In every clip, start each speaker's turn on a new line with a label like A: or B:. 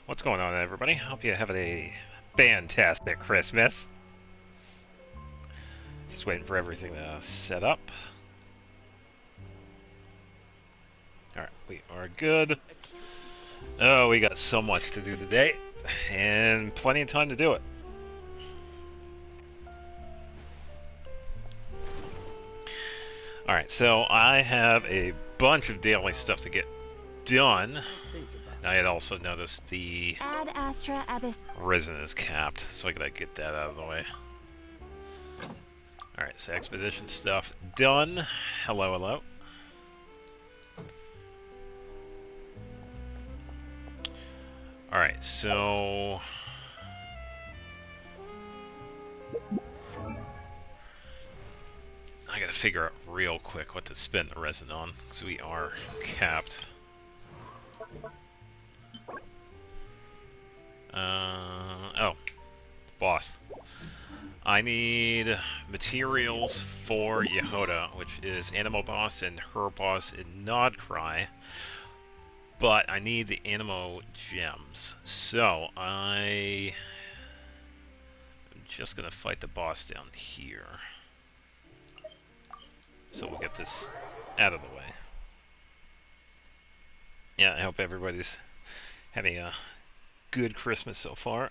A: What's going on, everybody? Hope you have a fantastic Christmas. Just waiting for everything to set up. Alright, we are good. Oh, we got so much to do today, and plenty of time to do it. Alright, so I have a bunch of daily stuff to get done. I had also noticed the
B: Ad Astra Abyss
A: Risen is capped, so I gotta get that out of the way. Alright, so expedition stuff done. Hello, hello. Alright, so I gotta figure out real quick what to spend the resin on, because we are capped. Oh, boss. I need materials for Yehoda, which is Anemo Boss and her boss in Nodcry. But I need the Anemo gems. So I'm just gonna fight the boss down here. So we'll get this out of the way. Yeah, I hope everybody's having a good Christmas so far.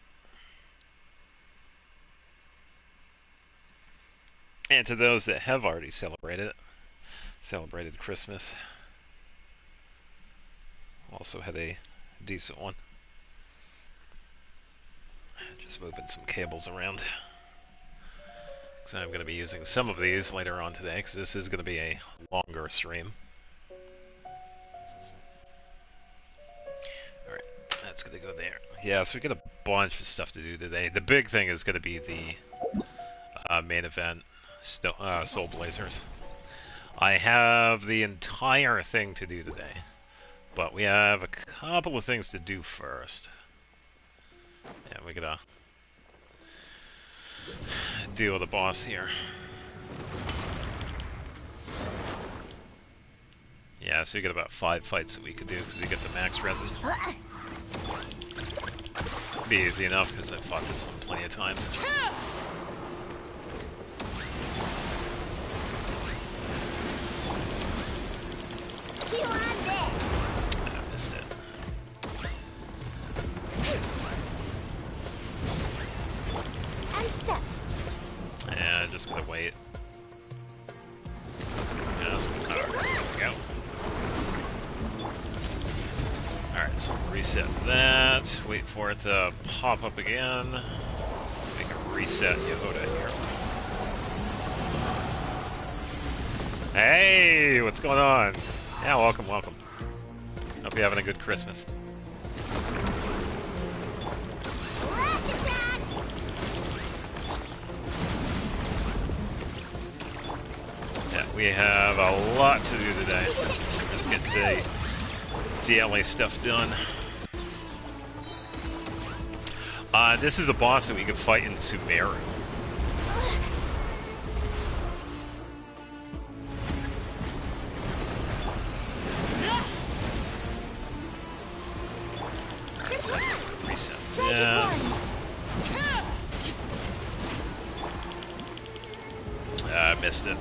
A: And to those that have already celebrated Christmas, also had a decent one. Just moving some cables around. So I'm going to be using some of these later on today, because this is going to be a longer stream. Alright, that's going to go there. Yeah, so we got a bunch of stuff to do today. The big thing is going to be the main event, Soul Blazers. I have the entire thing to do today, but we have a couple of things to do first. Yeah, we gotta deal with the boss here. Yeah, so we got about 5 fights that we could do because we get the max resin. Be easy enough because I've fought this one plenty of times. I missed it. Yeah, just gonna wait. Just there we go. Alright, so reset that. Wait for it to pop up again. We can reset Yehoda here. Hey, what's going on? Yeah, welcome, welcome. Hope you're having a good Christmas. Yeah, we have a lot to do today. So just get the daily stuff done. This is a boss that we can fight in Sumeru. So I'm just gonna reset this. I missed it.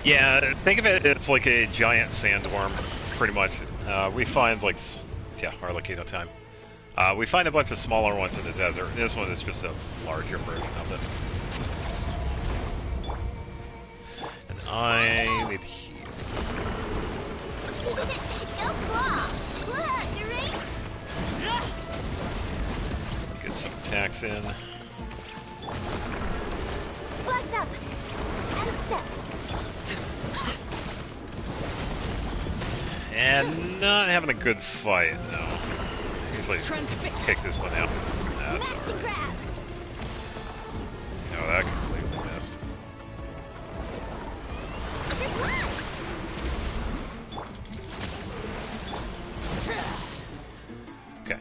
A: Yeah, think of it, it's like a giant sandworm, pretty much. We find, like, yeah, Harlequino time. We find a bunch of smaller ones in the desert. This one is just a larger version of it. And I need heal. Get some attacks in.
B: Flags up and step.
A: And not having a good fight, no. Usually take this one out. That's alright. No, that completely missed. Okay.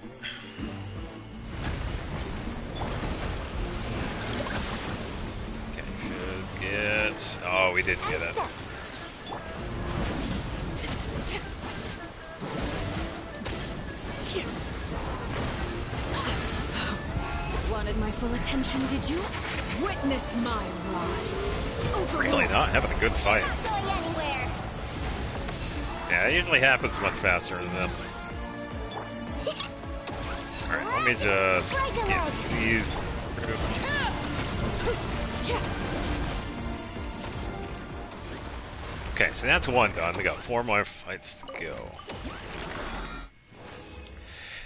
A: Okay, should get... Oh, we didn't get it.
C: wanted my full attention, did you? Witness my rise.
A: Really not having a good fight.
B: Not going anywhere.
A: Yeah, it usually happens much faster than this. Alright, let me just get these through. Okay, so that's one done. We got 4 more fights to go.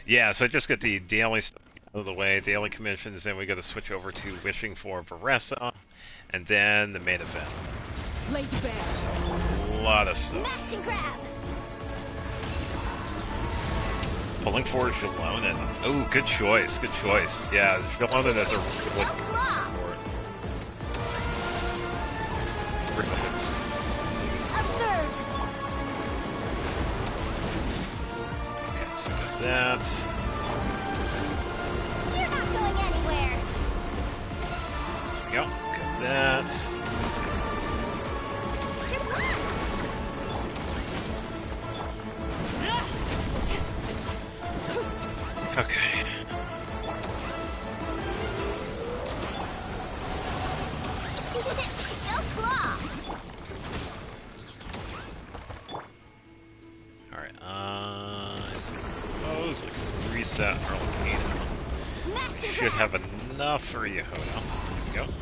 A: Yeah, so I just get the daily stuff out of the way, daily commissions, then we got to switch over to Wishing for Varessa, and then the main event.
C: Laid bare.
A: So, a lot of stuff.
B: Smash and grab.
A: Pulling forward Shallonen. Oh, good choice, good choice. Yeah, Shallonen has a really good support. Really good support.
B: Observe.
A: Okay, so got that.
B: You're not going anywhere.
A: Yep, got that.
B: Come on.
A: Okay.
B: Go claw.
A: Alright, I suppose I can reset Arlecade.
B: Smash and
A: Should
B: grab.
A: have enough for Yehoda. There we go.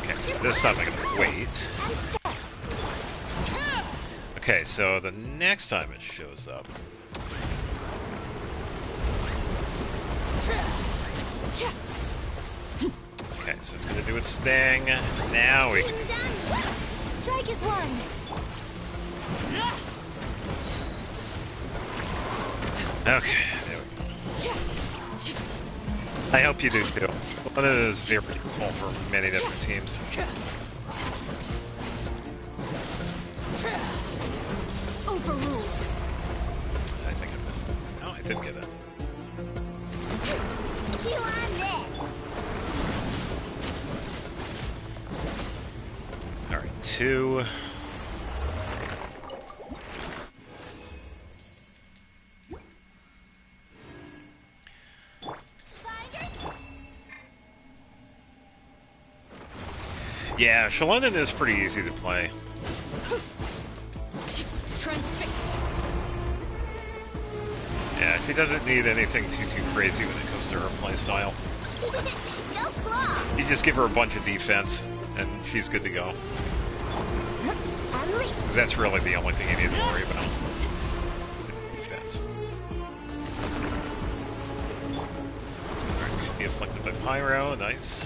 A: Okay, so this time I'm gonna wait.
B: And step.
A: Okay, so the next time it shows up. Okay, so it's gonna do its thing. Now we can do this.
B: Strike is one.
A: Okay, there we go. I hope you do too. One of those is very useful for many different teams.
C: Overruled.
A: I think I missed it. No, I didn't get it.
B: Chew on this.
A: Alright, 2. Yeah, Shallonen is pretty easy to play.
C: Transfixed.
A: Yeah, she doesn't need anything too crazy when it comes to her playstyle.
B: Go claw.
A: You just give her a bunch of defense, and she's good to go.
B: Unleash.
A: 'Cause that's really the only thing you need to worry about. Defense. Alright, should be afflicted by Pyro, nice.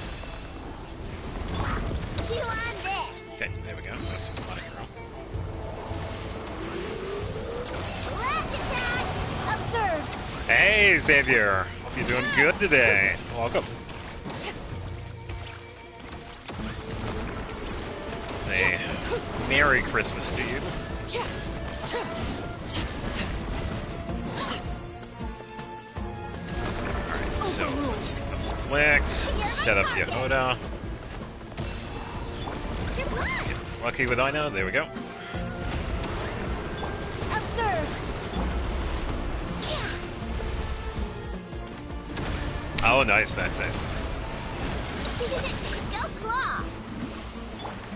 B: Chew on this.
A: Okay, there we go, that's some Pyro.
B: Flash attack. Observe.
A: Hey, Xavier! Hope you're doing good today. Welcome. Hey, Merry Christmas to you. Alright, so let's afflict, set up Yehoda.
B: Come on.
A: Lucky with Ina, there we go.
B: Observe.
A: Oh, nice, nice.
B: Go claw.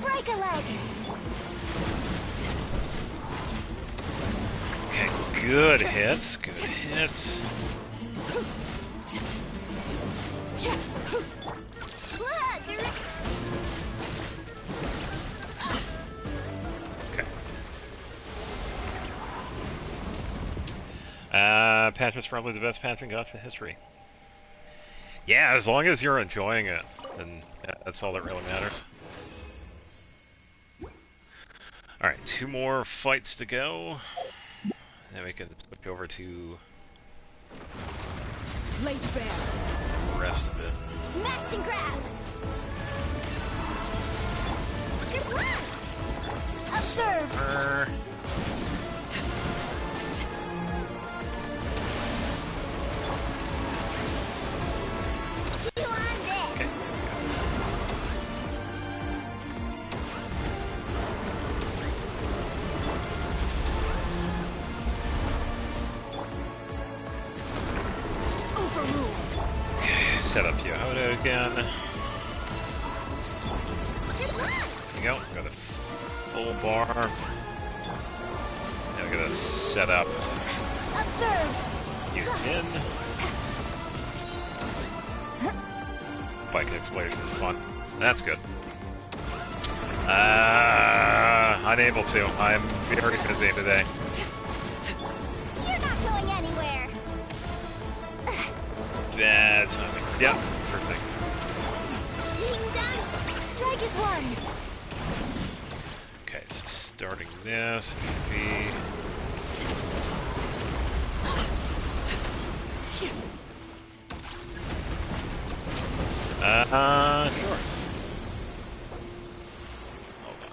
B: Break a leg.
A: Okay, good hits, good hits. Okay. Patrick's probably the best Patrick Gacha in history. Yeah, as long as you're enjoying it, then that's all that really matters. Alright, 2 more fights to go. Then we can switch over to
C: Laid bare.
A: the rest of it.
B: Smash and grab. Good one. Observe. Chew on this.
A: Okay. set up Yehoda again.
B: Good luck.
A: There we go. Got a full bar. Now we gotta set up
B: Observe.
A: U10. Bike explosion is fun. That's good. Unable to. I'm very busy today.
B: You're not going anywhere.
A: Bad timing. Yep, sure thing.
B: Being done. Strike is one.
A: Okay, so starting this would be... sure. Hold on.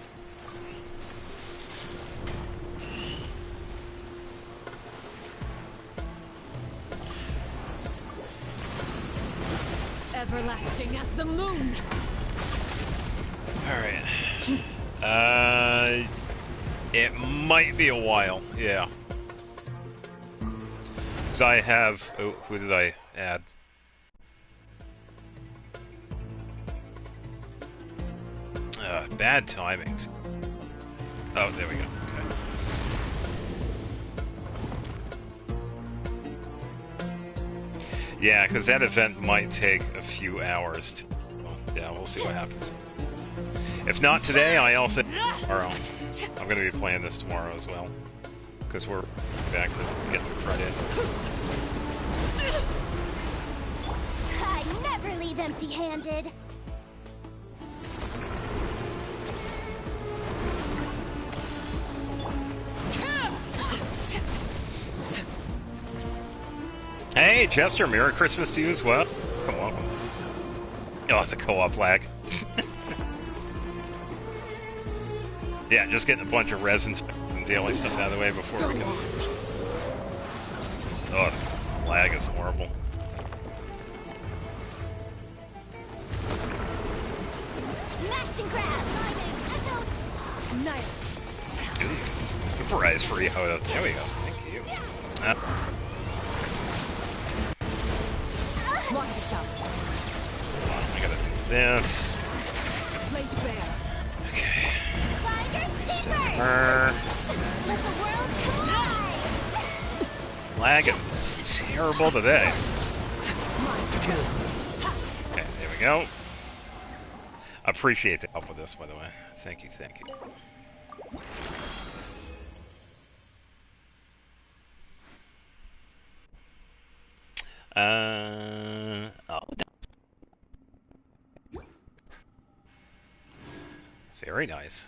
C: Everlasting as the moon.
A: Alright. It might be a while, yeah. Because I have... Oh, who did I add? Bad timing. Oh, there we go. Okay. Yeah, because that event might take a few hours to... Well, yeah, we'll see what happens. If not today, I also... Tomorrow. I'm going to be playing this tomorrow as well. Because we're back to get through Fridays.
B: I never leave empty-handed.
A: Hey, Jester, Merry Christmas to you as well. Come on. Oh, it's a co-op lag. Yeah, just getting a bunch of resins and daily stuff out of the way before we can... Oh, the lag is horrible.
B: Smash and grab.
C: Knife.
A: Ooh, vaporize for Yehoda. There we go. Thank you.
C: Watch yourself.
A: I gotta do this.
C: Plate bare.
A: Okay.
B: Finders
A: Set
B: keepers.
A: her.
B: Let the world collide.
A: Lag is terrible today.
C: Mine to go.
A: Okay, there we go. Appreciate the help with this, by the way. Thank you, thank you. Oh. Very nice.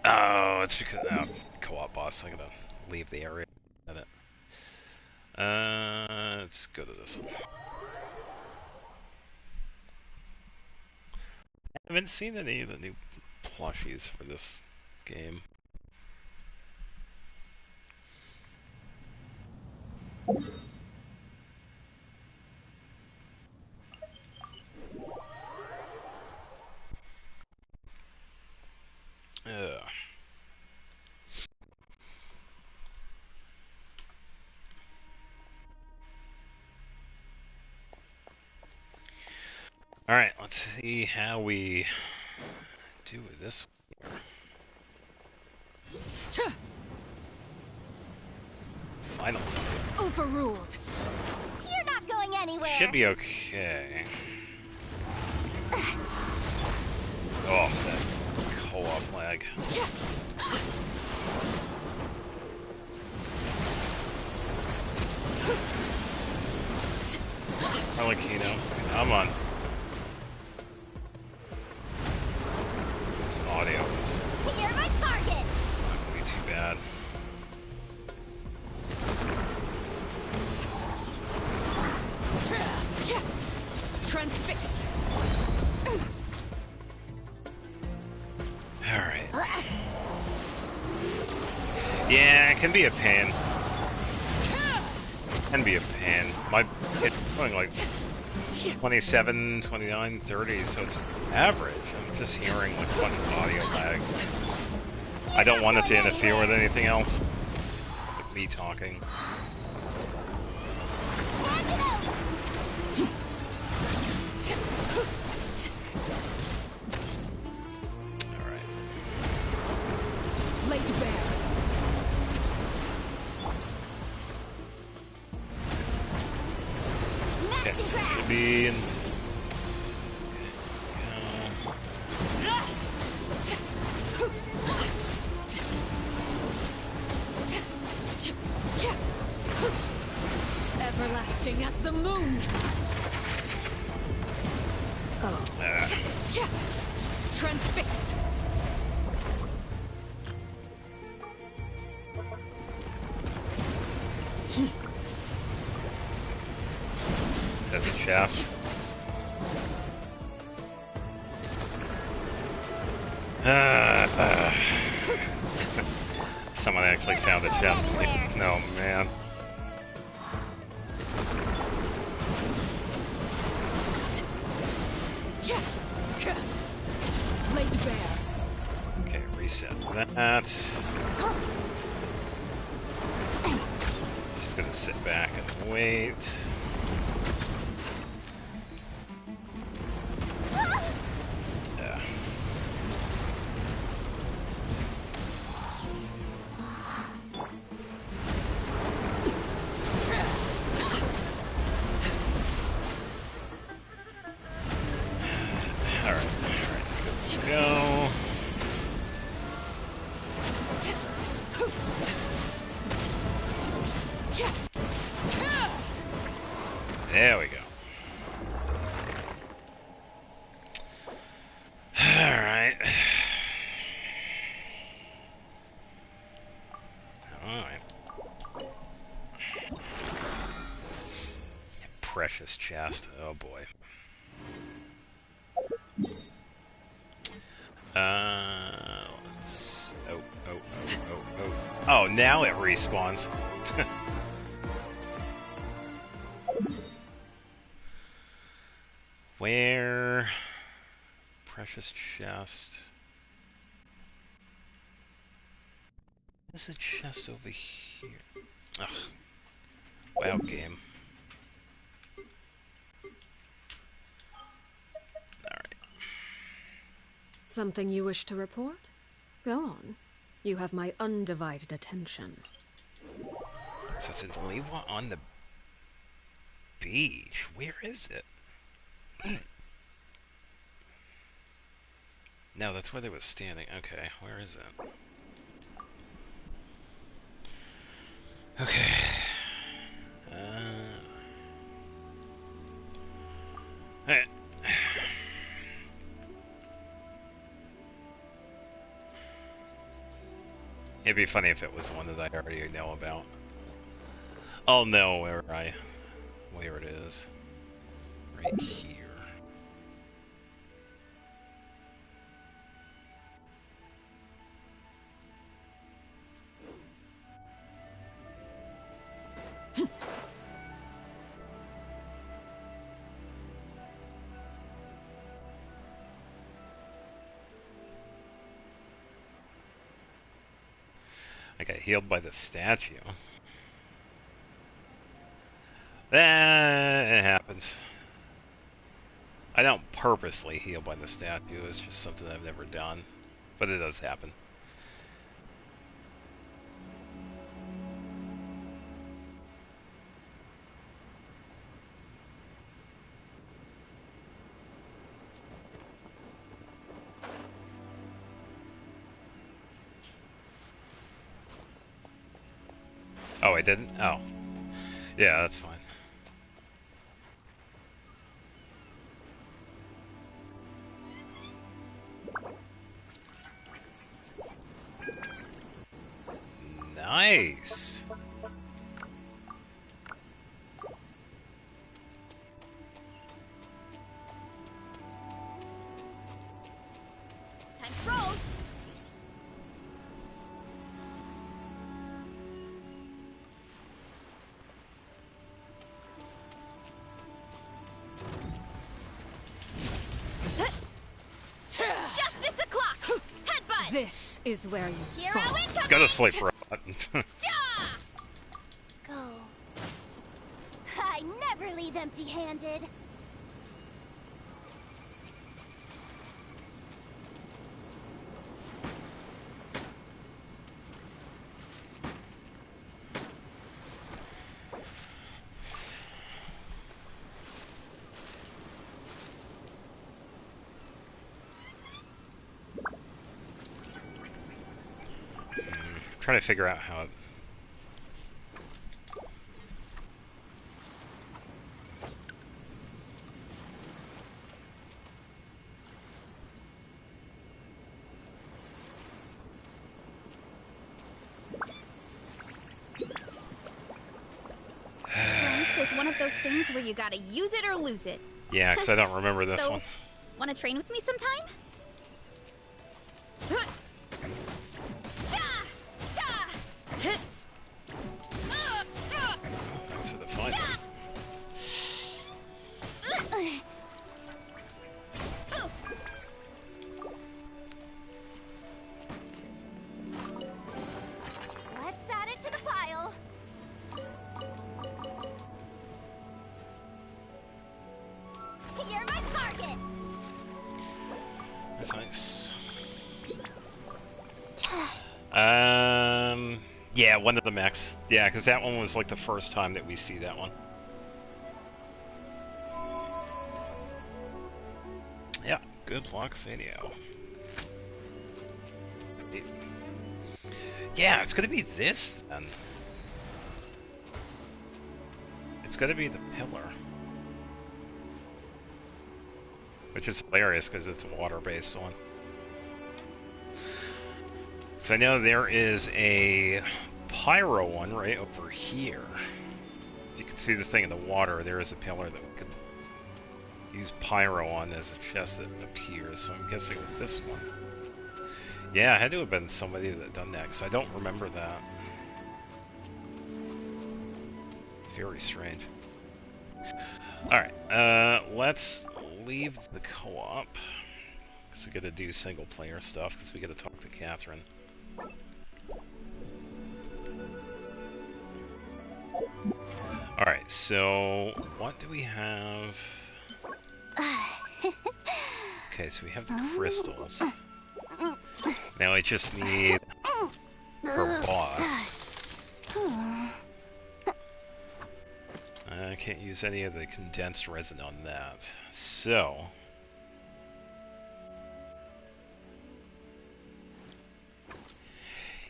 A: Oh, it's because co-op boss. I gotta leave the area. Let's go to this one. I haven't seen any of the new plushies for this game. Ugh. Alright, let's see how we do with this one here. Finally.
C: Overruled.
B: You're not going anywhere.
A: Should be okay. Oh, that co-op lag. Arlecchino, come on. This audio is
B: You're my target.
A: not gonna be too bad.
C: Transfixed.
A: Alright. Yeah, it can be a pain. Can be a pain. It's going like 27, 29, 30, so it's average. I'm just hearing like a bunch of audio lags. I don't want it to interfere with anything else. With me talking. Alright.
C: Laid bare.
A: Okay, so it should be in...
C: Everlasting as the moon. Transfixed.
A: There's a chest. Someone actually found a chest. No, man.
C: Laid bare.
A: Okay, reset that. Just gonna sit back and wait. Yeah. Alright, good to go. There we go. Alright. Alright. Precious chest. Oh boy. Let's... Oh, now it respawns. Where? Precious chest. There's a chest over here. Ugh. Wow, game. Alright.
C: Something you wish to report? Go on. You have my undivided attention.
A: So it says Lewa on the beach. Where is it? No, that's where they was standing. Okay, where is it? Okay. Alright. It'd be funny if it was one that I already know about. I'll know where it is. Right here. I got healed by the statue. It happens. I don't purposely heal by the statue, it's just something I've never done. But it does happen. Oh, I didn't? Oh. Yeah, that's fine. Nice!
B: Time to roll. Justice o'clock. Headbutt.
C: This is where you
B: Hero
C: fall.
B: incoming!
A: Go to sleep, bro.
B: Go. I never leave empty-handed.
A: Trying to figure out how it...
B: Strength is one of those things where you gotta use it or lose it.
A: Yeah, because I don't remember this
B: So,
A: one.
B: wanna train with me sometime?
A: Thanks for the fight.
B: Let's add it to the pile. You're my target.
A: That's nice. Yeah, one of the mechs. Yeah, because that one was like the first time that we see that one. Yeah, good luck, Sadio. Yeah, it's gonna be this then. It's gonna be the pillar. Which is hilarious because it's a water-based one. So I know there is a pyro one right over here. If you can see the thing in the water, there is a pillar that we could use pyro on as a chest that appears. So I'm guessing with this one. Yeah, it had to have been somebody that done that because I don't remember that. Very strange. Alright, let's leave the co-op. Because we gotta do single player stuff because we gotta talk to Catherine. Alright, so what do we have? Okay, so we have the crystals. Now I just need her boss. I can't use any of the condensed resin on that. So...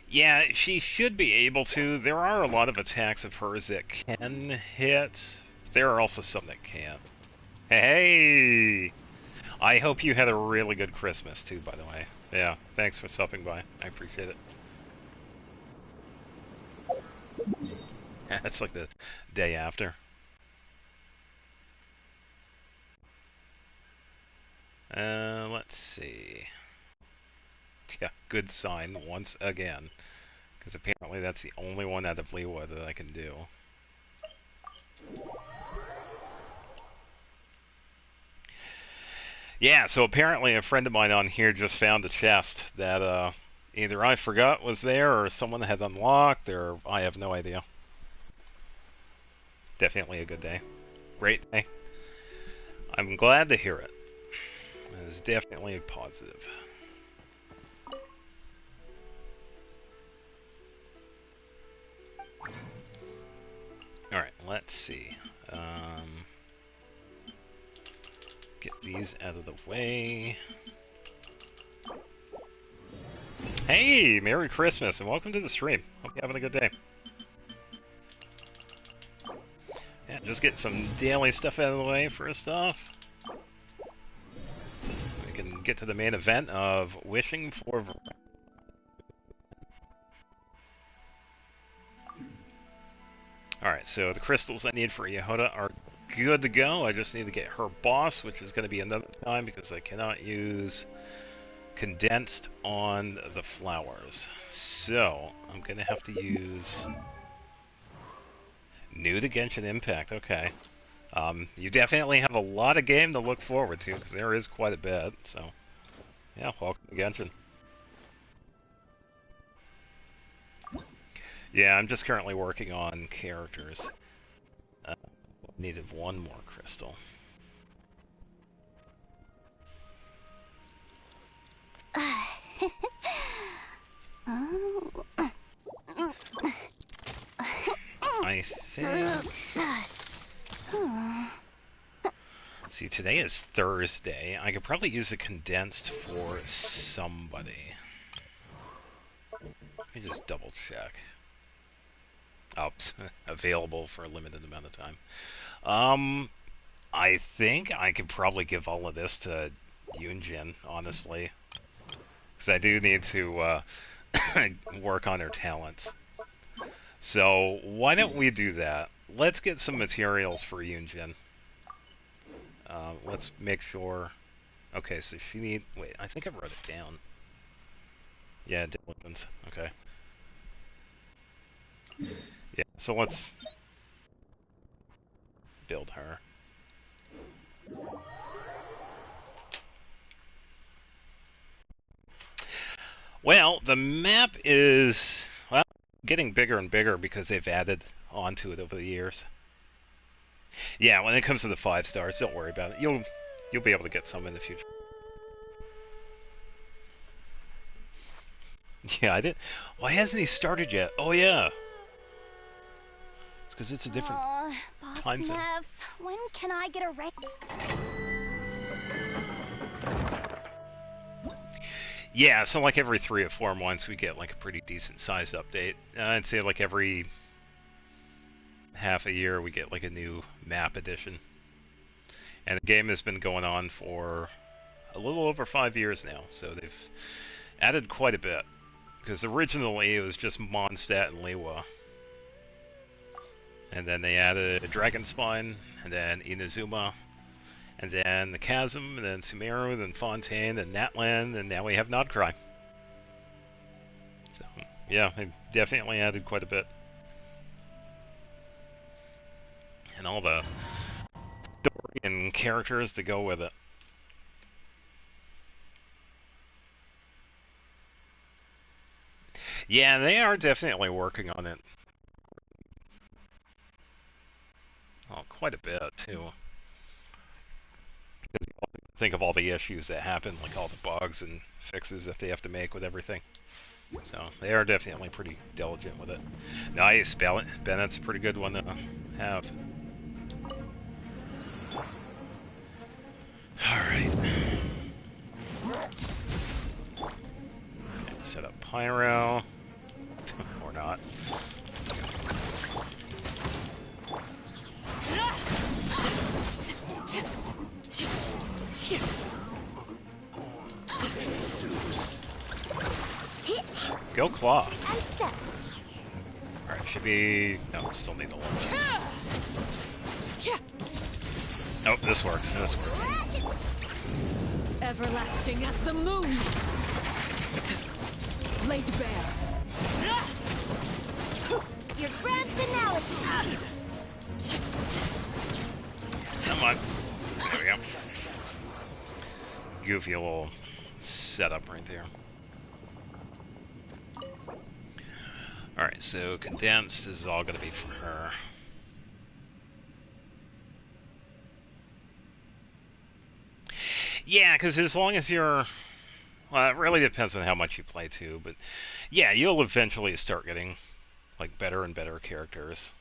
A: yeah, she should be able to. There are a lot of attacks of hers that can hit. There are also some that can't. Hey! I hope you had a really good Christmas too, by the way. Yeah, thanks for stopping by. I appreciate it. That's like the day after. Let's see. Yeah, good sign once again. Because apparently that's the only one out of Lewa that I can do. Yeah, so apparently a friend of mine on here just found a chest that either I forgot was there or someone had unlocked, or I have no idea. Definitely a good day. Great day. I'm glad to hear it. It is definitely a positive. Alright, let's see. Get these out of the way. Hey, Merry Christmas and welcome to the stream. Hope you're having a good day. Yeah, just getting some daily stuff out of the way first off. We can get to the main event of Wishing for... Alright, so the crystals I need for Yehoda are good to go. I just need to get her boss, which is going to be another time because I cannot use condensed on the flowers. So, I'm going to have to use new to Genshin Impact. Okay. You definitely have a lot of game to look forward to because there is quite a bit. So, yeah, welcome to Genshin. Yeah, I'm just currently working on characters. Needed one more crystal. I think... See, today is Thursday. I could probably use a condensed for somebody. Let me just double check. Oh, available for a limited amount of time. I think I could probably give all of this to Yunjin, honestly. Because I do need to work on her talents. So, why don't we do that? Let's get some materials for Yunjin. Let's make sure... Okay, so she need... Wait, I think I wrote it down. Yeah, diligence. Okay. Yeah, so let's build her. Well, the map is, well, getting bigger and bigger because they've added onto it over the years. Yeah, when it comes to the 5 stars, don't worry about it. You'll be able to get some in the future. Yeah, I did. Why hasn't he started yet? Oh yeah. It's because it's a different
B: Boss
A: time zone.
B: Nev, when can I get a raise?
A: Yeah, so like every 3 or 4 months we get like a pretty decent sized update. I'd say like every half a year we get like a new map edition. And the game has been going on for a little over 5 years now, so they've added quite a bit. Because originally it was just Mondstadt and Liyue. And then they added Dragonspine, and then Inazuma, and then the Chasm, and then Sumeru, then Fontaine, and Natlan, and now we have Nodcry. So, yeah, they've definitely added quite a bit. And all the story and characters to go with it. Yeah, they are definitely working on it. Oh, quite a bit, too. Because you think of all the issues that happen, like all the bugs and fixes that they have to make with everything. So, they are definitely pretty diligent with it. Nice, Bennett's a pretty good one to have. Alright. Set up Pyro. Or not. Go Claw. Alright, should be... No, still need to launch. Oh, this works. This works.
C: Everlasting as the moon. Laid bare.
B: Your grand finale.
A: Come on. There we go. Goofy little setup right there. Alright, so condensed is all going to be for her. Yeah, because as long as you're... Well, it really depends on how much you play too, but yeah, you'll eventually start getting like better and better characters.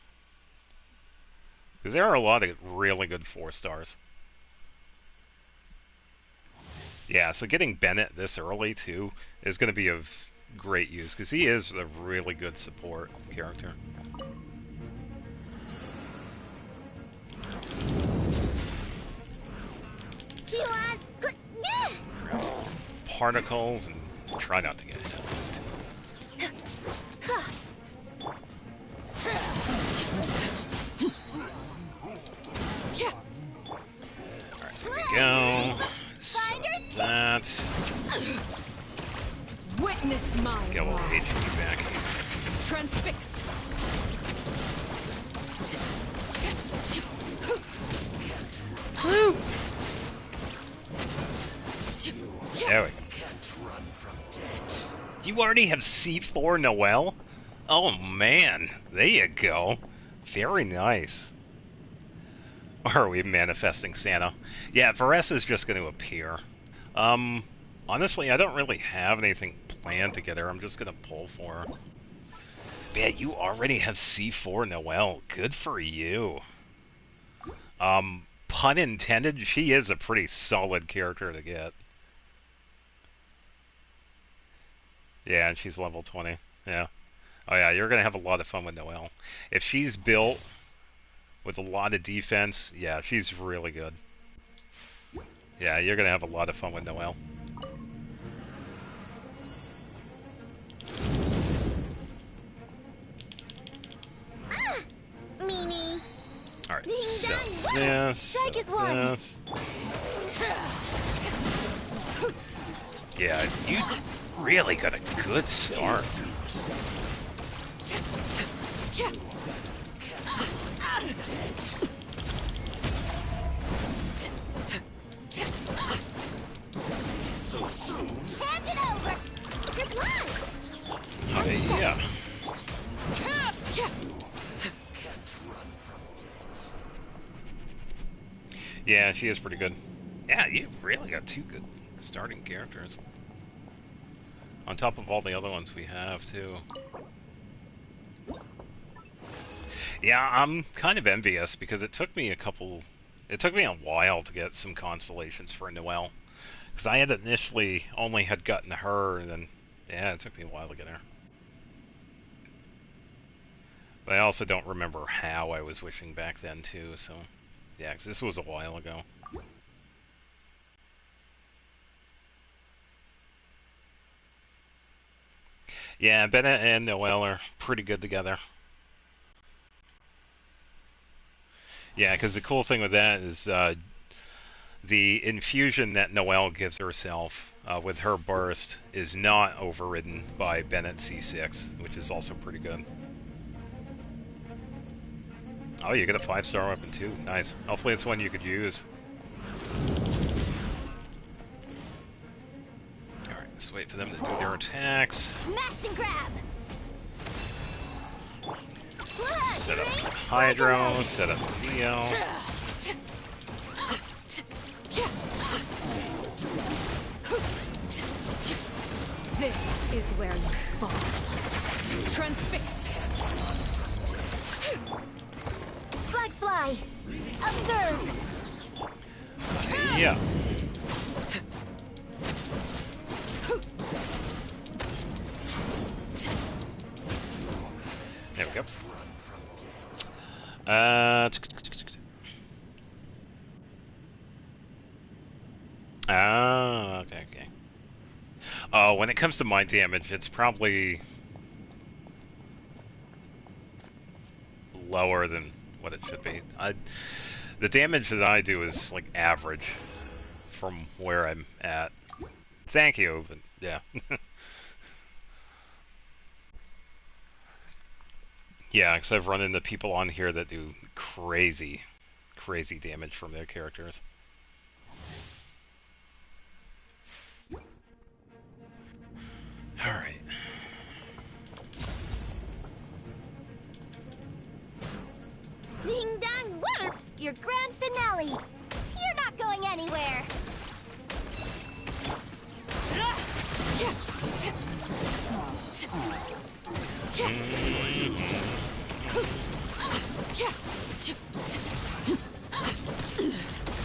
A: Because there are a lot of really good 4 stars. Yeah, so getting Bennett this early too is going to be of great use, because he is a really good support character. Grab some particles and try not to get hit. Alright, there we go. So that.
C: Witness my
A: Get a little HP back.
C: Transfixed.
A: Woo! There we go. You already have C4 Noelle? Oh man, there you go. Very nice. Or are we manifesting Santa? Yeah, Varese is just going to appear. Honestly, I don't really have anything planned to get her. I'm just going to pull for her. Yeah, you already have C4 Noelle. Good for you. Pun intended, she is a pretty solid character to get. Yeah, and she's level 20. Yeah. Oh yeah, you're going to have a lot of fun with Noelle. If she's built with a lot of defense, yeah, she's really good. Yeah, you're going to have a lot of fun with Noelle.
B: Meanie.
A: Alright,
B: Ding
A: so
B: dong,
A: this,
B: strike is one.
A: this. Yeah, you really got a good start.
B: So soon. Hand it over. Good luck.
A: Yeah. Yeah, she is pretty good. Yeah, you really got two good starting characters. On top of all the other ones we have, too. Yeah, I'm kind of envious because it took me a while to get some constellations for Noelle. Because I had initially only had gotten her, and then, yeah, it took me a while to get her. But I also don't remember how I was wishing back then, too, so... Yeah, because this was a while ago. Yeah, Bennett and Noelle are pretty good together. Yeah, because the cool thing with that is the infusion that Noelle gives herself with her burst is not overridden by Bennett C6, which is also pretty good. Oh, you get a 5-star weapon too. Nice. Hopefully it's one you could use. Alright, let's wait for them to do their attacks.
B: Smash and grab.
A: Set up Hydro, set up Neo.
C: This is where you fall. Transfixed.
B: Flag fly. Observe.
A: Yeah. There we go. Okay. Oh, when it comes to my damage, it's probably lower than what it should be. The damage that I do is like average from where I'm at. Thank you, but yeah. Yeah, because I've run into people on here that do crazy damage from their characters. Alright.
B: Ding dong, water. Your grand finale. You're not going anywhere.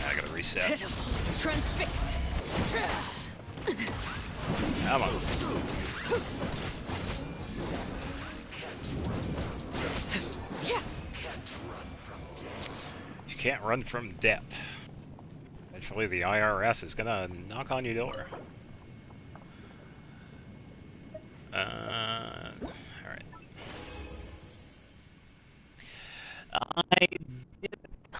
A: I gotta reset.
C: Transfixed.
A: Come on. You can't run from debt. Eventually the IRS is gonna knock on your door. Alright. I did a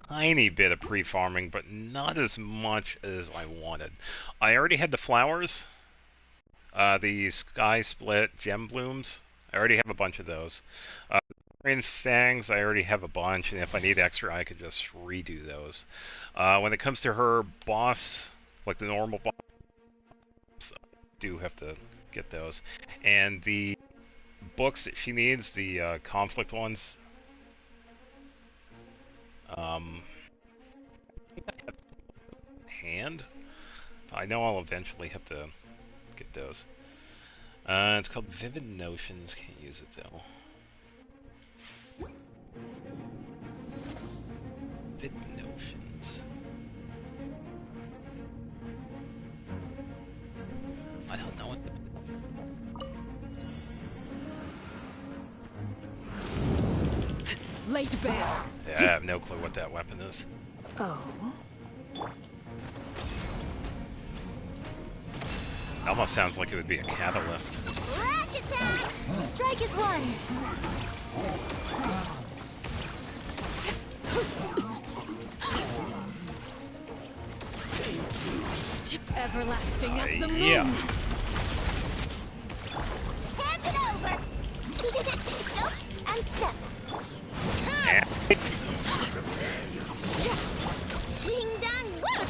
A: tiny bit of pre-farming, but not as much as I wanted. I already had the flowers. The Sky Split Gem Blooms. I already have a bunch of those. In Fangs, I already have a bunch, and if I need extra, I could just redo those. When it comes to her boss, like the normal boss, I do have to get those. And the books that she needs, the conflict ones. Hand? I know I'll eventually have to get those. It's called Vivid Notions. Can't use it though. Vivid Notions. I don't know what the...
C: Laid bare.
A: Yeah, I have no clue what that weapon is.
C: Oh.
A: It almost sounds like it would be a catalyst.
B: Rash attack! Strike is one!
C: Everlasting as the moon.
A: Yeah.
B: Hands it over! Nope, and step. Ding dong work!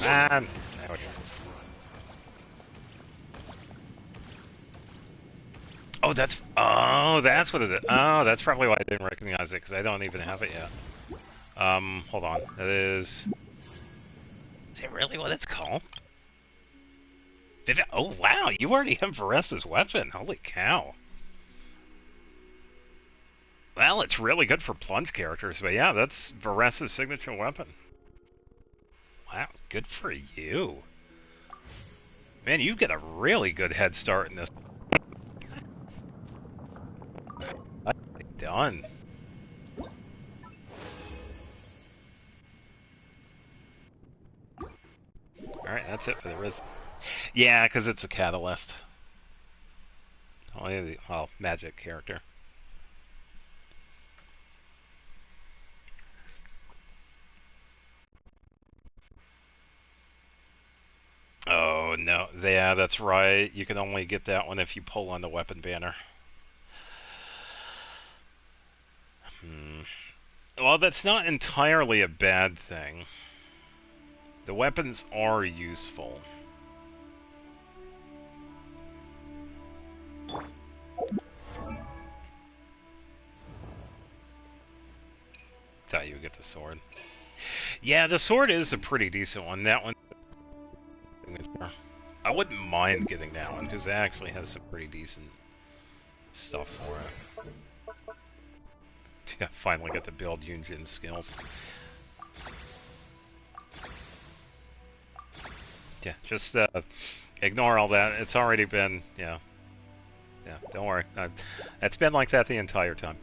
A: Man. There we go. That's what it is. Oh, that's probably why I didn't recognize it, because I don't even have it yet. Hold on. It is... Is it really what it's called? Oh, wow, you already have Varessa's weapon. Holy cow. Well, it's really good for plunge characters, but yeah, that's Varessa's signature weapon. Wow, good for you. Man, you've got a really good head start in this. Done. Alright, that's it for the Riz. Yeah, because it's a catalyst. Well, magic character. Oh, no. Yeah, that's right. You can only get that one if you pull on the weapon banner. Well, that's not entirely a bad thing. The weapons are useful. Thought you would get the sword. Yeah, the sword is a pretty decent one. That one... I wouldn't mind getting that one, because it actually has some pretty decent stuff for it. Yeah, finally got to build Yunjin's skills. Yeah, just ignore all that. It's already been, yeah, don't worry. It's been like that the entire time.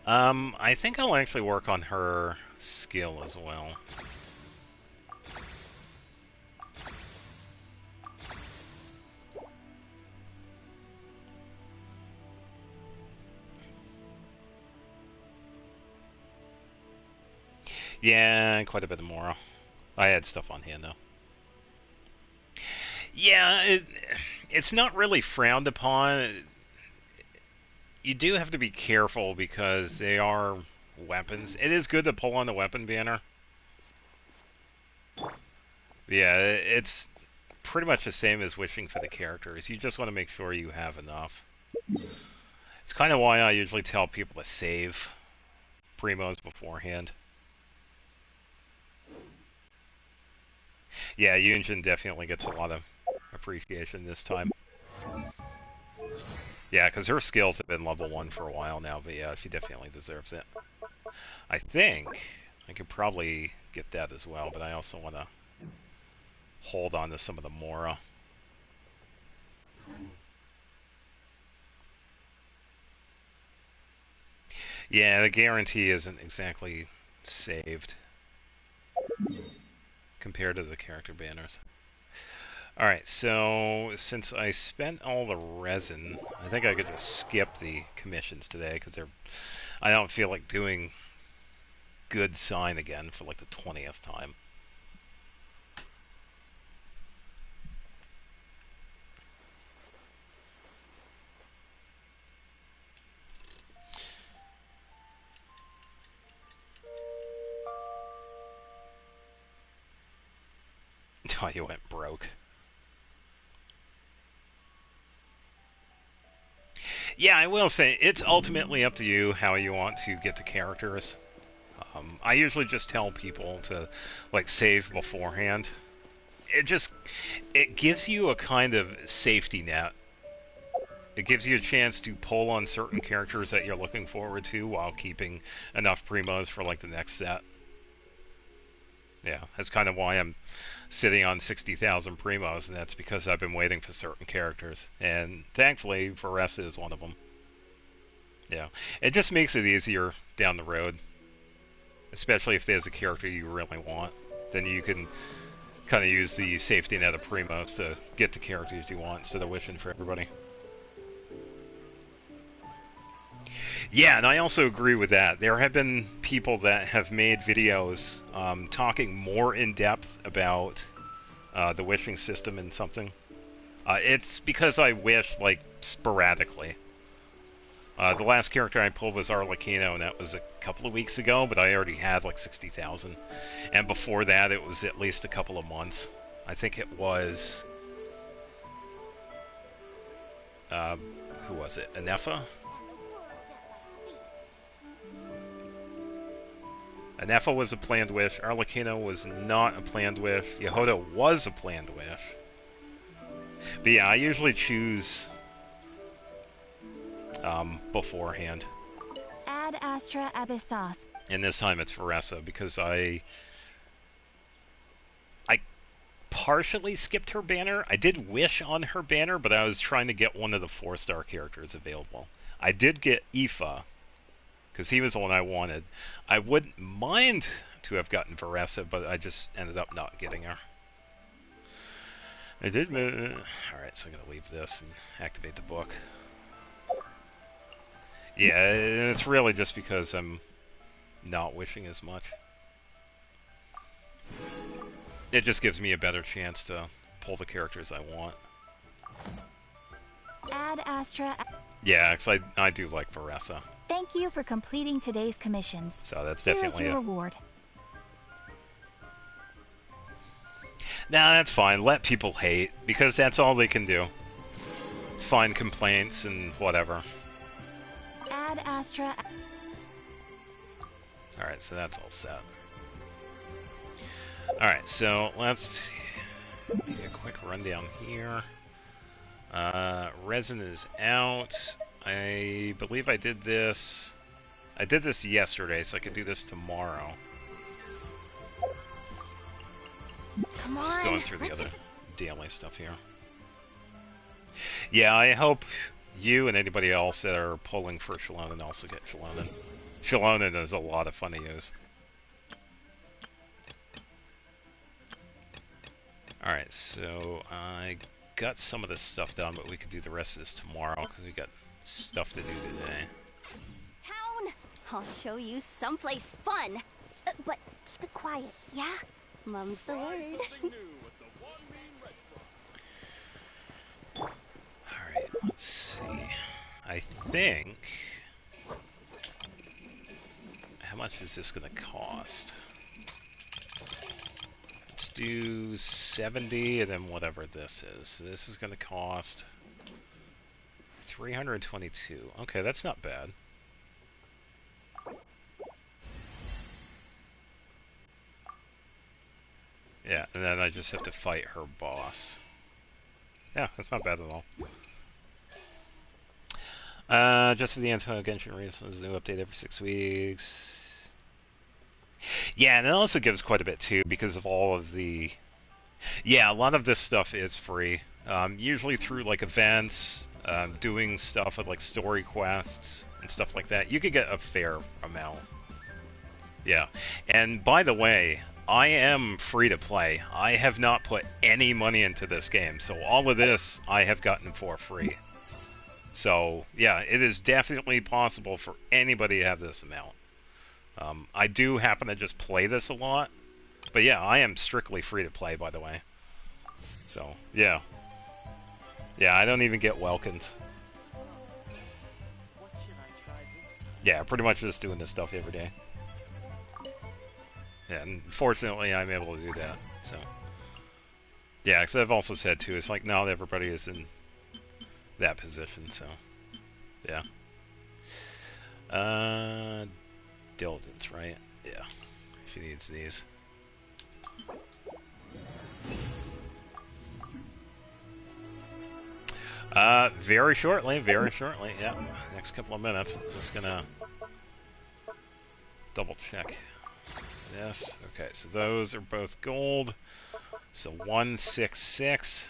A: I think I'll actually work on her skill as well. Yeah, quite a bit of Mora. I had stuff on hand, though. Yeah, it's not really frowned upon. You do have to be careful because they are weapons. It is good to pull on the weapon banner. Yeah, it's pretty much the same as wishing for the characters. You just want to make sure you have enough. It's kind of why I usually tell people to save primos beforehand. Yeah, Yunjin definitely gets a lot of appreciation this time. Yeah, because her skills have been level 1 for a while now, but yeah, she definitely deserves it. I think I could probably get that as well, but I also want to hold on to some of the Mora. Yeah, the guarantee isn't exactly saved compared to the character banners. Alright, so since I spent all the resin, I think I could just skip the commissions today because I don't feel like doing good sign again for like the 20th time. Oh, you went broke. Yeah, I will say, it's ultimately up to you how you want to get the characters. I usually just tell people to, like, save beforehand. It gives you a kind of safety net. It gives you a chance to pull on certain characters that you're looking forward to while keeping enough primos for, like, the next set. Yeah, that's kind of why I'm sitting on 60,000 primos, and that's because I've been waiting for certain characters. And thankfully, Varessa is one of them. Yeah, it just makes it easier down the road. Especially if there's a character you really want. Then you can kind of use the safety net of primos to get the characters you want instead of wishing for everybody. Yeah, and I also agree with that. There have been people that have made videos talking more in depth about the wishing system and something. It's because I wish, like, sporadically. The last character I pulled was Arlecchino, and that was a couple of weeks ago, but I already had like 60,000. And before that, it was at least a couple of months. I think it was... who was it? Anefa? Anefa was a planned wish. Arlecchino was not a planned wish. Yehoda was a planned wish. But yeah, I usually choose... beforehand.
B: Ad Astra Abyssos.
A: And this time it's Varessa because I partially skipped her banner. I did wish on her banner, but I was trying to get one of the 4-star characters available. I did get Aoife, because he was the one I wanted. I wouldn't mind to have gotten Varessa, but I just ended up not getting her. I did... Alright, so I'm going to leave this and activate the book. Yeah, it's really just because I'm not wishing as much. It just gives me a better chance to pull the characters I want.
B: Ad Astra.
A: Yeah, because I do like Varessa.
B: Thank you for completing today's commissions.
A: So that's
B: Here's
A: definitely
B: your
A: a...
B: reward.
A: Nah, that's fine. Let people hate, because that's all they can do. Find complaints and whatever.
B: Ad Astra.
A: Alright, so that's all set. Alright, so let's make a quick rundown here. Resin is out. I believe I did this... I did this yesterday, so I could do this tomorrow.
B: Come on.
A: Just going through the other daily stuff here. Yeah, I hope you and anybody else that are pulling for Shallonen also get Shallonen. Shallonen is a lot of fun to use. Alright, so I got some of this stuff done, but we could do the rest of this tomorrow, because we got stuff to do today.
B: Town! I'll show you someplace fun. But keep it quiet, yeah? Mum's the word.
A: Alright, let's see. I think... How much is this going to cost? Let's do 70 and then whatever this is. So this is going to cost 322. Okay, that's not bad. Yeah, and then I just have to fight her boss. Yeah, that's not bad at all. Just for the Anti-Genshin reasons, new update every 6 weeks. Yeah, and it also gives quite a bit too, because of all of the... Yeah, a lot of this stuff is free. Usually through, like, events, doing stuff with, like, story quests, and stuff like that. You could get a fair amount. Yeah. And, by the way, I am free to play. I have not put any money into this game, so all of this I have gotten for free. So, yeah, it is definitely possible for anybody to have this amount. I do happen to just play this a lot, but yeah, I am strictly free to play, by the way. So, yeah. Yeah, I don't even get welcomed. Yeah, pretty much just doing this stuff every day. Yeah, and fortunately I'm able to do that, so. Yeah, because I've also said too, it's like not everybody is in that position, so yeah. Diligence, right? Yeah. She needs these. Very shortly, yeah. Next couple of minutes. Just gonna double check this. Okay, so those are both gold. So 166.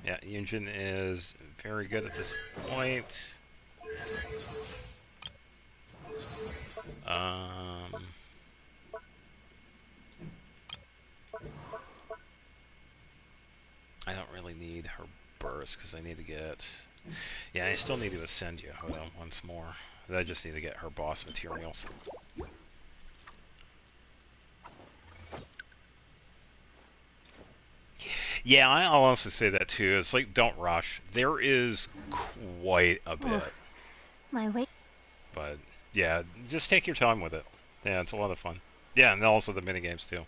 A: Yeah, Yunjin is very good at this point. I don't really need her burst because I need to get... Yeah, I still need to ascend Yehuda once more. I just need to get her boss materials. Yeah, I'll also say that too. It's like, don't rush. There is quite a bit.
B: My weight.
A: But, yeah, just take your time with it. Yeah, it's a lot of fun. Yeah, and also the minigames too.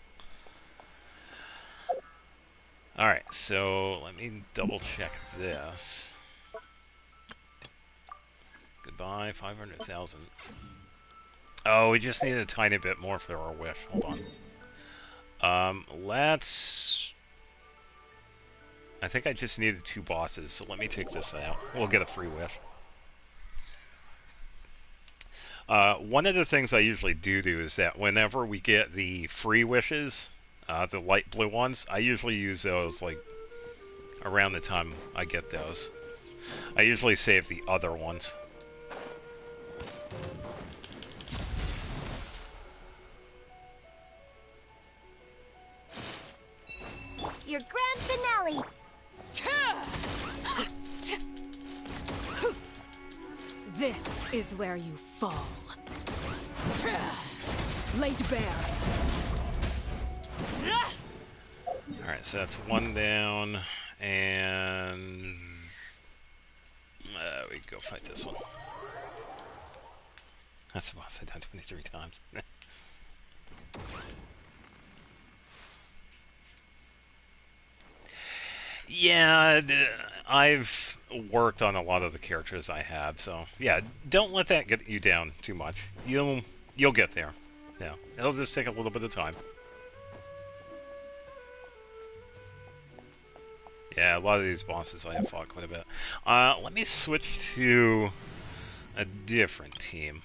A: Alright, so let me double check this. Goodbye, 500,000. Oh, we just need a tiny bit more for our wish. Hold on. Let's... I think I just needed 2 bosses, so let me take this out. We'll get a free wish. One of the things I usually do is that whenever we get the free wishes, the light blue ones, I usually use those like around the time I get those. I usually save the other ones.
B: Your grand finale.
C: This is where you fall. Laid bare.
A: Alright, so that's 1 down, and we can go fight this one. That's a boss I died 23 times. Yeah, I've worked on a lot of the characters I have, so yeah, don't let that get you down too much. You'll get there. Yeah, it'll just take a little bit of time. Yeah, a lot of these bosses I have fought quite a bit. Let me switch to a different team.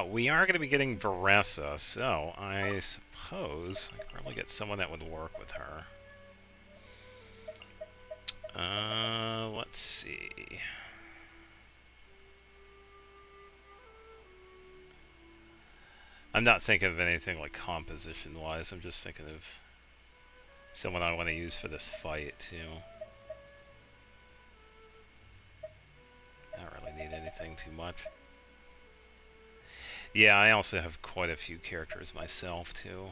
A: We are going to be getting Veressa, so I suppose I could probably get someone that would work with her. Let's see. I'm not thinking of anything like composition-wise. I'm just thinking of someone I want to use for this fight, too. I don't really need anything too much. Yeah, I also have quite a few characters myself, too.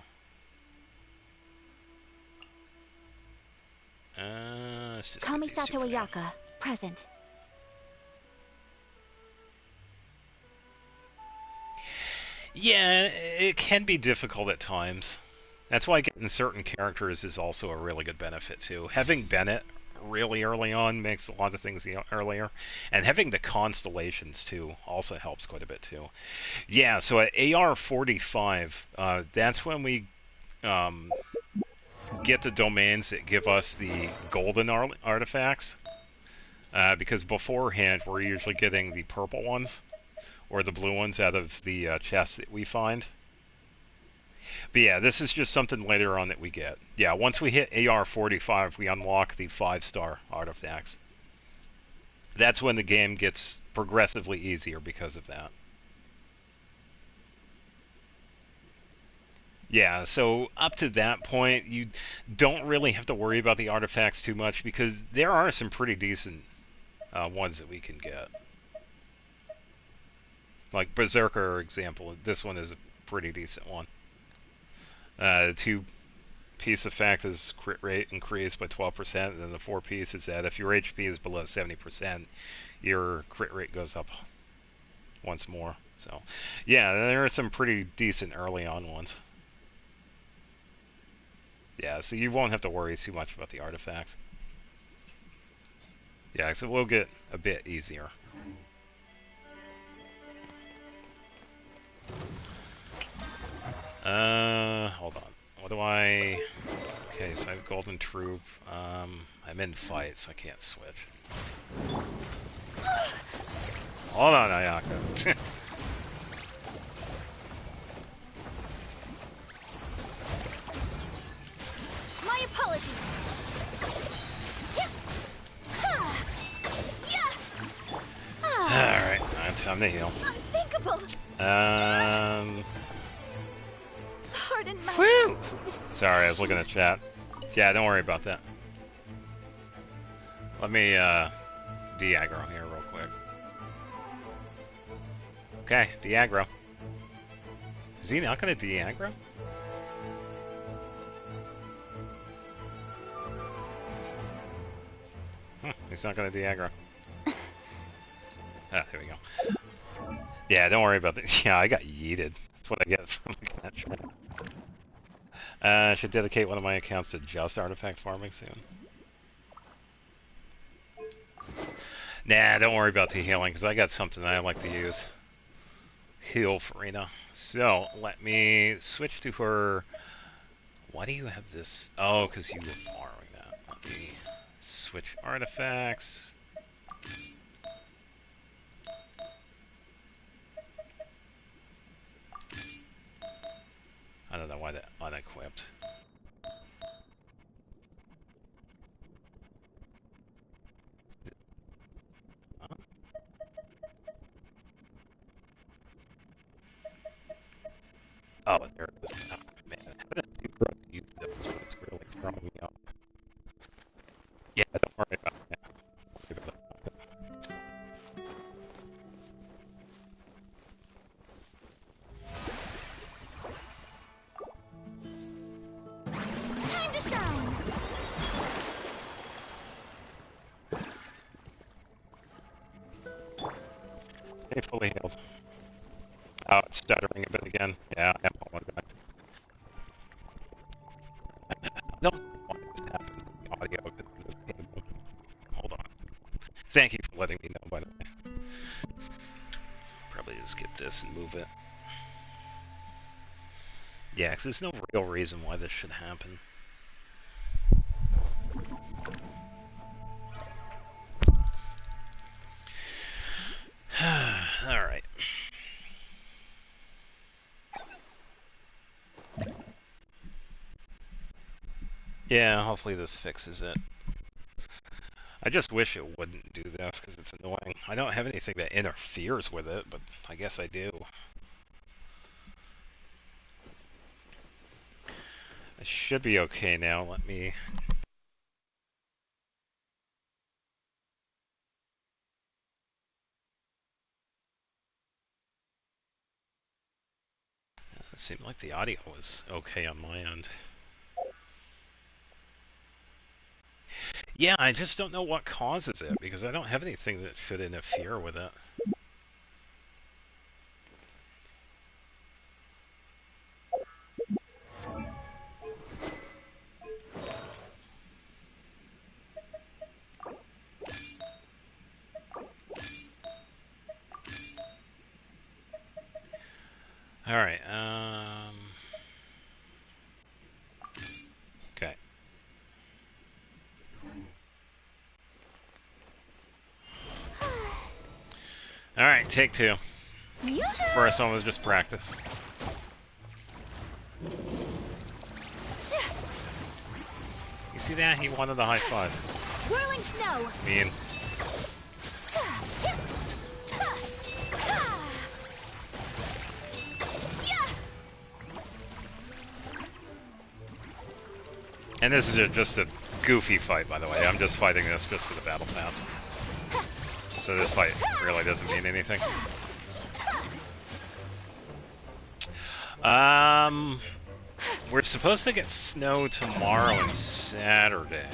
A: Let's just
B: Kamisato Ayaka, present.
A: Yeah, it can be difficult at times. That's why getting certain characters is also a really good benefit, too. Having Bennett really early on makes a lot of things earlier. And having the constellations, too, also helps quite a bit, too. Yeah, so at AR-45, that's when we get the domains that give us the golden artifacts. Because beforehand, we're usually getting the purple ones, or the blue ones out of the chests that we find. But yeah, this is just something later on that we get. Yeah, once we hit AR-45, we unlock the 5-star artifacts. That's when the game gets progressively easier because of that. Yeah, so up to that point, you don't really have to worry about the artifacts too much because there are some pretty decent ones that we can get. Like Berserker example, this one is a pretty decent one. 2-piece effect is crit rate increased by 12%, and then the 4-piece is that if your HP is below 70%, your crit rate goes up once more. So, yeah, there are some pretty decent early on ones. Yeah, so you won't have to worry too much about the artifacts. Yeah, so we'll get a bit easier. Hold on. What do I... Okay, so I have Golden Troop. I'm in fight, so I can't switch. Hold on, Ayaka.
B: My apologies.
A: Alright, time to heal.
B: Unthinkable. Pardon my
A: Woo!
B: misfortune.
A: Sorry, I was looking at chat. Yeah, don't worry about that. Let me, de-aggro here real quick. Okay, de-aggro. Is he not gonna de-aggro? He's not gonna de-aggro. Ah, there we go. Yeah, don't worry about that. Yeah, I got yeeted. That's what I get from looking at chat. I should dedicate one of my accounts to just artifact farming soon. Nah, don't worry about the healing, because I got something I like to use. Heal Farina. So, let me switch to her... Why do you have this? Oh, because you were borrowing that. Let me switch artifacts. I don't know why that unequipped. Huh? Oh, there it is. Oh, man, how did I use those? It's really throwing me off. Yeah, don't worry about that. Don't worry about
B: Time to shine.
A: Okay, fully healed. Oh, it's stuttering a bit again. Yeah, I apologize. I don't know why this happens in the audio because of this cable. Hold on. Thank you for letting me know, by the way. Probably just get this and move it. Yeah, because there's no real reason why this should happen. Alright. Yeah, hopefully this fixes it. I just wish it wouldn't do this, because it's annoying. I don't have anything that interferes with it, but I guess I do. I should be okay now. Let me... It seemed like the audio was okay on my end. Yeah, I just don't know what causes it, because I don't have anything that should interfere with it. Alright, okay. Alright, take two. First one was just practice. You see that? He wanted a high five.
B: Whirling snow.
A: Mean. And this is just a goofy fight, by the way. I'm just fighting this just for the battle pass. So this fight really doesn't mean anything. We're supposed to get snow tomorrow and Saturday.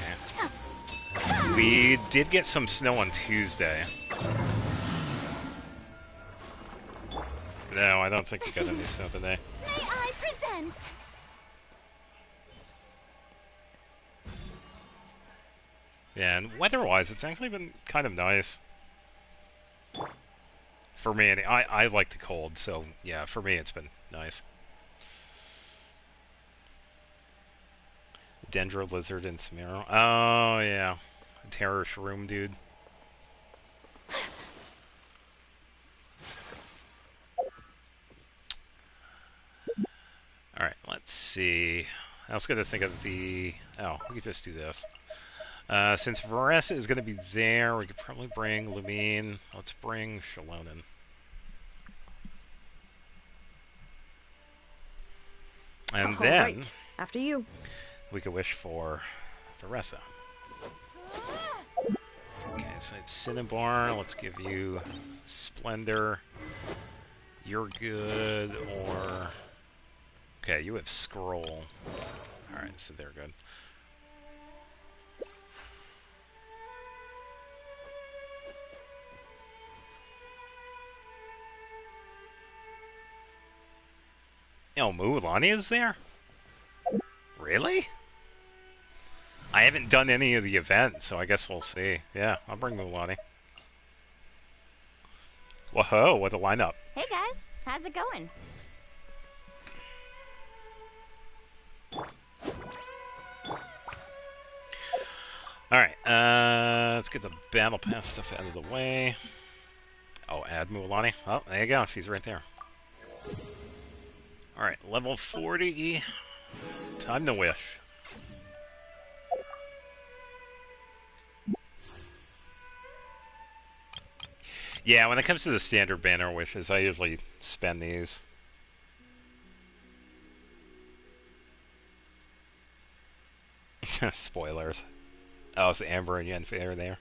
A: We did get some snow on Tuesday. No, I don't think we got any snow today.
B: May I present?
A: Yeah, and weather-wise, it's actually been kind of nice. For me, and I like the cold, so yeah, for me it's been nice. Dendro Lizard and Samiro. Oh, yeah. Terror Shroom, dude. Alright, let's see. I was going to think of the... Oh, we could just do this. Since Veressa is going to be there, we could probably bring Lumine. Let's bring Shalonen. And then...
C: Right. After you.
A: We could wish for Veressa. Okay, so I have Cinnabar. Let's give you Splendor. You're good, or... Okay, you have Scroll. Alright, so they're good. Oh, Mualani is there? Really? I haven't done any of the events, so I guess we'll see. Yeah, I'll bring Mualani. Whoa, what a lineup.
B: Hey guys, how's it going?
A: Alright, let's get the Battle Pass stuff out of the way. Oh, add Mualani. Oh, there you go, she's right there. Alright, level 40. Time to wish. Yeah, when it comes to the standard banner wishes, I usually spend these. Spoilers. Oh, so Amber and Yenfei are there.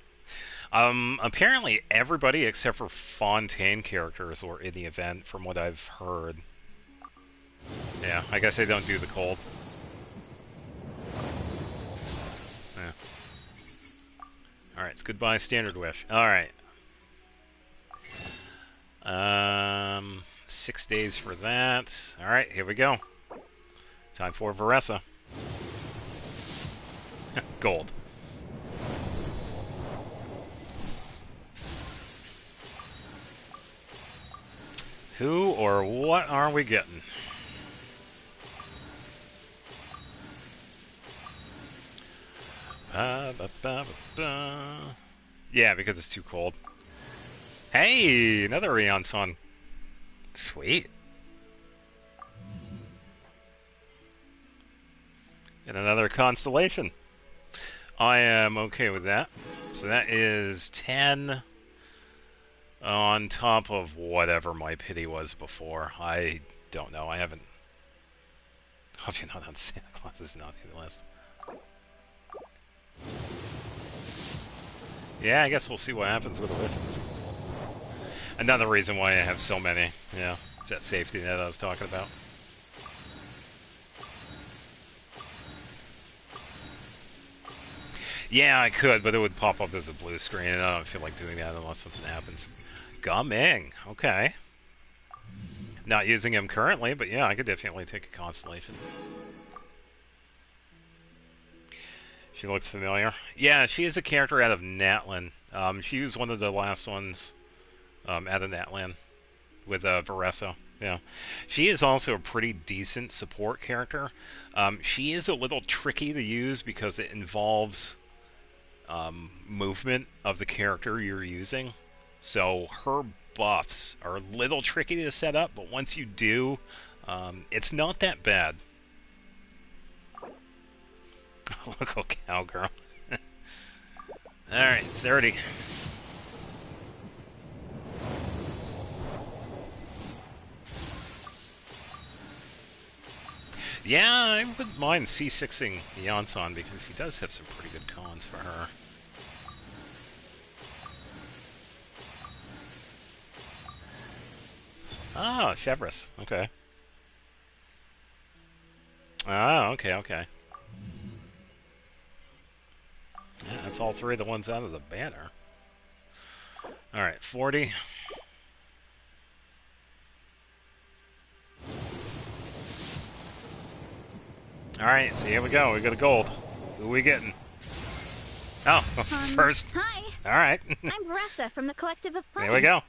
A: Apparently everybody except for Fontaine characters were in the event, from what I've heard. Yeah, I guess they don't do the cold. Yeah. Alright, it's goodbye standard wish. Alright. 6 days for that. Alright, here we go. Time for Veressa. Gold. Who or what are we getting? Yeah, because it's too cold. Hey, another Aeon Sun. Sweet. And another constellation. I am okay with that. So that is 10 on top of whatever my pity was before. I don't know. I haven't... Hope you're not on Santa Claus is not in the list. Yeah, I guess we'll see what happens with the wishes. Another reason why I have so many. Yeah, it's that safety net I was talking about. Yeah, I could, but it would pop up as a blue screen, and I don't feel like doing that unless something happens. Gumming, okay. Not using him currently, but yeah, I could definitely take a constellation. She looks familiar. Yeah, she is a character out of Natlan. She was one of the last ones out of Natlan with Veressa. Yeah, she is also a pretty decent support character. She is a little tricky to use because it involves movement of the character you're using. So her buffs are a little tricky to set up, but once you do, it's not that bad. Local cowgirl. Alright, 30. Yeah, I wouldn't mind C6ing Yansan because he does have some pretty good cons for her. Ah, Chevrolet. Okay. Ah, okay, okay. Yeah, that's all three of the ones out of the banner. Alright, 40. Alright, so here we go. We got a gold. Who are we getting? Oh, first.
B: Hi.
A: All right.
B: I'm Veressa from the Collective of Plants.
A: There we go.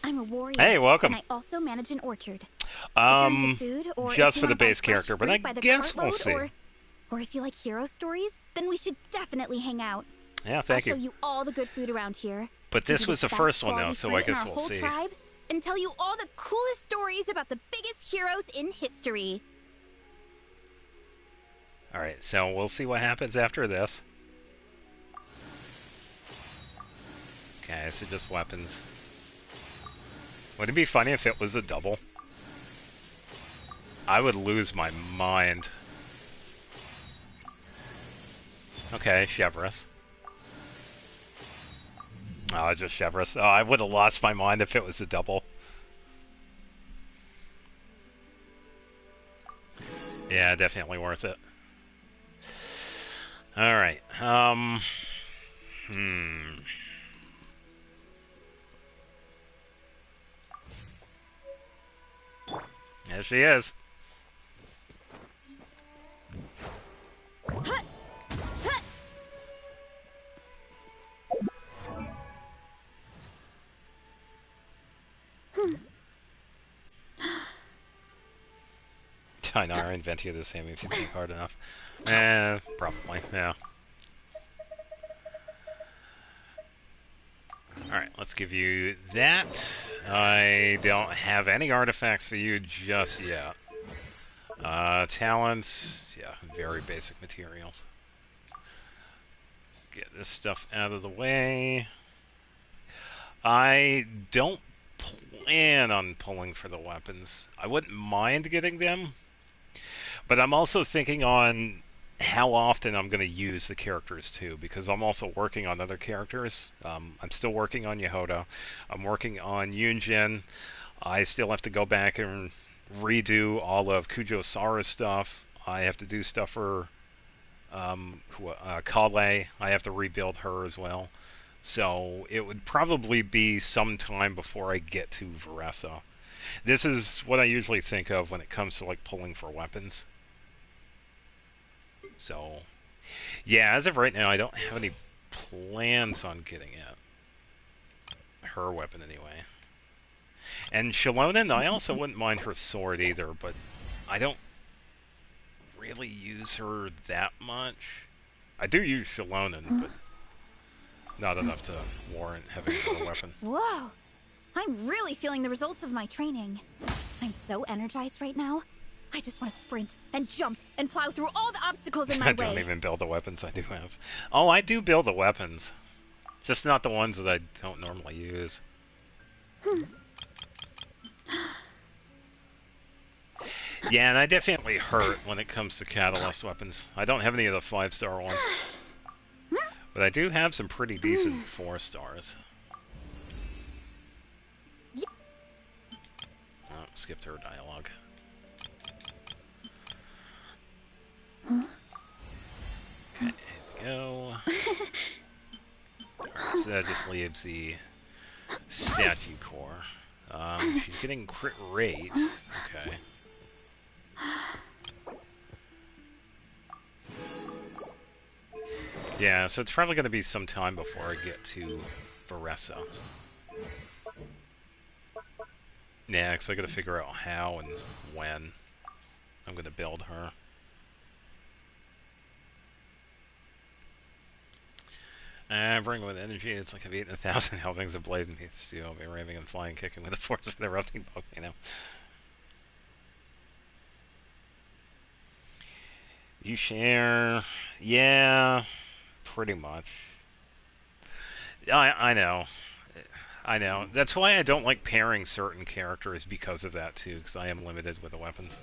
B: I'm a warrior.
A: Hey, welcome.
B: And I also manage an orchard. If you're into food, or
A: Just
B: if
A: for
B: you
A: the
B: want to buy
A: base
B: fresh
A: character, but
B: fruit
A: I
B: by the
A: guess we'll
B: cartload,
A: see.
B: or if you like hero stories, then we should definitely hang out.
A: Yeah, thank
B: I'll show you all the good food around here.
A: But
B: give
A: this
B: you
A: was the
B: best
A: first one, though,
B: quality
A: so
B: fruit
A: I guess
B: in our
A: we'll
B: whole
A: see.
B: tribe, and tell you all the coolest stories about the biggest heroes in history.
A: All right, so we'll see what happens after this. Okay, so just weapons. Would it be funny if it was a double? I would lose my mind. Okay, Chevreuse. Oh, just Chevreuse. Oh, I would have lost my mind if it was a double. Yeah, definitely worth it. Alright, There she is. I know, I invented the same if you think hard enough. Probably, yeah. Alright, let's give you that. I don't have any artifacts for you just yet. Talents, yeah, very basic materials. Get this stuff out of the way. I don't plan on pulling for the weapons. I wouldn't mind getting them, but I'm also thinking on how often I'm going to use the characters too, because I'm also working on other characters. I'm still working on Yehoda. I'm working on Yunjin. I still have to go back and redo all of Kujo-Sara's stuff. I have to do stuff for Kale. I have to rebuild her as well. So it would probably be some time before I get to Veressa. This is what I usually think of when it comes to like pulling for weapons. So, yeah, as of right now, I don't have any plans on getting it. Her weapon, anyway. And Shelonen, I also wouldn't mind her sword either, but I don't really use her that much. I do use Shelonen, but not enough to warrant having her weapon.
B: Whoa! I'm really feeling the results of my training. I'm so energized right now. I just want to sprint and jump and plow through all the obstacles in my way.
A: I don't even build the weapons I do have. Oh, I do build the weapons. Just not the ones that I don't normally use. Yeah, and I definitely hurt when it comes to Catalyst weapons. I don't have any of the 5-star ones. But I do have some pretty decent 4-stars. Oh, skipped her dialogue. Okay, here we go. Alright, so that just leaves the statue core. She's getting crit rate. Okay. Yeah, so it's probably going to be some time before I get to Veressa. Next, I got to figure out how and when I'm going to build her. Bring with energy, it's like I've eaten 1,000 helpings of blade and meat stew. I'll be raving and flying, kicking with the force of an erupting volcano. You share... Yeah, pretty much. I know. I know. That's why I don't like pairing certain characters because of that, too, because I am limited with the weapons.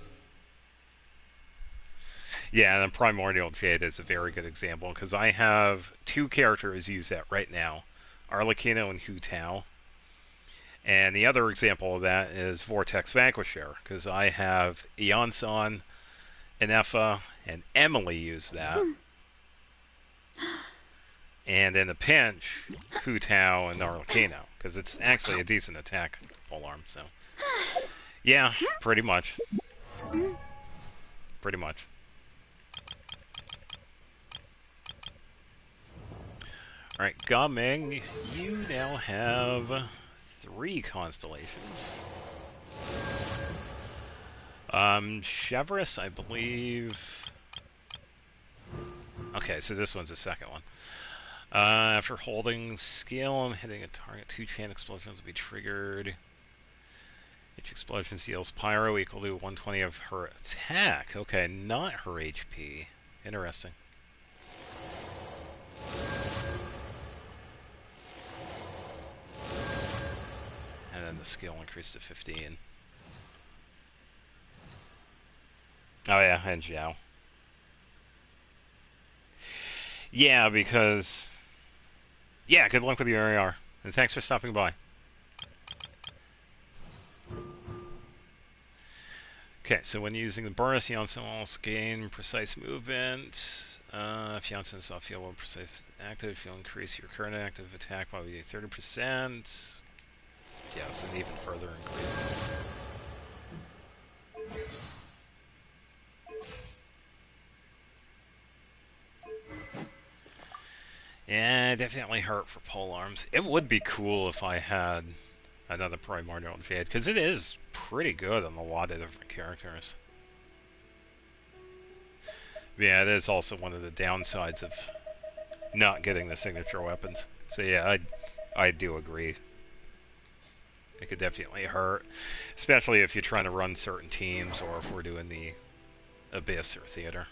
A: Yeah, and Primordial Jade is a very good example, because I have 2 characters use that right now. Arlecchino and Hu Tao. And the other example of that is Vortex Vanquisher, because I have Eonson, Inefa, and Emily use that. And in a pinch, Hu Tao and Arlecchino, because it's actually a decent attack polearm, so... Yeah, pretty much. Pretty much. Alright, Gaming, you now have 3 constellations. Chevrolet, I believe... Okay, so this one's the second one. After holding scale and hitting a target, 2 chain explosions will be triggered. Each explosion deals pyro equal to 120 of her attack. Okay, not her HP. Interesting. And then the skill increased to 15. Oh yeah, and Zhao. Yeah, because... Yeah, good luck with your AR. And thanks for stopping by. Okay, so when using the burst, Janssen will also gain precise movement. If Janssen is off, you'll precise active, you'll increase your current active attack by 30%. Yeah, so an even further increase. Yeah, definitely hurt for pole arms. It would be cool if I had another Primordial Jade, because it is pretty good on a lot of different characters. Yeah, it is also one of the downsides of not getting the signature weapons. So yeah, I do agree. It could definitely hurt, especially if you're trying to run certain teams or if we're doing the Abyss or Theater.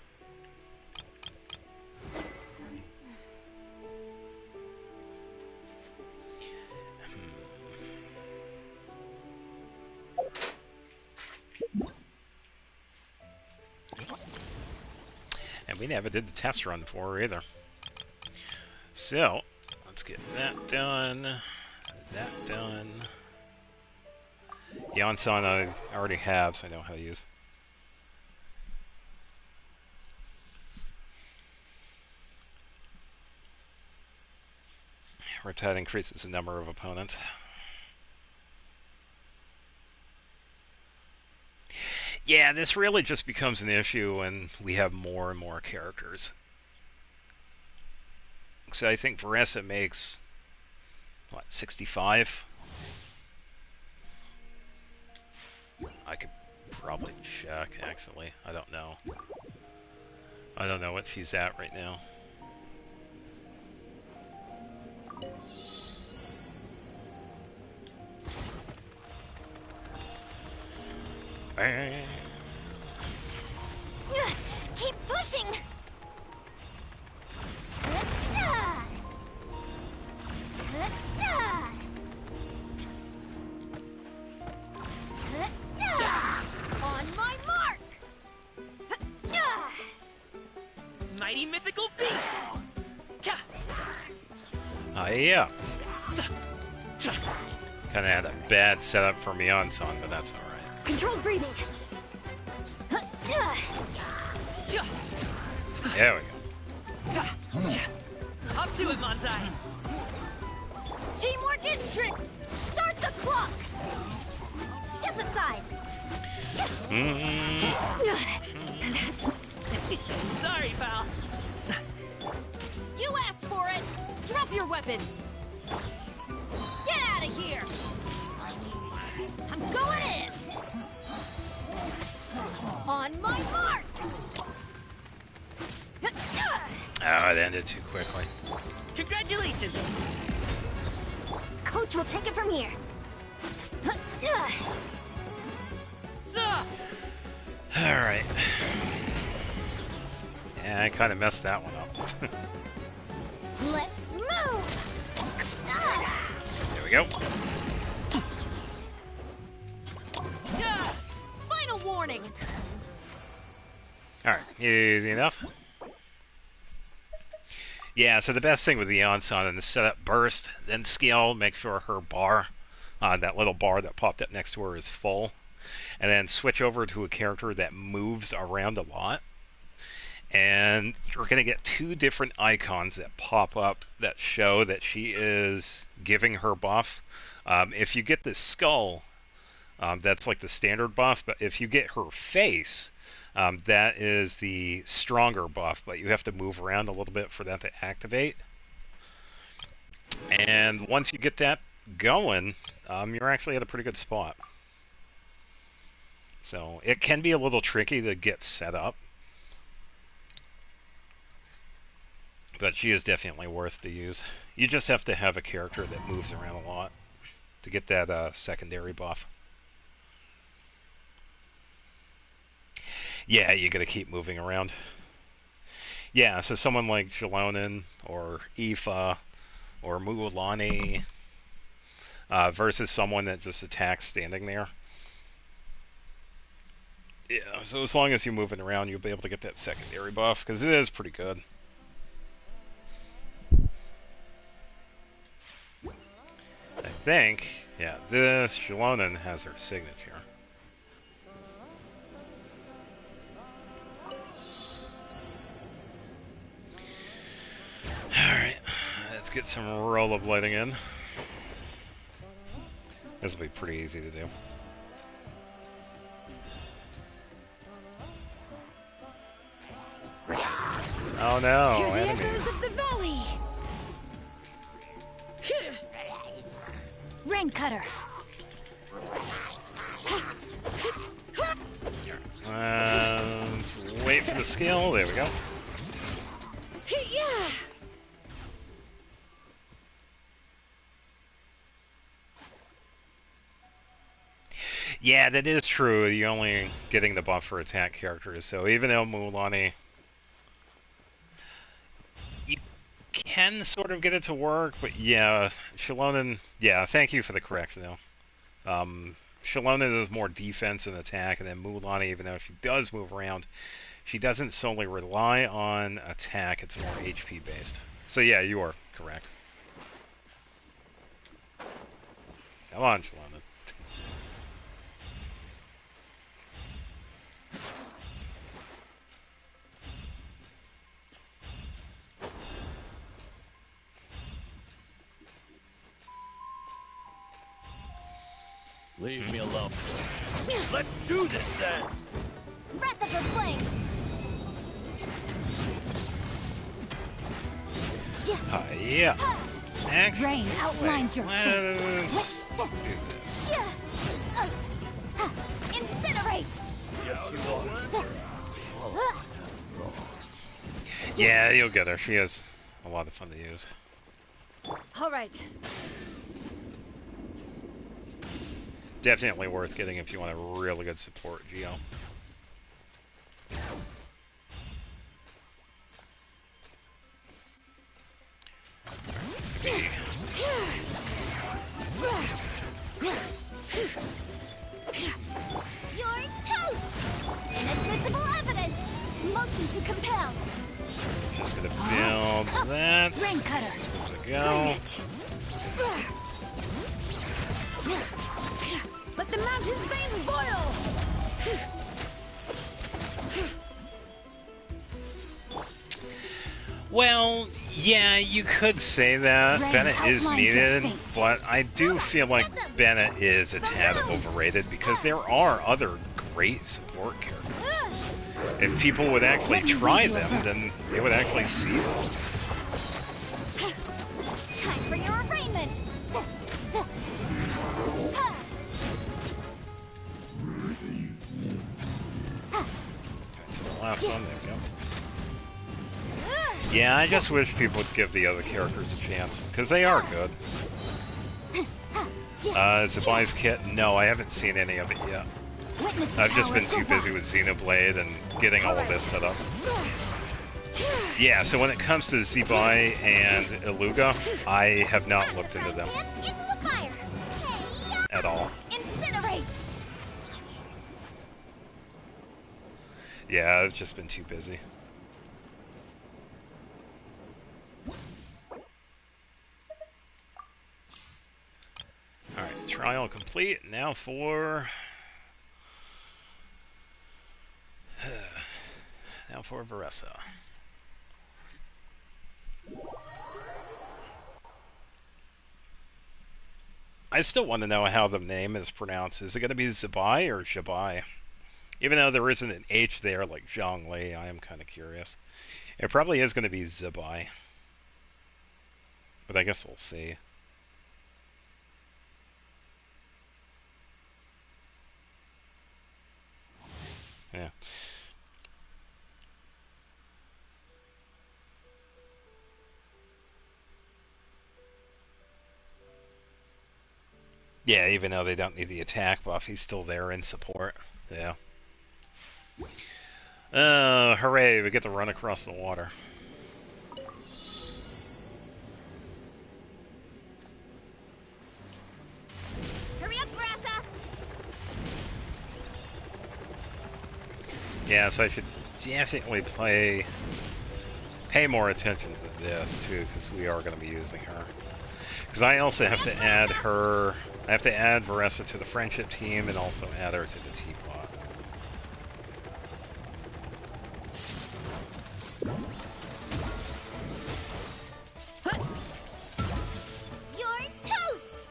A: And we never did the test run for her either. So, let's get that done. That done. Janssen I already have, so I know how to use. Riptide increases the number of opponents. Yeah, this really just becomes an issue when we have more and more characters. So I think Veressa makes, what, 65? I could probably check, actually. I don't know. I don't know what she's at right now.
B: Keep pushing! On my mark!
D: Mighty mythical beast!
A: Yeah. Kinda had a bad setup for Janssen, but that's alright.
B: Controlled breathing!
A: There we go.
D: Up to it, Manzai!
B: Teamwork is trick! Start the clock! Step aside! That's...
D: Sorry, pal.
C: You asked for it! Drop your weapons!
B: Get out of here! I'm going in!
C: On my mark!
A: Oh, it ended too quickly.
D: Congratulations!
B: Coach will take it from here.
A: Alright. Yeah, I kind of messed that one up.
B: Let's move!
A: There we go.
C: Final warning!
A: Alright, easy enough. Yeah, so the best thing with the Janssen is set up burst, then scale, make sure her bar, that little bar that popped up next to her is full, and then switch over to a character that moves around a lot. And you're going to get 2 different icons that pop up that show that she is giving her buff. If you get the skull, that's like the standard buff, but if you get her face, that is the stronger buff, but you have to move around a little bit for that to activate. And once you get that going, you're actually at a pretty good spot. So it can be a little tricky to get set up, but she is definitely worth to use. You just have to have a character that moves around a lot to get that secondary buff. Yeah, you gotta keep moving around. Yeah, so someone like Xilonen or Aoife or Mulan versus someone that just attacks standing there. Yeah, so as long as you're moving around, you'll be able to get that secondary buff, because it is pretty good. I think, yeah, this Xilonen has her signature. Alright, let's get some rollerblading in. This will be pretty easy to do. Oh no,
C: Hear the
A: enemies.
C: echoes of the valley.
B: Rain Cutter.
A: Let's wait for the skill. There we go.
C: Yeah.
A: Yeah, that is true. You're only getting the buff for attack characters, so even though Mulan, you can sort of get it to work, but yeah, Xilonen, yeah, thank you for the correction though. Xilonen is more defense and attack, and then Mulan, even though she does move around, she doesn't solely rely on attack, it's more HP based. So yeah, you are correct. Come on, Xilonen.
E: Leave me alone. Let's do this then!
B: Breath of the Flame.
A: Yeah. Actually,
B: Rain outlines your
A: let's
B: fate.
A: do this.
B: Incinerate.
A: Yeah, you'll get her. She is a lot of fun to use.
C: All right.
A: Definitely worth getting if you want a really good support Geo. This could be...
B: You're toast. Inadmissible evidence. Motion to compel.
A: Just gonna build that.
B: Rain Cutter.
A: There we go.
C: Let the mountain's veins boil.
A: Well, yeah, you could say that.
B: Rain
A: Bennett is
B: outlines your
A: needed,
B: fate.
A: but I do feel like Bennett is a tad overrated because there are other great support characters. If people would actually try them, then they would actually see them.
B: Time for your arraignment.
A: The last one, there we go. Yeah, I just wish people would give the other characters a chance, because they are good. Zabai's kit? No, I haven't seen any of it yet. I've just been too busy with Xenoblade and getting all of this set up. Yeah, so when it comes to Zabai and Iluga, I have not looked into them
B: Into the fire.
A: at all.
B: Incinerate.
A: Yeah, I've just been too busy. Alright, trial complete. Now for... now for Veressa. I still want to know how the name is pronounced. Is it going to be Zabai or Jabai? Even though there isn't an H there like Zhongli, I am kind of curious. It probably is going to be Zabai. But I guess we'll see. Yeah. Yeah, even though they don't need the attack buff, he's still there in support. Yeah. Hooray, we get to run across the water.
B: Hurry up, Grassa!
A: Yeah, so I should definitely pay more attention to this too, because we are going to be using her. Because I also have to add her. I have to add Varessa to the friendship team and also add her to the teapot.
B: You're toast!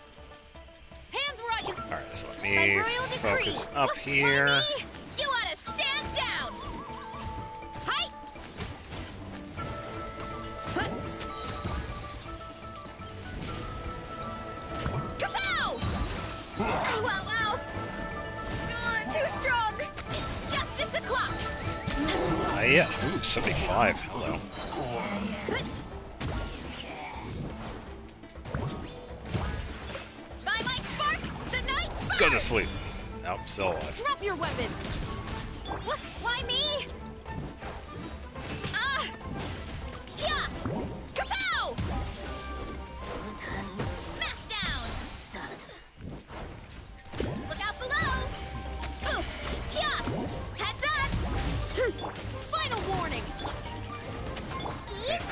B: Hands where I can.
A: Alright, so let
B: My
A: me
B: royal decree.
A: focus up
B: Why
A: here.
B: me? You ought to stand down! Hi! Kapow! Ow, ow, ow! Too strong! It's justice o'clock!
A: Yeah, ooh, 75. Hello.
B: By my spark, the night burns!
A: Go to sleep. Nope, still alive.
C: Drop your weapons!
B: Why me? Ah! Yeah! Kapow! Smash down! Look out below! Oof! Yeah! Heads up!
C: Final warning!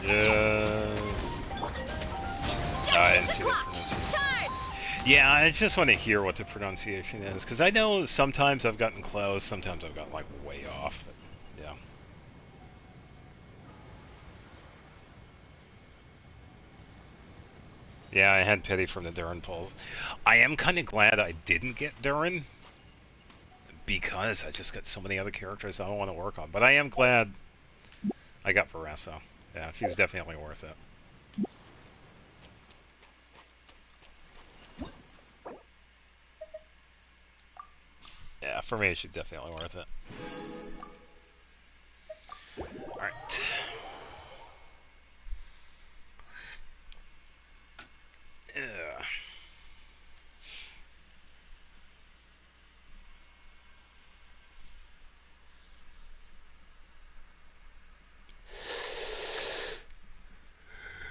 A: Yes.
B: It's
A: I didn't
B: justice
A: see the
B: o'clock!
A: pronunciation.
B: Charge!
A: Yeah, I just want to hear what the pronunciation is, because I know sometimes I've gotten close, sometimes I've gotten, like, way off. But, yeah. Yeah, I had pity from the Durin polls. I am kind of glad I didn't get Durin, because I just got so many other characters I don't want to work on. But I am glad I got Varessa. Yeah, she's definitely worth it. Yeah, for me, she's definitely worth it. Alright. Yeah.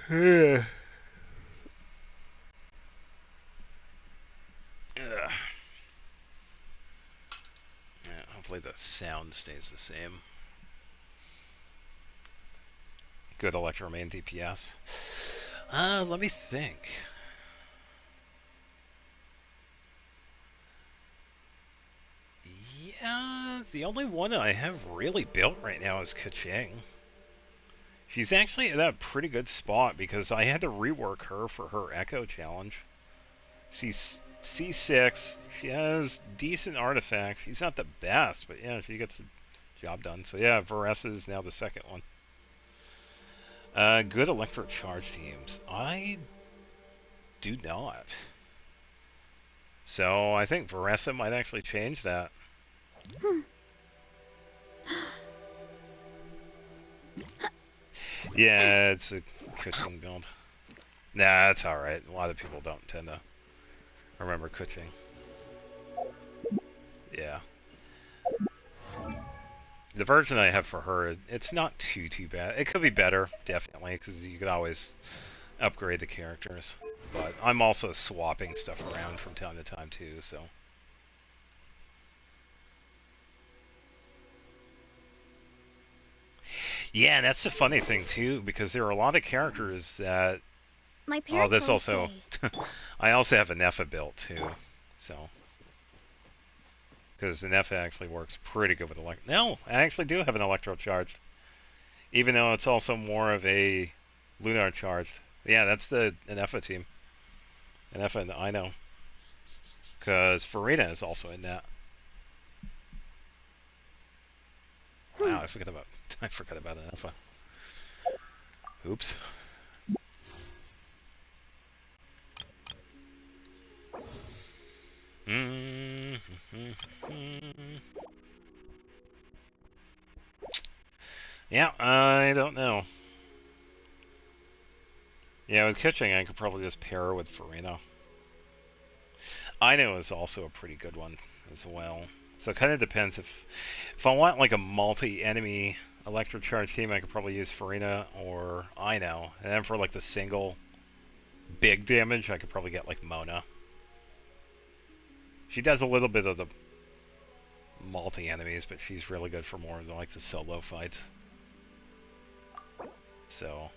A: Yeah. Yeah, hopefully the sound stays the same. Good Electromane DPS. Let me think. Yeah, the only one I have really built right now is Keqing. She's actually in a pretty good spot because I had to rework her for her Echo challenge. C6, she has decent artifacts. She's not the best, but yeah, she gets the job done. So yeah, Varessa is now the second one. Good electro charge teams. I do not. So I think Varessa might actually change that. Yeah, it's a Keqing build. Nah, it's alright. A lot of people don't tend to remember Keqing. Yeah. The version I have for her, it's not too bad. It could be better, definitely, because you could always upgrade the characters. But I'm also swapping stuff around from time to time too, so. Yeah, that's the funny thing too, because there are a lot of characters that.
B: My
A: Oh,
B: parents
A: this
B: always
A: also.
B: say,
A: I also have a Nefa built too, so. Because the Nefa actually works pretty good with No, I actually do have an Electro charged. Even though it's also more of a Lunar charged. Yeah, that's the Nefa team. Nefa and I know. Because Farina is also in that. Wow, I forgot about Nefa. Oops. Yeah, I don't know. Yeah, with Kitching, I could probably just pair her with Farina. Ino is also a pretty good one as well. So it kind of depends if I want like a multi-enemy electrocharge team, I could probably use Farina or Ino. And then for like the single big damage, I could probably get like Mona. She does a little bit of the multi-enemies, but she's really good for more of like the solo fights. So...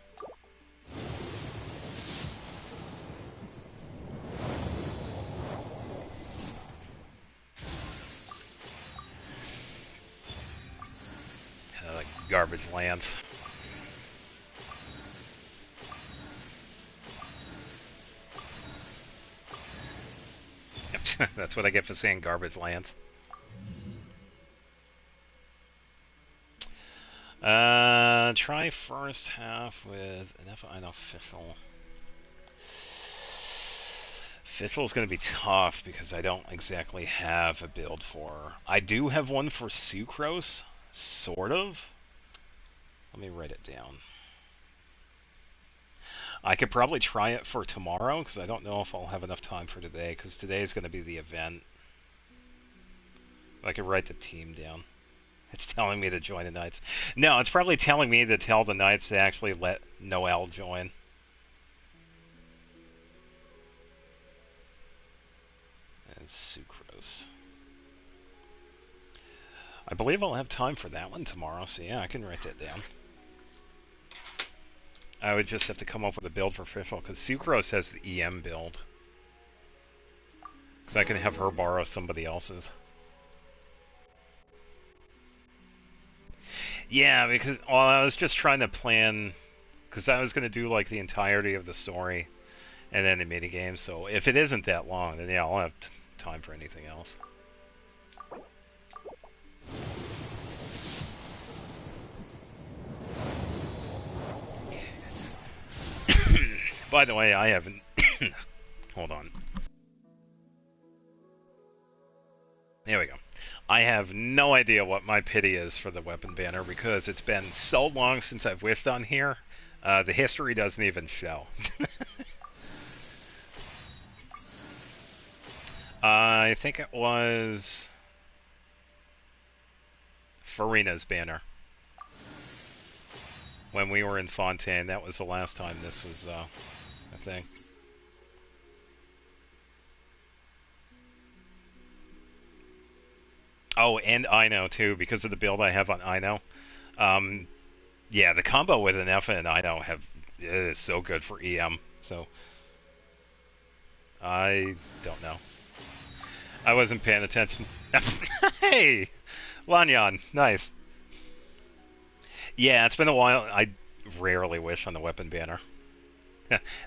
A: like garbage lands. That's what I get for saying garbage lands. Try first half with enough. I know Fischl. Fischl's going to be tough because I don't exactly have a build for her. I do have one for Sucrose, sort of. Let me write it down. I could probably try it for tomorrow because I don't know if I'll have enough time for today because today is going to be the event. I could write the team down. It's telling me to join the Knights. No, it's probably telling me to tell the Knights to actually let Noelle join. And Sucrose. I believe I'll have time for that one tomorrow, so yeah, I can write that down. I would just have to come up with a build for Fischl, because Sucrose has the EM build. Because I can have her borrow somebody else's. Yeah, because well, I was just trying to plan, because I was going to do like the entirety of the story, and then the minigame, so if it isn't that long, then yeah, I'll have time for anything else. By the way, I haven't... Hold on. There we go. I have no idea what my pity is for the weapon banner because it's been so long since I've wished on here. The history doesn't even show. I think it was Farina's banner. When we were in Fontaine, that was the last time this was a thing. Oh, and Ino too, because of the build I have on Ino. Yeah, the combo with an Effa and Ino is so good for EM. So I don't know. I wasn't paying attention. Hey, Lanyan, nice. Yeah, it's been a while. I rarely wish on the weapon banner.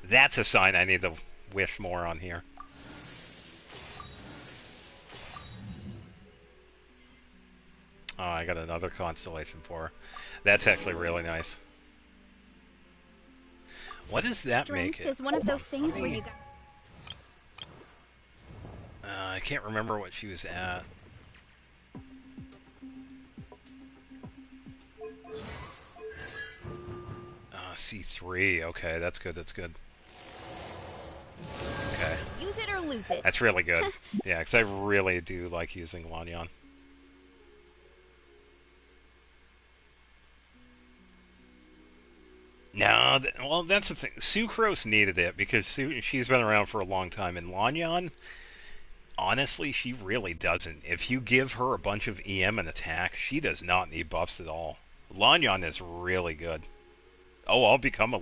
A: That's a sign I need to wish more on here. Oh, I got another constellation for her. That's actually really nice. What does that
B: Strength
A: make it?
B: is one of those things where you got...
A: I can't remember what she was at. C3. Okay, that's good. That's good. Okay.
B: Use it or lose it.
A: That's really good. Yeah, because I really do like using Lanyan. No, well, that's the thing. Sucrose needed it because she's been around for a long time, and Lanyan, honestly, she really doesn't. If you give her a bunch of EM and attack, she does not need buffs at all. Lanyan is really good. Oh, I'll become a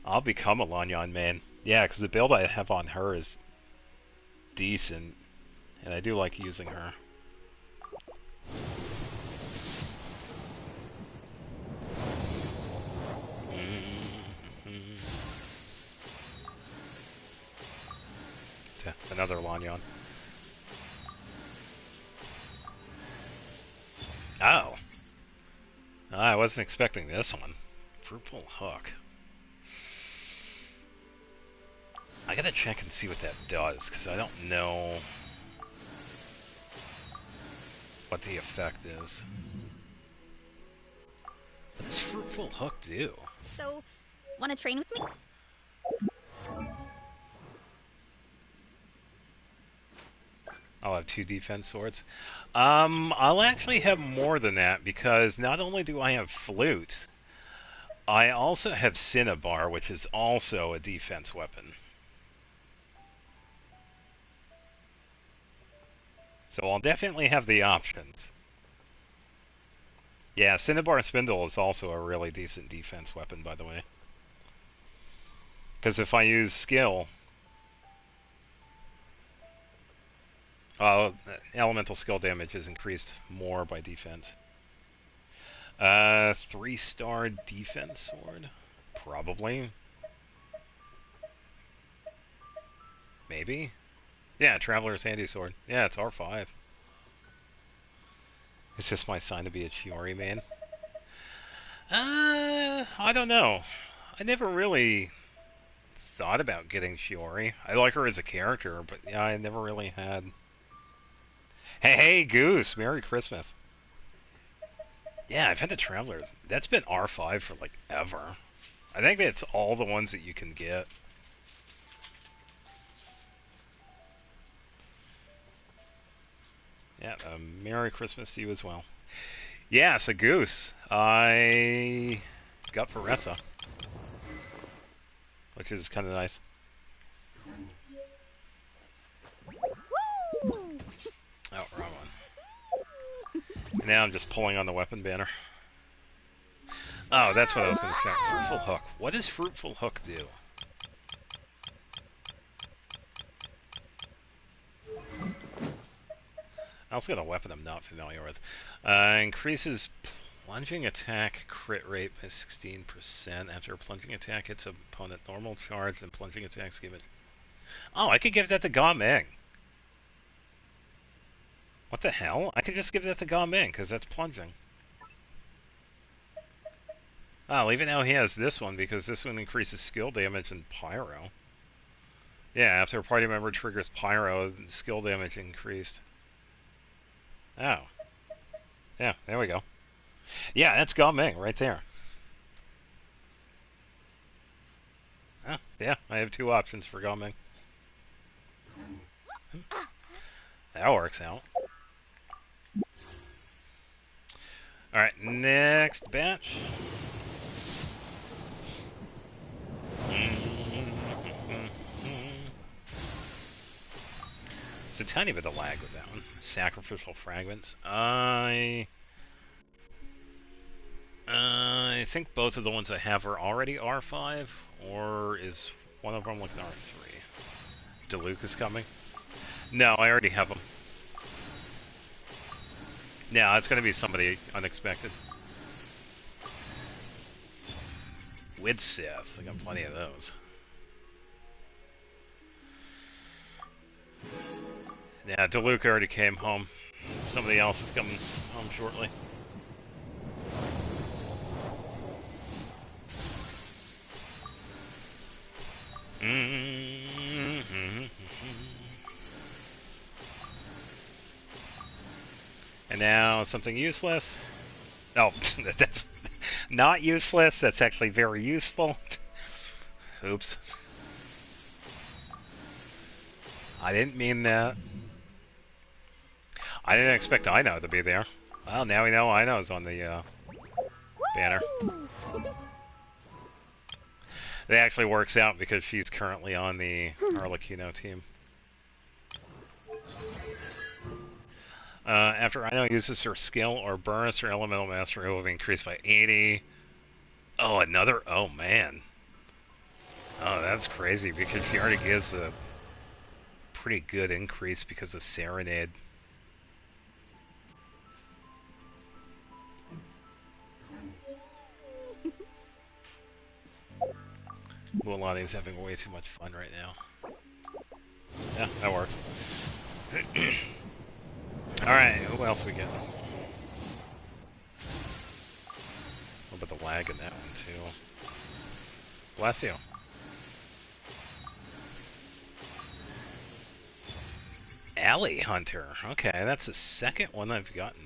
A: Lanyan man. Yeah, because the build I have on her is decent, and I do like using her. Another Lanyan. Oh. I wasn't expecting this one. Fruitful Hook. I gotta check and see what that does, because I don't know. what the effect is. What does Fruitful Hook do?
B: So, wanna train with me?
A: I'll have 2 defense swords. I'll actually have more than that, because not only do I have Flute, I also have Cinnabar, which is also a defense weapon. So I'll definitely have the options. Yeah, Cinnabar Spindle is also a really decent defense weapon, by the way. Because if I use skill... elemental skill damage is increased more by defense. 3-star defense sword? Probably. Maybe? Yeah, Traveler's Handy Sword. Yeah, it's R5. Is this my sign to be a Chiori man? I don't know. I never really thought about getting Chiori. I like her as a character, but yeah, I never really had... Hey, Goose! Merry Christmas! Yeah, I've had the Travelers. That's been R5 for, like, ever. I think that's all the ones that you can get. Yeah, Merry Christmas to you as well. Yeah, so Goose. I got Veressa, which is kind of nice.
B: Woo!
A: Oh, wrong one. And now I'm just pulling on the weapon banner. Oh, that's what I was going to say. Fruitful Hook. What does Fruitful Hook do? I also got a weapon I'm not familiar with. Increases plunging attack crit rate by 16% after a plunging attack hits opponent normal charge, and plunging attacks give it... Oh, I could give that to Ga Ming. What the hell? I could just give that to Ga Ming, because that's plunging. Oh, even now he has this one, because this one increases skill damage and pyro. Yeah, after a party member triggers pyro, skill damage increased. Oh. Yeah, there we go. Yeah, that's Ga Ming right there. Oh, yeah, I have 2 options for Ga Ming. That works out. Alright, next batch. It's a tiny bit of lag with that one. Sacrificial Fragments. I think both of the ones I have are already R5, or is one of them like an R3? Diluc is coming? No, I already have them. No, it's going to be somebody unexpected. With Sith, I got plenty of those. Yeah, Diluc already came home. Somebody else is coming home shortly. And now something useless. Oh, that's not useless. That's actually very useful. Oops. I didn't mean that. I didn't expect Ino to be there. Well, now we know Ino's on the banner. It actually works out because she's currently on the Arlecchino team. After Ino uses her skill or burst, her elemental mastery will be increased by 80. Oh, another? Oh, man. Oh, that's crazy because she already gives a pretty good increase because of Serenade. Mualani's having way too much fun right now. Yeah, that works. Alright, who else we get? What about the lag in that one too? Bless you. Alley Hunter. Okay, that's the second one I've gotten.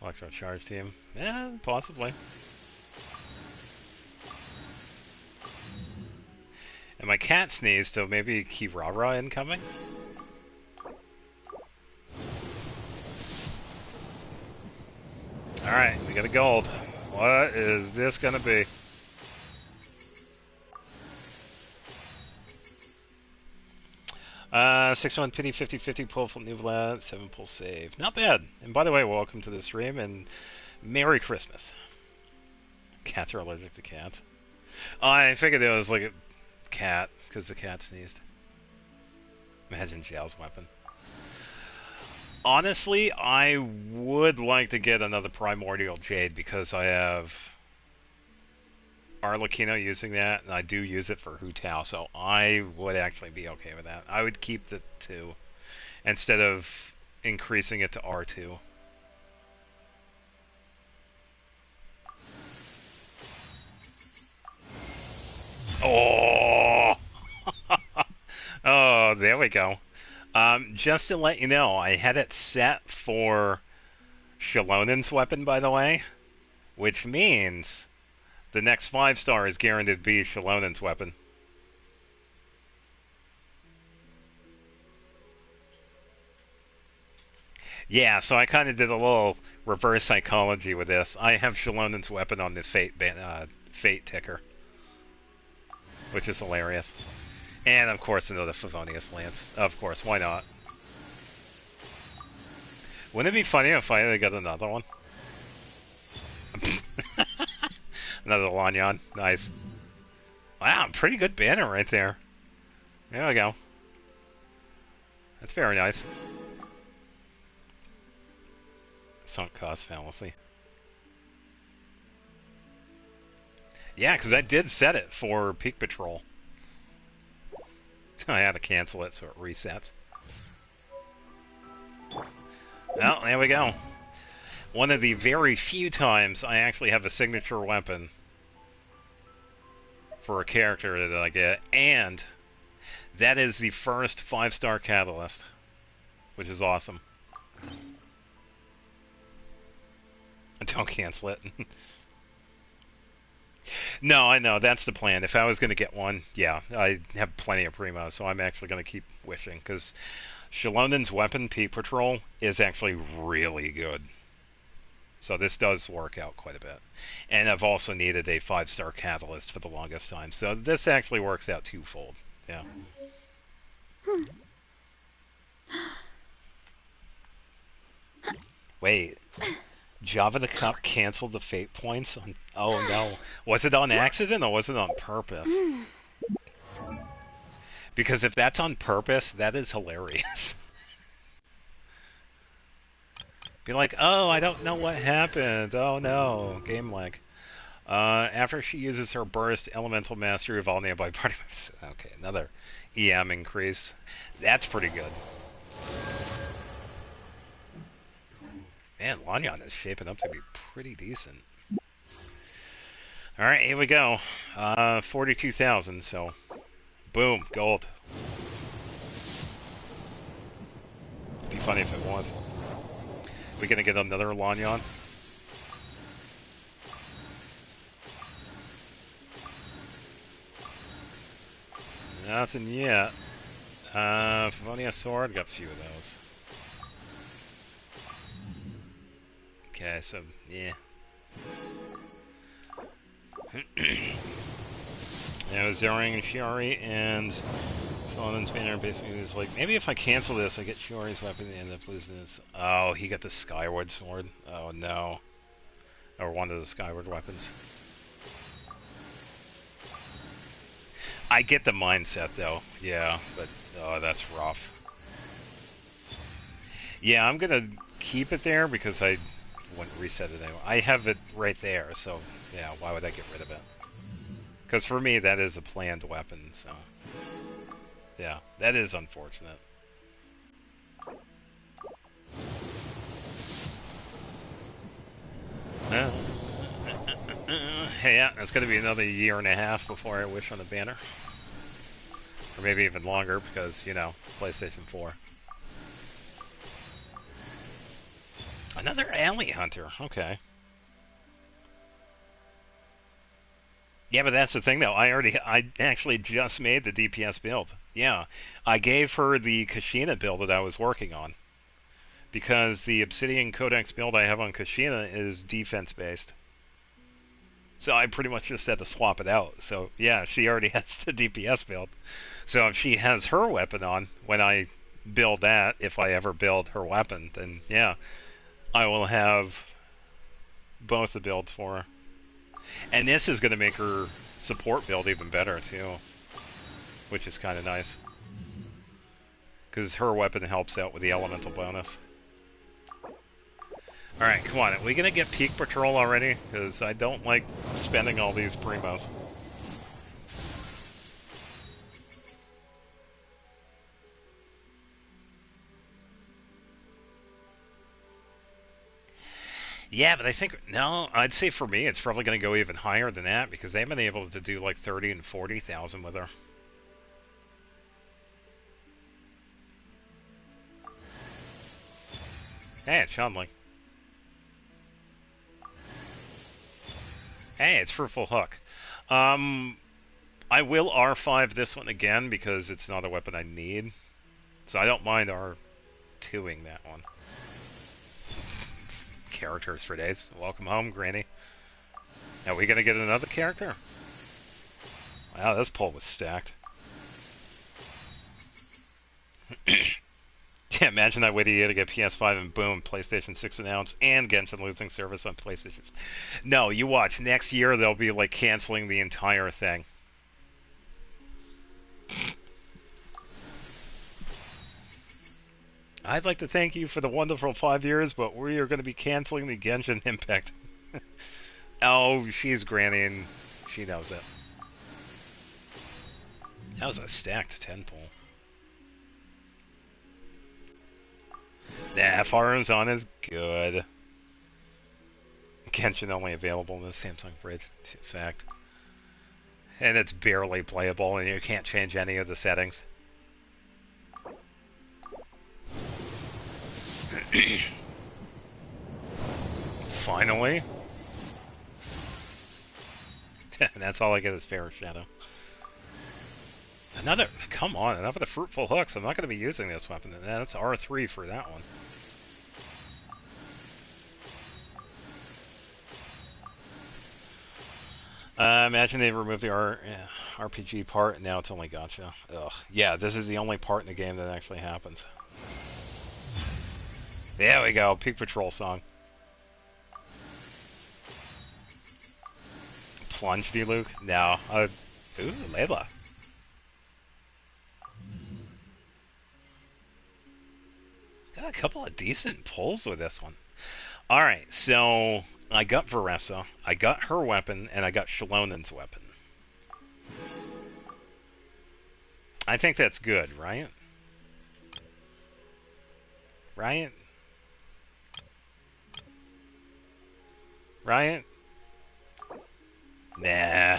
A: Electro Charge Team. Yeah, possibly. And my cat sneezed, so maybe Kirara incoming? Alright, we got a gold. What is this gonna be? Uh, 6-1 pity, 50-50 pull from Nuvla, 7 pull save. Not bad. And by the way, welcome to the stream and Merry Christmas. Cats are allergic to cats. I figured it was like a cat, because the cat sneezed. Imagine Zhao's weapon. Honestly, I would like to get another Primordial Jade because I have Arlecchino using that, and I do use it for Hu Tao, so I would actually be okay with that. I would keep the 2 instead of increasing it to R2. Oh! Oh, there we go. Just to let you know, I had it set for Shalonen's weapon, by the way, which means the next 5-star is guaranteed to be Shalonen's weapon. Yeah, so I kind of did a little reverse psychology with this. I have Shalonen's weapon on the Fate ticker, which is hilarious. And, of course, another Favonius Lance. Of course, why not? Wouldn't it be funny if I had got another one? Another Lanyan. Nice. Wow, pretty good banner right there. There we go. That's very nice. Sunk cost fallacy. Yeah, because I did set it for Peak Patrol. I had to cancel it so it resets. Well, there we go. One of the very few times I actually have a signature weapon for a character that I get, and that is the first 5-star catalyst, which is awesome. Don't cancel it. No, I know, that's the plan. If I was going to get one, yeah, I have plenty of Primo, so I'm actually going to keep wishing, because Shalonen's weapon, Peak Patrol, is actually really good. So this does work out quite a bit. And I've also needed a 5-star catalyst for the longest time, so this actually works out twofold. Yeah. Wait. Java the Cup canceled the fate points on... Oh no. Was it on accident or was it on purpose? Because if that's on purpose, that is hilarious. Be like, oh, I don't know what happened. Oh no. Game lag. After she uses her burst, Elemental Mastery of all nearby party members. Okay, another EM increase. That's pretty good. Man, Lanyan is shaping up to be pretty decent. Alright, here we go. 42,000, so... Boom, gold. It'd be funny if it wasn't. We gonna get another Lanyan? Nothing yet. Favonia Sword, got a few of those. Okay, so, yeah. Yeah, it was Zeroing and Shiori, and Fallen's banner basically was like, maybe if I cancel this, I get Shiori's weapon and end up losing this. Oh, he got the Skyward Sword. Oh, no. Or one of the Skyward weapons. I get the mindset, though. Yeah, but, oh, that's rough. Yeah, I'm gonna keep it there because I wouldn't reset it anyway. I have it right there, so yeah, why would I get rid of it? Because for me, that is a planned weapon, so yeah, that is unfortunate. Yeah, it's going to be another year and a half before I wish on a banner. Or maybe even longer because, you know, PlayStation 4. Another alley hunter. Okay. Yeah, but that's the thing, though. I actually just made the DPS build. Yeah, I gave her the Kashina build that I was working on. Because the Obsidian Codex build I have on Kashina is defense-based. So I pretty much just had to swap it out. So, yeah, she already has the DPS build. So if she has her weapon on, when I build that, if I ever build her weapon, then, yeah, I will have both the builds for her. And this is going to make her support build even better, too. Which is kind of nice. Because her weapon helps out with the elemental bonus. Alright, come on. Are we going to get Peak Patrol already? Because I don't like spending all these primos. Yeah, but I think, no, I'd say for me it's probably going to go even higher than that because they've been able to do like 30 and 40,000 with her. Hey, it's Chun-Li. Hey, it's Fruitful Hook. I will R5 this one again because it's not a weapon I need. So I don't mind R2ing that one. Characters for days. Welcome home, Granny. Are we gonna get another character? Wow, this pull was stacked. Yeah, imagine that wait a year to get PS5 and boom, PlayStation 6 announced and Genshin losing service on PlayStation. No, you watch. Next year they'll be like canceling the entire thing. I'd like to thank you for the wonderful 5 years, but we are going to be canceling the Genshin Impact. Oh, she's Granny and she knows it. That was a stacked 10 pull. Nah, Faru's on is good. Genshin only available in the Samsung fridge. Fact. And it's barely playable and you can't change any of the settings. Finally. That's all I get is Fair Shadow. Another, come on, enough of the Fruitful Hooks. I'm not going to be using this weapon. That's R3 for that one. Imagine they removed the RPG part, and now it's only gacha. Ugh. Yeah, this is the only part in the game that actually happens. There we go, Peak Patrol song. Plunge Luke? No. Ooh, Layla. Got a couple of decent pulls with this one. Alright, so I got Veressa, I got her weapon, and I got Shalonen's weapon. I think that's good, right? Right? Right? Nah.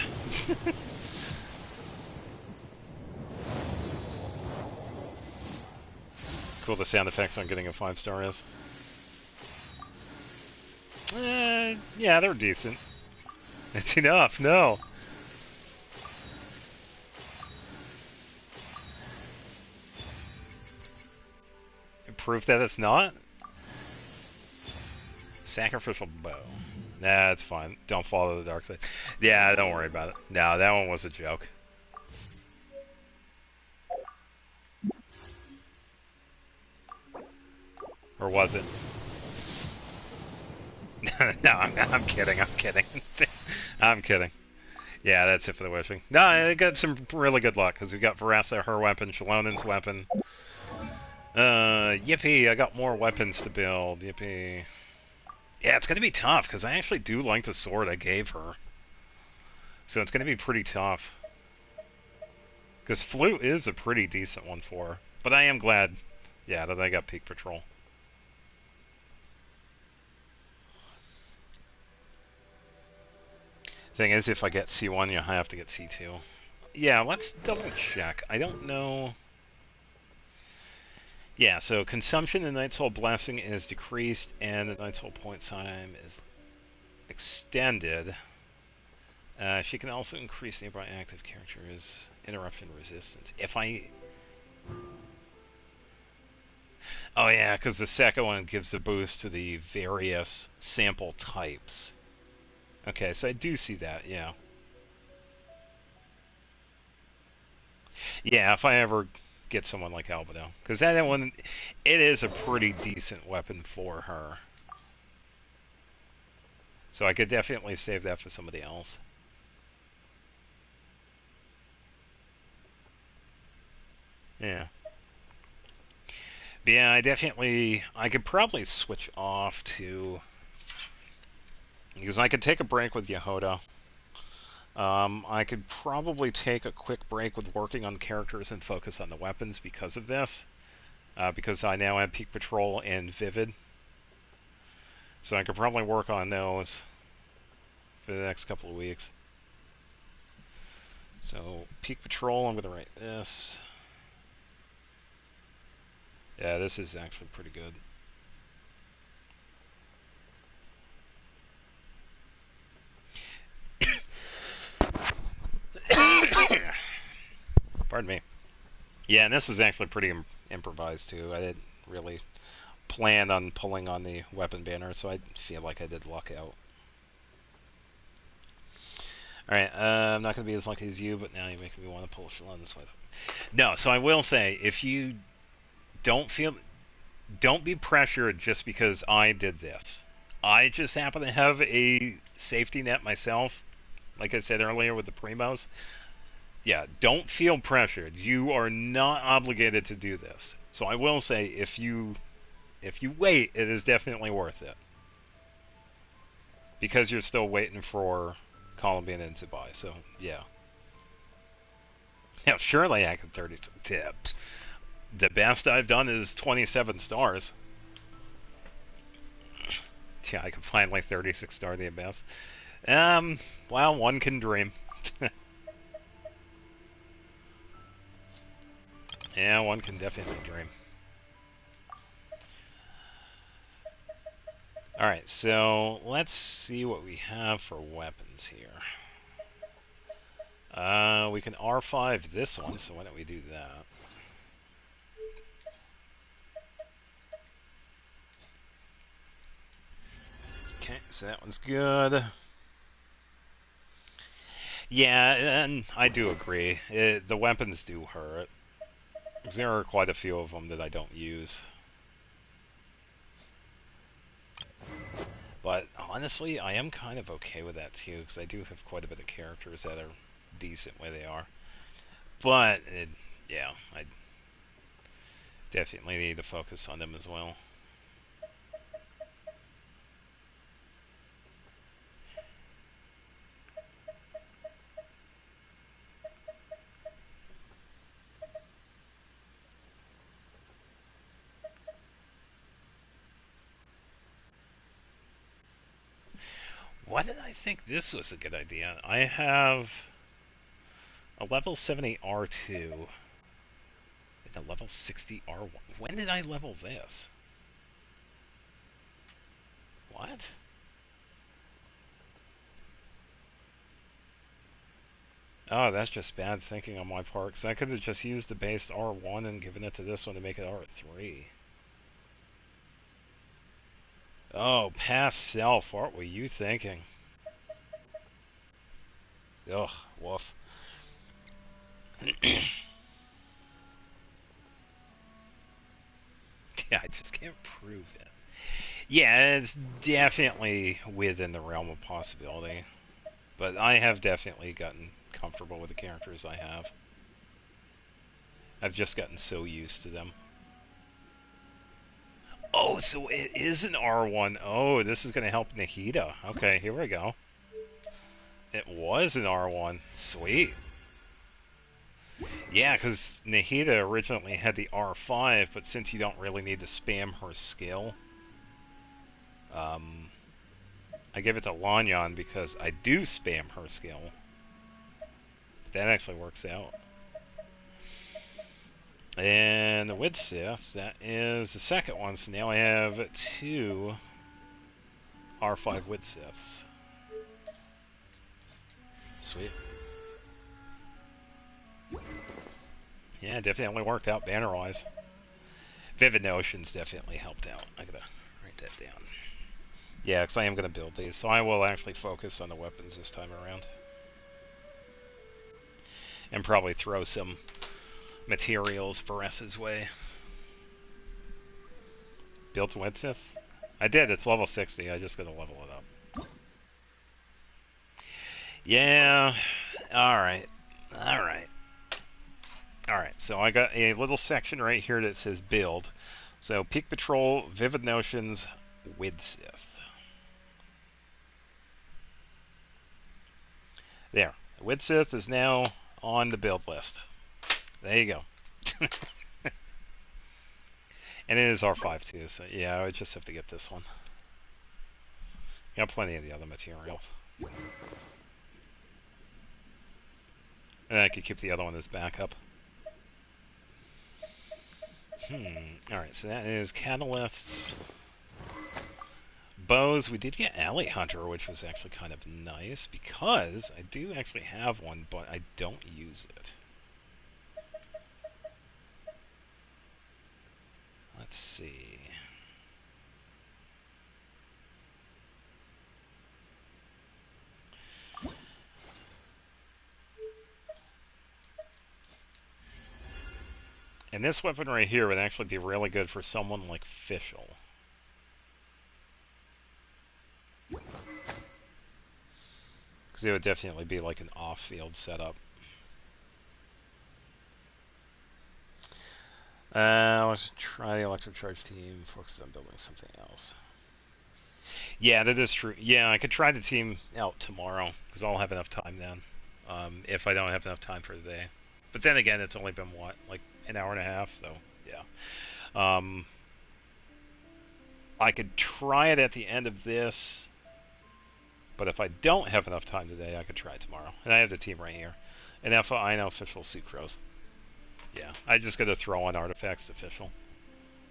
A: Cool, the sound effects on getting a 5-star is. Yeah, they're decent. It's enough, no. Proof that it's not? Sacrificial bow. Nah, it's fine. Don't follow the dark side. Yeah, don't worry about it. No, that one was a joke. Or was it? No, I'm kidding. I'm kidding. I'm kidding. Yeah, that's it for the wishing. No, I got some really good luck because we got Veressa, her weapon, Shalonen's weapon. Yippee! I got more weapons to build. Yippee! Yeah, it's gonna be tough because I actually do like the sword I gave her. So it's gonna be pretty tough. Because Flute is a pretty decent one for her. But I am glad, yeah, that I got Peak Patrol. Thing is, if I get C1, you have to get C2. Yeah, let's double check. I don't know. Yeah, so consumption in Night Soul Blessing is decreased, and the Night Soul point time is extended. She can also increase nearby active characters' interruption resistance. If I... Oh yeah, because the second one gives a boost to the various sample types. Okay, so I do see that, yeah. Yeah, if I ever get someone like Albedo. Because that one, it is a pretty decent weapon for her. So I could definitely save that for somebody else. Yeah. But yeah, I could probably switch off to... Because I could take a break with Yehoda. I could probably take a quick break with working on characters and focus on the weapons because of this. Because I now have Peak Patrol and Vivid. So I could probably work on those for the next couple of weeks. So, Peak Patrol, I'm going to write this. Yeah, this is actually pretty good. Pardon me. Yeah, and this was actually pretty improvised too. I didn't really plan on pulling on the weapon banner, so I feel like I did luck out. Alright, I'm not going to be as lucky as you, but now you're making me want to pull Shalom this way. No, so I will say, if you don't be pressured just because I did this. I just happen to have a safety net myself, like I said earlier with the Primos. Yeah, don't feel pressured. You are not obligated to do this. So I will say, if you wait, it is definitely worth it. Because you're still waiting for Columbian and Zubai, so yeah. Yeah, surely I can 30 tips. The best I've done is 27 stars. Yeah, I can finally 36 star the Abyss. Well, one can dream. Yeah, one can definitely dream. Alright, so let's see what we have for weapons here. We can R5 this one, so why don't we do that? Okay, so that one's good. Yeah, and I do agree. The weapons do hurt. There are quite a few of them that I don't use. But honestly, I am kind of okay with that too, because I do have quite a bit of characters that are decent where they are. But, yeah, I definitely need to focus on them as well. Why did I think this was a good idea? I have a level 70 R2 and a level 60 R1. When did I level this? What? Oh, that's just bad thinking on my part, because I could have just used the base R1 and given it to this one to make it R3. Oh, past self, what were you thinking? Ugh, woof. Yeah, I just can't prove it. Yeah, it's definitely within the realm of possibility. But I have definitely gotten comfortable with the characters I have. I've just gotten so used to them. Oh, so it is an R1. Oh, this is going to help Nahida. Okay, here we go. It was an R1. Sweet. Yeah, because Nahida originally had the R5, but since you don't really need to spam her skill, I give it to Lanyan because I do spam her skill. That actually works out. And the Widsith, that is the second one, so now I have 2 R5 Widsiths. Sweet. Yeah, definitely worked out banner-wise. Vivid Notions definitely helped out. I gotta write that down. Yeah, because I am gonna build these, so I will actually focus on the weapons this time around. And probably throw some materials Varessa's way. Built Widsith? I did, it's level 60, I just gotta level it up. Yeah, alright. Alright. Alright, so I got a little section right here that says build. So, Peak Patrol, Vivid Notions, Widsith. There. Widsith is now on the build list. There you go. And it is R5 too, so yeah, I would just have to get this one. Got plenty of the other materials. And I could keep the other one as backup. Alright, so that is catalysts. Bows, we did get Alley Hunter, which was actually kind of nice, because I do actually have one, but I don't use it. Let's see. And this weapon right here would actually be really good for someone like Fischl. Because it would definitely be like an off-field setup. Let's try the Electric Charge team, focus on building something else. Yeah, that is true. Yeah, I could try the team out tomorrow, because I'll have enough time then. If I don't have enough time for today. But then again, it's only been, what, like an hour and a half, so yeah. I could try it at the end of this, but if I don't have enough time today, I could try it tomorrow. And I have the team right here. And I know Fischl Sucrose. Yeah, I just gotta throw on artifacts to Fischl.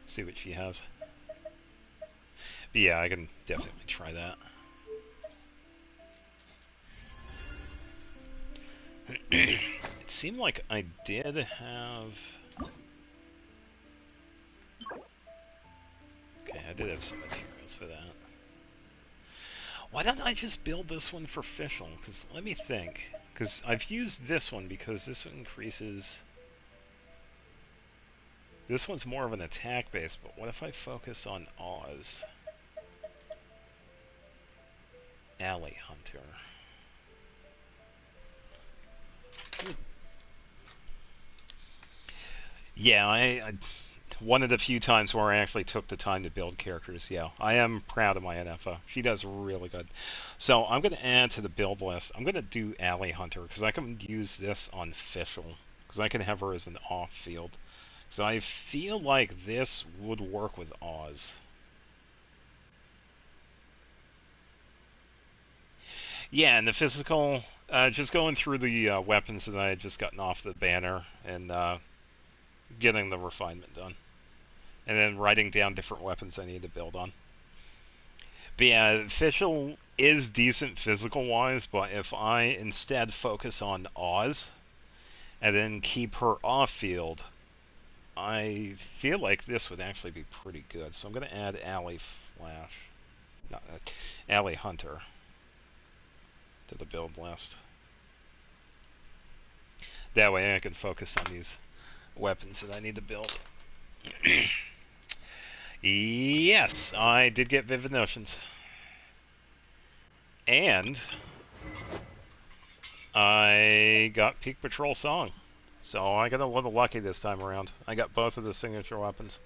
A: See what she has. But yeah, I can definitely try that. It seemed like I did have... Okay, I did have some materials for that. Why don't I just build this one for Fischl? Because let me think. Because I've used this one because this increases... This one's more of an attack base, but what if I focus on Oz? Alley Hunter. Yeah, I one of the few times where I actually took the time to build characters. Yeah, I am proud of my NFA. She does really good. So I'm going to add to the build list. I'm going to do Alley Hunter because I can use this on Fischl because I can have her as an off-field. So I feel like this would work with Oz. Yeah, and the physical, just going through the weapons that I had just gotten off the banner and getting the refinement done. And then writing down different weapons I need to build on. But yeah, Fischl is decent physical-wise, but if I instead focus on Oz and then keep her off-field, I feel like this would actually be pretty good. So I'm going to add Alley Hunter to the build list. That way I can focus on these weapons that I need to build. Yes, I did get Vivid Notions. And I got Peak Patrol Song. So I got a little lucky this time around. I got both of the signature weapons.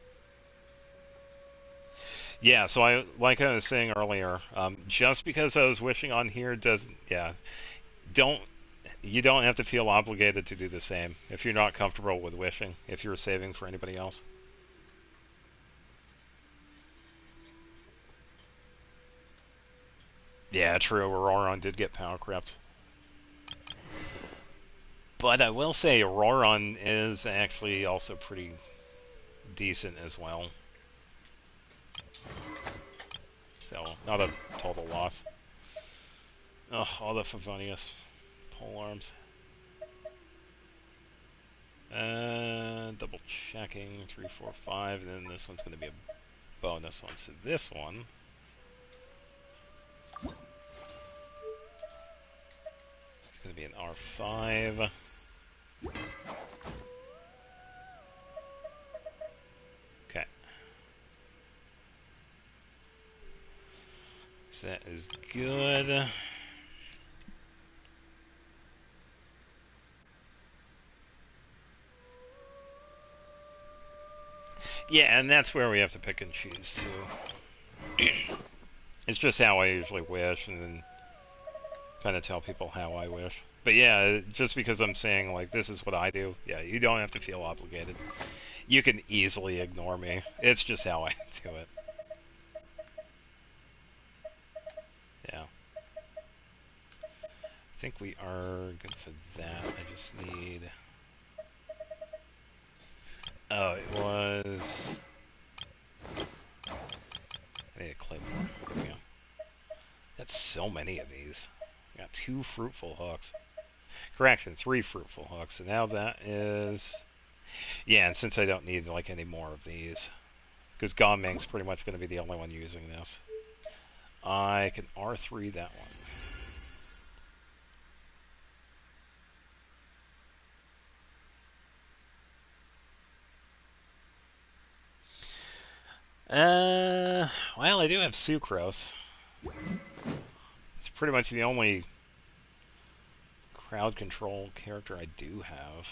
A: Yeah, so like I was saying earlier, just because I was wishing on here doesn't, yeah, you don't have to feel obligated to do the same if you're not comfortable with wishing, if you're saving for anybody else. Yeah, true, Auroron did get power crept. But I will say Auroron is actually also pretty decent as well. So, not a total loss. Oh, all the Favonius pole arms. Double checking, 3, 4, 5, and then this one's going to be a bonus one. So this one... it's going to be an R5. Okay. So that is good. Yeah, and that's where we have to pick and choose too. It's just how I usually wish, and then kind of tell people how I wish. But yeah, just because I'm saying like this is what I do, yeah, you don't have to feel obligated. You can easily ignore me. It's just how I do it. Yeah. I think we are good for that. I just need... oh, it was... I need a claymore. There we go. Got so many of these. Got 2 fruitful hooks. Correction, 3 fruitful hooks. So now that is... yeah, and since I don't need like any more of these, because Goming's pretty much going to be the only one using this, I can R3 that one. Well, I do have Sucrose. It's pretty much the only crowd control character I do have.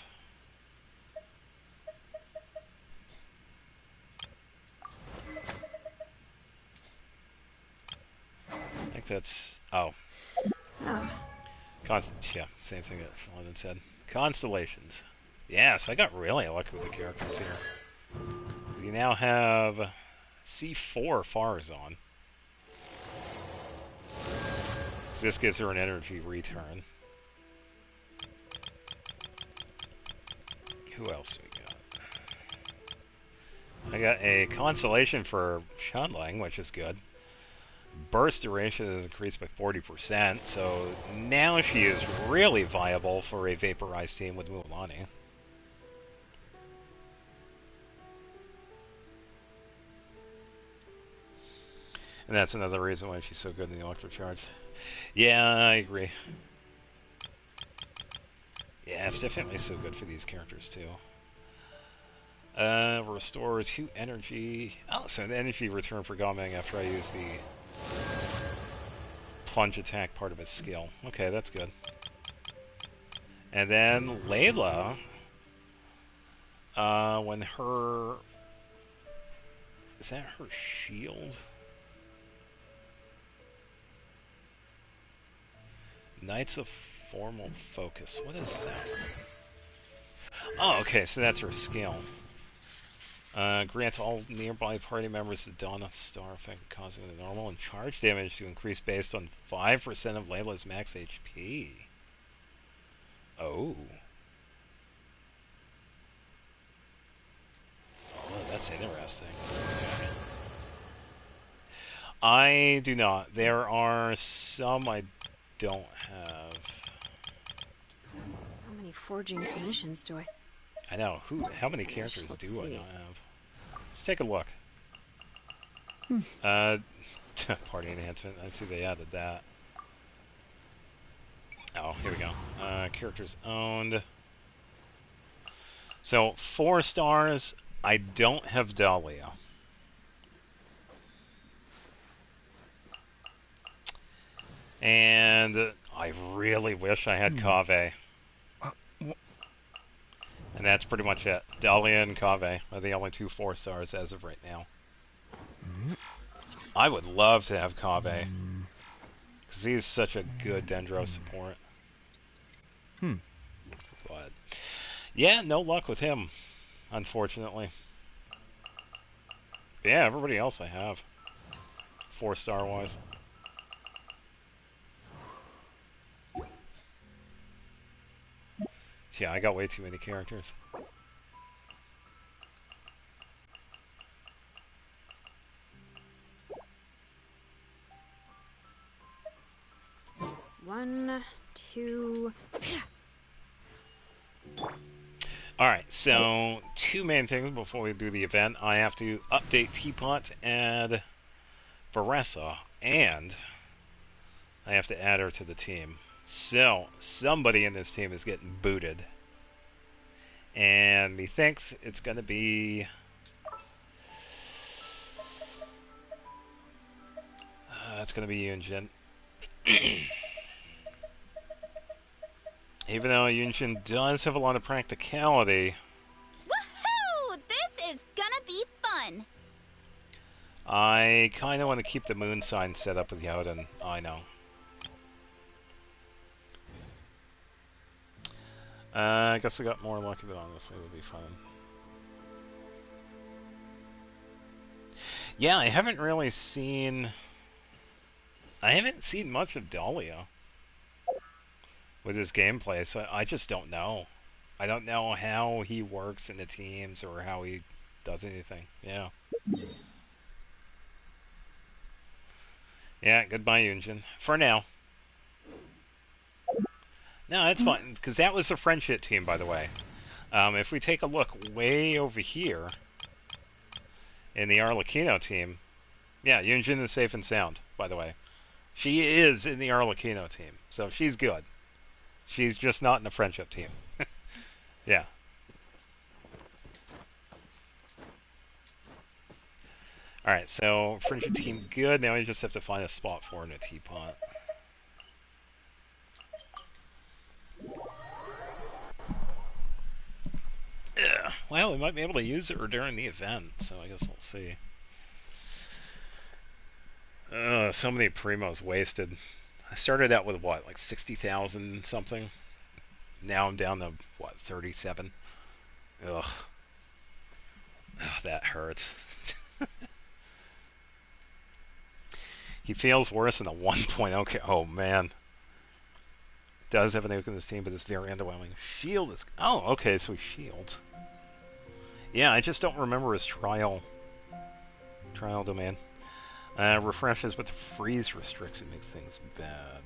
A: I think that's... oh. Yeah, same thing that London said. Constellations. Yeah, so I got really lucky with the characters here. We now have C4 Farazan. So this gives her an energy return. Who else we got? I got a Constellation for Shanlang, which is good. Burst duration is increased by 40%, so now she is really viable for a vaporized team with Mualani. And that's another reason why she's so good in the Electrocharge. Yeah, I agree. Yeah, it's definitely so good for these characters too. Restore 2 energy. Oh, so an energy return for Goming after I use the plunge attack part of its skill. Okay, that's good. And then Layla, when her... is that her shield? Knights of Formal Focus. What is that? Oh, okay, so that's her skill. Grant all nearby party members the Donna Star effect, causing the normal and charge damage to increase based on 5% of Layla's max HP. Oh. Oh, that's interesting. Okay. I do not. There are some I don't have.
C: How many forging commissions do
A: I know. How many characters do I not have? Let's take a look. Party enhancement. I see they added that. Oh, here we go. Characters owned. So, 4 stars. I don't have Dahlia. And I really wish I had Kaveh. And that's pretty much it. Dahlia and Kaveh are the only 2 4 stars as of right now. I would love to have Kaveh, because he's such a good Dendro support. But yeah, no luck with him, unfortunately. But yeah, everybody else I have, 4 star wise. Yeah, I got way too many characters.
C: One, two.
A: Alright, so 2 main things before we do the event. I have to update Teapot, add Varessa, and I have to add her to the team. So, somebody in this team is getting booted. And methinks it's going to be... it's going to be Yunjin. Even though Yunjin does have a lot of practicality...
B: Woohoo! This is gonna be fun!
A: I kind of want to keep the moon sign set up with Yoden. I know. I guess I got more lucky, but honestly, it would be fun. Yeah, I haven't really seen... I haven't seen much of Dahlia with his gameplay, so I just don't know. I don't know how he works in the teams or how he does anything. Yeah. Yeah, goodbye, Yunjin. For now. No, that's fine, because that was the friendship team, by the way. If we take a look way over here in the Arlecchino team, yeah, Yunjin is safe and sound, by the way. She is in the Arlecchino team, so she's good. She's just not in the friendship team. Yeah. Alright, so friendship team good. Now we just have to find a spot for her in a teapot. Yeah. Well, we might be able to use her during the event, so I guess we'll see. So many primos wasted. I started out with what, like 60,000 something? Now I'm down to, what, 37? Ugh. Ugh, that hurts. He feels worse than a 1.0. Oh, man. Does have an oak in this team, but it's very underwhelming. Shield is... Oh, okay, so he shields. Yeah, I just don't remember his trial domain. Refreshes, but the freeze restriction makes things bad.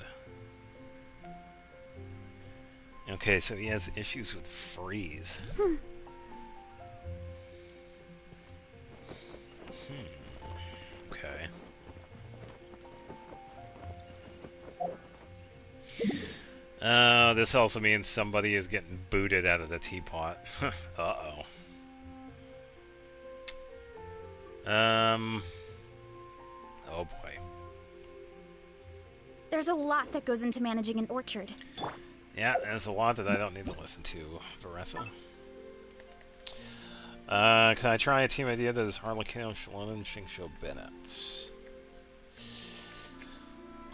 A: Okay, so he has issues with freeze. Okay. This also means somebody is getting booted out of the teapot. Uh-oh. Oh boy.
B: There's a lot that goes into managing an orchard.
A: Yeah, there's a lot that I don't need to listen to, Varessa. Can I try a team idea that is Arlecchino, Shalom, and Xingqiu Bennett?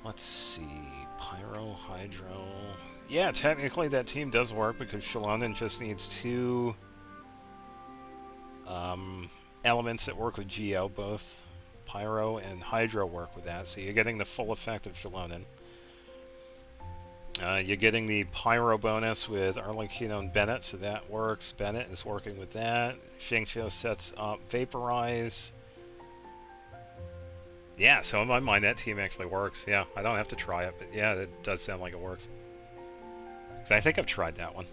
A: Let's see. Pyro, Hydro... Yeah, technically that team does work because Shalom just needs 2 elements that work with Geo, both Pyro and Hydro work with that, so you're getting the full effect of Shalom. You're getting the Pyro bonus with Arlecchino and Bennett, so that works. Bennett is working with that. Xingqiu sets up Vaporize. Yeah, so in my mind that team actually works. Yeah, I don't have to try it, but yeah, it does sound like it works. So I think I've tried that one.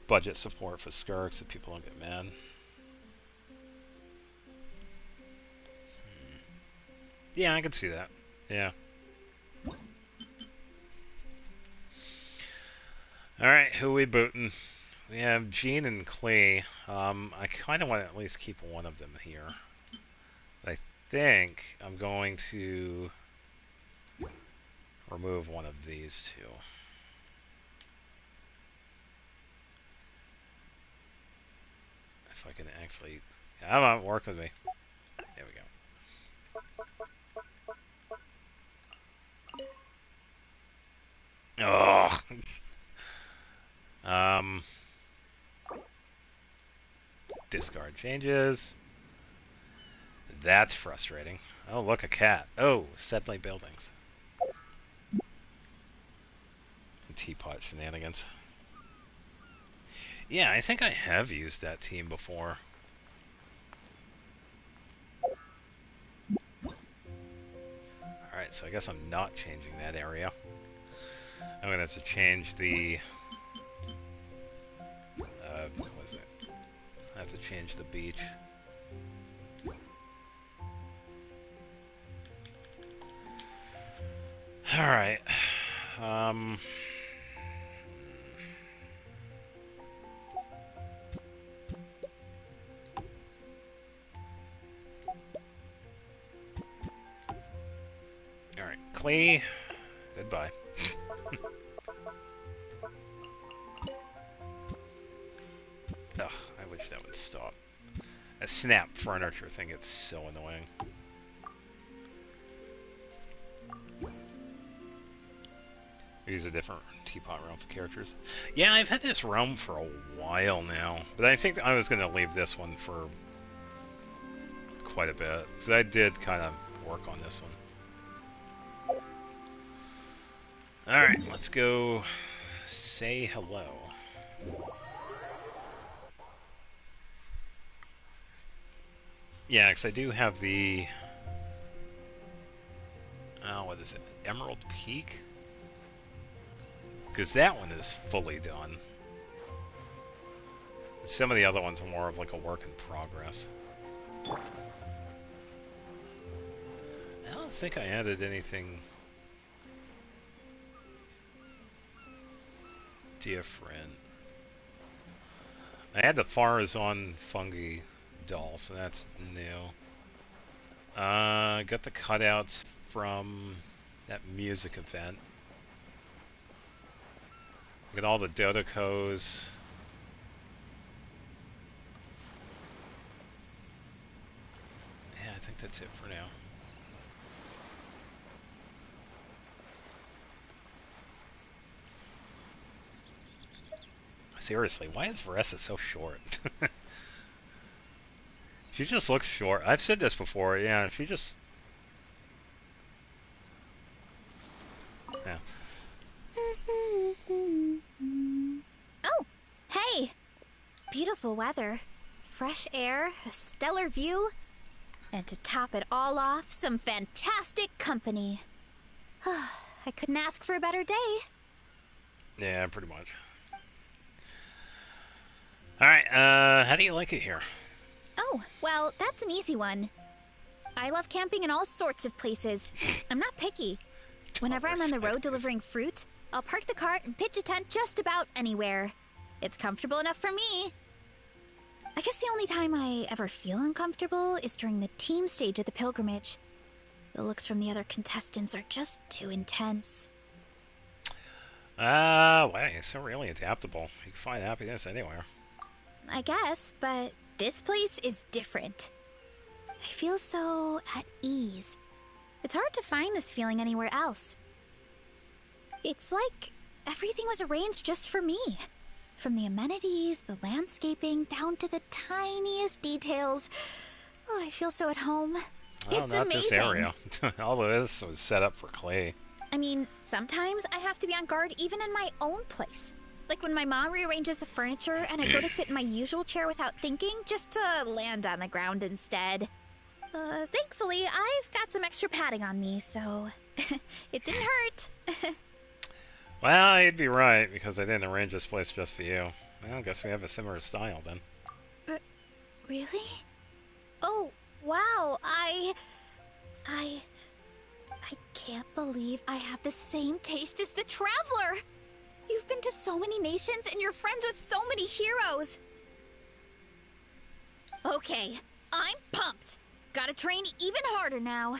A: Budget support for Skirk so people don't get mad. Yeah, I can see that. Yeah. Alright, who are we booting? We have Jean and Klee. I kind of want to at least keep one of them here. I think I'm going to remove one of these 2. If I can actually... Come on, work with me. There we go. Oh. Discard changes. That's frustrating. Oh, look, a cat. Oh, settling buildings. And teapot teapot shenanigans. Yeah, I think I have used that team before. Alright, so I guess I'm not changing that area. I'm gonna have to change the... what was it? I have to change the beach. Alright. Alright, Clay, goodbye. Ugh, I wish that would stop. A snap furniture thing, it's so annoying. Use a different teapot realm for characters. Yeah, I've had this realm for a while now, but I think I was going to leave this one for quite a bit, because I did kind of work on this one. Alright, let's go say hello. Yeah, because I do have the... oh, what is it? Emerald Peak? Because that one is fully done. Some of the other ones are more of like a work in progress. I don't think I added anything different. I had the Farazan fungi doll, so that's new. Got the cutouts from that music event. Got all the Dodecos. Yeah, I think that's it for now. Seriously, why is Veressa so short? She just looks short. I've said this before, yeah, she just... yeah.
B: Oh, hey! Beautiful weather, fresh air, a stellar view, and to top it all off, some fantastic company. I couldn't ask for a better day.
A: Yeah, pretty much. Alright, how do you like it here?
B: Oh, well, that's an easy one. I love camping in all sorts of places. I'm not picky. Whenever I'm on the road delivering fruit, I'll park the cart and pitch a tent just about anywhere. It's comfortable enough for me. I guess the only time I ever feel uncomfortable is during the team stage of the pilgrimage. The looks from the other contestants are just too intense.
A: Wow, you're so really adaptable. You can find happiness anywhere.
B: I guess, but this place is different. I feel so at ease. It's hard to find this feeling anywhere else. It's like everything was arranged just for me. From the amenities, the landscaping, down to the tiniest details. Oh, I feel so at home.
A: Oh,
B: It's
A: not
B: amazing.
A: this area. All of this was set up for Clay.
B: I mean, sometimes I have to be on guard even in my own place. Like when my mom rearranges the furniture and I go to sit in my usual chair without thinking, just to land on the ground instead. Thankfully, I've got some extra padding on me, so it didn't hurt.
A: Well, you'd be right, because I didn't arrange this place just for you. Well, I guess we have a similar style, then.
B: Really? Oh, wow, I can't believe I have the same taste as the Traveler! You've been to so many nations and you're friends with so many heroes! Okay, I'm pumped! Gotta train even harder now.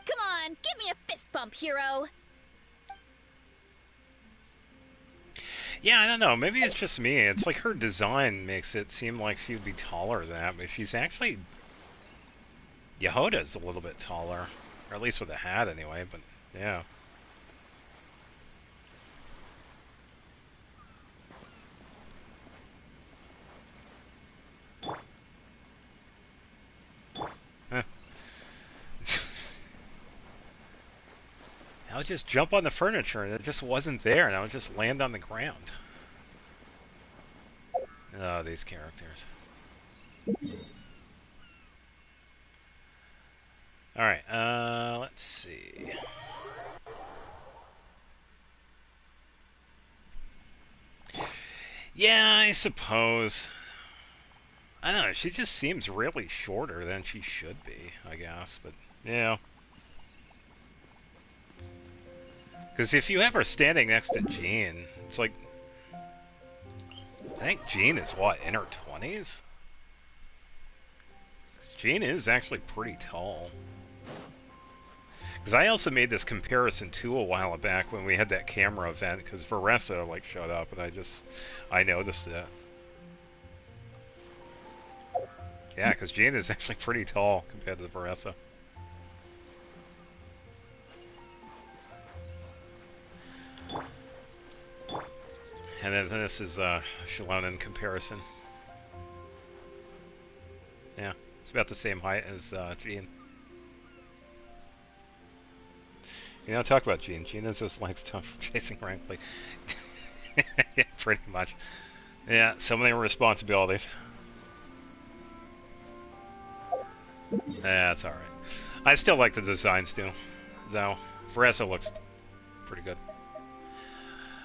B: Come on, give me a fist bump, hero!
A: Yeah, I don't know. Maybe it's just me. It's like her design makes it seem like she'd be taller than that, but she's actually... Yehoda's a little bit taller. Or at least with a hat, anyway, but yeah. How would just jump on the furniture and it just wasn't there, and I would just land on the ground. Oh, these characters. Alright, let's see. Yeah, I suppose. I don't know, she just seems really shorter than she should be, I guess, but, yeah. Because if you have her standing next to Jean, it's like... I think Jean is, what, in her 20s? Jean is actually pretty tall. Because I also made this comparison too a while back when we had that camera event, because Veressa like showed up and I noticed it. Yeah, because Jean is actually pretty tall compared to Veressa. And then this is Shalon in comparison. Yeah, it's about the same height as Jean. You know, talk about Jean. Jean has those legs tough for chasing Rankley. Yeah, pretty much. Yeah, so many responsibilities. That's alright. I still like the designs too, though. Veressa looks pretty good.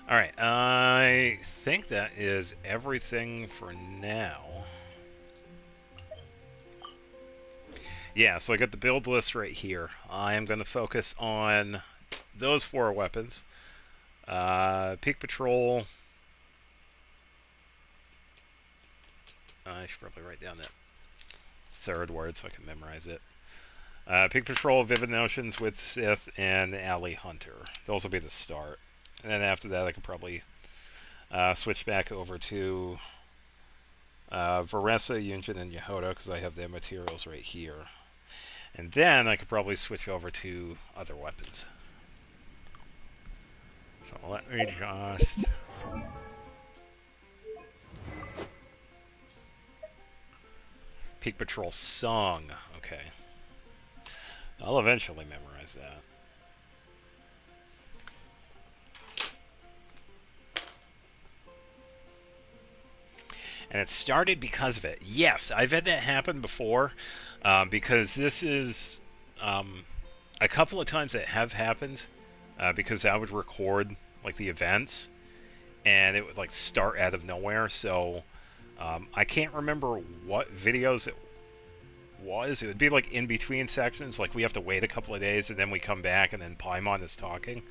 A: Alright, I think that is everything for now. Yeah, so I got the build list right here. I am going to focus on those 4 weapons. Peak Patrol. I should probably write down that third word so I can memorize it. Peak Patrol, Vivid Notions with Sith, and Alley Hunter. Those will be the start. And then after that I could probably switch back over to Veressa, Yunjin, and Yehoda, because I have their materials right here. And then I could probably switch over to other weapons. So let me just... Peak Patrol song. Okay. I'll eventually memorize that. And it started because of it. Yes, I've had that happen before, because this is a couple of times that have happened, because I would record like the events, and it would like start out of nowhere. So I can't remember what videos it was. It would be like in between sections, like we have to wait a couple of days and then we come back and then Paimon is talking.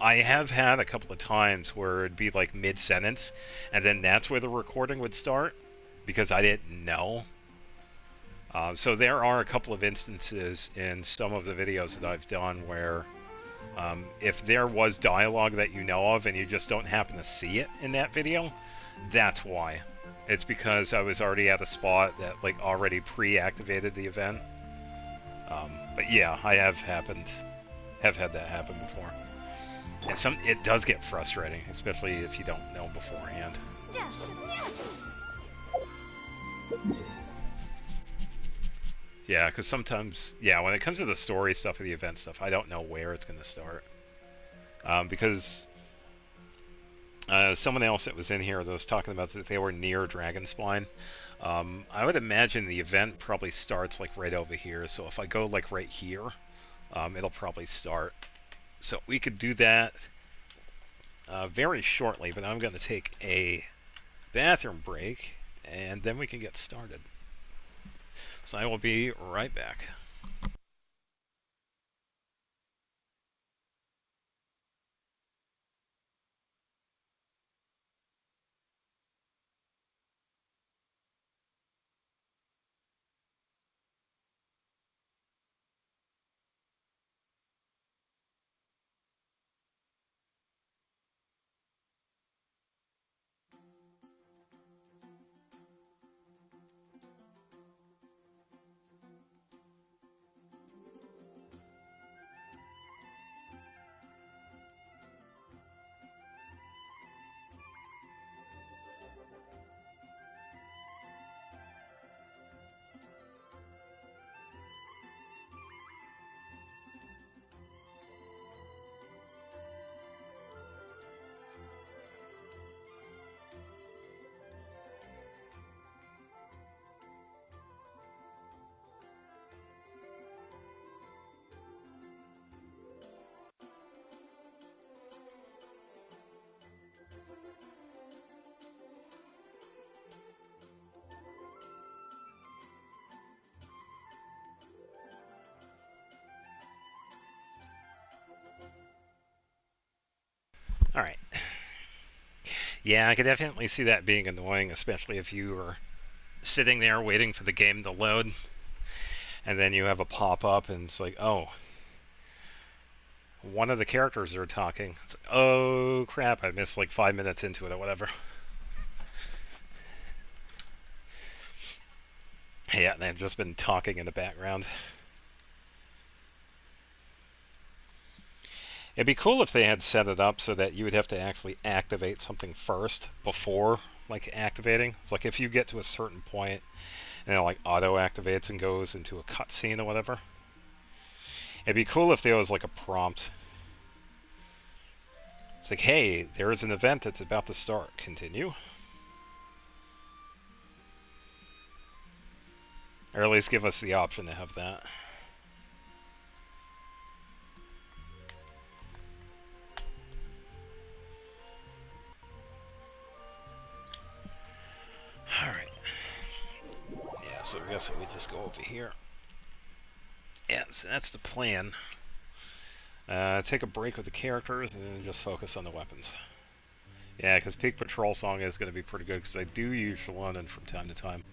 A: I have had a couple of times where it'd be like mid-sentence, and then that's where the recording would start, because I didn't know. So there are a couple of instances in some of the videos that I've done where if there was dialogue that you know of and you just don't happen to see it in that video, that's why. It's because I was already at a spot that like already pre-activated the event. But yeah, I have had that happen before. And it does get frustrating, especially if you don't know beforehand. Yeah, because sometimes, yeah, when it comes to the story stuff or the event stuff, I don't know where it's going to start. Because someone else that was in here that was talking about that they were near Dragonspine. I would imagine the event probably starts like right over here. So if I go like right here, it'll probably start. So we could do that very shortly, but I'm going to take a bathroom break, and then we can get started. So I will be right back. Alright. Yeah, I could definitely see that being annoying, especially if you were sitting there waiting for the game to load, and then you have a pop-up, and it's like, oh, one of the characters are talking. It's like, oh crap, I missed like 5 minutes into it or whatever. Yeah, they've just been talking in the background. It'd be cool if they had set it up so that you would have to actually activate something first before, like, activating. It's like if you get to a certain point and it, like, auto-activates and goes into a cutscene or whatever. It'd be cool if there was, like, a prompt. It's like, hey, there is an event that's about to start. Continue. Or at least give us the option to have that. Alright. Yeah, so I guess we just go over here. Yeah, so that's the plan. Take a break with the characters and then just focus on the weapons. Yeah, because Peak Patrol Song is going to be pretty good because I do use Shallonen from time to time.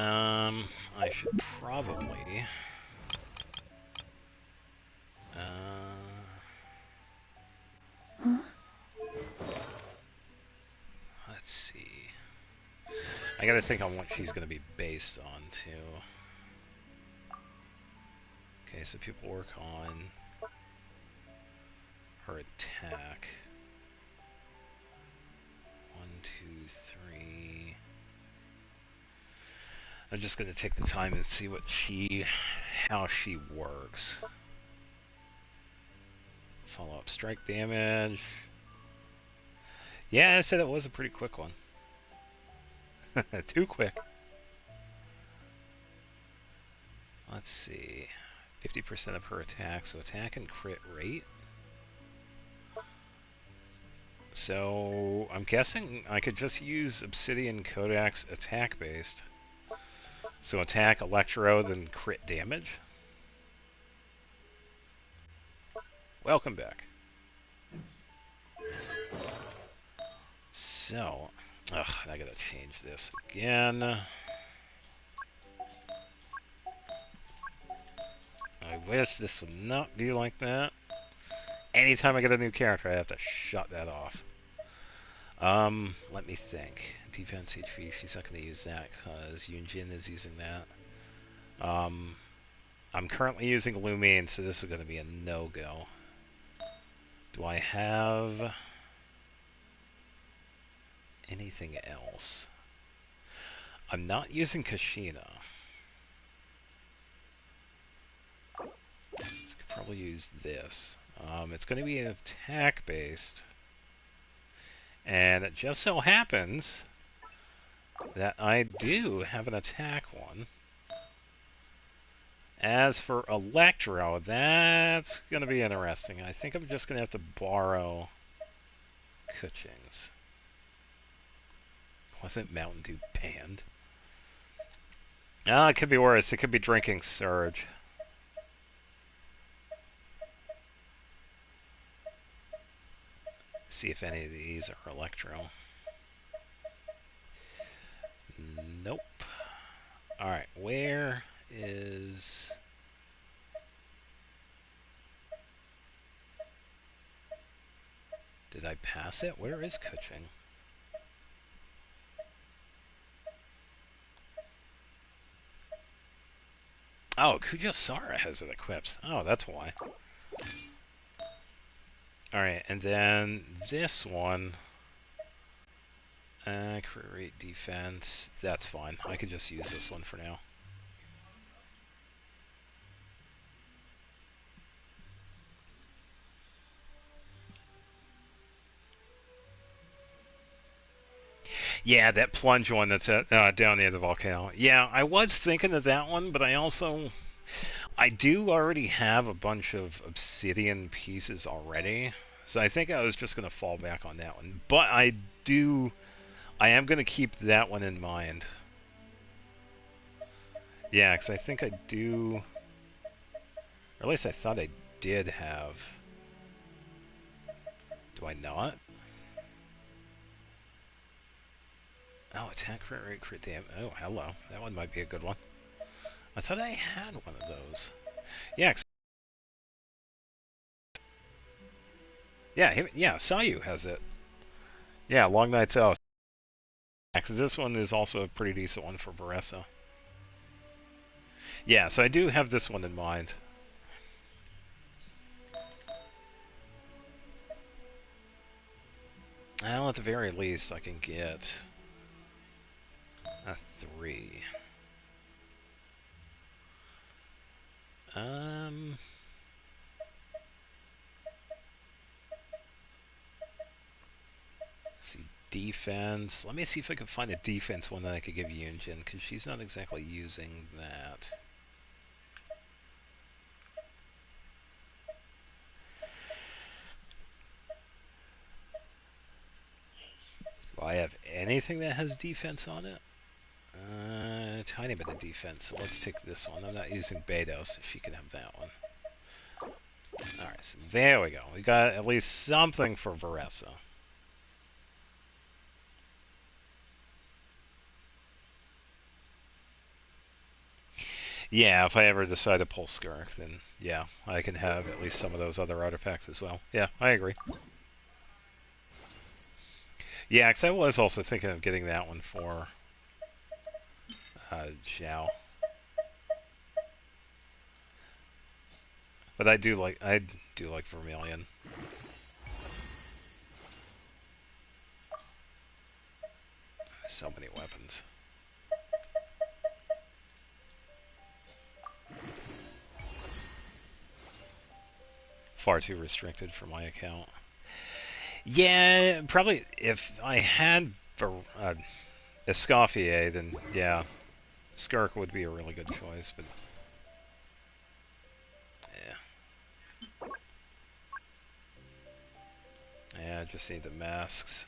A: I should probably... Let's see. I gotta think on what she's gonna be based on, too. Okay, so people work on her attack. 1, 2, 3... I'm just gonna take the time and see what how she works. Follow-up strike damage. Yeah, I said it was a pretty quick one. Too quick. Let's see. 50% of her attack, so attack and crit rate. So I'm guessing I could just use Obsidian Kodak's attack based. So attack, electro, then crit damage. Welcome back. So, I gotta change this again. I wish this would not be like that. Anytime I get a new character, I have to shut that off. Let me think. Defense HP, she's not going to use that because Yunjin is using that. I'm currently using Lumine, so this is going to be a no-go. Do I have anything else? I'm not using Kashina. So I could probably use this. It's going to be an attack-based. And it just so happens that I do have an attack one. As for Electro, that's going to be interesting. I think I'm just going to have to borrow Kuching's. Wasn't Mountain Dew banned? It could be worse. It could be drinking Surge. See if any of these are Electro. Nope. Alright, where is... Did I pass it? Where is Kuching? Oh, Kujasara has it equipped. Oh, that's why. Alright, and then this one... crit rate defense, that's fine. I could just use this one for now. Yeah, that plunge one that's at, down near the volcano. Yeah, I was thinking of that one, but I do already have a bunch of obsidian pieces already, so I think I was just going to fall back on that one. But I am going to keep that one in mind. Yeah, because I think I do... Or at least I thought I did have... Do I not? Oh, attack crit rate, crit damage. Oh, hello. That one might be a good one. I thought I had one of those. Yeah, yeah, Sayu has it. Yeah, Long Nights Out. Because this one is also a pretty decent one for Veressa. Yeah, so I do have this one in mind. Well, at the very least, I can get a 3. Let's see, defense. Let me see if I can find a defense one that I could give Yunjin, because she's not exactly using that. Do I have anything that has defense on it? A tiny bit of defense. So let's take this one. I'm not using Beidou, so she can have that one. Alright, so there we go. We got at least something for Veressa. Yeah, if I ever decide to pull Skirk, then yeah, I can have at least some of those other artifacts as well. Yeah, I agree. Yeah, because I was also thinking of getting that one for Xiao. But I do like Vermilion. So many weapons. Far too restricted for my account. Yeah, probably if I had Escoffier, then yeah, Skirk would be a really good choice, but yeah. Yeah, I just need the masks.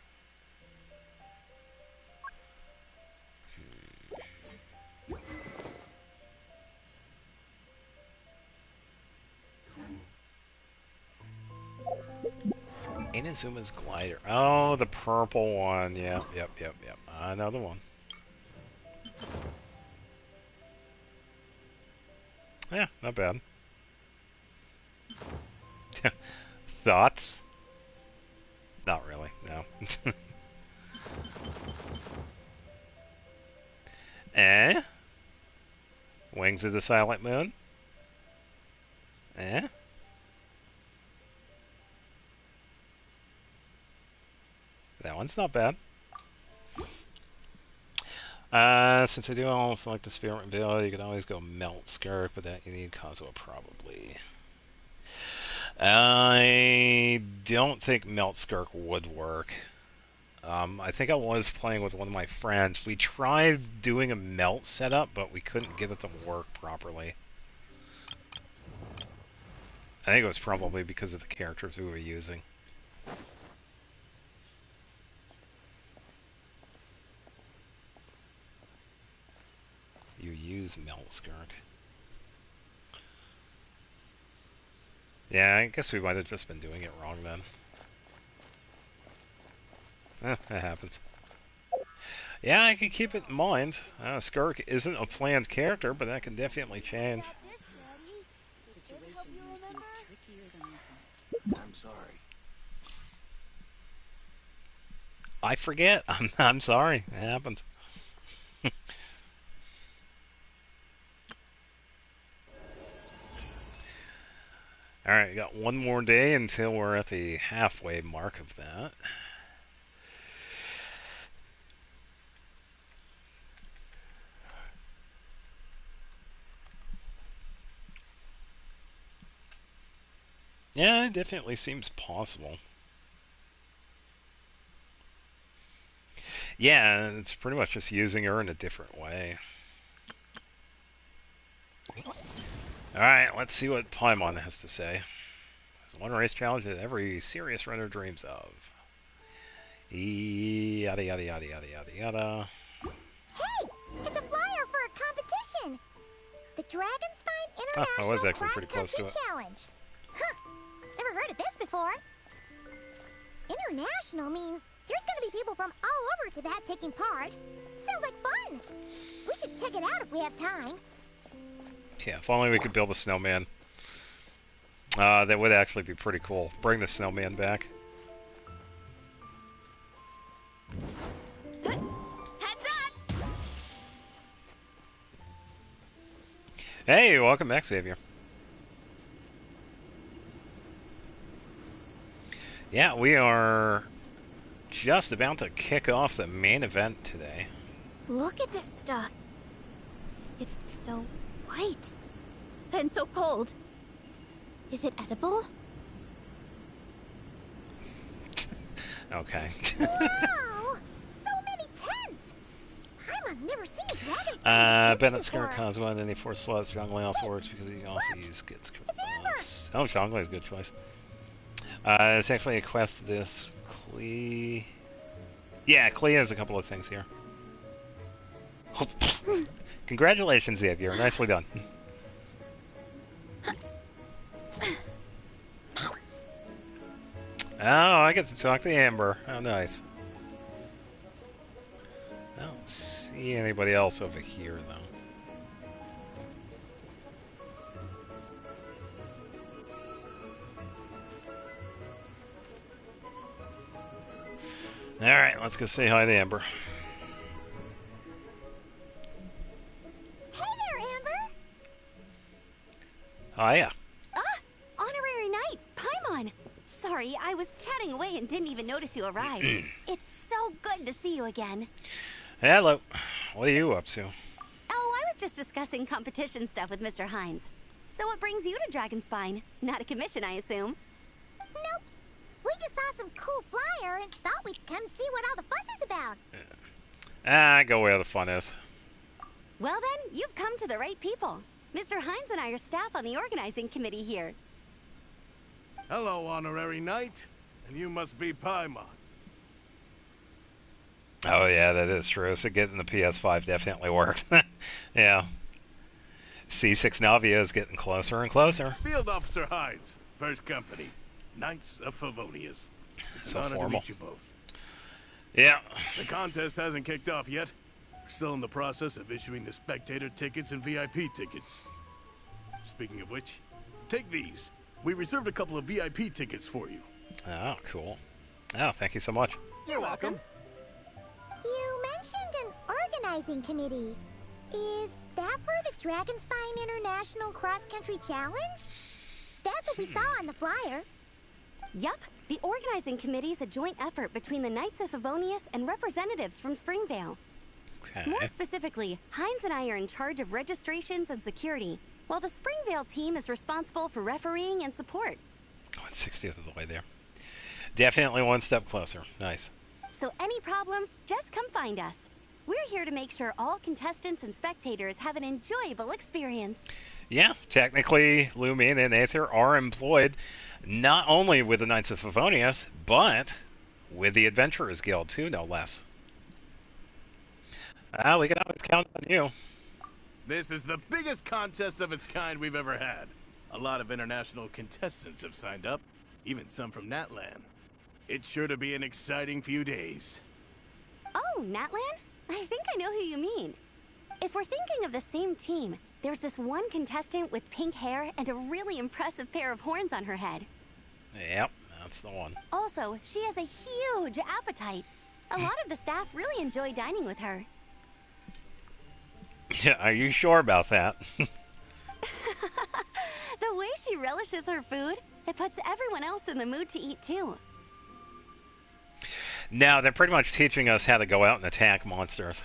A: Inazuma's glider. Oh, the purple one. Yep. Another one. Yeah, not bad. Thoughts? Not really, no. Eh? Wings of the Silent Moon? Eh? That one's not bad. Since I do almost like the Spirit ability, you can always go Melt Skirk, but that you need Kazuha probably. I don't think Melt Skirk would work. I think I was playing with one of my friends. We tried doing a melt setup, but we couldn't get it to work properly. I think it was probably because of the characters we were using. You use Melt Skirk. Yeah, I guess we might have just been doing it wrong then. That happens. Yeah, I could keep it in mind. Skirk isn't a planned character, but that can definitely change.
E: I'm sorry.
A: I forget. I'm sorry. It happens. Alright, we got one more day until we're at the halfway mark of that. Yeah, it definitely seems possible. Yeah, it's pretty much just using her in a different way. Alright, let's see what Paimon has to say. There's one race challenge that every serious runner dreams of.
B: Hey! It's a flyer for a competition!
F: The Dragonspine
A: Oh,
F: International
A: I was actually pretty close to
F: Cross-Country
A: it.
F: Challenge. Huh. Never heard of this before. International means there's gonna be people from all over to that taking part. Sounds like fun. We should check it out if we have time.
A: Yeah, if only we could build a snowman. That would actually be pretty cool. Bring the snowman back.
B: Heads up!
A: Hey, welcome back, Xavier. Yeah, we are just about to kick off the main event today.
B: Look at this stuff. It's so white. And so cold. Is it edible?
A: Okay.
F: Wow! So many tents! Paimon's never seen Dragonspine
A: Bennett
F: before.
A: Scar Cosmo and any 4 slots. Zhongli also works because he also uses gets. Oh, Zhongli is a good choice. It's actually a quest. This Klee. Yeah, Klee has a couple of things here. Congratulations, Xavier. Nicely done. Oh, I get to talk to Amber. How nice. I don't see anybody else over here, though. Alright, let's go say hi to Amber.
F: Hey there, Amber!
A: Hiya.
G: Honorary Knight, Paimon! Sorry, I was chatting away and didn't even notice you arrived. It's so good to see you again.
A: Hello. What are you up to?
G: Oh, I was just discussing competition stuff with Mr. Hines. So what brings you to Dragonspine? Not a commission, I assume.
F: Nope. We just saw some cool flyer and thought we'd come see what all the fuss is about.
A: Go where the fun is.
G: Well then, you've come to the right people. Mr. Hines and I are staff on the organizing committee here.
E: Hello, Honorary Knight. And you must be Paimon.
A: Oh yeah, that is true. So getting the PS5 definitely works. Yeah. C6 Navia is getting closer and closer.
E: Field Officer Hines, First Company, Knights of Favonius. It's
A: So
E: an honor
A: formal.
E: to meet you both.
A: Yeah.
E: The contest hasn't kicked off yet. We're still in the process of issuing the spectator tickets and VIP tickets. Speaking of which, take these. We reserved a couple of VIP tickets for you.
A: Oh, cool. Oh, thank you so much.
E: You're welcome.
F: You mentioned an organizing committee. Is that for the Dragonspine International Cross-Country Challenge? That's what we saw on the flyer.
G: Yup, the organizing committee is a joint effort between the Knights of Favonius and representatives from Springvale.
A: Okay.
G: More specifically, Hines and I are in charge of registrations and security, while the Springvale team is responsible for refereeing and support.
A: 1/60th of the way there. Definitely one step closer. Nice.
G: So any problems, just come find us. We're here to make sure all contestants and spectators have an enjoyable experience.
A: Yeah, technically, Lumine and Aether are employed not only with the Knights of Favonius, but with the Adventurers Guild too, no less. We can always count on you.
E: This is the biggest contest of its kind we've ever had. A lot of international contestants have signed up, even some from Natlan. It's sure to be an exciting few days.
G: Oh, Natlan? I think I know who you mean. If we're thinking of the same team, there's this one contestant with pink hair and a really impressive pair of horns on her head.
A: Yep, that's the one.
G: Also, she has a huge appetite. A lot of the staff really enjoy dining with her.
A: Yeah, are you sure about that?
G: The way she relishes her food, it puts everyone else in the mood to eat too.
A: No, they're pretty much teaching us how to go out and attack monsters.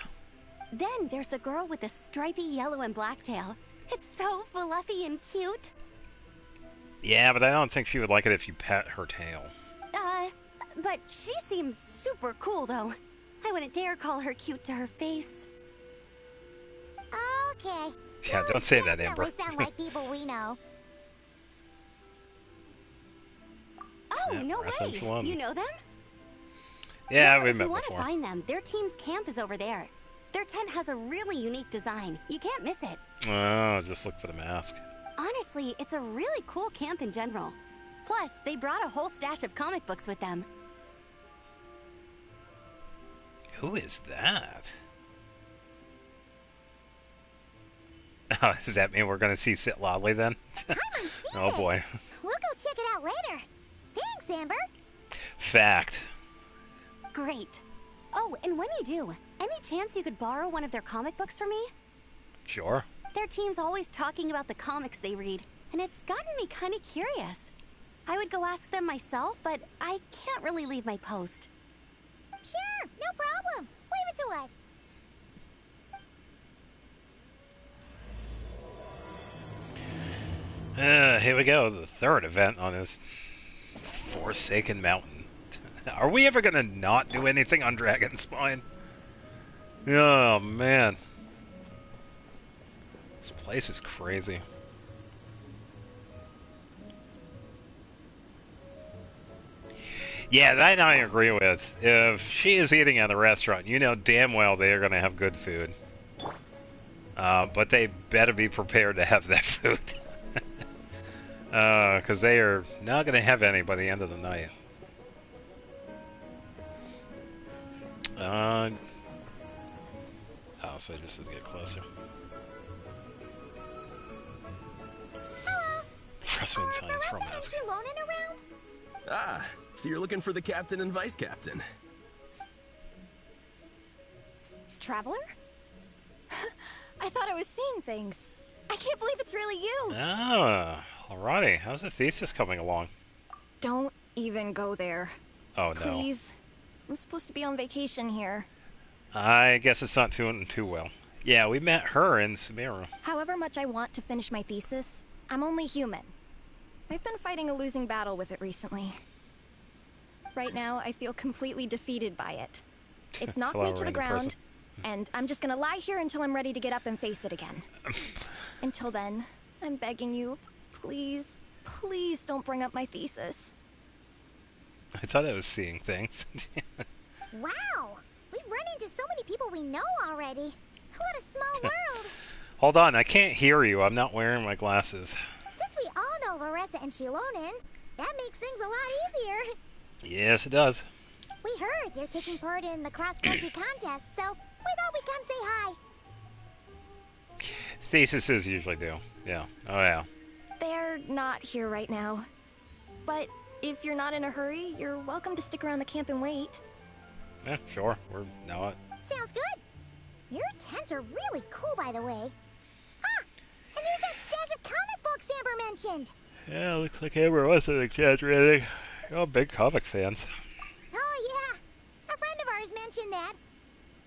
G: Then there's the girl with the stripy yellow and black tail. It's so fluffy and cute.
A: Yeah, but I don't think she would like it if you pet her tail.
G: But she seems super cool though. I wouldn't dare call her cute to her face.
F: Okay.
A: Yeah,
F: Those
A: don't say that, Amber.
F: definitely sound like people we know.
G: Oh,
A: Yeah,
G: no
A: Brass
G: way!
A: Echelon.
G: You know them?
A: Yeah,
G: Well,
A: we
G: if
A: met
G: you want to
A: before.
G: find them, their team's camp is over there. Their tent has a really unique design. You can't miss it.
A: Oh, just look for the mask.
G: Honestly, it's a really cool camp in general. Plus, they brought a whole stash of comic books with them.
A: Who is that? Oh, does that mean we're going to see Sit Lolly then? Oh boy.
F: We'll go check it out later. Thanks, Amber.
A: Fact.
G: Great. Oh, and when you do, any chance you could borrow one of their comic books from me?
A: Sure.
G: Their team's always talking about the comics they read, and it's gotten me kind of curious. I would go ask them myself, but I can't really leave my post.
F: Sure, no problem. Leave it to us.
A: Here we go, the third event on this Forsaken Mountain. Are we ever gonna not do anything on Dragonspine? Oh man. This place is crazy. Yeah, that I agree with. If she is eating at a restaurant, you know damn well they are gonna have good food. But they better be prepared to have that food. Because they are not going to have any by the end of the night. Oh, so just to get closer.
F: Hello.
A: Frostwind Science
F: Are
A: Romance.
F: Rosa and Shilonen around?
H: Ah, so you're looking for the captain and vice captain.
C: Traveler? I thought I was seeing things. I can't believe it's really you.
A: Ah, alrighty. How's the thesis coming along?
C: Don't even go there.
A: Oh, no.
C: Please. I'm supposed to be on vacation here.
A: I guess it's not doing too well. Yeah, we met her in Samira.
C: However much I want to finish my thesis, I'm only human. I've been fighting a losing battle with it recently. Right now, I feel completely defeated by it. It's knocked me to the
A: Collaborating
C: ground,
A: person.
C: and I'm just gonna lie here until I'm ready to get up and face it again. Until then, I'm begging you, please, please don't bring up my thesis.
A: I thought I was seeing things.
F: Wow. We've run into so many people we know already. What a small world.
A: Hold on, I can't hear you. I'm not wearing my glasses.
F: Since we all know Larissa and Shilonen, that makes things a lot easier.
A: Yes, it does.
F: We heard they're taking part in the cross-country contest, so we thought we'd come say hi.
A: Theses usually do. Yeah. Oh, yeah.
C: They're not here right now. But if you're not in a hurry, you're welcome to stick around the camp and wait.
A: Yeah, sure. We're not.
F: Sounds good. Your tents are really cool, by the way. Ah, and there's that stash of comic books Amber mentioned.
A: Yeah, looks like Amber wasn't exaggerating. You're all big comic fans.
F: Oh, yeah. A friend of ours mentioned that.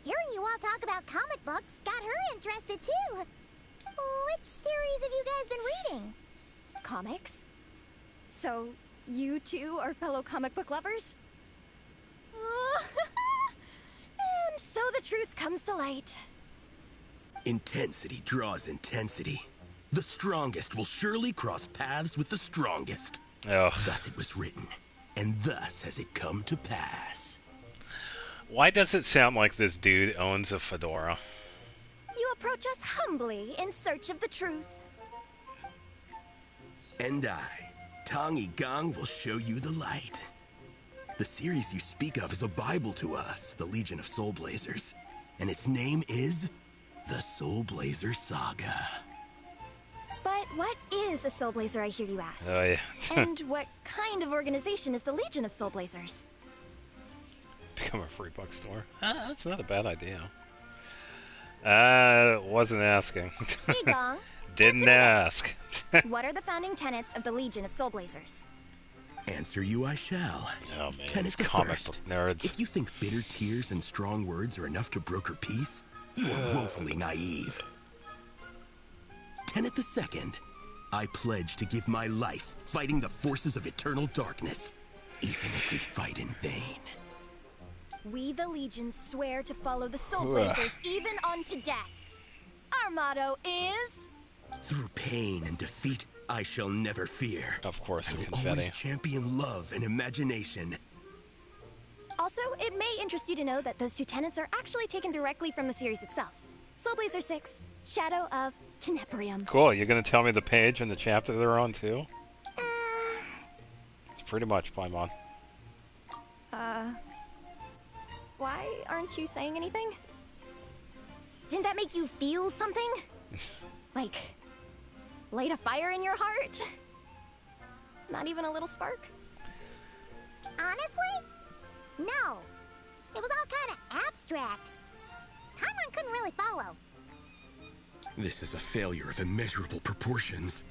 F: Hearing you all talk about comic books got her interested, too. Which series have you guys been reading?
C: Comics? So, you two are fellow comic book lovers? And so the truth comes to light.
H: Intensity draws intensity. The strongest will surely cross paths with the strongest.
A: Oh.
H: Thus it was written, and thus has it come to pass.
A: Why does it sound like this dude owns a fedora?
C: You approach us humbly in search of the truth.
H: And I, Tong Yigang, will show you the light. The series you speak of is a Bible to us, the Legion of Soul Blazers, and its name is the Soul Blazer Saga.
C: But what is a Soul Blazer, I hear you ask?
A: Oh, yeah.
C: And what kind of organization is the Legion of Soul Blazers?
A: Become a free bookstore. That's not a bad idea. Wasn't asking.
C: Yigang,
A: Didn't ask.
C: what are the founding tenets of the Legion of Soul Blazers?
H: Answer you I shall.
A: Oh man,
H: Tenet
A: these
H: the
A: comic
H: first.
A: book nerds.
H: If you think bitter tears and strong words are enough to broker peace, you are woefully naive. Tenet the second. I pledge to give my life fighting the forces of eternal darkness, even if we fight in vain.
C: We, the Legion, swear to follow the Soul Blazers even unto death. Our motto is...
H: Through pain and defeat, I shall never fear.
A: Of course,
H: I
A: the
H: will
A: confetti.
H: always champion love and imagination.
C: I'll Also, it may interest you to know that those two tenets are actually taken directly from the series itself. Soul Blazer 6, Shadow of Teneporium.
A: Cool. You're gonna tell me the page and the chapter they're on too? It's pretty much Paimon.
C: Why aren't you saying anything? Didn't that make you feel something? Like, light a fire in your heart? Not even a little spark?
F: Honestly? No. It was all kind of abstract. Paimon couldn't really follow.
H: This is a failure of immeasurable proportions.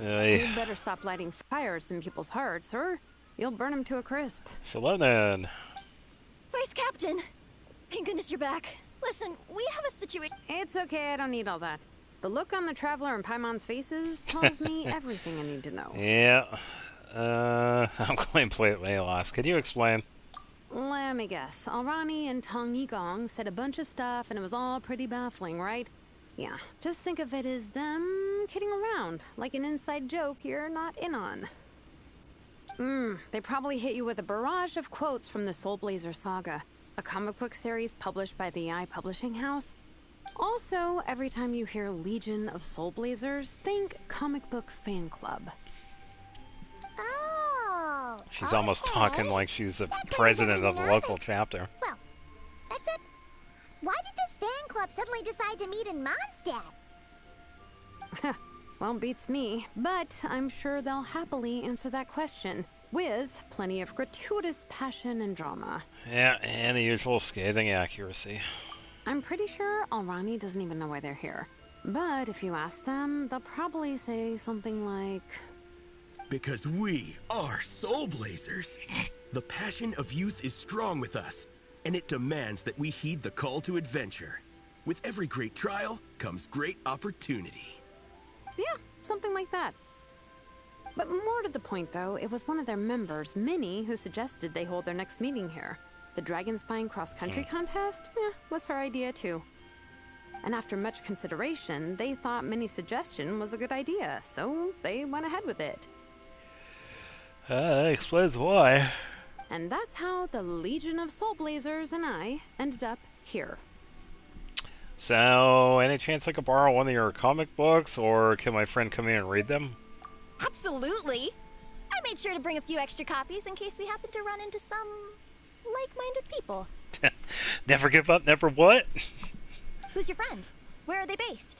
I: You'd better stop lighting fires in people's hearts, or you'll burn them to a crisp.
A: Shalom then.
C: Vice Captain! Thank goodness you're back. Listen, we have a situation.
I: It's okay, I don't need all that. The look on the Traveler and Paimon's faces tells me everything I need to know.
A: Yeah. I'm going to play it Leolas. Could you explain?
I: Let me guess. Alrani and Tong Yigong said a bunch of stuff and it was all pretty baffling, right? Yeah, just think of it as them kidding around, like an inside joke you're not in on. They probably hit you with a barrage of quotes from the Soul Blazer saga, a comic book series published by the AI Publishing House. Also, every time you hear Legion of Soul Blazers, think comic book fan club.
F: Oh.
A: She's almost talking like she's the president of the local chapter.
F: Well, that's it. Why did this fan club suddenly decide to meet in Mondstadt?
I: Well, beats me, but I'm sure they'll happily answer that question, with plenty of gratuitous passion and drama.
A: Yeah, and the usual scathing accuracy.
I: I'm pretty sure Alrani doesn't even know why they're here. But if you ask them, they'll probably say something like...
H: Because we are Soul Blazers. The passion of youth is strong with us, and it demands that we heed the call to adventure. With every great trial comes great opportunity.
I: Yeah, something like that. But more to the point, though, it was one of their members, Minnie, who suggested they hold their next meeting here. The Dragonspine cross-country contest? Was her idea, too. And after much consideration, they thought Minnie's suggestion was a good idea, so they went ahead with it.
A: Explains why.
I: And that's how the Legion of Soul Blazers and I ended up here.
A: So, any chance I could borrow one of your comic books, or can my friend come in and read them?
C: Absolutely! I made sure to bring a few extra copies in case we happen to run into some like-minded people.
A: Never give up, never what?
C: Who's your friend? Where are they based?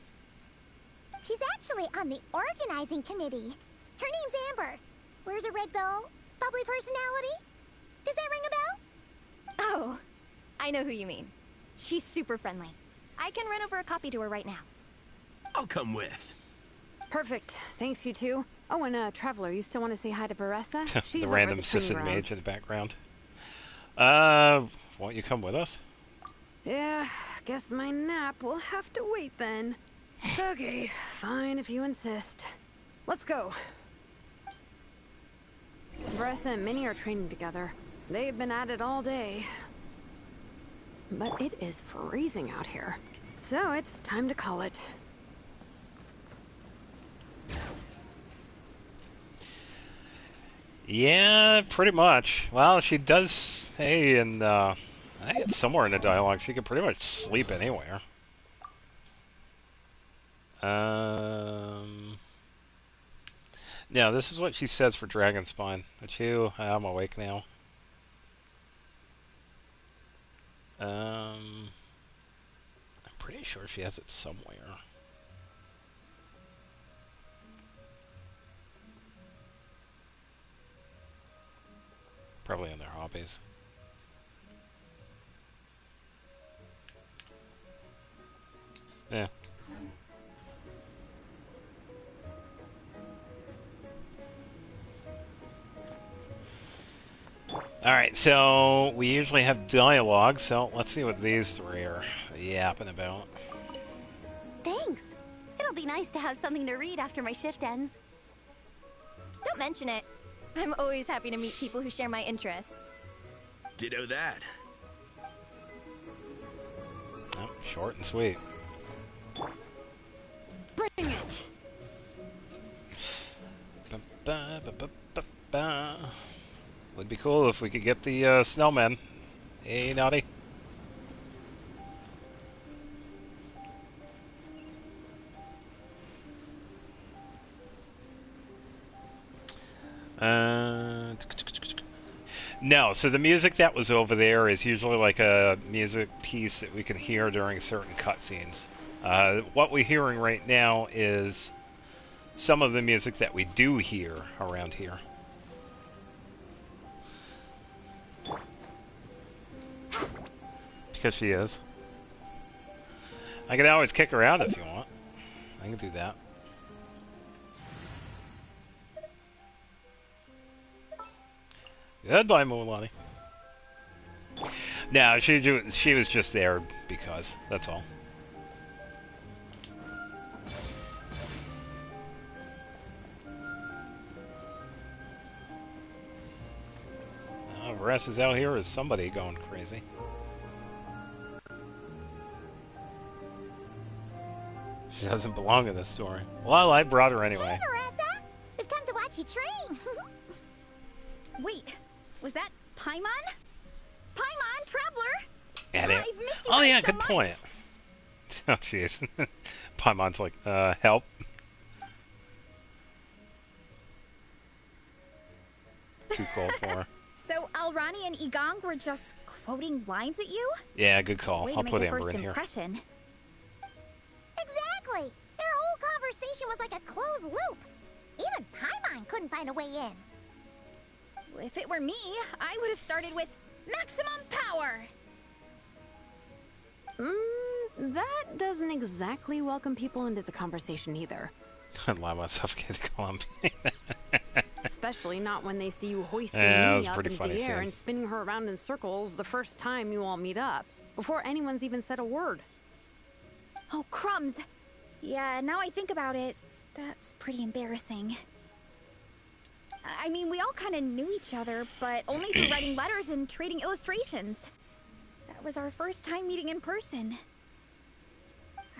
F: She's actually on the organizing committee. Her name's Amber. Wears a red bow. Bubbly personality. Does that ring a bell?
C: Oh, I know who you mean. She's super friendly. I can run over a copy to her right now.
H: I'll come with.
I: Perfect. Thanks, you two. Oh, and Traveler, you still want to say hi to Varessa? She's
A: The
I: over
A: random
I: at the training
A: assistant
I: grounds.
A: mage in the background. Won't you come with us?
I: Yeah, guess my nap will have to wait then. Okay, fine if you insist. Let's go. Varessa and Minnie are training together. They've been at it all day. But it is freezing out here. So it's time to call it.
A: Yeah, pretty much. Well, she does say in, I think it's somewhere in the dialogue, she could pretty much sleep anywhere. No, this is what she says for Dragonspine. But you, I'm awake now. I'm pretty sure she has it somewhere. Probably in their hobbies. Yeah. Alright, so we usually have dialogue, so let's see what these three are yapping about.
G: Thanks. It'll be nice to have something to read after my shift ends.
C: Don't mention it. I'm always happy to meet people who share my interests.
H: Ditto that.
A: Oh, short and sweet.
C: Bring it!
A: Ba-ba-ba-ba-ba-ba. Would be cool if we could get the snowman. Hey, Naughty. No, so the music that was over there is usually like a music piece that we can hear during certain cutscenes. What we're hearing right now is some of the music that we do hear around here. Because she is. I can always kick her out if you want. I can do that. Goodbye, Mualani. No, she was just there because, that's all. Varese is out here. Is somebody going crazy? She doesn't belong in this story. Well, I brought her anyway.
F: Hey, Varese! We've come to watch you train.
B: Wait, was that Paimon? Paimon, Traveler!
A: At it.
B: I've missed you
A: Oh
B: guys
A: yeah,
B: so
A: good
B: much.
A: point. Oh jeez. Paimon's like, help. Too cold for her.
B: So Alrani and Igang were just quoting lines at you?
A: Yeah, good call.
B: Way to
A: I'll
B: make
A: put
B: a
A: Amber
B: first
A: in here.
B: impression.
F: Exactly! Their whole conversation was like a closed loop. Even Paimon couldn't find a way in.
B: If it were me, I would have started with maximum power.
I: That doesn't exactly welcome people into the conversation either.
A: I'd allow myself to get clumpy.
I: Especially not when they see you hoisting
A: Yeah, that was
I: Minnie up
A: pretty
I: into
A: funny
I: the air
A: scene.
I: and spinning her around in circles the first time you all meet up, before anyone's even said a word.
B: Oh, crumbs. Yeah, now I think about it, that's pretty embarrassing. I mean, we all kind of knew each other, but only through writing letters and trading illustrations. That was our first time meeting in person.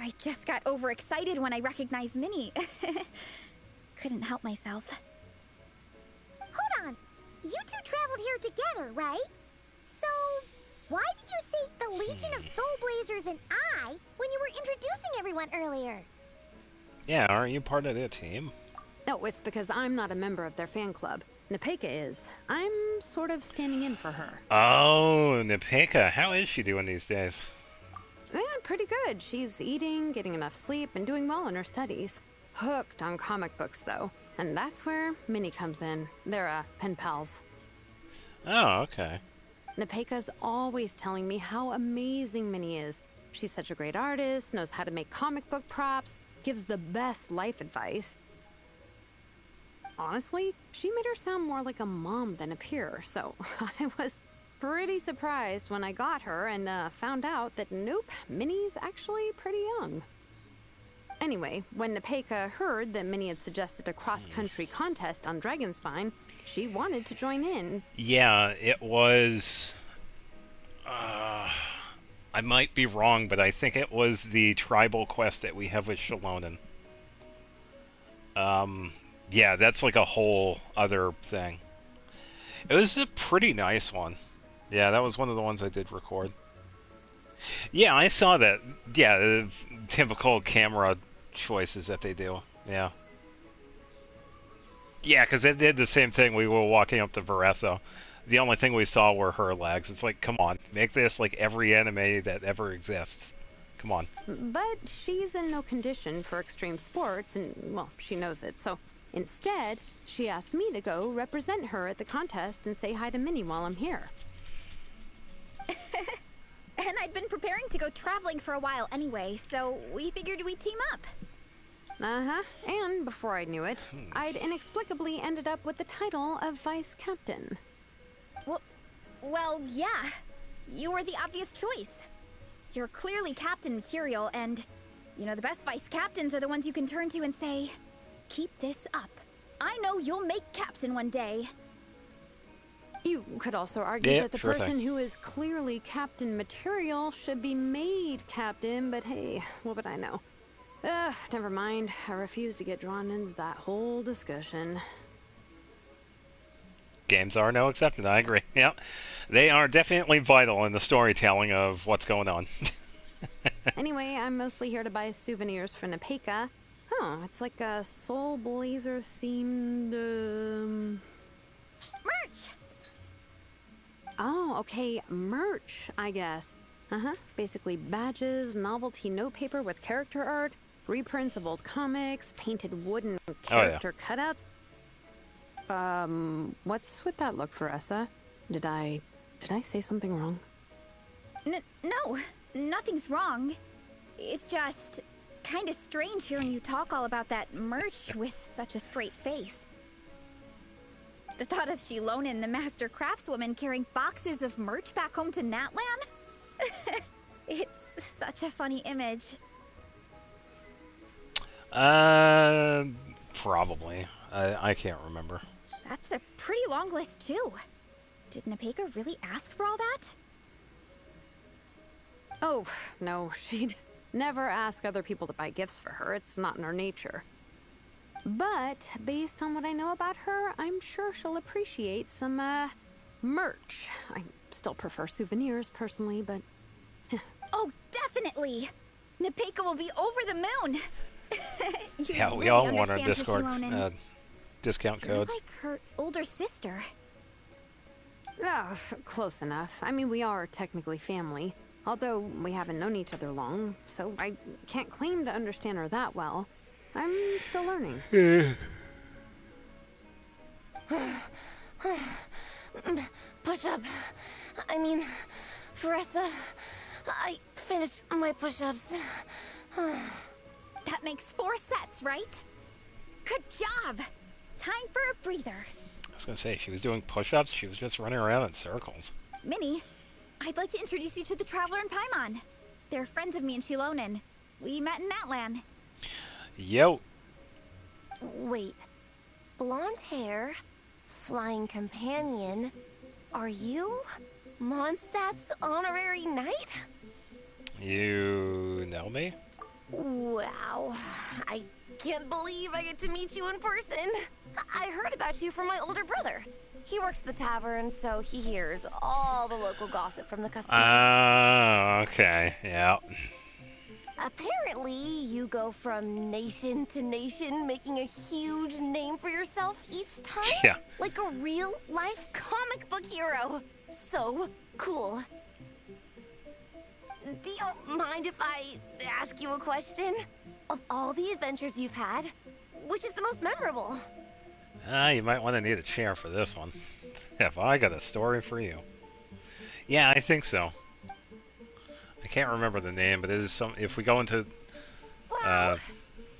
B: I just got overexcited when I recognized Minnie. Couldn't help myself.
F: Hold on. You two traveled here together, right? So, why did you say the Legion of Soul Blazers and I when you were introducing everyone earlier?
A: Yeah, aren't you part of their team?
I: No, it's because I'm not a member of their fan club. Nepeka is. I'm sort of standing in for her.
A: Oh, Nepeka. How is she doing these days?
I: Yeah, pretty good. She's eating, getting enough sleep, and doing well in her studies. Hooked on comic books, though. And that's where Minnie comes in. They're, pen pals.
A: Oh, okay.
I: Nepeka's always telling me how amazing Minnie is. She's such a great artist, knows how to make comic book props, gives the best life advice. Honestly, she made her sound more like a mom than a peer, so I was pretty surprised when I got her and found out that nope, Minnie's actually pretty young. Anyway, when Nepeka heard that Minnie had suggested a cross-country contest on Dragonspine, she wanted to join in.
A: Yeah, it was... I might be wrong, but I think it was the tribal quest that we have with Shalonen. Yeah, that's like a whole other thing. It was a pretty nice one. Yeah, that was one of the ones I did record. Yeah, I saw that. Yeah, the typical camera choices that they do. Yeah. Yeah, because they did the same thing. We were walking up to Varese. The only thing we saw were her legs. It's like, come on, make this like every anime that ever exists. Come on.
I: But she's in no condition for extreme sports, and, well, she knows it, so instead, she asked me to go represent her at the contest and say hi to Minnie while I'm here.
B: And I'd been preparing to go traveling for a while anyway, so we figured we'd team up.
I: Uh-huh, and before I knew it, I'd inexplicably ended up with the title of Vice Captain.
B: Well, yeah. You were the obvious choice. You're clearly captain material, and, you know, the best vice captains are the ones you can turn to and say, keep this up. I know you'll make captain one day.
I: You could also argue
A: Yeah,
I: that the
A: sure
I: person
A: thing.
I: who is clearly captain material should be made captain, but hey, what would I know? Never mind. I refuse to get drawn into that whole discussion.
A: Games are no exception. I agree. Yeah, they are definitely vital in the storytelling of what's going on.
I: Anyway, I'm mostly here to buy souvenirs for Nepeka. Oh, it's like a Soul Blazer themed.
C: Merch!
I: Oh, okay, merch, I guess. Basically badges, novelty notepaper with character art, reprints of old comics, painted wooden character cutouts. What's with that look, Faressa? Did I say something wrong?
B: No, nothing's wrong. It's just kind of strange hearing you talk all about that merch with such a straight face. The thought of Xilonen, the master craftswoman, carrying boxes of merch back home to Natlan? It's such a funny image.
A: Probably. I can't remember.
B: That's a pretty long list, too. Did Nepeka really ask for all that?
I: Oh, no, she'd never ask other people to buy gifts for her. It's not in her nature. But, based on what I know about her, I'm sure she'll appreciate some, merch. I still prefer souvenirs, personally, but...
B: Oh, definitely! Nepeka will be over the moon!
A: Yeah, we
B: really
A: all want our
B: understand
A: Discord
B: Xilonen.
A: discount
B: You're
A: codes.
B: like her older sister.
I: Oh, close enough. I mean, we are technically family. Although we haven't known each other long, so I can't claim to understand her that well. I'm still learning.
C: Push-up. I mean, Faressa, I finished my push-ups.
B: That makes 4 sets, right? Good job! Time for a breather.
A: I was gonna say, she was doing push-ups, she was just running around in circles.
B: Minnie, I'd like to introduce you to the Traveler and Paimon. They're friends of me and Xilonen. We met in Natlan.
A: Yo.
C: Wait. Blonde hair, flying companion. Are you Mondstadt's honorary knight?
A: You know me?
C: Wow. I can't believe I get to meet you in person. I heard about you from my older brother. He works at the tavern, so he hears all the local gossip from the customers.
A: Okay, yeah.
C: Apparently, you go from nation to nation, making a huge name for yourself each time?
A: Yeah.
C: Like a real-life comic book hero. So cool. Do you mind if I ask you a question? Of all the adventures you've had, which is the most memorable?
A: You might want to need a chair for this one. Have I got a story for you? Yeah, I think so. I can't remember the name, but it is some. If we go into,
C: Wow!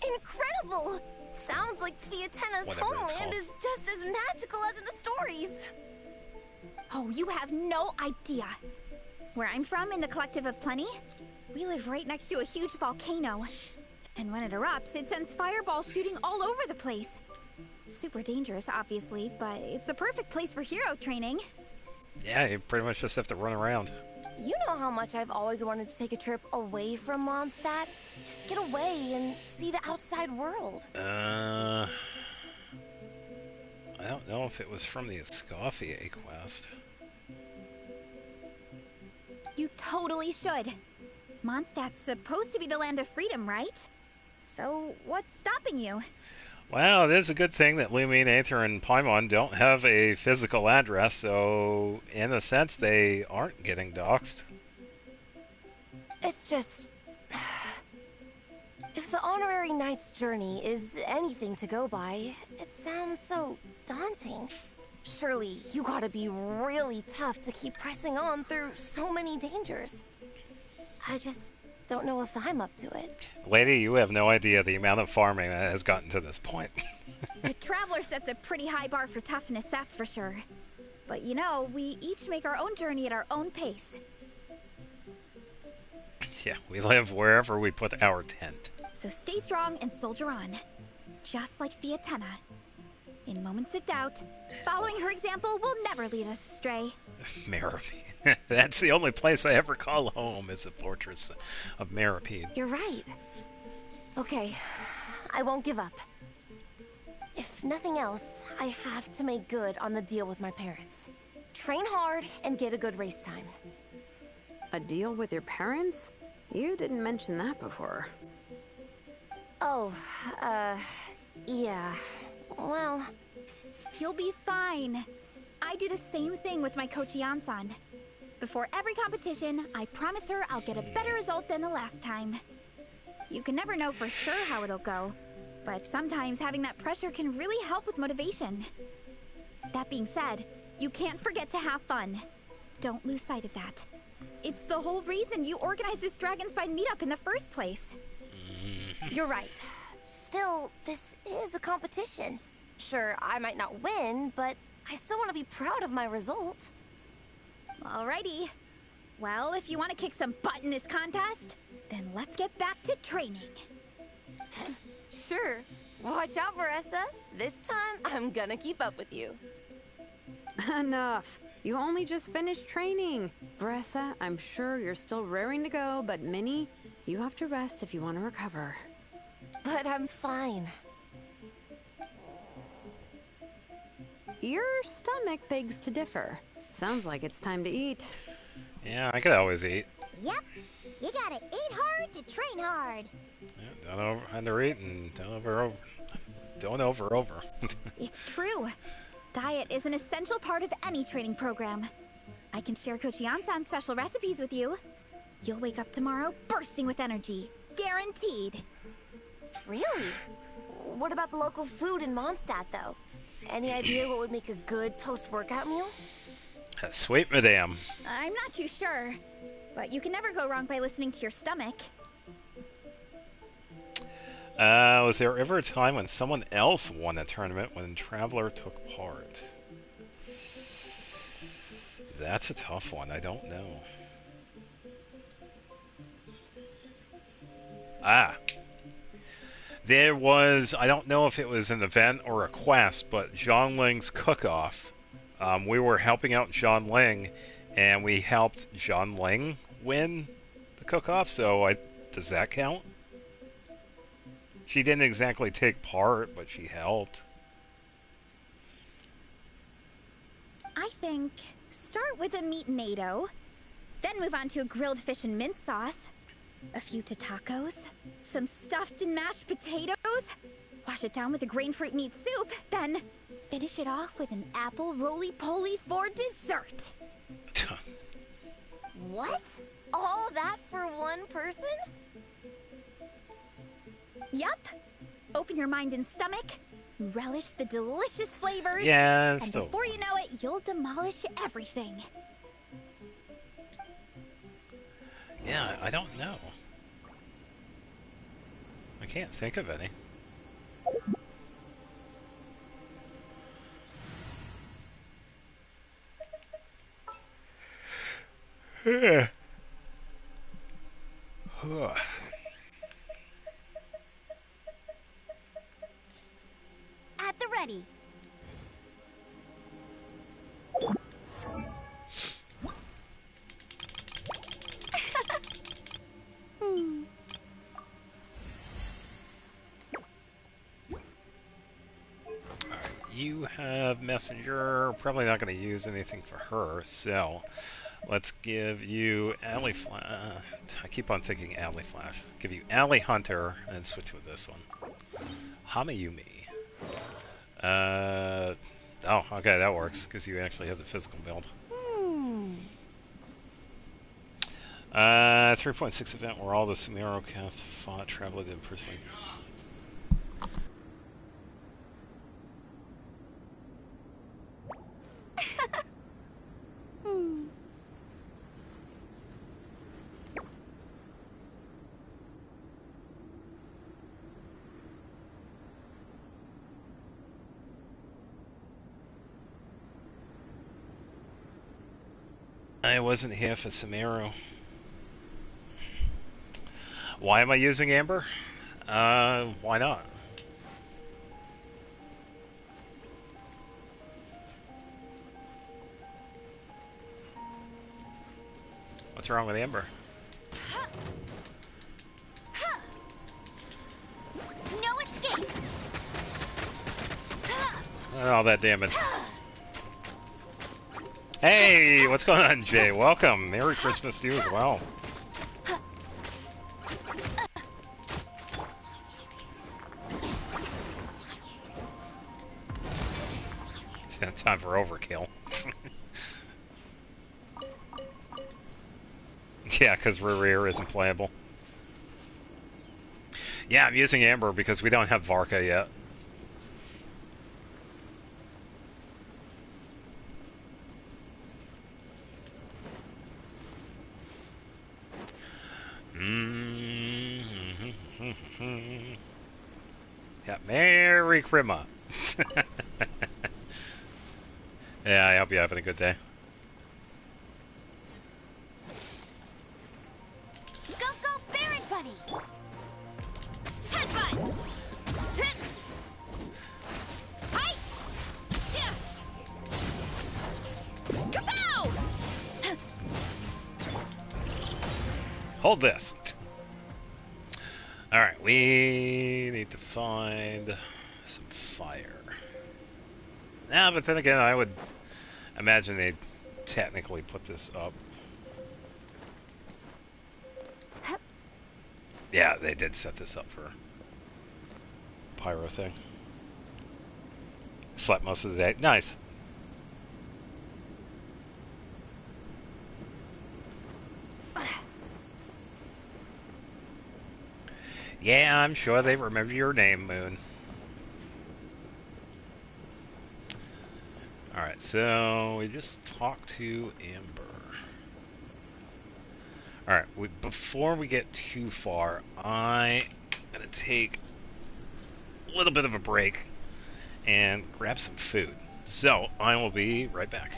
C: Incredible! Sounds like Fiatenna's
A: Whatever it's
C: homeland
A: called.
C: is just as magical as in the stories.
B: Oh, you have no idea. Where I'm from, in the Collective of Plenty, we live right next to a huge volcano. And when it erupts, it sends fireballs shooting all over the place. Super dangerous, obviously, but it's the perfect place for hero training.
A: yeah, you pretty much just have to run around.
C: You know how much I've always wanted to take a trip away from Mondstadt? Just get away and see the outside world.
A: I don't know if it was from the Escoffier quest.
B: You totally should. Mondstadt's supposed to be the land of freedom, right? So, what's stopping you?
A: Well, it is a good thing that Lumine, Aether, and Paimon don't have a physical address, so in a sense they aren't getting doxxed.
C: It's just... If the Honorary Knight's journey is anything to go by, it sounds so daunting. Surely you gotta be really tough to keep pressing on through so many dangers. I just don't know if I'm up to it.
A: Lady, you have no idea the amount of farming that has gotten to this point.
B: The Traveler sets a pretty high bar for toughness, that's for sure. But you know, we each make our own journey at our own pace.
A: Yeah, we live wherever we put our tent.
B: So stay strong and soldier on. Just like Fiatenna. In moments of doubt, following her example will never lead us astray.
A: Meropide. That's the only place I ever call home, is the fortress of Meropide.
C: You're right. Okay, I won't give up. If nothing else, I have to make good on the deal with my parents. Train hard and get a good race time.
I: A deal with your parents? You didn't mention that before.
C: Oh, yeah. Well,
B: You'll be fine. I do the same thing with my coach Yan-san. Before every competition, I promise her I'll get a better result than the last time. You can never know for sure how it'll go, but sometimes having that pressure can really help with motivation. That being said, you can't forget to have fun. Don't lose sight of that. It's the whole reason you organized this Dragon Spine meetup in the first place.
C: you're right. Still, this is a competition. Sure, I might not win, but I still want to be proud of my result.
B: Alrighty. Well, if you want to kick some butt in this contest, then let's get back to training.
C: Sure. Watch out, Veressa. This time, I'm gonna keep up with you.
I: Enough. You only just finished training. Veressa, I'm sure you're still raring to go, but Minnie, you have to rest if you want to recover.
C: But I'm fine.
I: Your stomach begs to differ. Sounds like it's time to eat.
A: Yeah, I could always eat.
F: Yep. You gotta eat hard to train hard.
A: Yeah, don't undereat and don't over.
B: It's true. Diet is an essential part of any training program. I can share Coach Yan-san's special recipes with you. You'll wake up tomorrow bursting with energy. Guaranteed.
C: Really? What about the local food in Mondstadt, though? Any idea what would make a good post-workout meal?
A: Sweet madame.
B: I'm not too sure, but you can never go wrong by listening to your stomach.
A: Was there ever a time when someone else won a tournament when Traveler took part? That's a tough one. I don't know. There was, I don't know if it was an event or a quest, but Zhang Ling's cook-off. We were helping out Zhang Ling, and we helped Zhang Ling win the cook-off, so does that count? She didn't exactly take part, but she helped.
B: I think start with a meat natto, then move on to a grilled fish and mint sauce, a few tacos, some stuffed and mashed potatoes, wash it down with a grain fruit meat soup, then finish it off with an apple roly-poly for dessert.
C: What? All that for one person?
B: Yup. Open your mind and stomach, relish the delicious flavors,
A: Yeah,
B: and
A: still.
B: before you know it, you'll demolish everything.
A: Yeah, I don't know. I can't think of any.
F: At the ready.
A: You have Messenger. Probably not going to use anything for her, so let's give you Alley Flash. I keep on thinking Alley Flash. Give you Alley Hunter and switch with this one. Hamayumi. Oh, okay, that works because you actually have the physical build. 3.6 event where all the Sumero cast fought, traveled in person. I wasn't here for Sumero. Why am I using Amber? Why not? What's wrong with Amber?
F: No escape.
A: all that damage. Hey, what's going on, Jay? Welcome. Merry Christmas to you as well. It's time for overkill. Yeah, because Rear isn't playable. Yeah, I'm using Amber because we don't have Varka yet. Yeah, Merry Christmas. Yeah, I hope you're having a good day.
C: Go, go, Baron Bunny! Headbutt! Hit! Hi! Yeah! Kapow!
A: Hold this. Alright, we need to find some fire. Nah, but then again, I would imagine they'd technically put this up. Yeah, they did set this up for pyro thing. Slept most of the day. Nice. Yeah, I'm sure they remember your name, Moon. Alright, so we just talked to Amber. Alright, before we get too far, I'm going to take a little bit of a break and grab some food. So, I will be right back.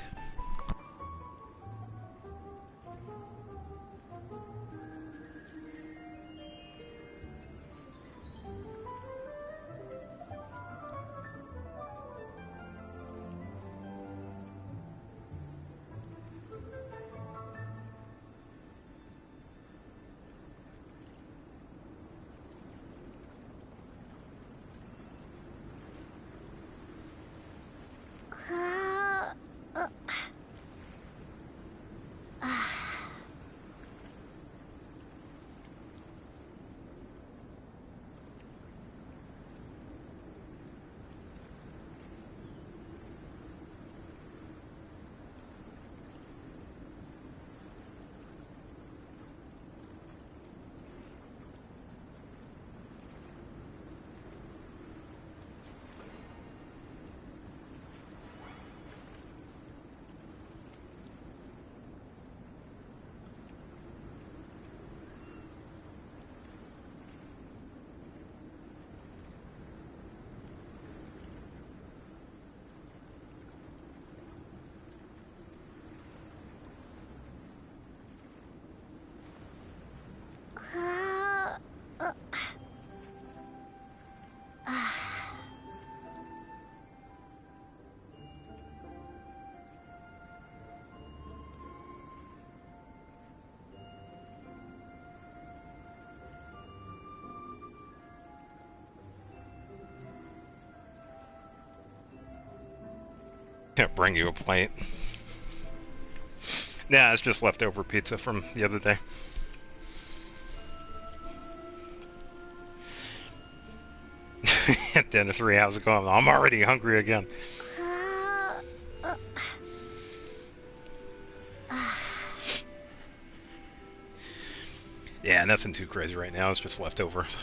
A: Can't bring you a plate. Nah, it's just leftover pizza from the other day. At the end of 3 hours ago, I'm already hungry again. Yeah, nothing too crazy right now. It's just leftovers.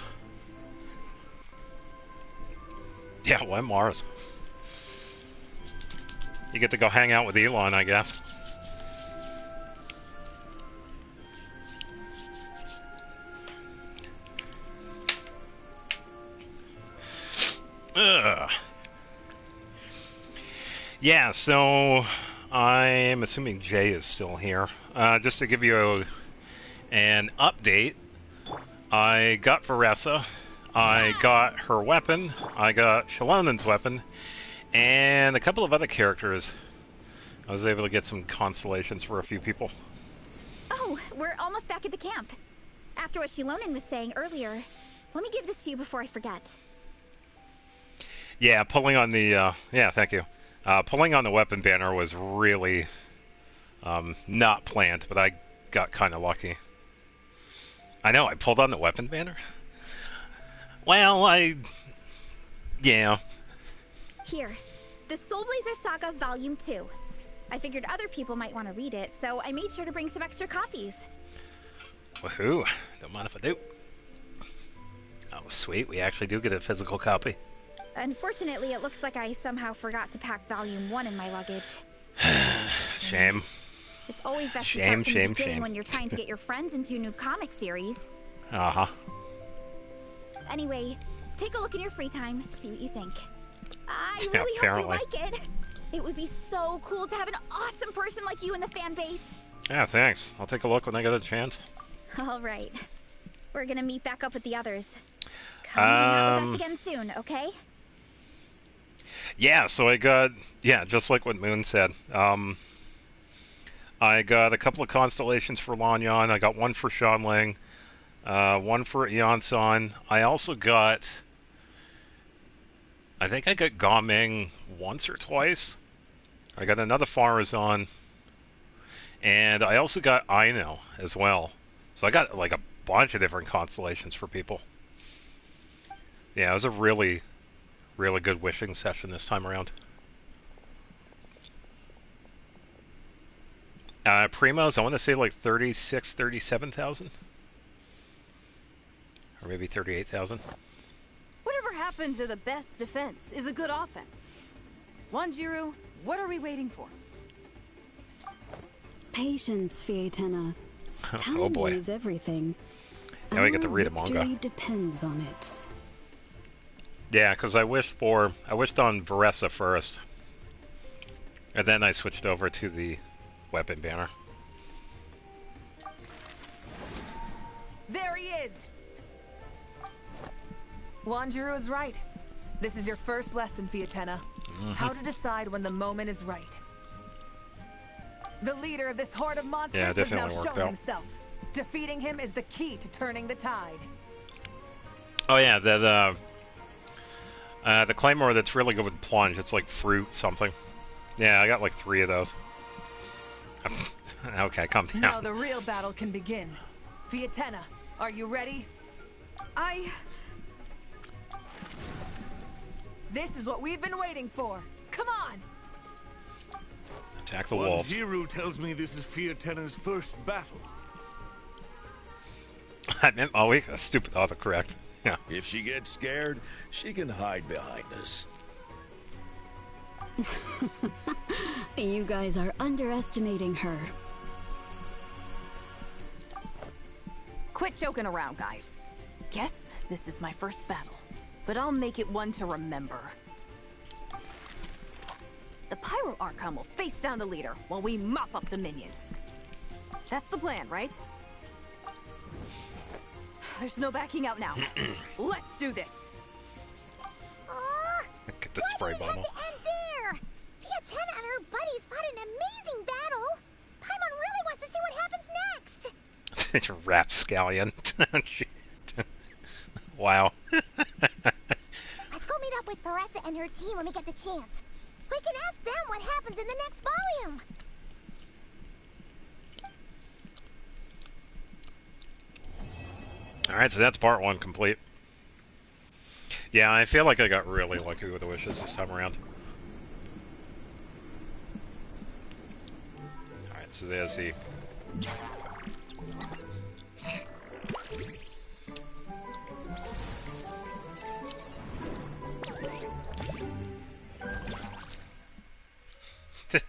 A: Yeah, why Mars? You get to go hang out with Elon, I guess. Ugh. Yeah, so I'm assuming Jay is still here. Just to give you an update, I got Varessa, I got her weapon, I got Shalonen's weapon, and a couple of other characters. I was able to get some constellations for a few people.
B: Oh, we're almost back at the camp. After what Shilonen was saying earlier, let me give this to you before I forget.
A: Yeah, pulling on the yeah, thank you. Pulling on the weapon banner was really not planned, but I got kind of lucky. I know, I pulled on the weapon banner. Well, yeah.
B: Here, the Soul Blazer Saga Volume 2. I figured other people might want to read it, so I made sure to bring some extra copies.
A: Woohoo! Don't mind if I do. Oh, sweet, we actually do get a physical copy.
B: Unfortunately, it looks like I somehow forgot to pack Volume 1 in my luggage.
A: Shame.
B: It's always best to
A: Shame,
B: start from
A: shame,
B: the beginning
A: shame.
B: when you're trying to get your friends into a new comic series.
A: Uh-huh.
B: Anyway, take a look in your free time, see what you think. I
A: Yeah,
B: really hope you
A: apparently.
B: like it. It would be so cool to have an awesome person like you in the fan base.
A: Yeah, thanks. I'll take a look when I get a chance.
B: All right. We're gonna meet back up with the others. Come hang out with us again soon, okay?
A: Yeah, so I got, yeah, just like what Moon said. I got a couple of constellations for Lanyan. I got one for Shanling, one for Eon-san. I also got, I think I got Gaming once or twice. I got another Farazan. And I also got Aino as well. So I got like a bunch of different constellations for people. Yeah, it was a really, really good wishing session this time around. Primos, I want to say like 36, 37,000. Or maybe 38,000.
J: Whatever happened to the best defense is a good offense. Wanjiru, what are we waiting for?
K: Patience, Fietena. Time
A: Oh boy.
K: is everything.
A: Now we get to
K: Our
A: read a manga.
K: victory depends on it.
A: Yeah, because I wished on Varessa first. And then I switched over to the weapon banner.
J: There he is! Wanjiru is right. This is your first lesson, Fietena. How to decide when the moment is right. The leader of this horde of monsters
A: Yeah,
J: has now
A: definitely worked
J: shown
A: out.
J: himself. Defeating him is the key to turning the tide.
A: Oh yeah, the Claymore that's really good with plunge. It's like fruit something. Yeah, I got like 3 of those. Okay, calm down.
J: Now the real battle can begin. Fietena, are you ready? This is what we've been waiting for. Come on!
A: Attack the wolves.
E: Wanjiru tells me this is Fietena's first battle.
A: I meant always a stupid autocorrect. Yeah.
L: If she gets scared, she can hide behind us.
K: You guys are underestimating her.
J: Quit joking around, guys. Guess this is my first battle, but I'll make it one to remember. The Pyro Archon will face down the leader while we mop up the minions. That's the plan, right? There's no backing out now. Let's do this.
A: Get the spray
F: Why did it
A: bottle.
F: have to end there? Fietena and her buddies fought an amazing battle. Paimon really wants to see what happens next.
A: It's a rapscallion. Wow.
F: Let's go meet up with Varessa and her team when we get the chance. We can ask them what happens in the next volume.
A: Alright, so that's part 1 complete. Yeah, I feel like I got really lucky with the wishes this time around. Alright, so there's the...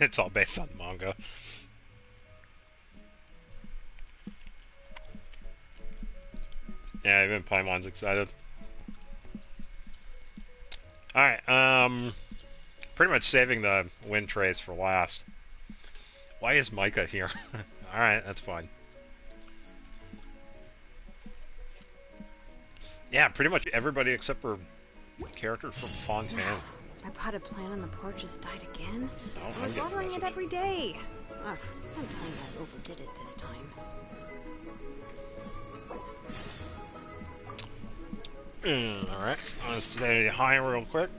A: It's all based on manga. Yeah, even Paimon's excited. Alright, pretty much saving the wind trace for last. Why is Micah here? Alright, that's fine. Yeah, pretty much everybody except for characters from Fontaine.
I: My potted plant on the porch just died again.
A: Oh,
I: I
A: I'm
I: was
A: getting a
I: watering it
A: message.
I: every day. Ugh, I'm telling you, I overdid it this time.
A: Alright, I'll say hi real quick.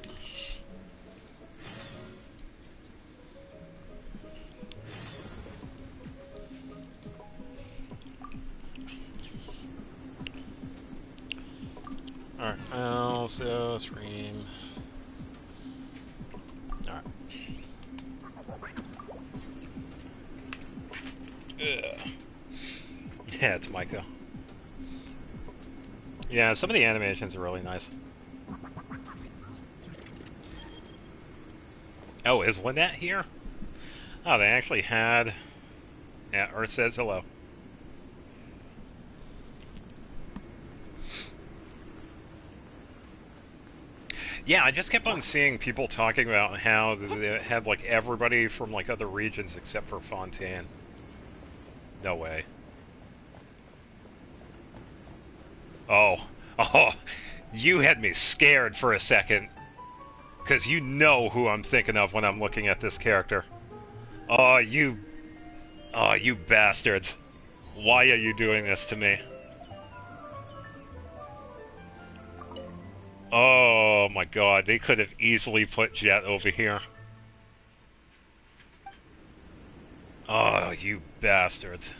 A: Also stream. Alright. Ugh. Yeah, it's Micah. Yeah, some of the animations are really nice. Oh, is Lynette here? Oh, they actually had... Yeah, Earth says hello. Yeah, I just kept on seeing people talking about how they had, like, everybody from, like, other regions except for Fontaine. No way. Oh. Oh. You had me scared for a second. Because you know who I'm thinking of when I'm looking at this character. Oh, you... Oh, you bastards. Why are you doing this to me? Oh my god, they could have easily put Jet over here. Oh, you bastards.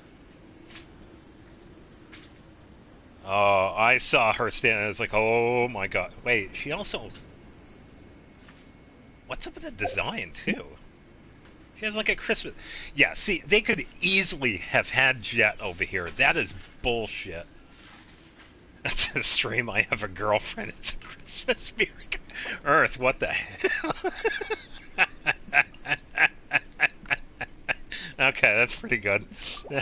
A: Oh, I saw her standing, I was like, oh my god. Wait, she also... What's up with the design, too? She has like a Christmas... Yeah, see, they could easily have had Jet over here. That is bullshit. That's a stream, I have a girlfriend. It's a Christmas miracle. Earth, what the hell? Okay, that's pretty good. Yeah,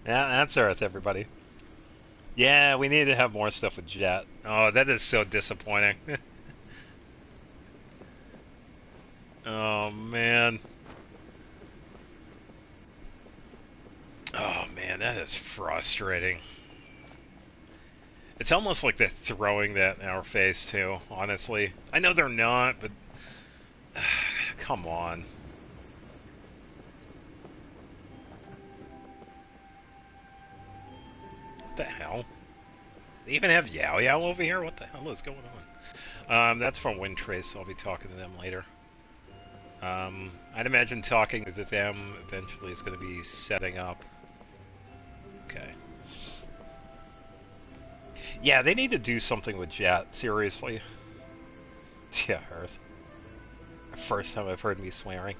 A: that's Earth, everybody. Yeah, we need to have more stuff with Jet. Oh, that is so disappointing. Oh, man. Oh, man, that is frustrating. It's almost like they're throwing that in our face, too, honestly. I know they're not, but... come on. What the hell? They even have Yao Yao over here? What the hell is going on? That's from Wind Trace, so I'll be talking to them later. I'd imagine talking to them eventually is going to be setting up. Okay. Yeah, they need to do something with Jet, seriously. Yeah, Earth. First time I've heard me swearing.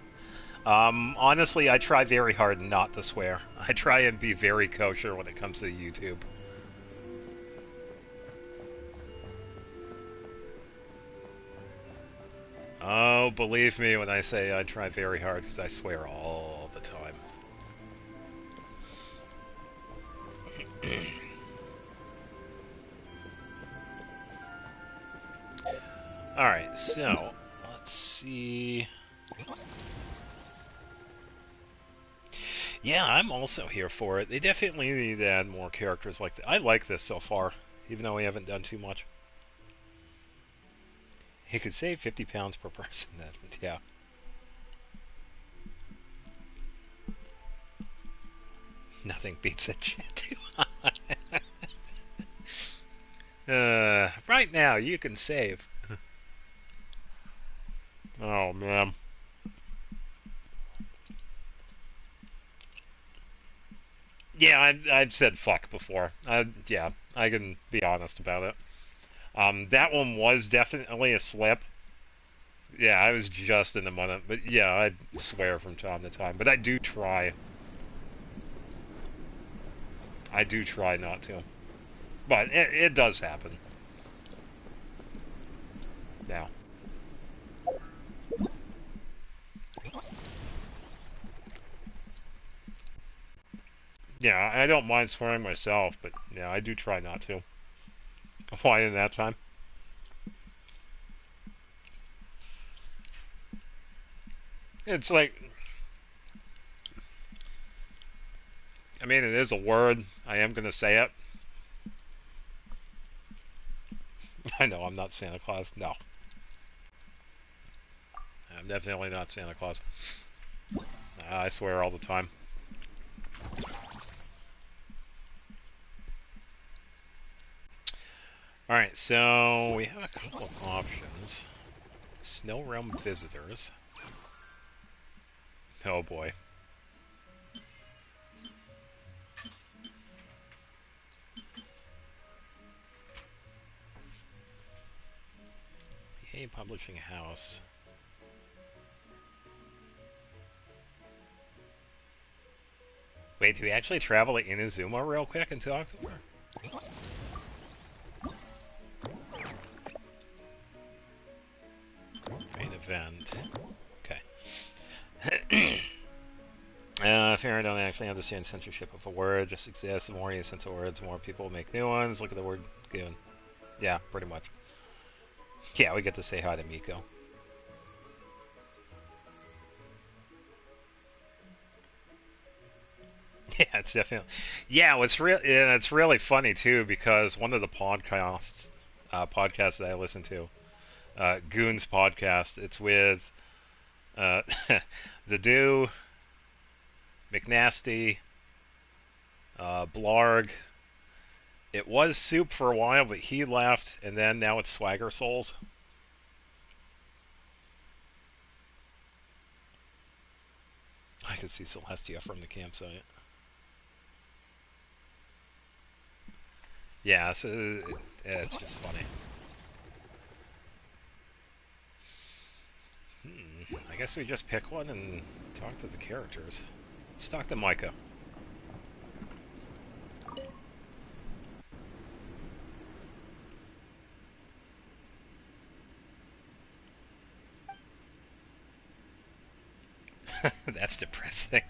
A: Honestly, I try very hard not to swear. I try and be very kosher when it comes to YouTube. Oh, believe me when I say I try very hard, because I swear all the time. Alright, so, let's see... Yeah, I'm also here for it. They definitely need to add more characters like that. I like this so far, even though we haven't done too much. You could save 50 pounds per person, yeah. Nothing beats that shit too hot. Right now, you can save. Oh, man. Yeah, I've said fuck before. Yeah, I can be honest about it. That one was definitely a slip. Yeah, I was just in the moment, but yeah, I swear from time to time. But I do try. I do try not to. But it does happen. Now. Yeah, I don't mind swearing myself, but yeah, I do try not to. Why in that time? It's like... I mean, it is a word. I am going to say it. I know, I'm not Santa Claus. No. I'm definitely not Santa Claus. I swear all the time. Alright, so we have a couple of options. Snow Realm Visitors. Oh boy. Hey, publishing house. Wait, do we actually travel to Inazuma real quick and talk to her? Main event. Okay. If I don't actually understand censorship of a word, just exists. The more you censor words, the more people make new ones. Look at the word goon. Yeah, pretty much. Yeah, we get to say hi to Miko. Yeah, it's definitely. Yeah, it's really funny too because one of the podcasts that I listen to, Goon's podcast, it's with the Do, McNasty, Blarg. It was Soup for a while, but he left, and then now it's Swagger Souls. I can see Celestia from the campsite. Yeah, so it's just funny. I guess we just pick one and talk to the characters. Let's talk to Micah. That's depressing.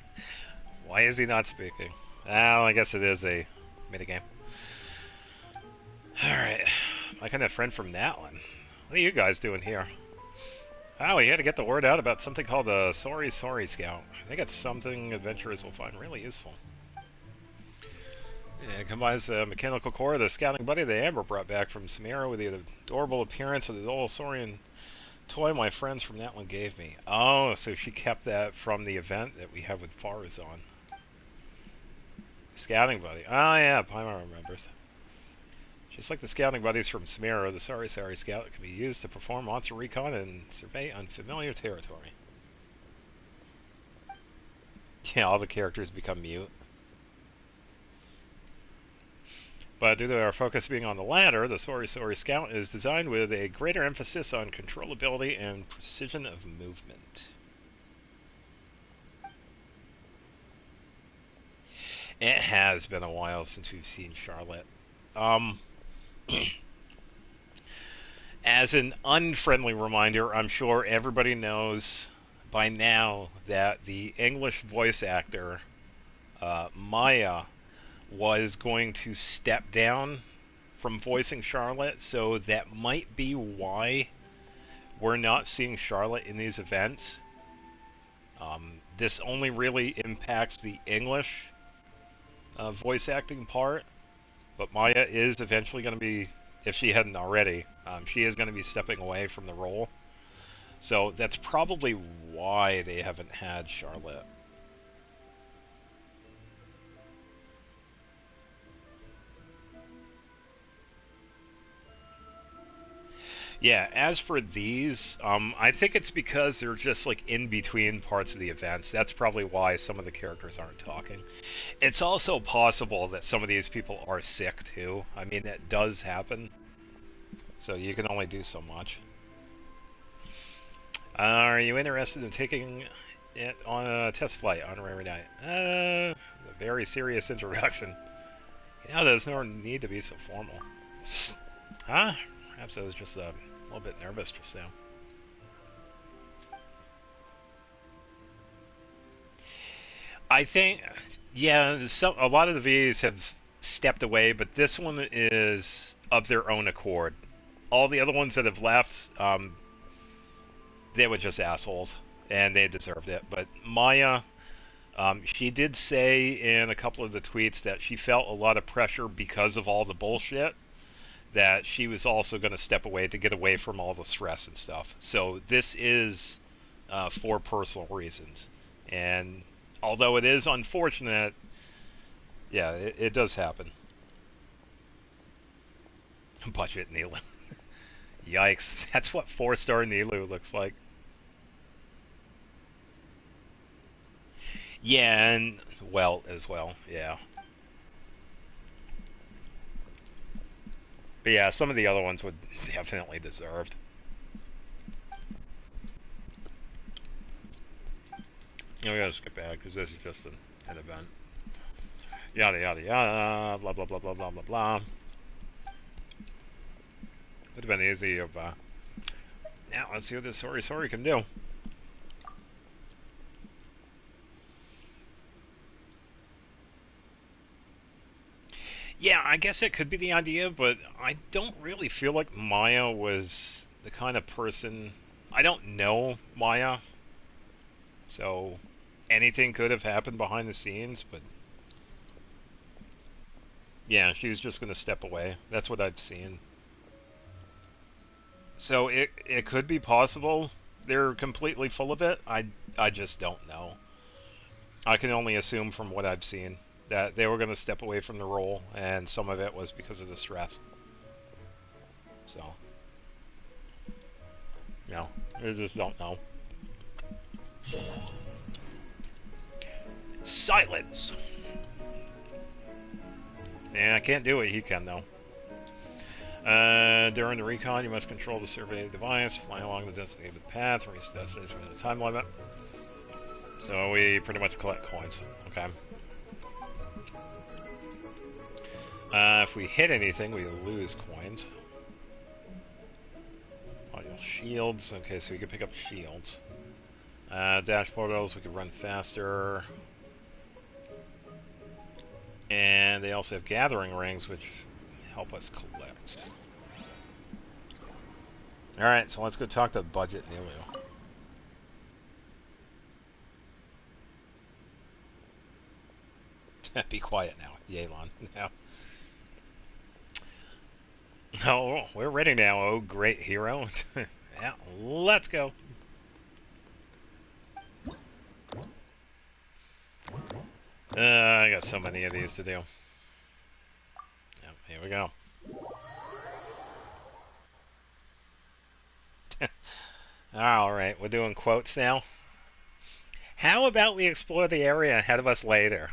A: Why is he not speaking? Well, I guess it is a minigame. Alright. I kind of friend from Natlan. What are you guys doing here? Oh, we had to get the word out about something called the Sorry Scout. I think it's something adventurers will find really useful. Yeah, it combines the mechanical core of the scouting buddy that Amber brought back from Samira with the adorable appearance of the old Saurian toy my friends from Natlan gave me. Oh, so she kept that from the event that we have with Farazan. Scouting buddy. Oh yeah, Paimon remembers. Just like the scouting buddies from Samira, the Sorry Scout can be used to perform monster recon and survey unfamiliar territory. Yeah, all the characters become mute. But due to our focus being on the latter, the Sorry Scout is designed with a greater emphasis on controllability and precision of movement. It has been a while since we've seen Charlotte. As an unfriendly reminder, I'm sure everybody knows by now that the English voice actor, Maya, was going to step down from voicing Charlotte, so that might be why we're not seeing Charlotte in these events. This only really impacts the English voice acting part. But Maya is eventually going to be, if she hadn't already, she is going to be stepping away from the role. So that's probably why they haven't had Charlotte. Yeah, as for these, I think it's because they're just like in between parts of the events. That's probably why some of the characters aren't talking. It's also possible that some of these people are sick too. I mean, that does happen. So you can only do so much. Are you interested in taking it on a test flight honorary night? A very serious introduction. Yeah, there's no need to be so formal. Huh? Perhaps I was just a little bit nervous just now. I think, yeah, a lot of the VAs have stepped away, but this one is of their own accord. All the other ones that have left, they were just assholes, and they deserved it. But Maya, she did say in a couple of the tweets that she felt a lot of pressure because of all the bullshit, that she was also going to step away to get away from all the stress and stuff. So this is for personal reasons. And although it is unfortunate, yeah, it does happen. Budget Nilu. Yikes, that's what 4-star Nilu looks like. Yeah, and Welt as well, yeah. But yeah, some of the other ones would definitely deserved. Oh, we gotta skip back because this is just an event. Yada yada yada. Blah blah blah blah blah blah blah. Would have been easy of. Now let's see what this Sori can do. Yeah, I guess it could be the idea, but I don't really feel like Maya was the kind of person... I don't know Maya, so anything could have happened behind the scenes, but... Yeah, she was just going to step away. That's what I've seen. So it could be possible they're completely full of it. I just don't know. I can only assume from what I've seen that they were going to step away from the role, and some of it was because of the stress. So, you know, I just don't know. Silence! Yeah, I can't do it, he can though. During the recon, you must control the survey device, fly along the designated path, reach the destination within a time limit. So we pretty much collect coins. Okay. If we hit anything, we lose coins. Audio shields. Okay, so we can pick up shields. Dash portals, we can run faster. And they also have gathering rings, which help us collect. Alright, so let's go talk to Budget Nilu. Be quiet now, Yelan. Now. Oh, we're ready now, oh great hero. Yeah, let's go. I got so many of these to do. Yep, here we go. Alright, we're doing quotes now. How about we explore the area ahead of us later?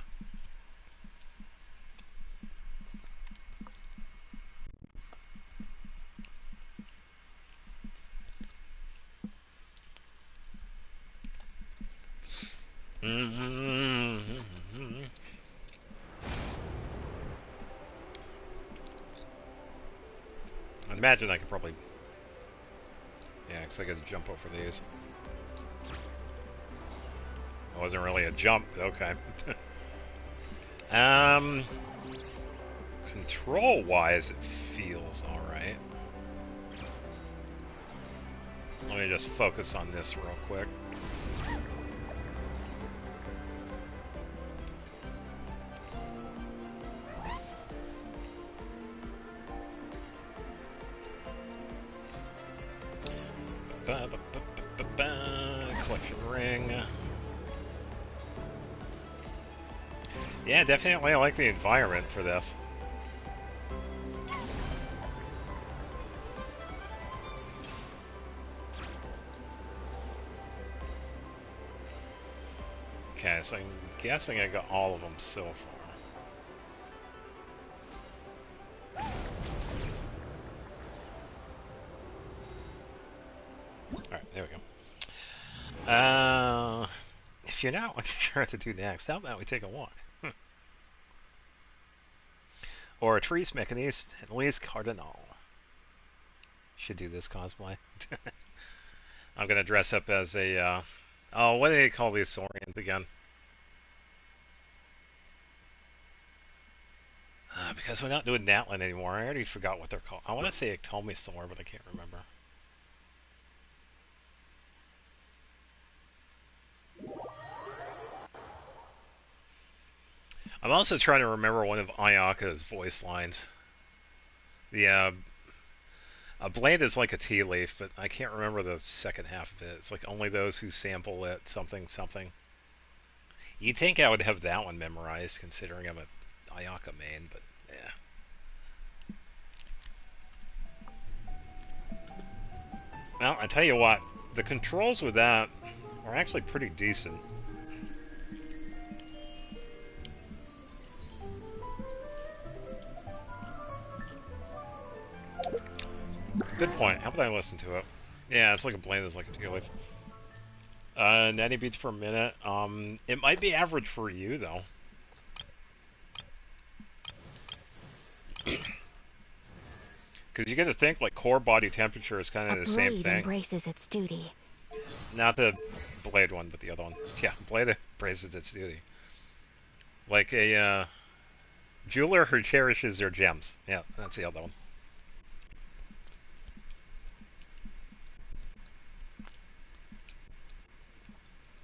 A: I imagine I could probably... Yeah, because I got to jump over these. It wasn't really a jump, okay. Control-wise, it feels alright. Let me just focus on this real quick. Collection ring. Yeah, definitely I like the environment for this. Okay, so I'm guessing I got all of them so far. Alright, there we go. If you're not sure what to do next, how about we take a walk? Or a Trees Mechanist, at least Cardinal. Should do this cosplay. I'm gonna dress up as a, oh, what do they call these Saurians again? Because we're not doing Natlan anymore, I already forgot what they're called. I want to say Ectomisaur, but I can't remember. I'm also trying to remember one of Ayaka's voice lines. The, a blade is like a tea leaf, but I can't remember the second half of it. It's like only those who sample it, something, something. You'd think I would have that one memorized, considering I'm a Ayaka main, but yeah. Well, I tell you what, the controls with that are actually pretty decent. Good point. How about I listen to it? Yeah, it's like a blade that's like a tea leaf. 90 beats per minute. It might be average for you though. Because you got to think like core body temperature is kind of the same
C: Blade
A: thing.
C: embraces its duty.
A: Not the blade one, but the other one. Yeah, blade embraces its duty. Like a jeweler who cherishes their gems. Yeah, that's the other one.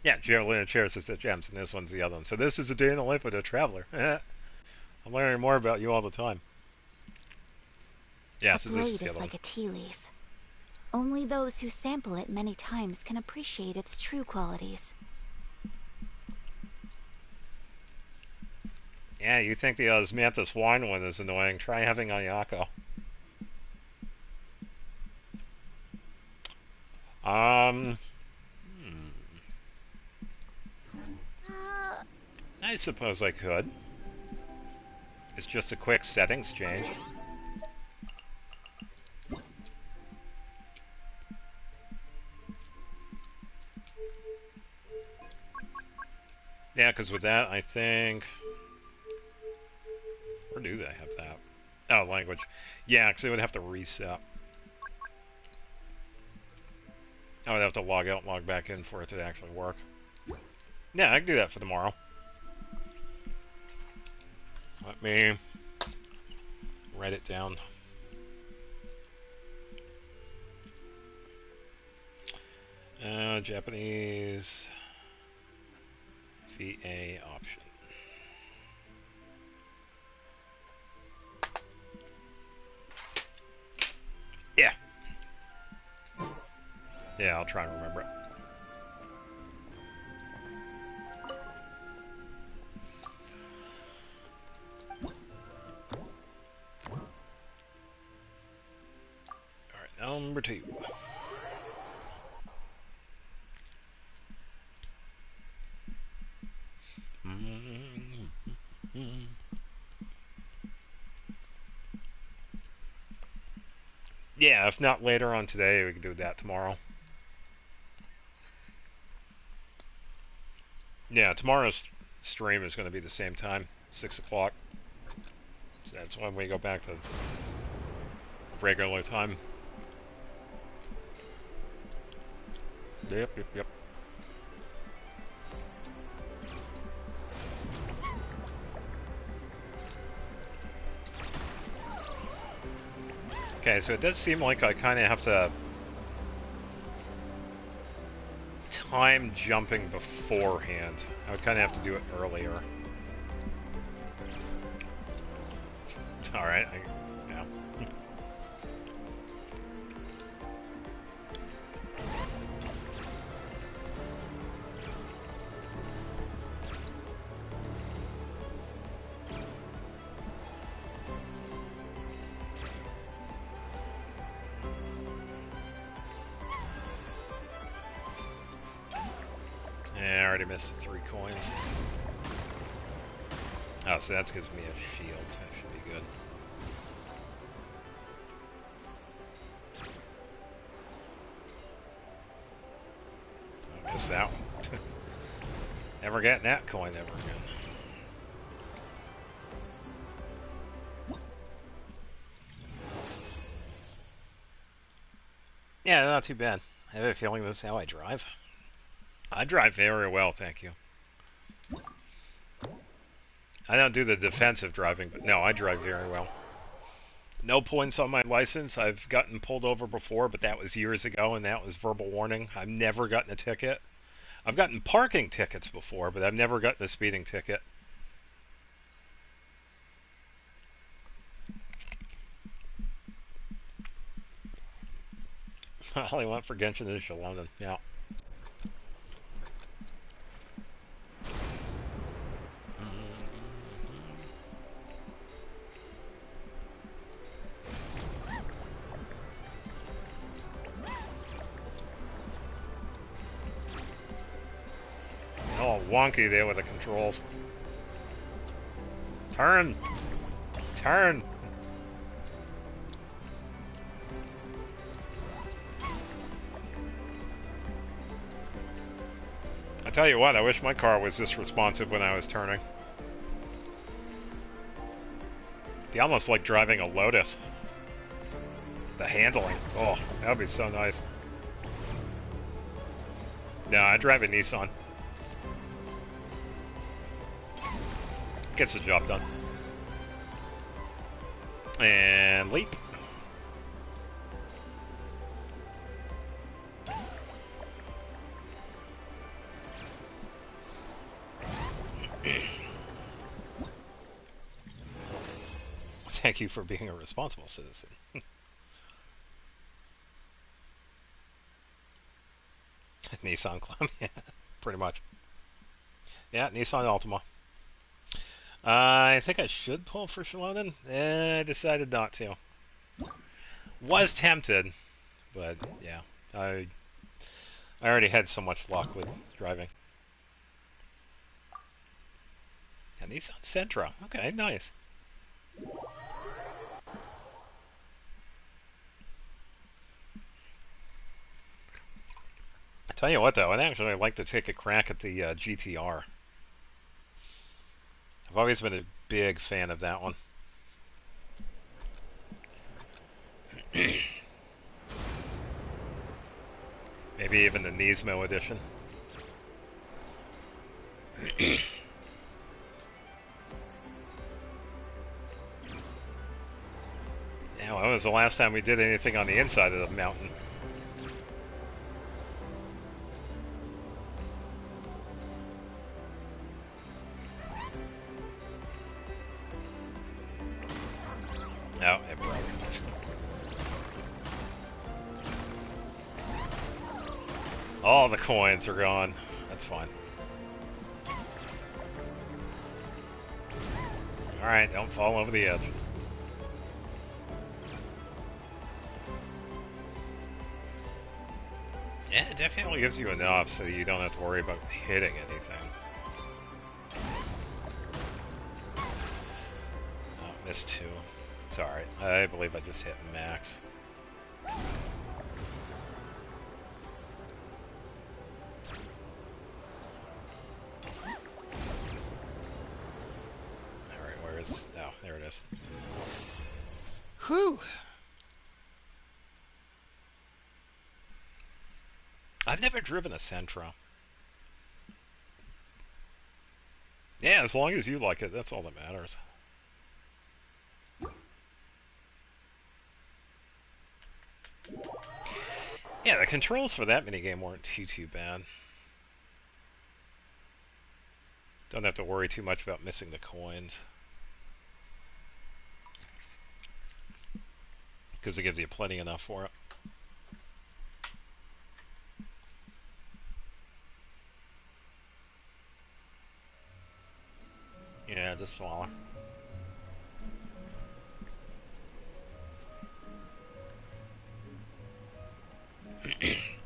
A: Yeah, jeweler cherishes their gems, and this one's the other one. So this is a day in the life of a traveler. I'm learning more about you all the time. Yeah, so this is the other
C: like
A: one.
C: a tea leaf. Only those who sample it many times can appreciate its true qualities.
A: Yeah, you think the Osmanthus wine one is annoying. Try having Ayako. I suppose I could. It's just a quick settings change. Yeah, because with that, I think... Where do they have that? Oh, language. Yeah, because it would have to reset. I would have to log out and log back in for it to actually work. Yeah, I can do that for tomorrow. Let me write it down. Japanese VA option. Yeah. Yeah, I'll try and remember it. Alright, number 2. Yeah, if not later on today, we can do that tomorrow. Yeah, tomorrow's stream is going to be the same time, 6 o'clock. So that's when we go back to regular time. Yep. Okay, so it does seem like I kind of have to time jumping beforehand. I would kind of have to do it earlier. Alright, yeah. Yeah, I already missed the 3 coins. Oh, so that gives me a shield, so that should be good. I missed that one. Never getting that coin ever again. Yeah, not too bad. I have a feeling this is how I drive. I drive very well, thank you. I don't do the defensive driving, but no, I drive very well. No points on my license. I've gotten pulled over before, but that was years ago, and that was verbal warning. I've never gotten a ticket. I've gotten parking tickets before, but I've never gotten a speeding ticket. All I want for Genshin is London. Yeah. Oh, wonky there with the controls. Turn! Turn! tell you what, I wish my car was this responsive when I was turning. Be almost like driving a Lotus. The handling. Oh, that would be so nice. No, I drive a Nissan. Gets the job done. And leap. Thank you for being a responsible citizen. Nissan Club, yeah, pretty much. Yeah, Nissan Altima. I think I should pull for Shalodin. I decided not to. Was tempted, but yeah, I already had so much luck with driving. Yeah, Nissan Sentra. Okay, nice. I tell you what, though, I'd actually like to take a crack at the GTR. I've always been a big fan of that one. Maybe even the Nismo edition. Yeah, when was the last time we did anything on the inside of the mountain? No, it broke. All the coins are gone. That's fine. Alright, don't fall over the edge. Yeah, it definitely gives you enough so you don't have to worry about hitting anything. Oh, missed 2. It's alright. I believe I just hit max. Alright, where is... Oh, there it is. Whew! I've never driven a Sentra. Yeah, as long as you like it, that's all that matters. Yeah, the controls for that minigame weren't too bad. Don't have to worry too much about missing the coins. Because it gives you plenty enough for it. Yeah, just smaller.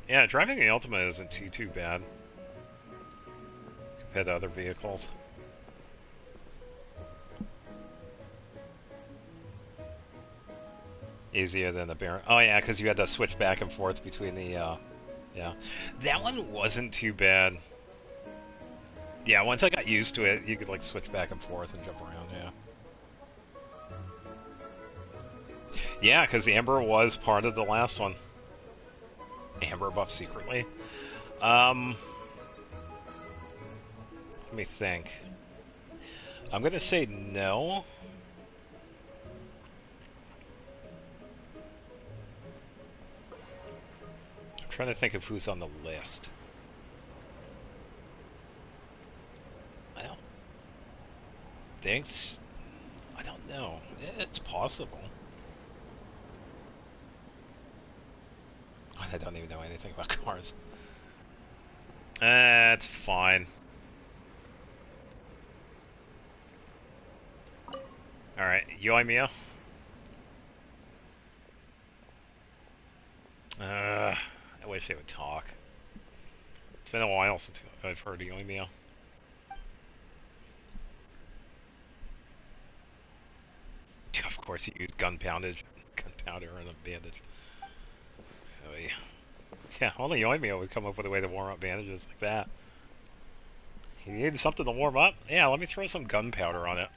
A: Yeah, driving the Ultima isn't too bad compared to other vehicles. Easier than the Baron. Oh yeah, because you had to switch back and forth between the, yeah. That one wasn't too bad. Yeah, once I got used to it, you could like switch back and forth and jump around, yeah. Yeah, because Amber was part of the last one. Amber buff secretly. Let me think. I'm gonna say no. I'm trying to think of who's on the list. I don't think I don't know. It's possible. I don't even know anything about cars. It's fine. Alright, Yoimiya. I wish they would talk. It's been a while since I've heard Yoimiya. Of course he used gunpowder and a bandage. Oh, yeah. Yeah, only Yoimiya would come up with a way to warm up bandages like that. You need something to warm up? Yeah, let me throw some gunpowder on it.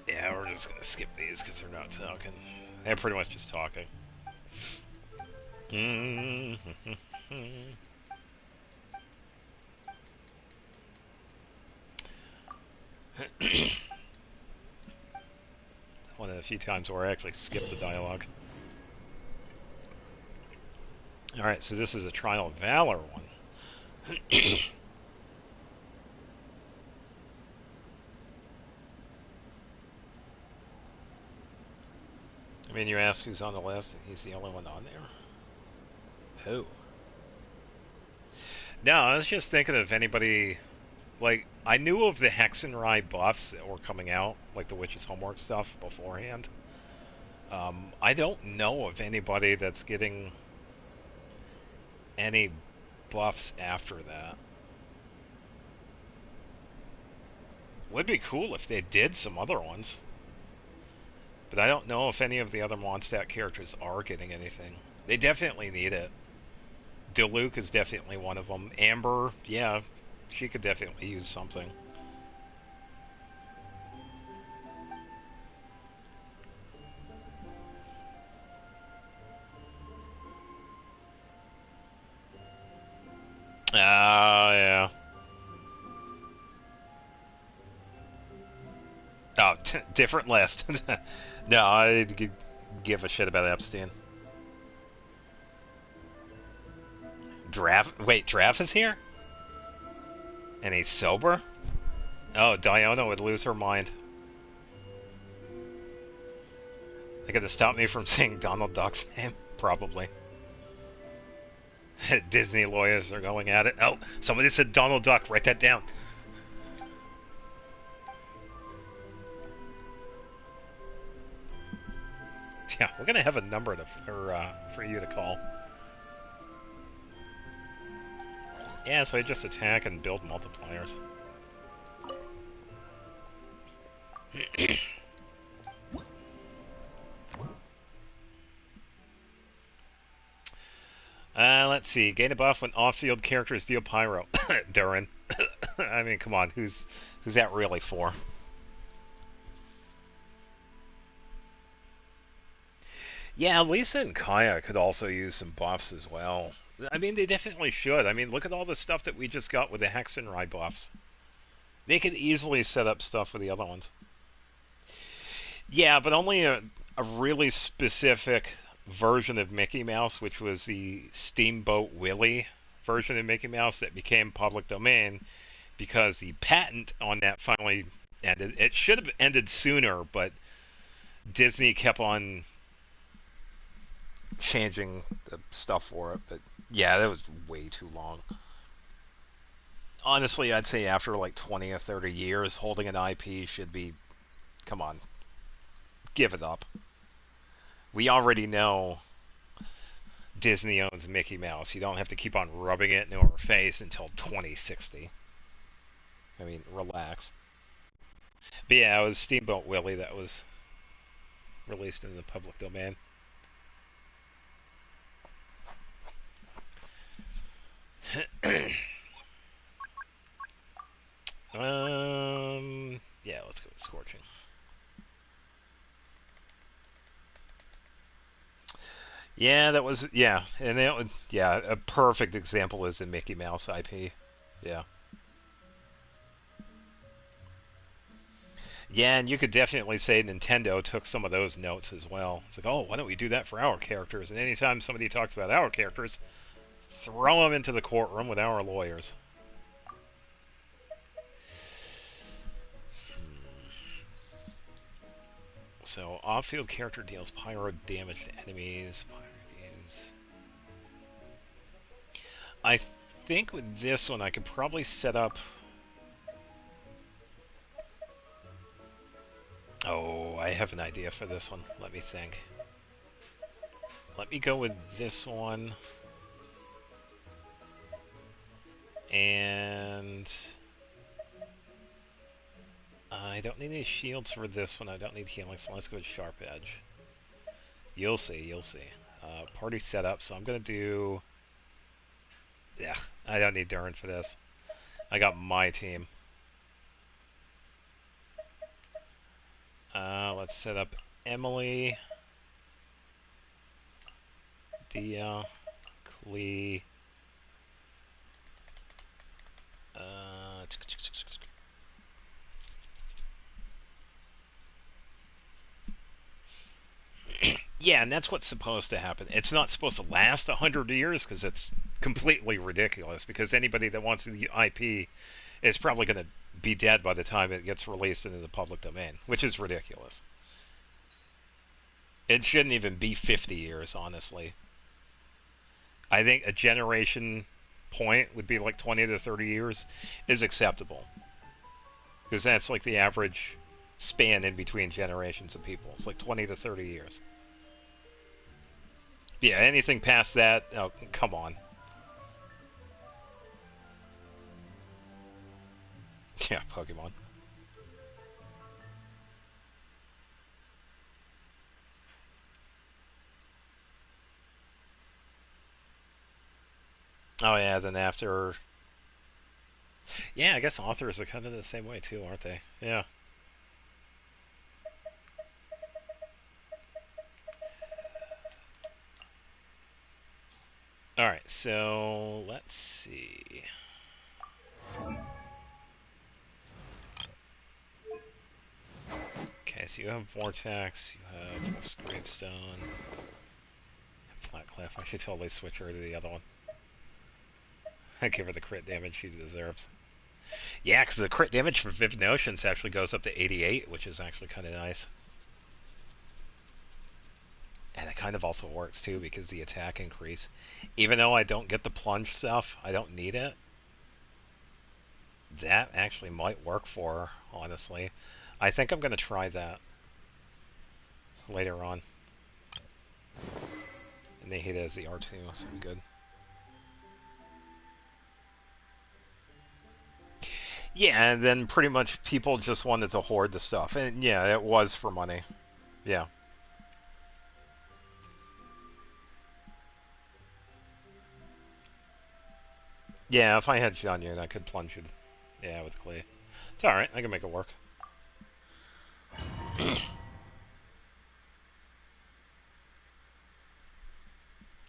A: Yeah, we're just gonna skip these because they're not talking. They're pretty much just talking. One of the few times where I actually skipped the dialogue. Alright, so this is a Trial of Valor one. I mean, you ask who's on the list, and he's the only one on there? Who? No, I was just thinking of anybody... Like, I knew of the Hexenrai buffs that were coming out, like the Witch's Homework stuff, beforehand. I don't know of anybody that's getting any buffs after that. Would be cool if they did some other ones. But I don't know if any of the other Mondstadt characters are getting anything. They definitely need it. Diluc is definitely one of them. Amber, yeah, she could definitely use something. Yeah. Oh, different list. No, I give a shit about Epstein. Wait, Draff is here? And he's sober? Oh, Diona would lose her mind. They gonna stop me from saying Donald Duck's name? Probably. Disney lawyers are going at it. Oh, somebody said Donald Duck. Write that down. Yeah, we're gonna have a number for you to call. Yeah, so I just attack and build multipliers. Let's see. Gain a buff when off-field characters deal pyro. Durin. I mean, come on. Who's that really for? Yeah, Lisa and Kaya could also use some buffs as well. I mean, they definitely should. I mean, look at all the stuff that we just got with the Hexenrai buffs. They could easily set up stuff for the other ones. Yeah, but only a really specific version of Mickey Mouse, which was the Steamboat Willie version of Mickey Mouse that became public domain because the patent on that finally ended. It should have ended sooner, but Disney kept on changing the stuff for it. But yeah, that was way too long. Honestly, I'd say after like 20 or 30 years, holding an IP should be, come on, give it up. We already know Disney owns Mickey Mouse. You don't have to keep on rubbing it into our face until 2060. I mean, relax. But yeah, it was Steamboat Willie that was released in the public domain. Yeah, let's go with Scorching. Yeah, that was, yeah, and that, yeah, a perfect example is the Mickey Mouse IP. Yeah. Yeah, and you could definitely say Nintendo took some of those notes as well. It's like, oh, why don't we do that for our characters? And anytime somebody talks about our characters, throw them into the courtroom with our lawyers. So, off-field character deals pyro damage to enemies. I think with this one I could probably set up... Oh, I have an idea for this one. Let me think. Let me go with this one. And... I I don't need any shields for this one. I don't need healing, so let's go with Sharp Edge. You'll see, you'll see. Party setup, so I'm going to do... Yeah, I don't need Durin for this. I got my team. Let's set up Emily, Dia, Klee, yeah, and that's what's supposed to happen. It's not supposed to last 100 years because it's completely ridiculous, because anybody that wants the IP is probably going to be dead by the time it gets released into the public domain, which is ridiculous. It shouldn't even be 50 years, honestly. I think a generation point would be like 20 to 30 years is acceptable, because that's like the average span in between generations of people. It's like 20 to 30 years. Yeah, anything past that, oh, come on. Yeah, Pokemon. Oh yeah, then after... Yeah, I guess authors are kind of the same way too, aren't they? Yeah. Alright, so let's see. Okay, so you have Vortex, you have Wolf's Gravestone, Flat Cliff. I should totally switch her to the other one. I give her the crit damage she deserves. Yeah, because the crit damage for Vivid Notions actually goes up to 88, which is actually kind of nice. And it kind of also works too, because the attack increase. Even though I don't get the plunge stuff, I don't need it. That actually might work for her, honestly. I think I'm going to try that later on. And they hit it as the R2, so we're good. Yeah, and then pretty much people just wanted to hoard the stuff. And yeah, it was for money. Yeah. Yeah, if I had Xianyun, I could plunge it. Yeah, with Klee. It's alright, I can make it work.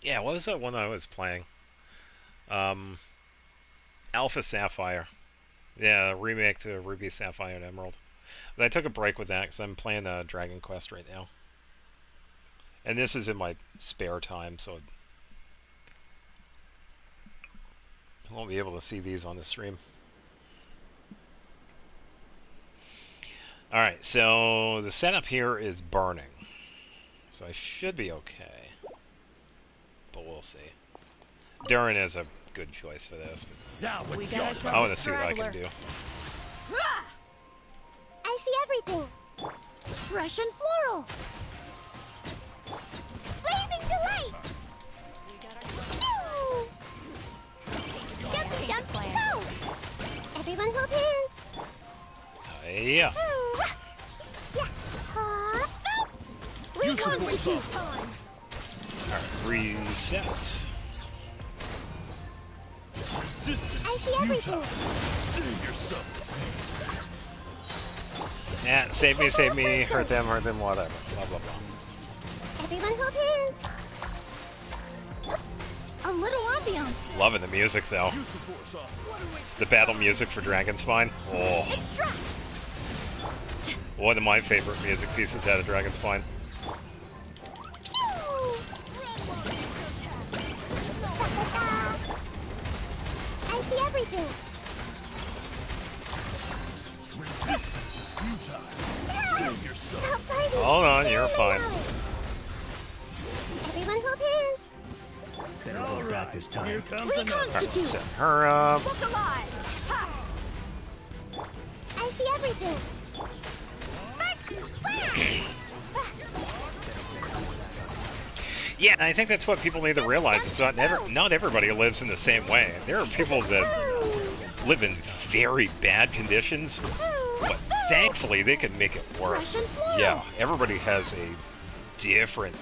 A: Yeah, what was that one I was playing? Alpha Sapphire. Yeah, remake to Ruby, Sapphire, and Emerald. But I took a break with that because I'm playing Dragon Quest right now. And this is in my spare time, so I won't be able to see these on the stream. Alright, so the setup here is burning. So I should be okay. But we'll see. Durin is a good choice for this.
L: Now
A: I want to see what I can do.
F: I see everything. Fresh and floral. Blazing delight. Jumpy, jumpy, go. Everyone hold hands.
A: Yeah.
F: Reconstitute.
A: Alright, reset.
F: I see everything.
L: Save yourself.
A: Yeah, save me, hurt them, whatever. Blah, blah, blah.
F: Everyone hold hands. A little ambiance.
A: Loving the music, though. The battle music for Dragonspine. Oh.
F: Extract.
A: One of my favorite music pieces out of Dragonspine.
F: I see everything.
L: Resistance is futile. Save yourself.
F: Stop fighting.
A: Hold on, you're fine.
F: Everyone hold hands.
H: Better hold back this time.
F: Reconstitute.
A: Set her up.
F: Look alive. Ha. I see everything.
A: Yeah, I think that's what people need to realize. It's not everybody lives in the same way. There are people that live in very bad conditions But thankfully, they can make it work.
F: Russian floral.
A: Yeah, everybody has a different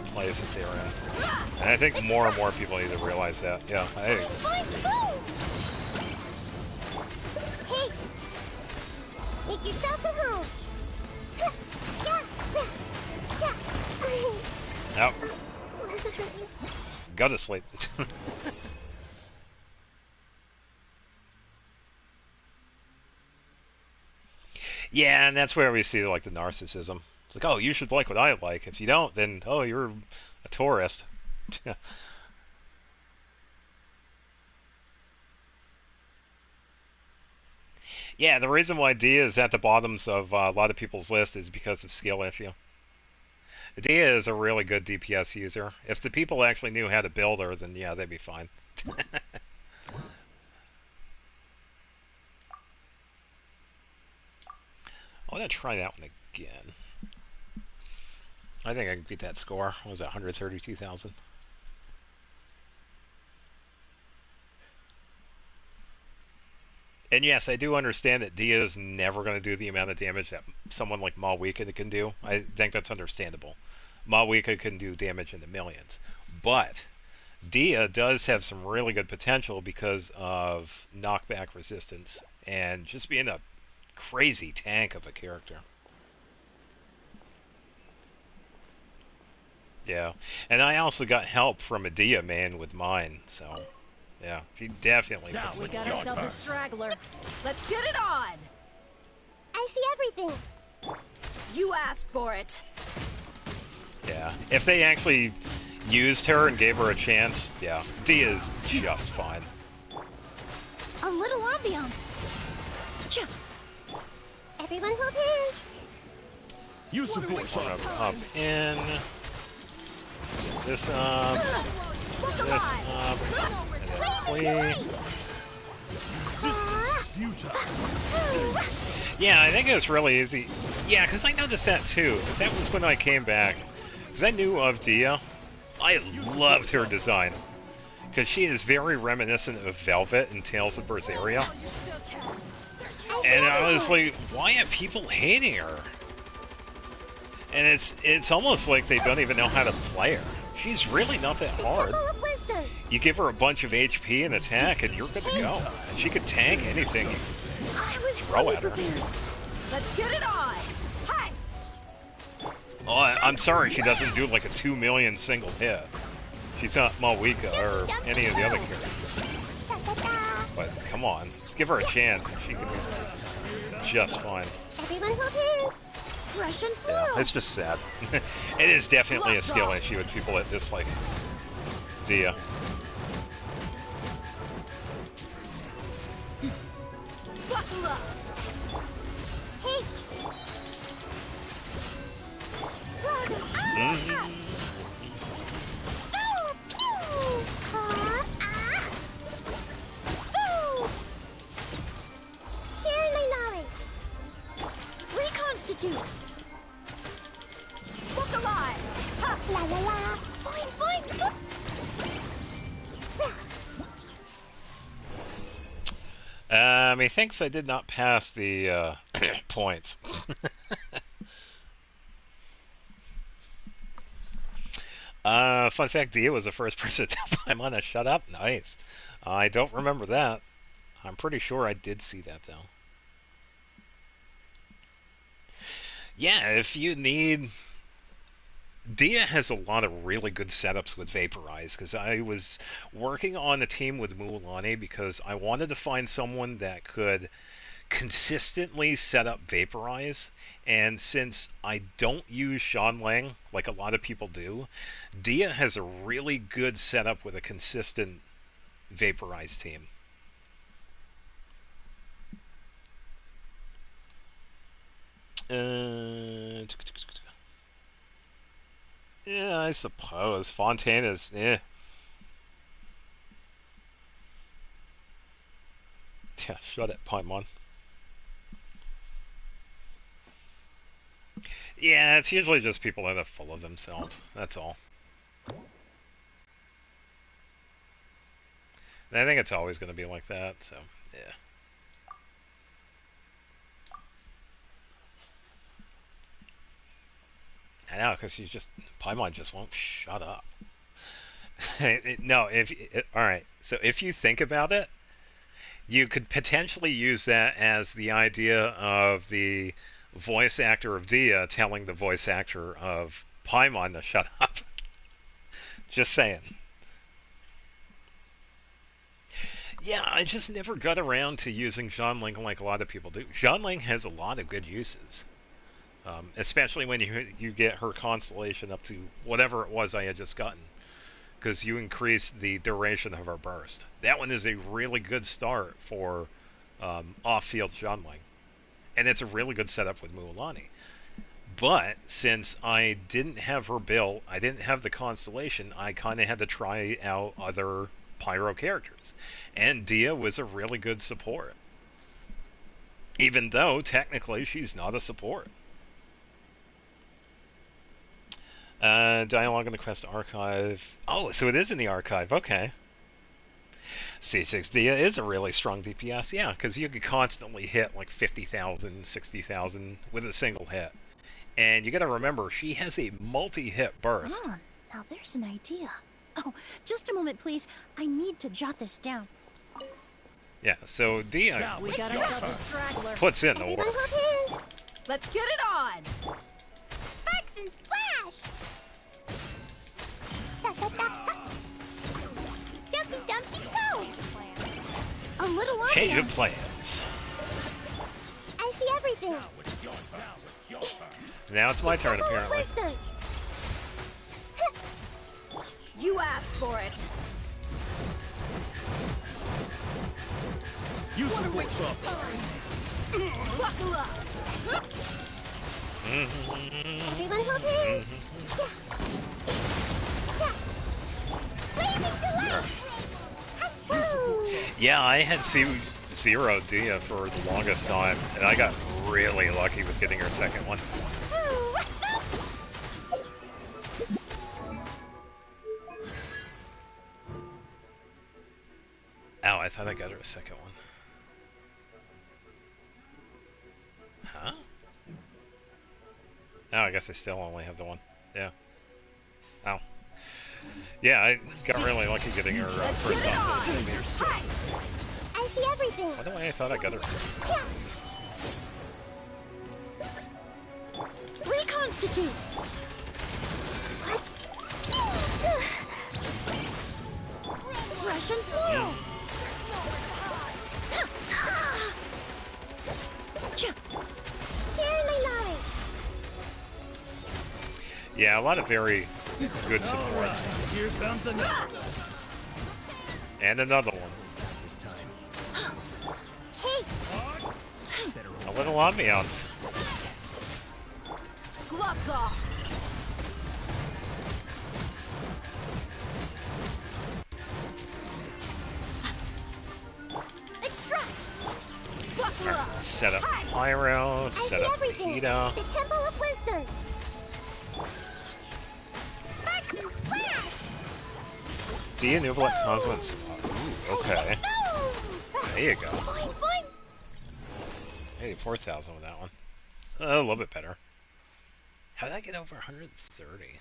A: place that they're in. And I think more and more people need to realize that. Yeah, hey.
F: Hey, make yourselves at home.
A: Nope. Go to sleep. Yeah, and that's where we see like the narcissism. It's like, oh, you should like what I like. If you don't, then oh, you're a tourist. Yeah, the reason why Dia is at the bottoms of a lot of people's list is because of skill issue. Dia is a really good DPS user. If the people actually knew how to build her, then yeah, they'd be fine. I want to try that one again. I think I can beat that score. What was that, 132,000? And yes, I do understand that Dia is never going to do the amount of damage that someone like Malwika can do. I think that's understandable. Malwika can do damage in the millions. But Dia does have some really good potential because of knockback resistance and just being a crazy tank of a character. Yeah, and I also got help from a Dia man with mine, so yeah, he definitely
C: Now
A: puts
C: we
A: in
C: got
A: work.
C: ourselves a straggler. Let's get it on.
F: I see everything.
C: You asked for it.
A: Yeah, if they actually used her and gave her a chance, yeah, Dia's just fine.
F: A little ambiance. Everyone hold hands.
E: Use the force.
A: One up in. Set this up. Set this up. And then yeah, I think it was really easy. Yeah, because I noticed that too. Because that was when I came back. Because I knew of Dia. I loved her design. Because she is very reminiscent of Velvet in Tales of Berseria. And I was like, why are people hating her? And it's almost like they don't even know how to play her. She's really not that hard. You give her a bunch of HP and attack, and you're good to go. And she could tank anything you throw at her.
C: Let's get it on. Hi.
A: Oh, I'm sorry she doesn't do like a 2 million single hit. She's not Malwika or any of the other characters. But come on, let's give her a chance, and she can do just fine.
F: Everyone hold hands. Russian floral.
A: Yeah, it's just sad. It is definitely a skill issue with people that dislike Dia.
C: Buckle up.
F: Hey.
A: Mm-hmm.
F: Oh, pew. Sharing my knowledge. Reconstitute.
C: Look alive.
F: Ha. La la la. Fine, fine.
A: Methinks I did not pass the points. Fun fact, Dia was the first person to tell Paimon to shut up. Nice. I don't remember that. I'm pretty sure I did see that, though. Yeah, if you need... Dia has a lot of really good setups with Vaporize, because I was working on a team with Mulan because I wanted to find someone that could consistently set up Vaporize, and since I don't use Shanlang like a lot of people do, Dia has a really good setup with a consistent Vaporize team. Yeah, I suppose. Fontaine is, eh. Yeah, shut it, Paimon. Yeah, it's usually just people that are full of themselves. That's all. And I think it's always going to be like that, so, yeah. I know, because Paimon just won't shut up. No, alright, so if you think about it, you could potentially use that as the idea of the voice actor of Dia telling the voice actor of Paimon to shut up. Just saying. Yeah, I just never got around to using Xianling like a lot of people do. Xianling has a lot of good uses. Especially when you get her constellation up to whatever it was I had just gotten. Because you increase the duration of her burst. That one is a really good start for off-field Xianling. And it's a really good setup with Mualani. But since I didn't have her built, I didn't have the constellation, I kind of had to try out other Pyro characters. And Dia was a really good support. Even though, technically, she's not a support. Dialogue in the Quest Archive. Oh, so it is in the archive. Okay. C6 Dia is a really strong DPS, yeah, because you can constantly hit like 50,000, 60,000 with a single hit. And you gotta remember, she has a multi-hit burst.
F: Ah, now there's an idea. Oh, just a moment, please. I need to jot this down.
A: Yeah, so Dia
J: We got ourselves a straggler.
A: puts in the work.
J: Let's get it on.
F: Sparks and flash! Jumpy dumpty go! A little on
A: Change
F: there.
A: of plans.
F: I see everything.
A: Now it's my turn,
F: Full of
A: apparently.
F: wisdom.
J: You asked for it.
E: Use some force off.
J: Buckle up.
F: Everyone hold hands. Blazing to life.
A: Yeah, I had zero Dia for the longest time, and I got really lucky with getting her second one. Ow, I thought I got her a second one. Huh? Oh, I guess I still only have the one. Yeah. Ow. Yeah, I got really lucky getting her first one.
F: I see everything.
A: By the way, I thought I got her second.
F: Reconstitute. Russian floral. Share my knowledge.
A: Yeah, a lot of very good supports.
E: Here comes another.
A: And another one.
H: This time.
F: Hey,
A: A little ambiance.
J: Gloves off.
F: extract.
J: Buckle up.
A: Set up Pyro,
F: I
A: set
F: see
A: up
F: everything.
A: Vegeta.
F: The Temple of Wisdom. Sparks and flash.
A: D Nublet Cosmos. Ooh, okay. There you go.
F: Fine, fine.
A: 84,000 with that one. A little bit better. How did I get over 130?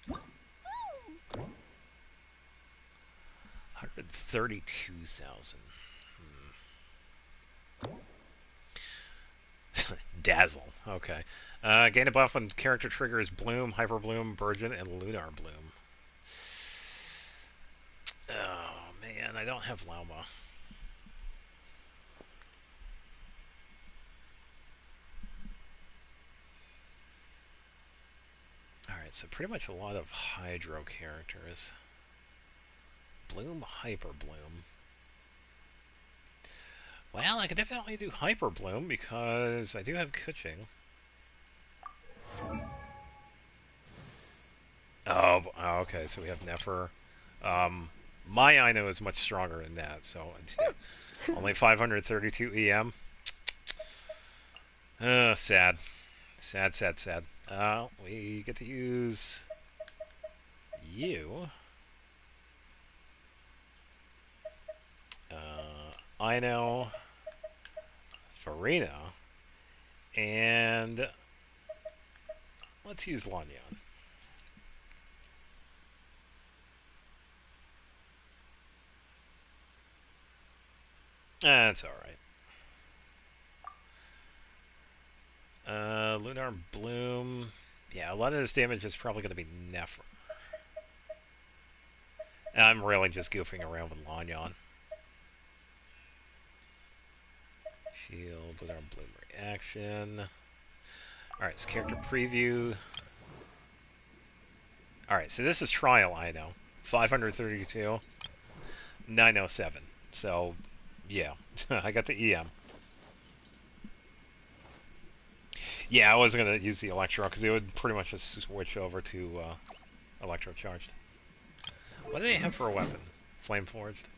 A: 132,000. Dazzle. Okay. Gain a buff when character triggers Bloom, Hyper Bloom, Burgeon, and Lunar Bloom. Oh man, I don't have Lauma. Alright, so pretty much a lot of Hydro characters. Bloom, Hyper Bloom. Well, I could definitely do Hyper Bloom because I do have Kuching. Oh, okay, so we have Nefer. My Ino is much stronger than that, so only 532 EM. Sad. Sad, sad, sad. We get to use you. Ino, Farina, and let's use Lanyan. That's alright. Lunar Bloom. Yeah, a lot of this damage is probably going to be Nefer. I'm really just goofing around with Lanyan. Shield, Lunar Bloom reaction. Alright, it's character preview. Alright, so this is trial, I know. 532. 907. So, yeah. I got the EM. Yeah, I wasn't going to use the Electro, because it would pretty much just switch over to Electro Charged. What do they have for a weapon? Flame Forged?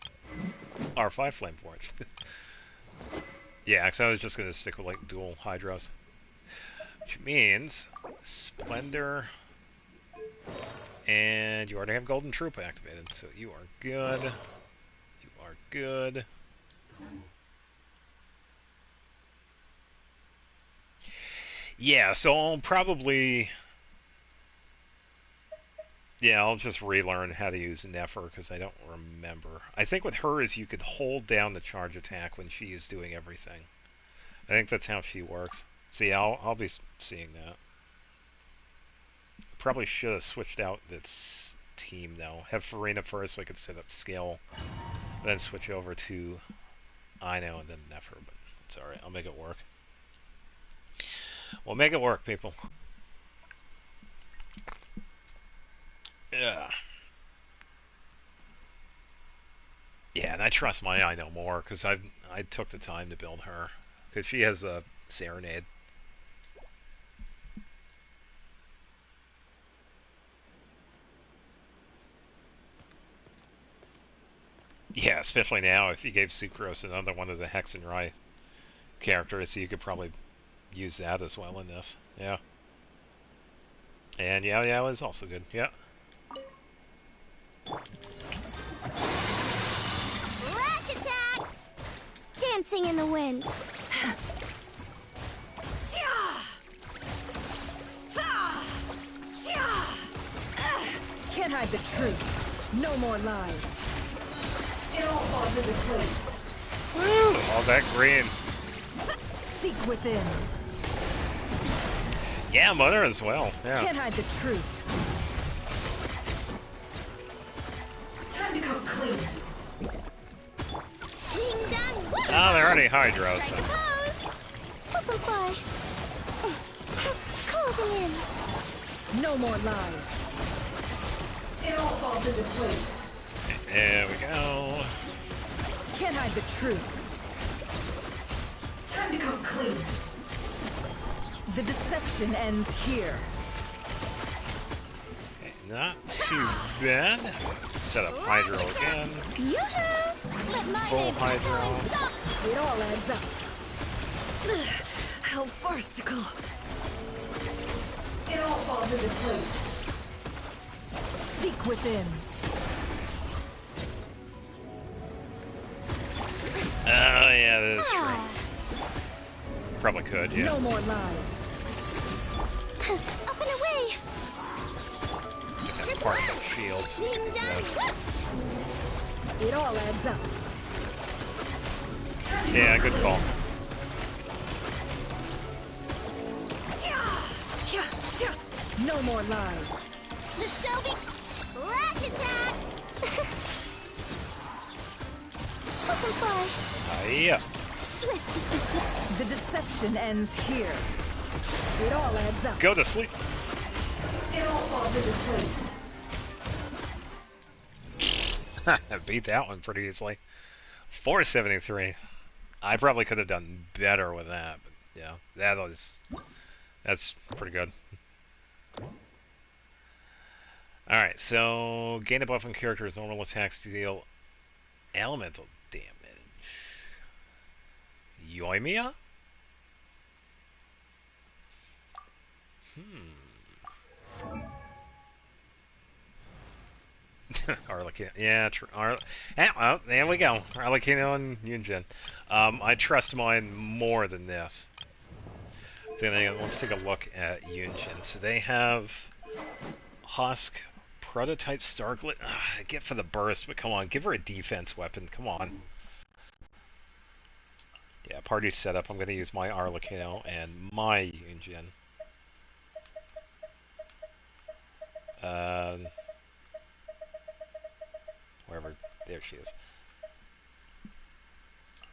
A: R5 Flame Forged. Yeah, because I was just going to stick with like dual Hydras. Which means Splendor, and you already have Golden Troop activated, so you are good. You are good. Yeah, so I'll probably... Yeah, I'll just relearn how to use Nefer, because I don't remember. I think with her is you could hold down the charge attack when she is doing everything. I think that's how she works. See, I'll be seeing that. Probably should have switched out this team, though. Have Farina first so I could set up skill. Then switch over to Ino and then Nefer, but it's alright. I'll make it work. We'll make it work, people. Yeah. Yeah, and I trust my Ino more, because I took the time to build her. Because she has a Serenade. Yeah, especially now, if you gave Sucrose another one of the Hex and Rye characters, you could probably use that as well in this. Yeah. And yeah, it was also good. Yeah.
F: Flash attack! Dancing in the wind.
J: Can't hide the truth. No more lies. It all falls into place.
A: Woo! All that green.
J: Seek within.
A: Yeah, Mother as well. Yeah.
J: Can't hide the truth. Time to come clean.
F: Ding dong!
A: Oh, they're already Hydra, so.
F: Butterfly. Closing in.
J: No more lies. It all falls into place.
A: There we go.
J: Can't hide the truth. Time to come clean. The deception ends here.
A: Okay, not too bad. Set up Hydro again. Full Hydro.
J: It all adds up. How farcical. It all falls into place. Seek within.
A: Oh, yeah, that is true. Probably could, yeah.
J: No more lies.
F: Up and away.
A: Get that partial shield so we can do this.
J: It all adds up.
A: Yeah, good call.
J: No more lies.
F: The Shelby flash attack. Butterfly.
A: Yeah.
F: Swift is the swift.
J: The deception ends here. It all adds up.
A: Go to sleep.
J: It all falls into place.
A: Beat that one pretty easily. 473. I probably could have done better with that, but yeah, that's pretty good. Alright, so gain a buff on character's normal attacks to deal elemental damage. Yoimiya? Arlecchino. Yeah, true. Oh, there we go. Arlecchino and Yunjin. I trust mine more than this. So then let's take a look at Yunjin. So they have Husk, Prototype Starglit. I get for the burst, but come on, give her a defense weapon. Come on. Yeah, party setup. I'm going to use my Arlecchino and my Yunjin. Wherever. There she is.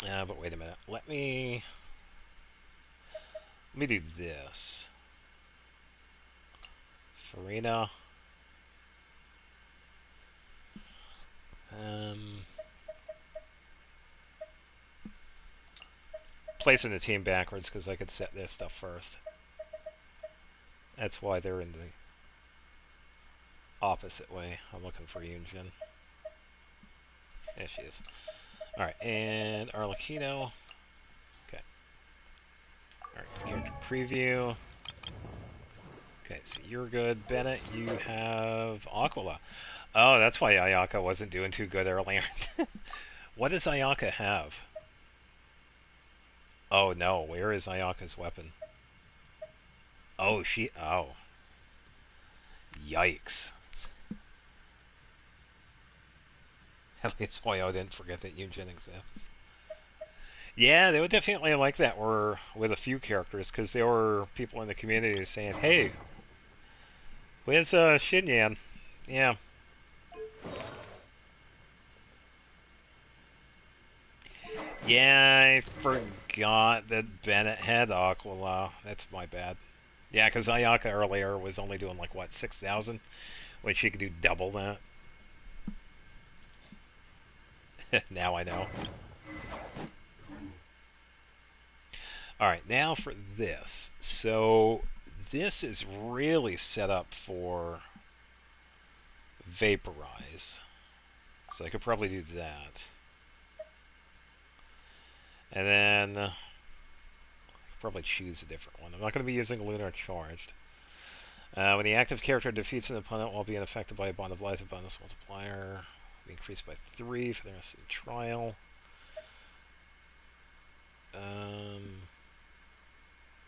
A: But wait a minute. Let me do this. Furina. Placing the team backwards because I could set their stuff first. That's why they're in the opposite way. I'm looking for Yunjin. There she is. Alright, and Arlecchino. Okay. Alright, character preview. Okay, so you're good. Bennett, you have Aquila. Oh, that's why Ayaka wasn't doing too good earlier. What does Ayaka have? Oh no, where is Ayaka's weapon? Oh, oh. Yikes. At least Hoyo didn't forget that Yunjin exists. Yeah, they would definitely like that with a few characters, because there were people in the community saying, hey, where's Xinyan? Yeah. Yeah, I forgot that Bennett had Aquila. That's my bad. Yeah, because Ayaka earlier was only doing like, what, 6,000? When she could do double that. Now I know. Alright, now for this. So, this is really set up for Vaporize. So I could probably do that. And then probably choose a different one. I'm not going to be using Lunar Charged. When the active character defeats an opponent while being affected by a Bond of Life, the bonus multiplier will be increased by 3 for the rest of the trial.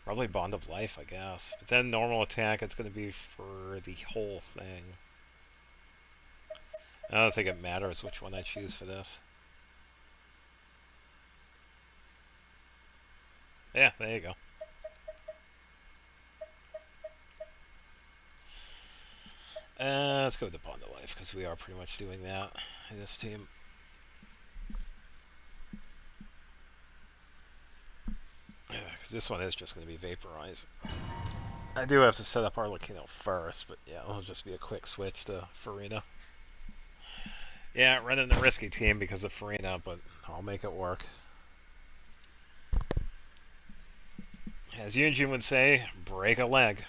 A: Probably Bond of Life, I guess. But then normal attack, it's going to be for the whole thing. I don't think it matters which one I choose for this. Yeah, there you go. Let's go with the Bond of Life, because we are pretty much doing that in this team. Because this one is just going to be Vaporize. I do have to set up Arlecchino first, but yeah, it'll just be a quick switch to Furina. Yeah, running the risky team because of Furina, but I'll make it work. As Yunjin would say, break a leg.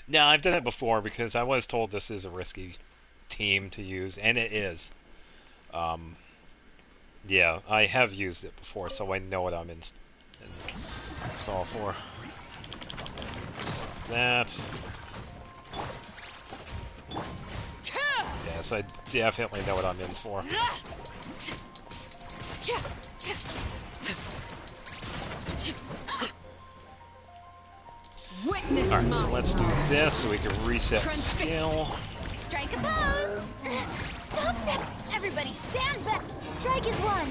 A: No, I've done it before because I was told this is a risky team to use, and it is. Yeah, I have used it before, so I know what I'm install for. Stop that. Yes, I definitely know what I'm in for. Alright, so let's do this so we can reset skill.
C: Strike a pose! Stop that! Everybody stand back! Strike is one!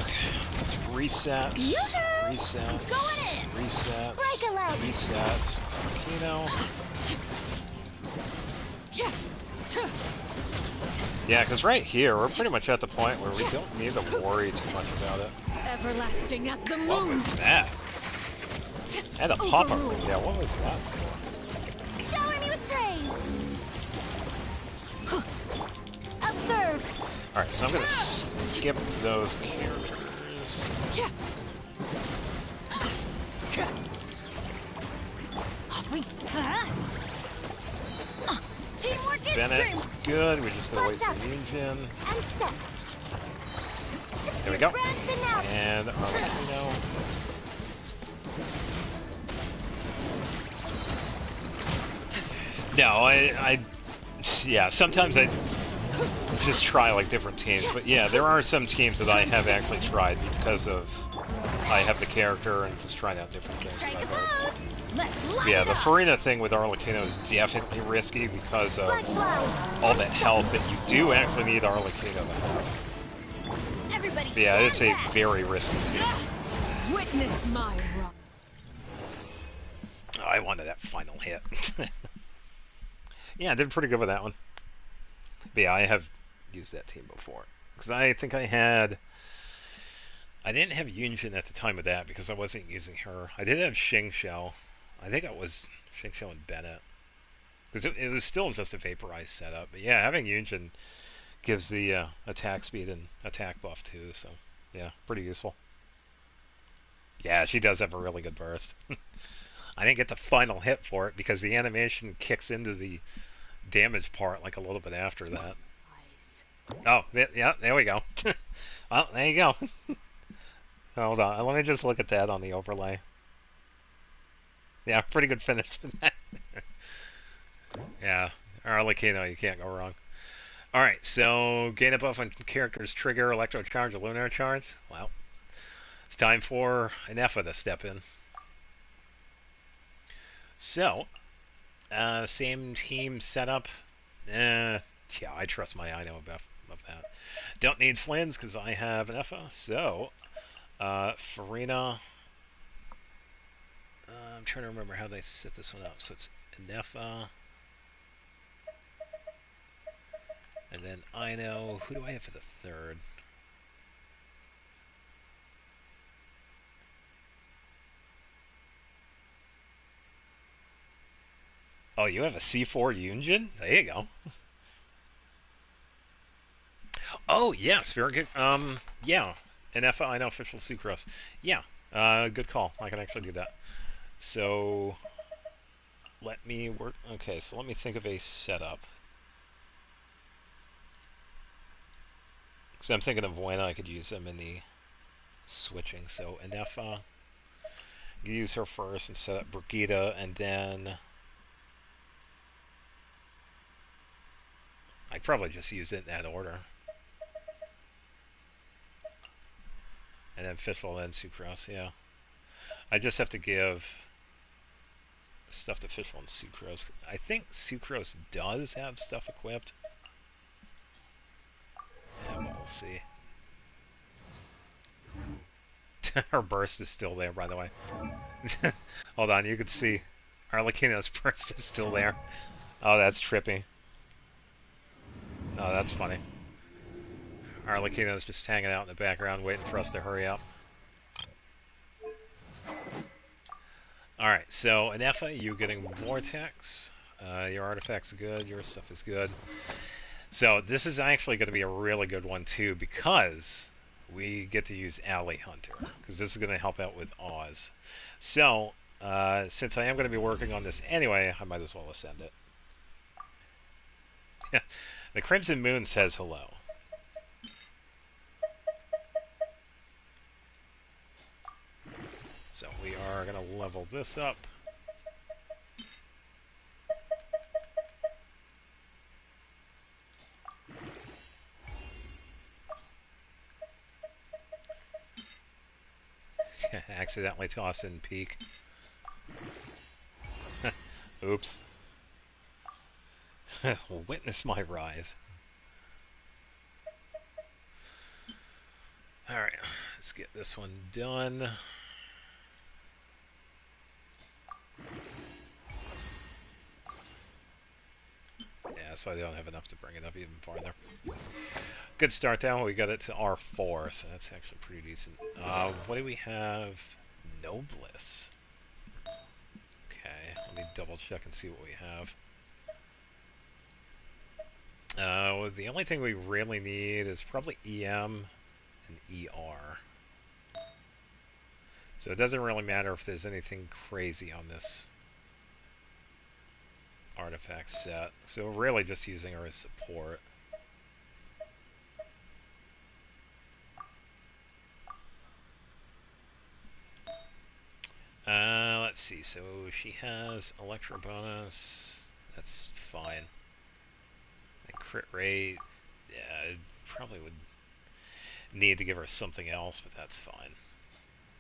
A: Okay, let's reset. Reset. Reset.
C: Break a leg.
A: Reset. Kino. Yeah, because right here, we're pretty much at the point where we don't need to worry too much about it.
K: Everlasting as the moon.
A: What was that? And a pop-up. Yeah, what was that for?
C: Shower me with praise. Observe.
A: Alright, so I'm gonna skip those characters. Bennett's good. We're just gonna wait for Yunjin.
C: And step.
A: There we go. And Arlecchino. No, yeah, sometimes I just try like different teams, but yeah, there are some teams that I have actually tried because of I have the character and just trying out different things. Yeah, the Farina thing with Arlecchino is definitely risky because of all that health that you do actually need Arlecchino to have. But yeah, it's a very risky team.
K: Witness my wrath.
A: Oh, I wanted that final hit. Yeah, I did pretty good with that one. But yeah, I have used that team before. Because I think I didn't have Yunjin at the time of that because I wasn't using her. I did have Xingqiu. I think it was Xingqiu and Bennett. Because it was still just a vaporized setup. But yeah, having Yunjin gives the attack speed and attack buff too. So yeah, pretty useful. Yeah, she does have a really good burst. I didn't get the final hit for it because the animation kicks into the damage part like a little bit after that. Oh, yeah, there we go. Well, there you go. Hold on, let me just look at that on the overlay. Yeah, pretty good finish for that. Yeah, Arlecchino, you can't go wrong. Alright, so gain a buff on characters trigger electro charge or lunar charge. Well, it's time for an Effa to step in. So, same team setup. Yeah, I trust my Ino about that. Don't need Flynn's because I have an Effa. So, Farina. I'm trying to remember how they set this one up. So it's Effa. And then Ino. Who do I have for the third? Oh, you have a C4 Yunjin? There you go. Oh, yes, very good. Yeah, an Effa Ino official Sucrose. Yeah, good call. I can actually do that. So, let me work. Okay, so let me think of a setup. Because I'm thinking of when I could use them in the switching. So, an Effa. Use her first and set up Brigitte, and then I'd probably just use it in that order. And then Fischl, then Sucrose, yeah. I just have to give stuff to Fischl and Sucrose. I think Sucrose does have stuff equipped. Yeah, but we'll see. Her burst is still there, by the way. Hold on, you can see Arlecchino's burst is still there. Oh, that's trippy. Oh, that's funny. Arlecchino's just hanging out in the background waiting for us to hurry up. Alright, so an Effa, you getting Vortex. Your artifact's good, your stuff is good. So this is actually going to be a really good one too because we get to use Alley Hunter because this is going to help out with Oz. So since I am going to be working on this anyway, I might as well ascend it. The Crimson Moon says hello. So we are going to level this up. Accidentally tossed in peak. Oops. Witness my rise. Alright, let's get this one done. Yeah, so I don't have enough to bring it up even farther. Good start down. We got it to R4, so that's actually pretty decent. What do we have? Nobliss. Okay, let me double check and see what we have. Well, the only thing we really need is probably EM and ER. So it doesn't really matter if there's anything crazy on this artifact set. So we're really just using her as support. Let's see. So she has Electro bonus. That's fine. And crit rate, yeah, I probably would need to give her something else, but that's fine.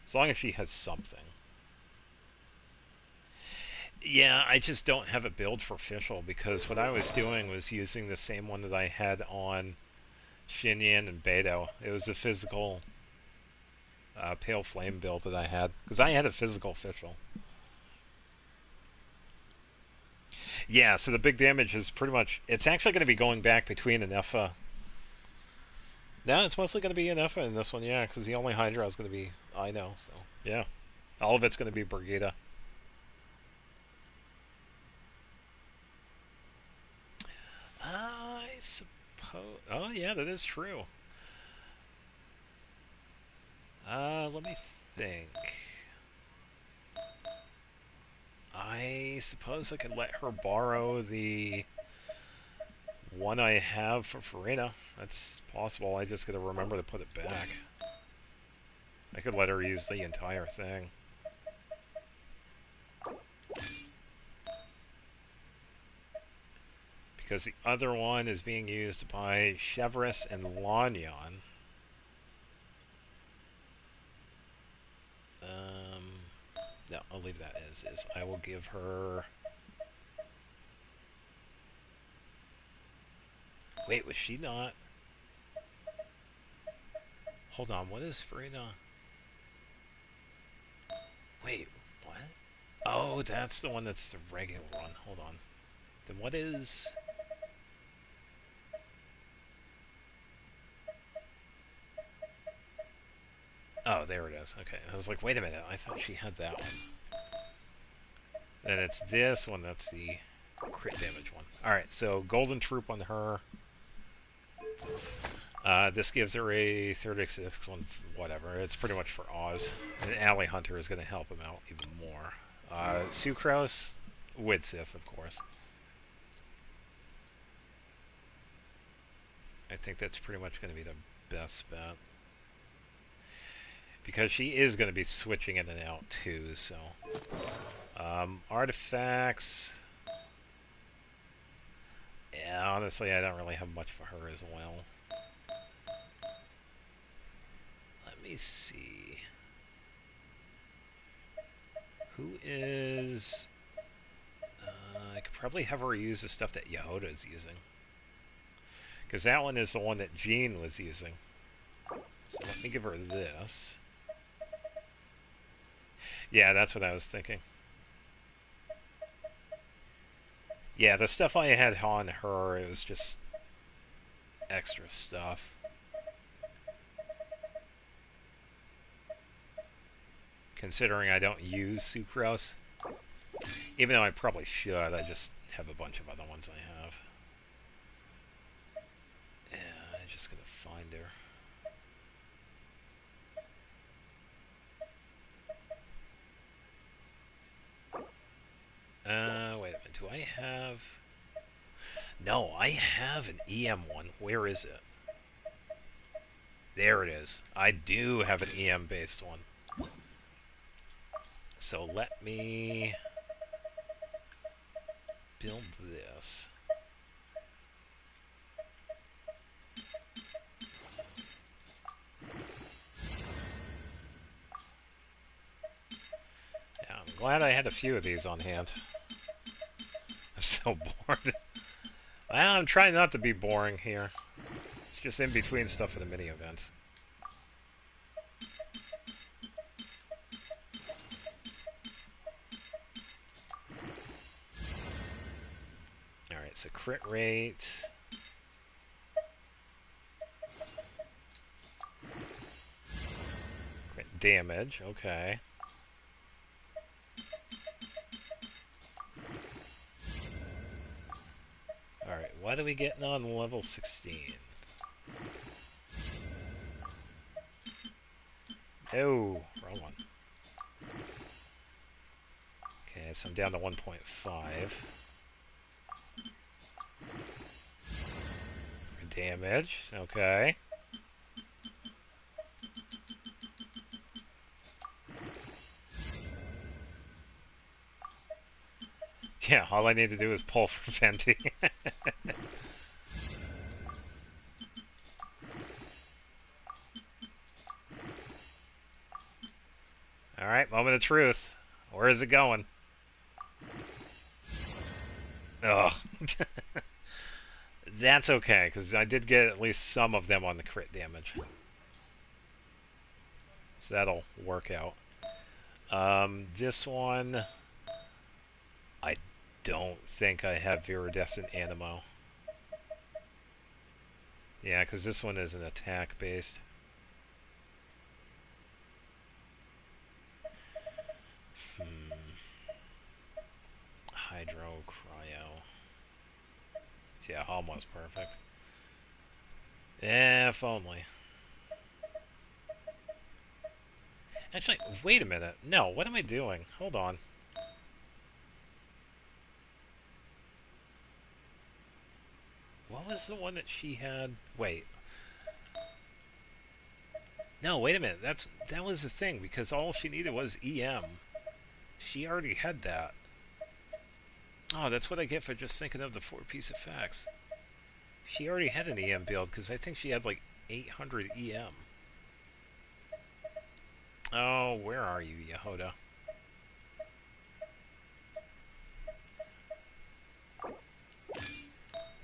A: As long as she has something. Yeah, I just don't have a build for Fischl because what I was doing was using the same one that I had on Xinyan and Beidou. It was a physical Pale Flame build that I had because I had a physical Fischl. Yeah, so the big damage is pretty much... It's actually going to be going back between Anefa. No, it's mostly going to be Anefa in this one, yeah, because the only Hydra is going to be Ino, so yeah. All of it's going to be Brigida. I suppose... Oh, yeah, that is true. Let me think. I suppose I could let her borrow the one I have for Farina. That's possible. I just gotta remember to put it back. I could let her use the entire thing. Because the other one is being used by Chevreus and Lanyan. No, I'll leave that as is. I will give her... Wait, was she not? Hold on, what is Farina? Wait, what? Oh, that's the one that's the regular one. Hold on. Then what is... Oh, there it is. Okay, I was like, wait a minute, I thought she had that one. Then it's this one, that's the crit damage one. Alright, so Golden Troop on her. This gives her a 36 one, whatever. It's pretty much for Oz. And Alley Hunter is going to help him out even more. Sucrose, Widsith, of course. I think that's pretty much going to be the best bet. Because she is going to be switching in and out too, so... artifacts... Yeah, honestly, I don't really have much for her as well. Let me see... Who is... I could probably have her use the stuff that Yehoda is using. Because that one is the one that Jean was using. So let me give her this. Yeah, that's what I was thinking. Yeah, the stuff I had on her, it was just extra stuff. Considering I don't use Sucrose. Even though I probably should, I just have a bunch of other ones I have. Yeah, I'm just gonna find her. Wait a minute, do I have... No, I have an EM one. Where is it? There it is. I do have an EM-based one. So let me build this. Yeah, I'm glad I had a few of these on hand. I'm so bored. Well, I'm trying not to be boring here. It's just in between stuff for the mini events. Alright, so crit rate. Crit damage, okay. Alright, what are we getting on level 16? Oh, wrong one. Okay, so I'm down to 1.5. Damage, okay. Yeah, all I need to do is pull for Venti. Alright, moment of truth. Where is it going? Ugh. That's okay, because I did get at least some of them on the crit damage. So that'll work out. This one... I don't think I have Viridescent Anemo. Yeah, because this one is an attack-based. Hydro, Cryo. Yeah, almost perfect. Yeah, if only. Actually, wait a minute. No, what am I doing? Hold on. What was the one that she had? Wait. No, wait a minute. That was the thing, because all she needed was EM. She already had that. Oh, that's what I get for just thinking of the 4-piece effects. She already had an EM build, because I think she had like 800 EM. Oh, where are you, Yehoda?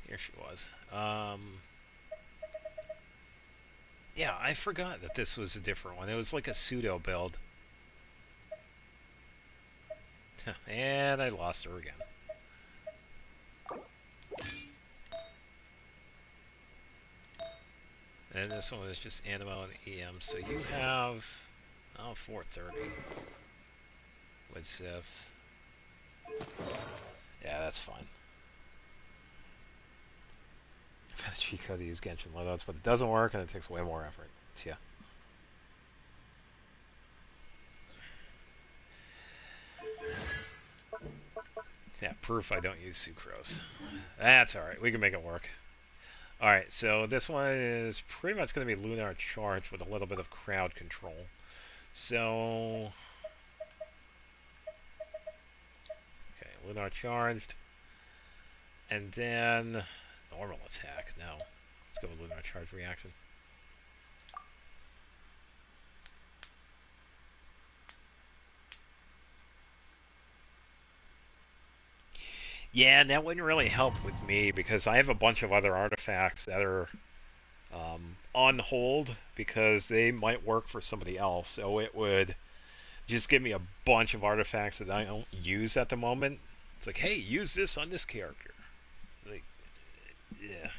A: Here she was. Yeah, I forgot that this was a different one. It was like a pseudo build. And I lost her again. And this one was just Anemo and EM. So you have... Oh, 430. With Sith. Yeah, that's fine. I've got a cheat code to use Genshin loadouts, but it doesn't work and it takes way more effort. Yeah. Yeah, proof I don't use Sucrose. That's alright, we can make it work. Alright, so this one is pretty much going to be Lunar Charge with a little bit of crowd control. So... Okay, Lunar Charged. And then... Normal attack. No. Let's go with Lunar Charge reaction. Yeah, and that wouldn't really help with me because I have a bunch of other artifacts that are on hold because they might work for somebody else. So it would just give me a bunch of artifacts that I don't use at the moment. It's like, hey, use this on this character. It's like, yeah.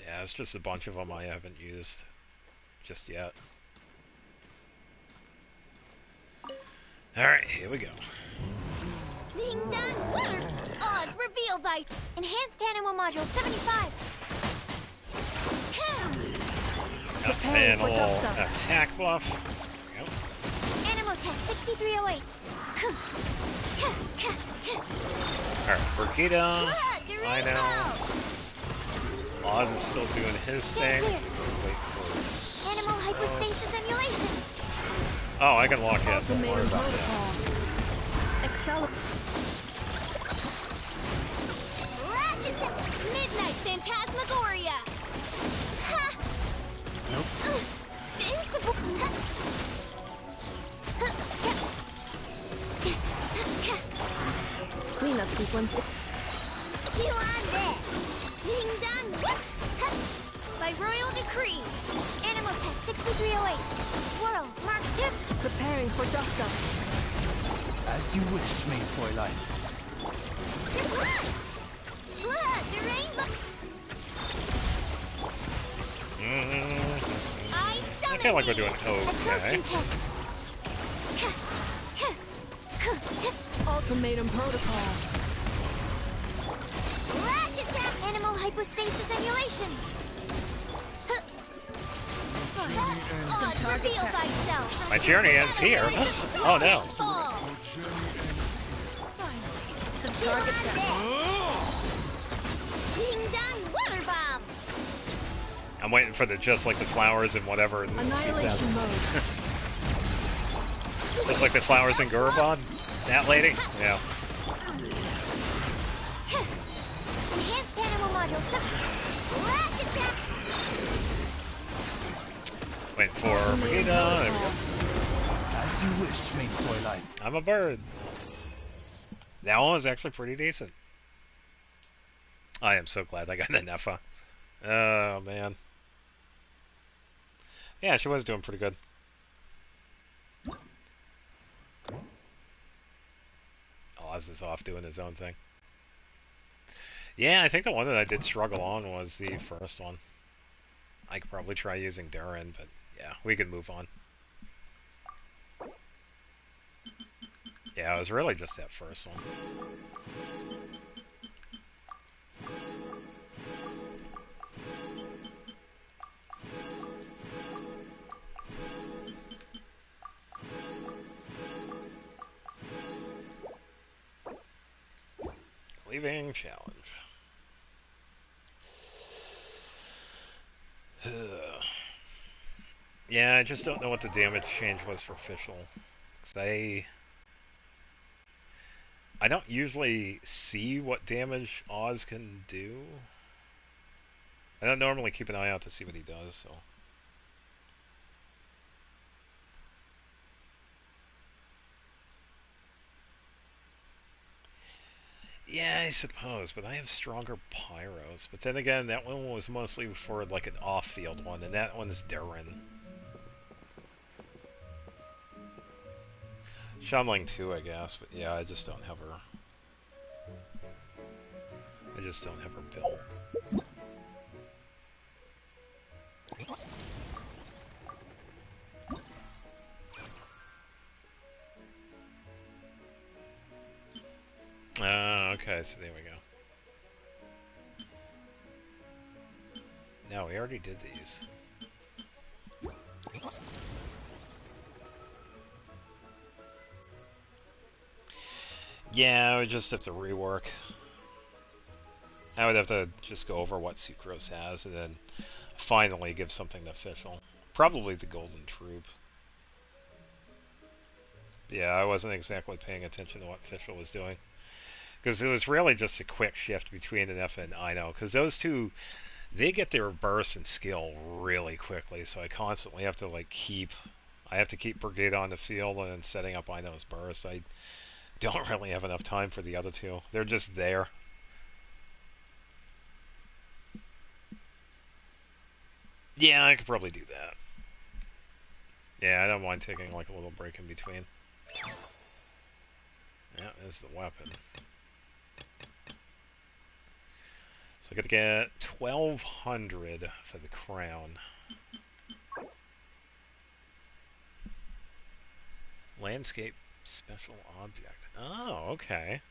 A: Yeah, it's just a bunch of them I haven't used just yet. Alright, here we go.
F: Ding dong, water! Oz, reveal thy enhanced Anemo module 75.
A: And a little attack buff. Yep.
F: Anemo test 6308.
A: Alright, Brigida. I know. Oz is still doing his thing, so we'll wait for his...
F: Anemo hypostasis emulation.
A: Oh, I can lock in. Don't worry about that.
F: Midnight Phantasmagoria.
A: Nope.
F: Cleanup sequence. Ding dong. By royal decree. Anemo test 6308. Swirl. Mark tip.
J: Preparing for dust up.
M: As you wish, main Fräulein.
F: Blood! Blood! The rainbow! I
A: feel like we're doing okay.
J: Ultimatum protocol.
F: Lash attack! Animal hypostasis emulation. Oz, reveal thyself.
A: My journey ends here. Oh no.
F: Target Ding dong, water bomb.
A: I'm waiting for the just like the flowers and whatever.
J: Annihilation mode.
A: Just like the flowers in Gurubon? That lady? Yeah.
F: Enhanced animal module. Lash attack.
A: Wait for Brigida. There we go.
M: As you wish, main Fräulein.
A: I'm a bird. That one was actually pretty decent. I am so glad I got the Neffa. Oh, man. Yeah, she was doing pretty good. Oz is off doing his own thing. Yeah, I think the one that I did struggle on was the first one. I could probably try using Durin, but yeah, we can move on. Yeah, it was really just that first one. Leaving challenge. Yeah, I just don't know what the damage change was for Fischl. 'Cause I don't usually see what damage Oz can do. I don't normally keep an eye out to see what he does, so. Yeah, I suppose, but I have stronger Pyros. But then again, that one was mostly for like an off-field one, and that one's Durin. Shamling too, I guess, but yeah, I just don't have her. I just don't have her built. Okay, so there we go. No, we already did these. Yeah, I would just have to rework. I would have to just go over what Sucrose has and then finally give something to Fischl. Probably the Golden Troop. Yeah, I wasn't exactly paying attention to what Fischl was doing. Because it was really just a quick shift between an F and Ino. Because those two, they get their burst and skill really quickly. So I constantly have to like keep Brigade on the field and then setting up Ino's burst. I don't really have enough time for the other two. They're just there. Yeah, I could probably do that. Yeah, I don't mind taking like a little break in between. Yeah, there's the weapon. So I got to get 1,200 for the crown. Landscape special object. Oh, okay.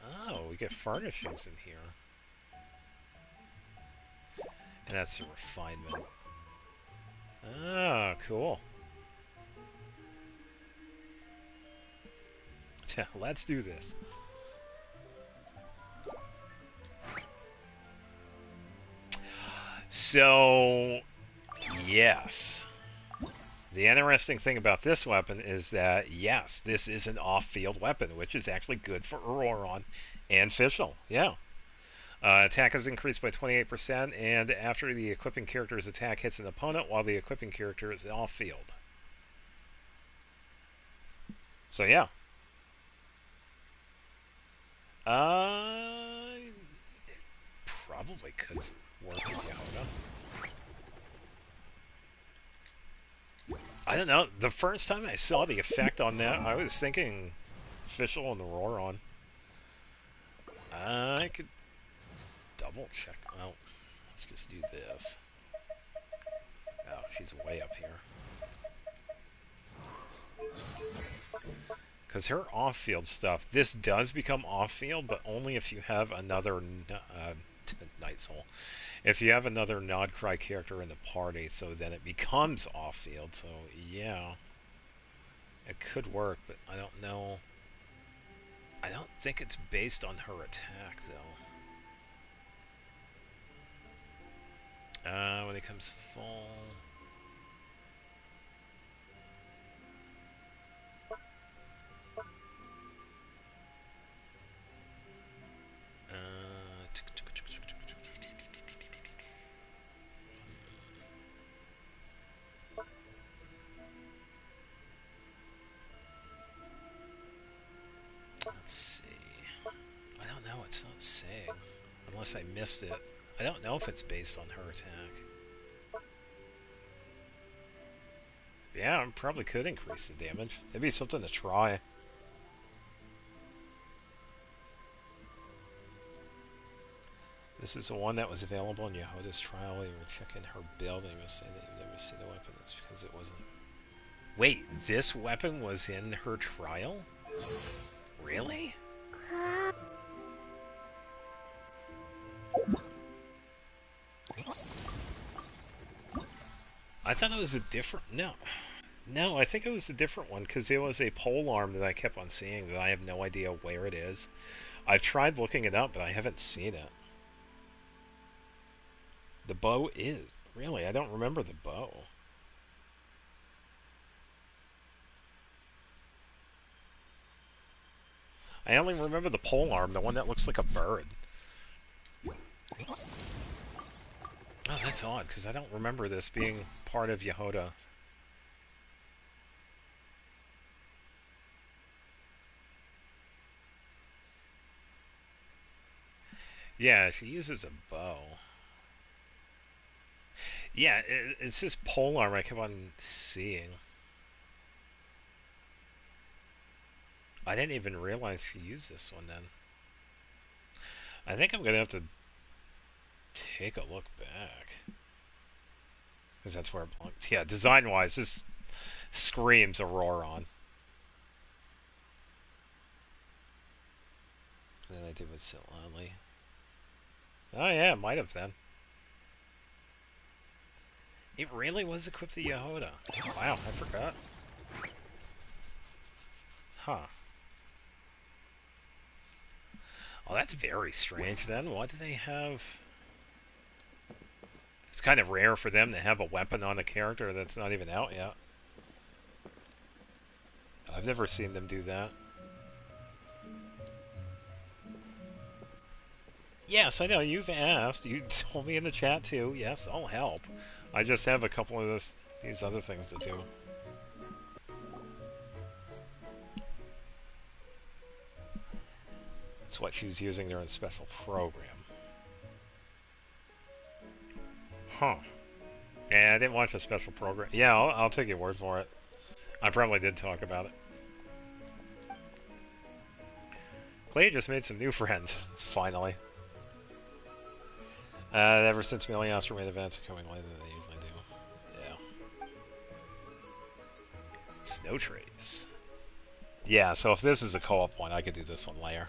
A: Oh, we get furnishings in here. And that's the refinement. Ah, cool. Yeah, let's do this. So, yes. The interesting thing about this weapon is that, yes, this is an off-field weapon, which is actually good for Auroron and Fischl. Yeah. Attack is increased by 28%, and after the equipping character's attack hits an opponent while the equipping character is off-field. So, yeah. It probably could work with Yahoda. I don't know. The first time I saw the effect on that, I was thinking Fischl and Auroron. I could double check. Well, let's just do this. Oh, she's way up here. Because her off-field stuff, this does become off-field, but only if you have another Night Soul. If you have another Nodcry character in the party, so then it becomes off-field. So yeah, it could work, but I don't know. I don't think it's based on her attack, though. When it comes full. it's not saying. Unless I missed it. I don't know if it's based on her attack. Yeah, I probably could increase the damage. That'd be something to try. This is the one that was available in Yehoda's trial. You were checking her build and you must say that you've never seen the weapon. That's because it wasn't. Wait, this weapon was in her trial? Really? I thought it was a different... No, I think it was a different one, because there was a pole arm that I kept on seeing that I have no idea where it is. I've tried looking it up, but I haven't seen it. The bow is... Really, I don't remember the bow. I only remember the pole arm, the one that looks like a bird. Oh, that's odd, because I don't remember this being part of Yehoda. Yeah, she uses a bow. Yeah, it's this pole arm I kept on seeing. I didn't even realize she used this one then. I think I'm going to have to take a look back. Because that's where it belongs. Yeah, design-wise, this screams Auroron. And then I did with Silali. Oh yeah, might have then. It really was equipped to Yehoda. Wow, I forgot. Huh. Oh, that's very strange then. Why do they have... It's kind of rare for them to have a weapon on a character that's not even out yet. I've never seen them do that. Yes, I know, you've asked. You told me in the chat too. Yes, I'll help. I just have a couple of these other things to do. That's what she was using during a special program. Huh. Yeah, I didn't watch the special program. Yeah, I'll take your word for it. I probably did talk about it. Clay just made some new friends, finally. Ever since Melee Astro main events are coming later than they usually do. Yeah. Snow Trace. Yeah, so if this is a co-op one, I could do this one later.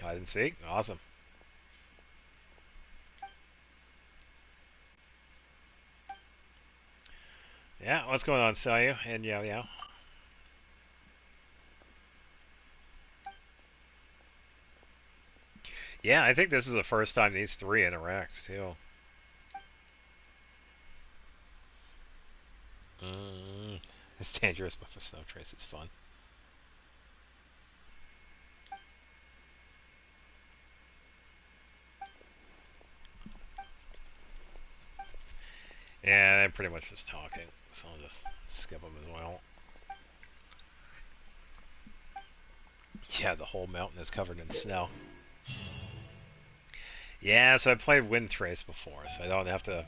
A: Hide and seek? Awesome. Yeah, what's going on, Sayu and Yao Yao? Yeah, I think this is the first time these three interact, too. It's dangerous, but for Snow Trace, it's fun. Yeah, they're pretty much just talking, so I'll just skip them as well. Yeah, the whole mountain is covered in snow. Yeah, so I played Wind Trace before, so I don't have to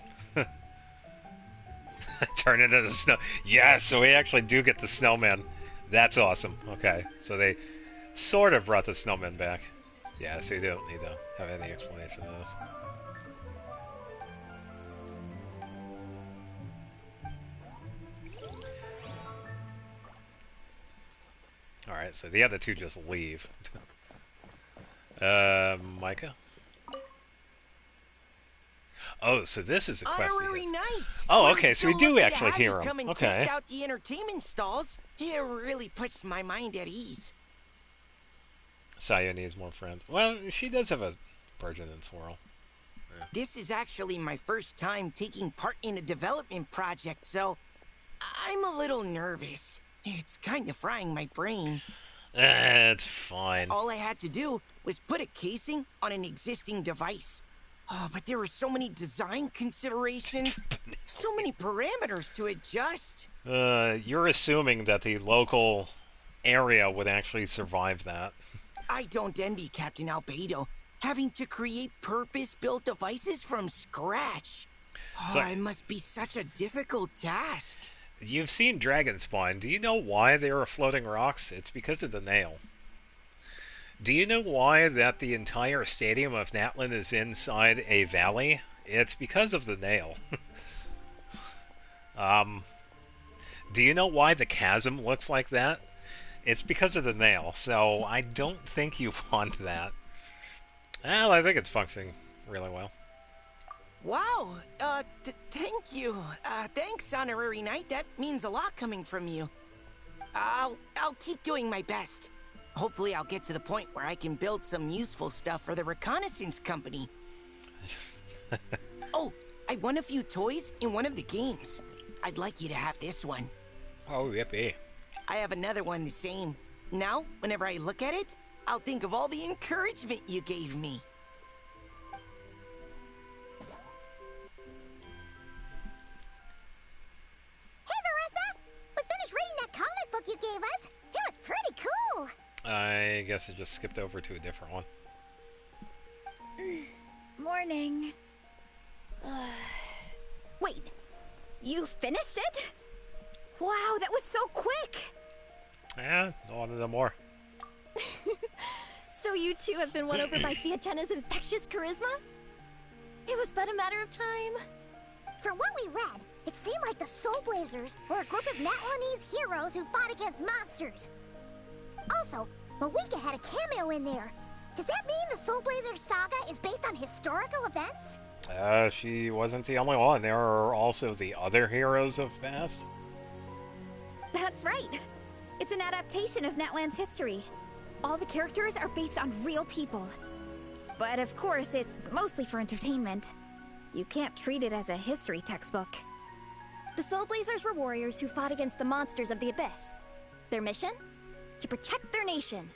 A: turn it into snow. Yeah, so we actually do get the snowman. That's awesome. Okay, so they sort of brought the snowman back. Yeah, so you don't need to have any explanation of this. Alright, so the other two just leave. Micah? Oh, so this is a quest.
N: Honorary Knight.
A: Oh, okay, so we do
N: lucky
A: actually
N: to
A: hear
N: have
A: him.
N: you come and
A: Okay.
N: test out the entertainment stalls. It really puts my mind at ease.
A: Saya needs more friends. Well, she does have a Burgeon and Swirl. Yeah.
N: This is actually my first time taking part in a development project, so I'm a little nervous. It's kind of frying my brain.
A: It's fine.
N: All I had to do was put a casing on an existing device. Oh, but there were so many design considerations. So many parameters to adjust.
A: You're assuming that the local area would actually survive that.
N: I don't envy Captain Albedo, having to create purpose-built devices from scratch.
A: So-
N: It must be such a difficult task.
A: You've seen Dragon Spawn. Do you know why they are floating rocks? It's because of the nail. Do you know why that the entire stadium of Natlan is inside a valley? It's because of the nail. Do you know why the chasm looks like that? It's because of the nail, so I don't think you want that. Well, I think it's functioning really well.
N: Wow, thank you. Thanks, Honorary Knight. That means a lot coming from you. I'll keep doing my best. Hopefully I'll get to the point where I can build some useful stuff for the reconnaissance company. Oh, I won a few toys in one of the games. I'd like you to have this one.
A: Oh, yippee.
N: I have another one the same. Now, whenever I look at it, I'll think of all the encouragement you gave me.
F: Hey, Marissa! We finished reading that comic book you gave us. It was pretty cool.
A: I guess I just skipped over to a different one.
B: Morning. Wait, you finished it? Wow, that was so quick!
A: Yeah, I want to know more.
C: So you two have been won over by Fiatena's infectious charisma? It was but a matter of time.
F: From what we read, it seemed like the Soul Blazers were a group of Natlanese heroes who fought against monsters. Also, Malika had a cameo in there. Does that mean the Soul Blazers saga is based on historical events?
A: She wasn't the only one. There are also the other heroes of past.
B: That's right. It's an adaptation of Natlan's history. All the characters are based on real people. But of course, it's mostly for entertainment. You can't treat it as a history textbook.
C: The Soul Blazers were warriors who fought against the monsters of the Abyss. Their mission? To protect their nation.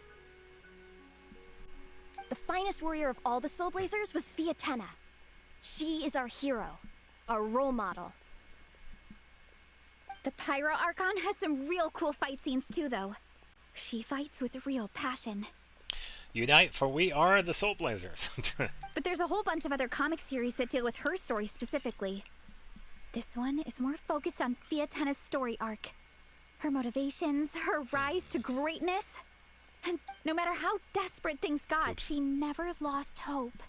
C: The finest warrior of all the Soul Blazers was Fiatena. She is our hero, our role model.
B: The Pyro Archon has some real cool fight scenes too, though. She fights with real passion.
A: Unite, for we are the Soul Blazers.
B: But there's a whole bunch of other comic series that deal with her story specifically. This one is more focused on Fiatena's story arc. Her motivations, her rise to greatness. And no matter how desperate things got, she never lost hope.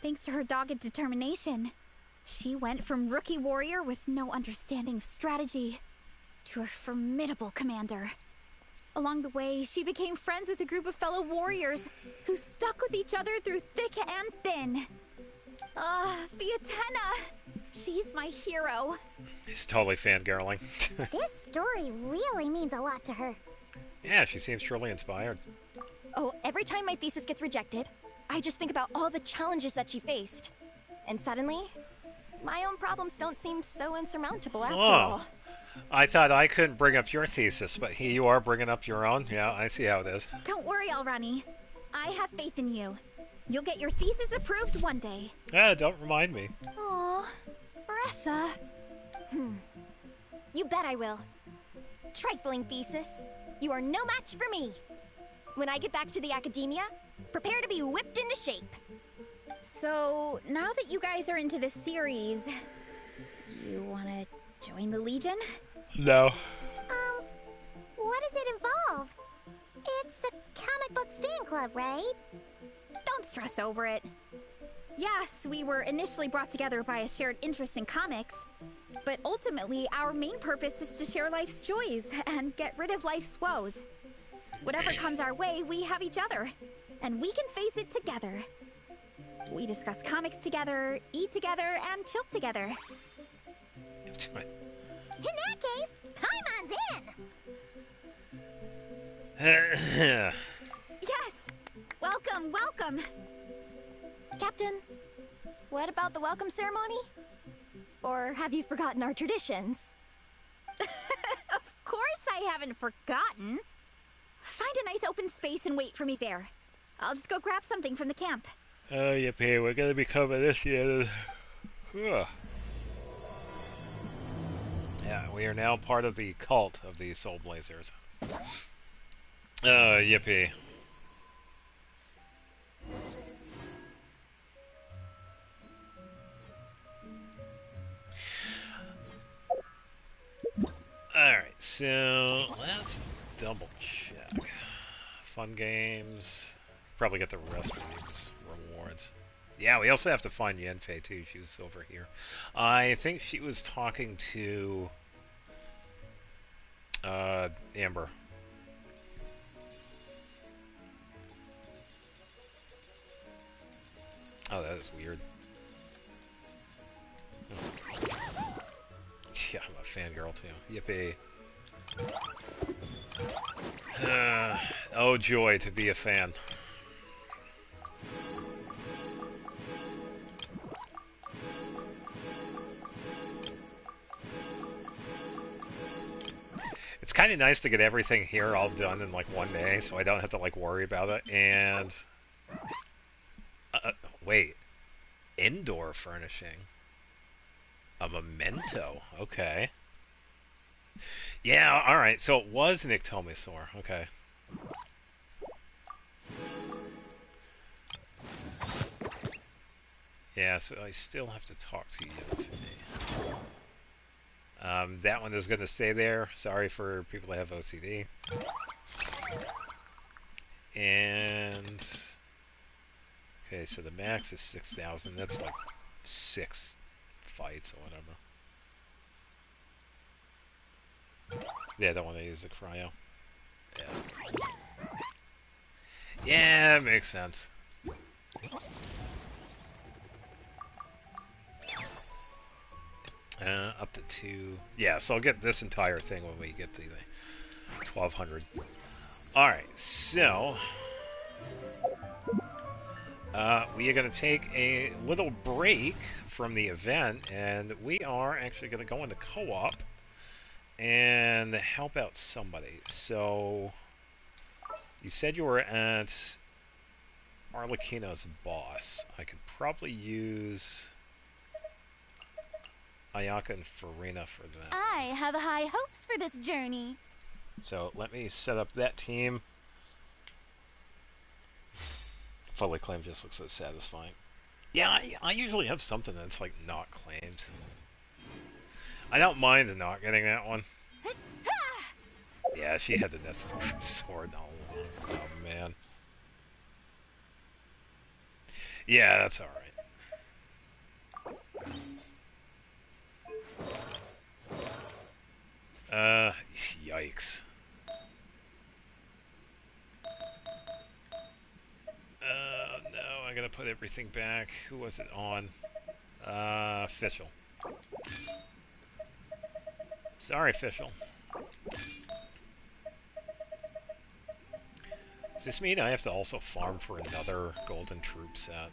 B: Thanks to her dogged determination, she went from rookie warrior with no understanding of strategy to a formidable commander. Along the way, she became friends with a group of fellow warriors who stuck with each other through thick and thin. Fiatena! She's my hero.
A: He's totally fangirling.
F: This story really means a lot to her.
A: Yeah, she seems truly inspired.
C: Oh, every time my thesis gets rejected, I just think about all the challenges that she faced. And suddenly, my own problems don't seem so insurmountable after all.
A: I thought I couldn't bring up your thesis, but here you are bringing up your own. Yeah, I see how it is.
B: Don't worry, Alrani. I have faith in you. You'll get your thesis approved one day.
A: Don't remind me.
C: Aw, Veressa. You bet I will. Trifling thesis. You are no match for me. When I get back to the academia, prepare to be whipped into shape.
B: So, now that you guys are into this series, you wanna join the Legion?
A: No.
F: What does it involve? It's a comic book fan club, right?
B: Don't stress over it. Yes, we were initially brought together by a shared interest in comics, but ultimately our main purpose is to share life's joys and get rid of life's woes. Whatever comes our way, we have each other, and we can face it together. We discuss comics together, eat together, and chill together.
F: In that case, Paimon's in!
B: Yes! Welcome, welcome!
C: Captain, what about the welcome ceremony? Or have you forgotten our traditions?
B: Of course I haven't forgotten. Find a nice open space and wait for me there. I'll just go grab something from the camp.
A: Oh, yippee, we're gonna become initiated. Yeah, we are now part of the cult of the Soul Blazers. Yippee. Alright, so let's double check. Fun games. Probably get the rest of these rewards. Yeah, we also have to find Yenfei too. She was over here. I think she was talking to Amber. Oh, that is weird. Yeah, I'm a fangirl too. Yippee. Oh, joy to be a fan. It's kind of nice to get everything here all done in like one day, so I don't have to like worry about it. And wait, indoor furnishing, a memento. Okay. Yeah. All right. So it was Nictomasaur. Okay. Yeah. So I still have to talk to you. That one is going to stay there. Sorry for people that have OCD. And okay, so the max is 6,000. That's like 6 fights or whatever. Yeah, I don't want to use the cryo. Yeah. Yeah, makes sense. Up to 2. Yeah, so I'll get this entire thing when we get to the 1,200. Alright, so we are going to take a little break from the event, and we are actually going to go into co-op and help out somebody. So you said you were at Arlecchino's boss. I could probably use Ayaka and Farina for that.
C: I have high hopes for this journey.
A: So let me set up that team. Fully claimed just looks so satisfying. Yeah, I usually have something that's like not claimed. I don't mind not getting that one. Yeah, she had the necessary sword. Oh man. Yeah, that's alright. Yikes. No, I gotta put everything back. Who was it on? Fischl. Sorry, Fischl. Does this mean I have to also farm for another Golden Troop set?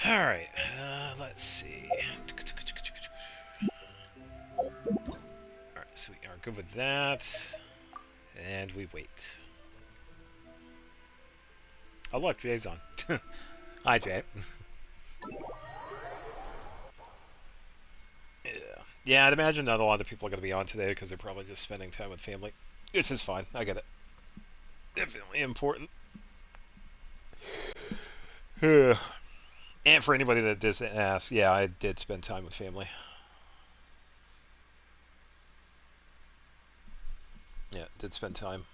A: Alright, let's see. Alright, so we are good with that. And we wait. Oh look, Jay's on. Hi, Jay. Yeah, I'd imagine not a lot of people are going to be on today because they're probably just spending time with family. Which is fine, I get it. Definitely important. And for anybody that did ask, yeah, I did spend time with family. Yeah, did spend time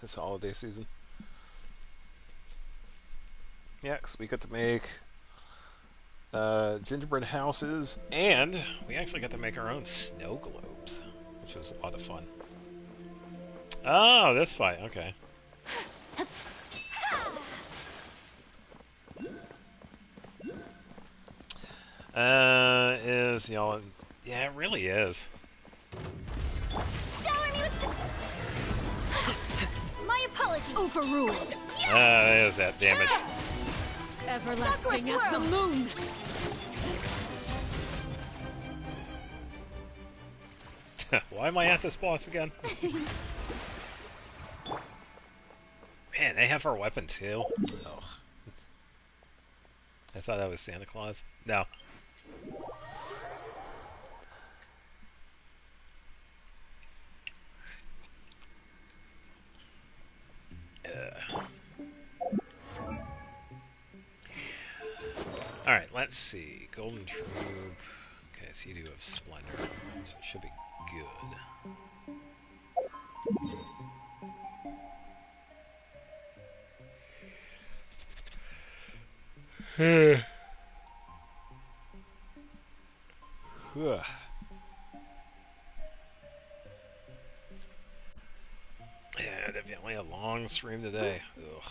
A: this holiday season. Yeah, because we got to make gingerbread houses, and we actually got to make our own snow globes, which was a lot of fun. Oh, this fight, okay. Is y'all? Yeah, it really is.
C: Shower me with my apologies.
K: Overruled.
A: There's that damage.
K: Everlasting as the moon.
A: Why am I at this boss again? have our weapon too? Oh. I thought that was Santa Claus. No. Alright, let's see. Golden Troop. Okay, so you do have Splendor, so it should be good. Yeah, definitely a long stream today. Ugh.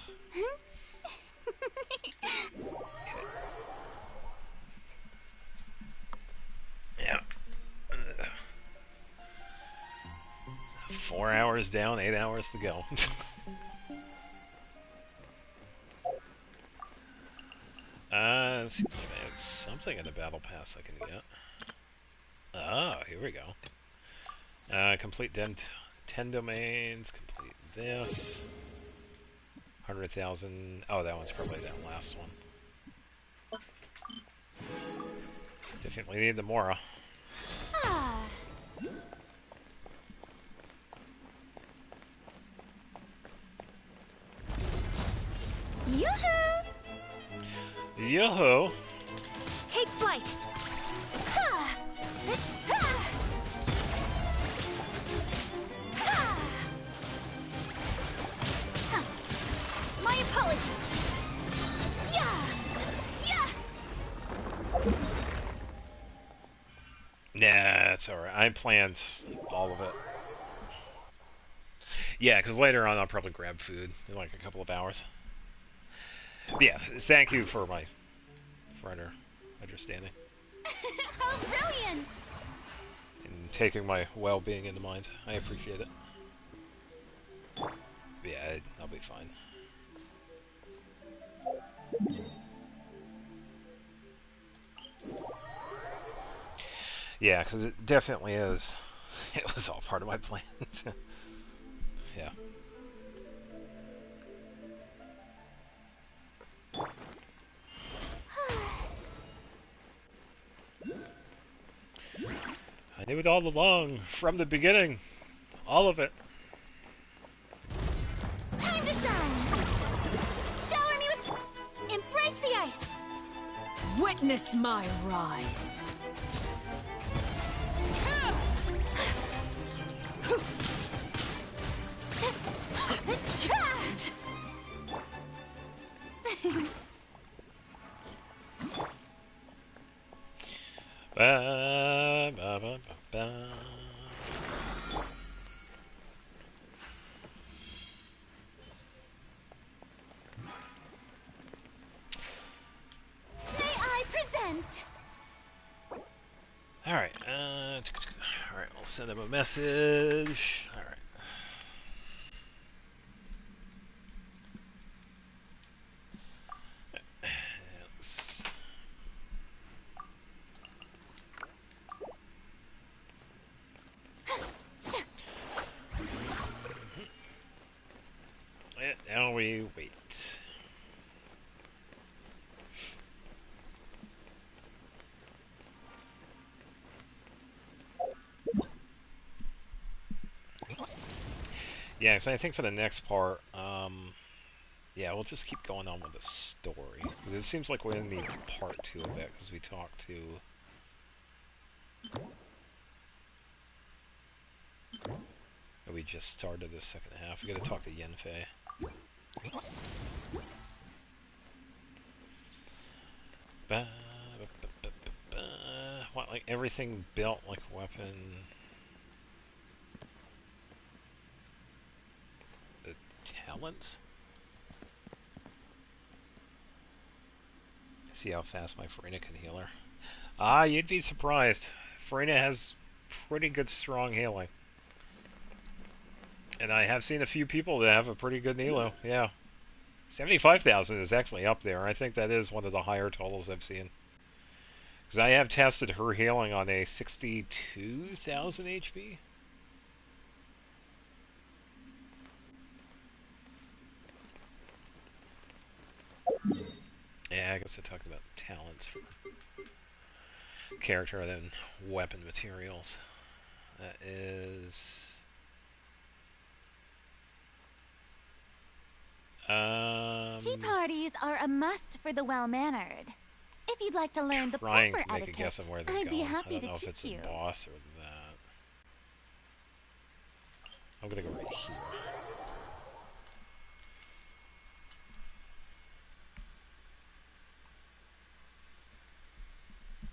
A: Yeah. 4 hours down, 8 hours to go. It seems like I have something in the battle pass I can get. Oh, here we go. Complete 10 domains, complete this. 100,000. Oh, that one's probably that last one. Definitely need the Mora.
B: Yoo-hoo!
A: Yo-ho!
B: Take flight! My apologies! Yeah!
A: Nah, it's alright. I planned all of it. Yeah, because later on I'll probably grab food in like a couple of hours. But yeah, thank you for understanding.
B: How brilliant!
A: And taking my well-being into mind. I appreciate it. But yeah, I'll be fine. Yeah, because it definitely is. It was all part of my plan. Yeah. I knew it all along, from the beginning. All of it.
B: Time to shine! Shower me with... Embrace the ice!
K: Witness my rise.
A: Ba, ba, ba, ba, ba.
B: May I present?
A: Alright, alright, we'll send him a message. Alright. Now we wait. Yeah, so I think for the next part, yeah, we'll just keep going on with the story. 'Cause it seems like we're in the part 2 of it, because we talked to... We just started the second half. We gotta talk to Yanfei. What, like everything built like weapon? The talents? See how fast my Farina can heal her. Ah, you'd be surprised. Farina has pretty good strong healing. And I have seen a few people that have a pretty good Nilo, yeah. 75,000 is actually up there. I think that is one of the higher totals I've seen. Because I have tested her healing on a 62,000 HP. Yeah, I guess I talked about talents for character and then weapon materials. That is...
C: Tea parties are a must for the well-mannered. If you'd like to learn the
A: trying
C: proper
A: to make
C: etiquette,
A: a guess on where they're
C: I'd
A: going.
C: be happy
A: I
C: to
A: don't know if
C: teach
A: it's
C: you.
A: a boss or that. I'm gonna go right here.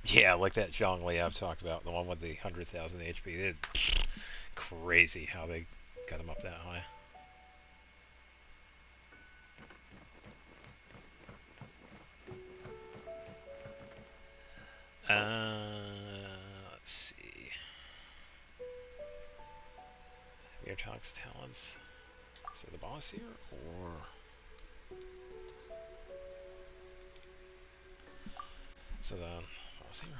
A: Yeah, like that Zhongli I've talked about, the one with the 100,000 HP. It's crazy how they got him up that high. Let's see. Mirtox talents. Is it the boss here, or... So the boss here.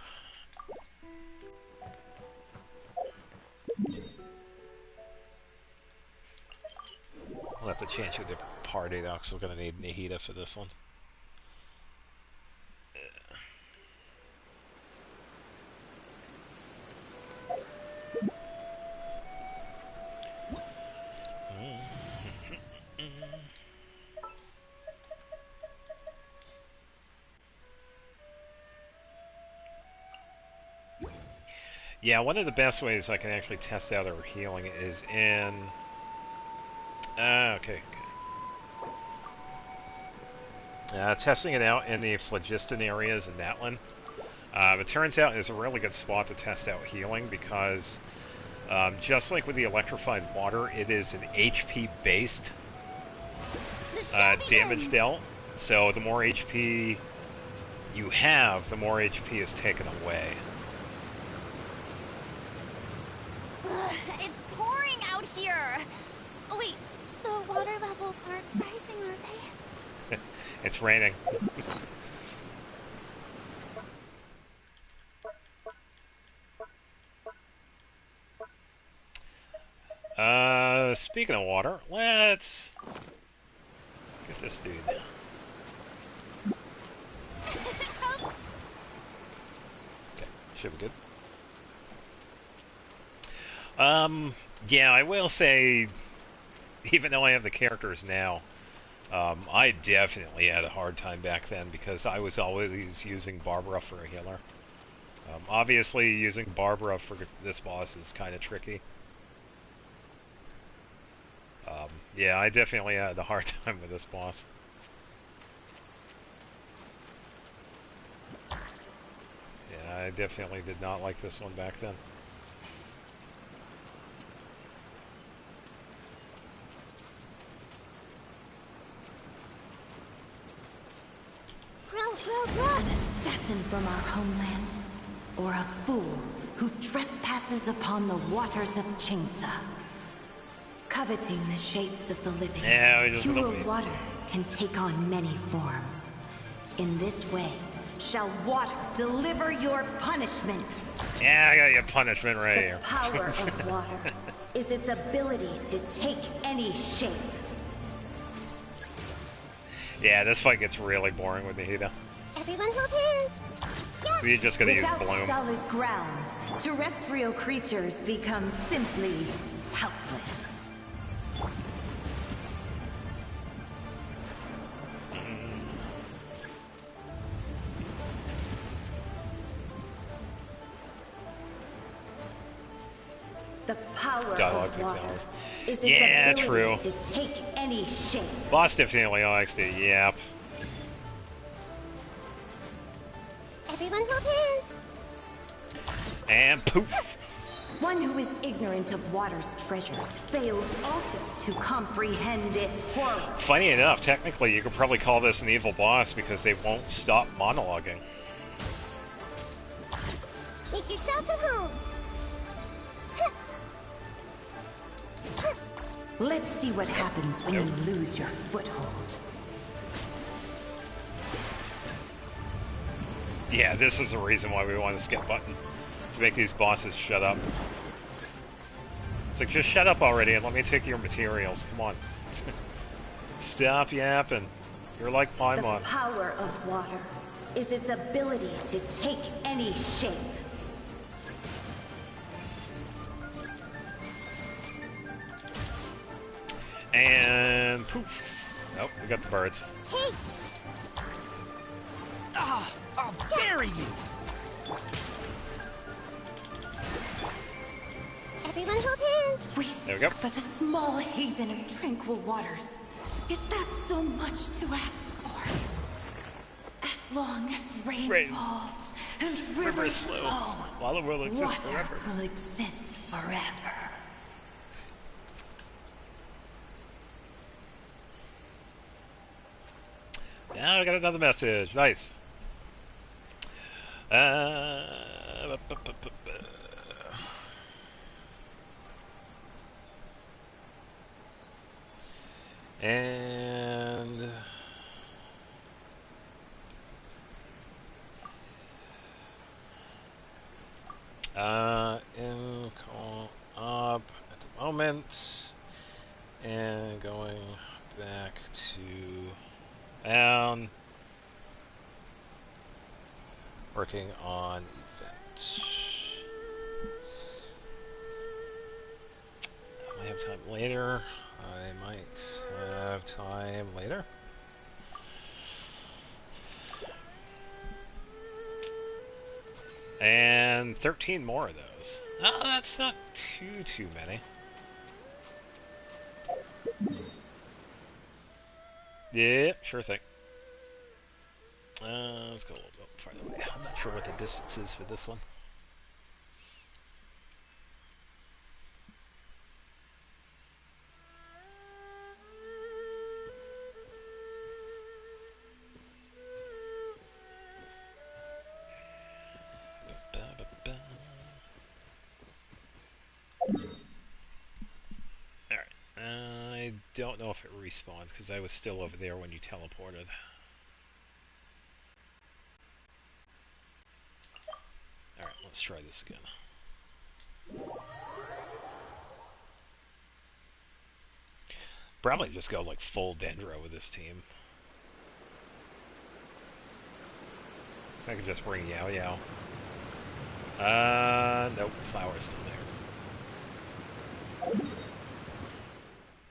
A: We'll have to change to a different party though, because we're gonna need Nahida for this one. Yeah, one of the best ways I can actually test out our healing is in... okay. Testing it out in the phlogiston areas in Natlan. It turns out it's a really good spot to test out healing because just like with the electrified water, it is an HP-based damage dealt. So the more HP you have, the more HP is taken away.
C: It's pouring out here. Oh, wait, the water levels aren't rising, are they?
A: It's raining. Speaking of water, let's get this dude. Okay, should be good. Yeah, I will say, even though I have the characters now, I definitely had a hard time back then because I was always using Barbara for a healer. Obviously, using Barbara for this boss is kind of tricky. Yeah, I definitely had a hard time with this boss. Yeah, I definitely did not like this one back then.
O: An assassin from our homeland, or a fool who trespasses upon the waters of Chingsa. Coveting the shapes of the living, pure water can take on many forms. In this way, shall water deliver your punishment.
A: Yeah, I got your punishment right here.
O: The power of water is its ability to take any shape.
A: Yeah, this fight gets really boring with Nahida.
F: Everyone hold hands. Yeah.
A: So you're just gonna use Bloom.
O: Without solid ground, terrestrial creatures become simply helpless. The power of water is its ability to take any shape.
A: Boss definitely likes to yap.
F: Everyone hold hands.
A: And poof.
O: One who is ignorant of water's treasures fails also to comprehend its horror.
A: Funny enough, technically you could probably call this an evil boss because they won't stop monologuing.
F: Make yourselves at home.
O: Let's see what happens when you lose your foothold.
A: Yeah, this is the reason why we want a skip button. To make these bosses shut up. It's like, just shut up already and let me take your materials. Come on. Stop yapping. You're like
O: The
A: Paimon.
O: power of water is its ability to take any shape.
A: And poof. Nope, we got the birds.
F: Hey!
D: Ah, I'll bury you!
F: Everyone hold hands!
O: We
A: There we go.
O: seek but a small haven of tranquil waters. Is that so much to ask for? As long as rain falls and rivers flow,
A: Water will exist
O: water
A: forever.
O: will exist forever.
A: Yeah, I got another message. Nice. And in co-op at the moment, and going back to working on event. I might have time later. I might have time later. And 13 more of those. Oh, that's not too many. Yeah, sure thing. Let's go a little bit farther away. I'm not sure what the distance is for this one. I don't know if it respawns because I was still over there when you teleported. Alright, let's try this again. Probably just go like full Dendro with this team. So I can just bring Yao Yao. Nope, Flower's still there.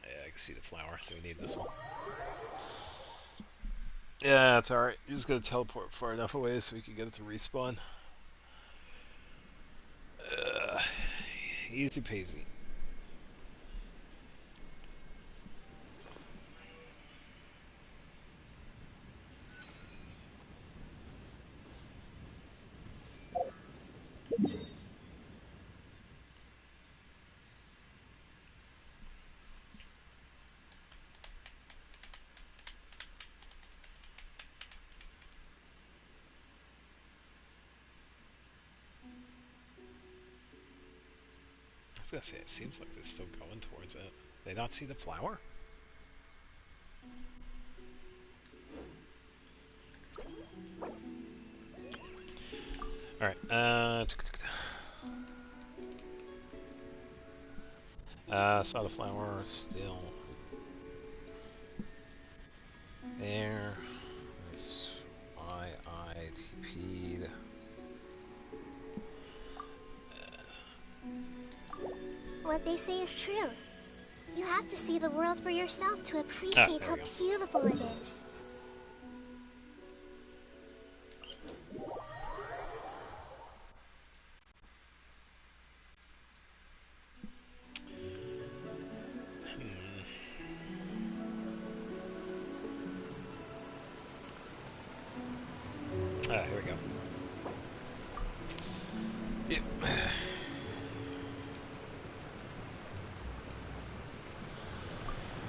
A: Yeah, I can see the flower, so we need this one. Yeah, it's alright. You're just gonna teleport far enough away so we can get it to respawn. Easy peasy. I was gonna say, it seems like they're still going towards it. Did they not see the flower? Alright, saw the flower still there. That's why I TP'd.
F: What they say is true. You have to see the world for yourself to appreciate how beautiful it is.
A: Here we go. Yep. There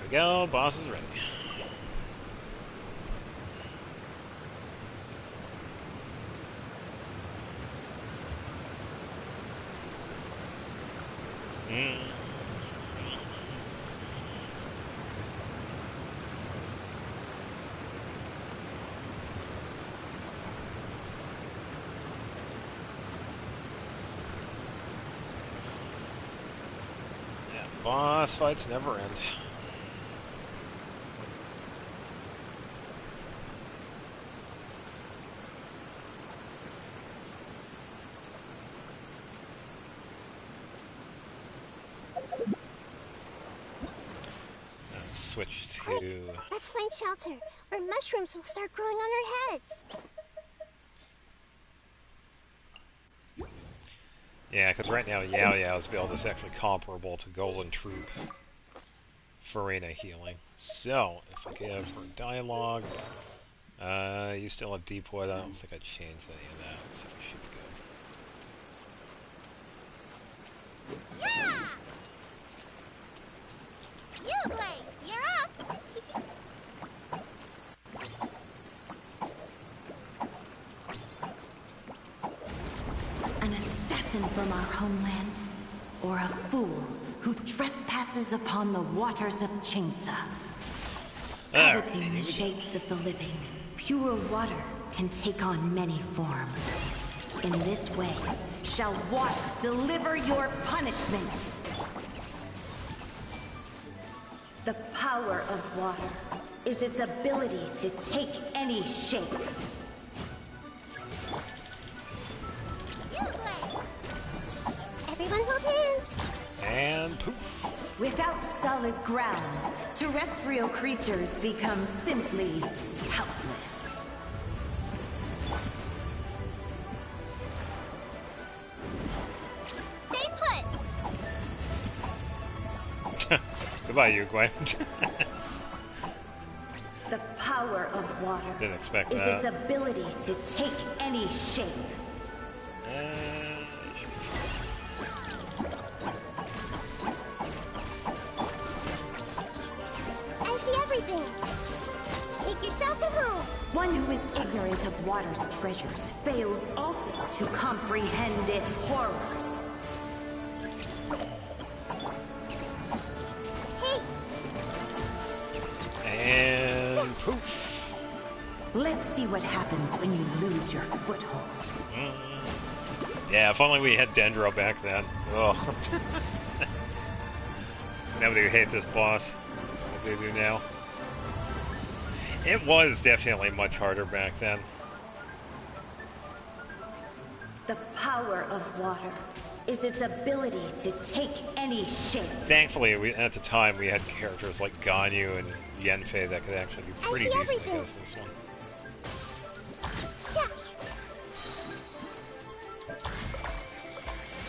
A: we go, boss is ready. Boss fights never end. switch
F: Quick,
A: to...
F: let's find shelter, or mushrooms will start growing on our heads.
A: Yeah, because right now Yao Yao's build is actually comparable to Golden Troop Farina healing. So, if I give her dialogue, you still have deep wood. I don't think I changed any of that, so we should be good.
F: Yeah! Uruguay, you're up!
O: An assassin from our homeland, or a fool who trespasses upon the waters of Chainsa. Coveting the shapes of the living, pure water can take on many forms. In this way, shall water deliver your punishment. The power of water is its ability to take any shape.
F: Everyone hold hands!
A: And poof!
O: Without solid ground, terrestrial creatures become simply helpless.
F: Stay put!
A: Goodbye, Uruguay.
O: The power of water
A: Didn't expect
O: is
A: that.
O: its ability to take any shape.
F: I see everything! Make yourselves at home!
O: One who is ignorant of water's treasures fails also to comprehend its horrors.
A: And poof!
O: Let's see what happens when you lose your foothold.
A: Yeah, if only we had Dendro back then. Oh. Nobody would hate this boss. What they do now. It was definitely much harder back then.
O: The power of water is its ability to take any shape.
A: Thankfully, at the time, we had characters like Ganyu and Yanfei that could actually do pretty decent against this one.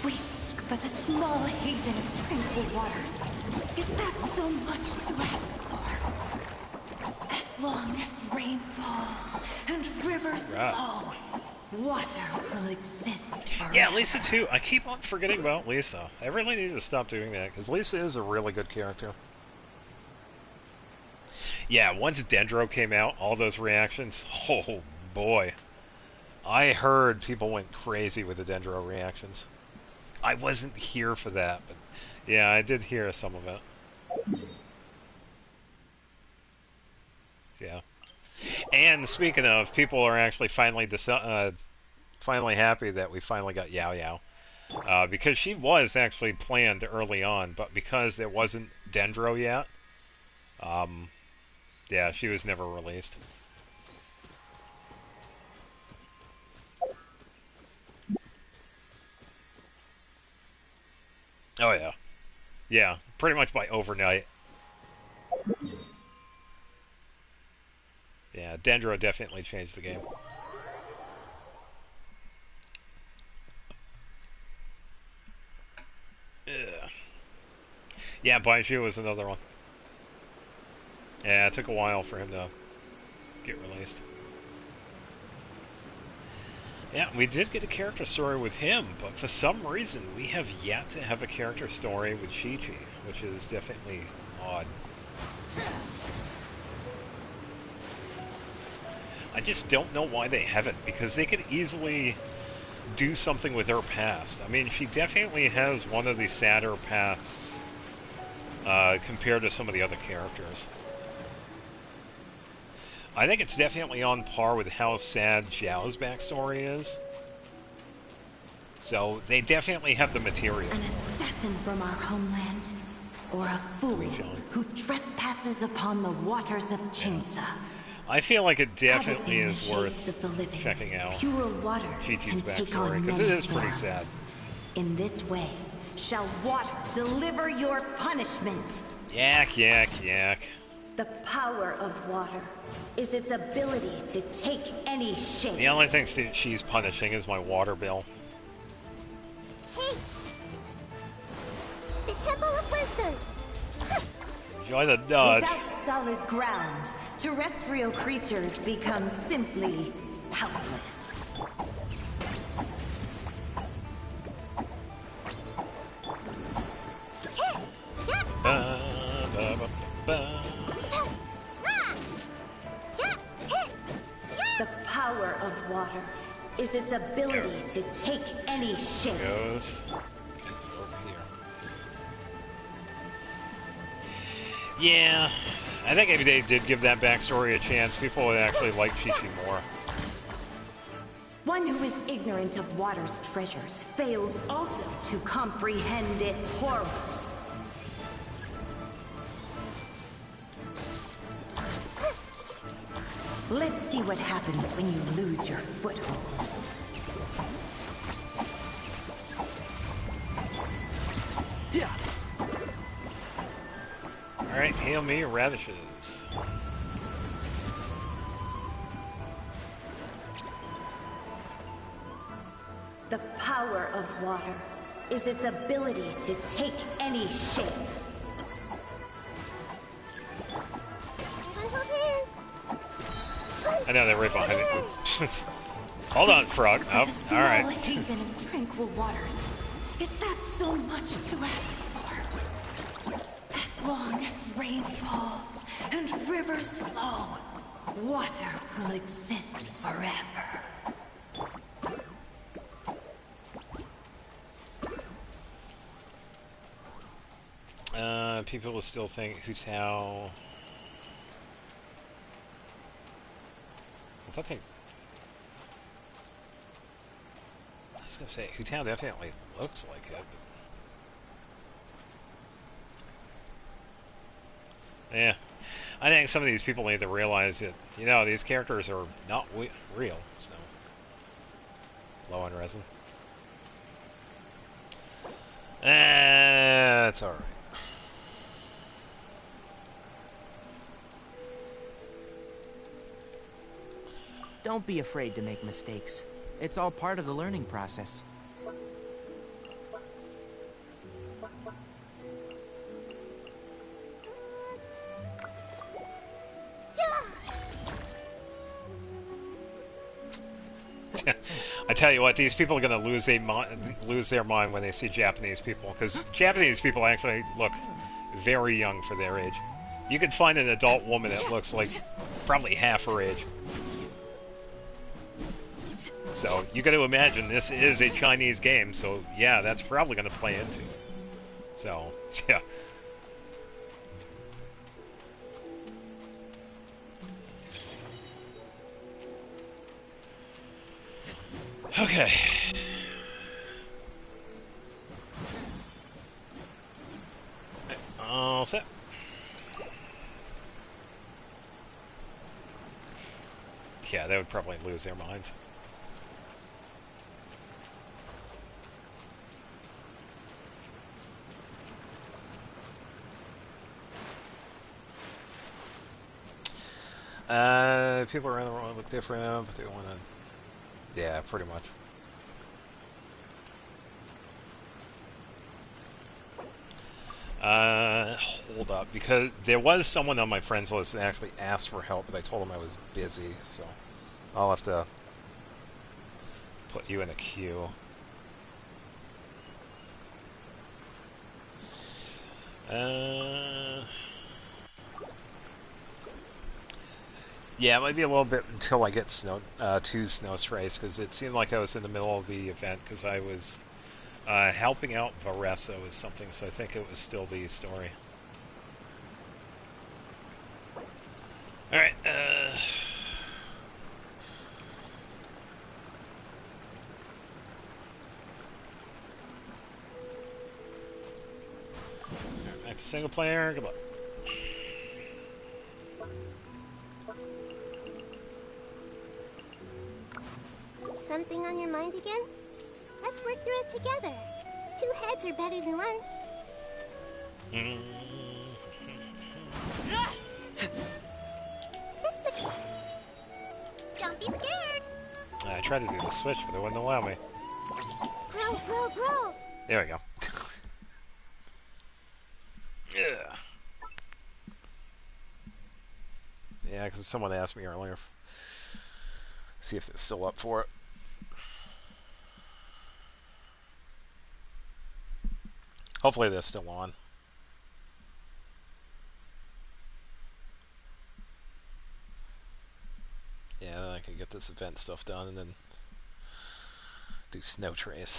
O: We seek but a small haven of tranquil waters. Is that so much to ask for? As long as rain falls and rivers flow, water will exist forever.
A: Yeah, Lisa too. I keep on forgetting about Lisa. I really need to stop doing that, because Lisa is a really good character. Yeah, once Dendro came out, all those reactions, oh boy. I heard people went crazy with the Dendro reactions. I wasn't here for that, but yeah, I did hear some of it. Yeah. And speaking of, people are actually finally happy that we finally got Yao Yao. Because she was actually planned early on, but because there wasn't Dendro yet, yeah, she was never released. Oh yeah. Yeah, pretty much by overnight. Yeah, Dendro definitely changed the game. Ugh. Yeah, Baiju was another one. Yeah, it took a while for him to get released. Yeah, we did get a character story with him, but for some reason we have yet to have a character story with Chi-Chi, which is definitely odd. I just don't know why they haven't, because they could easily do something with her past. I mean, she definitely has one of the sadder pasts compared to some of the other characters. I think it's definitely on par with how sad Xiao's backstory is. So, they definitely have the material.
O: An assassin from our homeland, or a fool who trespasses upon the waters of Chainsa.
A: I feel like it definitely is worth checking out
O: Pure water
A: Chi-Chi's
O: can take
A: backstory,
O: on
A: because it
O: many
A: is pretty
O: forms.
A: sad.
O: In this way, shall water deliver your punishment.
A: Yak, yak, yak.
O: The power of water is its ability to take any shape.
A: The only thing that she's punishing is my water bill.
F: Hey! The Temple of Wisdom!
A: Enjoy the dodge.
O: Without solid ground, terrestrial creatures become simply helpless. The power of water is its ability to take any shape.
A: Goes. It's over here. Yeah, I think if they did give that backstory a chance, people would actually like Chi-Chi more.
O: One who is ignorant of water's treasures fails also to comprehend its horrors. Let's see what happens when you lose your foothold.
A: Yeah. Alright, hail me radishes.
O: The power of water is its ability to take any shape.
A: I know they're right behind me. Hold on, Frog. Oh,
O: Small
A: alright.
O: haven of tranquil waters. Is that so much to ask for? As long as rain falls and rivers flow, water will exist forever.
A: People will still think Hu Tao. I was gonna say Hu Tao definitely looks like it. But yeah, I think some of these people need to realize that, you know, these characters are not real. So low on resin. It's all right.
N: Don't be afraid to make mistakes. It's all part of the learning process.
A: I tell you what, these people are going to lose their mind when they see Japanese people, because Japanese people actually look very young for their age. You could find an adult woman that looks like probably half her age. So you got to imagine this is a Chinese game, so yeah, that's probably going to play into. So yeah. Okay. All set. Yeah, they would probably lose their minds. People around the world look different, but they want to... Yeah, pretty much. Hold up, because there was someone on my friends list that actually asked for help, but I told him I was busy, so I'll have to put you in a queue. Yeah, it might be a little bit until I get to Snow Trace, because it seemed like I was in the middle of the event, because I was helping out Varessa with something, so I think it was still the story. Alright, back to single player, good luck.
F: Something on your mind again? Let's work through it together. 2 heads are better than 1.
A: tried to do the switch, but it wouldn't allow me.
F: Grow.
A: There we go. Yeah. Yeah, because someone asked me earlier. See if they're still up for it. Hopefully they're still on. Yeah, then I can get this event stuff done and then do snow trays.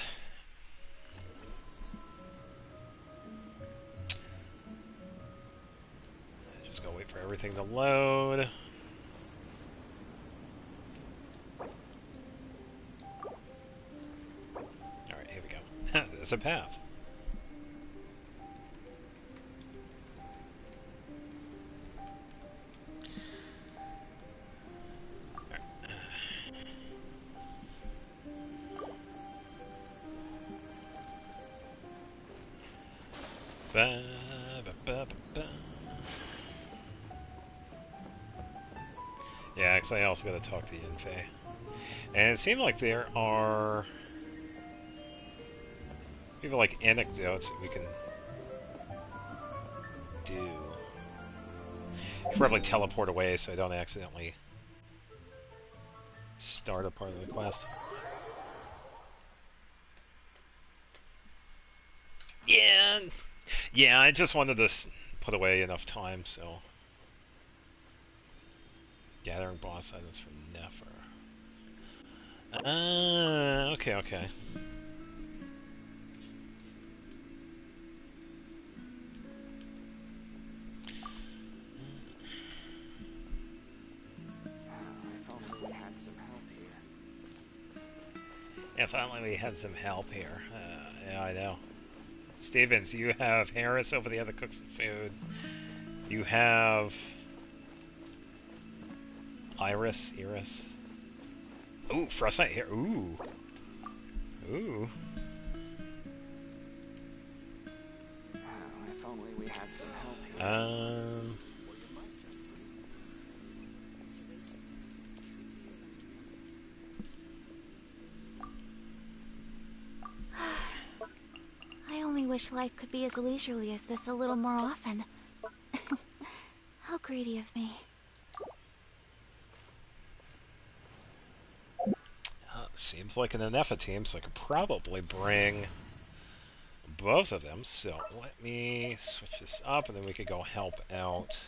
A: Just gotta wait for everything to load. Alright, here we go. There's a path. Yeah, actually, I also got to talk to Yinfei. And it seemed like there are maybe like anecdotes that we can do. Should probably teleport away so I don't accidentally start a part of the quest. Yeah, I just wanted to put away enough time, so... Gathering boss items from Nefer. Okay. If only we had some help here. Yeah, I know. Stevens, you have Harris over there that cooks some food. You have... Iris. Ooh, Frostnight here. Ooh.
P: If only we had some help here.
C: I only wish life could be as leisurely as this a little more often. How greedy of me.
A: Seems like an Anefa team, so I could probably bring both of them. So let me switch this up, and then we could go help out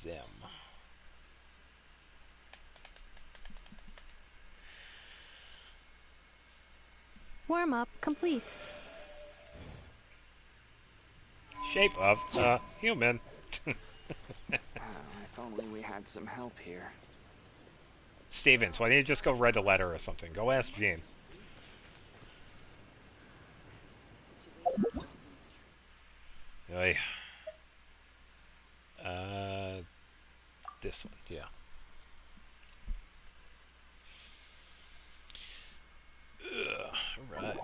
A: them.
I: Warm-up complete.
A: Shape of human.
P: If only we had some help here.
A: Stevens, why don't you just go write a letter or something? Go ask Jean. Oy. This one, yeah. Alright.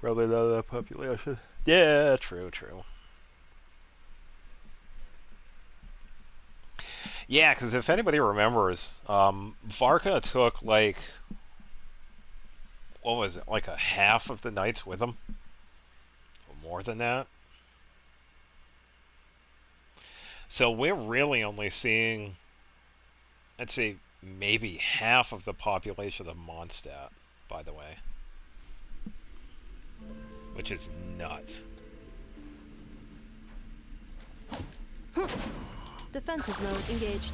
A: Probably not that population. Yeah, true. Yeah, because if anybody remembers, Varka took, like, what was it, like a half of the knights with him? Or more than that? So we're really only seeing, I'd say, maybe half of the population of Mondstadt, by the way. Which is nuts.
I: Defensive mode engaged.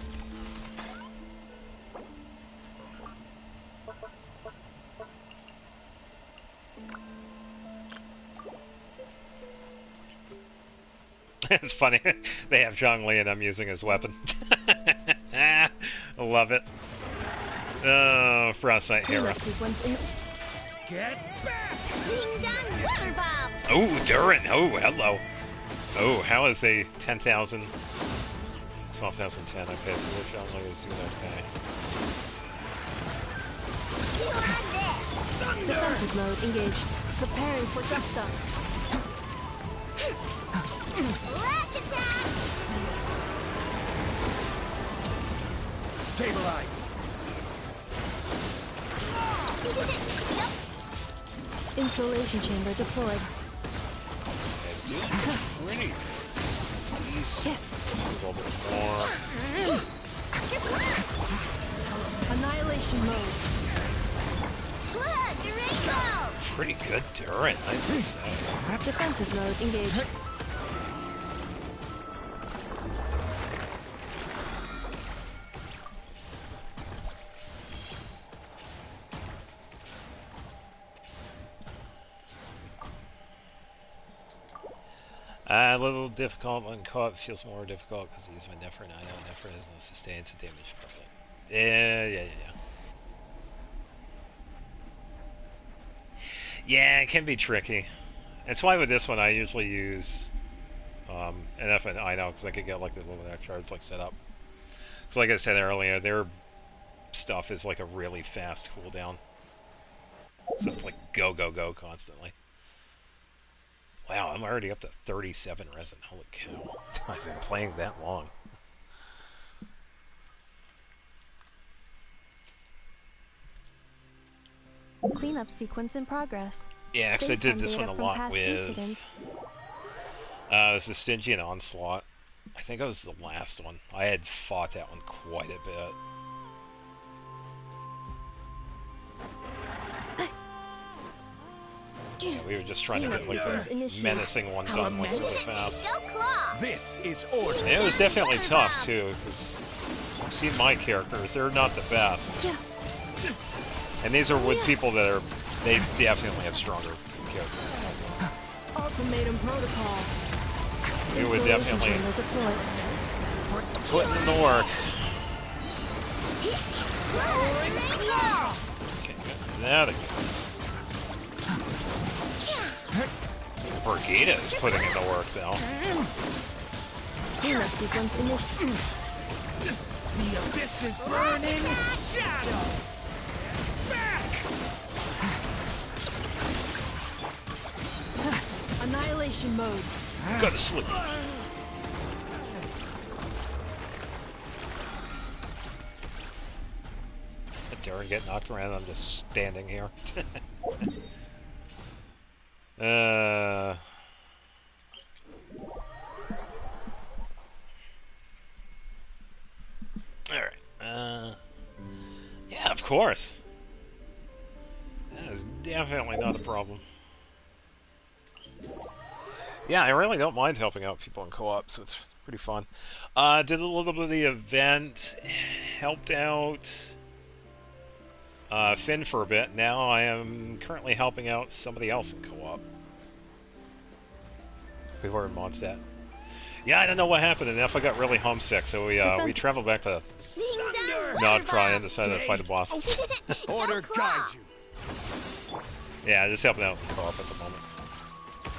A: It's funny. They have Zhongli and I'm using his weapon. I love it. Oh, Frostnight hero.
P: Get back!
F: Ding dong, water bomb!
A: Oh, Durin. Oh, hello. Oh, how is a 10,000... 12,010. Okay, so which Zhongli is doing okay.
I: Defensive mode engaged. Preparing for gusto.
F: Lash attack!
D: Stabilize.
Q: Insulation chamber deployed.
A: Pretty. Just a little bit more.
Q: Annihilation mode.
F: Look, the rainbow!
A: Pretty good turret, I would say.
Q: Defensive mode engaged.
A: A little difficult when co-op feels more difficult because I use my Nephrin. I know Nephrin has no sustain, so damage problem. Yeah. Yeah, it can be tricky. That's why with this one I usually use NF and I know because I could get like the little charge like set up. So like I said earlier, their stuff is like a really fast cooldown. So it's like go constantly. Wow, I'm already up to 37 resin. Holy cow. I've been playing that long.
Q: Cleanup sequence in progress.
A: Yeah, because I did this one a lot with... this is Stingy and Onslaught. I think it was the last one. I had fought that one quite a bit. Yeah, we were just trying to get like the menacing one done like really fast.
D: This is order.
A: And it was definitely tough too, because I've seen my characters, they're not the best. And these are with people that are, they definitely have stronger characters.
Q: Ultimatum protocol.
A: We would definitely put in the work. Okay, get that again. Brigida is putting in the work though.
Q: Cleanup sequence initiated.
D: The abyss is burning. Shadow. Back.
Q: Annihilation mode.
A: Go to sleep. Darren get knocked around. I'm just standing here. Alright. Yeah, of course. That is definitely not a problem. Yeah, I really don't mind helping out people in co-op, so it's pretty fun. Did a little bit of the event, helped out Finn for a bit. Now I am currently helping out somebody else in co-op. We were in Mondstadt. Yeah, I don't know what happened, and if I got really homesick, so we traveled back to Nodcry and decided to fight a boss.
D: Order guide you.
A: Yeah, just helping out in co-op at the moment.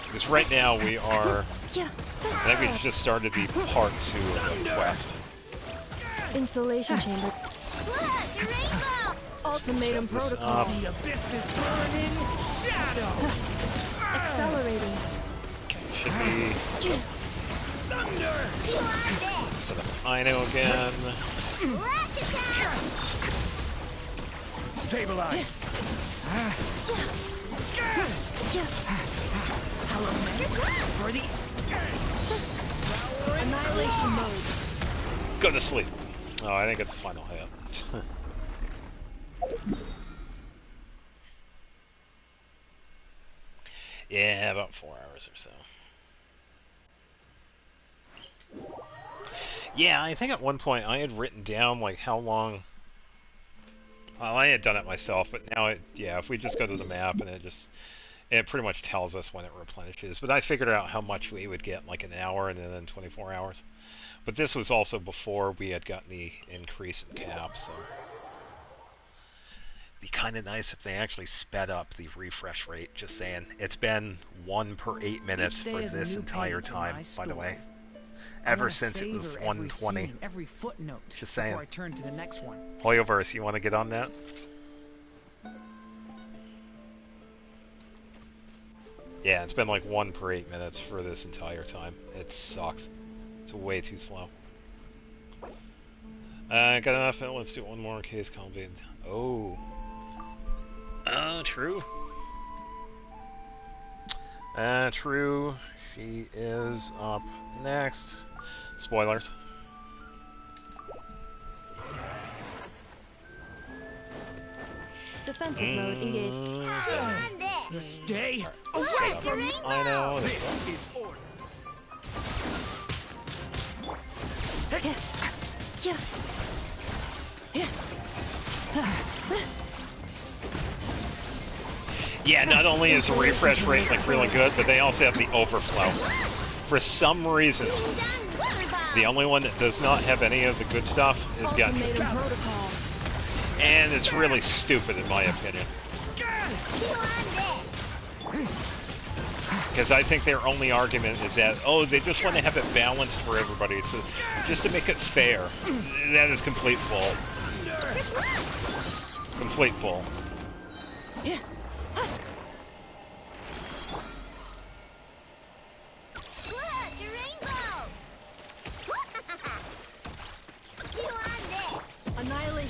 A: Because right now we are, I think we just started the part 2 of the quest.
Q: Insulation chamber. Ultimatum protocol.
D: The abyss is burning. Shadow.
Q: Accelerating.
A: Should be.
D: Thunder.
A: Set up Ino again.
D: Stabilize. For the
Q: annihilation mode.
A: Go to sleep. Oh, I think it's the final hit. Yeah, about 4 hours or so. Yeah, I think at one point I had written down like how long. Well, I had done it myself, but now if we just go to the map and it pretty much tells us when it replenishes. But I figured out how much we would get, like an hour and then 24 hours. But this was also before we had gotten the increase in cap, so be kind of nice if they actually sped up the refresh rate. Just saying, it's been 1 per 8 minutes for this entire time, by the way. Ever since it was 120.
R: Every footnote.
A: Just saying.
R: Before I turn to the next one.
A: Hoyoverse, you want to get on that? Yeah, it's been like 1 per 8 minutes for this entire time. It sucks. It's way too slow. Got enough. Let's do one more case combat. Oh. True. True. She is up next. Spoilers.
Q: Defensive mode engaged.
D: Stay
A: away
D: from me.
A: I know.
D: This is order.
A: Yeah, not only is the refresh rate like really good, but they also have the overflow. For some reason, the only one that does not have any of the good stuff is Genshin. And it's really stupid in my opinion. Because I think their only argument is that, oh, they just want to have it balanced for everybody, so just to make it fair. That is complete bull. Complete bull.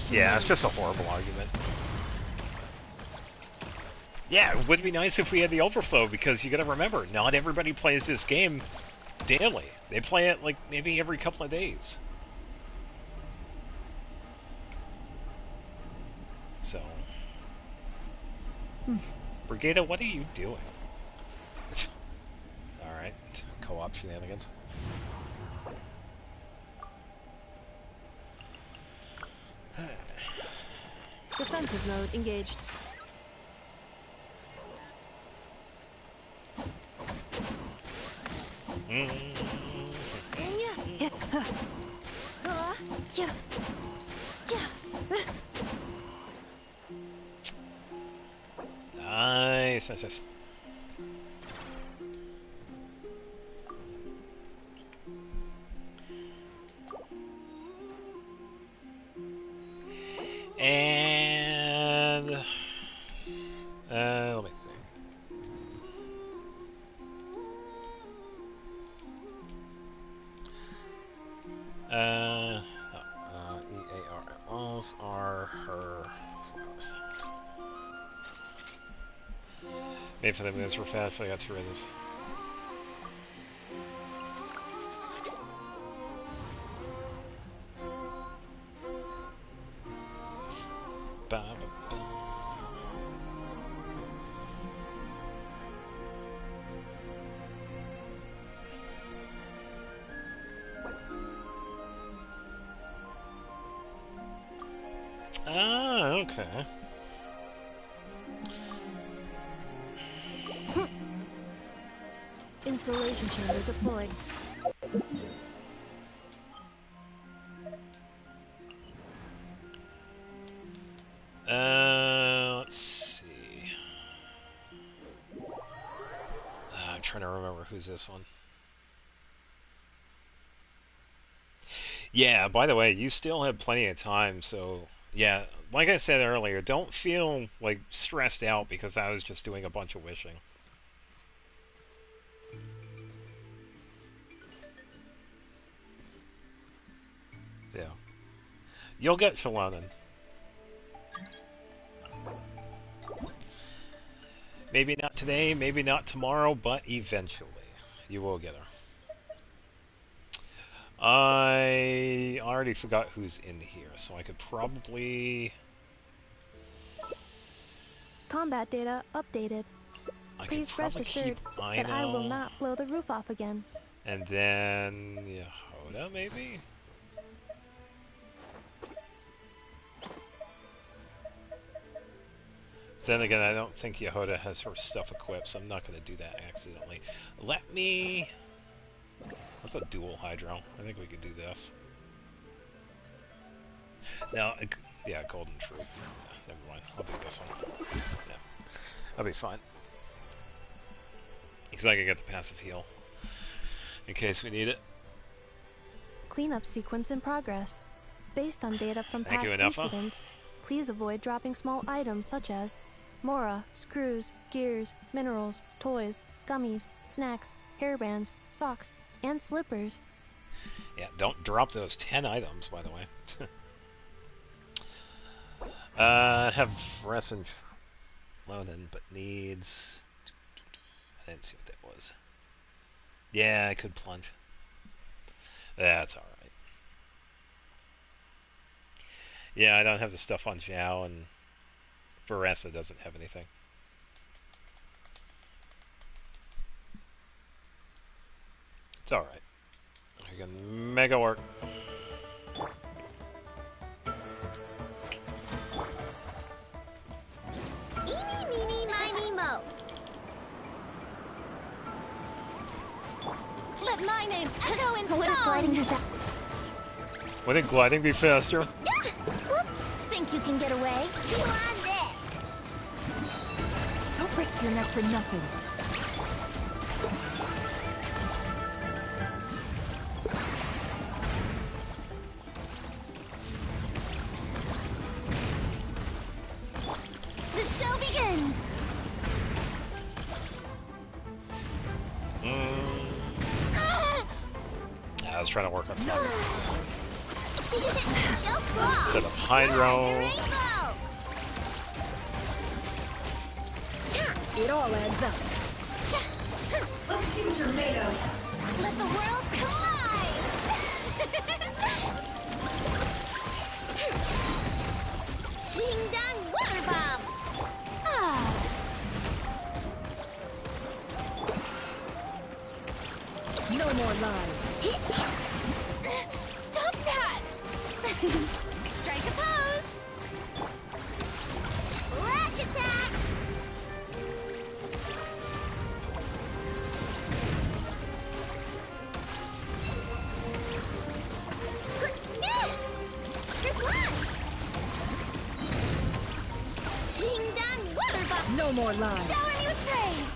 A: Yeah, it's just a horrible argument. Yeah, it would be nice if we had the overflow, because you gotta remember, not everybody plays this game daily. They play it like maybe every couple of days. So... Brigada, what are you doing? Alright, co-op shenanigans.
Q: Defensive mode engaged.
A: Nice, nice, nice. And let me think. EARLs are her flaws. Made for the moves were fast, but I got 2 rhythms. Ah, okay.
Q: Installation chamber deployed.
A: Let's see. I'm trying to remember who's this one. Yeah, by the way, you still have plenty of time, so yeah, like I said earlier, don't feel like stressed out because I was just doing a bunch of wishing. Yeah. You'll get Shallonen. Maybe not today, maybe not tomorrow, but eventually you will get her. I already forgot who's in here, so I could probably...
Q: Combat data updated. Please rest assured that I will not blow the roof off again.
A: And then... Yehoda, maybe? Then again, I don't think Yehoda has her stuff equipped, so I'm not going to do that accidentally. Let me... Let's go dual Hydro. I think we could do this. Now, yeah, Golden Troop. Never mind. I'll do this one. Yeah. That'll be fine. Because I can get the passive heal. In case we need it.
Q: Cleanup sequence in progress. Based on data from past incidents, please avoid dropping small items such as Mora, screws, gears, minerals, toys, gummies, snacks, hairbands, socks, and slippers.
A: Yeah, don't drop those 10 items, by the way. Have Resin loaded, but needs... I didn't see what that was. Yeah, I could plunge. That's alright. Yeah, I don't have the stuff on Zhao, and Veressa doesn't have anything. It's alright. We can mega work.
F: Eeny, meeny, miny, mo.
C: Let my name echo in song!
A: Wouldn't gliding be faster?
C: Whoops! Think you can get away?
F: You on this?
J: Don't risk your neck for nothing.
C: The show begins!
A: I was trying to work on timing.
F: Go claw.
A: Set up Hydro.
C: It all adds up. Let's see what you're made of. Let the world collide! Ding dong water bomb!
J: No more lies.
C: Stop that! Strike a pose!
F: Lash attack. Just one. Ding dong water bomb!
J: No more lies.
C: Shower me with praise!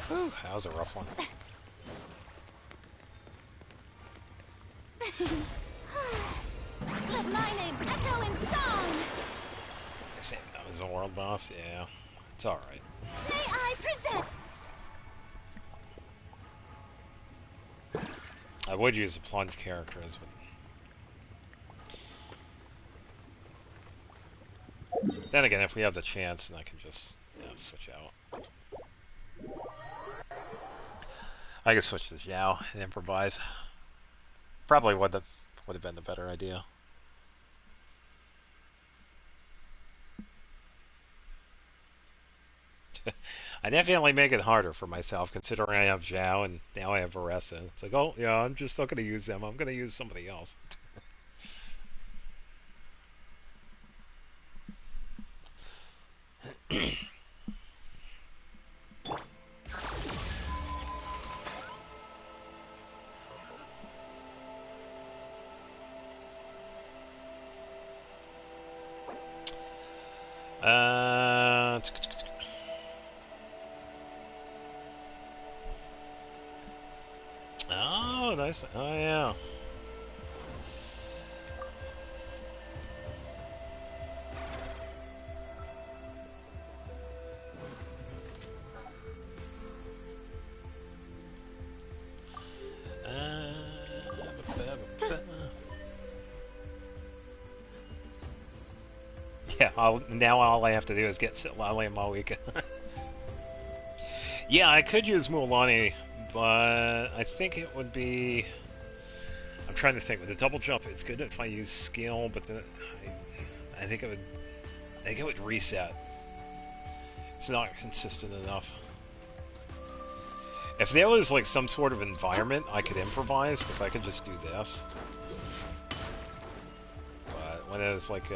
A: Whew, that was a rough one.
C: Let my name echo in song!
A: Same, that was a world boss? Yeah, it's alright.
C: May I present?
A: I would use the plunge characters, but... Then again, if we have the chance, then I can just switch out. I can switch to Zhao and improvise. Probably would have been the better idea. I definitely make it harder for myself, considering I have Zhao and now I have Veressa. It's like, oh yeah, I'm just not going to use them. I'm going to use somebody else. Oh, nice. Oh, yeah. Yeah, now all I have to do is get Sitlali and Malika. Yeah, I could use Mualani, but I think it would be... I'm trying to think. With the double jump, it's good if I use skill, but then I think it would reset. It's not consistent enough. If there was like some sort of environment, I could improvise, because I could just do this. But when it's like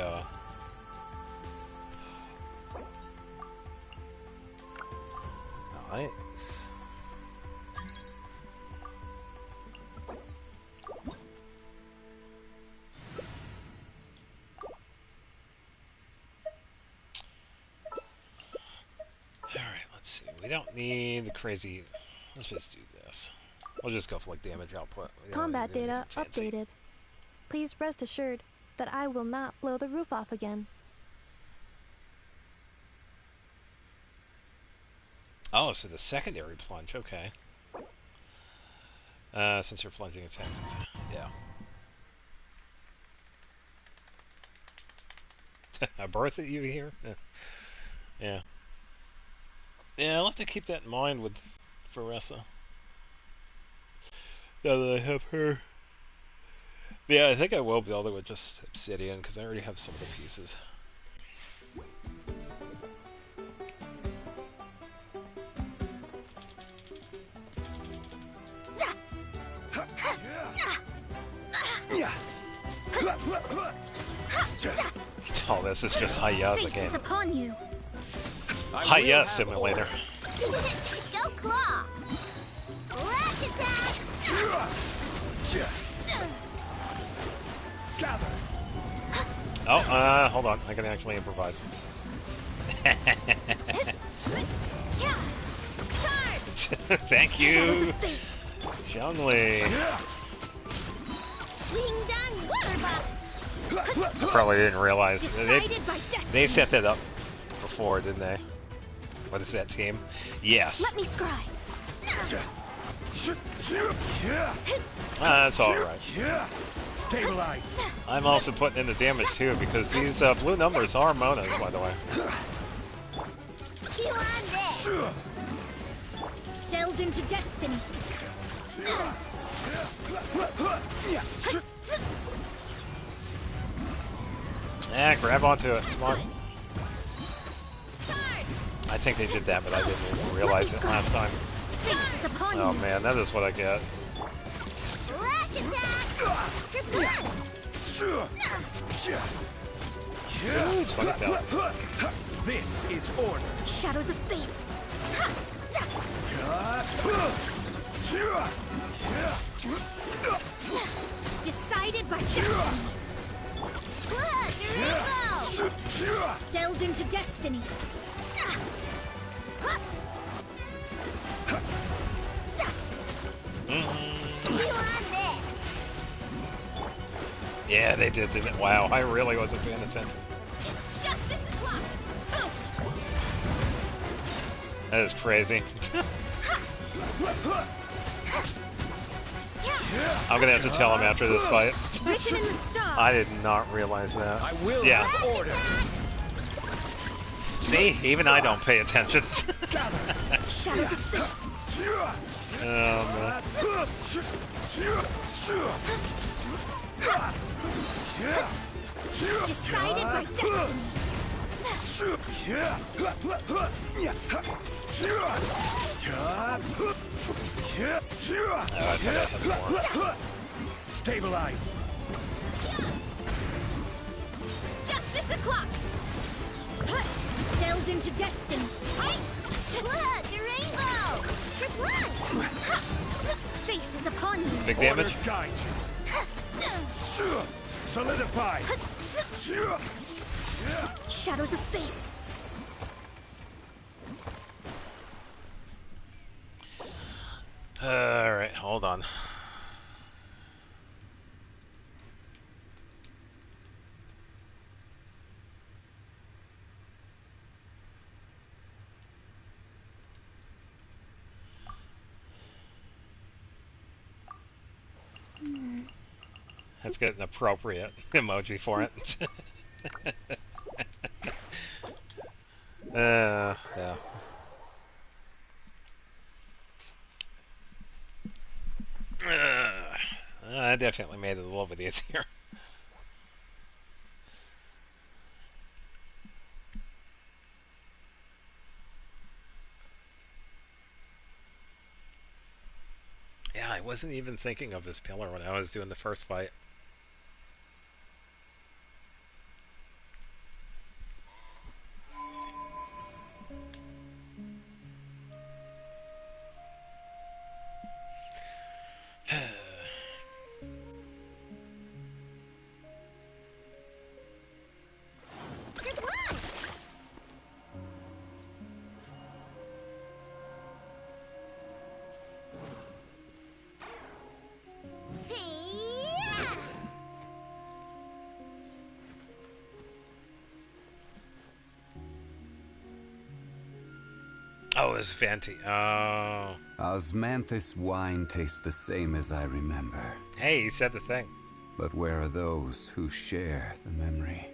A: nice. Alright, let's see. We don't need the crazy... Let's just do this. We'll just go for like damage output.
Q: Combat data updated. Please rest assured that I will not blow the roof off again.
A: Oh, so the secondary plunge, okay. Since you're plunging attacks, yeah. A birth at you here? Yeah. Yeah, I'll have to keep that in mind with Veressa. Now that I have her. Yeah, I think I will build it with just obsidian, because I already have some of the pieces. Oh, this is just Hiya again.
B: Upon you.
A: Hiya simulator.
F: Go claw! Lash attack!
L: Gather.
A: Oh, hold on. I can actually improvise. Thank you, Xiangli. Probably didn't realize they set that up before, didn't they? What is that team? Yes.
B: Let me scry.
A: That's all right.
L: Stabilize.
A: I'm also putting in the damage too because these blue numbers are Monas, by the way.
B: Delve into destiny.
A: Yeah, grab onto it. Come on. I think they did that, but I didn't even realize it last time. Oh man, that is what I get. Ooh, 20,000.
L: This is order.
B: Shadows of fate. Decided by destiny. Delved into destiny.
A: Yeah, they did it. Wow, I really wasn't paying attention. That is crazy. I'm gonna have to tell him after this fight. I did not realize that.
L: I will
A: have
L: order.
A: See, even I don't pay attention. Man.
B: Decided by destiny.
L: Stabilize.
B: Justice o'clock. Delved into destiny. Look, the rainbow. Fate is upon you.
A: Big damage.
L: Order guide you. Solidify.
B: Shadows of fate.
A: Alright, hold on. Let's get an appropriate emoji for it. Yeah. I definitely made it a little bit easier. Yeah, I wasn't even thinking of this pillar when I was doing the first fight. it's Venti. Oh.
S: Osmanthus wine tastes the same as I remember.
A: Hey, he said the thing.
S: But where are those who share the memory?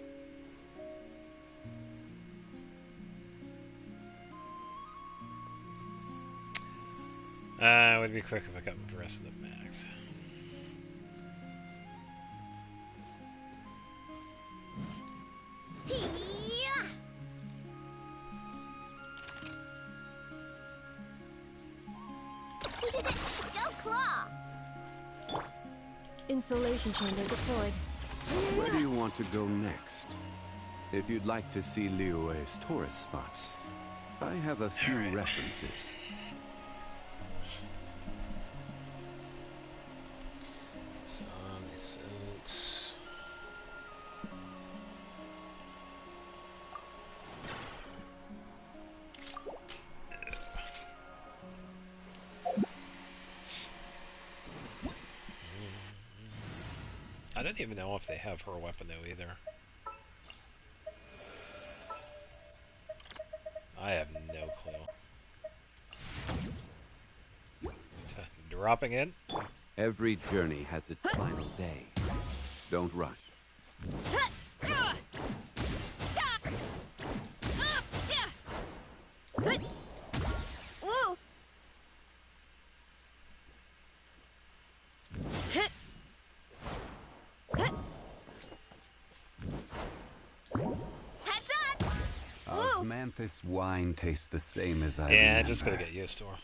A: It would be quick if I got the rest of the max.
F: Go Claw!
Q: Installation chamber deployed.
S: Where do you want to go next? If you'd like to see Liyue's tourist spots, I have a few references.
A: I don't even know if they have her weapon though either. I have no clue. Dropping in?
S: Every journey has its final day. Don't rush.
B: Woo!
S: Osmanthus wine tastes the same as I
A: remember.
S: remember.
A: Yeah, just gotta get used to her.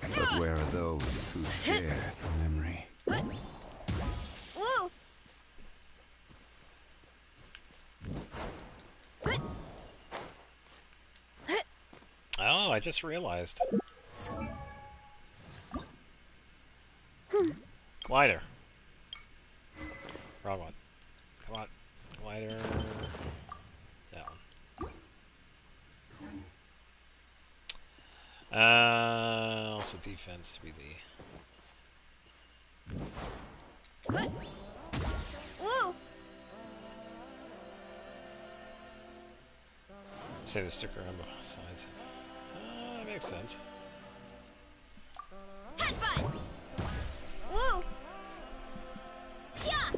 S: But where are those who share the memory?
B: Woo!
A: Oh, I just realized. Glider. Wrong one. Come on. Glider. That one. Also defense to be the...
B: Woo!
A: Say the sticker on both sides. That makes sense.
B: Headbutt! Woo! Yeah!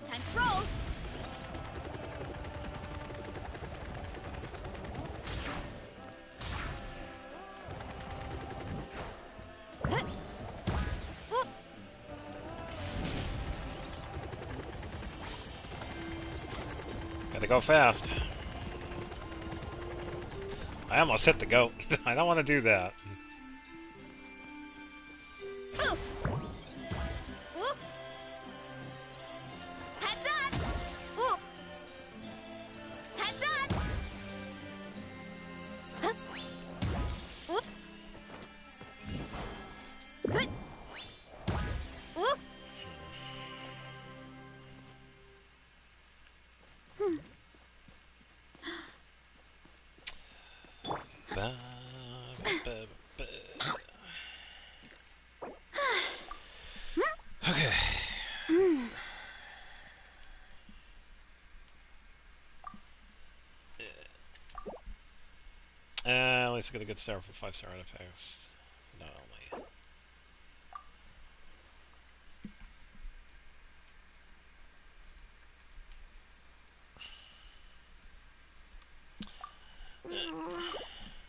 B: Time to roll!
A: Gotta go fast. I almost hit the goat. I don't want to do that.
B: Oof! Whoop! Heads up! Whoop! Heads up! Huh? Whoop! Good! Whoop!
A: Okay. At least I got a good start for 5-star artifacts. Not only.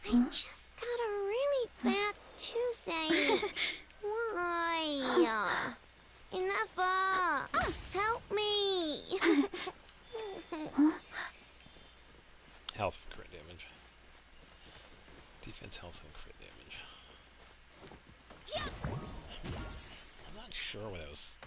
F: I just got a really bad toothache. Why? Enough! Help me!
A: Health, crit damage. Defense, health, and crit damage. I'm not sure what I was...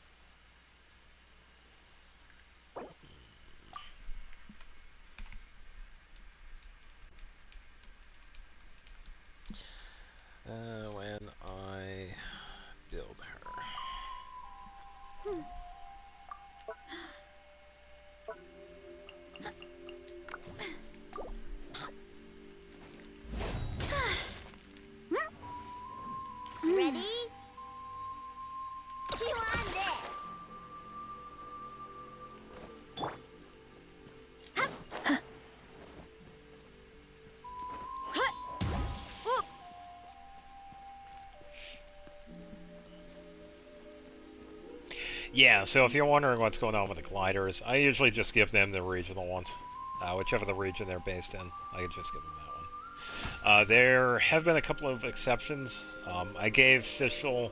A: when I build her.
F: Ready?
A: Yeah, so if you're wondering what's going on with the gliders, I usually just give them the regional ones. Whichever the region they're based in, I could just give them that one. There have been a couple of exceptions. I gave Fischl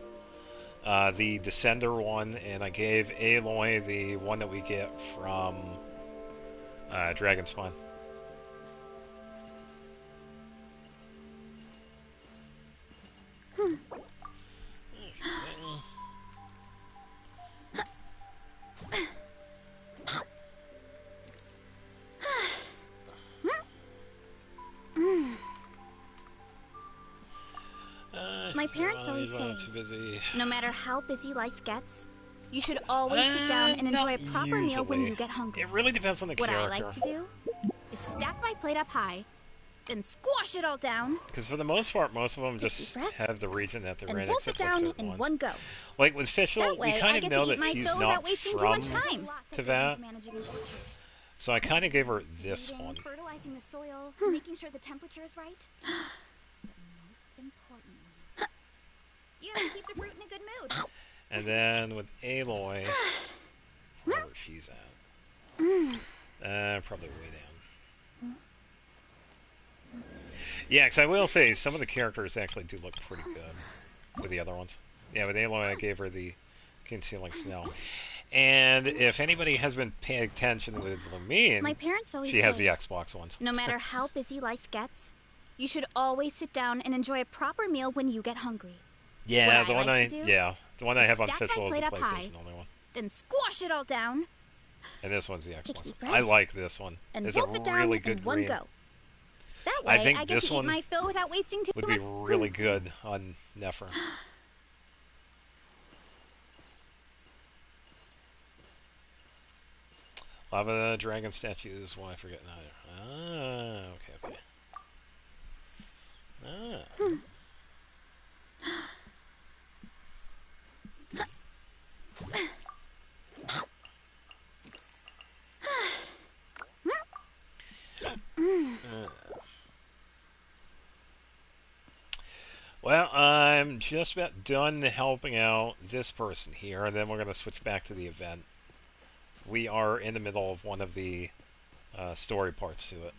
A: the Descender one, and I gave Aloy the one that we get from Dragonspine.
B: My parents always say, no matter how busy life gets, you should always sit down and enjoy a proper meal when you get hungry.
A: It really depends on the character.
B: What I like to do is stack my plate up high, then squash it all down.
A: Because for the most part, most of them just have the region that they're in,
B: wolf it
A: except
B: down in one go.
A: Like with Fischl, we kind of know that she's not from Teyvat. So I kind of gave her this one.
B: Fertilizing the soil, making sure the temperature is right. Most importantly, you have to keep the fruit in a good mood.
A: And then with Aloy, where she's at. Probably way down. Yeah, because I will say, some of the characters actually do look pretty good with the other ones. Yeah, with Aloy, I gave her the Concealing Snow. And if anybody has been paying attention with Lumine,
B: my parents always
A: she has
B: say,
A: the Xbox ones.
B: No matter how busy life gets, you should always sit down and enjoy a proper meal when you get hungry.
A: Yeah, the one I have on
B: stack
A: Fischl
B: my
A: is the
B: plate up high,
A: PlayStation only one.
B: Then squash it all down.
A: And this one's the Xbox.
B: Breath,
A: I like this one.
B: And
A: it's a
B: wolf it down
A: really
B: in
A: good
B: one
A: green.
B: go. That way,
A: I think
B: get
A: this
B: to
A: one
B: eat my fill without wasting too
A: would
B: much.
A: be really good on Nefer. Lava dragon statues. Why I forget neither. Ah, okay. Ah. Well, I'm just about done helping out this person here, and then we're going to switch back to the event. So we are in the middle of one of the story parts to it.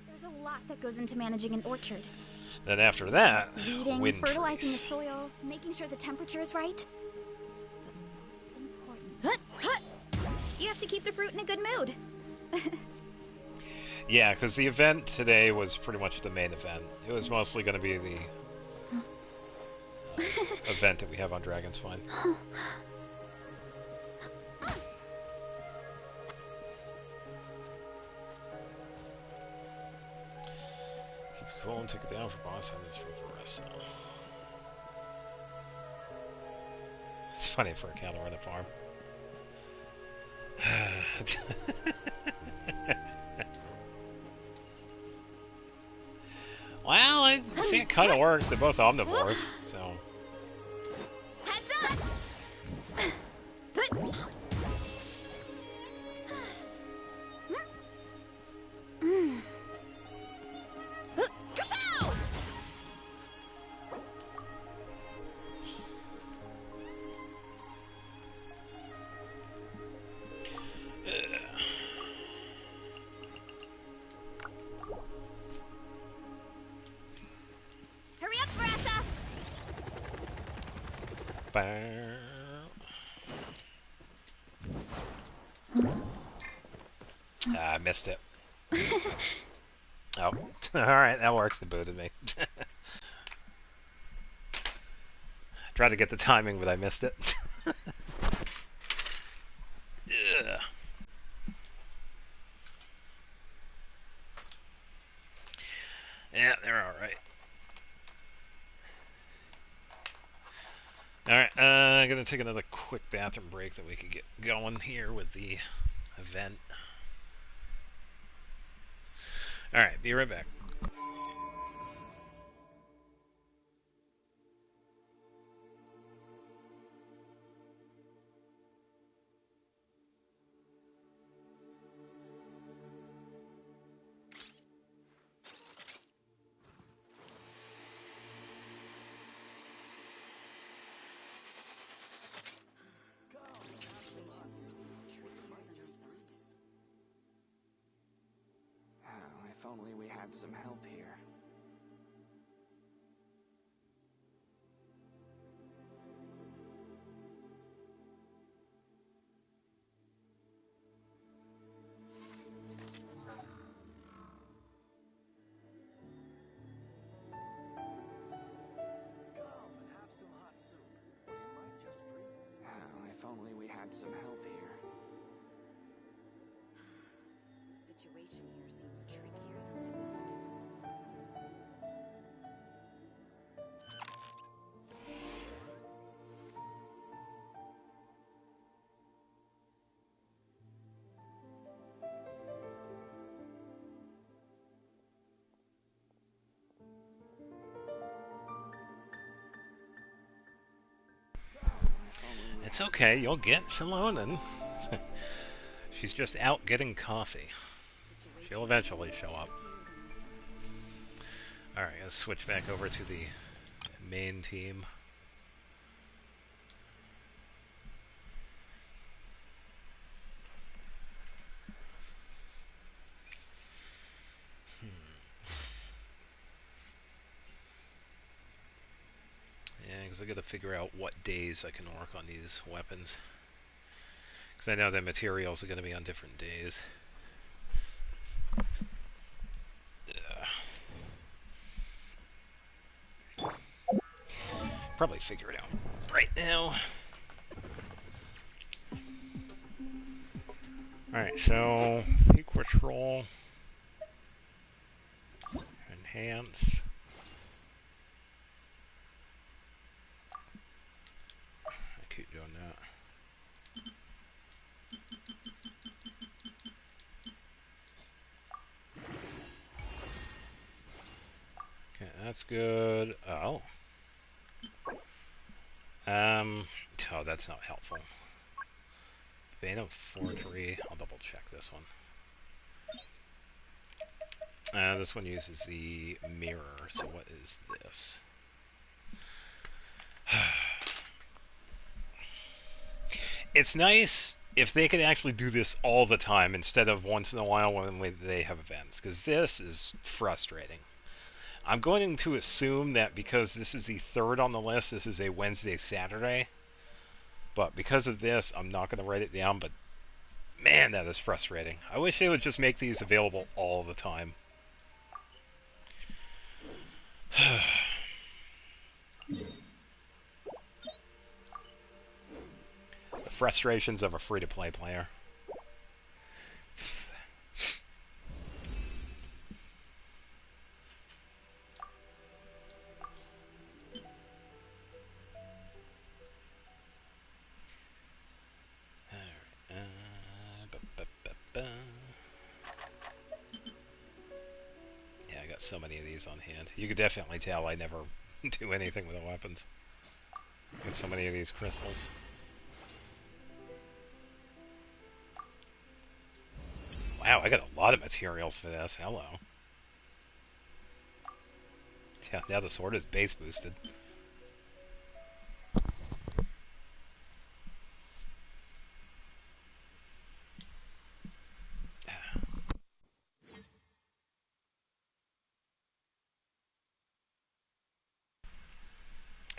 B: There's a lot that goes into managing an orchard.
A: Then after that,
B: Weeding,
A: wind
B: fertilizing
A: trees.
B: the soil, making sure the temperature is right. Most important. You have to keep the fruit in a good mood.
A: Yeah, because the event today was pretty much the main event. It was mostly going to be the event that we have on Dragonspine. Keep it cool and take it down for boss hunters for Veressa. It's funny for a counter on a farm. Well, I see it kind of works. They're both omnivores, so.
B: Heads up! Kapow! Hurry up, Veressa!
A: I missed it. Oh, alright, that works. It booted me. Tried to get the timing, but I missed it. Ugh. Yeah, they're alright. Alright, I'm gonna take another quick bathroom break that we could get going here with the event. Alright, be right back.
P: only we had some help here. If only we had some help here.
O: The situation here seems trickier than
A: It's okay, you'll get Shallonen. She's just out getting coffee. She'll eventually show up. Alright, let's switch back over to the main team. Yeah, because I gotta figure out what days I can work on these weapons. Because I know the materials are gonna be on different days. Probably figure it out right now. Alright, so Equitrol, Enhance. I keep doing that. Okay, that's good. Oh. Oh, that's not helpful. Vein of Forgery. I'll double check this one. This one uses the mirror, so what is this? It's nice if they could actually do this all the time instead of once in a while when they have events, because this is frustrating. I'm going to assume that because this is the third on the list, this is a Wednesday, Saturday. But because of this, I'm not going to write it down, but man, that is frustrating. I wish they would just make these available all the time. The frustrations of a free-to-play player. Yeah, I got so many of these on hand. You could definitely tell I never do anything with the weapons. Got so many of these crystals. Wow, I got a lot of materials for this. Hello. Yeah, now the sword is base boosted.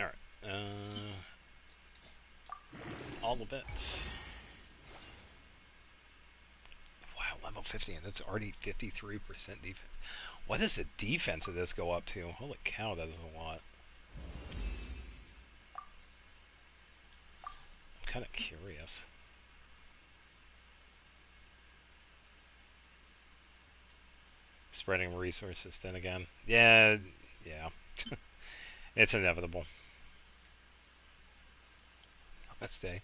A: Alright. All the bits. Wow, level 50, and that's already 53% defense. What does the defense of this go up to? Holy cow, that is a lot. I'm kind of curious. Spreading resources then again. Yeah. It's inevitable. Let's stay.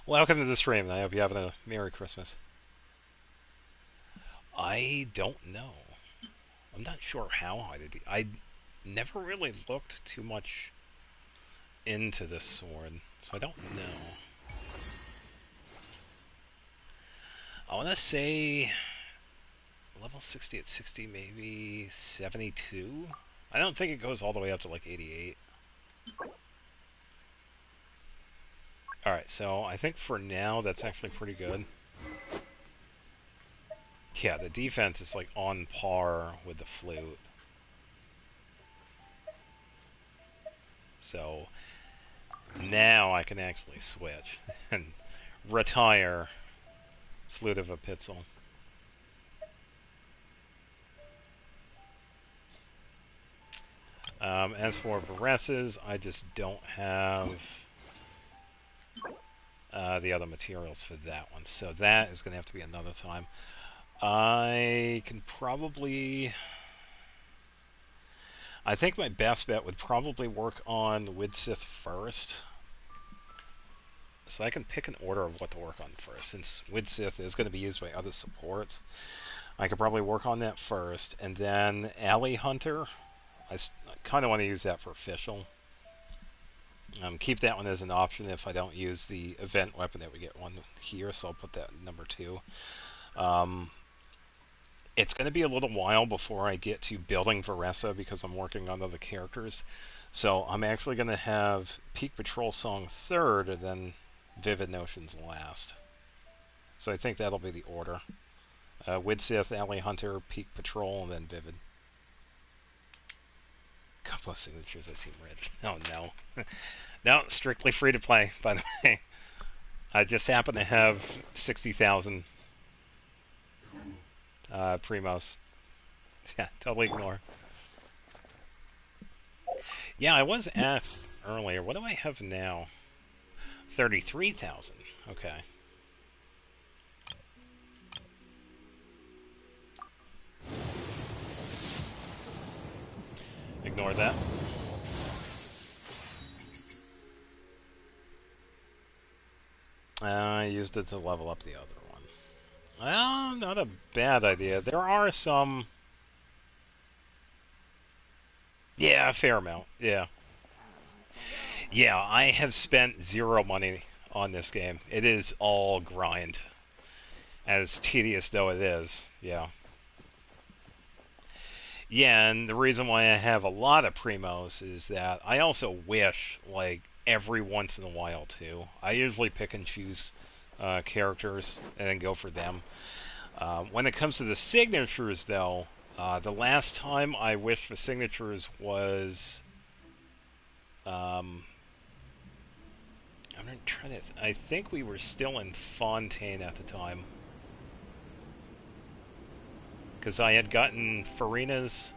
A: Welcome to the stream. I hope you're having a Merry Christmas. I don't know. I'm not sure how high the I never really looked too much into this sword, so I don't know. I want to say level 60 at 60, maybe 72. I don't think it goes all the way up to like 88. Alright, so I think for now that's actually pretty good. Yeah, the defense is like on par with the flute. So now I can actually switch and retire Flute of Apitzel. As for Veres's, I just don't have the other materials for that one, so that is going to have to be another time. I can probably... I think my best bet would probably work on Widsith first. So I can pick an order of what to work on first. Since Widsith is going to be used by other supports, I could probably work on that first. And then Alley Hunter, I kind of want to use that for official. Keep that one as an option if I don't use the event weapon that we get one here, so I'll put that number 2. It's going to be a little while before I get to building Veressa because I'm working on other characters. So I'm actually going to have Peak Patrol Song 3rd and then Vivid Notions last. So I think that'll be the order. Widsith, Alley Hunter, Peak Patrol, and then Vivid. Combo signatures, I seem rich. Oh no. No, strictly free to play, by the way. I just happen to have 60,000 Primos. Yeah, totally ignore. Yeah, I was asked earlier, what do I have now? 33,000. Okay. Ignore that. I used it to level up the other one. Well, not a bad idea. There are some... Yeah, a fair amount. Yeah. Yeah, I have spent 0 money on this game. It is all grind. As tedious though it is. Yeah. Yeah, and the reason why I have a lot of Primos is that I also wish, like, every once in a while, too. I usually pick and choose characters and then go for them. When it comes to the signatures, though, the last time I wished for signatures was... I'm trying to... I think we were still in Fontaine at the time. Because I had gotten Farina's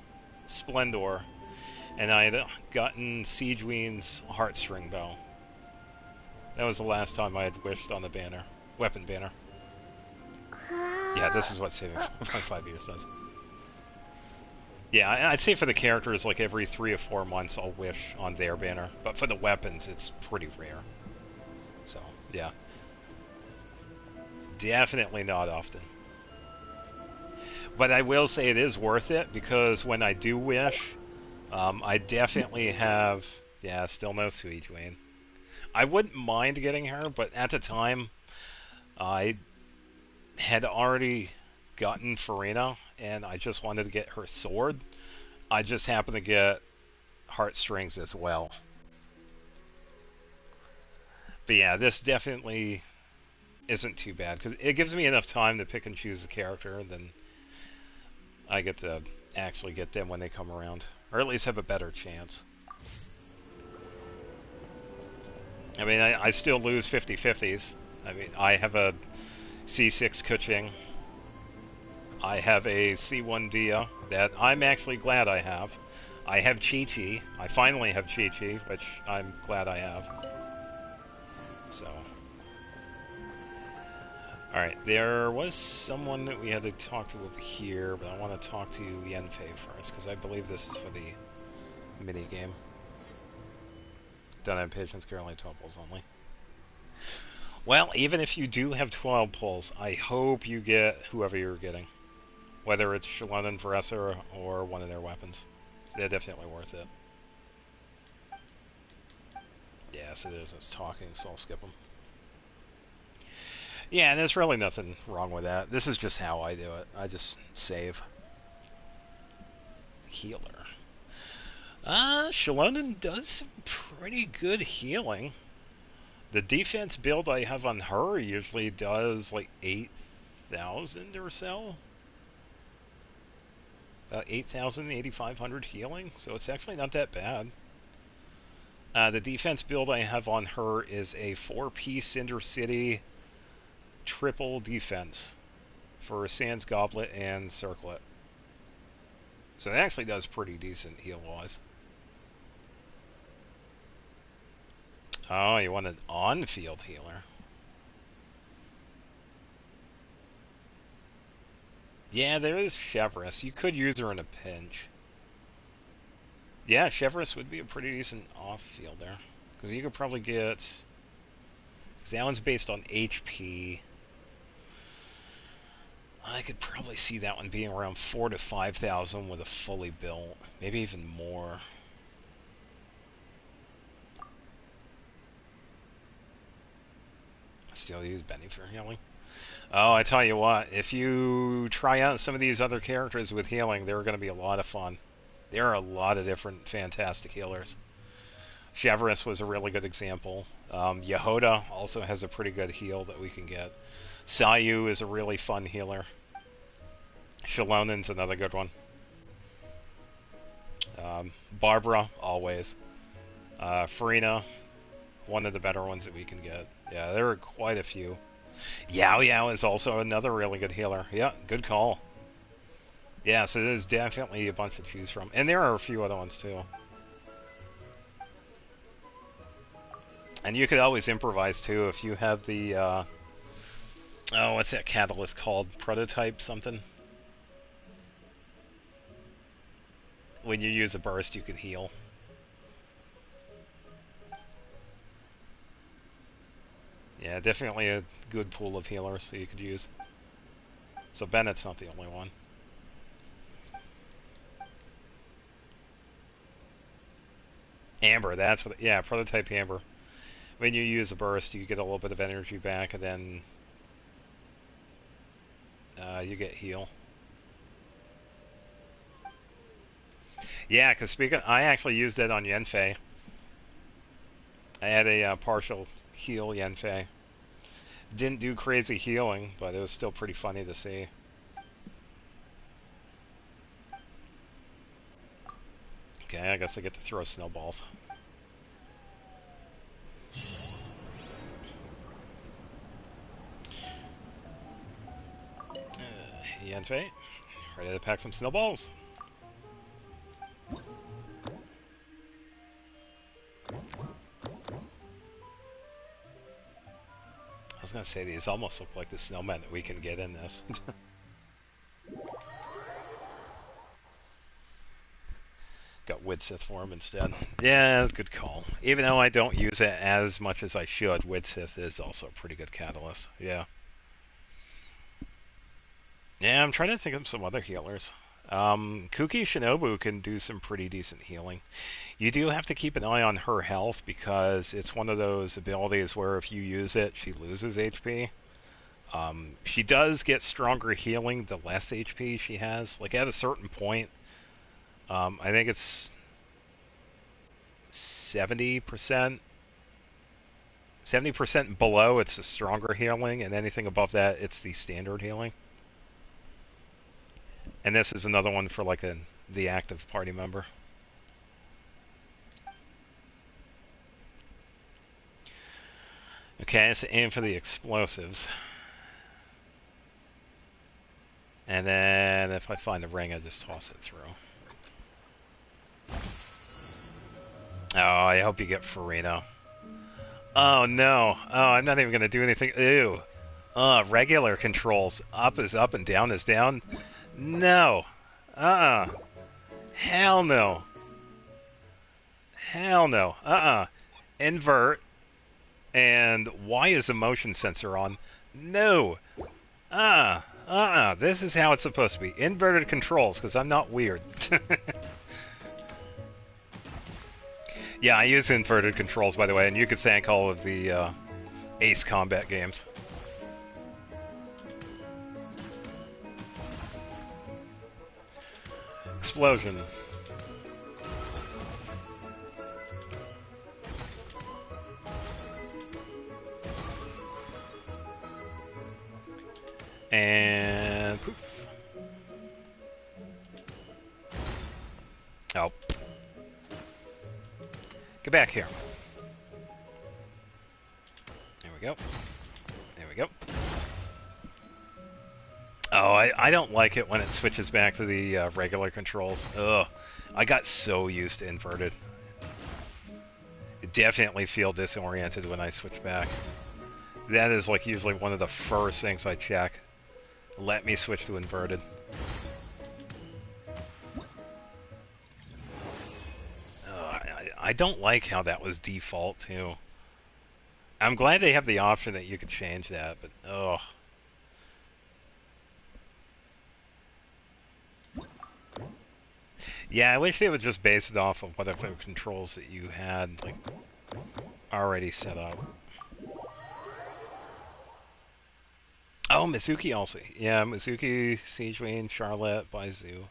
A: Splendor, and I had gotten Siegewene's Heartstring Bow. That was the last time I had wished on the banner. Weapon banner. Yeah, this is what saving 5 years does. Yeah, I'd say for the characters, like every 3 or 4 months I'll wish on their banner. But for the weapons, it's pretty rare. So, yeah. Definitely not often. But I will say it is worth it, because when I do wish, I definitely have... Yeah, still no Siegewane. I wouldn't mind getting her, but at the time, I had already gotten Farina, and I just wanted to get her sword. I just happened to get Heartstrings as well. But yeah, this definitely isn't too bad, because it gives me enough time to pick and choose the character, and then I get to actually get them when they come around. Or at least have a better chance. I mean, I still lose 50-50s. I mean, I have a C6 Kuching. I have a C1 Dia that I'm actually glad I have. I have Chi-Chi. I finally have Chi-Chi, which I'm glad I have. So... Alright, there was someone that we had to talk to over here, but I want to talk to Yanfei first, because I believe this is for the minigame. Don't have patience, only 12 pulls only. Well, even if you do have 12 pulls, I hope you get whoever you're getting. Whether it's Shalon and Veressa or one of their weapons. They're definitely worth it. Yes, it is. It's talking, so I'll skip them. Yeah, and there's really nothing wrong with that. This is just how I do it. I just save. Healer. Shalonen does some pretty good healing. The defense build I have on her usually does like 8,000 or so. About 8,000, 8,500 healing, so it's actually not that bad. The defense build I have on her is a 4-piece Cinder City triple defense for Sans Goblet and Circlet. So it actually does pretty decent heal-wise. Oh, you want an on-field healer? Yeah, there is Chevreuse. You could use her in a pinch. Yeah, Chevreuse would be a pretty decent off-fielder. Because you could probably get... Because that one's based on HP. I could probably see that one being around 4,000 to 5,000 with a fully built. Maybe even more. Still use Benny for healing. Oh, I tell you what, if you try out some of these other characters with healing, they're going to be a lot of fun. There are a lot of different fantastic healers. Chevreuse was a really good example. Yehoda also has a pretty good heal that we can get. Sayu is a really fun healer. Shalonen's another good one. Barbara, always. Farina, one of the better ones that we can get. Yeah, there are quite a few. Yao Yao is also another really good healer. Yeah, good call. Yeah, so there's definitely a bunch to choose from. And there are a few other ones too. And you could always improvise too if you have the, oh, what's that catalyst called? Prototype something? When you use a burst, you can heal. Yeah, definitely a good pool of healers that you could use. So Bennett's not the only one. Amber, that's what, yeah, Prototype Amber. When you use a burst, you get a little bit of energy back, and then you get heal. Yeah, because I actually used that on Yanfei. I had a partial heal Yanfei. Didn't do crazy healing, but it was still pretty funny to see. Okay, I guess I get to throw snowballs. Yanfei, ready to pack some snowballs. I was gonna say, these almost look like the snowmen that we can get in this. Got Widsith for him instead. Yeah, that's a good call. Even though I don't use it as much as I should, Widsith is also a pretty good catalyst. Yeah. Yeah, I'm trying to think of some other healers. Kuki Shinobu can do some pretty decent healing. You do have to keep an eye on her health because it's one of those abilities where if you use it, she loses HP. She does get stronger healing the less HP she has. Like at a certain point, I think it's 70%. 70% below, it's the stronger healing, and anything above that, it's the standard healing. And this is another one for like the active party member. Okay, so aim for the explosives. And then if I find a ring, I just toss it through. Oh, I hope you get Farina. Oh no. Oh, I'm not even going to do anything. Ew. Regular controls. Up is up and down is down. No. Hell no. Hell no. Invert. And Y is a motion sensor on. No. This is how it's supposed to be. Inverted controls, because I'm not weird. Yeah, I use inverted controls, by the way, and you could thank all of the Ace Combat games. Explosion. And poof. Get back here. There we go. There we go. Oh, I don't like it when it switches back to the regular controls. Ugh. I got so used to inverted. I definitely feel disoriented when I switch back. That is like usually one of the first things I check. Let me switch to inverted. I don't like how that was default too. I'm glad they have the option that you could change that, but oh. Yeah, I wish they would just base it off of whatever controls that you had like already set up. Oh, Mizuki also. Yeah, Mizuki, Siegeween, Charlotte, Baizu.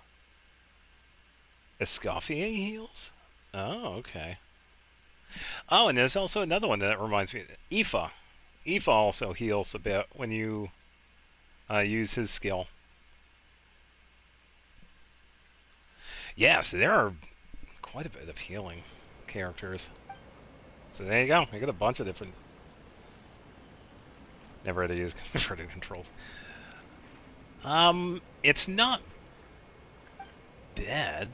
A: Escoffier heals? Oh, okay. Oh, and there's also another one that reminds me. Aoife. Aoife also heals a bit when you use his skill. Yeah, so there are quite a bit of healing characters. So there you go. I got a bunch of different... Never had to use converted controls. It's not bad.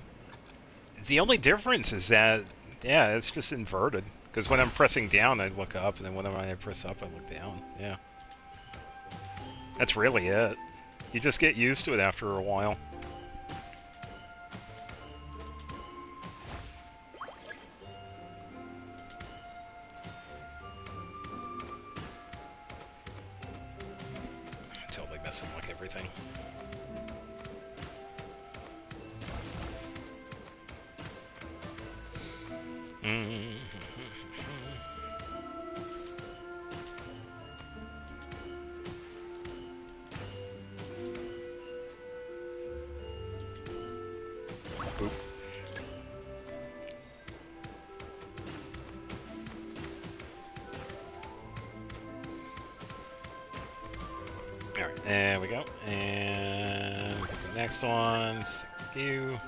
A: The only difference is that, yeah, it's just inverted. Because when I'm pressing down, I look up, and then when I press up, I look down. Yeah. That's really it. You just get used to it after a while. Totally missing like everything. Boop. Alright, there we go. And get the next one. Thank you.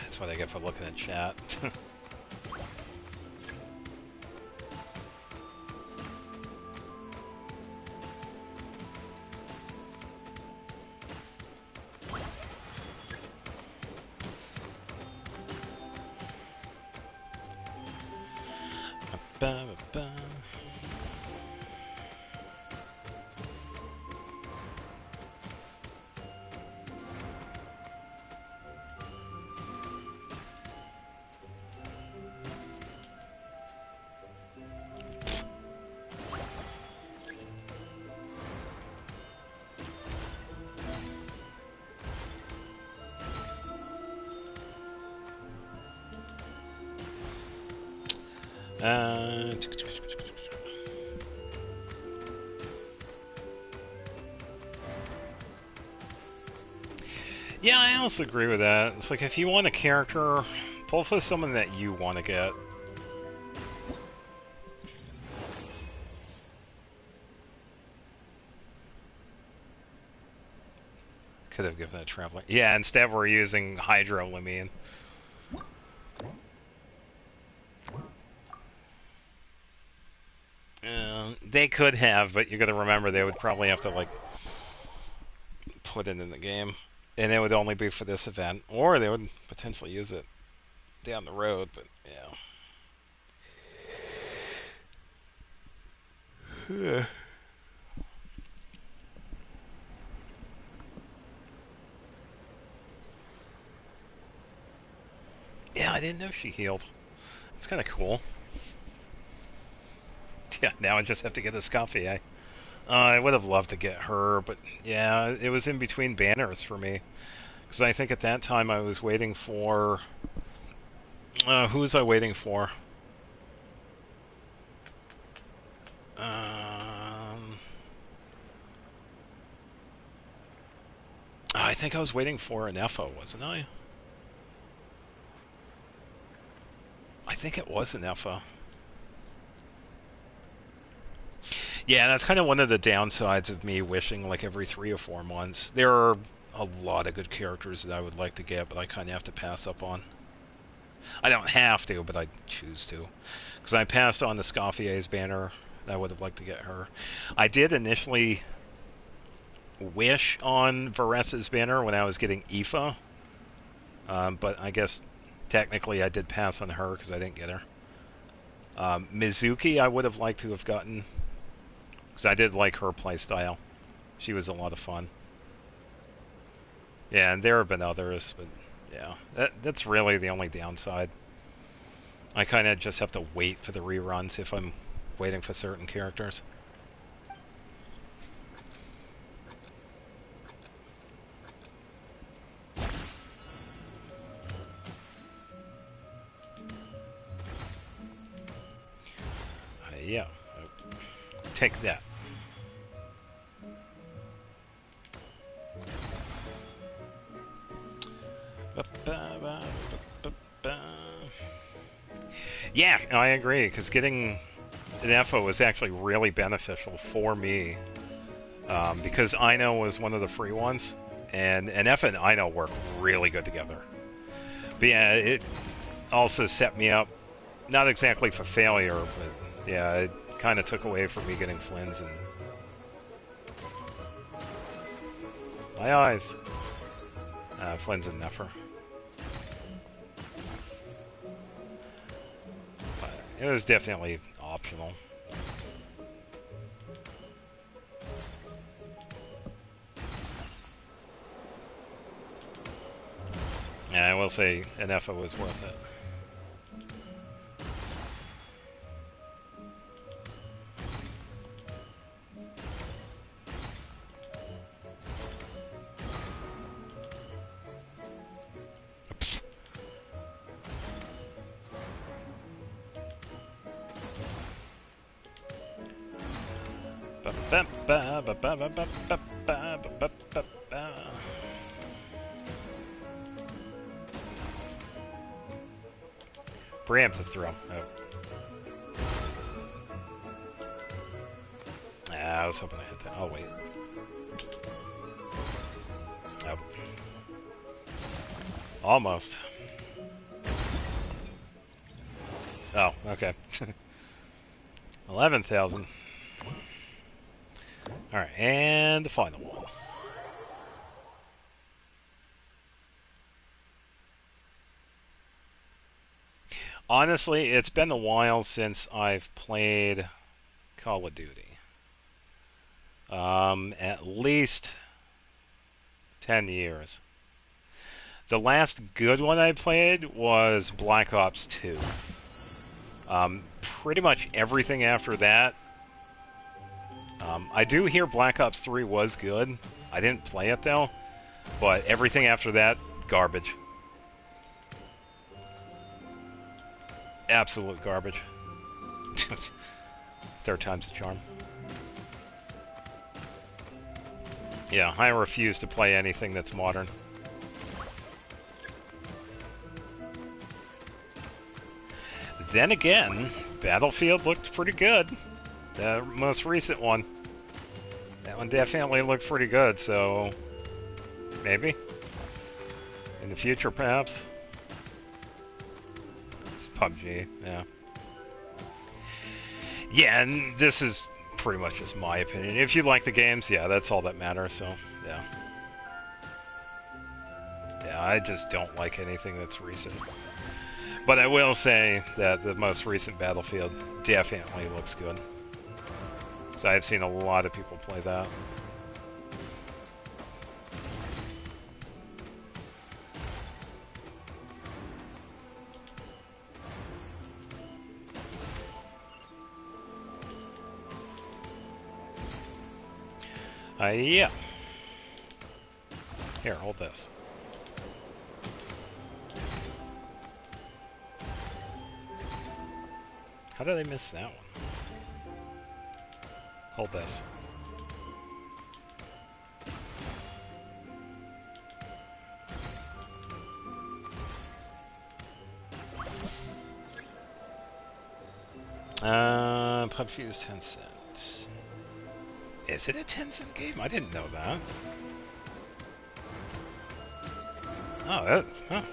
A: That's what I get for looking at chat. Yeah, I also agree with that. It's like if you want a character, pull for someone that you want to get. Could have given it a traveling. Yeah, instead we're using Hydrolamine. They could have, but you got to remember they would probably have to like put it in the game, and it would only be for this event, or they would potentially use it down the road. But yeah. Yeah, I didn't know she healed. It's kind of cool. Yeah, now I just have to get a Escoffier. I would have loved to get her, but yeah, it was in between banners for me. Because I think at that time I was waiting for... who was I waiting for? I think I was waiting for an Echo, wasn't I? think it was an Effa. Yeah, that's kind of one of the downsides of me wishing like every 3 or 4 months. There are a lot of good characters that I would like to get, but I kind of have to pass up on. I don't have to, but I choose to. Because I passed on the Scoffier's banner. I would have liked to get her. I did initially wish on Varessa's banner when I was getting Aoife. But I guess technically I did pass on her because I didn't get her. Mizuki I would have liked to have gotten. Because I did like her playstyle. She was a lot of fun. Yeah, and there have been others, but yeah, that's really the only downside. I kind of just have to wait for the reruns if I'm waiting for certain characters. Yeah, take that. Yeah, I agree, because getting an Effa was actually really beneficial for me, because Ino was one of the free ones, and Effa and Ino work really good together. But yeah, it also set me up, not exactly for failure, but yeah, it kind of took away from me getting Flynn's and... My eyes. Flynn's and Nefer. But it was definitely optional. Yeah, I will say an Effa was worth it. Preemptive throw. Oh. I was hoping I hit that. Oh, wait. Oh. Almost. Oh, okay. 11,000. Alright, and the final one. Honestly, it's been a while since I've played Call of Duty. At least 10 years. The last good one I played was Black Ops 2. Pretty much everything after that. I do hear Black Ops 3 was good. I didn't play it though. But everything after that, garbage. Absolute garbage. Third time's the charm. Yeah, I refuse to play anything that's modern. Then again, Battlefield looked pretty good. The most recent one. That one definitely looked pretty good, so... maybe? In the future, perhaps? It's PUBG, yeah. Yeah, and this is pretty much just my opinion. If you like the games, yeah, that's all that matters, so, yeah. Yeah, I just don't like anything that's recent. But I will say that the most recent Battlefield definitely looks good. So I've seen a lot of people play that. Yeah. Here, hold this. How did I miss that one? Hold this. PUBG is Tencent. Is it a Tencent game? I didn't know that. Oh,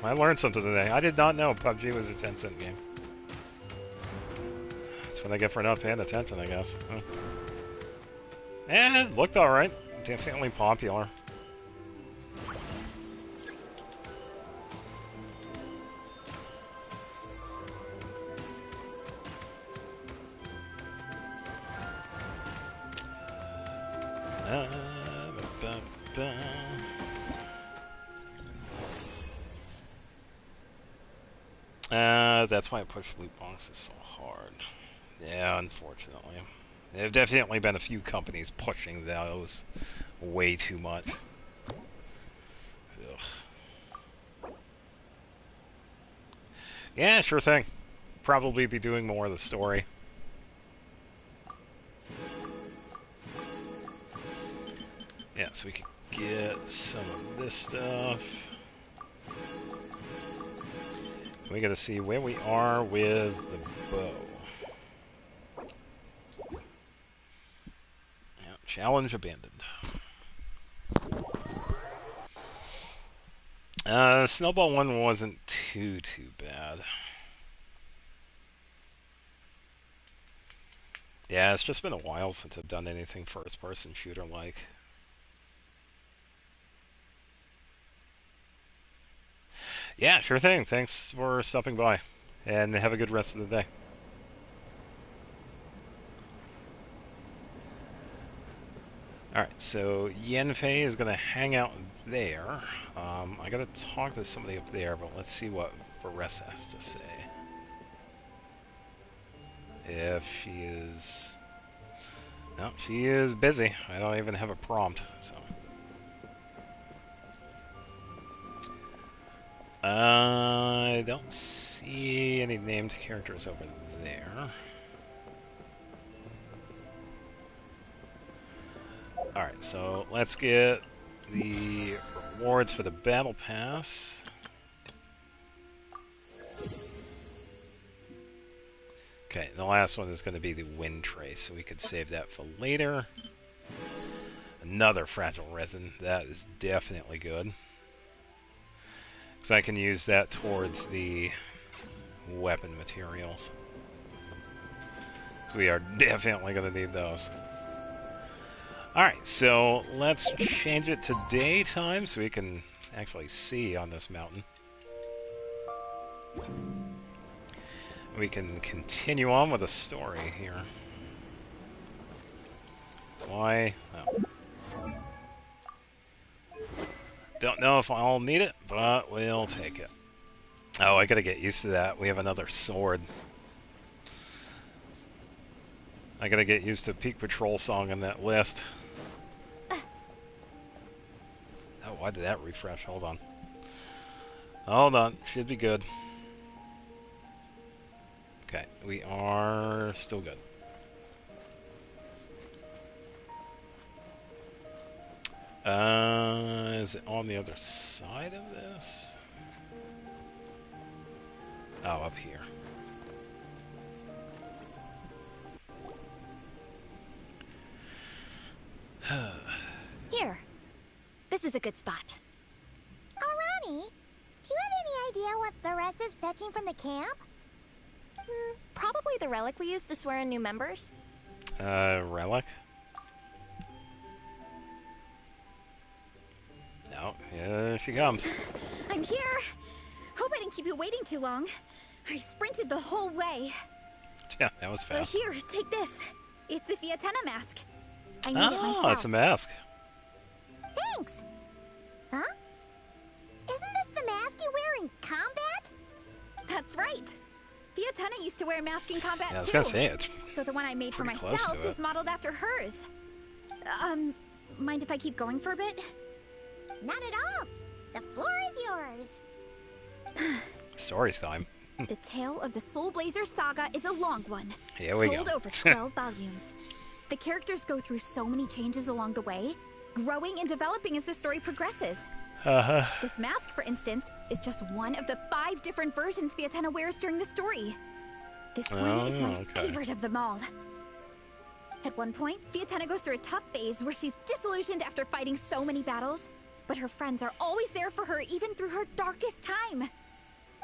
A: I learned something today. I did not know PUBG was a Tencent game. That's what I get for not paying attention, I guess. Huh. And it looked alright. Definitely popular. That's why I push loot boxes so hard. Yeah, unfortunately. There have definitely been a few companies pushing those way too much. Ugh. Yeah, sure thing. Probably be doing more of the story. Yeah, so we can get some of this stuff. We gotta see where we are with the bow. Yeah, challenge abandoned. Snowball 1 wasn't too bad. Yeah, it's just been a while since I've done anything first-person shooter-like. Yeah, sure thing. Thanks for stopping by, and have a good rest of the day. Alright, so Yanfei is going to hang out there. I got to talk to somebody up there, but let's see what Varessa has to say. If she is... No, she is busy. I don't even have a prompt, so... I don't see any named characters over there. Alright, so let's get the rewards for the Battle Pass. Okay, the last one is going to be the Wind Trace, so we could save that for later. Another Fragile Resin, that is definitely good. So I can use that towards the weapon materials. So we are definitely going to need those. Alright, so let's change it to daytime so we can actually see on this mountain. We can continue on with the story here. Why? Oh. Don't know if I'll need it, but we'll take it. Oh, I gotta get used to that. We have another sword. I gotta get used to Peak Patrol song on that list. Oh, why did that refresh? Hold on. Hold on. Should be good. Okay, we are still good. Is it on the other side of this? Oh, up here.
C: Here. This is a good spot.
F: Oh, Ronnie, do you have any idea what Varessa's fetching from the camp?
C: Probably the relic we used to swear in new members.
A: Relic? No, here she comes.
B: I'm here! Hope I didn't keep you waiting too long. I sprinted the whole way.
A: Yeah, that was fast.
B: Here, take this. It's a Fiatenna mask. I made it myself.
A: Oh, it's a mask.
F: Thanks! Huh? Isn't this the mask you wear in combat?
B: That's right. Fiatenna used to wear a mask in combat too.
A: I was gonna say it.
B: So the one I made for myself is modeled after hers. Mind if I keep going for a bit?
F: Not at all. The floor is yours.
A: Stories time.
B: The tale of the Soul Blazer saga is a long one.
A: Here we go.
B: Told over 12 volumes. The characters go through so many changes along the way, growing and developing as the story progresses. This mask, for instance, is just one of the 5 different versions Fiatenna wears during the story. This one is my favorite of them all. At one point, Fiatenna goes through a tough phase where she's disillusioned after fighting so many battles, but her friends are always there for her even through her darkest time.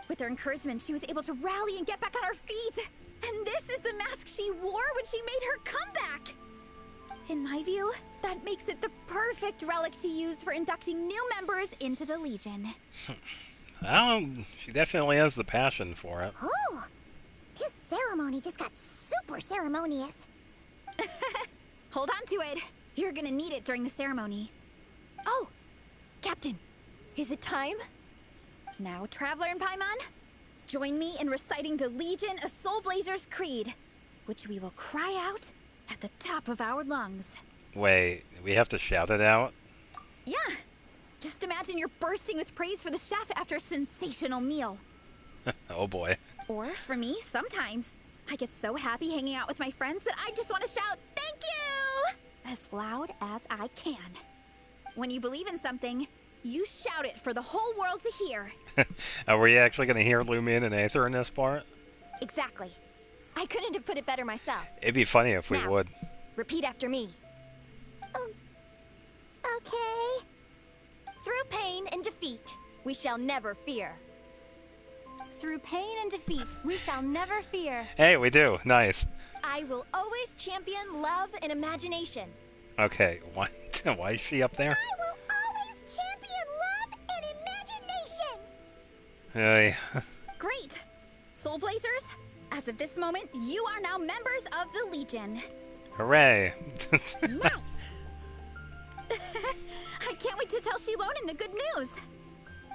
B: With their encouragement, she was able to rally and get back on her feet. And this is the mask she wore when she made her comeback! In my view, that makes it the perfect relic to use for inducting new members into the Legion.
A: She definitely has the passion for it.
F: Oh, this ceremony just got super ceremonious.
B: Hold on to it. You're gonna need it during the ceremony.
C: Oh, Captain, is it time?
B: Now, Traveler and Paimon, join me in reciting the Legion of Soul Blazers Creed, which we will cry out at the top of our lungs.
A: Wait, we have to shout it out?
B: Yeah. Just imagine you're bursting with praise for the chef after a sensational meal.
A: Oh boy.
B: Or, for me, sometimes, I get so happy hanging out with my friends that I just want to shout, "Thank you!" as loud as I can. When you believe in something, you shout it for the whole world to hear.
A: Are we actually going to hear Lumion and Aether in this part?
C: Exactly. I couldn't have put it better myself.
A: It'd be funny if we
C: Now,
A: would.
C: Repeat after me.
F: Okay.
C: Through pain and defeat, we shall never fear.
G: Through pain and defeat, we shall never fear.
A: Hey, we do. Nice.
C: I will always champion love and imagination.
A: Okay, why is she up there?
F: I will always champion love and imagination.
A: Hey.
B: Great! Soul Blazers, as of this moment, you are now members of the Legion.
A: Hooray!
F: Nice!
B: I can't wait to tell Xilonen the good news.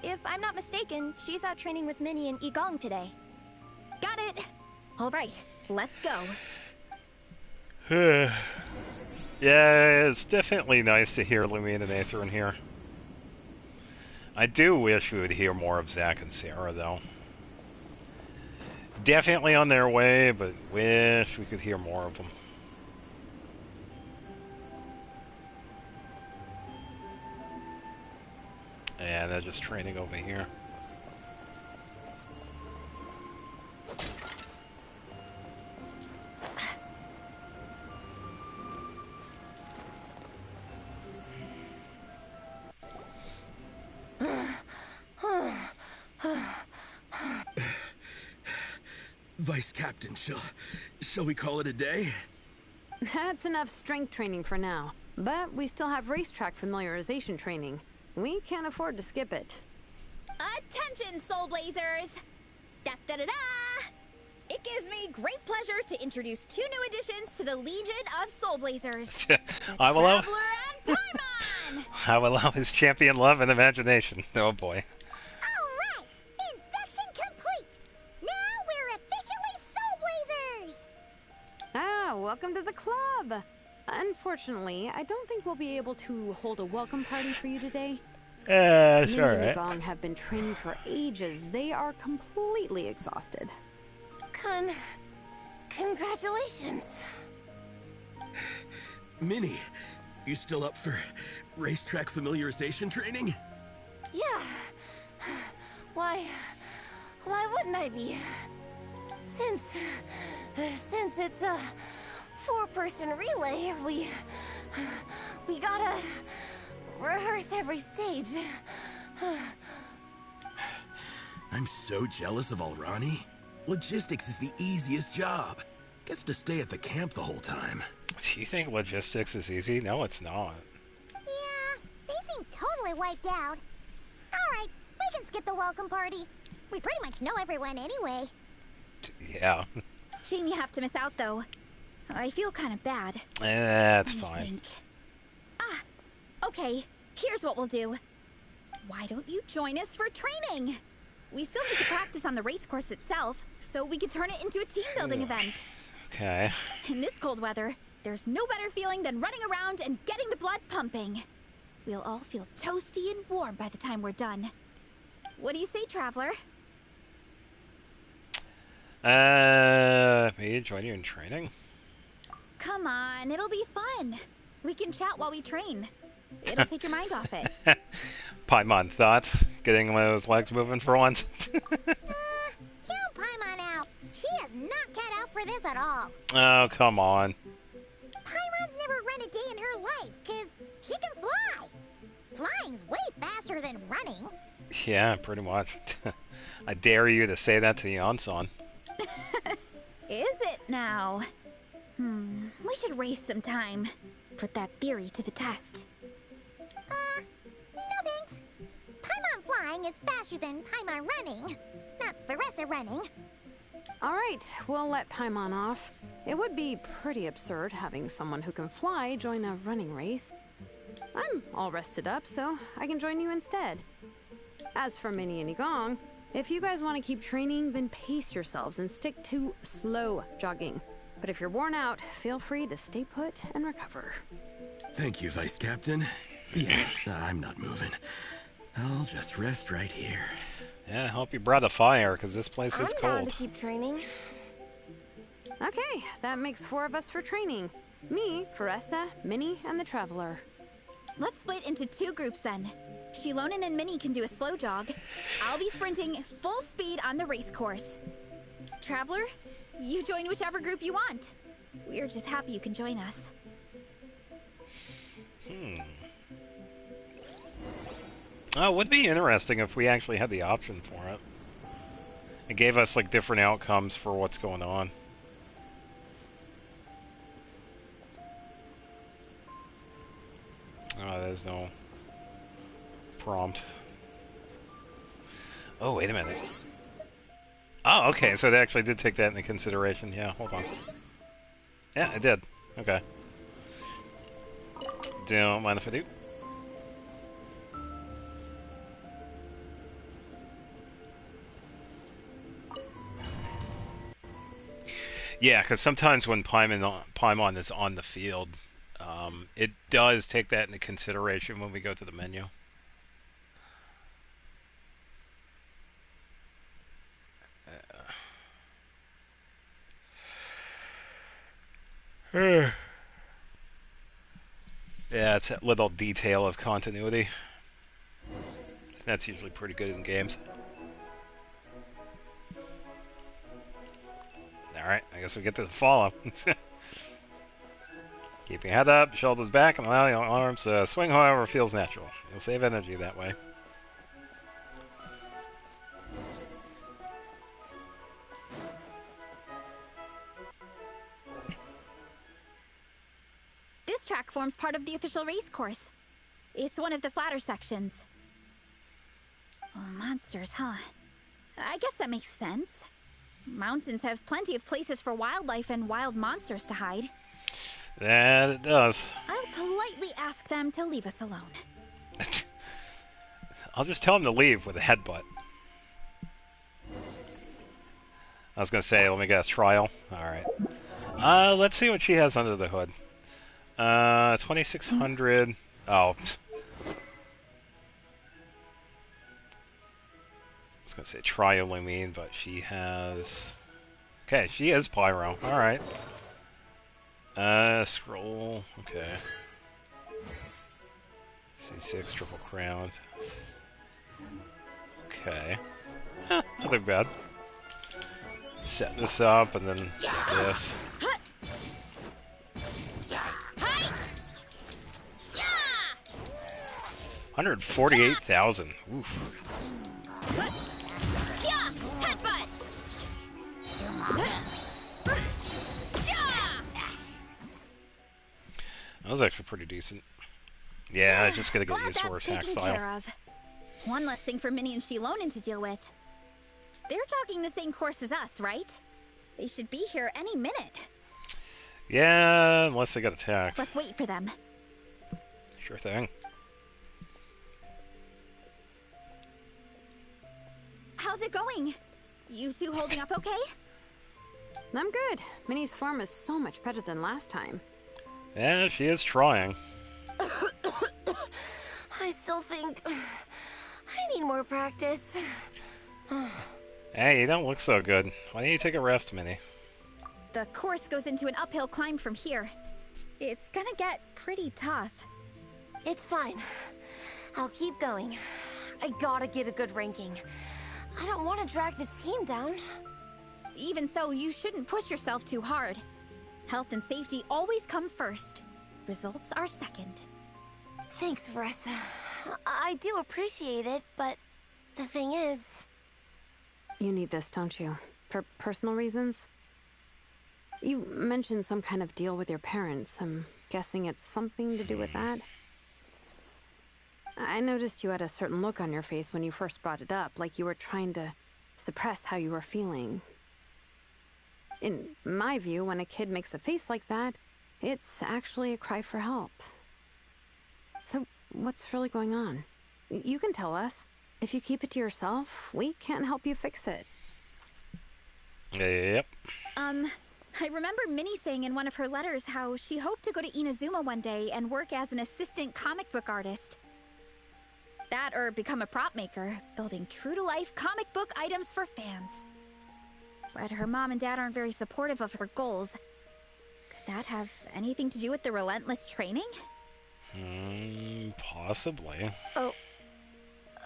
C: If I'm not mistaken, she's out training with Minnie and Igong today.
B: Got it. All right, let's go.
A: Yeah, it's definitely nice to hear Lumion and Aether in here. I do wish we would hear more of Zack and Sarah, though. Definitely on their way, but wish we could hear more of them. And they're just training over here.
H: Vice Captain, shall we call it a day?
I: That's enough strength training for now. But we still have racetrack familiarization training. We can't afford to skip it.
B: Attention, Soul Blazers! Da-da-da-da! It gives me great pleasure to introduce 2 new additions to the Legion of Soul Blazers.
A: I will allow.
B: Traveler and Paimon!
A: I will allow his champion love and imagination. Oh boy.
F: Alright! Induction complete! Now we're officially Soul Blazers!
I: Ah, welcome to the club! Unfortunately, I don't think we'll be able to hold a welcome party for you today.
A: It's
I: Minnie
A: alright.
I: and Igong have been training for ages. They are completely exhausted.
C: Congratulations.
H: Minnie, you still up for racetrack familiarization training?
C: Yeah. Why wouldn't I be? Since it's a 4-person relay, we gotta rehearse every stage.
H: I'm so jealous of Alrani. Logistics is the easiest job. Gets to stay at the camp the whole time.
A: Do you think logistics is easy? No, it's not.
F: Yeah, they seem totally wiped out. Alright, we can skip the welcome party. We pretty much know everyone anyway.
A: Yeah.
B: Shame you have to miss out, though. I feel kind of bad.
A: That's
B: Let me
A: fine.
B: think. Ah, okay. Here's what we'll do. Why don't you join us for training? We still need to practice on the race course itself, so we could turn it into a team-building event.
A: Okay.
B: In this cold weather, there's no better feeling than running around and getting the blood pumping. We'll all feel toasty and warm by the time we're done. What do you say, Traveler?
A: May I join you in training?
B: Come on, it'll be fun. We can chat while we train. It'll take your mind off it.
A: Paimon, thoughts? Getting those legs moving for once?
F: Count Paimon out. She is not cut out for this at all.
A: Oh, come on.
F: Paimon kind of day in her life, because she can fly. Flying's way faster than running.
A: Yeah, pretty much. I dare you to say that to Yansan.
B: Is it now? We should race sometime. Put that theory to the test.
F: No thanks. Paimon flying is faster than Paimon running. Not Veressa running.
I: Alright, we'll let Paimon off. It would be pretty absurd having someone who can fly join a running race. I'm all rested up, so I can join you instead. As for Minnie and Igong, if you guys want to keep training, then pace yourselves and stick to slow jogging. But if you're worn out, feel free to stay put and recover.
H: Thank you, Vice Captain. Yeah, I'm not moving. I'll just rest right here.
A: Yeah, hope you brought a fire, because this place is
C: I'm
A: cold.
C: down to keep training.
I: Okay, that makes 4 of us for training. Me, Veressa, Minnie, and the Traveler.
B: Let's split into 2 groups then. Xilonen and Minnie can do a slow jog. I'll be sprinting full speed on the race course. Traveler, you join whichever group you want. We're just happy you can join us.
A: Oh, it would be interesting if we actually had the option for it. It gave us like different outcomes for what's going on. Oh, there's no prompt. Oh, wait a minute. Oh, okay, so it actually did take that into consideration. Yeah, hold on. Yeah, it did. Okay. Don't mind if I do. Yeah, because sometimes when Paimon is on the field, it does take that into consideration when we go to the menu. Yeah, it's that little detail of continuity. That's usually pretty good in games. Alright, I guess we get to the follow. Keep your head up, shoulders back, and allow your arms to swing however feels natural. You'll save energy that way.
B: This track forms part of the official race course. It's one of the flatter sections. Oh, monsters, huh? I guess that makes sense. Mountains have plenty of places for wildlife and wild monsters to hide.
A: That it does.
B: I'll politely ask them to leave us alone.
A: I'll just tell them to leave with a headbutt. I was gonna say, let me guess, trial. Alright. Let's see what she has under the hood. 2600. Oh. I was gonna say triolumine, but she has... Okay, she is pyro. Alright. Scroll. Okay. C6, triple crowned. Okay. Nothing bad. Set this up and then this. 148,000. Oof. That was actually pretty decent. Yeah, I just gotta get used to her attack style.
B: One less thing for Minnie and Xilonen to deal with. They're jogging the same course as us, right? They should be here any minute.
A: Yeah, unless they got attacked.
B: Let's wait for them.
A: Sure thing.
B: How's it going? You two holding up okay?
I: I'm good. Minnie's form is so much better than last time.
A: Yeah, she is trying.
C: I still think I need more practice.
A: Hey, you don't look so good. Why don't you take a rest, Minnie?
B: The course goes into an uphill climb from here. It's gonna get pretty tough.
C: It's fine. I'll keep going. I gotta get a good ranking. I don't want to drag this team down.
B: Even so, you shouldn't push yourself too hard. Health and safety always come first. Results are second.
C: Thanks, Veressa. I do appreciate it, but the thing is...
I: You need this, don't you? For personal reasons? You mentioned some kind of deal with your parents. I'm guessing it's something to do with that? I noticed you had a certain look on your face when you first brought it up, like you were trying to suppress how you were feeling. In my view, when a kid makes a face like that, it's actually a cry for help. So, what's really going on? You can tell us. If you keep it to yourself, we can't help you fix it.
A: Yep.
B: I remember Minnie saying in one of her letters how she hoped to go to Inazuma one day and work as an assistant comic book artist. That or become a prop maker, building true-to-life comic book items for fans. But her mom and dad aren't very supportive of her goals. Could that have anything to do with the relentless training?
A: Possibly.
C: Oh,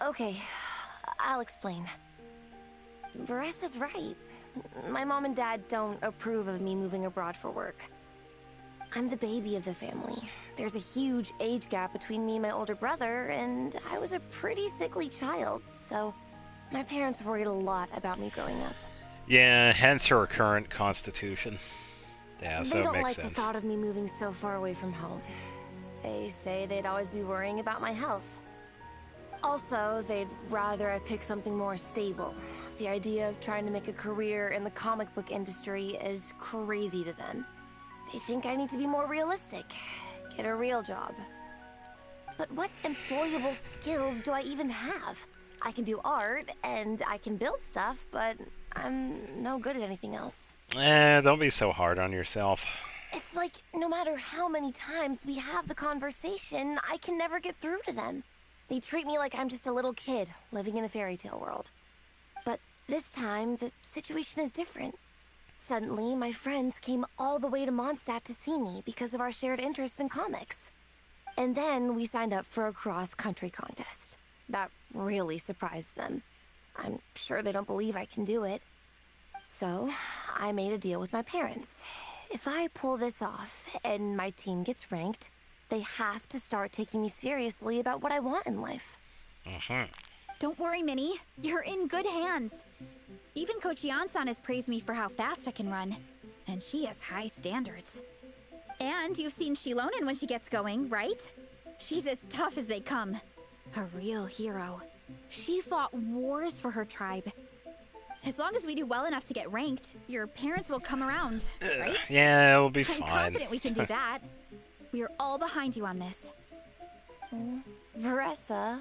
C: okay. I'll explain. Veressa's right. My mom and dad don't approve of me moving abroad for work. I'm the baby of the family. There's a huge age gap between me and my older brother, and I was a pretty sickly child, so my parents worried a lot about me growing up.
A: Yeah, hence her current constitution. Yeah, so
C: they
A: it
C: don't
A: makes
C: like
A: sense.
C: the thought of me moving so far away from home. They say they'd always be worrying about my health. Also, they'd rather I pick something more stable. The idea of trying to make a career in the comic book industry is crazy to them. They think I need to be more realistic, get a real job. But what employable skills do I even have? I can do art, and I can build stuff, but I'm no good at anything else.
A: Don't be so hard on yourself.
C: It's like, no matter how many times we have the conversation, I can never get through to them. They treat me like I'm just a little kid, living in a fairy tale world. But this time, the situation is different. Suddenly, my friends came all the way to Mondstadt to see me because of our shared interests in comics. And then we signed up for a cross-country contest. That really surprised them. I'm sure they don't believe I can do it. So, I made a deal with my parents. If I pull this off and my team gets ranked, they have to start taking me seriously about what I want in life.
B: Don't worry, Minnie. You're in good hands. Even Coach Yan-san has praised me for how fast I can run. And she has high standards. And you've seen Shilonen when she gets going, right? She's as tough as they come. A real hero. She fought wars for her tribe. As long as we do well enough to get ranked, your parents will come around, right?
A: Yeah, it'll be
B: I'm
A: fine.
B: confident we can do that. We are all behind you on this.
C: Veressa.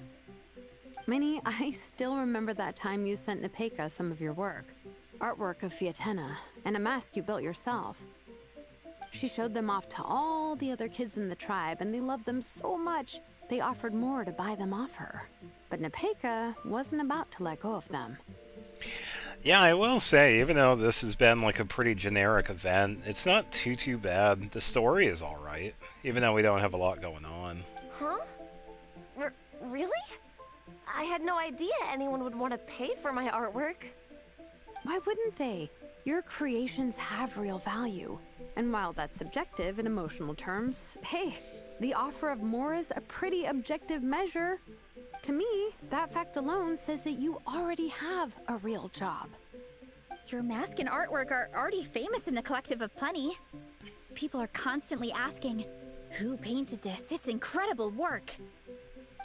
I: Minnie, I still remember that time you sent Nepeka some of your work. Artwork of Fiatenna, and a mask you built yourself. She showed them off to all the other kids in the tribe, and they loved them so much, they offered more to buy them off her. But Nepeka wasn't about to let go of them.
A: Yeah, I will say, even though this has been like a pretty generic event, it's not too bad. The story is alright, even though we don't have a lot going on.
C: Huh? Really? I had no idea anyone would want to pay for my artwork.
I: Why wouldn't they? Your creations have real value. And while that's subjective in emotional terms, hey, the offer of more is a pretty objective measure. To me, that fact alone says that you already have a real job.
B: Your mask and artwork are already famous in the Collective of Plenty. People are constantly asking, who painted this? It's incredible work.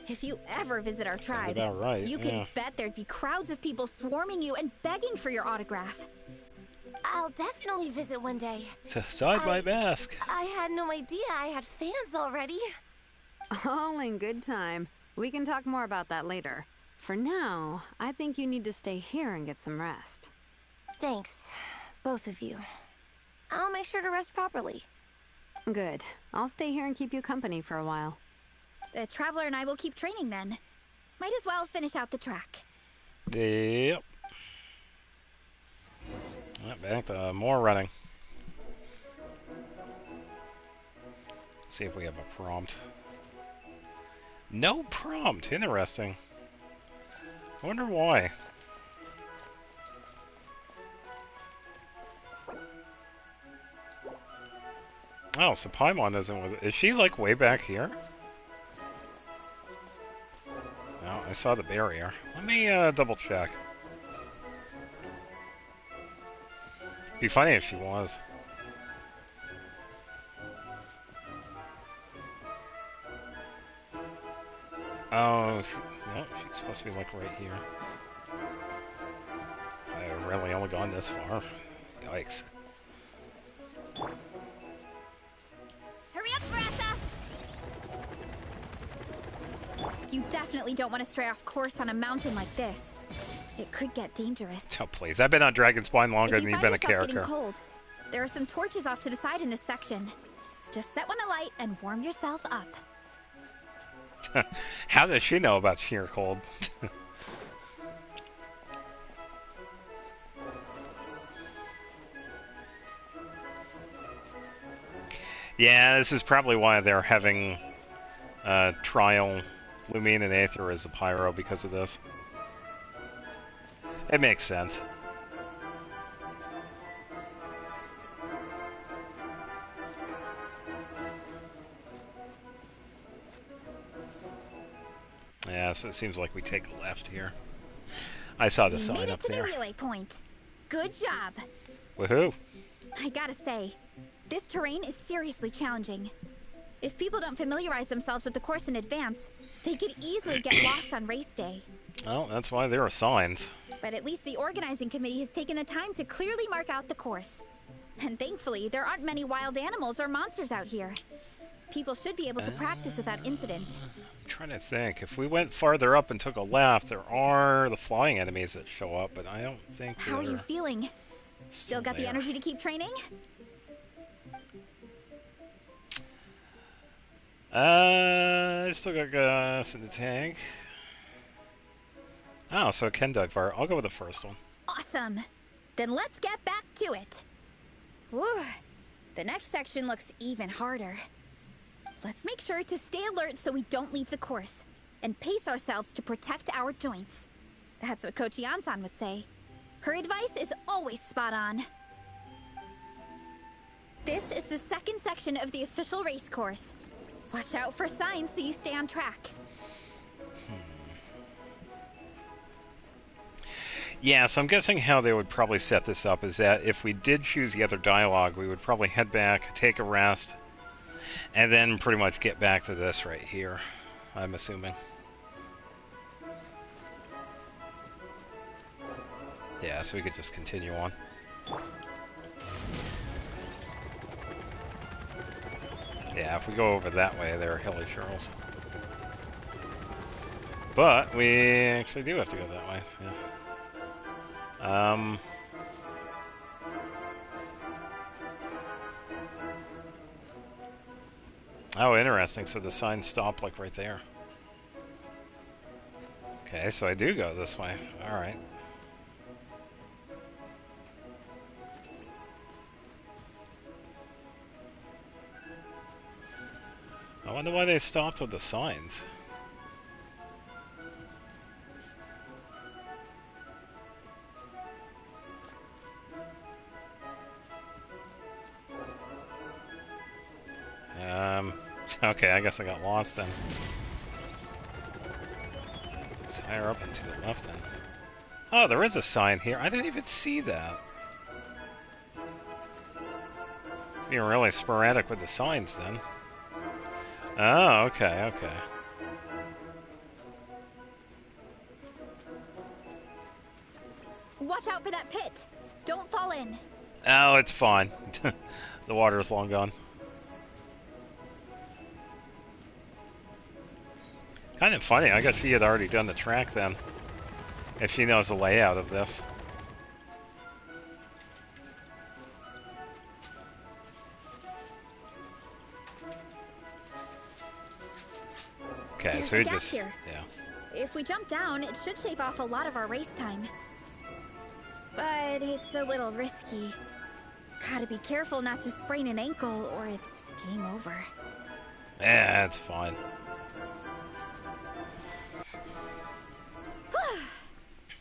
B: If you ever visit our tribe,
A: about right,
B: you can bet there'd be crowds of people swarming you and begging for your autograph.
C: I'll definitely visit one day.
A: Sign my mask.
C: I had no idea I had fans already.
I: All in good time. We can talk more about that later. For now, I think you need to stay here and get some rest.
C: Thanks, both of you. I'll make sure to rest properly.
I: Good. I'll stay here and keep you company for a while.
B: The Traveler and I will keep training then. Might as well finish out the track.
A: Yep. Back to more running. Let's see if we have a prompt. No prompt. Interesting. I wonder why. Oh, so Paimon isn't with it. Is she, like, way back here? No, I saw the barrier. Let me, double check. Be funny if she was. Oh, no, she's supposed to be, like, right here. I've really only gone this far. Yikes.
B: Hurry up, Barassa! You definitely don't want to stray off course on a mountain like this. It could get dangerous.
A: Oh, please. I've been on Dragonspine longer than you've been a character.
B: Getting cold, there are some torches off to the side in this section. Just set one alight and warm yourself up.
A: How does she know about sheer cold? Yeah, this is probably why they're having trial Lumine and Aether as a pyro because of this. It makes sense. Yeah, so it seems like we take a left here. I saw the sign up there.
B: We made it to the relay point. Good job.
A: Woohoo!
B: I gotta say, this terrain is seriously challenging. If people don't familiarize themselves with the course in advance, they could easily get lost on race day.
A: Well, that's why there are signs.
B: But at least the organizing committee has taken the time to clearly mark out the course. And thankfully, there aren't many wild animals or monsters out here. People should be able to practice without incident.
A: I'm trying to think. If we went farther up and took a left, there are the flying enemies that show up, but I don't think
B: How are you feeling? Still got the energy to keep training?
A: I still got gas in the tank. Oh, so Kendite Fire. I'll go with the first one.
B: Awesome. Then let's get back to it. Whew. The next section looks even harder. Let's make sure to stay alert so we don't leave the course, and pace ourselves to protect our joints. That's what Coach Yansan would say. Her advice is always spot on. This is the second section of the official race course. Watch out for signs so you stay on track.
A: Yeah, so I'm guessing how they would probably set this up is that if we did choose the other dialogue, we would probably head back, take a rest, and then pretty much get back to this right here, I'm assuming. Yeah, so we could just continue on. Yeah, if we go over that way, there are hilly shirls. But we actually do have to go that way, yeah. Oh, interesting. So the sign stopped like right there. Okay, so I do go this way. Alright. I wonder why they stopped with the signs. Okay, I guess I got lost then. It's higher up and to the left then. Oh, there is a sign here. I didn't even see that. Being really sporadic with the signs then. Oh, okay, okay.
B: Watch out for that pit. Don't fall in.
A: Oh, it's fine. The water is long gone. Kind of funny, I guess she had already done the track then, if she knows the layout of this. Okay, so we just...
B: Here.
A: Yeah.
B: If we jump down, it should shave off a lot of our race time. But it's a little risky. Gotta be careful not to sprain an ankle or it's game over.
A: Yeah, it's fine.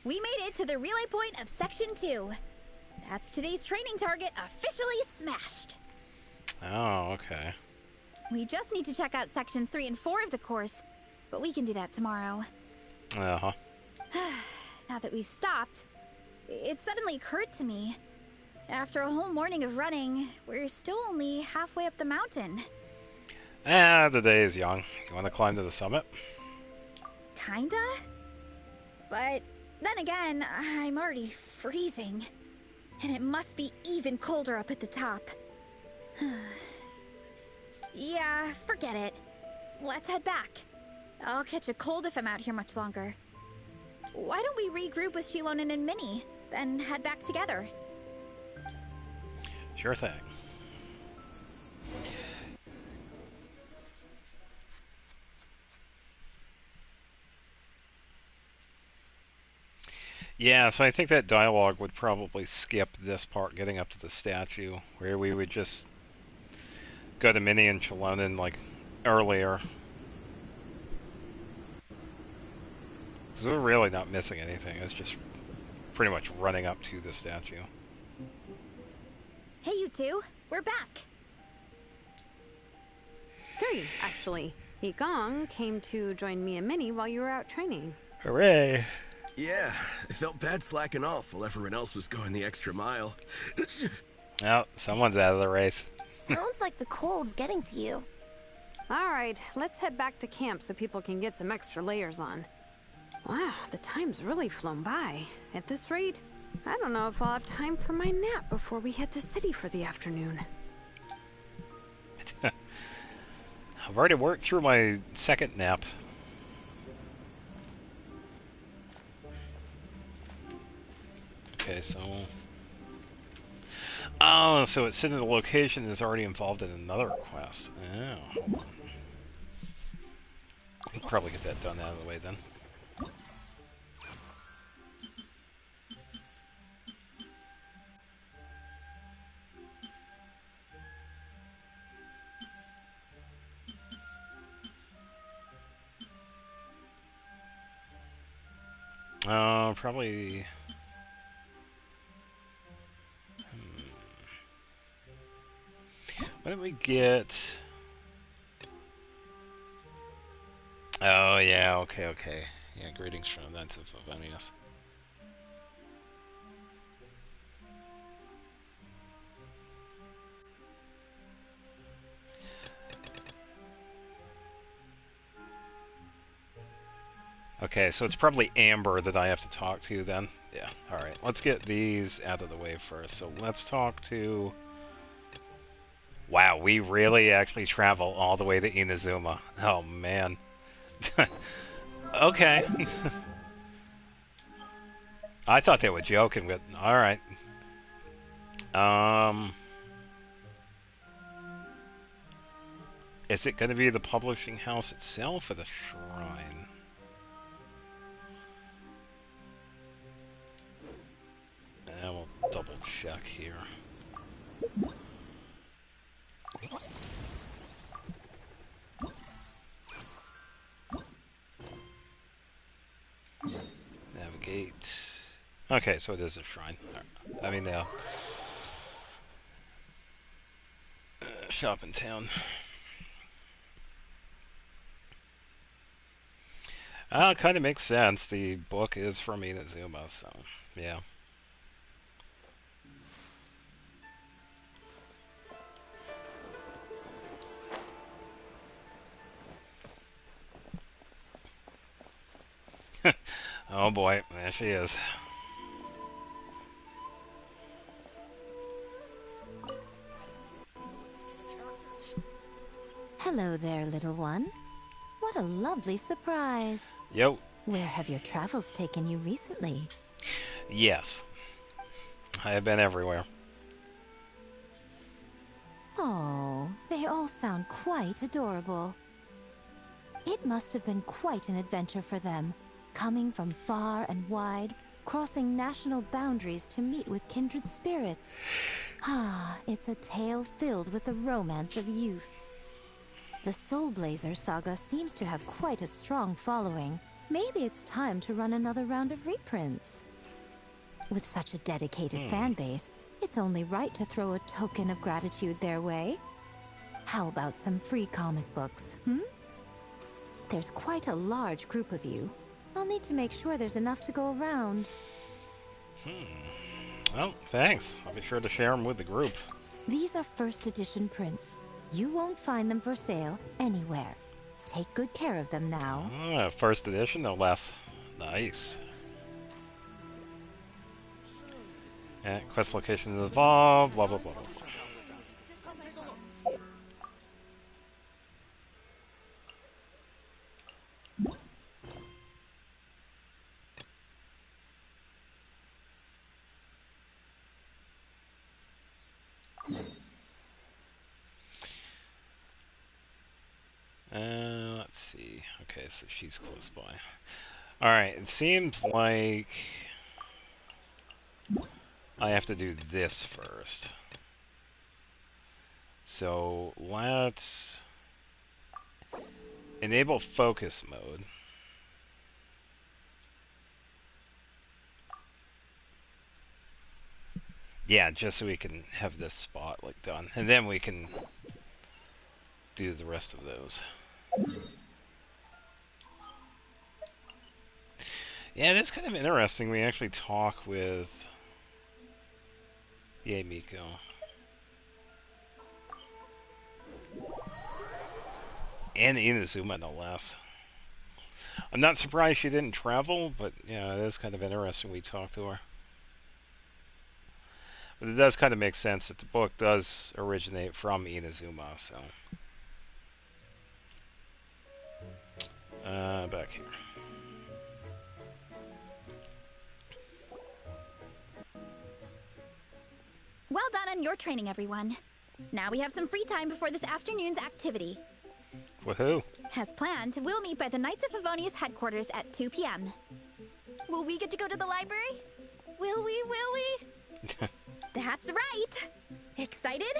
B: We made it to the relay point of Section 2. That's today's training target officially smashed.
A: Oh, okay.
B: We just need to check out sections 3 and 4 of the course, but we can do that tomorrow.
A: Uh-huh.
B: Now that we've stopped, it suddenly occurred to me. After a whole morning of running, we're still only halfway up the mountain.
A: The day is young. You want to climb to the summit?
B: Kinda? But then again, I'm already freezing. And it must be even colder up at the top. Yeah, forget it. Let's head back. I'll catch a cold if I'm out here much longer. Why don't we regroup with Xilonen and Minnie, then head back together?
A: Sure thing. Yeah, so I think that dialogue would probably skip this part, getting up to the statue, where we would just go to Minnie and Xilonen like earlier. So we're really not missing anything. It's just pretty much running up to the statue.
B: Hey, you two. We're back.
I: 3, actually. Yigong came to join me and Minnie while you were out training.
A: Hooray!
H: Yeah, I felt bad slacking off while everyone else was going the extra mile.
A: Oh, someone's out of the race.
F: Sounds like the cold's getting to you.
I: Alright, let's head back to camp so people can get some extra layers on. Wow, the time's really flown by. At this rate, I don't know if I'll have time for my nap before we hit the city for the afternoon.
A: I've already worked through my second nap. Okay, so... Oh, so it's sitting the location is already involved in another quest. Oh. We'll probably get that done out of the way then. Probably... Why don't we get... Oh, yeah, okay. Yeah, greetings from that's of Favonius. Okay, so it's probably Amber that I have to talk to then. Yeah, alright. Let's get these out of the way first. So let's talk to... Wow, we really actually travel all the way to Inazuma. Oh, man. Okay. I thought they were joking, but alright. Is it going to be the publishing house itself or the shrine? We'll double check here. Navigate. Okay, so it is a shrine. I mean, shop in town. It kind of makes sense. The book is from Inazuma, so yeah. Oh boy, there she is.
O: Hello there, little one. What a lovely surprise.
A: Yo.
O: Where have your travels taken you recently?
A: Yes. I have been everywhere.
O: Oh, they all sound quite adorable. It must have been quite an adventure for them, coming from far and wide, crossing national boundaries to meet with kindred spirits. Ah, it's a tale filled with the romance of youth. The Soul Blazer saga seems to have quite a strong following. Maybe it's time to run another round of reprints. With such a dedicated fan base, it's only right to throw a token of gratitude their way. How about some free comic books, There's quite a large group of you. I'll need to make sure there's enough to go around.
A: Well, thanks. I'll be sure to share them with the group.
O: These are first edition prints. You won't find them for sale anywhere. Take good care of them now.
A: First edition, no less. Nice. Quest locations evolved, blah blah blah blah. Let's see. Okay, so she's close by. Alright, it seems like I have to do this first. So let's enable focus mode. Yeah, just so we can have this spot like done, and then we can do the rest of those. Yeah, it is kind of interesting. We actually talk with Miko. And Inazuma, no less. I'm not surprised she didn't travel, but yeah, it is kind of interesting we talk to her. But it does kind of make sense that the book does originate from Inazuma, so. Back here.
B: Well done on your training, everyone. Now we have some free time before this afternoon's activity.
A: Woohoo!
B: As planned, we'll meet by the Knights of Favonius headquarters at 2 p.m.
C: Will we get to go to the library? Will we?
B: That's right! Excited?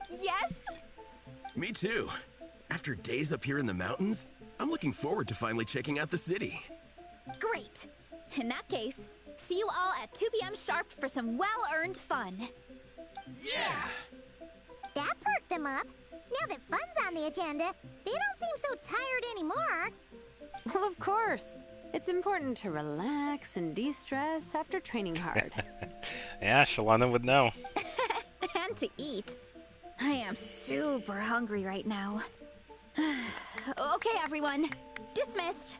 C: Yes!
H: Me too. After days up here in the mountains, I'm looking forward to finally checking out the city.
B: Great! In that case, see you all at 2 p.m. sharp for some well-earned fun.
H: Yeah!
F: That perked them up. Now that fun's on the agenda, they don't seem so tired anymore.
I: Well, of course. It's important to relax and de-stress after training hard.
A: Yeah, Shalana would know.
B: And to eat. I am super hungry right now. Okay, everyone. Dismissed.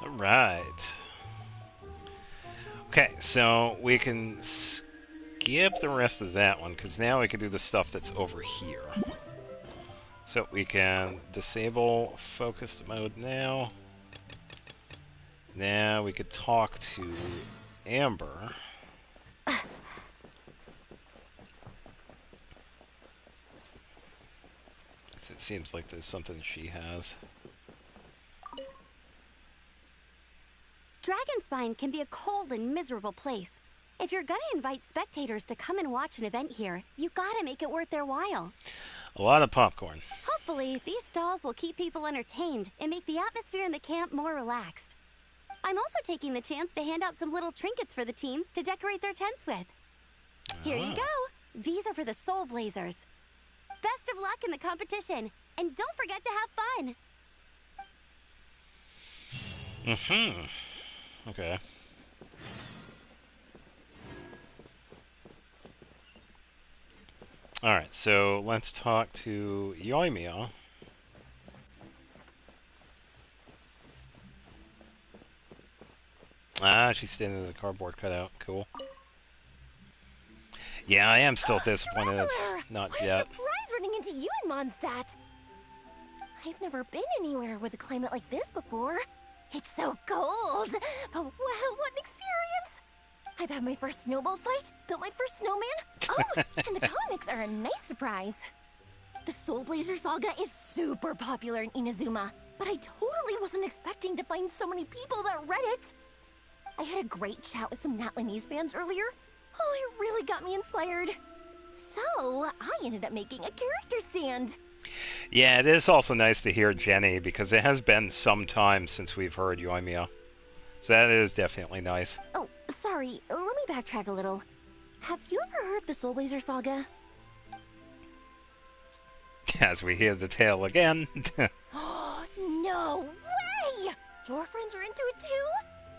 A: All right. Okay, so we can skip the rest of that one, because now we can do the stuff that's over here. So we can disable focused mode now. Now we could talk to Amber. It seems like there's something she has.
G: Dragonspine can be a cold and miserable place. If you're gonna invite spectators to come and watch an event here, you gotta make it worth their while.
A: A lot of popcorn.
G: Hopefully, these stalls will keep people entertained and make the atmosphere in the camp more relaxed. I'm also taking the chance to hand out some little trinkets for the teams to decorate their tents with. Here you go. These are for the Soul Blazers. Best of luck in the competition, and don't forget to have fun.
A: Okay. Alright, so let's talk to Yoimiya. Ah, she's standing in the cardboard cutout. Cool. Yeah, I am still disappointed it's not Jet.
C: Surprise running into you in Mondstadt. I've never been anywhere with a climate like this before. It's so cold, but wow, what an experience! I've had my first snowball fight, built my first snowman. Oh, and the comics are a nice surprise. The Soul Blazer saga is super popular in Inazuma, but I totally wasn't expecting to find so many people that read it. I had a great chat with some Natlanese fans earlier. Oh, it really got me inspired. So, I ended up making a character stand.
A: Yeah, it is also nice to hear Jenny, because it has been some time since we've heard Yoimiya. So that is definitely nice.
C: Oh, sorry. Let me backtrack a little. Have you ever heard of the Soul Blazer saga?
A: As we hear the tale again.
C: No way! Your friends are into it too?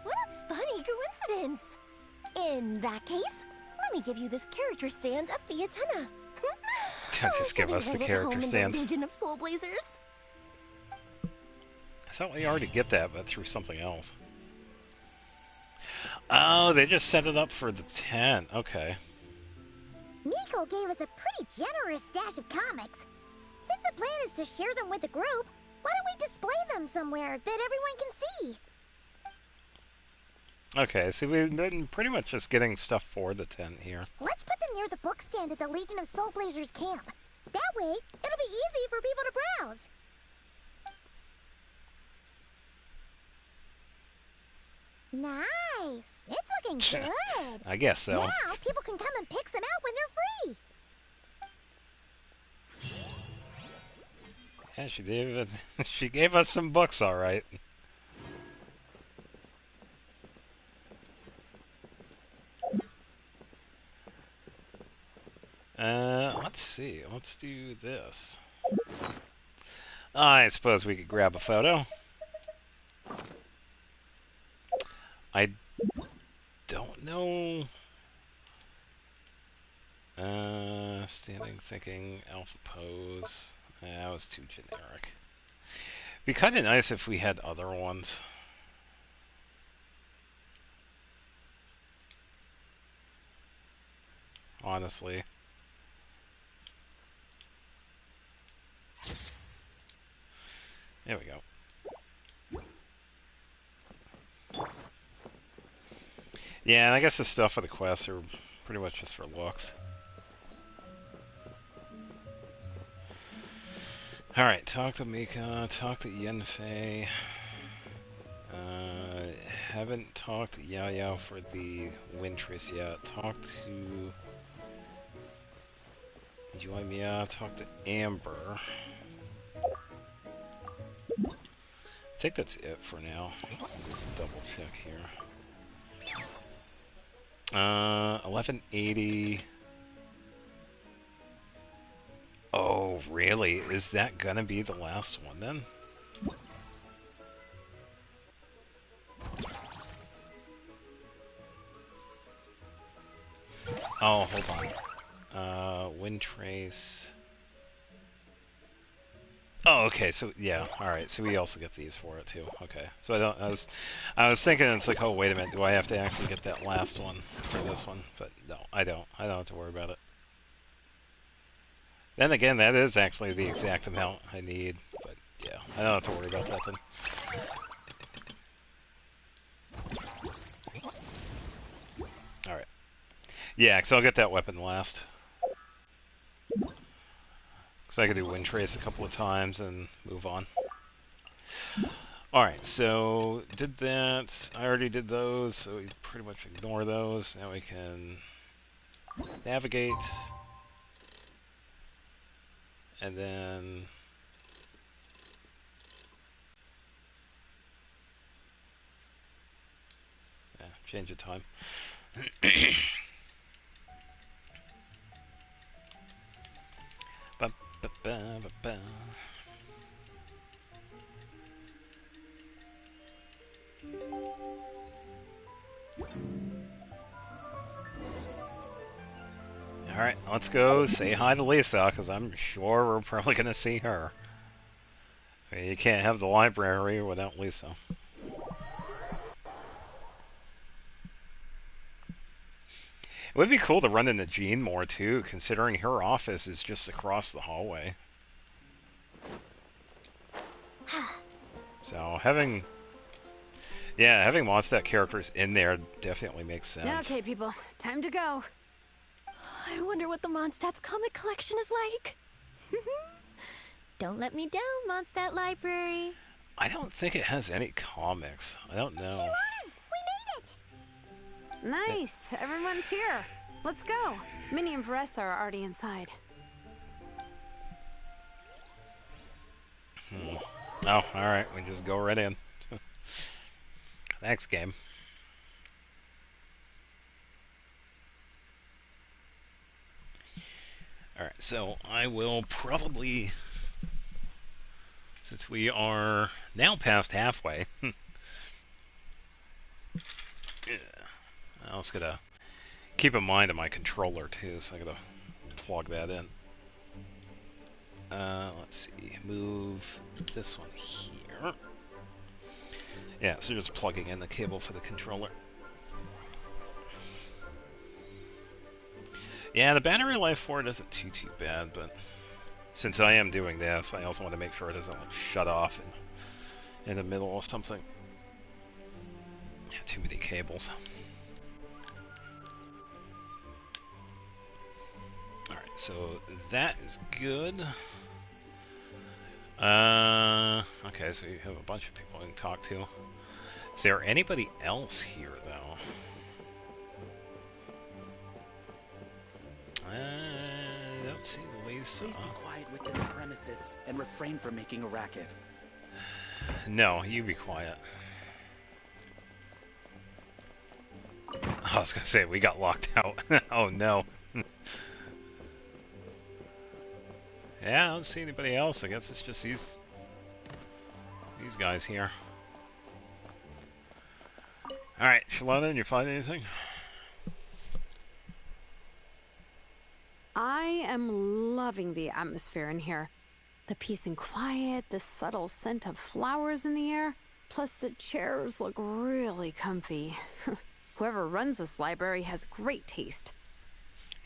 C: What a funny coincidence! In that case, let me give you this character stand of Fiatenna.
A: Don't just give us the character stand.
C: The Legion of Soul Blazers.
A: I thought we already get that, but through something else. Oh, they just set it up for the 10. Okay.
F: Miko gave us a pretty generous stash of comics. Since the plan is to share them with the group, why don't we display them somewhere that everyone can see?
A: Okay, so we've been pretty much just getting stuff for the tent here.
F: Let's put them near the book stand at the Legion of Soul Blazers camp. That way, it'll be easy for people to browse. Nice. It's looking good.
A: I guess so.
F: Now people can come and pick some out when they're free.
A: Yeah, she gave us some books, all right. Let's see. Let's do this. I suppose we could grab a photo. I don't know. Standing, thinking, alpha pose. That was too generic. Be kind of nice if we had other ones. Honestly. There we go. Yeah, and I guess the stuff for the quests are pretty much just for looks. Alright, talk to Mika, talk to Yanfei. Haven't talked to Yao Yao for the Wintris yet. Talk to Yuimiya, talk to Amber. I think that's it for now. Let's double check here. 1180. Oh, really? Is that gonna be the last one then? Oh, hold on. Wind Trace. Oh, okay. So yeah, all right. So we also get these for it too. Okay. So I was thinking it's like, oh wait a minute, do I have to actually get that last one for this one? But no, I don't. I don't have to worry about it. Then again, that is actually the exact amount I need. But yeah, I don't have to worry about that then. All right. Yeah, because I'll get that weapon last. Because I could do Wind Trace a couple of times and move on. Alright, so did that. I already did those, so we pretty much ignore those. Now we can navigate. And then... yeah, change the time. Ba, ba, ba, ba, ba. Alright, let's go say hi to Lisa, because I'm sure we're probably going to see her. I mean, you can't have the library without Lisa. It would be cool to run into Jean more too, considering her office is just across the hallway. So having Mondstadt characters in there definitely makes sense.
I: Okay, people, time to go.
C: I wonder what the Mondstadt's comic collection is like. Don't let me down, Mondstadt Library.
A: I don't think it has any comics. I don't know.
F: Shiran, we made it!
I: Nice, everyone's here. Let's go. Minnie and Varessa are already inside.
A: Oh, alright, we just go right in. Thanks, game. Alright, so I will probably, since we are now past halfway, I was gonna keep in mind of my controller too, so I gotta plug that in. Let's see, move this one here. Yeah, so just plugging in the cable for the controller. Yeah, the battery life for it isn't too bad, but since I am doing this, I also want to make sure it doesn't like shut off in the middle or something. Yeah, too many cables. Alright, so that is good. Okay, so you have a bunch of people you can talk to. Is there anybody else here, though? I don't see Lisa.
T: Please be quiet within the premises and refrain from making a racket.
A: No, you be quiet. I was gonna say, we got locked out. Oh no. Yeah, I don't see anybody else. I guess it's just these guys here. Alright, Shalona, did you find anything?
I: I am loving the atmosphere in here. The peace and quiet, the subtle scent of flowers in the air, plus the chairs look really comfy. Whoever runs this library has great taste.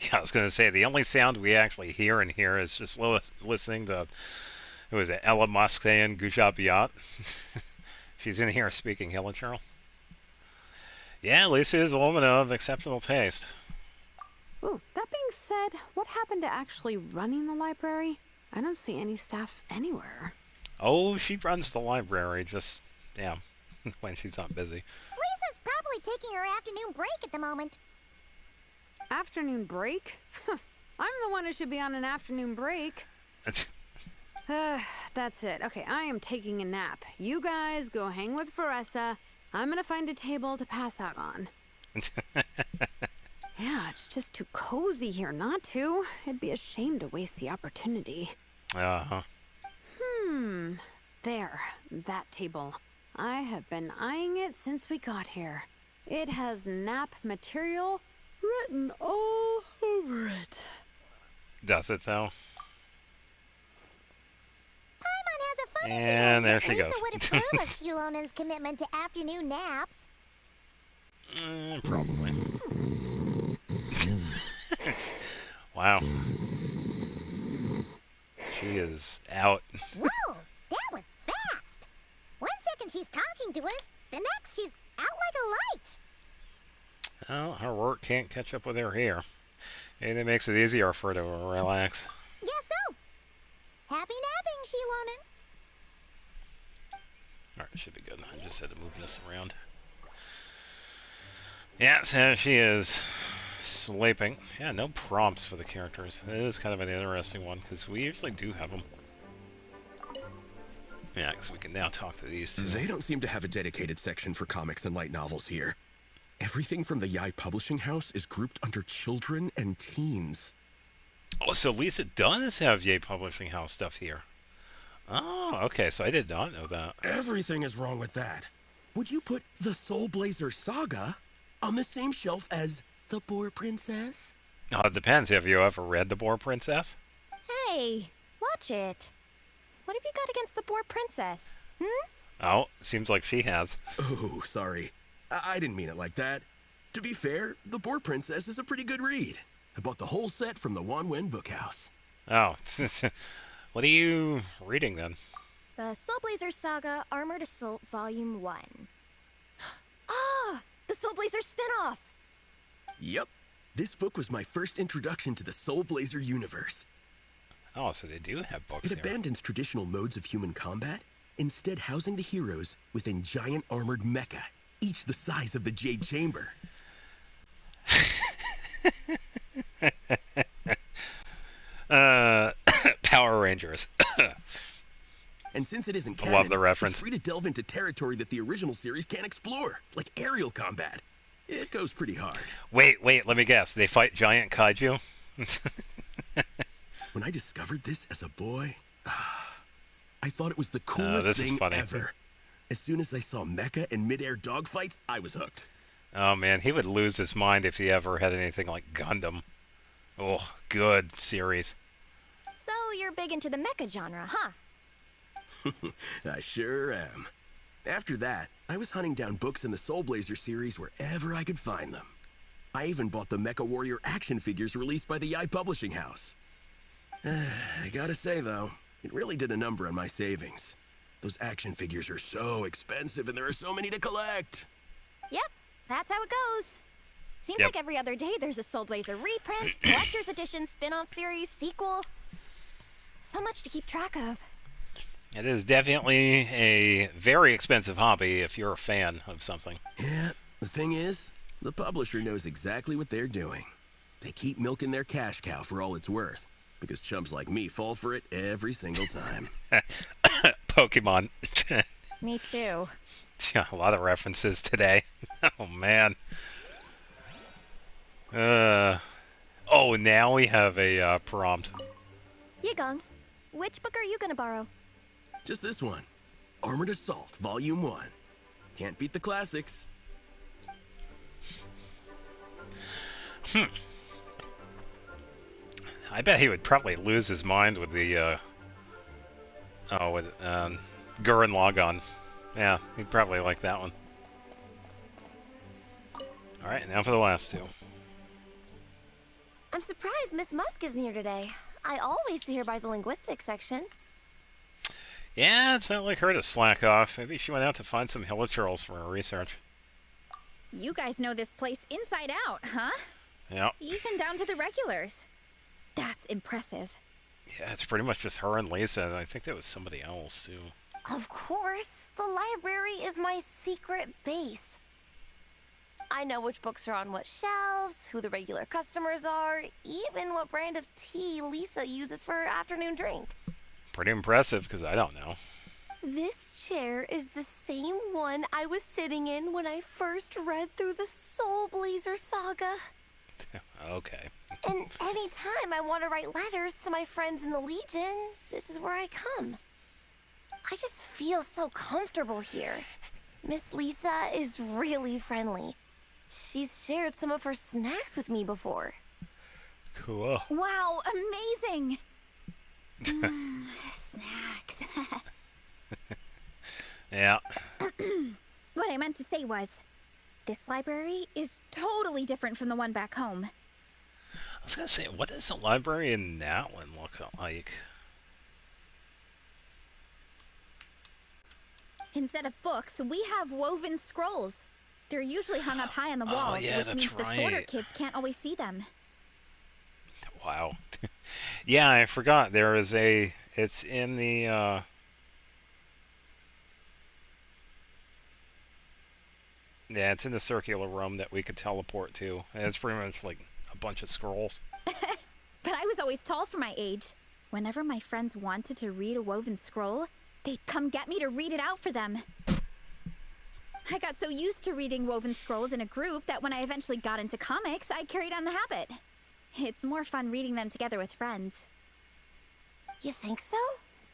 A: Yeah, I was going to say, the only sound we actually hear in here is just listening to, who is it, Ella Musk saying Guja Biat. She's in here speaking Hilichurl. Yeah, Lisa is a woman of exceptional taste.
I: Ooh, that being said, what happened to actually running the library? I don't see any staff anywhere.
A: Oh, she runs the library, just, yeah, when she's not busy.
F: Lisa's probably taking her afternoon break at the moment.
I: Afternoon break? I'm the one who should be on an afternoon break. That's it. Okay, I am taking a nap. You guys go hang with Faressa. I'm gonna find a table to pass out on. Yeah, it's just too cozy here not to. It'd be a shame to waste the opportunity.
A: Uh-huh.
I: There, that table. I have been eyeing it since we got here. It has nap material written all over it.
A: Does it, though?
F: Paimon has a funny
A: and there she
F: Lisa
A: goes.
F: would approve of Shilona's commitment to afternoon naps.
A: Probably. Wow. She is out.
F: Whoa, that was fast. 1 second she's talking to us, the next she's out like a light.
A: Well, her work can't catch up with her here. Anything makes it easier for her to relax.
F: Guess so. Happy napping, Shilona.
A: Alright, should be good. I just had to move this around. Yeah, so she is sleeping. Yeah, no prompts for the characters. It is kind of an interesting one, because we usually do have them. Yeah, because we can now talk to these two.
H: They don't seem to have a dedicated section for comics and light novels here. Everything from the Yai Publishing House is grouped under children and teens.
A: Oh, so Lisa does have Yai Publishing House stuff here. Oh, okay, so I did not know that.
H: Everything is wrong with that. Would you put the Soul Blazer Saga on the same shelf as The Boar Princess?
A: Oh, it depends. Have you ever read The Boar Princess?
C: Hey, watch it. What have you got against the Boar Princess?
A: Oh, seems like she has.
H: Oh, sorry. I didn't mean it like that. To be fair, The Boar Princess is a pretty good read. I bought the whole set from the Wan Wen Bookhouse.
A: Oh, what are you reading then?
C: The Soul Blazer Saga Armored Assault Volume 1. Ah, the Soul Blazer spinoff!
H: Yep. This book was my first introduction to the Soul Blazer universe.
A: Oh, so they do have books
H: It
A: here.
H: abandons traditional modes of human combat, instead housing the heroes within giant armored mecha, each the size of the Jade Chamber.
A: Power Rangers.
H: And since it isn't
A: I
H: canon,
A: love the reference.
H: it's free to delve into territory that the original series can't explore, like aerial combat. It goes pretty hard.
A: Wait, let me guess. They fight giant kaiju?
H: When I discovered this as a boy, I thought it was the coolest thing ever. As soon as I saw mecha and mid-air dogfights, I was hooked.
A: Oh man, he would lose his mind if he ever had anything like Gundam. Oh, good series.
C: So you're big into the mecha genre, huh?
H: I sure am. After that, I was hunting down books in the Soul Blazer series wherever I could find them. I even bought the Mecha Warrior action figures released by the Yai Publishing House. I gotta say, though, it really did a number on my savings. Those action figures are so expensive and there are so many to collect.
C: Yep, that's how it goes. Seems like every other day there's a Soul Blazer reprint, collector's edition, spin-off series, sequel. So much to keep track of.
A: It is definitely a very expensive hobby if you're a fan of something.
H: Yeah, the thing is, the publisher knows exactly what they're doing. They keep milking their cash cow for all it's worth, because chumps like me fall for it every single time.
A: Pokemon.
C: Me too.
A: Yeah, a lot of references today. Oh man. Oh, now we have a prompt.
C: Yigong, which book are you gonna borrow?
H: Just this one. Armored Assault, Volume 1. Can't beat the classics.
A: I bet he would probably lose his mind with the, Gurren Lagann. Yeah, he'd probably like that one. Alright, now for the last two.
C: I'm surprised Miss Musk isn't here today. I always see her by the linguistics section.
A: Yeah, it's not like her to slack off. Maybe she went out to find some hilichurls for her research.
B: You guys know this place inside out, huh?
A: Yep.
B: Even down to the regulars. That's impressive.
A: Yeah, it's pretty much just her and Lisa, and I think there was somebody else, too.
C: Of course. The library is my secret base. I know which books are on what shelves, who the regular customers are, even what brand of tea Lisa uses for her afternoon drink.
A: Pretty impressive, because I don't know.
C: This chair is the same one I was sitting in when I first read through the Soul Blazer saga.
A: Okay.
C: And anytime I want to write letters to my friends in the Legion, this is where I come. I just feel so comfortable here. Miss Lisa is really friendly. She's shared some of her snacks with me before.
A: Cool.
B: Wow, amazing! Snacks.
A: Yeah.
B: What I meant to say was, this library is totally different from the one back home.
A: I was gonna say, what does the library in that one look like?
B: Instead of books, we have woven scrolls. They're usually hung up high on the walls,
A: yeah,
B: which
A: that's
B: means the shorter
A: right.
B: kids can't always see them.
A: Wow. Yeah, I forgot. There is a... It's in the, Yeah, it's in the circular room that we could teleport to. And it's pretty much like a bunch of scrolls.
B: But I was always tall for my age. Whenever my friends wanted to read a woven scroll, they'd come get me to read it out for them. I got so used to reading woven scrolls in a group that when I eventually got into comics, I carried on the habit. It's more fun reading them together with friends.
C: You think so?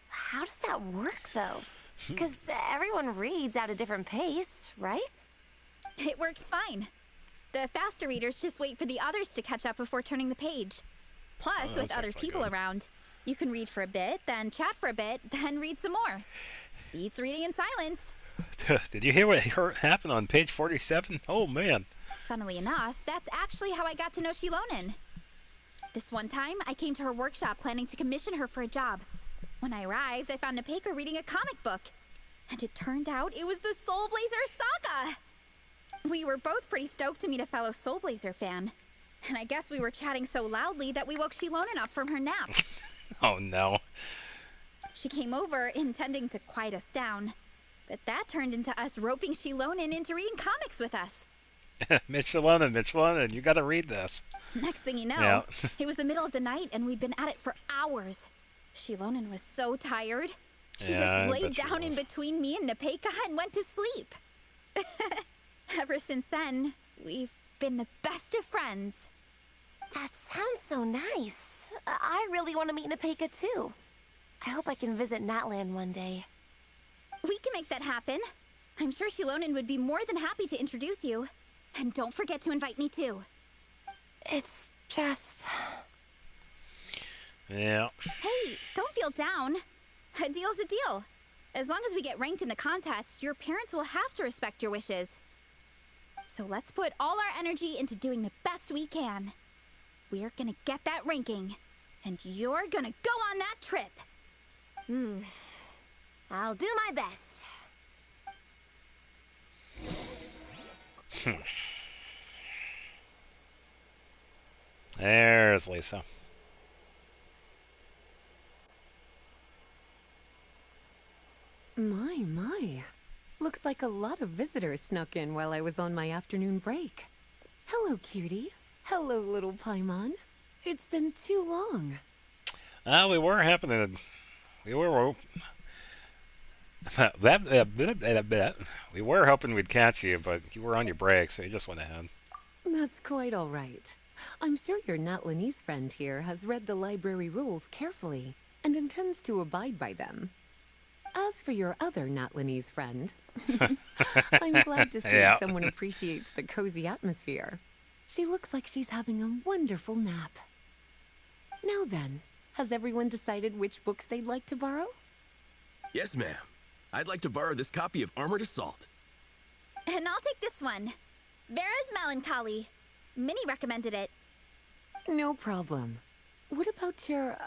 C: How does that work, though? Because everyone reads at a different pace, right?
B: It works fine. The faster readers just wait for the others to catch up before turning the page. Plus, with other people around, you can read for a bit, then chat for a bit, then read some more. Beats reading in silence.
A: Did you hear what happened on page 47? Oh, man.
B: Funnily enough, that's actually how I got to know Shilonen. This one time, I came to her workshop planning to commission her for a job. When I arrived, I found Nepeka reading a comic book. And it turned out it was the Soul Blazer saga! We were both pretty stoked to meet a fellow Soul Blazer fan. And I guess we were chatting so loudly that we woke Shilonen up from her nap.
A: Oh, no.
B: She came over, intending to quiet us down. But that turned into us roping Shilonen into reading comics with us.
A: Mitchellona, you gotta read this.
B: Next thing you know,
A: Yeah.
B: It was the middle of the night and we'd been at it for hours. Shilonen was so tired. She just laid down in between me and Nepeka and went to sleep. Ever since then, we've been the best of friends.
C: That sounds so nice. I really want to meet Nepeka too. I hope I can visit Natlan one day.
B: We can make that happen. I'm sure Shilonen would be more than happy to introduce you. And don't forget to invite me too.
C: It's just...
A: Yeah.
B: Hey, don't feel down. A deal's a deal. As long as we get ranked in the contest, your parents will have to respect your wishes. So let's put all our energy into doing the best we can. We're gonna get that ranking. And you're gonna go on that trip.
C: I'll do my best.
A: There's Lisa.
U: My. Looks like a lot of visitors snuck in while I was on my afternoon break. Hello, cutie. Hello, little Paimon. It's been too long.
A: We were hoping we'd catch you, but you were on your break, so you just went ahead.
U: That's quite all right. I'm sure your Natlanese friend here has read the library rules carefully and intends to abide by them. As for your other Natlanese friend, I'm glad to see someone appreciates the cozy atmosphere. She looks like she's having a wonderful nap. Now then, has everyone decided which books they'd like to borrow?
H: Yes, ma'am. I'd like to borrow this copy of Armored Assault.
B: And I'll take this one. Vera's Melancholy. Minnie recommended it.
U: No problem. What about your,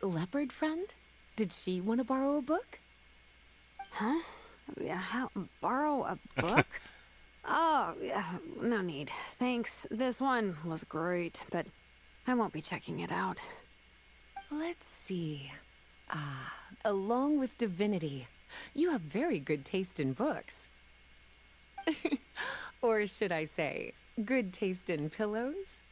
U: leopard friend? Did she want to borrow a book?
I: Huh? Borrow a book? Oh, yeah, no need. Thanks. This one was great, but I won't be checking it out.
U: Let's see. Along with Divinity, you have very good taste in books. Or should I say, good taste in pillows?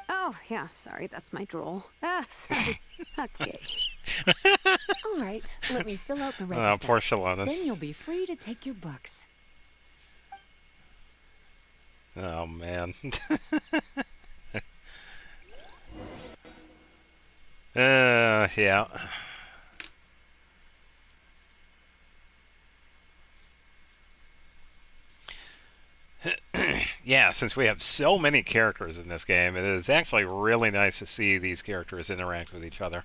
I: Oh, yeah, sorry, that's my drool. Sorry. Okay.
U: All right, let me fill out the
A: Oh,
U: register.
A: poor Shilonen.
U: Then you'll be free to take your books.
A: Oh, man. Yeah. Yeah, since we have so many characters in this game, it is actually really nice to see these characters interact with each other.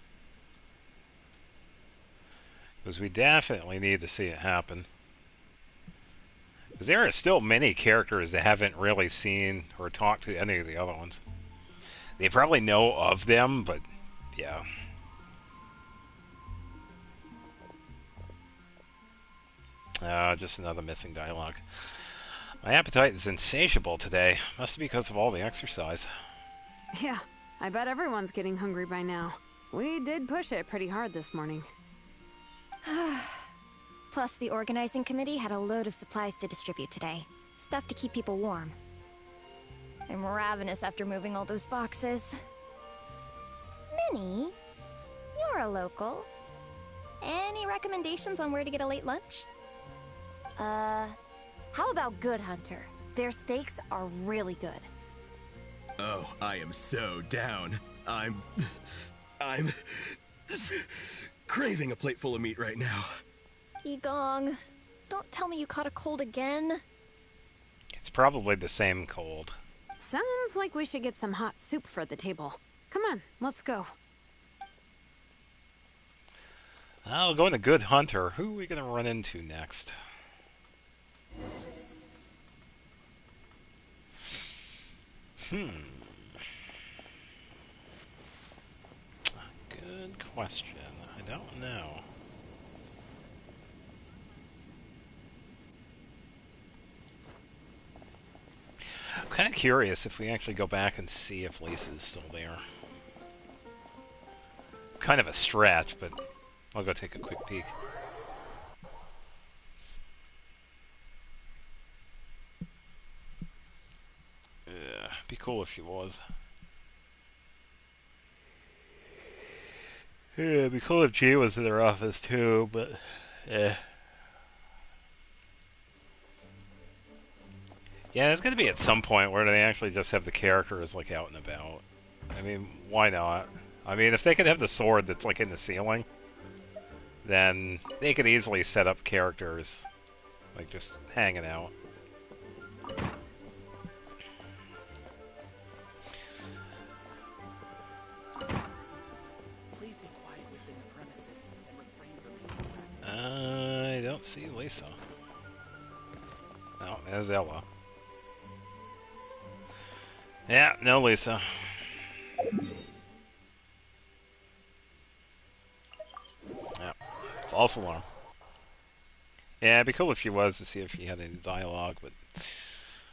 A: Because we definitely need to see it happen. Because there are still many characters that haven't really seen or talked to any of the other ones. They probably know of them, but yeah. Just another missing dialogue. My appetite is insatiable today. Must be because of all the exercise.
I: Yeah, I bet everyone's getting hungry by now. We did push it pretty hard this morning.
C: Plus, the organizing committee had a load of supplies to distribute today. Stuff to keep people warm. I'm ravenous after moving all those boxes. Minnie, you're a local. Any recommendations on where to get a late lunch? How about Good Hunter? Their steaks are really good.
H: Oh, I am so down. I'm craving a plate full of meat right now.
C: Yigong, don't tell me you caught a cold again.
A: It's probably the same cold.
I: Sounds like we should get some hot soup for the table. Come on, let's go.
A: Oh, going to Good Hunter. Who are we going to run into next? Good question. I don't know. I'm kind of curious if we actually go back and see if Lisa's still there. Kind of a stretch, but I'll go take a quick peek. Be cool if she was. Yeah, it'd be cool if G was in their office too, but yeah, there's gonna be at some point where they actually just have the characters like out and about. I mean, why not? I mean, if they could have the sword that's like in the ceiling, then they could easily set up characters like just hanging out. I don't see Lisa. No, there's Ella. Yeah, no Lisa. Yeah, false alarm. Yeah, it'd be cool if she was to see if she had any dialogue, but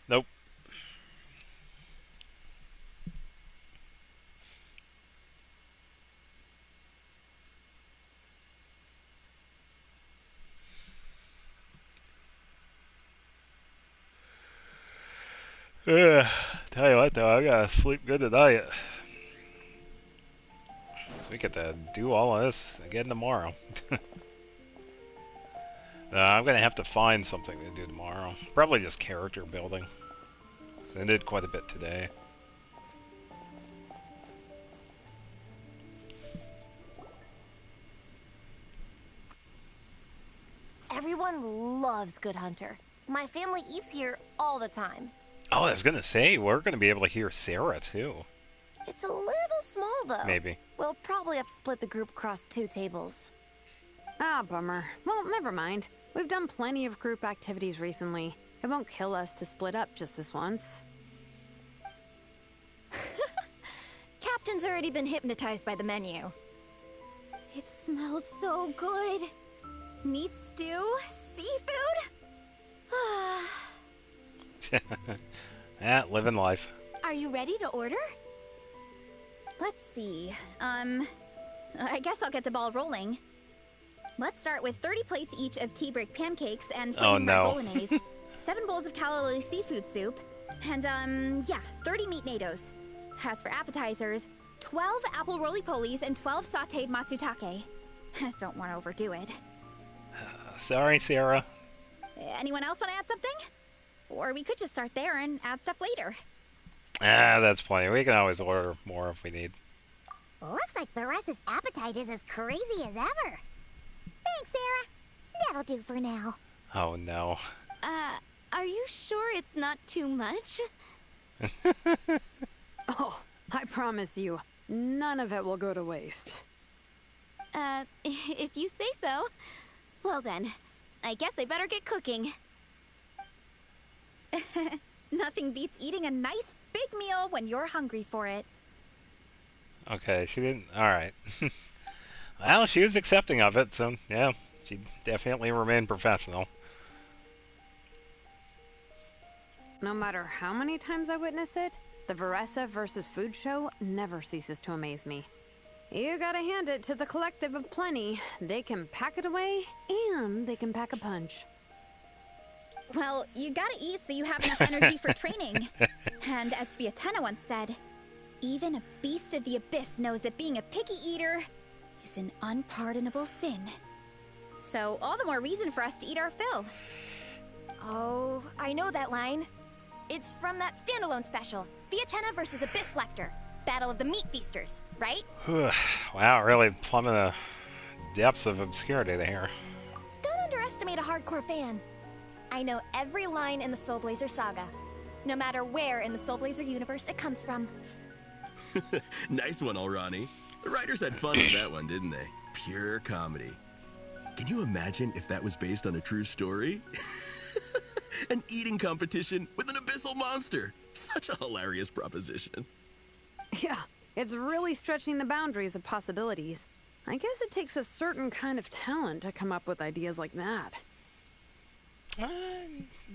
A: nope. Tell you what though, I gotta sleep good tonight. So we get to do all of this again tomorrow. I'm gonna have to find something to do tomorrow. Probably just character building. So I did quite a bit today.
C: Everyone loves Good Hunter. My family eats here all the time.
A: Oh, I was gonna say, we're gonna be able to hear Sarah too.
C: It's a little small, though.
A: Maybe.
C: We'll probably have to split the group across 2 tables.
I: Ah, bummer. Well, never mind. We've done plenty of group activities recently. It won't kill us to split up just this once.
C: Captain's already been hypnotized by the menu.
B: It smells so good. Meat stew? Seafood?
A: Yeah, living life.
B: Are you ready to order? Let's see. I guess I'll get the ball rolling. Let's start with 30 plates each of tea break pancakes and flaming red bolognese, 7 bowls of calla seafood soup, and 30 meat natos. As for appetizers, 12 apple roly-polies and 12 sautéed matsutake. Don't want to overdo it.
A: Sorry, Sarah.
B: Anyone else want to add something? Or we could just start there and add stuff later.
A: That's plenty. We can always order more if we need.
F: Looks like Beres's appetite is as crazy as ever. Thanks, Sarah. That'll do for now.
A: Oh, no.
G: Are you sure it's not too much?
I: Oh, I promise you, none of it will go to waste.
G: If you say so. Well then, I guess I better get cooking.
B: Nothing beats eating a nice big meal when you're hungry for it.
A: Okay, she didn't... Alright. Well, she was accepting of it, so yeah, she definitely remained professional.
I: No matter how many times I witness it, the Veressa versus Food show never ceases to amaze me. You gotta hand it to the Collective of Plenty. They can pack it away, and they can pack a punch.
B: Well, you gotta eat so you have enough energy for training. And as Fiatena once said, even a beast of the abyss knows that being a picky eater is an unpardonable sin. So all the more reason for us to eat our fill.
C: Oh, I know that line. It's from that standalone special, Fiatena versus Abyss Lecter, Battle of the Meat Feasters, right?
A: Wow, really plumbing the depths of obscurity there.
C: Don't underestimate a hardcore fan. I know every line in the Soul Blazer saga, no matter where in the Soul Blazer universe it comes from.
H: Nice one, Alrani. The writers had fun with that one, didn't they? Pure comedy. Can you imagine if that was based on a true story? An eating competition with an abyssal monster. Such a hilarious proposition.
I: Yeah, it's really stretching the boundaries of possibilities. I guess it takes a certain kind of talent to come up with ideas like that.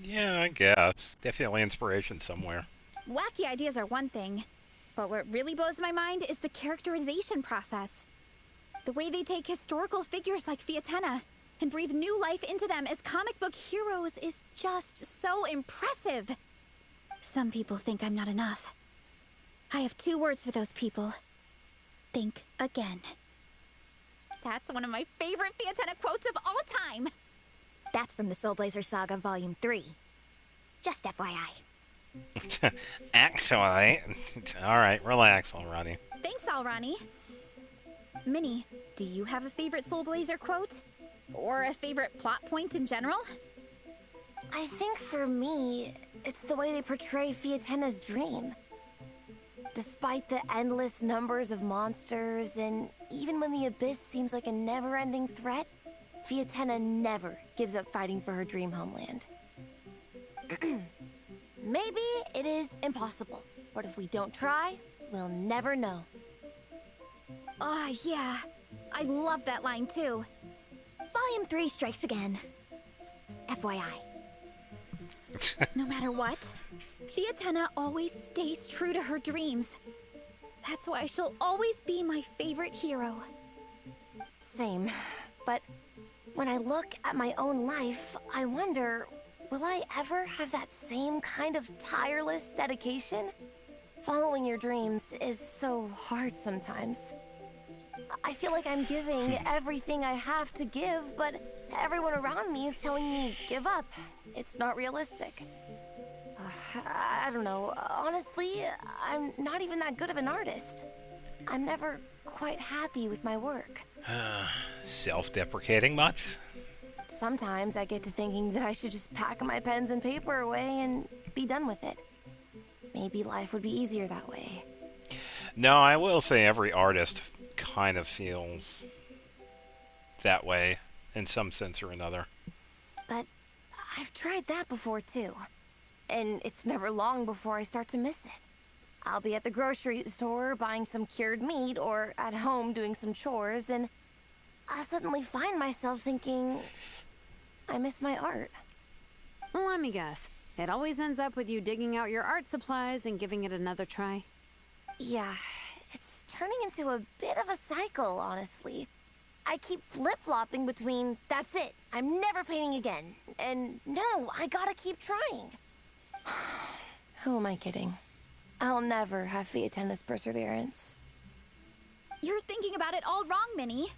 A: Yeah, I guess. Definitely inspiration somewhere.
B: Wacky ideas are one thing, but what really blows my mind is the characterization process. The way they take historical figures like Fiatena and breathe new life into them as comic book heroes is just so impressive. Some people think I'm not enough. I have 2 words for those people. Think again. That's one of my favorite Fiatenna quotes of all time.
C: That's from the Soul Blazer Saga Volume 3. Just FYI.
A: Actually, alright, relax, Alrani.
B: Thanks, Alrani. Minnie, do you have a favorite Soul Blazer quote? Or a favorite plot point in general?
C: I think for me, it's the way they portray Fiatenna's dream. Despite the endless numbers of monsters, and even when the Abyss seems like a never-ending threat, Fiatenna never gives up fighting for her dream homeland. Maybe it is impossible, but if we don't try, we'll never know.
B: Oh, yeah. I love that line, too.
C: Volume 3 strikes again. FYI.
B: No matter what, Fiatenna always stays true to her dreams. That's why she'll always be my favorite hero.
C: Same. But when I look at my own life, I wonder, will I ever have that same kind of tireless dedication? Following your dreams is so hard sometimes. I feel like I'm giving everything I have to give, but everyone around me is telling me, give up. It's not realistic. I don't know. Honestly, I'm not even that good of an artist. I'm never quite happy with my work.
A: Self-deprecating much?
C: Sometimes I get to thinking that I should just pack my pens and paper away and be done with it. Maybe life would be easier that way.
A: No, I will say every artist kind of feels that way in some sense or another.
C: But I've tried that before too. And it's never long before I start to miss it. I'll be at the grocery store buying some cured meat or at home doing some chores, and I'll suddenly find myself thinking, I miss my art.
I: Well, let me guess. It always ends up with you digging out your art supplies and giving it another try.
C: Yeah, it's turning into a bit of a cycle, honestly. I keep flip-flopping between, that's it, I'm never painting again, and no, I gotta keep trying. Who am I kidding? I'll never have Fiatenna's perseverance.
B: You're thinking about it all wrong, Minnie.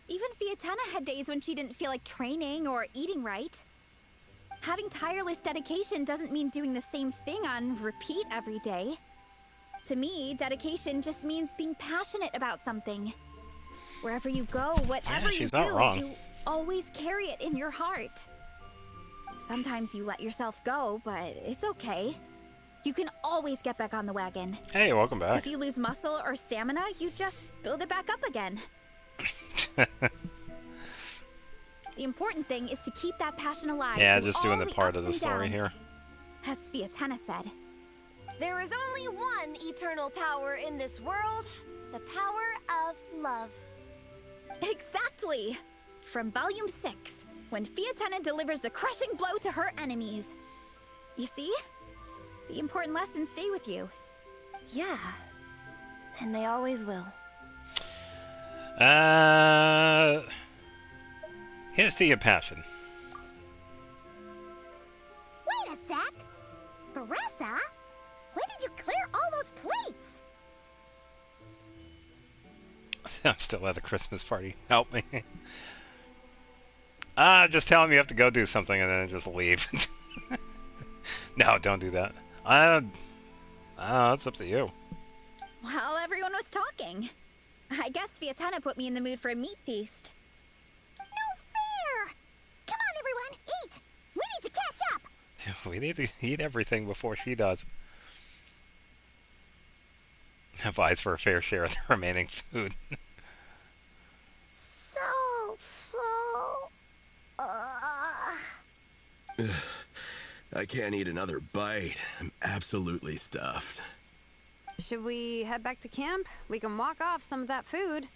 B: Even Fiatenna had days when she didn't feel like training or eating right. Having tireless dedication doesn't mean doing the same thing on repeat every day. To me, dedication just means being passionate about something. Wherever you go, whatever you do, you always carry it in your heart. Sometimes you let yourself go, but it's okay. You can always get back on the wagon.
A: Hey, welcome back.
B: If you lose muscle or stamina, you just build it back up again. The important thing is to keep that passion alive.
A: Yeah, just doing the part of the story here.
B: As Fiatenna said,
C: there is only one eternal power in this world, the power of love.
B: Exactly! From Volume 6, when Fiatenna delivers the crushing blow to her enemies. You see? The important lessons stay with you.
C: Yeah. And they always will.
A: Here's to your passion.
F: Wait a sec! Beressa? When did you clear all those plates?
A: I'm still at the Christmas party. Help me. Just tell him you have to go do something and then just leave. No, don't do that. It's up to you.
B: Well, everyone was talking. I guess Fiatenna put me in the mood for a meat feast.
F: No fair! Come on, everyone, eat! We need to catch up!
A: We need to eat everything before she does. Vies for a fair share of the remaining food.
F: So full.
H: I can't eat another bite. I'm absolutely stuffed.
I: Should we head back to camp? We can walk off some of that food.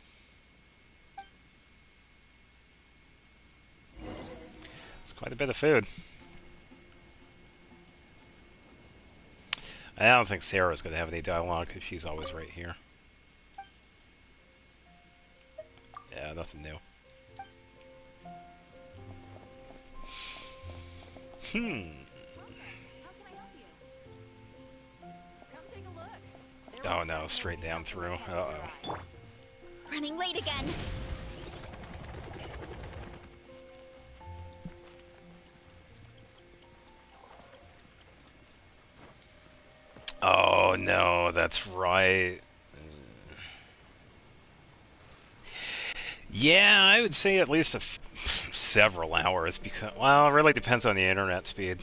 A: It's quite a bit of food. I don't think Sarah's going to have any dialogue because she's always right here. Yeah, nothing new.
B: Come take a look.
A: Oh no, straight down through. Uh-oh.
B: Running late again.
A: no, that's right. Yeah, I would say at least several hours because, well, it really depends on the internet speed.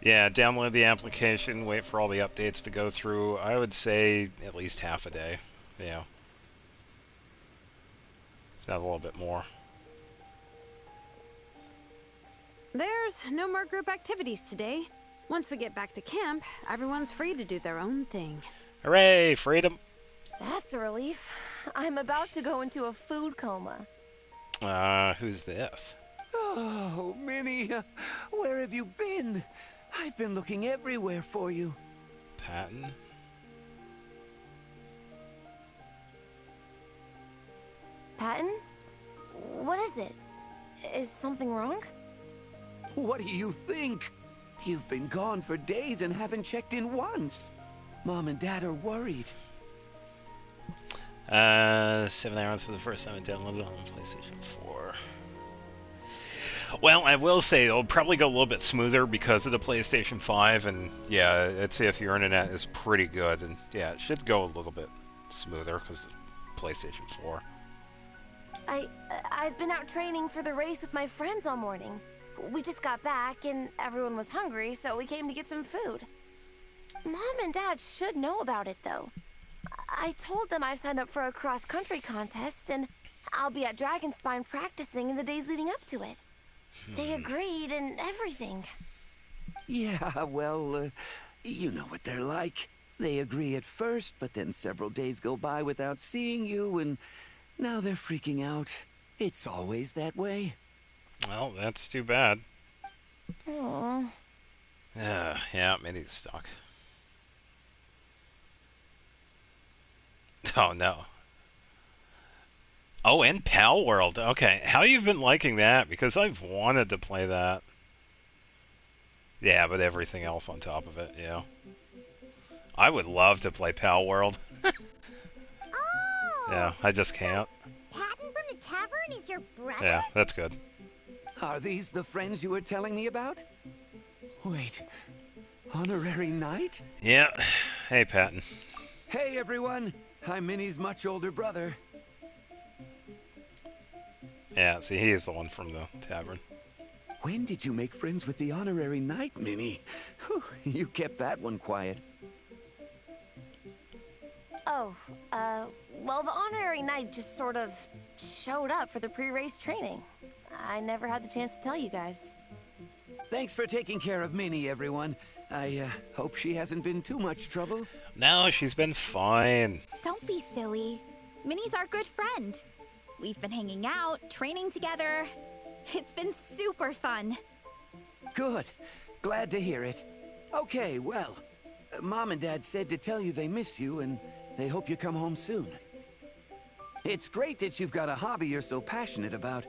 A: Yeah, download the application, wait for all the updates to go through. I would say at least half a day. Yeah. Not a little bit more.
I: There's no more group activities today. Once we get back to camp, everyone's free to do their own thing.
A: Hooray, freedom!
C: That's a relief. I'm about to go into a food coma.
A: Who's this?
M: Oh, Minnie, where have you been? I've been looking everywhere for you.
A: Patton?
C: Patton? What is it? Is something wrong?
M: What do you think? You've been gone for days and haven't checked in once. Mom and Dad are worried.
A: 7 hours for the first time I downloaded on PlayStation 4. Well, I will say it'll probably go a little bit smoother because of the PlayStation 5, and yeah, I'd say if your internet is pretty good, and yeah, it should go a little bit smoother because of PlayStation 4.
C: I've been out training for the race with my friends all morning. We just got back and everyone was hungry, so we came to get some food. Mom and Dad should know about it, though. I told them I signed up for a cross-country contest, and I'll be at Dragonspine practicing in the days leading up to it. They agreed and everything.
M: Yeah, well, you know what they're like. They agree at first, but then several days go by without seeing you, and now they're freaking out. It's always that way.
A: Well, that's too bad.
C: Aww.
A: Yeah, Minnie's stuck. Oh, no. Oh, and Pal World. Okay, how you've been liking that? Because I've wanted to play that. Yeah, but everything else on top of it, yeah. I would love to play Pal World.
F: Oh!
A: Yeah, I just can't.
F: Patton from the tavern is your brother?
A: Yeah, that's good.
M: Are these the friends you were telling me about? Wait, Honorary Knight?
A: Yeah. Hey, Patton.
M: Hey, everyone. I'm Minnie's much older brother.
A: Yeah, see, he is the one from the tavern.
M: When did you make friends with the Honorary Knight, Minnie? Whew, you kept that one quiet.
C: Oh, well, the Honorary Knight just sort of showed up for the pre-race training. I never had the chance to tell you guys.
M: Thanks for taking care of Minnie, everyone. I hope she hasn't been too much trouble.
A: No, she's been fine.
B: Don't be silly. Minnie's our good friend. We've been hanging out, training together. It's been super fun.
M: Good. Glad to hear it. Okay, well, Mom and Dad said to tell you they miss you and they hope you come home soon. It's great that you've got a hobby you're so passionate about,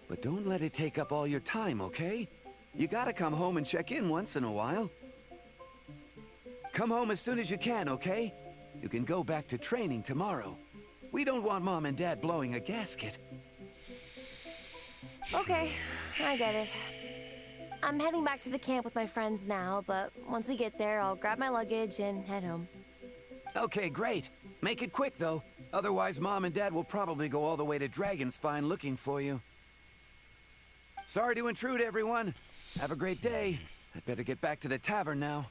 M: but don't let it take up all your time, okay? You gotta come home and check in once in a while. Come home as soon as you can, okay? You can go back to training tomorrow. We don't want Mom and Dad blowing a gasket.
C: Okay, I get it. I'm heading back to the camp with my friends now, but once we get there, I'll grab my luggage and head home.
M: Okay, great. Make it quick, though. Otherwise, Mom and Dad will probably go all the way to Dragonspine looking for you. Sorry to intrude, everyone. Have a great day. I'd better get back to the tavern now.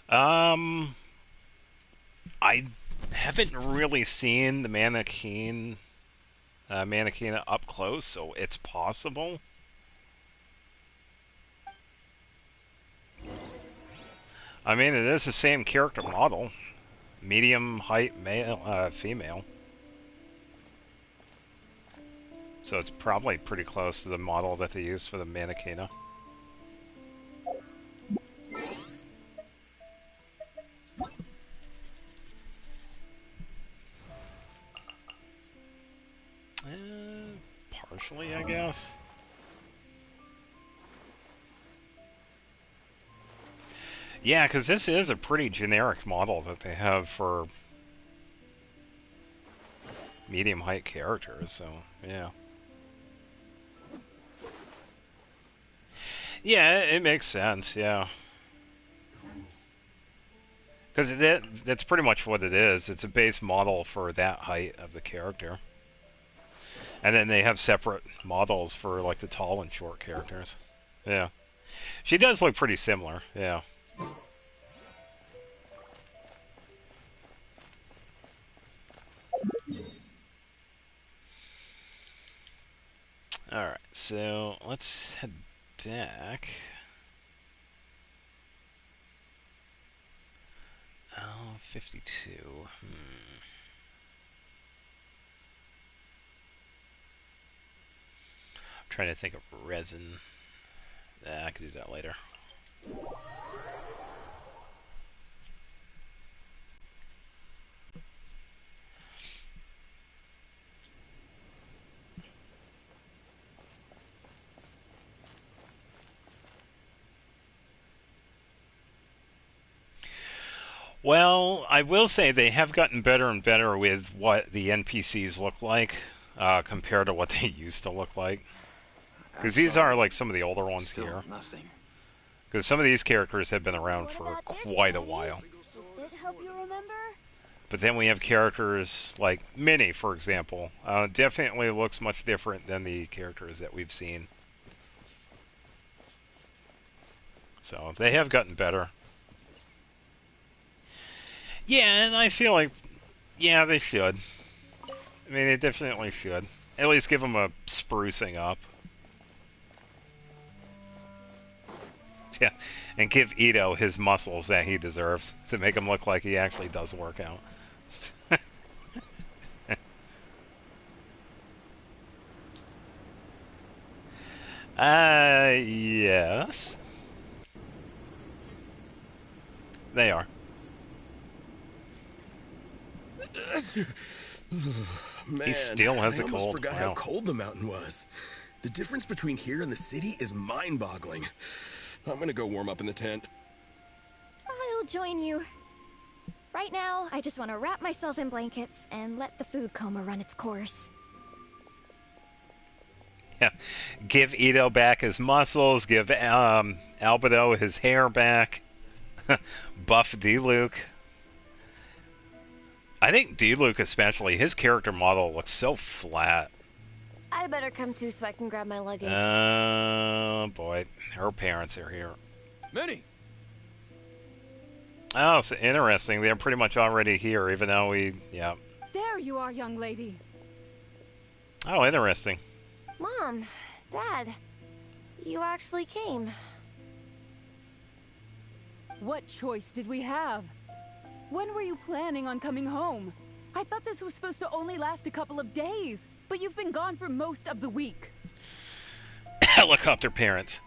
A: I haven't really seen the Mannequin up close, so it's possible. I mean, it is the same character model. Medium height male, female. So it's probably pretty close to the model that they used for the Mannequina. Partially, I guess. Yeah, because this is a pretty generic model that they have for medium height characters, so yeah. Yeah, it makes sense, yeah. Because that's pretty much what it is. It's a base model for that height of the character. And then they have separate models for like the tall and short characters. Yeah. She does look pretty similar, yeah. Alright, so let's head back. Oh, 52. I'm trying to think of resin. I could do that later. Well, I will say they have gotten better and better with what the NPCs look like compared to what they used to look like. Because these are like some of the older ones here. Because some of these characters have been around for quite a while.
C: Does it help you remember?
A: But then we have characters like Minnie, for example. Definitely looks much different than the characters that we've seen. So they have gotten better. Yeah, and I feel like, yeah, they should. I mean, they definitely should. At least give them a sprucing up. Yeah, and give Ito his muscles that he deserves to make him look like he actually does work out. Yes. They are.
H: Man,
A: he still has a
H: I
A: cold.
H: almost forgot how cold the mountain was. The difference between here and the city is mind-boggling. I'm gonna go warm up in the tent.
C: I'll join you. Right now, I just want to wrap myself in blankets and let the food coma run its course.
A: Yeah, give Ito back his muscles. Give Albedo his hair back. Buff D-Luke. I think D-Luke especially, his character model looks so flat.
G: I better come too so I can grab my luggage.
A: Oh boy, her parents are here.
D: Minnie!
A: Oh, so interesting. They're pretty much already here, even though we, yeah.
J: There you are, young lady.
A: Oh, interesting.
C: Mom, Dad, you actually came.
J: What choice did we have? When were you planning on coming home? I thought this was supposed to only last a couple of days, but you've been gone for most of the week.
A: Helicopter parents.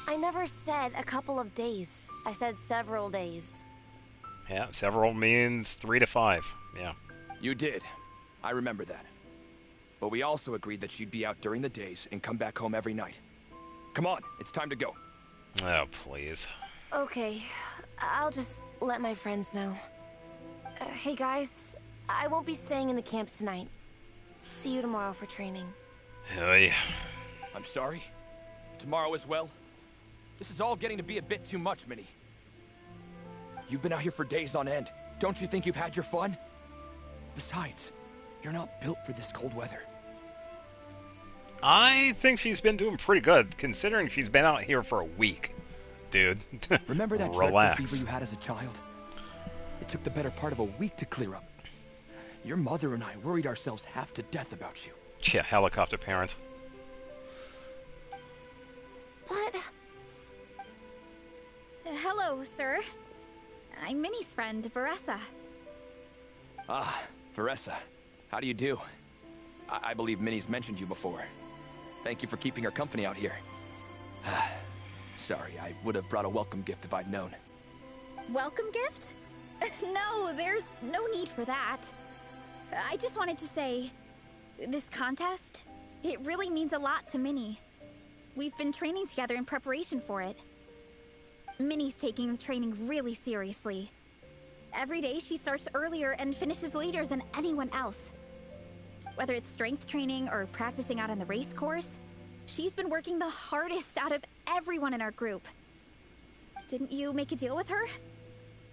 G: I never said a couple of days. I said several days.
A: Yeah, several means 3 to 5. Yeah.
T: You did. I remember that. But we also agreed that she'd be out during the days and come back home every night. Come on, it's time to go.
A: Oh, please.
G: Okay, I'll just let my friends know. Hey guys, I won't be staying in the camp tonight. See you tomorrow for training.
A: Hey.
T: I'm sorry. Tomorrow as well. This is all getting to be a bit too much, Minnie. You've been out here for days on end. Don't you think you've had your fun? Besides, you're not built for this cold weather.
A: I think she's been doing pretty good, considering she's been out here for a week, dude.
T: Remember that
A: Relax.
T: dreadful fever you had as a child? It took the better part of a week to clear up. Your mother and I worried ourselves half to death about you.
A: Yeah, helicopter parent.
B: What? Hello, sir. I'm Minnie's friend, Veressa.
T: Ah, Veressa. How do you do? I believe Minnie's mentioned you before. Thank you for keeping her company out here. Sorry, I would have brought a welcome gift if I'd known.
B: Welcome gift? No, there's no need for that. I just wanted to say, this contest, it really means a lot to Minnie. We've been training together in preparation for it. Minnie's taking the training really seriously. Every day she starts earlier and finishes later than anyone else. Whether it's strength training or practicing out on the race course, she's been working the hardest out of everyone in our group. Didn't you make a deal with her?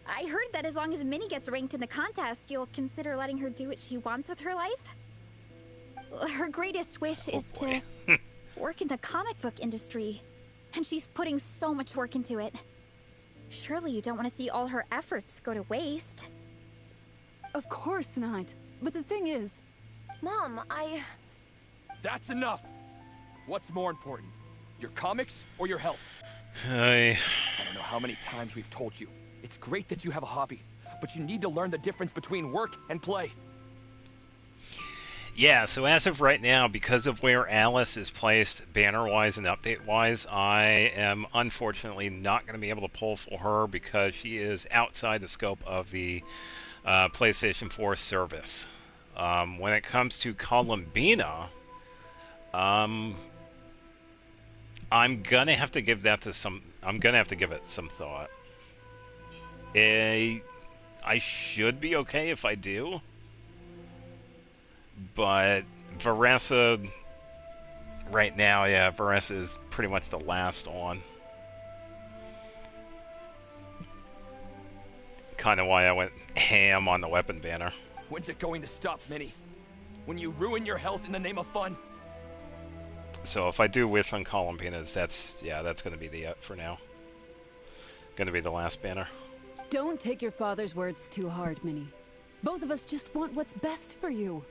B: I heard that as long as Minnie gets ranked in the contest, you'll consider letting her do what she wants with her life? Her greatest wish is to work in the comic book industry, and she's putting so much work into it. Surely you don't want to see all her efforts go to waste.
J: Of course not. But the thing is...
C: Mom,
T: That's enough! What's more important? Your comics or your health?
A: I
T: don't know how many times we've told you. It's great that you have a hobby, but you need to learn the difference between work and play.
A: Yeah, so as of right now, because of where Alice is placed banner-wise and update-wise, I am unfortunately not going to be able to pull for her because she is outside the scope of the PlayStation 4 service. When it comes to Columbina, I'm gonna have to give that to some. I'm gonna have to give it some thought. I should be okay if I do, but Veressa right now, yeah, Veressa is pretty much the last on. Kind of why I went ham on the weapon banner.
T: When's it going to stop, Minnie? When you ruin your health in the name of fun?
A: So if I do wish on Columbina's, that's going to be the for now. Going to be the last banner.
J: Don't take your father's words too hard, Minnie. Both of us just want what's best for you.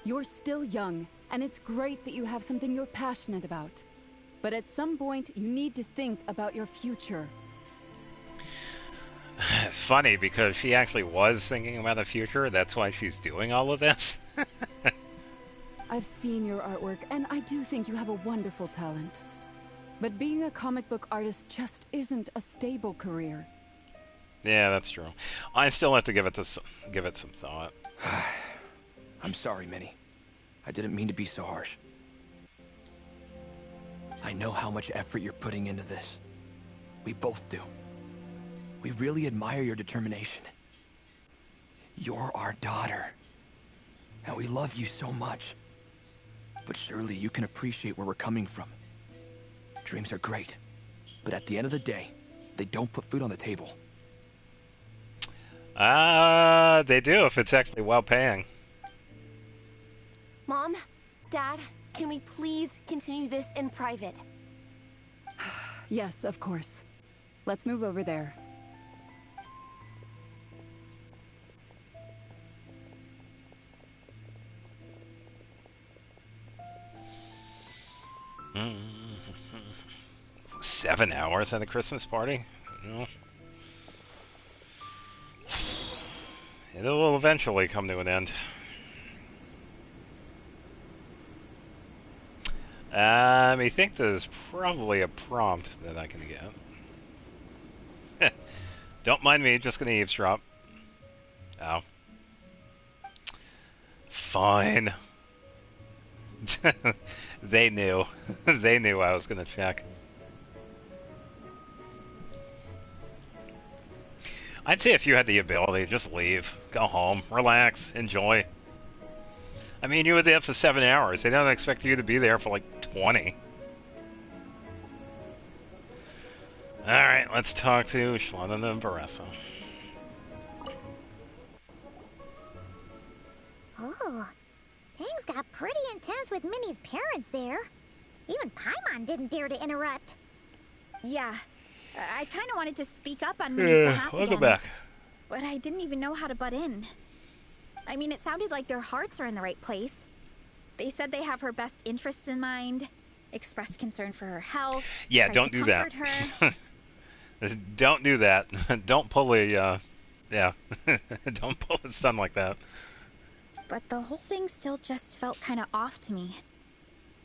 J: You're still young, and it's great that you have something you're passionate about. But at some point, you need to think about your future.
A: It's funny because she actually was thinking about the future. That's why she's doing all of this.
J: I've seen your artwork, and I do think you have a wonderful talent. But being a comic book artist just isn't a stable career.
A: Yeah, that's true. I still have to give it some thought.
T: I'm sorry, Minnie. I didn't mean to be so harsh. I know how much effort you're putting into this. We both do. We really admire your determination. You're our daughter. And we love you so much. But surely you can appreciate where we're coming from. Dreams are great. But at the end of the day, they don't put food on the table.
A: They do if it's actually well paying.
C: Mom, Dad, can we please continue this in private?
J: Yes, of course. Let's move over there.
A: Mm. 7 hours at a Christmas party? No. It will eventually come to an end. I think there's probably a prompt that I can get. Don't mind me, just gonna eavesdrop. Oh. Fine. They knew. They knew I was gonna check. I'd say if you had the ability, just leave. Go home. Relax. Enjoy. I mean, you were there for 7 hours. They don't expect you to be there for like 20. Alright, let's talk to Shalana and Veressa.
F: Oh, things got pretty intense with Minnie's parents there. Even Paimon didn't dare to interrupt.
B: Yeah, I kind of wanted to speak up on Minnie's behalf
A: Welcome
B: again,
A: back.
B: but I didn't even know how to butt in. I mean, it sounded like their hearts are in the right place. They said they have her best interests in mind, expressed concern for her health.
A: Yeah, don't do that. Don't do that. Don't pull a, yeah. Don't pull a stun like that.
B: But the whole thing still just felt kind of off to me.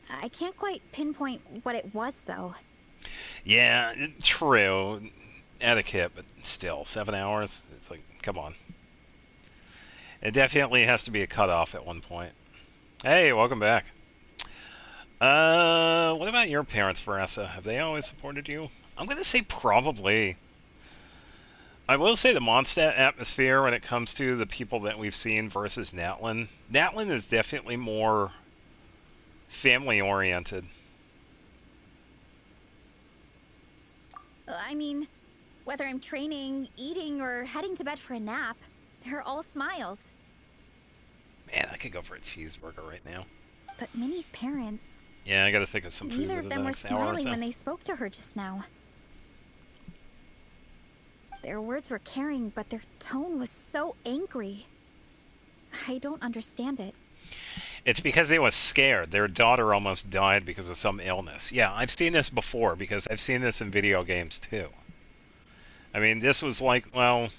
B: I can't quite pinpoint what it was, though.
A: Yeah, true. Etiquette, but still, 7 hours? It's like, come on. It definitely has to be a cutoff at one point. Hey, welcome back. What about your parents, Veressa? Have they always supported you? I'm gonna say probably. I will say the Mondstadt atmosphere when it comes to the people that we've seen versus Natlan. Natlan is definitely more family-oriented.
B: I mean, whether I'm training, eating, or heading to bed for a nap, they're all smiles.
A: Man, I could go for a cheeseburger right now.
B: But Minnie's parents...
A: Yeah, I gotta think of some food
B: Neither
A: in
B: of
A: the
B: them were
A: next hour or
B: smiling
A: so.
B: when they spoke to her just now. Their words were caring, but their tone was so angry. I don't understand it.
A: It's because they were scared. Their daughter almost died because of some illness. Yeah, I've seen this before because I've seen this in video games too. I mean, this was like, well,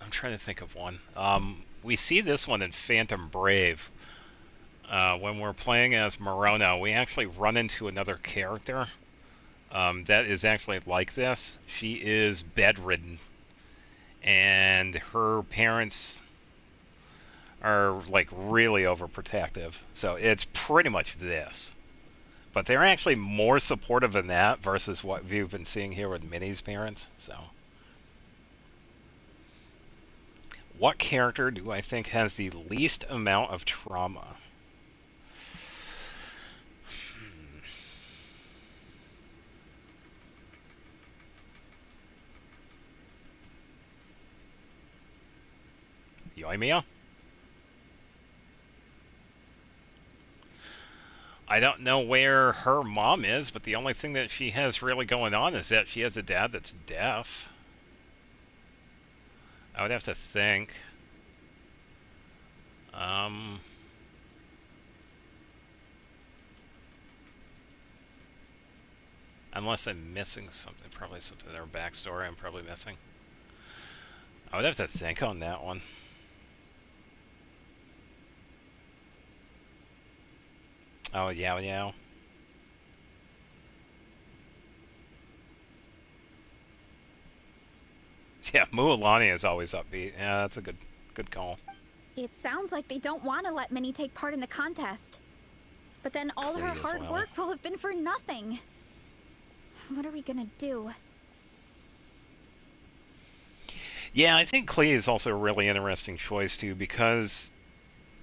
A: I'm trying to think of one. We see this one in Phantom Brave. When we're playing as Morona, we actually run into another character that is actually like this. She is bedridden, and her parents are like really overprotective. So it's pretty much this. But they're actually more supportive than that versus what we've been seeing here with Minnie's parents. So, what character do I think has the least amount of trauma? Yoimiya? I don't know where her mom is, but the only thing that she has really going on is that she has a dad that's deaf. I would have to think. Unless I'm missing something, probably something in her backstory I'm probably missing. I would have to think on that one. Oh, Yao Yao. Yeah, Mualani is always upbeat. Yeah, that's a good call.
B: It sounds like they don't want to let Minnie take part in the contest. But then all her
A: Clee as
B: hard
A: well.
B: work will have been for nothing. What are we gonna do?
A: Yeah, I think Clee is also a really interesting choice too, because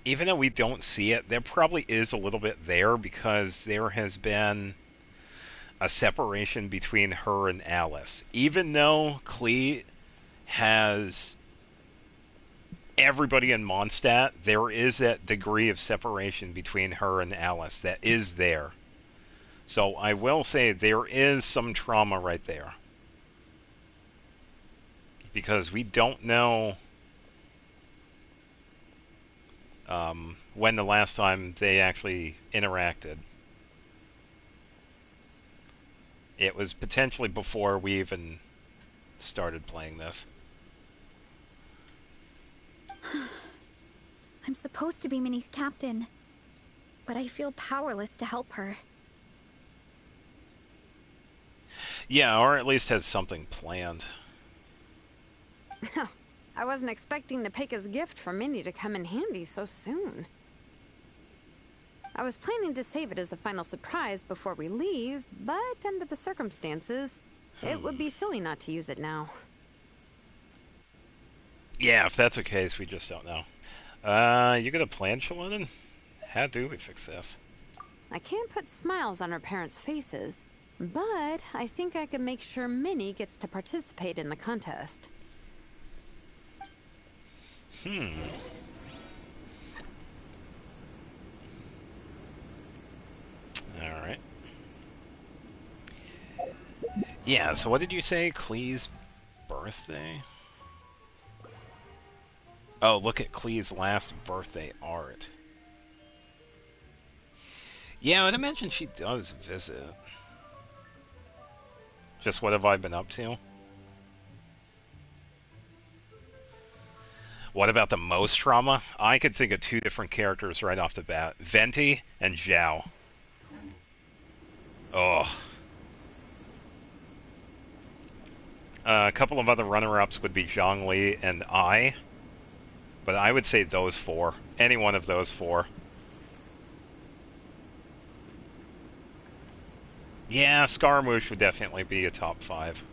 A: even though we don't see it, there probably is a little bit there because there has been a separation between her and Alice. Even though Clee has everybody in Mondstadt, there is that degree of separation between her and Alice that is there. So I will say there is some trauma right there. Because we don't know when the last time they actually interacted. It was potentially before we even started playing this.
B: I'm supposed to be Minnie's captain, but I feel powerless to help her.
A: Yeah, or at least has something planned.
I: I wasn't expecting Topeka's gift from Minnie to come in handy so soon. I was planning to save it as a final surprise before we leave, but under the circumstances, it would be silly not to use it now.
A: Yeah, if that's the case, we just don't know. You got a plan, Shalana? How do we fix this?
I: I can't put smiles on her parents' faces, but I think I can make sure Minnie gets to participate in the contest.
A: Alright. Yeah, so what did you say? Clee's birthday? Oh, look at Clee's last birthday art. Yeah, I'd imagine she does visit. Just what have I been up to? What about the most trauma? I could think of two different characters right off the bat. Venti and Zhao. Oh. A couple of other runner-ups would be Zhongli and I. But I would say those four. Any one of those four. Yeah, Scaramouche would definitely be a top 5.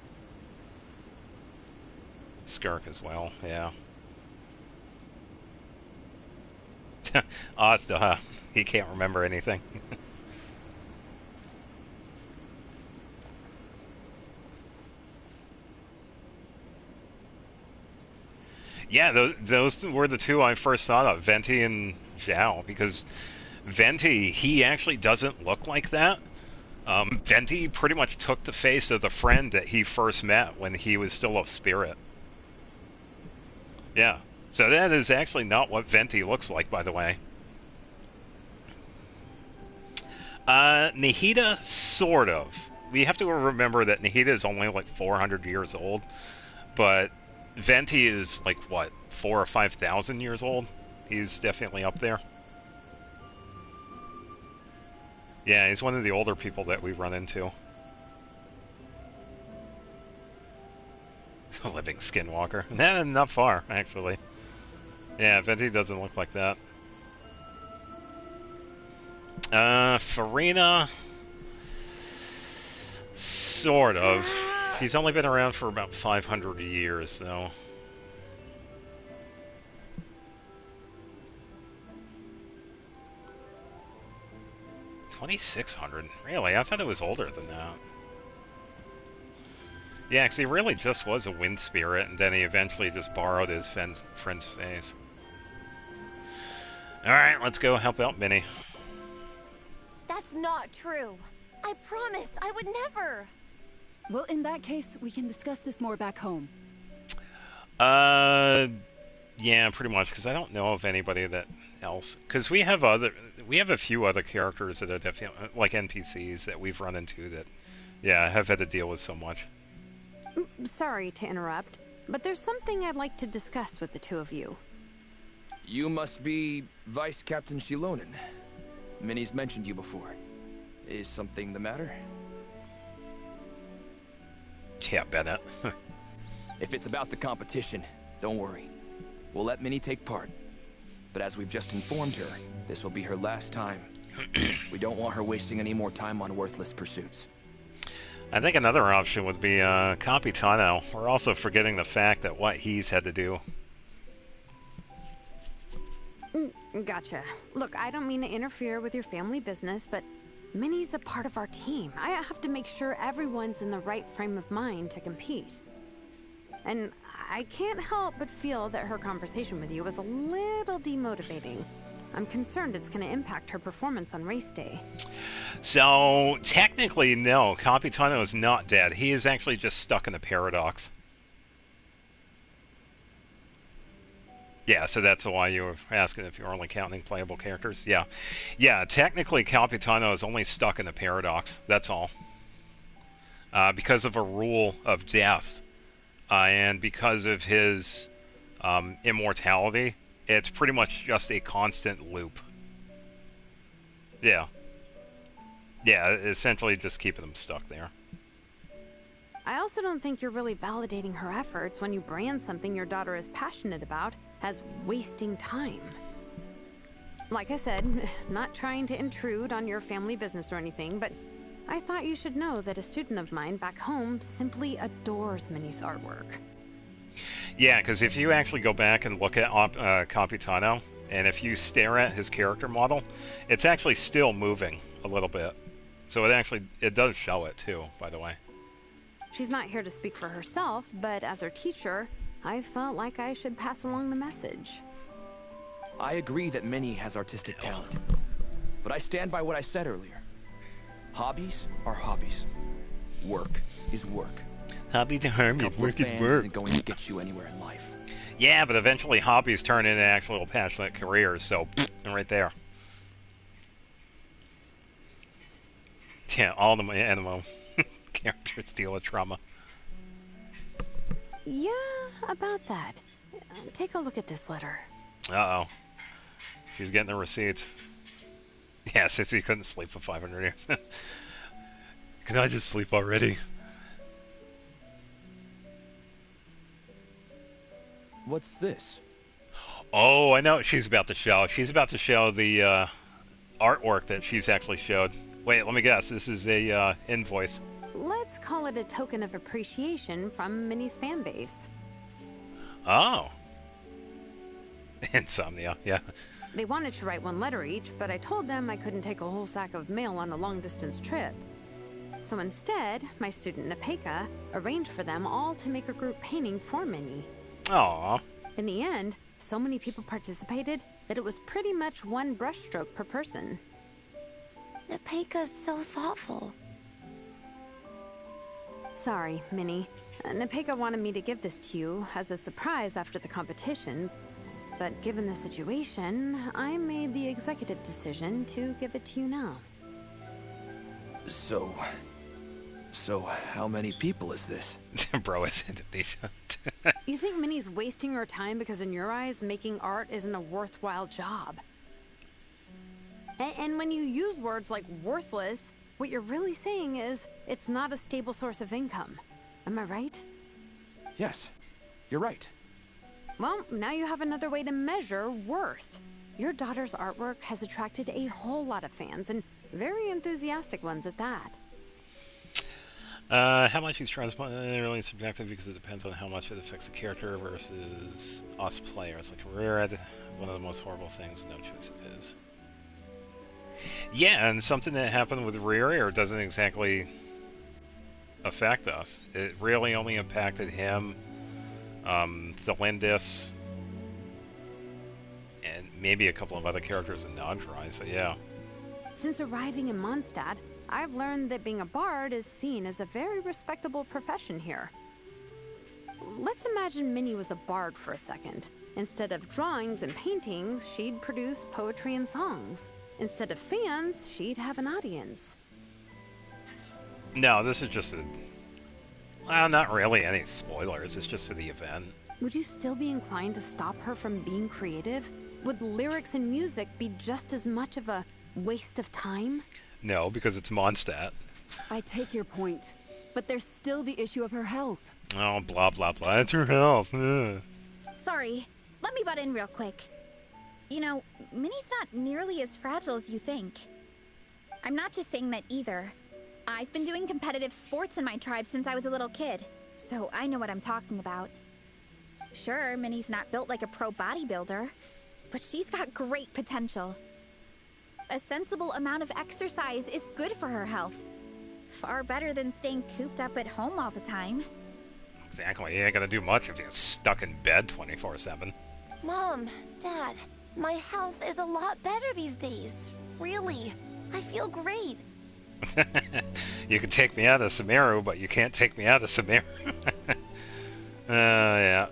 A: Skirk as well, yeah. Asta, he can't remember anything. Yeah, those were the two I first thought of, Venti and Zhao, because Venti, he actually doesn't look like that. Venti pretty much took the face of the friend that he first met when he was still a spirit. Yeah, so that is actually not what Venti looks like, by the way. Nahida, sort of. We have to remember that Nahida is only like 400 years old, but Venti is like, what, 4,000 or 5,000 years old? He's definitely up there. Yeah, he's one of the older people that we run into. A living skinwalker. Nah, not far, actually. Yeah, Venti doesn't look like that. Farina... Sort of. She's only been around for about 500 years, though. $2,600? Really? I thought it was older than that. Yeah, because he really just was a wind spirit, and then he eventually just borrowed his friend's face. Alright, let's go help out Minnie.
C: That's not true. I promise, I would never.
J: Well, in that case, we can discuss this more back home.
A: Yeah, pretty much, because I don't know of anybody that else. Because we have a few other characters that are definitely, like NPCs that we've run into that, yeah, have had to deal with so much.
I: Sorry to interrupt, but there's something I'd like to discuss with the two of you.
T: You must be Vice Captain Shilonen. Minnie's mentioned you before. Is something the matter?
A: Yeah, Bennett.
T: If it's about the competition, don't worry. We'll let Minnie take part. But as we've just informed her, this will be her last time. We don't want her wasting any more time on worthless pursuits.
A: I think another option would be Capitano. We're also forgetting the fact that what he's had to do.
I: Gotcha. Look, I don't mean to interfere with your family business, but Minnie's a part of our team. I have to make sure everyone's in the right frame of mind to compete. And I can't help but feel that her conversation with you was a little demotivating. I'm concerned it's going to impact her performance on race day.
A: So, technically, no. Capitano is not dead. He is actually just stuck in a paradox. Yeah, so that's why you were asking if you're only counting playable characters. Yeah. Yeah, technically Capitano is only stuck in a paradox. That's all. Because of a rule of death. And because of his immortality, it's pretty much just a constant loop. Yeah. Yeah, essentially just keeping him stuck there.
I: I also don't think you're really validating her efforts when you brand something your daughter is passionate about as wasting time. Like I said, not trying to intrude on your family business or anything, but I thought you should know that a student of mine back home simply adores Minnie's artwork.
A: Yeah, because if you actually go back and look at Capitano, and if you stare at his character model, it's actually still moving a little bit. So it does show it too, by the way.
I: She's not here to speak for herself, but as her teacher, I felt like I should pass along the message.
T: I agree that Minnie has artistic talent, but I stand by what I said earlier. Hobbies are hobbies. Work is work.
A: Hobby to harmony, work is work.
T: Isn't going to get you anywhere in life.
A: Yeah, but eventually hobbies turn into actual passionate careers, so right there. Yeah, all the anime characters deal with trauma.
I: Yeah, about that. Take a look at this letter.
A: Uh-oh. She's getting the receipts. Yeah, Sissy couldn't sleep for 500 years. Can I just sleep already?
T: What's this?
A: Oh, I know what she's about to show. She's about to show the artwork that she's actually showed. Wait, let me guess. This is a invoice.
I: Let's call it a token of appreciation from Minnie's fan base.
A: Oh. Insomnia, yeah.
I: They wanted to write one letter each, but I told them I couldn't take a whole sack of mail on a long-distance trip. So instead, my student Napeka arranged for them all to make a group painting for Minnie.
A: Aww.
I: In the end, so many people participated that it was pretty much one brushstroke per person.
Q: Nepeka's so thoughtful.
I: Sorry, Minnie. Nepeka wanted me to give this to you as a surprise after the competition, but given the situation, I made the executive decision to give it to you now.
T: So how many people is this?
A: Bro, it's Indonesia.
I: You think Minnie's wasting her time because in your eyes, making art isn't a worthwhile job? And when you use words like worthless, what you're really saying is it's not a stable source of income. Am I right?
T: Yes, you're right.
I: Well, now you have another way to measure worth. Your daughter's artwork has attracted a whole lot of fans, and very enthusiastic ones at that.
A: How much he's really subjective because it depends on how much it affects the character versus us players. Like Reared, one of the most horrible things, no choice of his. Yeah, and something that happened with Reared doesn't exactly affect us. It really only impacted him, Thelindis, and maybe a couple of other characters in Nogdry, so yeah.
I: Since arriving in Mondstadt, I've learned that being a bard is seen as a very respectable profession here. Let's imagine Minnie was a bard for a second. Instead of drawings and paintings, she'd produce poetry and songs. Instead of fans, she'd have an audience.
A: No, this is just a... Well, not really any spoilers, it's just for the event.
I: Would you still be inclined to stop her from being creative? Would lyrics and music be just as much of a waste of time?
A: No, because it's Mondstadt.
J: I take your point, but there's still the issue of her health.
A: Oh, blah, blah, blah. It's her health. Ugh.
B: Sorry, let me butt in real quick. You know, Minnie's not nearly as fragile as you think. I'm not just saying that either. I've been doing competitive sports in my tribe since I was a little kid, so I know what I'm talking about. Sure, Minnie's not built like a pro bodybuilder, but she's got great potential. A sensible amount of exercise is good for her health. Far better than staying cooped up at home all the time.
A: Exactly, you ain't gonna do much if you're stuck in bed 24/7.
Q: Mom, Dad, my health is a lot better these days. Really, I feel great.
A: You can take me out of Sumeru, but you can't take me out of Sumeru. Yeah.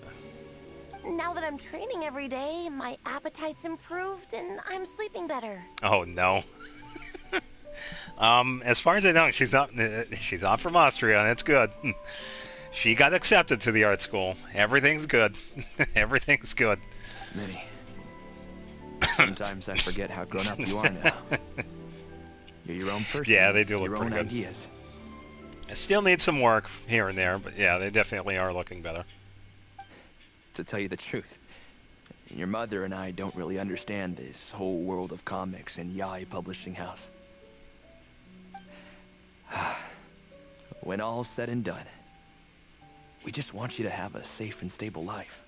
Q: Now that I'm training every day, my appetite's improved and I'm sleeping better.
A: Oh no. As far as I know, she's not from Austria, and it's good. She got accepted to the art school. Everything's good. Everything's good.
T: Minnie, sometimes I forget how grown up you are now. You're your own person.
A: Yeah, they do look
T: your
A: pretty
T: own
A: good.
T: Ideas.
A: I still need some work here and there, but yeah, they definitely are looking better.
T: To tell you the truth, your mother and I don't really understand this whole world of comics and Yae Publishing House. When all's said and done, we just want you to have a safe and stable life.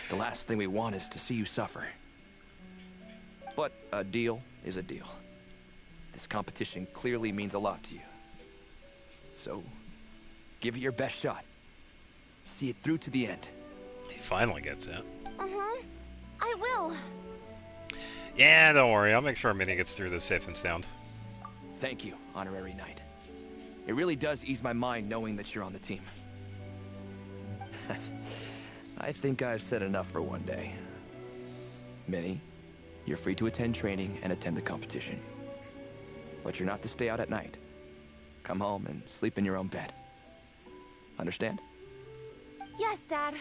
T: The last thing we want is to see you suffer. But a deal is a deal. This competition clearly means a lot to you. So, give it your best shot. See it through to the end.
A: He finally gets it.
Q: I will.
A: Yeah, don't worry. I'll make sure Minnie gets through this safe and sound.
T: Thank you, Honorary Knight. It really does ease my mind knowing that you're on the team. I think I've said enough for one day. Minnie, you're free to attend training and attend the competition. But you're not to stay out at night. Come home and sleep in your own bed. Understand?
Q: Yes, Dad.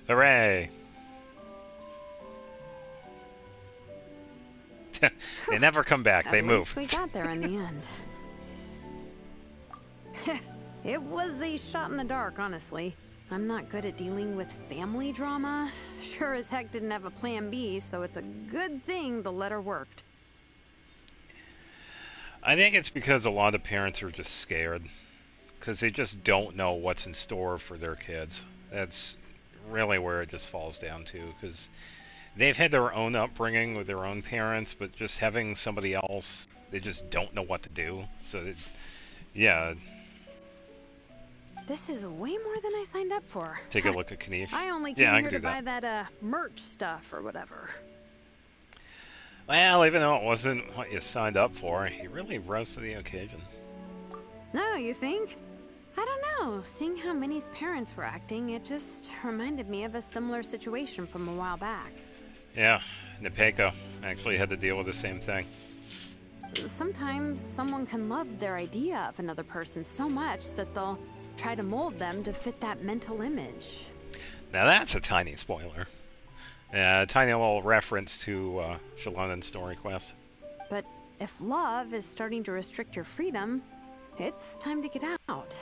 A: Hooray! They never come back. They move.
I: At least we got there in the end. It was a shot in the dark, honestly. I'm not good at dealing with family drama. Sure as heck didn't have a plan B, so it's a good thing the letter worked.
A: I think it's because a lot of parents are just scared. Because they just don't know what's in store for their kids. That's really where it just falls down to. Because they've had their own upbringing with their own parents, but just having somebody else, they just don't know what to do. So, yeah.
I: This is way more than I signed up for.
A: Take a look at Kanish.
I: I only came here to buy that merch stuff or whatever.
A: Well, even though it wasn't what you signed up for, you really rose to the occasion.
I: No, you think? I don't know. Seeing how Minnie's parents were acting, it just reminded me of a similar situation from a while back.
A: Yeah, Nepeko actually had to deal with the same thing.
I: Sometimes someone can love their idea of another person so much that they'll try to mold them to fit that mental image.
A: Now that's a tiny spoiler. A tiny little reference to Shalonen's story quest.
I: But if love is starting to restrict your freedom, it's time to get out.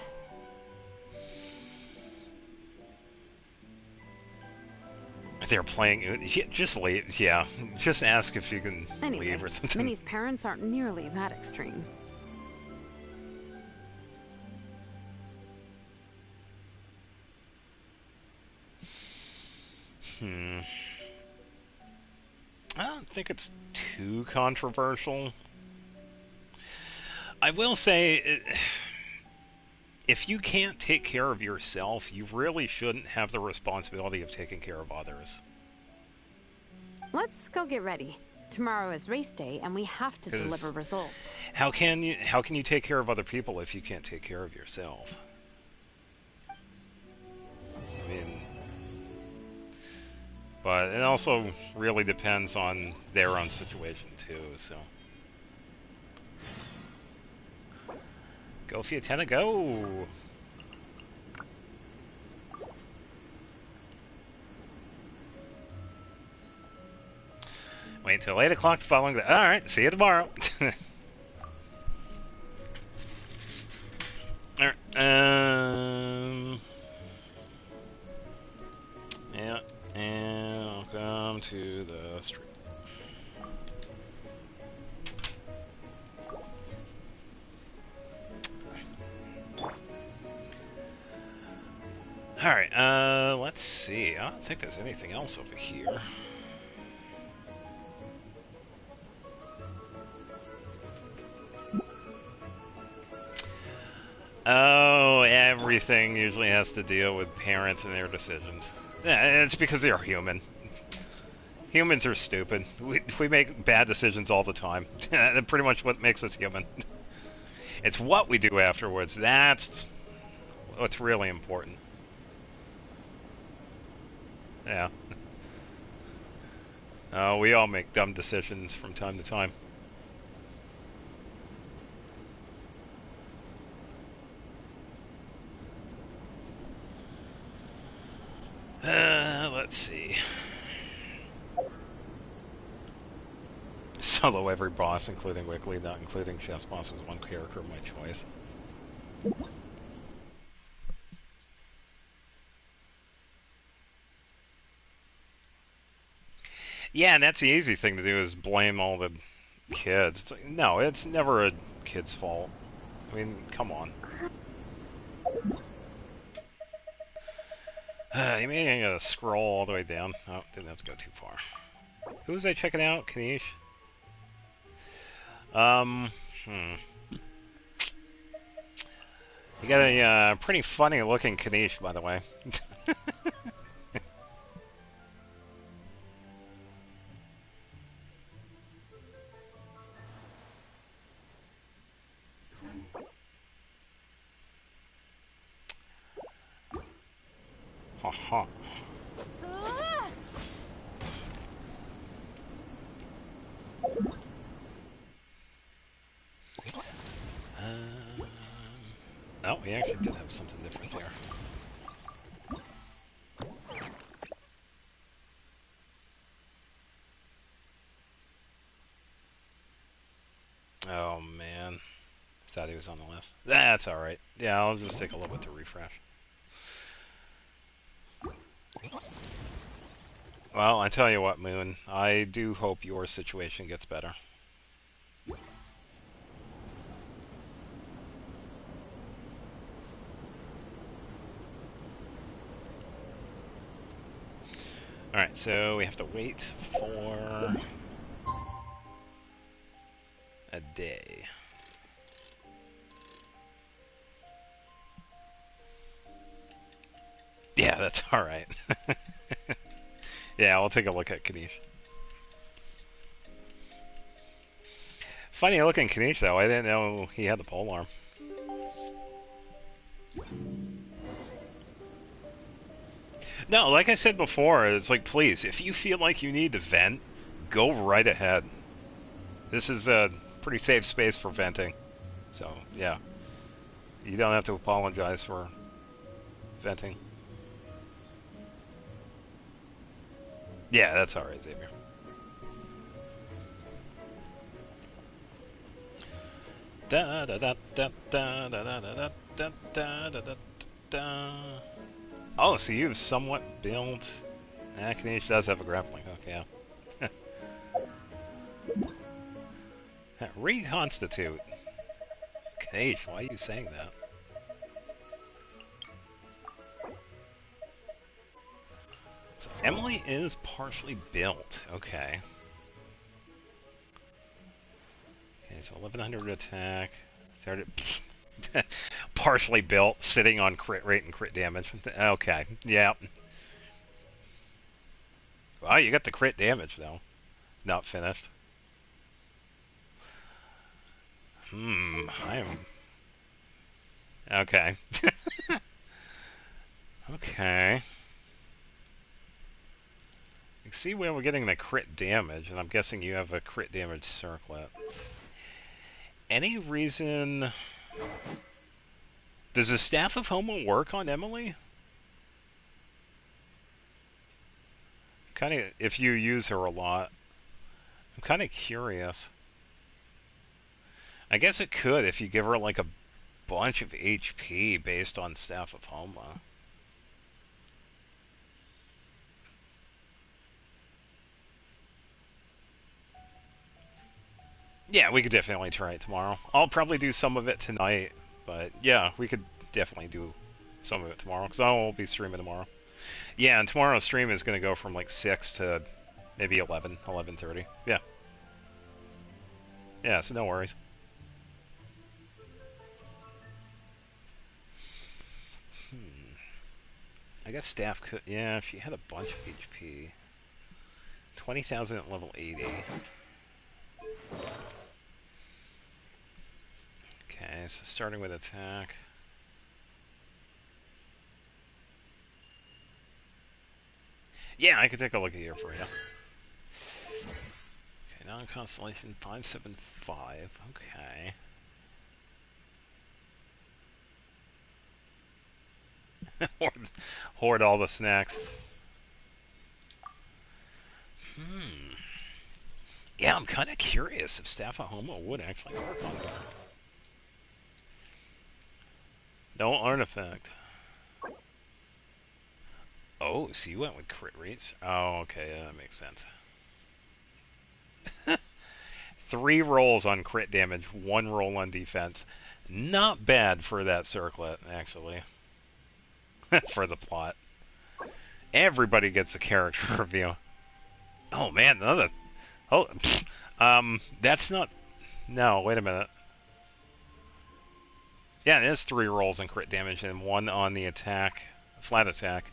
A: They're playing. Just leave. Yeah, just ask if you can leave or something.
I: Minnie's parents aren't nearly that extreme.
A: I don't think it's too controversial. I will say, if you can't take care of yourself, you really shouldn't have the responsibility of taking care of others.
I: Let's go get ready. Tomorrow is race day, and we have to deliver results.
A: How can you take care of other people if you can't take care of yourself? I mean, but it also really depends on their own situation too. So, go Fiatena, go! Wait until 8 o'clock the following day. All right, see you tomorrow. All right. Yeah, and I'll come to the street. All right. Let's see. I don't think there's anything else over here. Oh, everything usually has to deal with parents and their decisions. Yeah, it's because they're human. Humans are stupid. We make bad decisions all the time. That's pretty much what makes us human. It's what we do afterwards. That's what's really important. Yeah. We all make dumb decisions from time to time. Let's see. Solo every boss, including Wickley, not including chess boss, was one character of my choice. Yeah, and that's the easy thing to do, is blame all the kids. It's like, no, it's never a kid's fault. I mean, come on. You may gotta scroll all the way down. Oh, didn't have to go too far. Who was I checking out? Kanish? You got a pretty funny looking Kanish, by the way. Haha. Oh, we actually did have something different there. Oh man, thought he was on the list. That's all right. Yeah, I'll just take a little bit to refresh. Well, I tell you what, Moon, I do hope your situation gets better. Alright, so we have to wait for a day. Yeah, that's alright. Yeah, I'll take a look at Kanish. Funny looking Kanish, though. I didn't know he had the pole arm. No, like I said before, it's like, please, if you feel like you need to vent, go right ahead. This is a pretty safe space for venting. So, yeah. You don't have to apologize for venting. Yeah, that's alright, Xavier. Da da da da da da da da da da da da. Oh, so you've somewhat built. Kanish does have a grappling hook, yeah. Reconstitute. Kanish, why are you saying that? So Emily is partially built. Okay. Okay, so 1100 attack. 30. Partially built, sitting on crit rate and crit damage. Okay, yeah. Wow, you got the crit damage though. Not finished. I am... Okay. Okay. You can see where we're getting the crit damage, and I'm guessing you have a crit damage circlet. Any reason... Does the Staff of Houma work on Emily? Kinda, if you use her a lot. I'm kinda curious. I guess it could if you give her like a bunch of HP based on Staff of Houma. Yeah, we could definitely try it tomorrow. I'll probably do some of it tonight, but yeah, we could definitely do some of it tomorrow, because I won't be streaming tomorrow. Yeah, and tomorrow's stream is going to go from like 6 to maybe 11, 11:30. Yeah. Yeah, so no worries. I guess staff could... Yeah, if she had a bunch of HP. 20,000 at level 80. Okay, so starting with attack. Yeah, I could take a look at here for you. Okay, non-constellation 575. Okay. Hoard all the snacks. Yeah, I'm kind of curious if Staff of Houma would actually work on her. No artifact. Oh, so you went with crit rates? Oh, okay, yeah, that makes sense. 3 rolls on crit damage, 1 roll on defense. Not bad for that circlet, actually. For the plot. Everybody gets a character review. Oh man, another... Oh, that's not... No, wait a minute. Yeah, it is 3 rolls in crit damage and 1 on the attack, flat attack.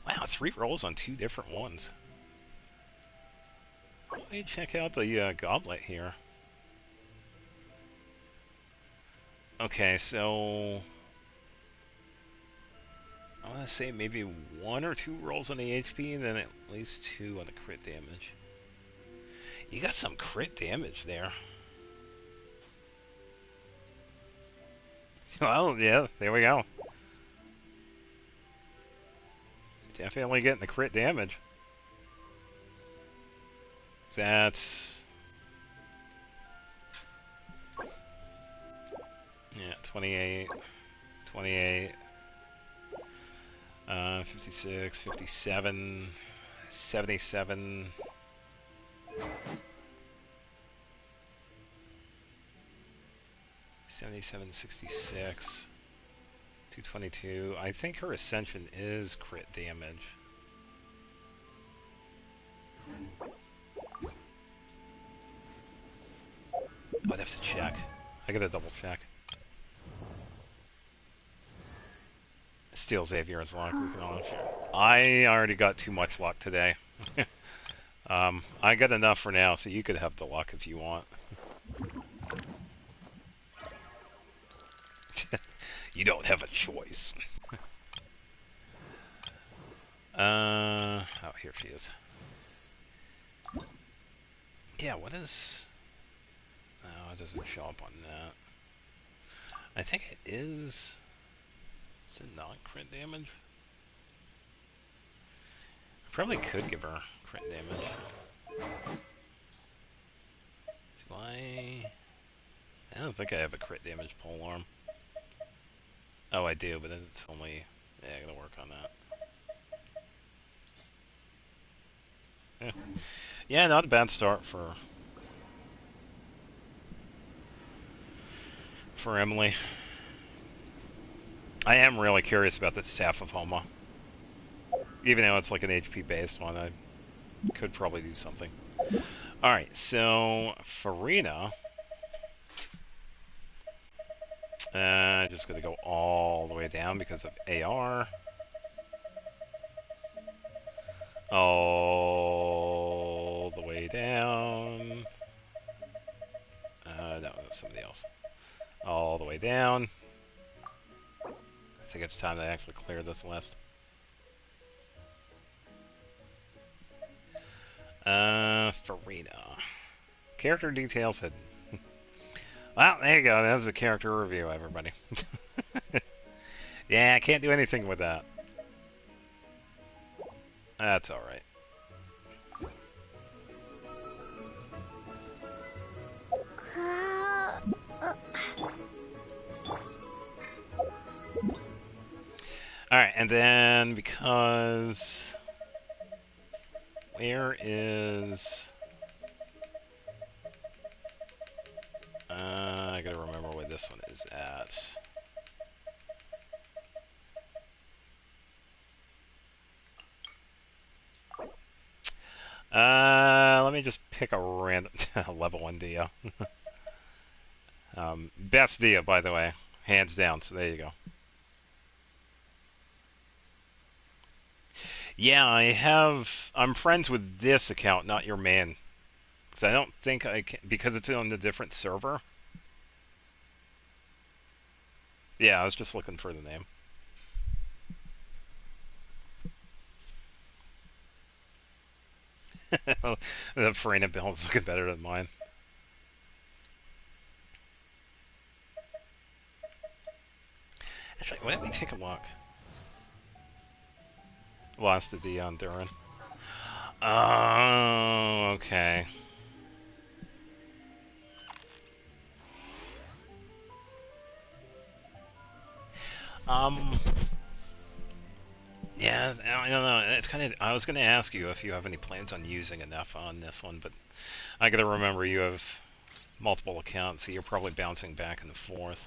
A: Wow, 3 rolls on 2 different ones. Let me check out the goblet here. Okay, so... I want to say maybe 1 or 2 rolls on the HP, and then at least 2 on the crit damage. You got some crit damage there. Well, yeah, there we go. Definitely getting the crit damage. That's... Yeah, 28, 28, 56, 57, 77... 77, 66, 222. I think her Ascension is crit damage. I'd have to check. I gotta double check. Steal Xavier's luck. We can all share. I already got too much luck today. I got enough for now, so you could have the luck if you want. You don't have a choice. Oh, here she is. Yeah, what is... Oh, it doesn't show up on that. I think it is... Is it not crit damage? I probably could give her crit damage. Do I don't think I have a crit damage polearm. Oh, I do, but it's only... Yeah, I gotta work on that. Yeah, not a bad start for Emily. I am really curious about the Staff of Homa. Even though it's like an HP based one, I could probably do something. Alright, so Furina. Just gonna go all the way down because of AR. All the way down. No, that's somebody else. All the way down. I think it's time to actually clear this list. Furina. Character details hidden. Well, there you go. That's a character review, everybody. Yeah, I can't do anything with that. That's alright. Alright, and then because... Where is... I gotta remember where this one is at. Let me just pick a random level 1 Dia. Best Dia, by the way, hands down. So there you go. Yeah, I'm friends with this account, not your main. Because I don't think I can, because it's on a different server. Yeah, I was just looking for the name. The Furina build is looking better than mine. Actually, why don't we take a look? Lost the D on Durin. Oh, okay. Yeah, I don't know. It's kind of. I was going to ask you if you have any plans on using enough on this one, but I got to remember you have multiple accounts, so you're probably bouncing back and forth.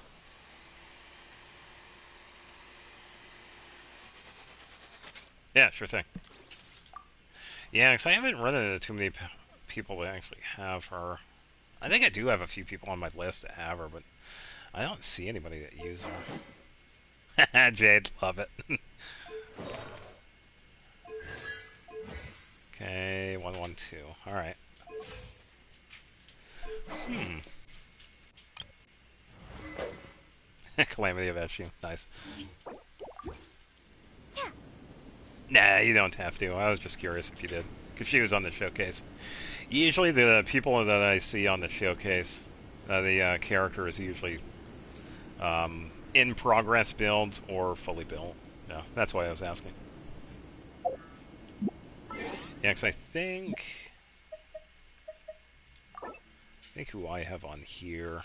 A: Yeah, sure thing. Yeah, because I haven't run into too many people that actually have her. I think I do have a few people on my list that have her, but I don't see anybody that use her. Jade, love it. Okay, 112. Alright. Calamity of Eshu. Nice. Nah, you don't have to. I was just curious if you did. Because she was on the showcase. Usually the people that I see on the showcase, the character is usually in progress builds or fully built. Yeah, that's why I was asking. Yeah, because I think who I have on here.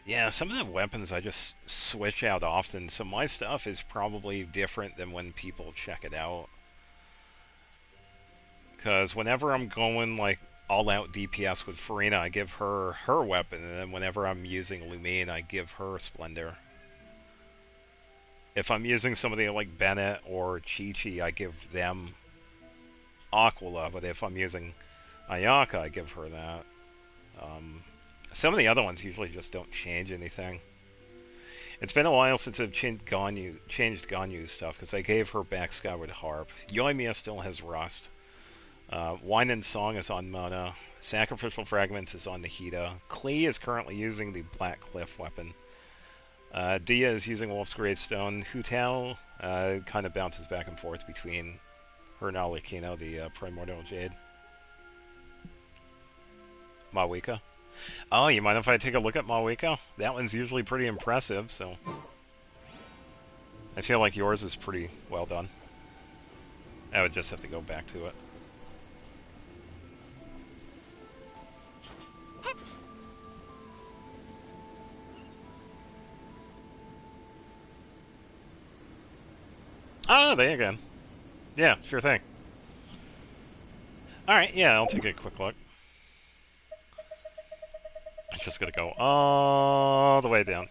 A: Yeah, some of the weapons I just switch out often, so my stuff is probably different than when people check it out. Because whenever I'm going like all-out DPS with Furina, I give her her weapon, and then whenever I'm using Lumine, I give her Splendor. If I'm using somebody like Bennett or Chi-Chi, I give them Aquila, but if I'm using Ayaka, I give her that. Some of the other ones usually just don't change anything. It's been a while since I've changed Ganyu's stuff, because I gave her back Skyward Harp. Yoimiya still has Rust. Wine and Song is on Mona. Sacrificial Fragments is on Nahida. Klee is currently using the Black Cliff weapon. Dia is using Wolf's Gravestone. Hu Tao kind of bounces back and forth between her and Alikino, the Primordial Jade. Mawika. Oh, you mind if I take a look at Mawika? That one's usually pretty impressive, so... I feel like yours is pretty well done. I would just have to go back to it. Ah, there you go. Yeah, sure thing. Alright, yeah, I'll take a quick look. I'm just gonna go all the way down.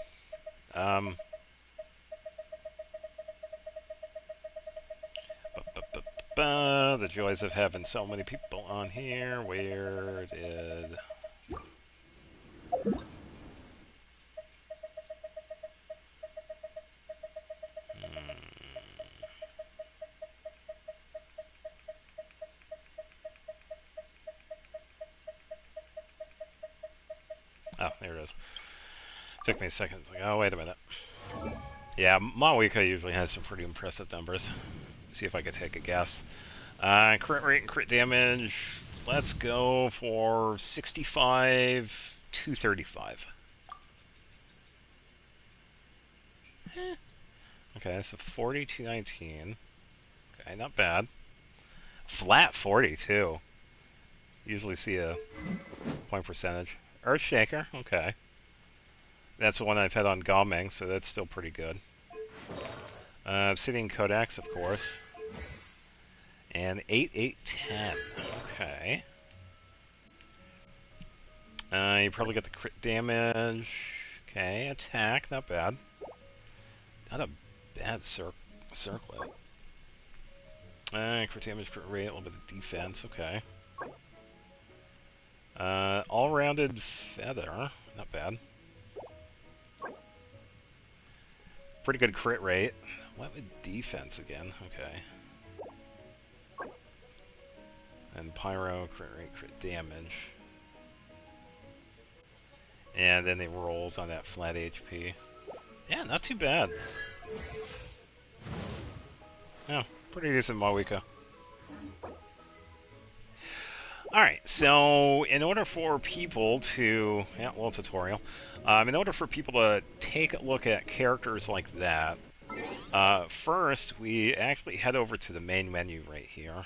A: The joys of having so many people on here. Where did... Oh, there it is. Took me a second. It's like, oh, wait a minute. Yeah, Mawika usually has some pretty impressive numbers. See if I could take a guess. Crit rate and crit damage. Let's go for 65, 235. Okay, so 40, 219. Okay, not bad. Flat 40 too. Usually see a point percentage. Earthshaker, okay. That's the one I've had on Galming, so that's still pretty good. Obsidian Codex, of course. And 8, 8, 10. Okay. You probably get the crit damage. Okay, attack, not bad. Not a bad circlet. Crit damage, crit rate, a little bit of defense, okay. All-rounded feather, not bad. Pretty good crit rate. What with defense again? Okay. And pyro, crit rate, crit damage. And then it rolls on that flat HP. Yeah, not too bad. Yeah, pretty decent Mawika. Alright, so in order for people to... Yeah, well, tutorial. In order for people to take a look at characters like that, first we actually head over to the main menu right here.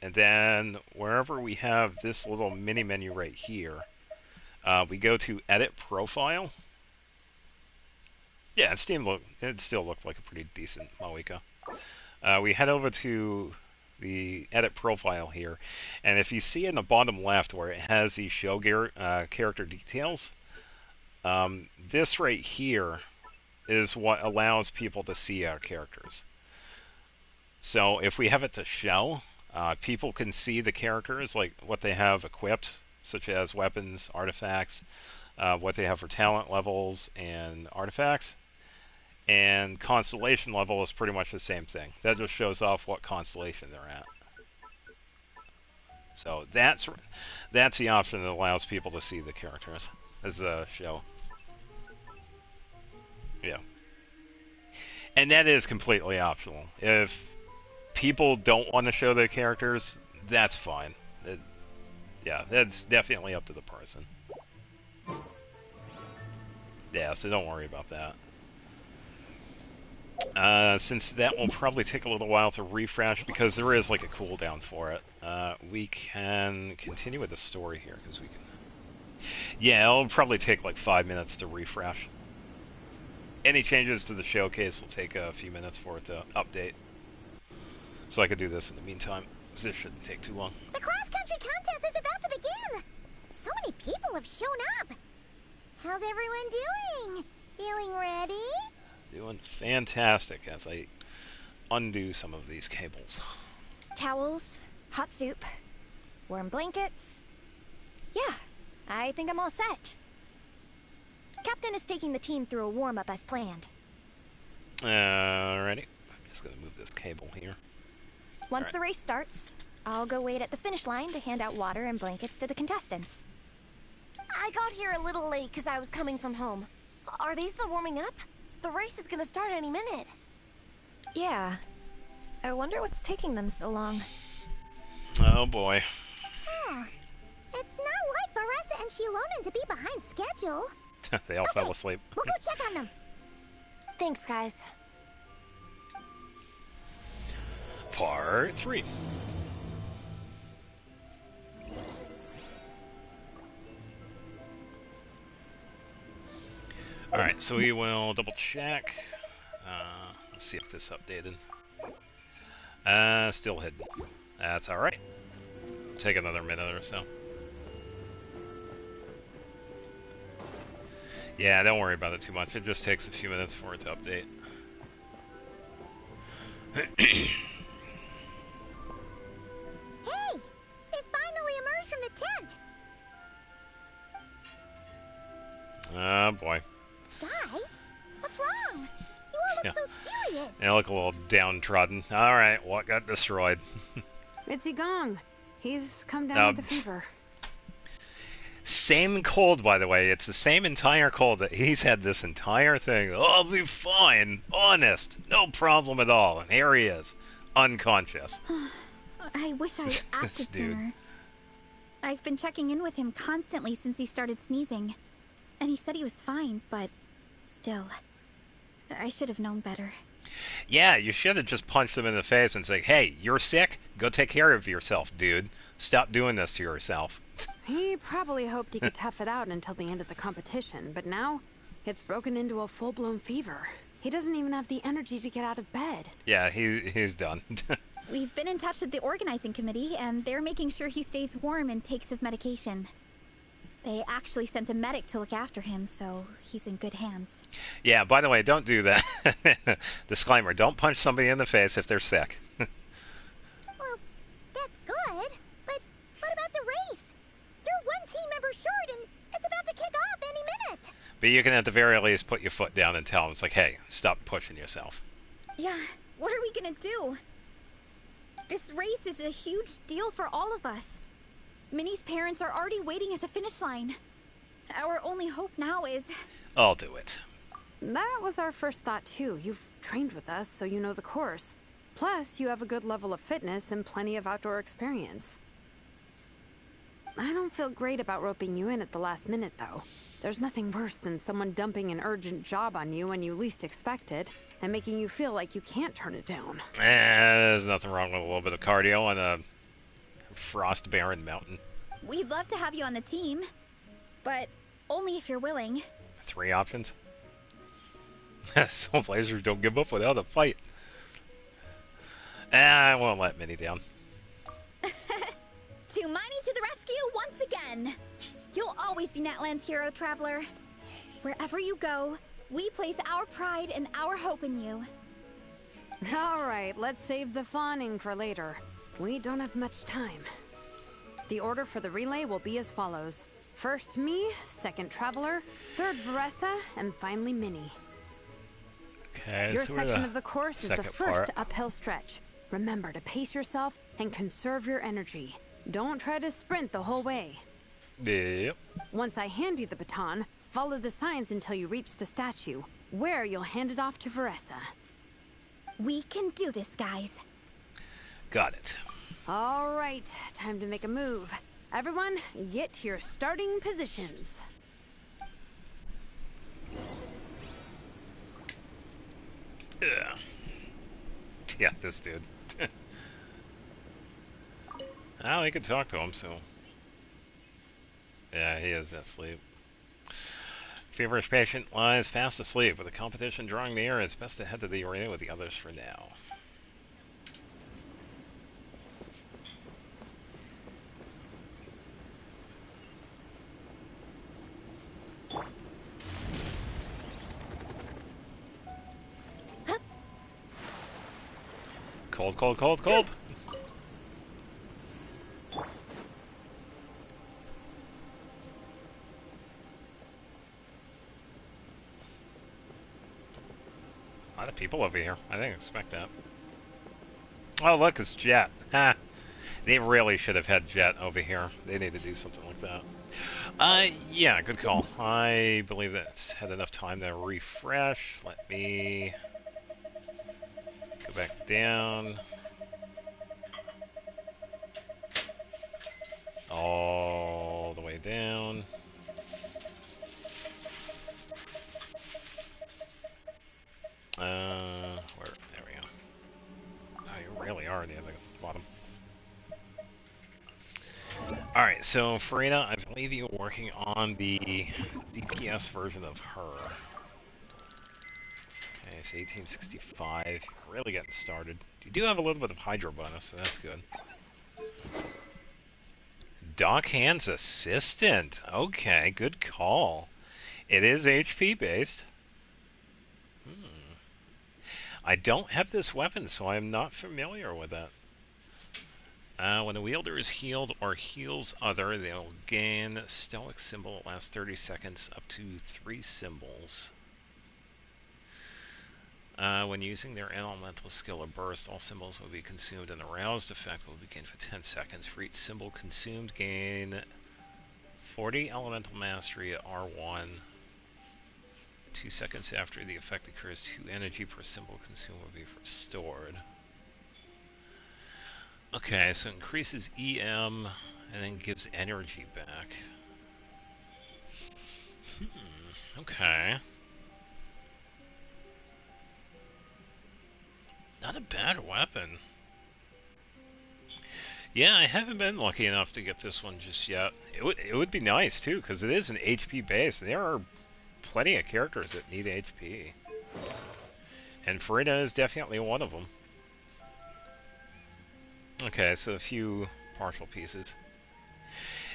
A: And then wherever we have this little mini menu right here, we go to Edit Profile. Yeah, it still looks like a pretty decent Mawika. We head over to the Edit Profile here, and if you see in the bottom left where it has the show character details, this right here is what allows people to see our characters. So if we have it to show, people can see the characters, like what they have equipped, such as weapons, artifacts, what they have for talent levels and artifacts. And constellation level is pretty much the same thing. That just shows off what constellation they're at. So that's the option that allows people to see the characters as a show. Yeah. And that is completely optional. If people don't want to show their characters, that's fine. Yeah, that's definitely up to the person. Yeah, so don't worry about that. Since that will probably take a little while to refresh, because there is like a cooldown for it, we can continue with the story here, because we can... Yeah, it'll probably take like 5 minutes to refresh. Any changes to the showcase will take a few minutes for it to update. So I could do this in the meantime, because this shouldn't take too long.
F: The cross-country contest is about to begin! So many people have shown up! How's everyone doing? Feeling ready?
A: Doing fantastic as I undo some of these cables.
C: Towels, hot soup, warm blankets. Yeah, I think I'm all set. Captain is taking the team through a warm-up as planned.
A: Alrighty. I'm just gonna move this cable here.
C: Once the race starts, I'll go wait at the finish line to hand out water and blankets to the contestants.
F: I got here a little late because I was coming from home. Are they still warming up? The race is gonna start any minute.
C: Yeah. I wonder what's taking them so long.
A: Oh boy.
F: Huh. It's not like Veressa and Shilonen to be behind schedule.
A: They all fell asleep.
F: We'll go check on them.
C: Thanks, guys.
A: Part 3. Alright, so we will double check. Let's see if this updated. Still hidden. That's alright. Take another minute or so. Yeah, don't worry about it too much. It just takes a few minutes for it to update.
F: Hey! They finally emerged from the tent!
A: Oh boy.
F: Guys, what's wrong? You all look so serious.
A: They look a little downtrodden. Alright, what got destroyed?
I: It's Igong. He's come down with a fever.
A: Same cold, by the way. It's the same entire cold that he's had this entire thing. Oh, I'll be fine. Honest. No problem at all. And here he is. Unconscious.
B: I wish I acted sooner. I've been checking in with him constantly since he started sneezing. And he said he was fine, but still. I should have known better.
A: Yeah, you should have just punched him in the face and said, hey, you're sick? Go take care of yourself, dude. Stop doing this to yourself.
I: He probably hoped he could tough it out until the end of the competition, but now it's broken into a full-blown fever. He doesn't even have the energy to get out of bed.
A: Yeah, he's done.
B: We've been in touch with the organizing committee, and they're making sure he stays warm and takes his medication. They actually sent a medic to look after him, so he's in good hands.
A: Yeah, by the way, don't do that. Disclaimer, don't punch somebody in the face if they're sick.
F: Well, that's good, but what about the race? You're one team member short, and it's about to kick off any minute.
A: But you can at the very least put your foot down and tell them, it's like, hey, stop pushing yourself.
B: Yeah, what are we gonna do? This race is a huge deal for all of us. Minnie's parents are already waiting at the finish line. Our only hope now is...
A: I'll do it.
I: That was our first thought, too. You've trained with us, so you know the course. Plus, you have a good level of fitness and plenty of outdoor experience. I don't feel great about roping you in at the last minute, though. There's nothing worse than someone dumping an urgent job on you when you least expect it, and making you feel like you can't turn it down.
A: There's nothing wrong with a little bit of cardio on a frost-barren mountain.
B: We'd love to have you on the team, but only if you're willing.
A: 3 options? Soul Blazers don't give up without a fight. I won't let Minnie down.
B: Tumani to the rescue once again! You'll always be Natlan's hero, Traveler. Wherever you go, we place our pride and our hope in you.
I: All right, let's save the fawning for later. We don't have much time. The order for the relay will be as follows. First me, second Traveler, third Veressa, and finally Minnie.
A: Okay,
I: your section of the course is the first uphill stretch. Remember to pace yourself and conserve your energy. Don't try to sprint the whole way.
A: Yep.
I: Once I hand you the baton, follow the signs until you reach the statue, where you'll hand it off to Veressa.
B: We can do this, guys.
A: Got it.
I: All right, time to make a move. Everyone, get to your starting positions.
A: Yeah, this dude. Oh, he could talk to him, so... Yeah, he is asleep. Feverish patient lies fast asleep. With the competition drawing near, it's best to head to the arena with the others for now. Cold, cold, cold, cold! A lot of people over here. I didn't expect that. Oh, look, it's Jet. Ha! They really should have had Jet over here. They need to do something like that. Yeah, good call. I believe that's had enough time to refresh. Let me go back down. All the way down. Where? There we go. Oh, you really are near the bottom. Alright, so Farina, I believe you're working on the DPS version of her. Okay, so 1865. Really getting started. You do have a little bit of Hydro bonus, so that's good. Doc Hand's assistant. Okay, good call. It is HP based. I don't have this weapon, so I'm not familiar with it. When a wielder is healed or heals other, they'll gain a stoic symbol that lasts 30 seconds, up to 3 symbols. When using their elemental skill or burst, all symbols will be consumed, and the roused effect will be gained for 10 seconds. For each symbol consumed, gain 40 elemental mastery at R1. 2 seconds after the effect occurs, 2 energy per symbol consumed will be restored. Okay, so it increases EM and then gives energy back. Okay. Not a bad weapon. Yeah, I haven't been lucky enough to get this one just yet. It would be nice too, because it is an HP base. There are plenty of characters that need HP. And Farina is definitely one of them. Okay, so a few partial pieces.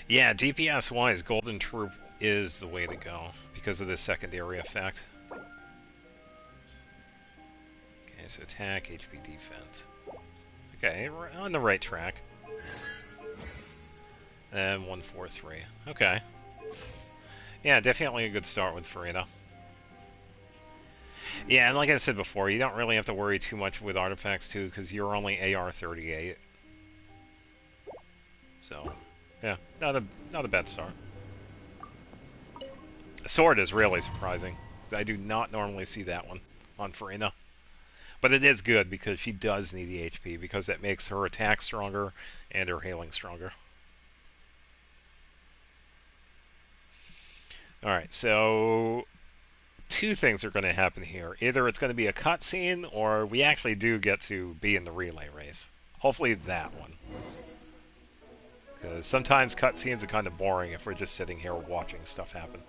A: Yeah, DPS-wise, Golden Troop is the way to go because of the secondary effect. Okay, so attack, HP, defense. Okay, we're on the right track. And 143. Okay. Yeah, definitely a good start with Farina. Yeah, and like I said before, you don't really have to worry too much with artifacts too, because you're only AR-38. So, yeah, not a bad start. The sword is really surprising, because I do not normally see that one on Farina. But it is good because she does need the HP, because that makes her attack stronger and her healing stronger. Alright, so two things are going to happen here. Either it's going to be a cutscene, or we actually do get to be in the relay race. Hopefully that one. Because sometimes cutscenes are kind of boring if we're just sitting here watching stuff happen.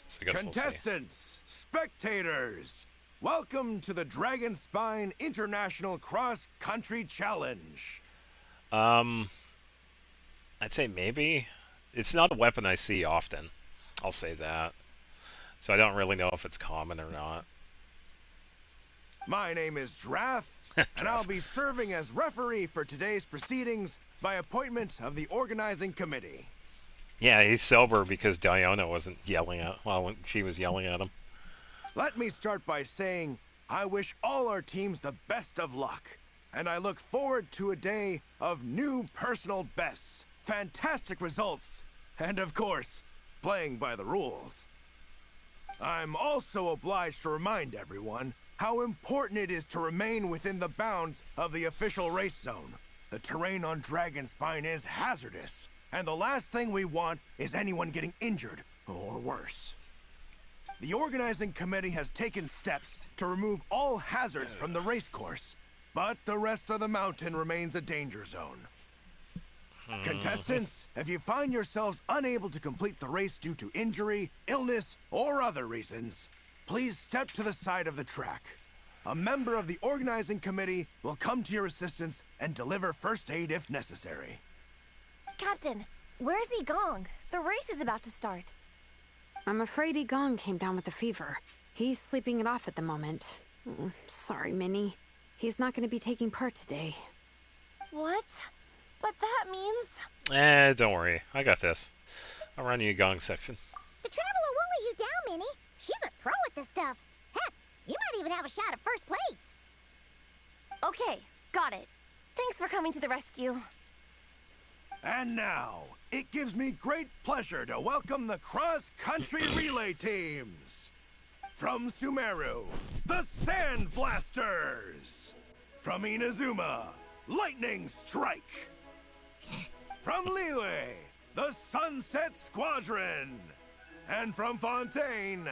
A: So I guess
E: Contestants, spectators, welcome to the Dragonspine International Cross Country Challenge.
A: I'd say maybe. It's not a weapon I see often. I'll say that. So I don't really know if it's common or not.
E: My name is Drath, and I'll be serving as referee for today's proceedings by appointment of the organizing committee.
A: Yeah, he's sober because Diona wasn't yelling at, well, when she was yelling at him.
E: Let me start by saying I wish all our teams the best of luck, and I look forward to a day of new personal bests, fantastic results, and of course, playing by the rules. I'm also obliged to remind everyone how important it is to remain within the bounds of the official race zone. The terrain on Dragonspine is hazardous, and the last thing we want is anyone getting injured, or worse. The organizing committee has taken steps to remove all hazards from the race course, but the rest of the mountain remains a danger zone. Contestants, if you find yourselves unable to complete the race due to injury, illness, or other reasons, please step to the side of the track. A member of the organizing committee will come to your assistance and deliver first aid if necessary.
C: Captain, where's Igong? The race is about to start.
I: I'm afraid Igong came down with a fever. He's sleeping it off at the moment. Sorry, Minnie. He's not going to be taking part today.
C: What? But that means...
A: Don't worry. I got this. I'll run you a gong section.
F: The Traveler won't let you down, Minnie. She's a pro at at this stuff. Heck, you might even have a shot at first place.
C: Okay, got it. Thanks for coming to the rescue.
E: And now, it gives me great pleasure to welcome the cross-country relay teams. From Sumeru, the Sand Blasters. From Inazuma, Lightning Strike. From Liyue, the Sunset Squadron. And from Fontaine,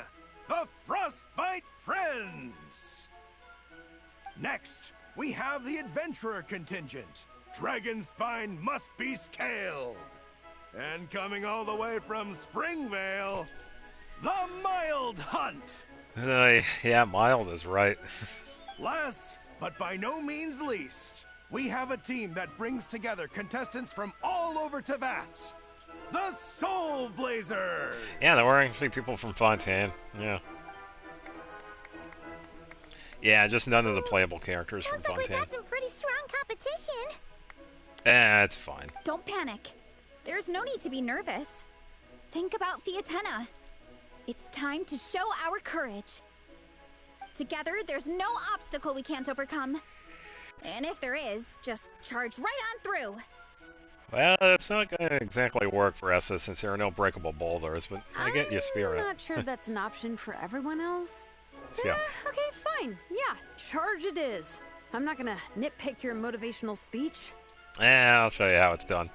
E: the Frostbite Friends. Next, we have the Adventurer contingent. Dragonspine must be scaled. And coming all the way from Springvale, the Mild Hunt.
A: Yeah, Mild is right.
E: Last, but by no means least, we have a team that brings together contestants from all over Teyvat. The Soul Blazers!
A: Yeah, there were actually people from Fontaine. Yeah. Yeah, just none of the playable characters from Fontaine.
F: Looks like we've got some pretty strong competition.
A: It's fine.
B: Don't panic. There's no need to be nervous. Think about Fiatenna. It's time to show our courage. Together, there's no obstacle we can't overcome. And if there is, just charge right on through.
A: Well, it's not going to exactly work for Essa since there are no breakable boulders, but I get your spirit.
I: I'm not sure that's an option for everyone else.
A: Yeah.
I: Okay, fine. Yeah, charge it is. I'm not gonna nitpick your motivational speech.
A: Yeah, I'll show you how it's done.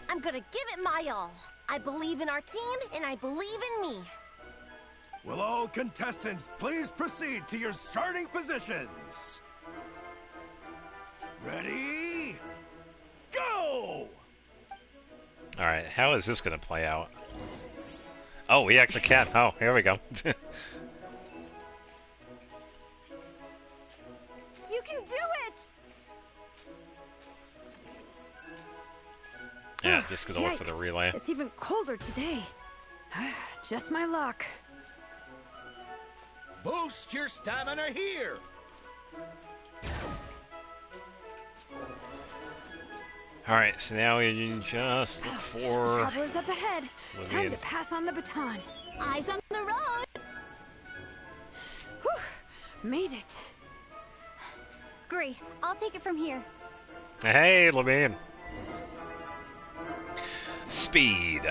C: I'm gonna give it my all. I believe in our team, and I believe in me.
E: Will all contestants please proceed to your starting positions? Ready? Go!
A: Alright, how is this going to play out? Oh, we actually can. Oh, here we go.
C: You can do it!
A: Yeah, just gonna look for the relay.
I: It's even colder today. Just my luck.
L: Boost your stamina here!
A: Alright, so now we just look for...
I: Travelers up ahead. Time to pass on the baton.
C: Eyes on the road!
I: Whew, made it.
C: Great, I'll take it from here.
A: Hey, Levine. Speed.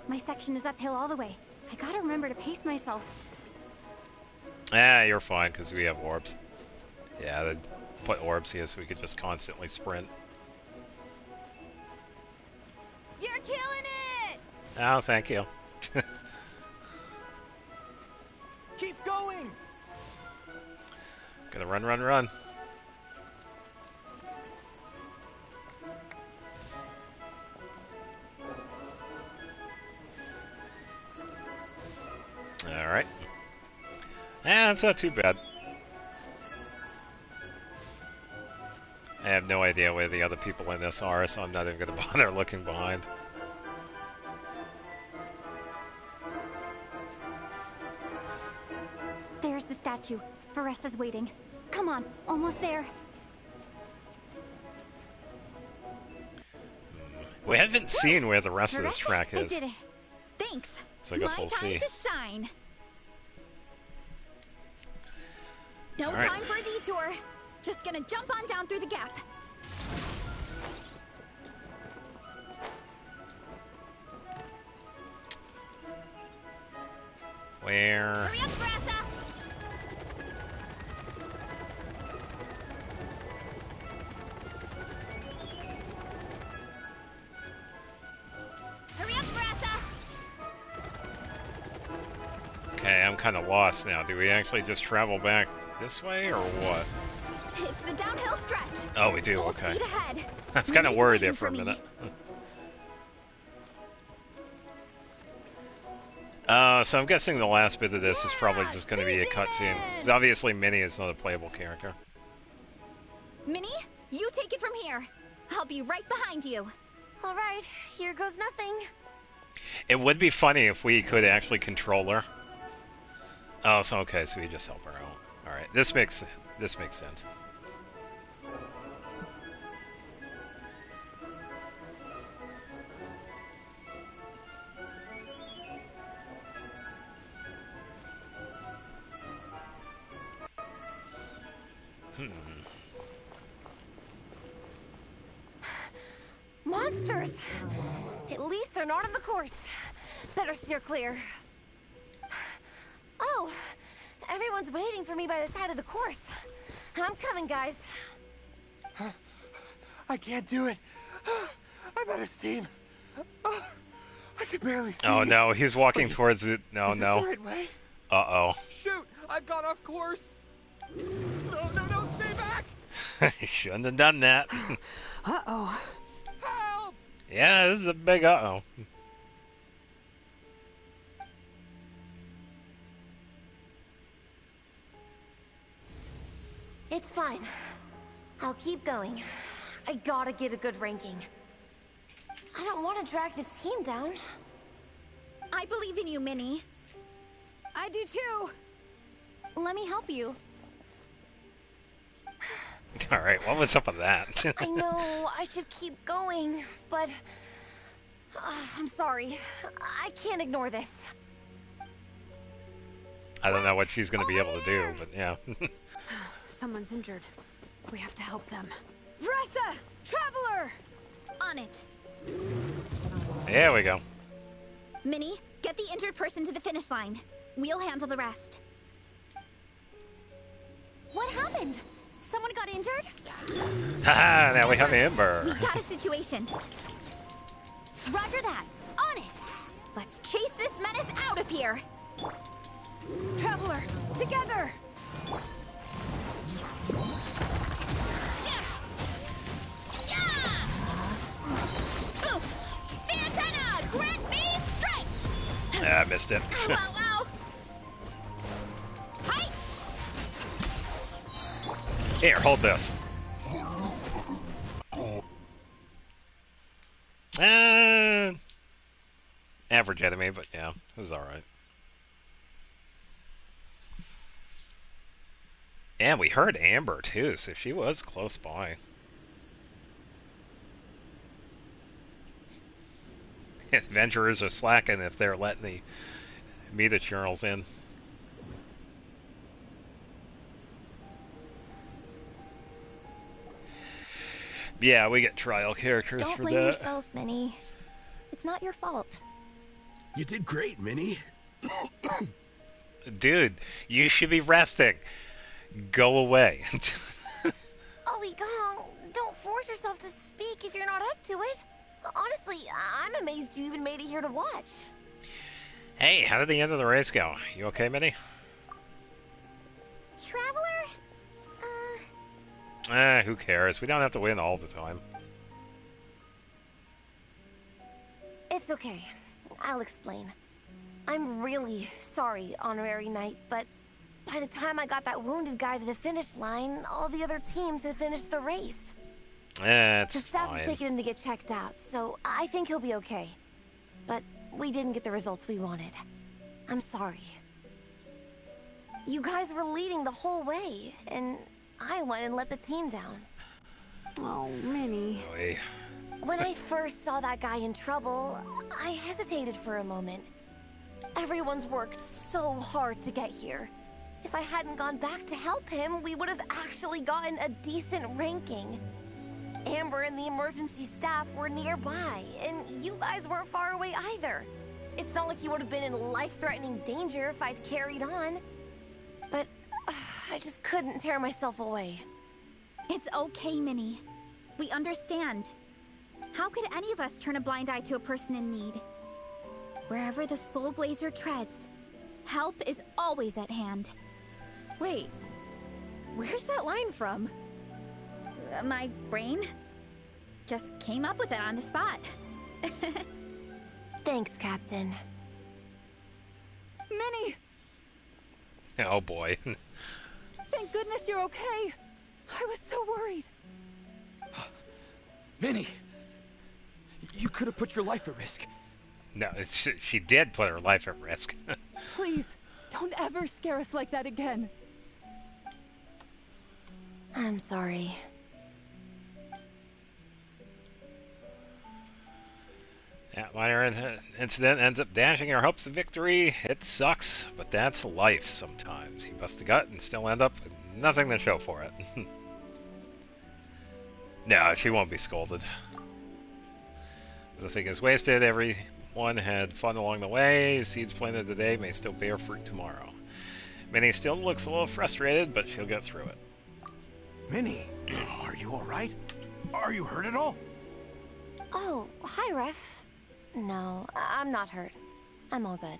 C: My section is uphill all the way. I gotta remember to pace myself.
A: Ah, you're fine, because we have orbs. Yeah, they'd put orbs here so we could just constantly sprint.
C: You're killing it!
A: Oh, thank you.
E: Keep going!
A: Gotta run, run, run. Alright. Yeah, it's not too bad. I have no idea where the other people in this are, so I'm not even going to bother looking behind.
C: There's the statue. Varessa's waiting. Come on, almost there.
A: We haven't seen where the rest of this track is.
B: I did it. Thanks.
A: So I guess we'll see.
B: My time to shine. No
A: All right.
B: time for a detour. Just gonna jump on down through the gap.
A: Where?
B: Hurry up, Varessa! Hurry up, Varessa!
A: Okay, I'm kind of lost now. Do we actually just travel back this way, or what?
B: It's the downhill stretch.
A: Oh, we do,
B: Full
A: okay.
B: speed ahead.
A: I was kind of
B: Minnie's
A: worried there
B: waiting
A: for a
B: me.
A: minute. So I'm guessing the last bit of this is probably just going to be a cutscene. Because obviously Minnie is not a playable character.
B: Minnie, you take it from here. I'll be right behind you.
C: All right, here goes nothing.
A: It would be funny if we could actually control her. Oh, so okay, so we just help her out. All right, this makes sense.
C: Monsters! At least they're not on the course. Better steer clear. Oh, everyone's waiting for me by the side of the course. I'm coming, guys.
E: I can't do it. I'm out of steam. I could barely see.
A: Oh no, he's walking towards it. No,
E: Is this
A: no.
E: the right way?
A: Uh-oh.
T: Shoot! I've gone off course! No, no, no, stay back!
A: He shouldn't have done that.
I: Uh-oh.
T: Help!
A: Yeah, this is a big uh-oh.
C: It's fine. I'll keep going. I gotta get a good ranking. I don't want to drag this team down.
B: I believe in you, Minnie.
I: I do too.
C: Let me help you.
A: Alright, what was up with that?
C: I know I should keep going, but I'm sorry. I can't ignore this.
A: I don't know what she's going to be able to do, but yeah.
I: Someone's injured. We have to help them. Vressa! Traveler!
B: On it.
A: There we go.
B: Minnie, get the injured person to the finish line. We'll handle the rest.
C: What happened? Someone got injured?
A: Haha, now we have Amber.
B: We got a situation. Roger that. On it. Let's chase this menace out of here.
I: Traveler, together!
B: Boof! Fantana! Grant me strike!
A: Yeah, I missed it.
B: Ow, ow, ow! Hi!
A: Here, hold this. Average enemy, but yeah, it was alright. And we heard Amber too, so she was close by. Adventurers are slacking if they're letting the Metajournals in. Yeah, we get trial characters
C: Don't
A: for
C: blame
A: that.
C: yourself, Minnie. It's not your fault.
H: You did great, Minnie.
A: Dude, you should be resting. Go away.
C: Ollie Gong, don't force yourself to speak if you're not up to it. Honestly, I'm amazed you even made it here to watch.
A: Hey, how did the end of the race go? You okay, Minnie?
C: Traveler?
A: Who cares? We don't have to win all the time.
C: It's okay. I'll explain. I'm really sorry, Honorary Knight, but by the time I got that wounded guy to the finish line, all the other teams had finished the race.
A: It's
C: The staff have
A: fine.
C: taken him to get checked out, so I think he'll be okay. But we didn't get the results we wanted. I'm sorry. You guys were leading the whole way, and I went and let the team down.
I: Oh, Minnie.
A: Oy.
C: When I first saw that guy in trouble, I hesitated for a moment. Everyone's worked so hard to get here. If I hadn't gone back to help him, we would have actually gotten a decent ranking. Amber and the emergency staff were nearby, and you guys weren't far away either. It's not like you would have been in life-threatening danger if I'd carried on. But I just couldn't tear myself away.
B: It's okay, Minnie. We understand. How could any of us turn a blind eye to a person in need? Wherever the Soul Blazer treads, help is always at hand.
C: Wait, where's that line from?
B: My brain just came up with it on the spot.
C: Thanks, Captain.
J: Minnie!
A: Oh boy.
J: Thank goodness you're okay. I was so worried.
T: Minnie! You could have put your life at risk.
A: No, she did put her life at risk.
J: Please, don't ever scare us like that again.
C: I'm sorry.
A: That minor incident ends up dashing our hopes of victory. It sucks, but that's life sometimes. You bust a gut and still end up with nothing to show for it. No, she won't be scolded. The thing is wasted. Everyone had fun along the way. Seeds planted today may still bear fruit tomorrow. Minnie still looks a little frustrated, but she'll get through it.
E: Minnie, are you alright? Are you hurt at all?
C: Oh, hi, Ref. No, I'm not hurt. I'm all good.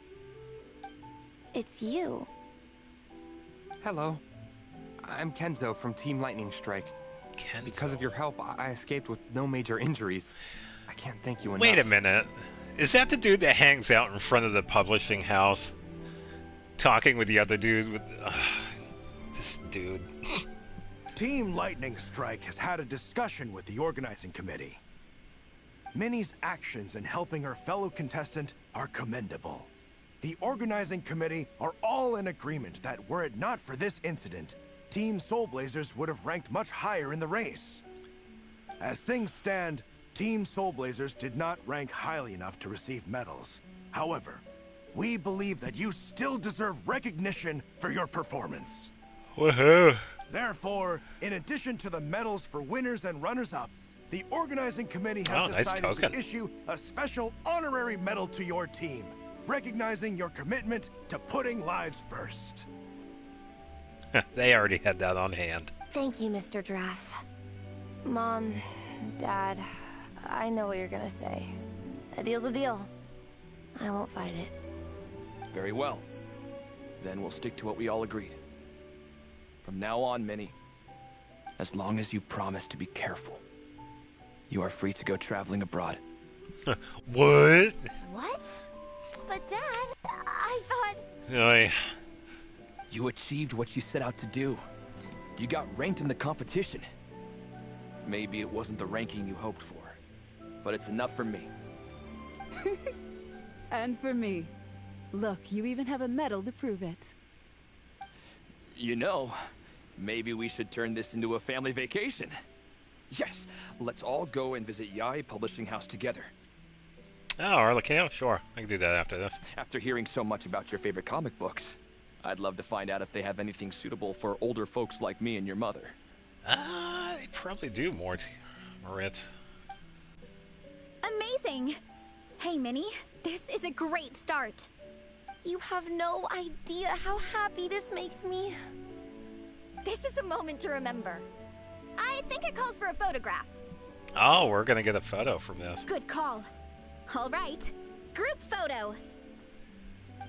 C: It's you.
K: Hello. I'm Kenzo from Team Lightning Strike.
A: Kenzo.
K: Because of your help, I escaped with no major injuries. I can't thank you enough.
A: Wait a minute. Is that the dude that hangs out in front of the publishing house? Talking with the other dude with... this dude.
E: Team Lightning Strike has had a discussion with the organizing committee. Minnie's actions in helping her fellow contestant are commendable. The organizing committee are all in agreement that were it not for this incident, Team Soul Blazers would have ranked much higher in the race. As things stand, Team Soul Blazers did not rank highly enough to receive medals. However, we believe that you still deserve recognition for your performance.
A: Woohoo!
E: Therefore, in addition to the medals for winners and runners-up, the organizing committee has decided to issue a special honorary medal to your team, recognizing your commitment to putting lives first.
A: They already had that on hand.
C: Thank you, Mr. Draff. Mom, Dad, I know what you're gonna say. A deal's a deal. I won't fight it.
T: Very well. Then we'll stick to what we all agreed. From now on, Minnie, as long as you promise to be careful, you are free to go traveling abroad.
A: What?
C: What? But Dad, I thought...
A: Oy.
T: You achieved what you set out to do. You got ranked in the competition. Maybe it wasn't the ranking you hoped for, but it's enough for me.
J: And for me. Look, you even have a medal to prove it.
T: You know, maybe we should turn this into a family vacation. Yes, let's all go and visit Yae Publishing House together.
A: Oh, Arlecchino? Sure, I can do that after this.
T: After hearing so much about your favorite comic books, I'd love to find out if they have anything suitable for older folks like me and your mother.
A: They probably do, Morit.
B: Amazing! Hey, Minnie, this is a great start.
C: You have no idea how happy this makes me. This is a moment to remember. I think it calls for a photograph.
A: Oh, we're gonna get a photo from this.
B: Good call. All right, group photo.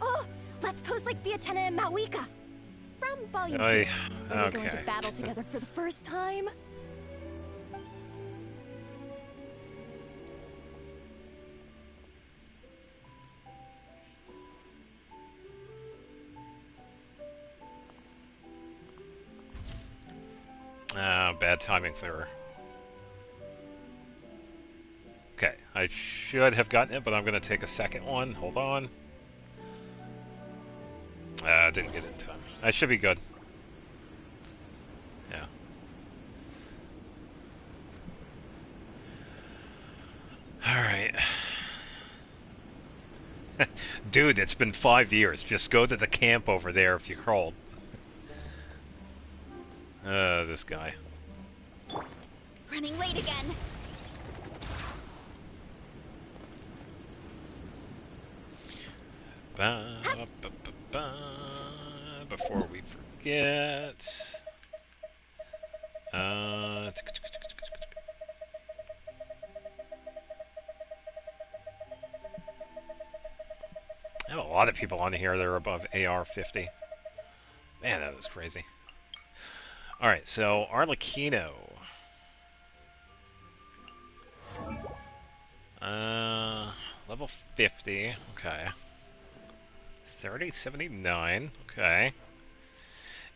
C: Oh, let's pose like Fiatena and Mauika. From Volume 2,
A: Oy.
C: where they go into battle together for the first time.
A: Bad timing for her. Okay, I should have gotten it, but I'm going to take a second one. Hold on. Didn't get it in time. I should be good. Yeah. Alright. Dude, it's been 5 years. Just go to the camp over there if you're cold. This guy.
B: Running late again.
A: Before we forget. I have a lot of people on here that are above AR 50. Man, that is crazy. Alright, so Arlecchino. Level 50, okay. 3079, okay.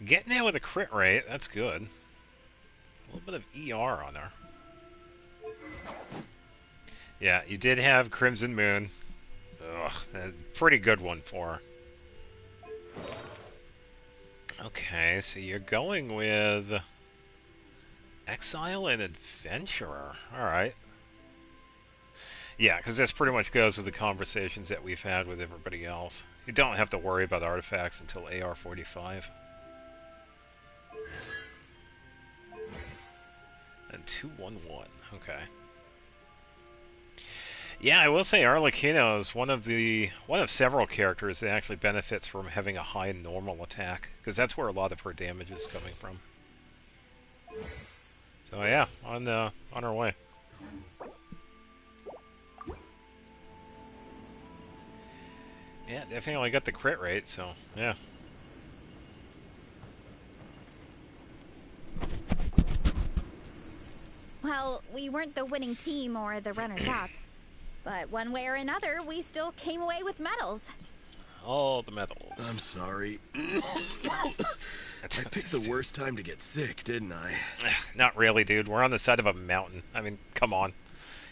A: Getting out with a crit rate, that's good. A little bit of ER on her. Yeah, you did have Crimson Moon. Ugh, a pretty good one for her. Okay, so you're going with Exile and Adventurer. Alright. Yeah, because this pretty much goes with the conversations that we've had with everybody else. You don't have to worry about artifacts until AR 45. And 2-1-1. Okay. Yeah, I will say Arlecchino is one of several characters that actually benefits from having a high normal attack, because that's where a lot of her damage is coming from. So yeah, on our way. Yeah, definitely got the crit rate, so yeah.
B: Well, we weren't the winning team or the runners-up, but one way or another, we still came away with medals.
A: All the medals.
H: I'm sorry. I picked the worst time to get sick, didn't I?
A: Not really, dude. We're on the side of a mountain. I mean, come on.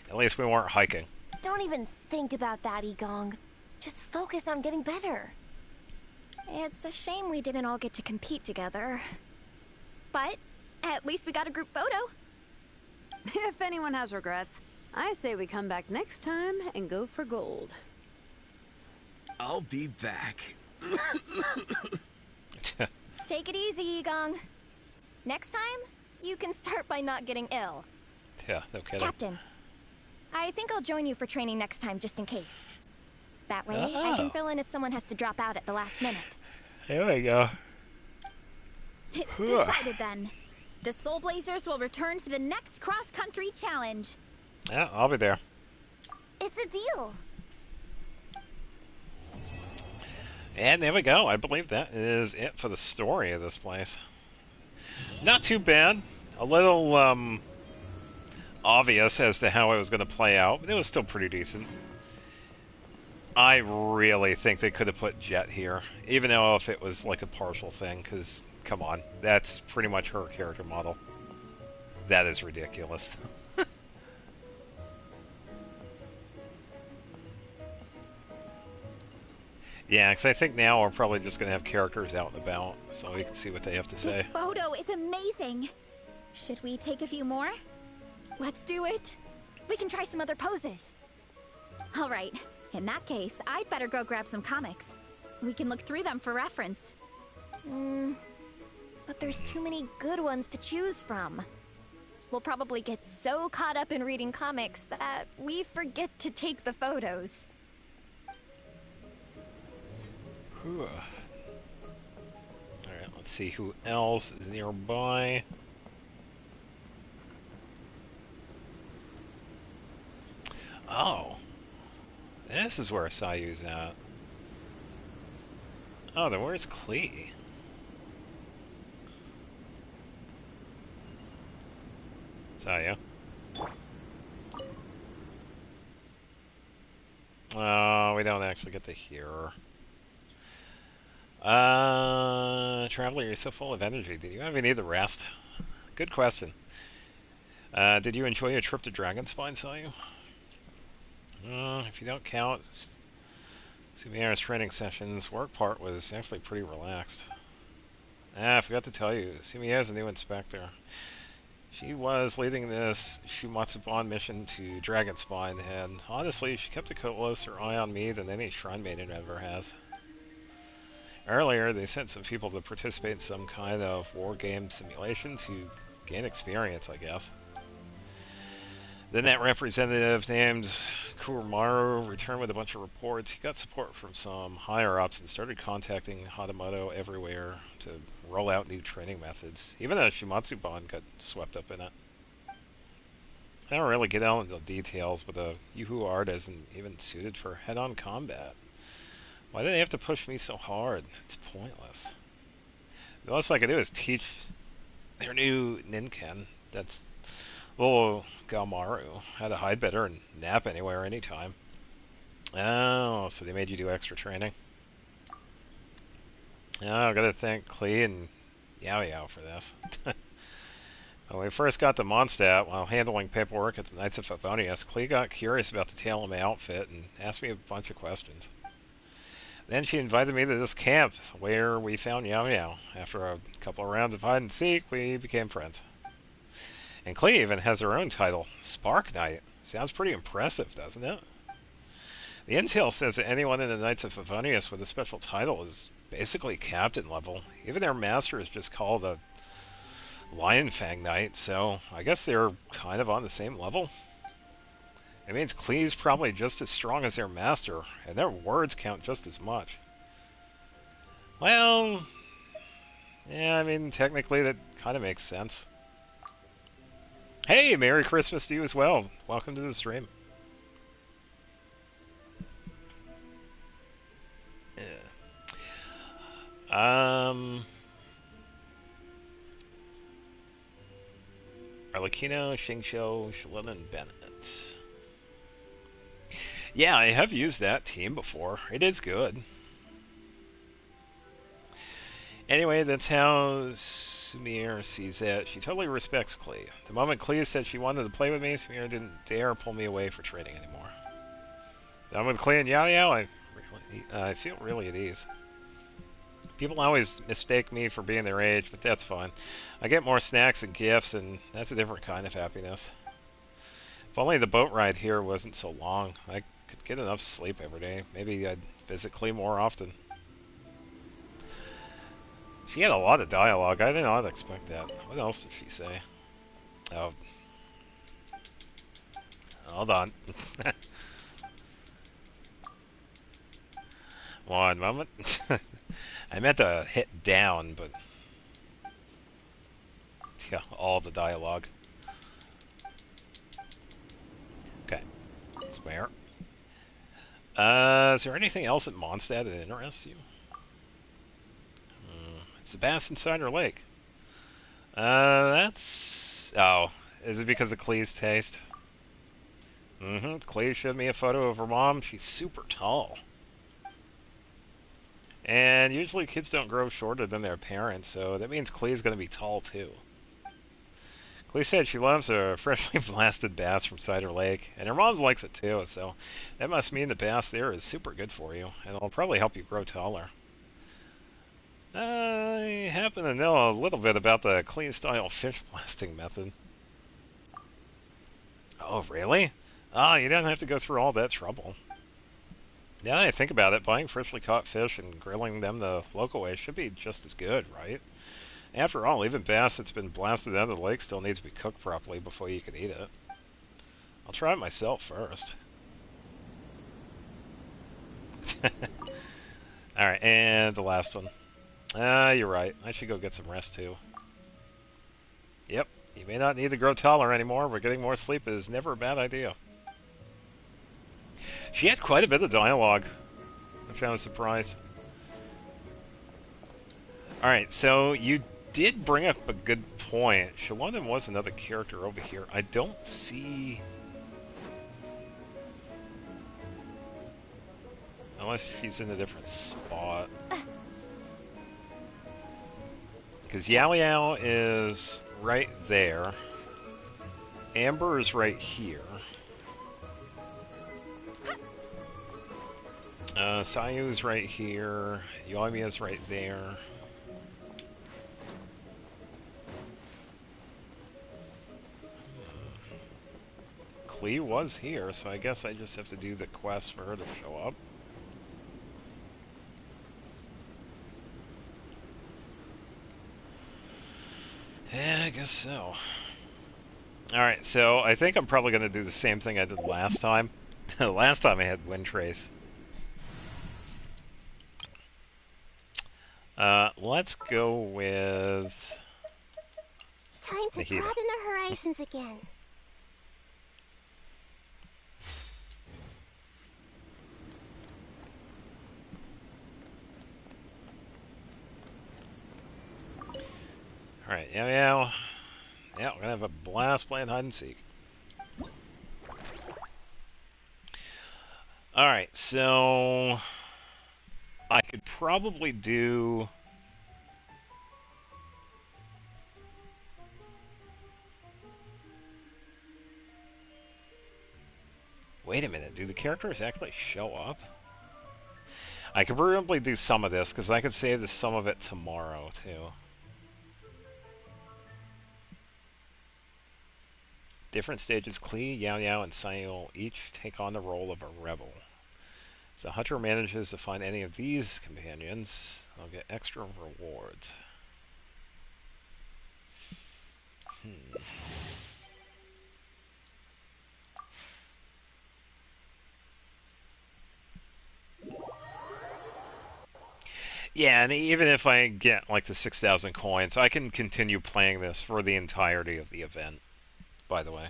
A: At least we weren't hiking.
C: Don't even think about that, Igong. Just focus on getting better. It's a shame we didn't all get to compete together. But at least we got a group photo.
I: If anyone has regrets, I say we come back next time and go for gold.
H: I'll be back.
C: Take it easy, Igong. Next time, you can start by not getting ill.
A: Yeah, no kidding.
C: Captain, I think I'll join you for training next time just in case. That way, I can fill in if someone has to drop out at the last minute.
A: There we go.
B: It's decided then. The Soul Blazers will return for the next cross-country challenge.
A: Yeah, I'll be there.
C: It's a deal.
A: And there we go. I believe that is it for the story of this place. Not too bad. A little obvious as to how it was going to play out, but it was still pretty decent. I really think they could have put Jet here, even though if it was like a partial thing, because, come on, that's pretty much her character model. That is ridiculous. Yeah, because I think now we're probably just going to have characters out and about, so we can see what they have to say.
B: This photo is amazing. Should we take a few more?
C: Let's do it. We can try some other poses.
B: All right. In that case, I'd better go grab some comics. We can look through them for reference.
C: But there's too many good ones to choose from. We'll probably get so caught up in reading comics that we forget to take the photos.
A: Alright, let's see who else is nearby. Oh. This is where Sayu's at. Oh, then where's Klee? Sayu. Oh, we don't actually get to hear her. Traveler, you're so full of energy. Did you have any of the rest? Good question. Did you enjoy your trip to Dragonspine, Sayu? If you don't count Sumiera's training sessions, work part was actually pretty relaxed. I forgot to tell you, Sumiera's a new inspector. She was leading this Shumatsuban mission to Dragonspine, and honestly, she kept a closer eye on me than any Shrine Maiden ever has. Earlier, they sent some people to participate in some kind of war game simulation to gain experience, I guess. Then that representative named Kurumaru returned with a bunch of reports. He got support from some higher-ups and started contacting Hatamoto everywhere to roll out new training methods. Even though Shumatsuban got swept up in it. I don't really get out into the details, but the Yuhu art isn't even suited for head-on combat. Why do they have to push me so hard? It's pointless. The most I can do is teach their new Ninken. That's little Galmaru. How to hide better and nap anywhere, anytime. Oh, so they made you do extra training? Oh, I gotta thank Klee and Yao Yao for this. When we first got to Mondstadt, while handling paperwork at the Knights of Favonius, Klee got curious about the tail of my outfit and asked me a bunch of questions. Then she invited me to this camp, where we found Yao Yao. After a couple of rounds of hide and seek, we became friends. And Klee even has her own title, Spark Knight. Sounds pretty impressive, doesn't it? The intel says that anyone in the Knights of Favonius with a special title is basically captain level. Even their master is just called a Lionfang Knight, so I guess they're kind of on the same level. It means Klee's probably just as strong as their master, and their words count just as much. Well, yeah, I mean, technically that kind of makes sense. Hey, Merry Christmas to you as well. Welcome to the stream. Yeah. Arlecchino, Xingqiu, Shalom, and Bennett. Yeah, I have used that team before. It is good. Anyway, that's how Sumire sees it. She totally respects Klee. The moment Klee said she wanted to play with me, Sumire didn't dare pull me away for trading anymore. I'm with Klee and Yao Yao, I feel really at ease. People always mistake me for being their age, but that's fine. I get more snacks and gifts, and that's a different kind of happiness. If only the boat ride here wasn't so long, I could get enough sleep every day. Maybe I'd visit Klee more often. She had a lot of dialogue. I did not expect that. What else did she say? Oh. Hold on. One moment. I meant to hit down, but... yeah, all the dialogue. Okay. Swear. Is there anything else at Mondstadt that interests you? It's the bass inside her lake. That's... oh, is it because of Klee's taste? Klee showed me a photo of her mom. She's super tall. And usually kids don't grow shorter than their parents, so that means Klee's going to be tall too. Klee said she loves a freshly blasted bass from Cider Lake, and her mom likes it too, so that must mean the bass there is super good for you, and it'll probably help you grow taller. I happen to know a little bit about the Klee-style fish blasting method. Oh, really? Oh, you don't have to go through all that trouble. Now that I think about it, buying freshly caught fish and grilling them the local way should be just as good, right? After all, even bass that's been blasted out of the lake still needs to be cooked properly before you can eat it. I'll try it myself first. Alright, and the last one. You're right. I should go get some rest too. Yep, you may not need to grow taller anymore, but getting more sleep is never a bad idea. She had quite a bit of dialogue. I found a surprise. Alright, so you did bring up a good point. Shalom was another character over here. I don't see... unless she's in a different spot. Because Yao Yao is right there. Amber is right here. Sayu's right here. Yoimiya's right there. Klee was here, so I guess I just have to do the quest for her to show up. Yeah, I guess so. Alright, so I think I'm probably going to do the same thing I did last time. Last time I had Wind Trace. Let's go with...
F: time to
A: Nahida.
F: broaden the horizons again.
A: Alright, yeah, we're gonna have a blast playing hide and seek. Alright, so I could probably do... wait a minute, do the characters actually show up? I could probably do some of this, because I could save some of it tomorrow, too. Different stages, Klee, Yao Yao, and Sayu each take on the role of a rebel. If the hunter manages to find any of these companions, they'll get extra rewards. Yeah, and even if I get like the 6,000 coins, I can continue playing this for the entirety of the event, by the way.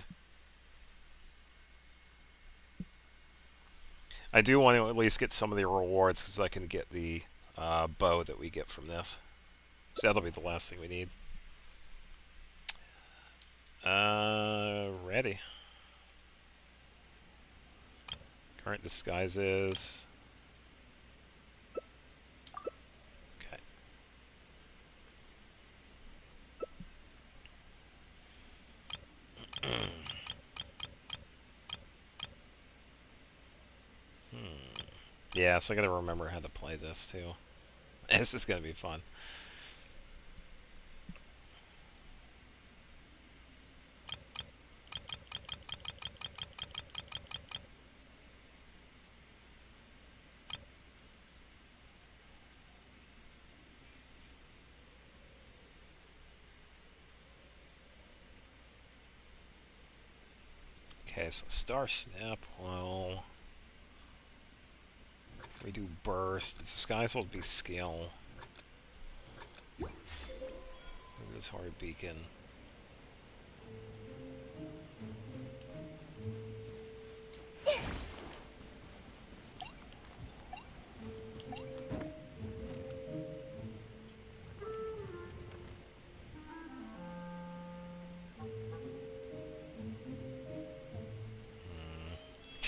A: I do want to at least get some of the rewards because I can get the bow that we get from this. So that'll be the last thing we need. Ready. Current disguises. Okay. Yeah, so I gotta remember how to play this too. This is gonna be fun. Okay, so Star Snap, well, we do Burst. Disguise will be Skill. Regulatory Beacon.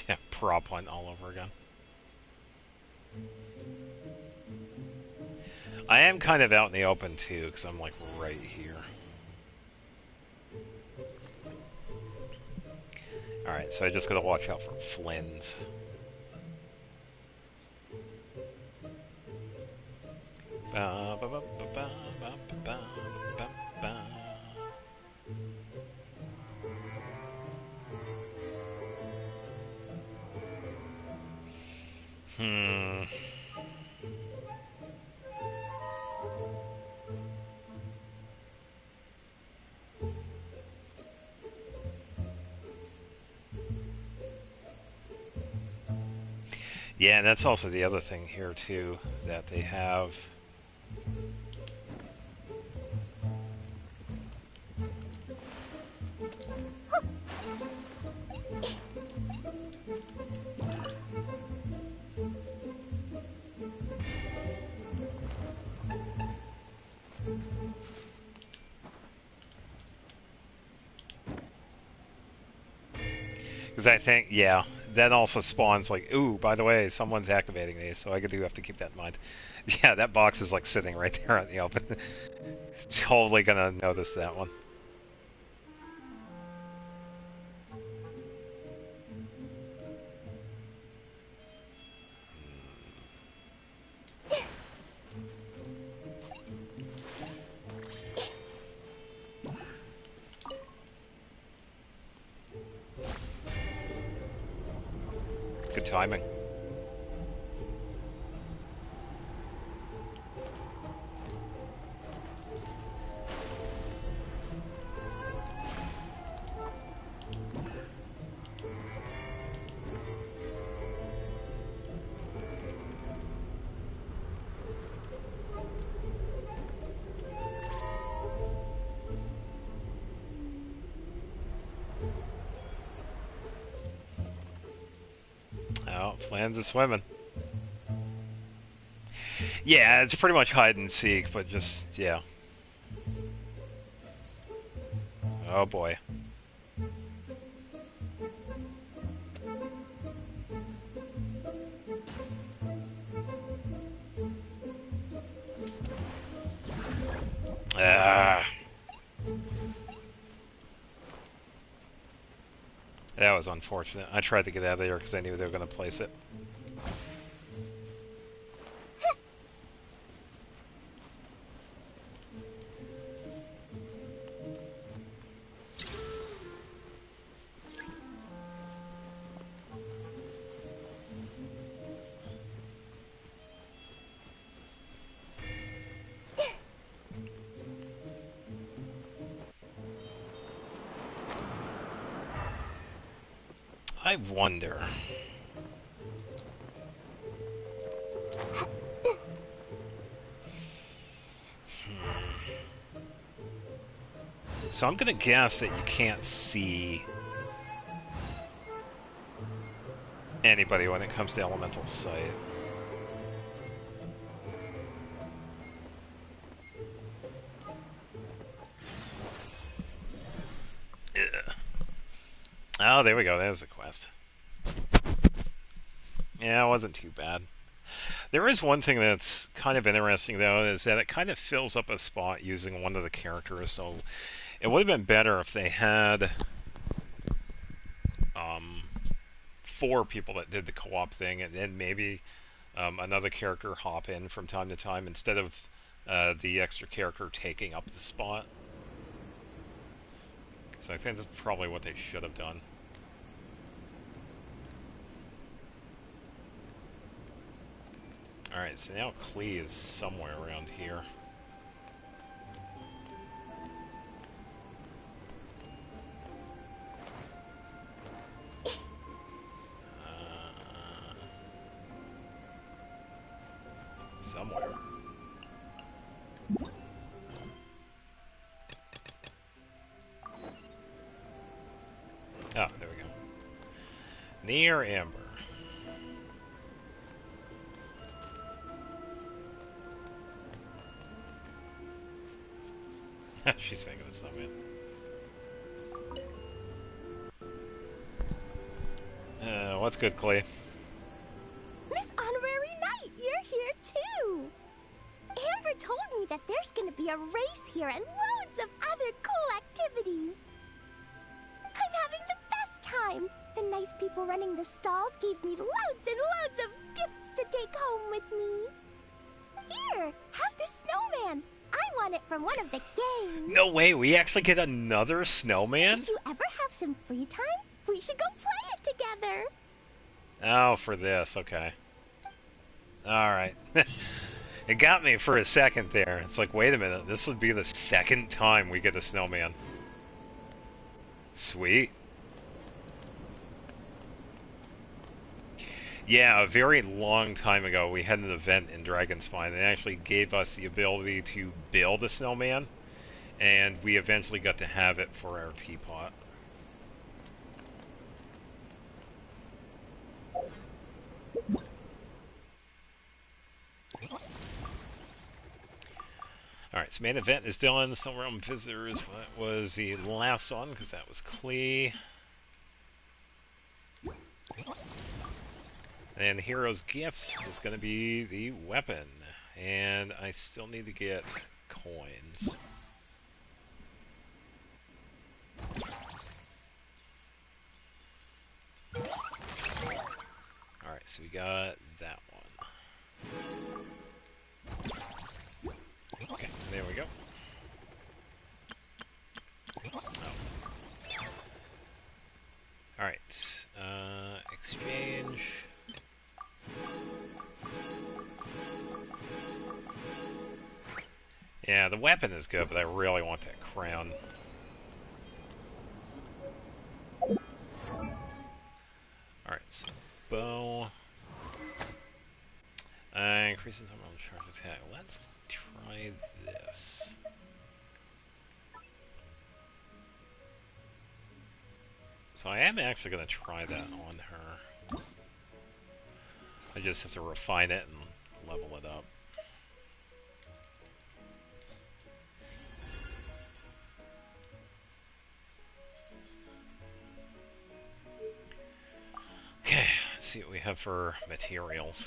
A: Yeah, prop hunt all over again. I am kind of out in the open too, because I'm like right here. Alright, so I just gotta watch out for Flynn's. Ba, ba, ba, ba, ba, ba, ba, ba, ba. Yeah, and that's also the other thing here too, is that they have because I think, yeah, that also spawns like, ooh, by the way, someone's activating these, so I do have to keep that in mind. Yeah, that box is like sitting right there out in the open. Totally gonna notice that one. Good timing. Oh, Flan's is swimming. Yeah, it's pretty much hide and seek, but just, yeah. Oh boy. Ah. That was unfortunate. I tried to get out of there because I knew they were going to place it. I wonder. So I'm gonna guess that you can't see anybody when it comes to elemental sight. Ugh. Oh, there we go. There's the quest. Yeah, it wasn't too bad. There is one thing that's kind of interesting, though, is that it kind of fills up a spot using one of the characters, so it would have been better if they had 4 people that did the co-op thing, and then maybe another character hop in from time to time instead of the extra character taking up the spot. So I think that's probably what they should have done. Alright, so now Klee is somewhere around here. Somewhere. Oh, there we go. Near Amber. She's making a snowman. What's good, Klee?
F: Miss Honorary Knight, you're here too! Amber told me that there's gonna be a race here and loads of other cool activities. I'm having the best time! The nice people running the stalls gave me loads and loads of gifts to take home with me. Here, have this snowman. I won it from one of the games.
A: No way, we actually get another snowman?
F: If you ever have some free time, we should go play it together.
A: Oh, for this, okay. Alright. It got me for a second there. It's like, wait a minute, this would be the second time we get a snowman. Sweet. Yeah, a very long time ago we had an event in Dragonspine that actually gave us the ability to build a snowman, and we eventually got to have it for our teapot. Alright, so main event is done. Snow Realm Visitors, what was the last one? Because that was Klee. And Hero's Gifts is going to be the weapon. And I still need to get coins. Alright, so we got that one. Okay, there we go. Oh. Alright, exchange. Yeah, the weapon is good, but I really want that crown. Alright, so bow. Increasing some on charge attack. Let's try this. So I am actually going to try that on her. I just have to refine it and level it up. Okay, let's see what we have for materials.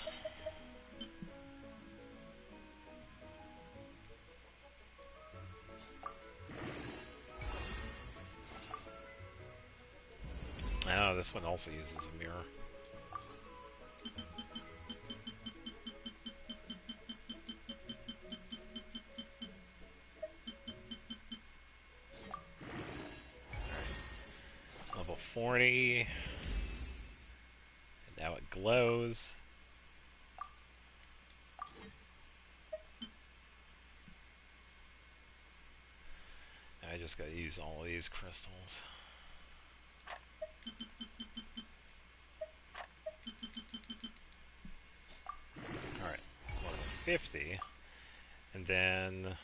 A: Oh, this one also uses a mirror. Level 40. And now it glows. I just gotta use all of these crystals. 50. And then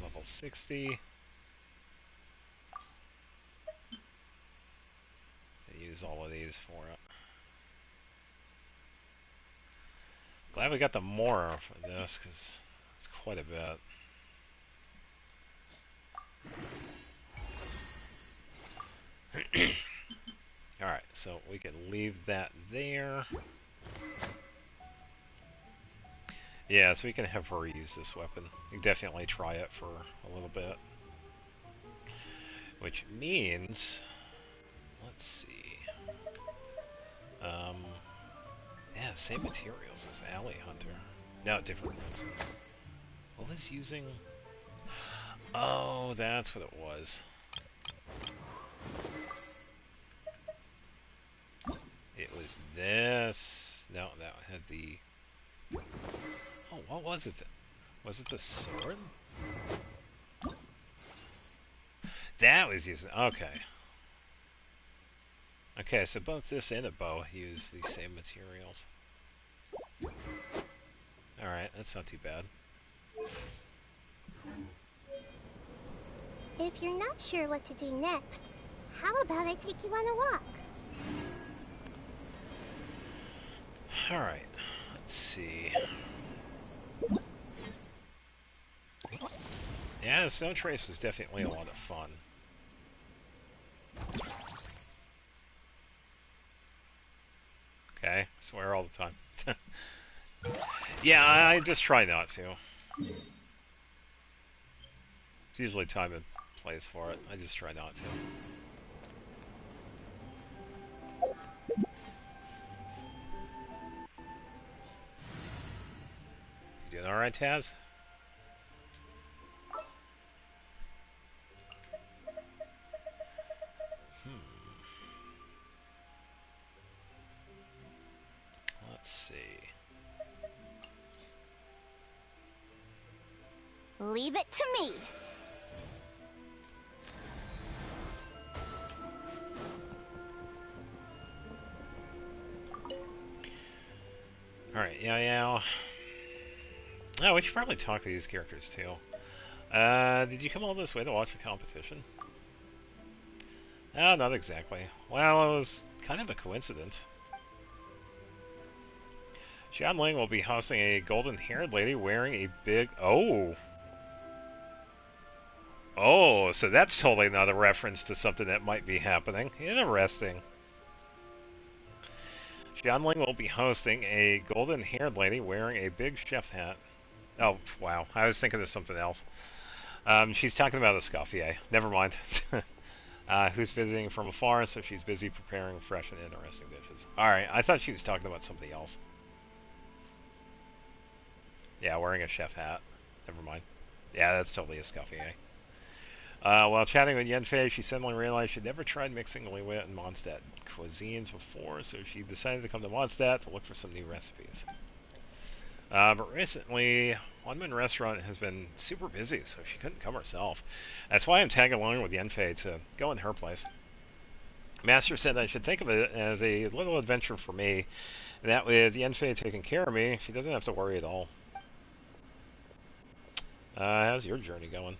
A: level 60. I use all of these for it. Glad we got the Mora for this, because it's quite a bit. Alright, so we can leave that there. Yeah, so we can have her use this weapon. We can definitely try it for a little bit. Which means... Let's see... yeah, same materials as Alley Hunter. No, different ones. What was using... Oh, that's what it was. It was this... No, that had the... Oh, what was it? Was it the sword? That was using... Okay. Okay, so both this and a bow use the same materials. Alright, that's not too bad.
F: If you're not sure what to do next, how about I take you on a walk?
A: Alright, let's see. Yeah, the Snow Trace was definitely a lot of fun. Okay, I swear all the time. Yeah, I just try not to. It's usually time and place for it. I just try not to. You doing alright, Taz? Let's see.
C: Leave it to me.
A: Alright, yeah. Oh, we should probably talk to these characters too. Did you come all this way to watch the competition? Oh, not exactly. Well, it was kind of a coincidence. Xianling will be hosting a golden-haired lady wearing a big... Oh! Oh, so that's totally not a reference to something that might be happening. Interesting. Xianling will be hosting a golden-haired lady wearing a big chef's hat. Oh, wow. I was thinking of something else. She's talking about Escoffier. Never mind. Who's visiting from afar, so she's busy preparing fresh and interesting dishes. Alright, I thought she was talking about something else. Yeah, wearing a chef hat. Never mind. Yeah, that's totally Escoffier. While chatting with Yanfei, she suddenly realized she'd never tried mixing Liyue and Mondstadt cuisines before, so she decided to come to Mondstadt to look for some new recipes. But recently, Wanmin Restaurant has been super busy, so she couldn't come herself. That's why I'm tagging along with Yanfei to go in her place. Master said I should think of it as a little adventure for me, and that with Yanfei taking care of me, she doesn't have to worry at all. How's your journey going?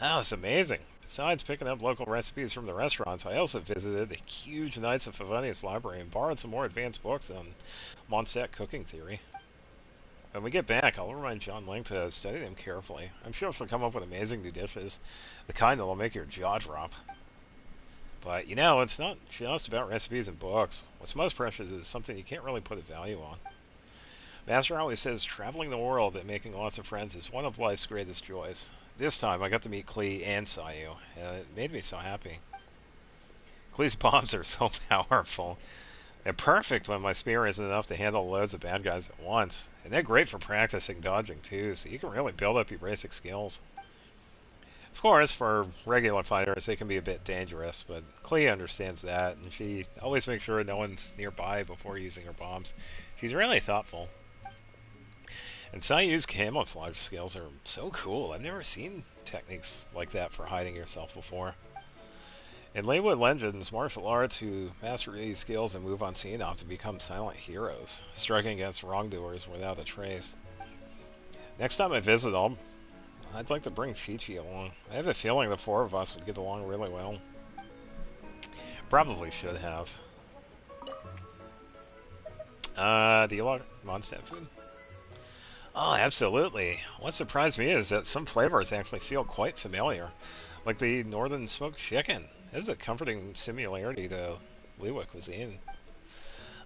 A: Oh, it's amazing. Besides picking up local recipes from the restaurants, I also visited the huge Knights of Favonius library and borrowed some more advanced books on Mondstadt cooking theory. When we get back, I'll remind Xianling to study them carefully. I'm sure she'll come up with amazing new dishes, the kind that will make your jaw drop. But, you know, it's not just about recipes and books. What's most precious is something you can't really put a value on. Master always says traveling the world and making lots of friends is one of life's greatest joys. This time, I got to meet Klee and Sayu, and it made me so happy. Klee's bombs are so powerful. They're perfect when my spear isn't enough to handle loads of bad guys at once. And they're great for practicing dodging too, so you can really build up your basic skills. Of course, for regular fighters, they can be a bit dangerous, but Klee understands that, and she always makes sure no one's nearby before using her bombs. She's really thoughtful. And Sayu's camouflage skills are so cool. I've never seen techniques like that for hiding yourself before. In Leywood Legends, martial arts who master these skills and move on scene often become silent heroes, striking against wrongdoers without a trace. Next time I visit, I'd like to bring Chi-Chi along. I have a feeling the four of us would get along really well. Probably should have. Do you like Mondstadt food? Oh, absolutely. What surprised me is that some flavors actually feel quite familiar. Like the northern smoked chicken. It is a comforting similarity to Liyue cuisine.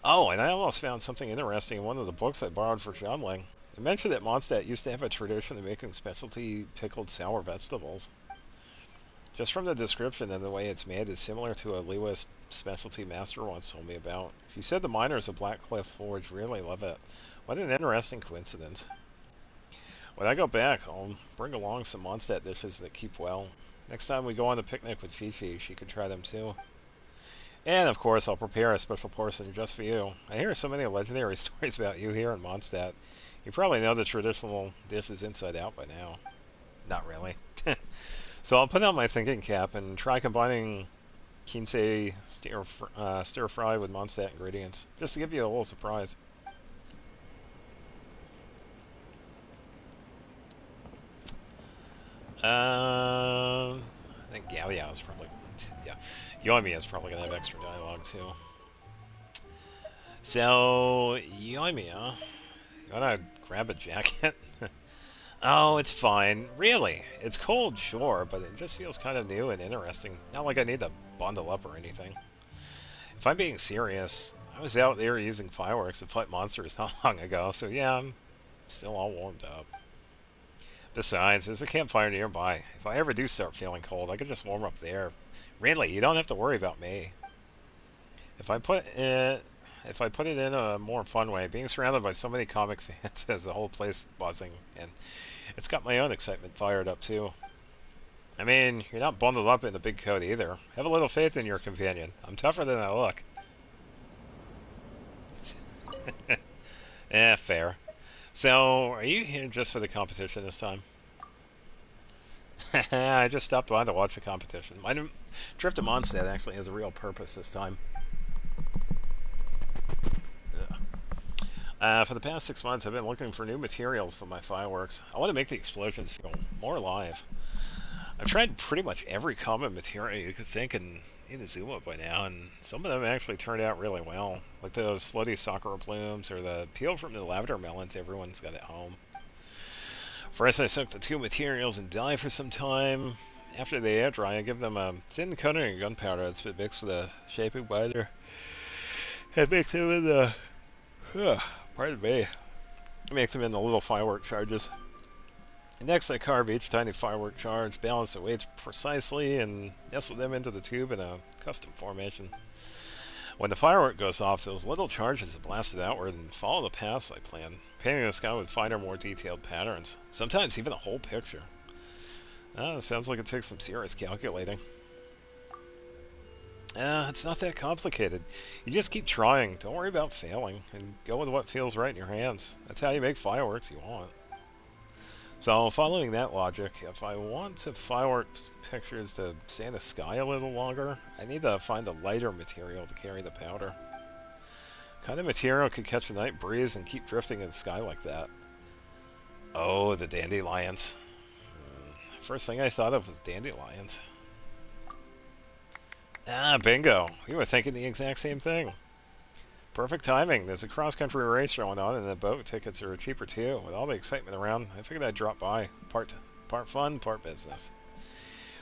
A: Oh, and I almost found something interesting in one of the books I borrowed for Xianling. It mentioned that Mondstadt used to have a tradition of making specialty pickled sour vegetables. Just from the description and the way it's made, it's similar to a Liyue specialty master once told me about. She said the miners of Blackcliff Forge really love it. What an interesting coincidence. When I go back, I'll bring along some Mondstadt dishes that keep well. Next time we go on a picnic with Chi-Chi, she could try them too. And of course, I'll prepare a special portion just for you. I hear so many legendary stories about you here in Mondstadt. You probably know the traditional dishes inside out by now. Not really. So I'll put on my thinking cap and try combining Kinsei stir fry with Mondstadt ingredients, just to give you a little surprise. I think Gallia is probably, yeah, Yoimiya is probably gonna have extra dialogue too. So Yoimiya, you wanna grab a jacket? Oh, it's fine. Really? It's cold, sure, but it just feels kind of new and interesting. Not like I need to bundle up or anything. If I'm being serious, I was out there using fireworks to fight monsters not long ago, so yeah, I'm still all warmed up. Besides, there's a campfire nearby. If I ever do start feeling cold, I can just warm up there. Really, you don't have to worry about me. If I put it in a more fun way, being surrounded by so many comic fans has the whole place buzzing, and it's got my own excitement fired up too. I mean, you're not bundled up in a big coat either. Have a little faith in your companion. I'm tougher than I look. Fair. So, are you here just for the competition this time? I just stopped by to watch the competition. My trip to Mondstadt actually has a real purpose this time. For the past 6 months, I've been looking for new materials for my fireworks. I want to make the explosions feel more alive. I've tried pretty much every common material you could think in Inazuma by now, and some of them actually turned out really well. Like those floaty sakura plumes, or the peel from the lavender melons everyone's got at home. First, I soak the two materials in dye for some time. After they air dry, I give them a thin coating of gunpowder that's been mixed with a shaping binder. And mix them in the... pardon me. Make them into little firework charges. Next, I carve each tiny firework charge, balance the weights precisely, and nestle them into the tube in a custom formation. When the firework goes off, those little charges are blasted outward and follow the paths I planned, painting the sky with finer, more detailed patterns. Sometimes even a whole picture. Sounds like it takes some serious calculating. It's not that complicated. You just keep trying. Don't worry about failing, and go with what feels right in your hands. That's how you make fireworks you want. So, following that logic, if I want the firework pictures to stay in the sky a little longer, I need to find a lighter material to carry the powder. What kind of material could catch a night breeze and keep drifting in the sky like that? Oh, the dandelions. First thing I thought of was dandelions. Bingo. We were thinking the exact same thing. Perfect timing. There's a cross-country race going on, and the boat tickets are cheaper too. With all the excitement around, I figured I'd drop by. Part fun, part business.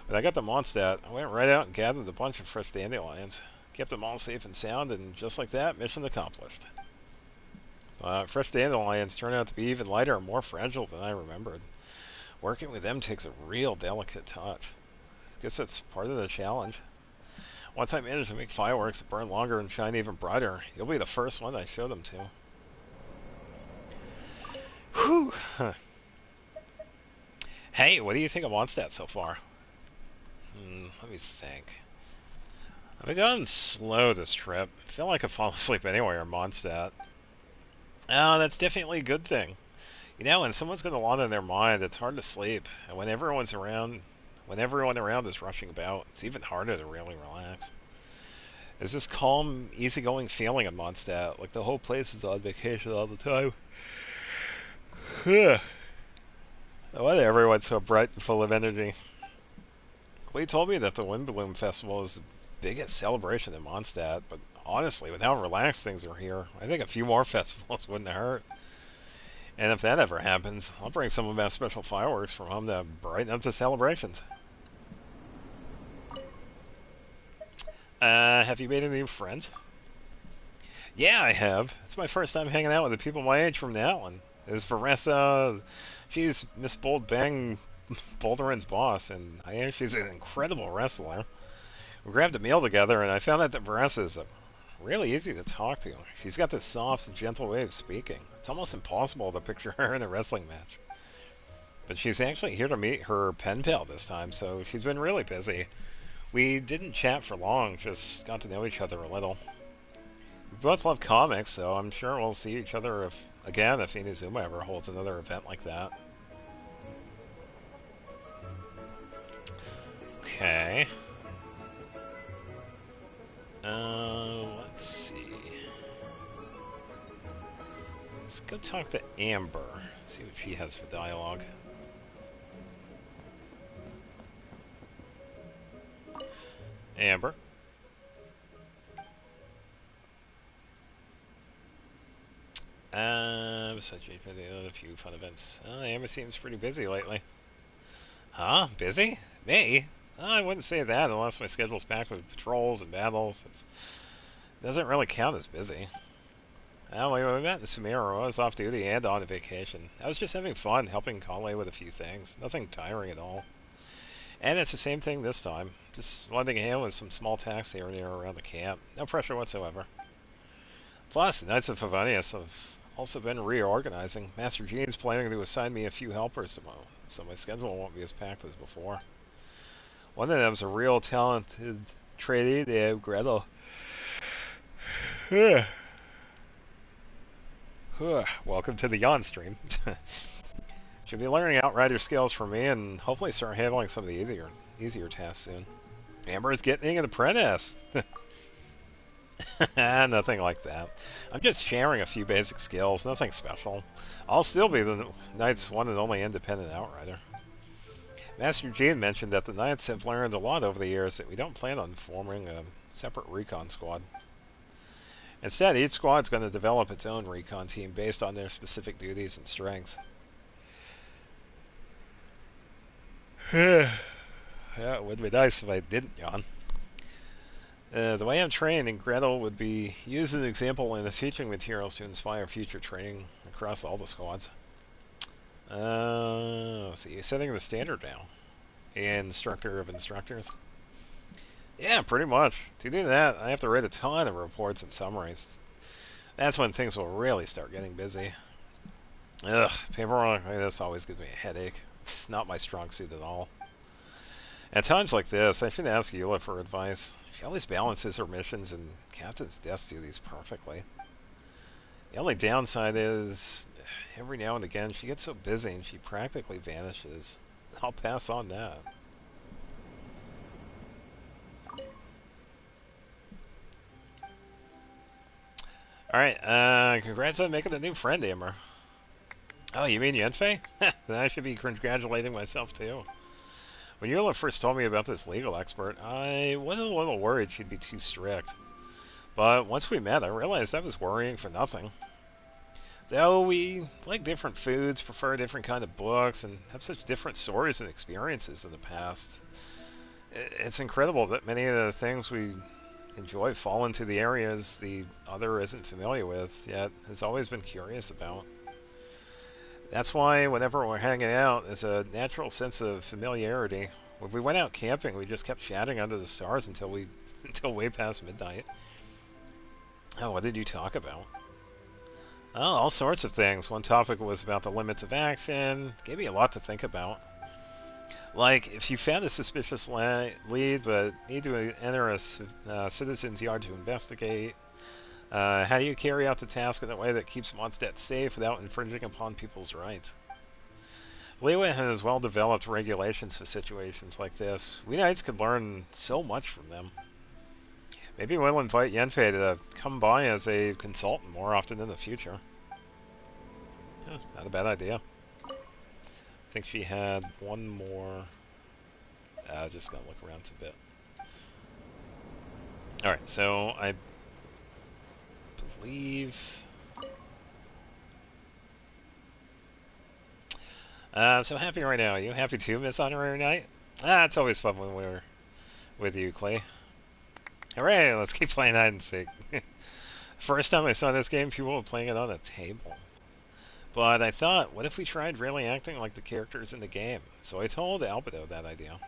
A: When I got to Mondstadt, I went right out and gathered a bunch of fresh dandelions. Kept them all safe and sound, and just like that, mission accomplished. Fresh dandelions turn out to be even lighter and more fragile than I remembered. Working with them takes a real delicate touch. I guess that's part of the challenge. Once I manage to make fireworks that burn longer and shine even brighter, you'll be the first one I show them to. Whew! Hey, what do you think of Mondstadt so far? Let me think. I've been going slow this trip. I feel like I fall asleep anywhere in Mondstadt. Oh, that's definitely a good thing. You know, when someone's got a lot on their mind, it's hard to sleep. And when everyone's around, When everyone around is rushing about, it's even harder to really relax. There's this calm, easygoing feeling in Mondstadt, like the whole place is on vacation all the time. No wonder everyone's so bright and full of energy. Clee told me that the Windbloom Festival is the biggest celebration in Mondstadt, but honestly, with how relaxed things are here, I think a few more festivals wouldn't hurt. And if that ever happens, I'll bring some of my special fireworks from home to brighten up the celebrations. Have you made any new friends? Yeah, I have. It's my first time hanging out with the people my age from now on. There's Vanessa. She's Miss Bold Bang Boulderan's boss, and I hear she's an incredible wrestler. We grabbed a meal together, and I found out that Vanessa is really easy to talk to. She's got this soft and gentle way of speaking. It's almost impossible to picture her in a wrestling match. But she's actually here to meet her pen pal this time, so she's been really busy. We didn't chat for long, just got to know each other a little. We both love comics, so I'm sure we'll see each other again if Inazuma ever holds another event like that. Okay. Let's see. Let's go talk to Amber, see what she has for dialogue. Amber. Besides a few fun events. Amber seems pretty busy lately. Huh? Busy? Me? I wouldn't say that unless my schedule's packed with patrols and battles. It doesn't really count as busy. Well, when we met in Sumeru, I was off duty and on a vacation. I was just having fun, helping Conley with a few things. Nothing tiring at all. And it's the same thing this time. Just lending a hand with some small tasks here and there around the camp. No pressure whatsoever. Plus, the Knights of Favonius have also been reorganizing. Master Gene's planning to assign me a few helpers tomorrow, so my schedule won't be as packed as before. One of them's a real talented trainee named Gretel. Welcome to the Yawn stream. She'll be learning Outrider skills from me and hopefully start handling some of the easier tasks soon. Amber is getting an apprentice. Nothing like that. I'm just sharing a few basic skills, nothing special. I'll still be the Knight's one and only independent Outrider. Master Gene mentioned that the Knights have learned a lot over the years that we don't plan on forming a separate recon squad. Instead, each squad's going to develop its own recon team based on their specific duties and strengths. Yeah, it would be nice if I didn't yawn. The way I'm trained, Gretel would be used as an example in the teaching materials to inspire future training across all the squads. So you're setting the standard now. Instructor of instructors. Yeah, pretty much. To do that, I have to write a ton of reports and summaries. That's when things will really start getting busy. Ugh, paperwork like this always gives me a headache. It's not my strong suit at all. At times like this, I should ask Eula for advice. She always balances her missions and Captain's desk duties perfectly. The only downside is, every now and again, she gets so busy and she practically vanishes. I'll pass on that. Alright, congrats on making a new friend, Amber. Oh, you mean Yenfei? Then I should be congratulating myself, too. When Eula first told me about this legal expert, I was a little worried she'd be too strict. But once we met, I realized I was worrying for nothing. Though we like different foods, prefer different kind of books, and have such different stories and experiences in the past, it's incredible that many of the things we enjoy fall into the areas the other isn't familiar with, yet has always been curious about. That's why whenever we're hanging out, there's a natural sense of familiarity. When we went out camping, we just kept chatting under the stars until way past midnight. Oh, what did you talk about? Oh, all sorts of things. One topic was about the limits of action. Gave me a lot to think about. Like, if you found a suspicious lead but need to enter a citizen's yard to investigate, how do you carry out the task in a way that keeps Mondstadt safe without infringing upon people's rights? Liyue has well-developed regulations for situations like this. We Knights could learn so much from them. Maybe we'll invite Yanfei to come by as a consultant more often in the future. Yeah, not a bad idea. I think she had one more. Just gonna look around a bit. Alright, so I believe... I'm so happy right now. Are you happy too, Miss Honorary Knight? It's always fun when we're with you, Clay. Hooray, let's keep playing hide and seek. First time I saw this game, people were playing it on a table. But I thought, what if we tried really acting like the characters in the game? So I told Albedo that idea.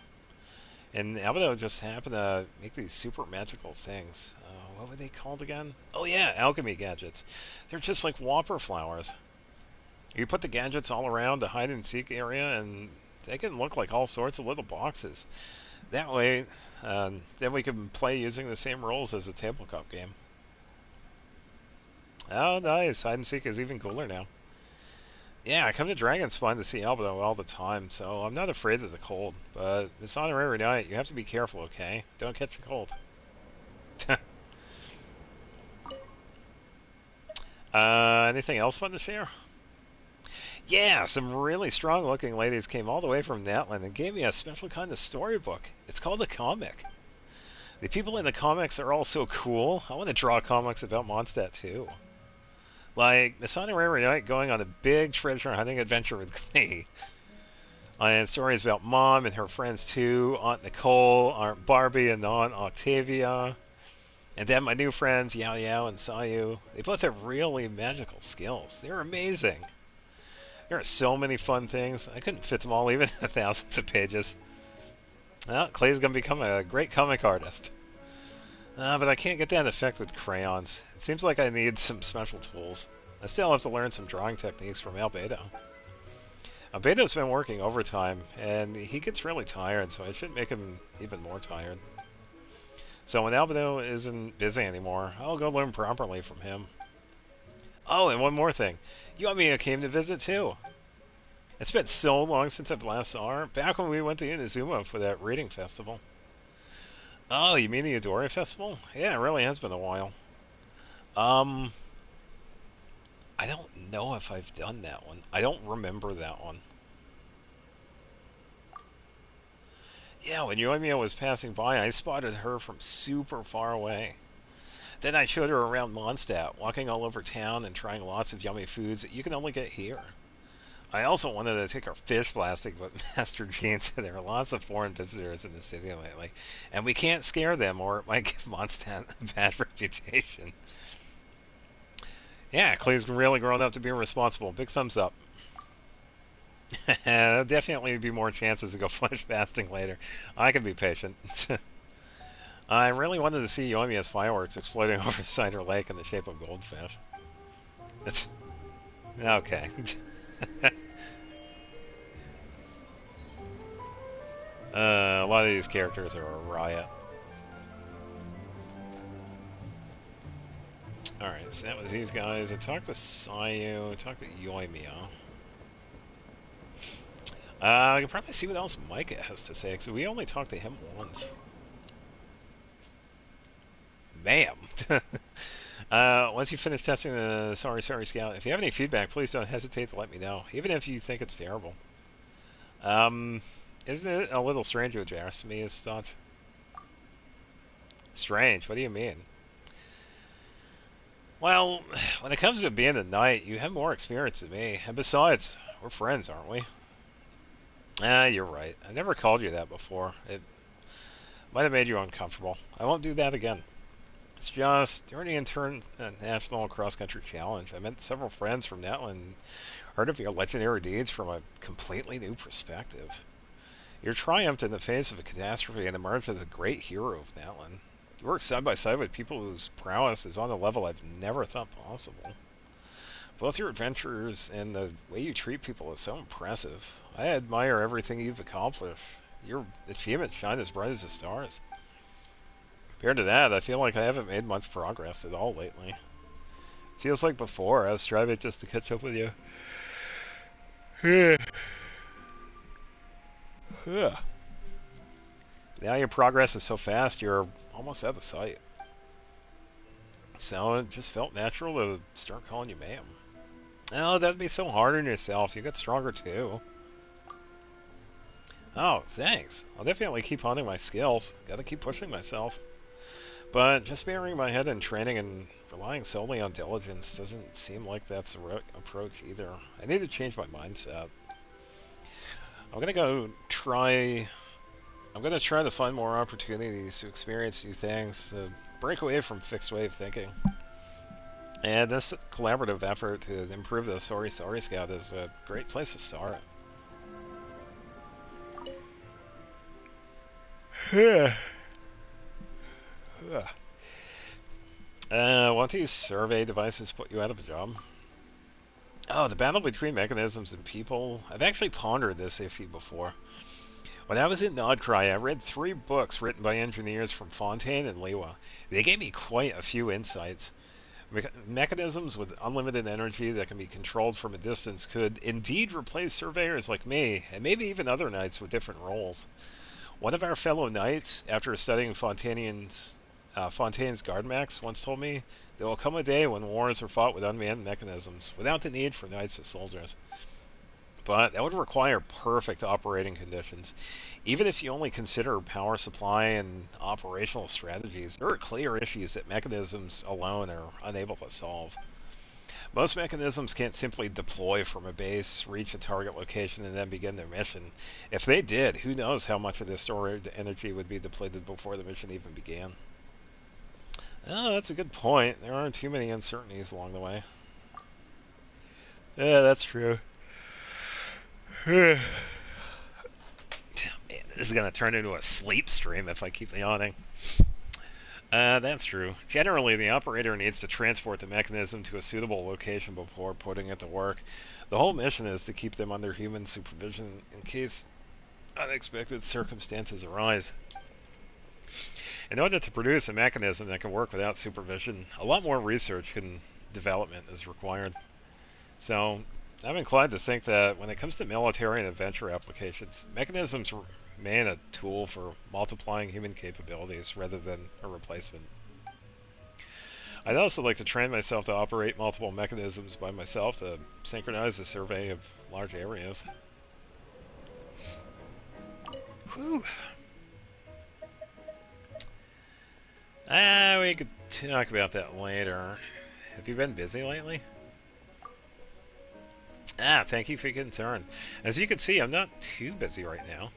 A: And Albedo just happened to make these super magical things. What were they called again? Oh yeah, alchemy gadgets. They're just like whopper flowers. You put the gadgets all around the hide and seek area and they can look like all sorts of little boxes. That way, then we can play using the same rules as a tabletop game. Oh nice, hide and seek is even cooler now. Yeah, I come to Dragonspawn to see Albedo all the time, so I'm not afraid of the cold. But Miss Honorary Knight, you have to be careful, okay? Don't catch a cold. Anything else fun to share? Yeah, some really strong-looking ladies came all the way from Natlan and gave me a special kind of storybook. It's called a comic. The people in the comics are all so cool. I want to draw comics about Mondstadt too. Like Miss Honorary Knight going on a big treasure hunting adventure with Glee. And stories about Mom and her friends too, Aunt Nicole, Aunt Barbie and Aunt Octavia. And then my new friends, Yao Yao and Sayu. They both have really magical skills. They're amazing. There are so many fun things. I couldn't fit them all even in thousands of pages. Well, Clay's going to become a great comic artist. But I can't get that effect with crayons. It seems like I need some special tools. I still have to learn some drawing techniques from Albedo. Albedo's been working overtime, and he gets really tired, so I should make him even more tired. So when Albedo isn't busy anymore, I'll go learn properly from him. Oh, and one more thing. Yoimiya came to visit too. It's been so long since I last saw her. Back when we went to Inazuma for that reading festival. Oh, you mean the Midori Festival? Yeah, it really has been a while. I don't know if I've done that one. I don't remember that one. Yeah, when Yoimiya was passing by, I spotted her from super far away. Then I showed her around Mondstadt, walking all over town and trying lots of yummy foods that you can only get here. I also wanted to take her fish blasting, but Master Gene said there are lots of foreign visitors in the city lately, and we can't scare them or it might give Mondstadt a bad reputation. Yeah, Clay's really grown up to be responsible. Big thumbs up. There'll definitely be more chances to go flesh fasting later. I can be patient. I really wanted to see Yoimiya's fireworks exploding over Cider Lake in the shape of goldfish. It's... okay. A lot of these characters are a riot. Alright, so that was these guys. I talked to Sayu, I talked to Yoimiya. I can probably see what else Micah has to say, because we only talked to him once. Ma'am! Once you finish testing the Sorry Scout, if you have any feedback, please don't hesitate to let me know, even if you think it's terrible. Isn't it a little strange with Jasmine's thought? Strange? What do you mean? Well, when it comes to being a knight, you have more experience than me. And besides, we're friends, aren't we? You're right. I never called you that before. It might have made you uncomfortable. I won't do that again. It's just, during the International Cross-Country Challenge, I met several friends from Natlan and heard of your legendary deeds from a completely new perspective. You triumphed in the face of a catastrophe and emerged as a great hero of Natlan. You work side by side with people whose prowess is on a level I've never thought possible. Both your adventures and the way you treat people is so impressive. I admire everything you've accomplished. Your achievements shine as bright as the stars. Compared to that, I feel like I haven't made much progress at all lately. Feels like before, I was striving just to catch up with you. Ugh. Now your progress is so fast, you're almost out of sight. So it just felt natural to start calling you ma'am. Oh, that'd be so hard on yourself. You get stronger too. Oh, thanks. I'll definitely keep honing my skills. Gotta keep pushing myself. But just burying my head in training and relying solely on diligence doesn't seem like that's the right approach either. I need to change my mindset. I'm gonna try to find more opportunities to experience new things, to break away from fixed way of thinking. And this collaborative effort to improve the Sori Sori Scout is a great place to start. Won't these survey devices put you out of a job? Oh, the battle between mechanisms and people. I've actually pondered this issue before. When I was in Nodcry, I read 3 books written by engineers from Fontaine and Lewa. They gave me quite a few insights. Mechanisms with unlimited energy that can be controlled from a distance could indeed replace surveyors like me, and maybe even other knights with different roles. One of our fellow knights, after studying Fontaine's Gardemax, once told me, there will come a day when wars are fought with unmanned mechanisms, without the need for knights or soldiers. But that would require perfect operating conditions. Even if you only consider power supply and operational strategies, there are clear issues that mechanisms alone are unable to solve. Most mechanisms can't simply deploy from a base, reach a target location, and then begin their mission. If they did, who knows how much of their stored energy would be depleted before the mission even began. Oh, that's a good point. There aren't too many uncertainties along the way. Yeah, that's true. Damn, man, this is going to turn into a sleep stream if I keep yawning. That's true. Generally, the operator needs to transport the mechanism to a suitable location before putting it to work. The whole mission is to keep them under human supervision in case unexpected circumstances arise. In order to produce a mechanism that can work without supervision, a lot more research and development is required. So, I'm inclined to think that when it comes to military and adventure applications, mechanisms remain a tool for multiplying human capabilities rather than a replacement. I'd also like to train myself to operate multiple mechanisms by myself to synchronize the survey of large areas. Whew. We could talk about that later. Have you been busy lately? Thank you for your concern. As you can see, I'm not too busy right now.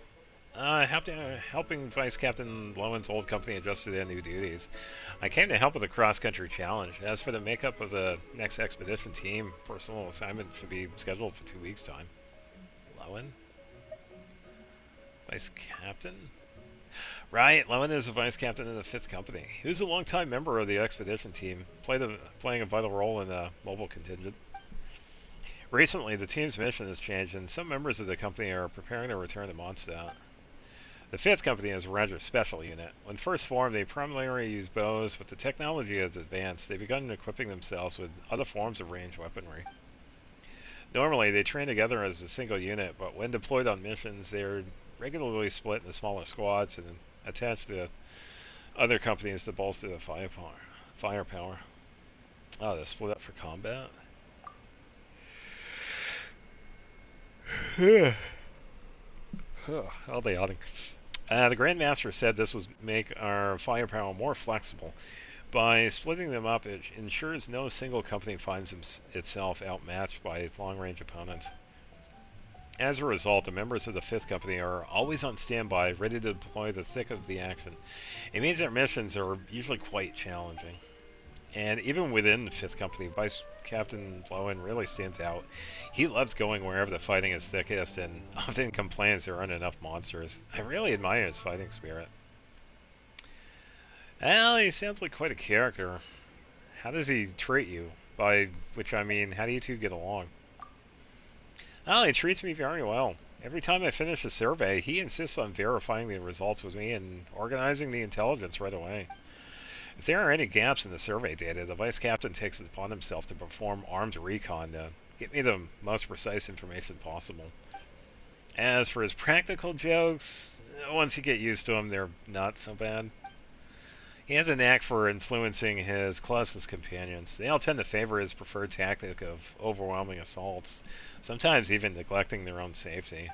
A: Helping Vice Captain Lowen's old company adjust to their new duties. I came to help with the cross-country challenge. As for the makeup of the next expedition team, personal assignment should be scheduled for 2 weeks' time. Lowen? Vice Captain? Right, Lowen is a Vice Captain in the 5th Company. He was a long-time member of the expedition team, playing a vital role in the mobile contingent. Recently, the team's mission has changed, and some members of the company are preparing to return to Mondstadt. The 5th Company is a rather special unit. When first formed, they primarily used bows, but the technology has advanced. They've begun equipping themselves with other forms of ranged weaponry. Normally, they train together as a single unit, but when deployed on missions, they are regularly split into smaller squads and attached to other companies to bolster the firepower. Oh, they're split up for combat? All the yachting. The Grand Master said this would make our firepower more flexible. By splitting them up, it ensures no single company finds itself outmatched by long-range opponents. As a result, the members of the 5th Company are always on standby, ready to deploy the thick of the action. It means their missions are usually quite challenging. And even within the 5th Company, Vice Captain Lowen really stands out. He loves going wherever the fighting is thickest and often complains there aren't enough monsters. I really admire his fighting spirit. Well, he sounds like quite a character. How does he treat you? By which I mean, how do you two get along? Oh, he treats me very well. Every time I finish a survey, he insists on verifying the results with me and organizing the intelligence right away. If there are any gaps in the survey data, the Vice Captain takes it upon himself to perform armed recon to get me the most precise information possible. As for his practical jokes, once you get used to them, they're not so bad. He has a knack for influencing his closest companions. They all tend to favor his preferred tactic of overwhelming assaults, sometimes even neglecting their own safety.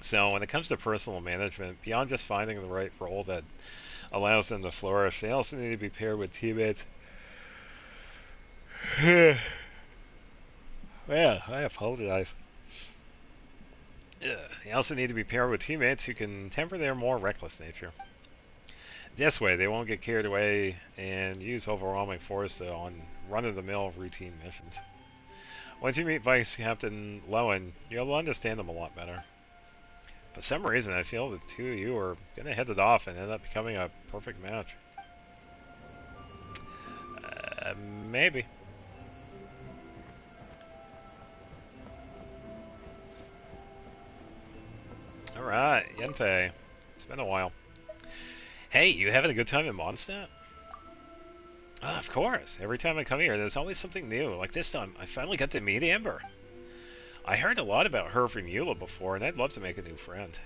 A: So when it comes to personal management, beyond just finding the right role that allows them to flourish, they also need to be paired with teammates. Yeah, I apologize. They also need to be paired with teammates who can temper their more reckless nature. This way, they won't get carried away and use overwhelming force on run-of-the-mill routine missions. Once you meet Vice Captain Lowen, you'll understand them a lot better. For some reason, I feel the two of you are going to hit it off and end up becoming a perfect match. Maybe. Alright, Yenpei. It's been a while. Hey, you having a good time in Mondstadt? Oh, of course. Every time I come here, there's always something new. Like this time, I finally got to meet Amber. I heard a lot about her from Eula before, and I'd love to make a new friend.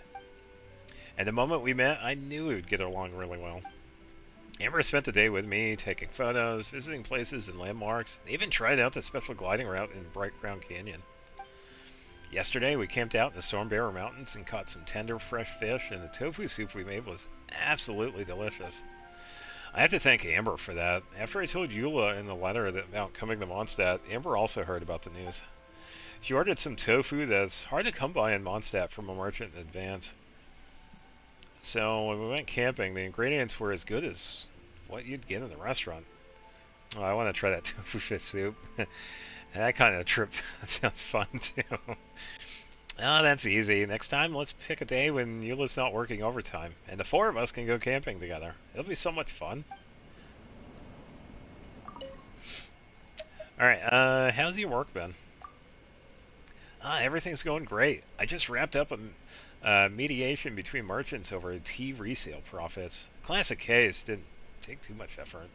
A: And the moment we met, I knew we would get along really well. Amber spent the day with me, taking photos, visiting places and landmarks. They even tried out the special gliding route in Bright Crown Canyon. Yesterday, we camped out in the Stormbearer Mountains and caught some tender, fresh fish, and the tofu soup we made was absolutely delicious. I have to thank Amber for that. After I told Eula in the letter about coming to Mondstadt, Amber also heard about the news. She ordered some tofu that's hard to come by in Mondstadt from a merchant in advance. So when we went camping, the ingredients were as good as what you'd get in the restaurant. Oh, I want to try that tofu fish soup. And that kind of trip sounds fun too. Oh, that's easy. Next time, let's pick a day when Eula's not working overtime, and the four of us can go camping together. It'll be so much fun. Alright, how's your work been? Everything's going great. I just wrapped up a mediation between merchants over tea resale profits. Classic case, didn't take too much effort.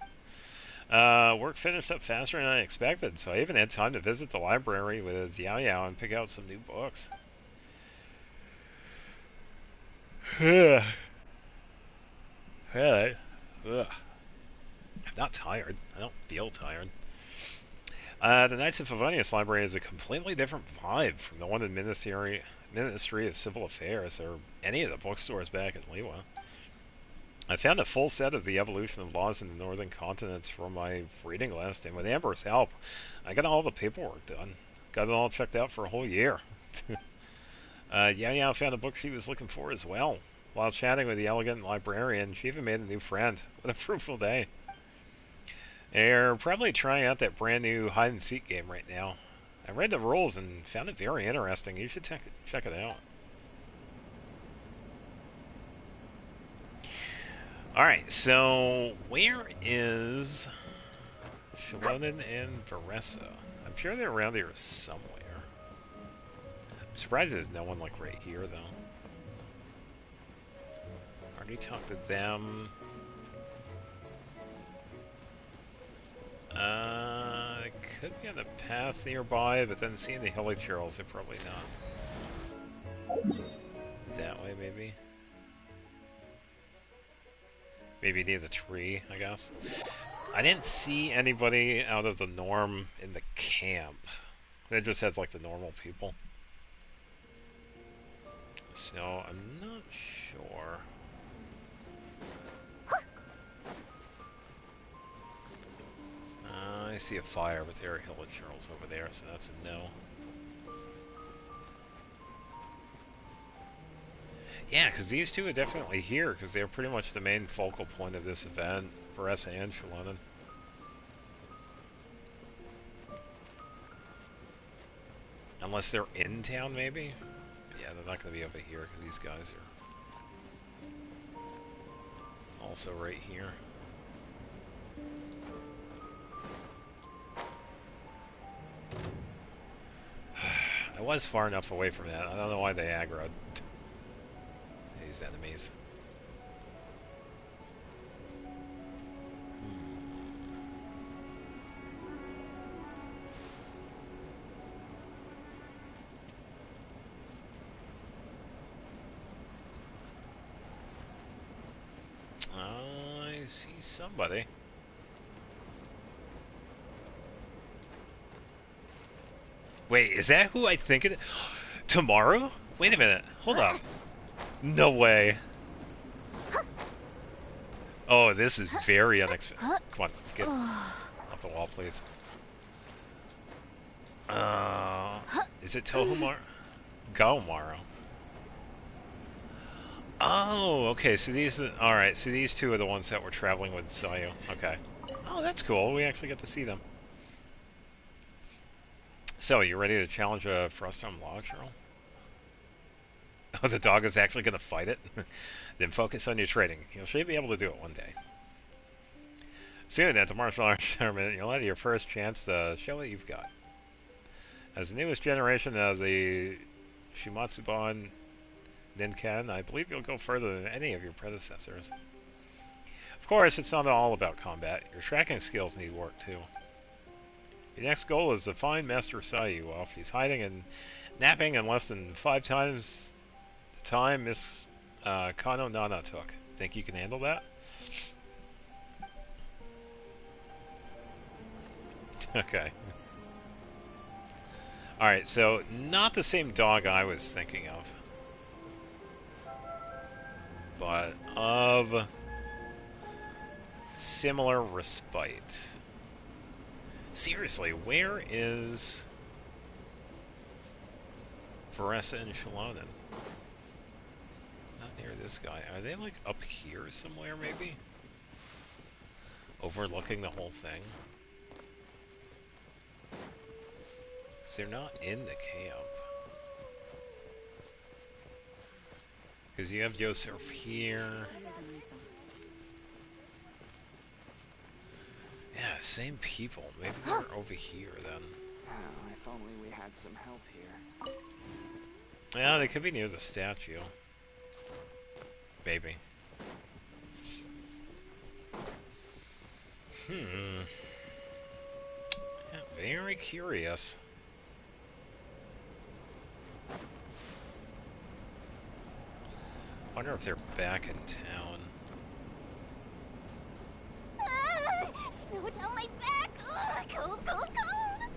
A: Work finished up faster than I expected, so I even had time to visit the library with Yao Yao and pick out some new books. I'm not tired. I don't feel tired. The Knights of Favonius Library is a completely different vibe from the one in Ministry of Civil Affairs or any of the bookstores back in Liyue. I found a full set of the Evolution of Laws in the Northern Continents from my reading list, and with Amber's help, I got all the paperwork done. Got it all checked out for a whole year. Yao Yao found a book she was looking for as well. While chatting with the elegant librarian, she even made a new friend. What a fruitful day. They're probably trying out that brand new hide-and-seek game right now. I read the rules and found it very interesting. You should check it out. Alright, so where is Shalonen and Veressa? I'm sure they're around here somewhere. I'm surprised there's no one like right here though. Already talked to them. Could be on the path nearby, but then seeing the hilly churls, they're probably not. That way maybe. Maybe near the tree, I guess. I didn't see anybody out of the norm in the camp. They just had like the normal people. So I'm not sure. I see a fire, but there are hilly churls over there, so that's a no. Yeah, because these two are definitely here, because they're pretty much the main focal point of this event, Veressa and Shalonen. Unless they're in town, maybe? Yeah, they're not going to be over here, because these guys are also right here. I was far enough away from that. I don't know why they aggroed these enemies. see somebody. Wait, is that who I think it is? Tomorrow? Wait a minute. Hold up. No way. Oh, this is very unexpected. Come on, get off the wall, please. Is it Tohumaro? Gaomaru. Oh, okay, so these are, alright, so these two are the ones that were traveling with Sayu. Okay. Oh, that's cool. We actually get to see them. So, you ready to challenge a Froststone Lodge Girl? Oh, the dog is actually going to fight it? Then focus on your training. You'll should be able to do it one day. Soon at the martial arts tournament, you'll have your first chance to show what you've got. As the newest generation of the Shimatsuban Ninken, I believe you'll go further than any of your predecessors. Of course, it's not all about combat. Your tracking skills need work too. Your next goal is to find Master Sayu while she's hiding and napping in less than 5 times the time Miss Kano Nana took. Think you can handle that? Okay. Alright, so not the same dog I was thinking of. But of similar respite. Seriously, where is Veressa and Shalonen? Not near this guy. Are they like up here somewhere maybe? Overlooking the whole thing? Because they're not in the camp. Because you have Yosef here. Yeah, same people. Maybe they're over here then.
P: Oh, if only we had some help here.
A: Yeah, they could be near the statue. Maybe. Yeah, very curious. Wonder if they're back in town.
C: Snow down my back. Ugh, cold, cold, cold.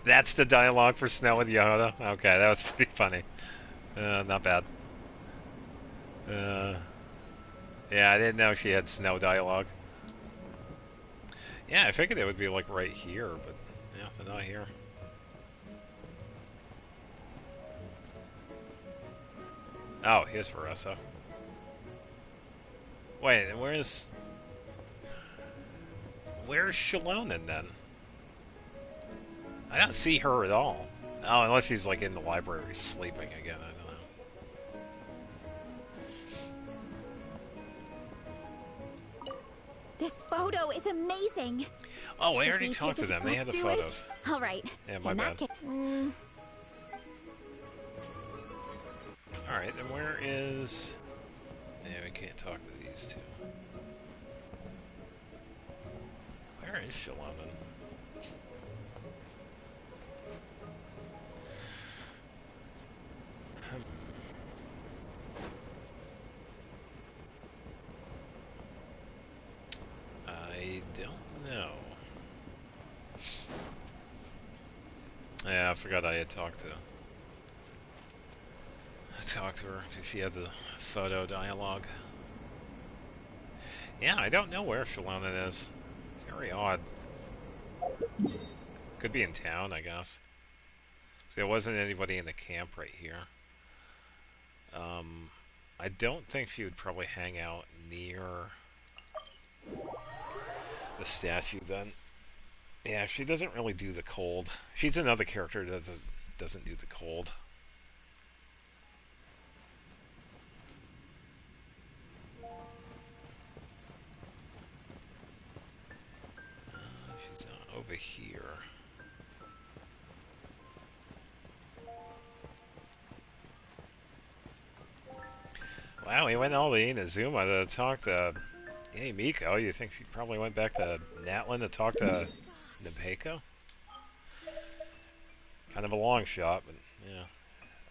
A: That's the dialogue for Snow with Yoda? Okay, that was pretty funny. Not bad. Yeah, I didn't know she had Snow dialogue. Yeah, I figured it would be like right here, but yeah, they're not here. Oh, here's Veressa. Wait, and where's Shalonen then? I don't see her at all. Oh, unless she's like in the library sleeping again, I don't know.
B: This photo is amazing.
A: Oh, I already talked to them. They had the photos.
B: All right.
A: Yeah, my bad. Alright, and where is... Yeah, we can't talk to these two. Where is Shalonen? I don't know. Yeah, I forgot I had talked to her because she had the photo dialogue. Yeah, I don't know where Shalonen is. It's very odd. Could be in town, I guess. See, there wasn't anybody in the camp right here. I don't think she would probably hang out near the statue then. Yeah, she doesn't really do the cold. She's another character that doesn't do the cold. She's not over here. Wow, we went all the Inazuma to talk to... Hey, Miko, you think she probably went back to Natlan to talk to Nebeko? Kind of a long shot, but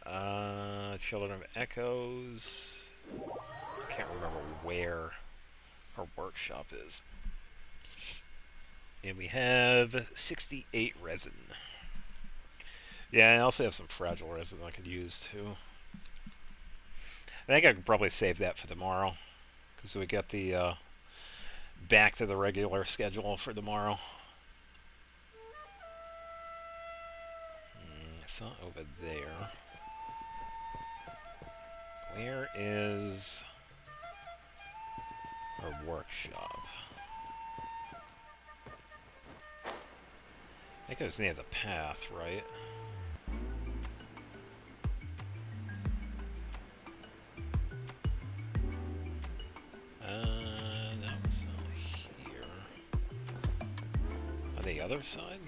A: yeah. Children of Echoes. can't remember where our workshop is. And we have 68 resin. Yeah, I also have some fragile resin I could use too. I think I could probably save that for tomorrow, because we got the back to the regular schedule for tomorrow. It's not over there. Where is our workshop? I think it was near the path, right? No, it's not here. On the other side?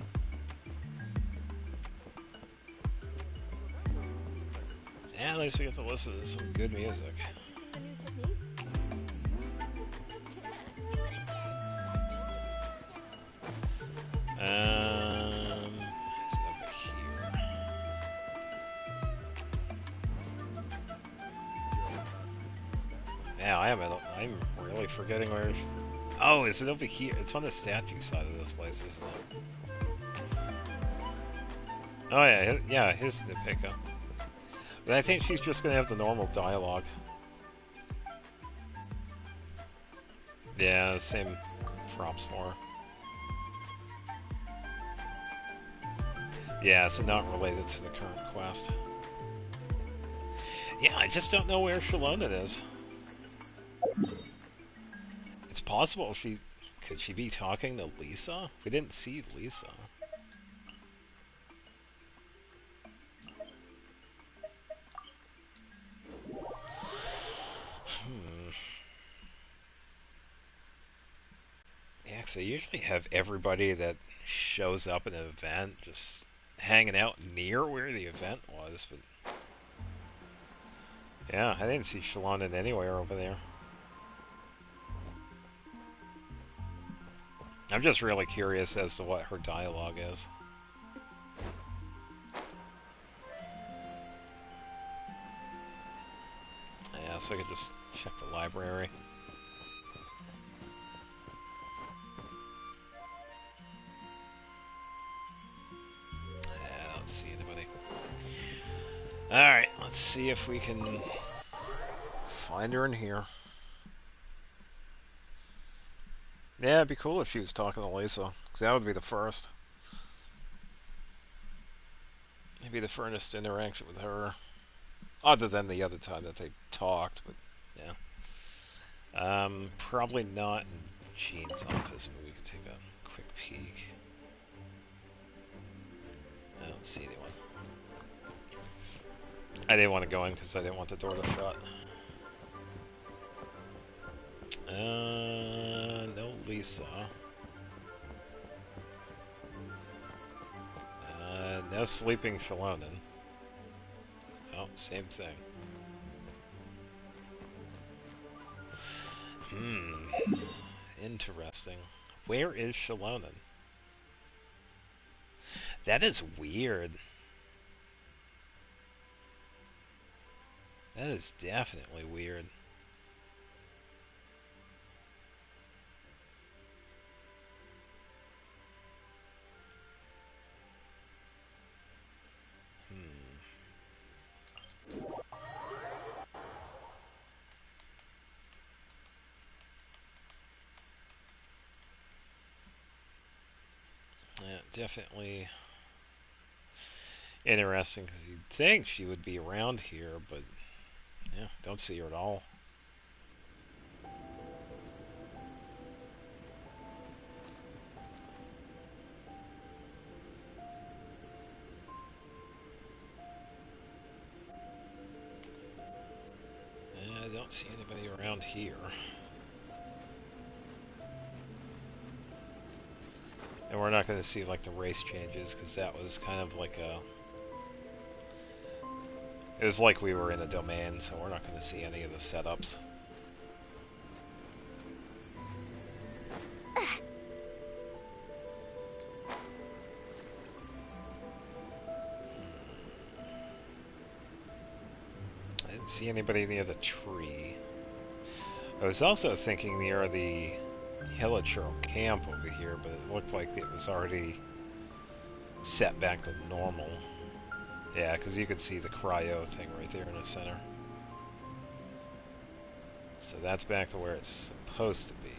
A: Yeah, at least we get to listen to some good music. Is it over here? Yeah, I'm really forgetting where. Oh, is it over here? It's on the statue side of this place, isn't it? Oh yeah, here's the pickup. But I think she's just gonna have the normal dialogue. Yeah, same props for her. Yeah, so not related to the current quest. Yeah, I just don't know where Shalona is. It's possible could she be talking to Lisa? We didn't see Lisa. Yeah, because I usually have everybody that shows up at an event just hanging out near where the event was, but yeah, I didn't see Shalona anywhere over there. I'm just really curious as to what her dialogue is. Yeah, so I could just check the library. I don't see anybody. Alright, let's see if we can find her in here. Yeah, it'd be cool if she was talking to Lisa, because that would be the first. Maybe the first interaction with her. Other than the other time that they talked, but yeah. Probably not in Jean's office, but we could take a quick peek. I don't see anyone. I didn't want to go in because I didn't want the door to shut. No Lisa. No sleeping Shalona. Oh, same thing. Interesting. Where is Shalona? That is weird. That is definitely weird. Yeah, definitely interesting, because you'd think she would be around here, but yeah, don't see her at all. I don't see anybody around here. And we're not going to see like the race changes, because that was kind of like a... It was like we were in a domain, so we're not going to see any of the setups. I didn't see anybody near the tree. I was also thinking near the Hilichurl camp over here, but it looked like it was already set back to normal. Yeah, because you could see the cryo thing right there in the center. So that's back to where it's supposed to be.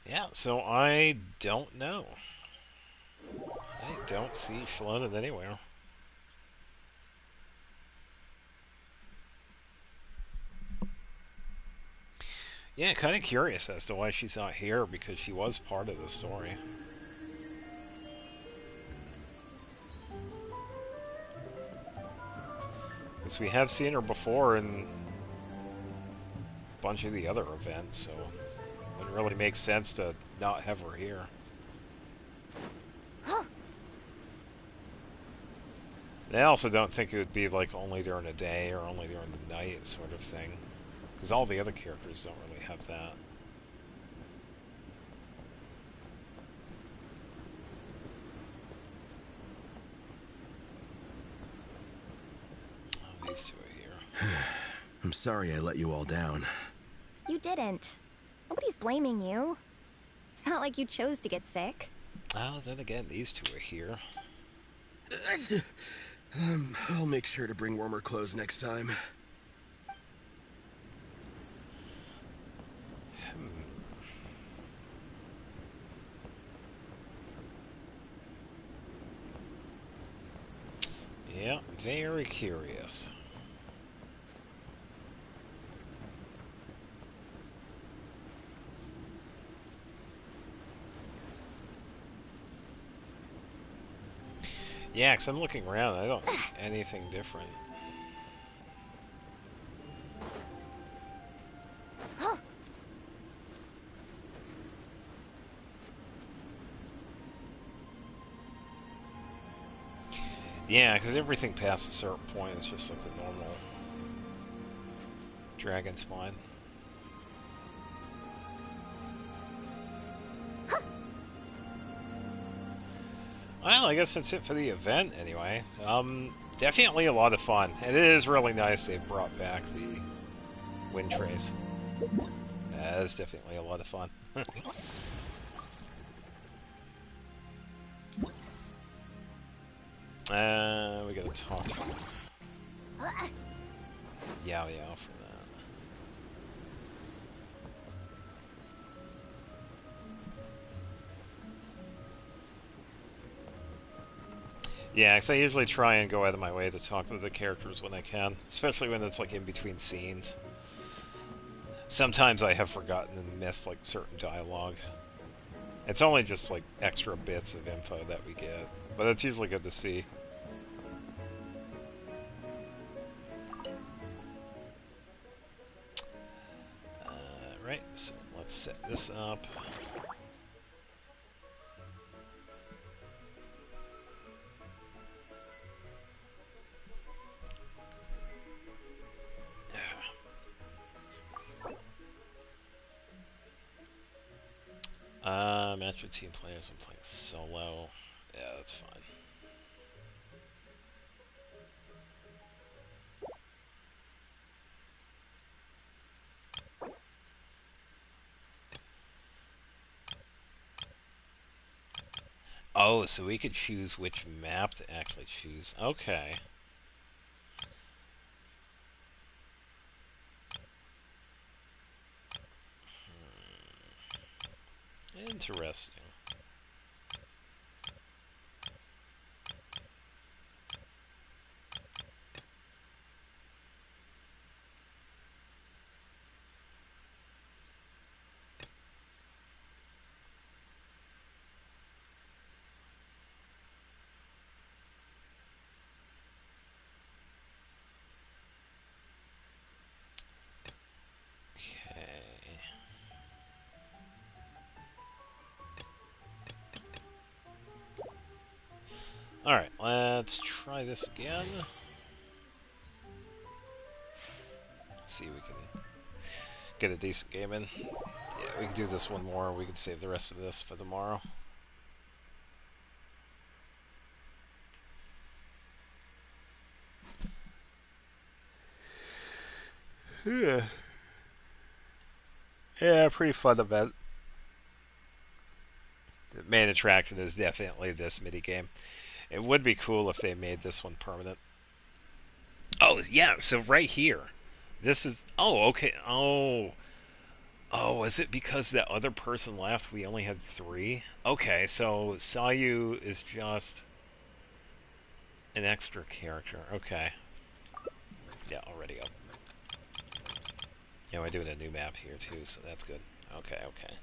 A: Yeah, so I don't know. I don't see Shallonen anywhere. Yeah, kind of curious as to why she's not here, because she was part of the story. Because we have seen her before in a bunch of the other events, so it wouldn't really make sense to not have her here. I also don't think it would be like only during the day or only during the night sort of thing. Because all the other characters don't really have that. Oh, these two are here.
H: I'm sorry I let you all down.
C: You didn't. Nobody's blaming you. It's not like you chose to get sick.
A: Oh, then again, these two are here.
H: I'll make sure to bring warmer clothes next time.
A: Yeah, very curious. Yeah, because I'm looking around, I don't see anything different. Yeah, because everything past a certain point is just like the normal dragon spawn. Well, I guess that's it for the event anyway. Definitely a lot of fun. And it is really nice they brought back the wind trace. Yeah, it's definitely a lot of fun. We gotta talk to Yao Yao for that. Yeah, because I usually try and go out of my way to talk to the characters when I can, especially when it's like in between scenes. Sometimes I have forgotten and missed like certain dialogue. It's only just like extra bits of info that we get, but it's usually good to see. Right, so let's set this up. Match with team players. I'm playing solo. Yeah, that's fine. Oh, so we could choose which map to actually choose. Okay. Interesting. Alright, let's try this again. Let's see if we can get a decent game in. Yeah, we can do this one more. We can save the rest of this for tomorrow. Yeah. Yeah, pretty fun event. The main attraction is definitely this mini game. It would be cool if they made this one permanent. Oh, yeah, so right here. This is... Oh, okay. Oh, is it because that other person left we only had 3? Okay, so Sayu is just an extra character. Okay. Yeah, already up. Yeah, we're doing a new map here too, so that's good. Okay, okay.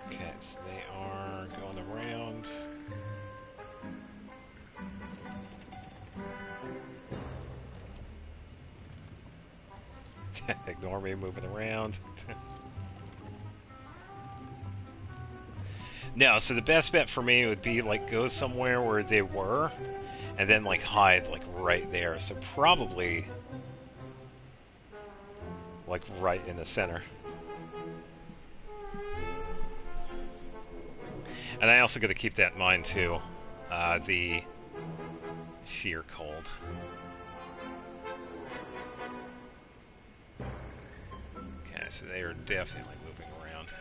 A: Okay, so they are going around. Ignore me moving around. No, so the best bet for me would be like go somewhere where they were and then like hide like right there. So probably like right in the center. And I also got to keep that in mind too, the sheer cold. Okay, so they are definitely moving around.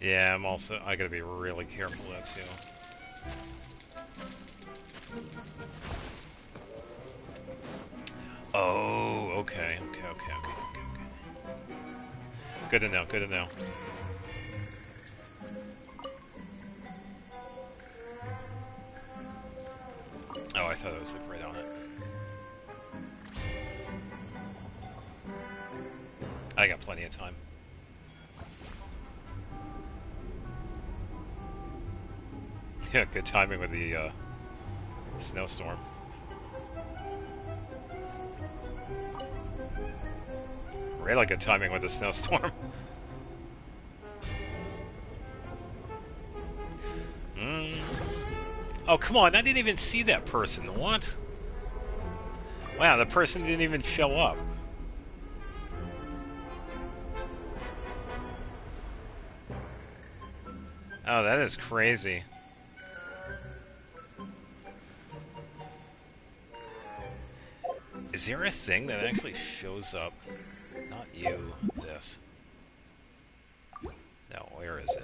A: Yeah, I gotta be really careful though too. Oh, okay. Good to know, good to know. Oh, I thought it was like right on it. I got plenty of time. Yeah, good timing with the snowstorm. Really good timing with the snowstorm. Oh, come on, I didn't even see that person. What? Wow, the person didn't even show up. Oh, that is crazy. Is there a thing that actually shows up? Not you, this. No, where is it?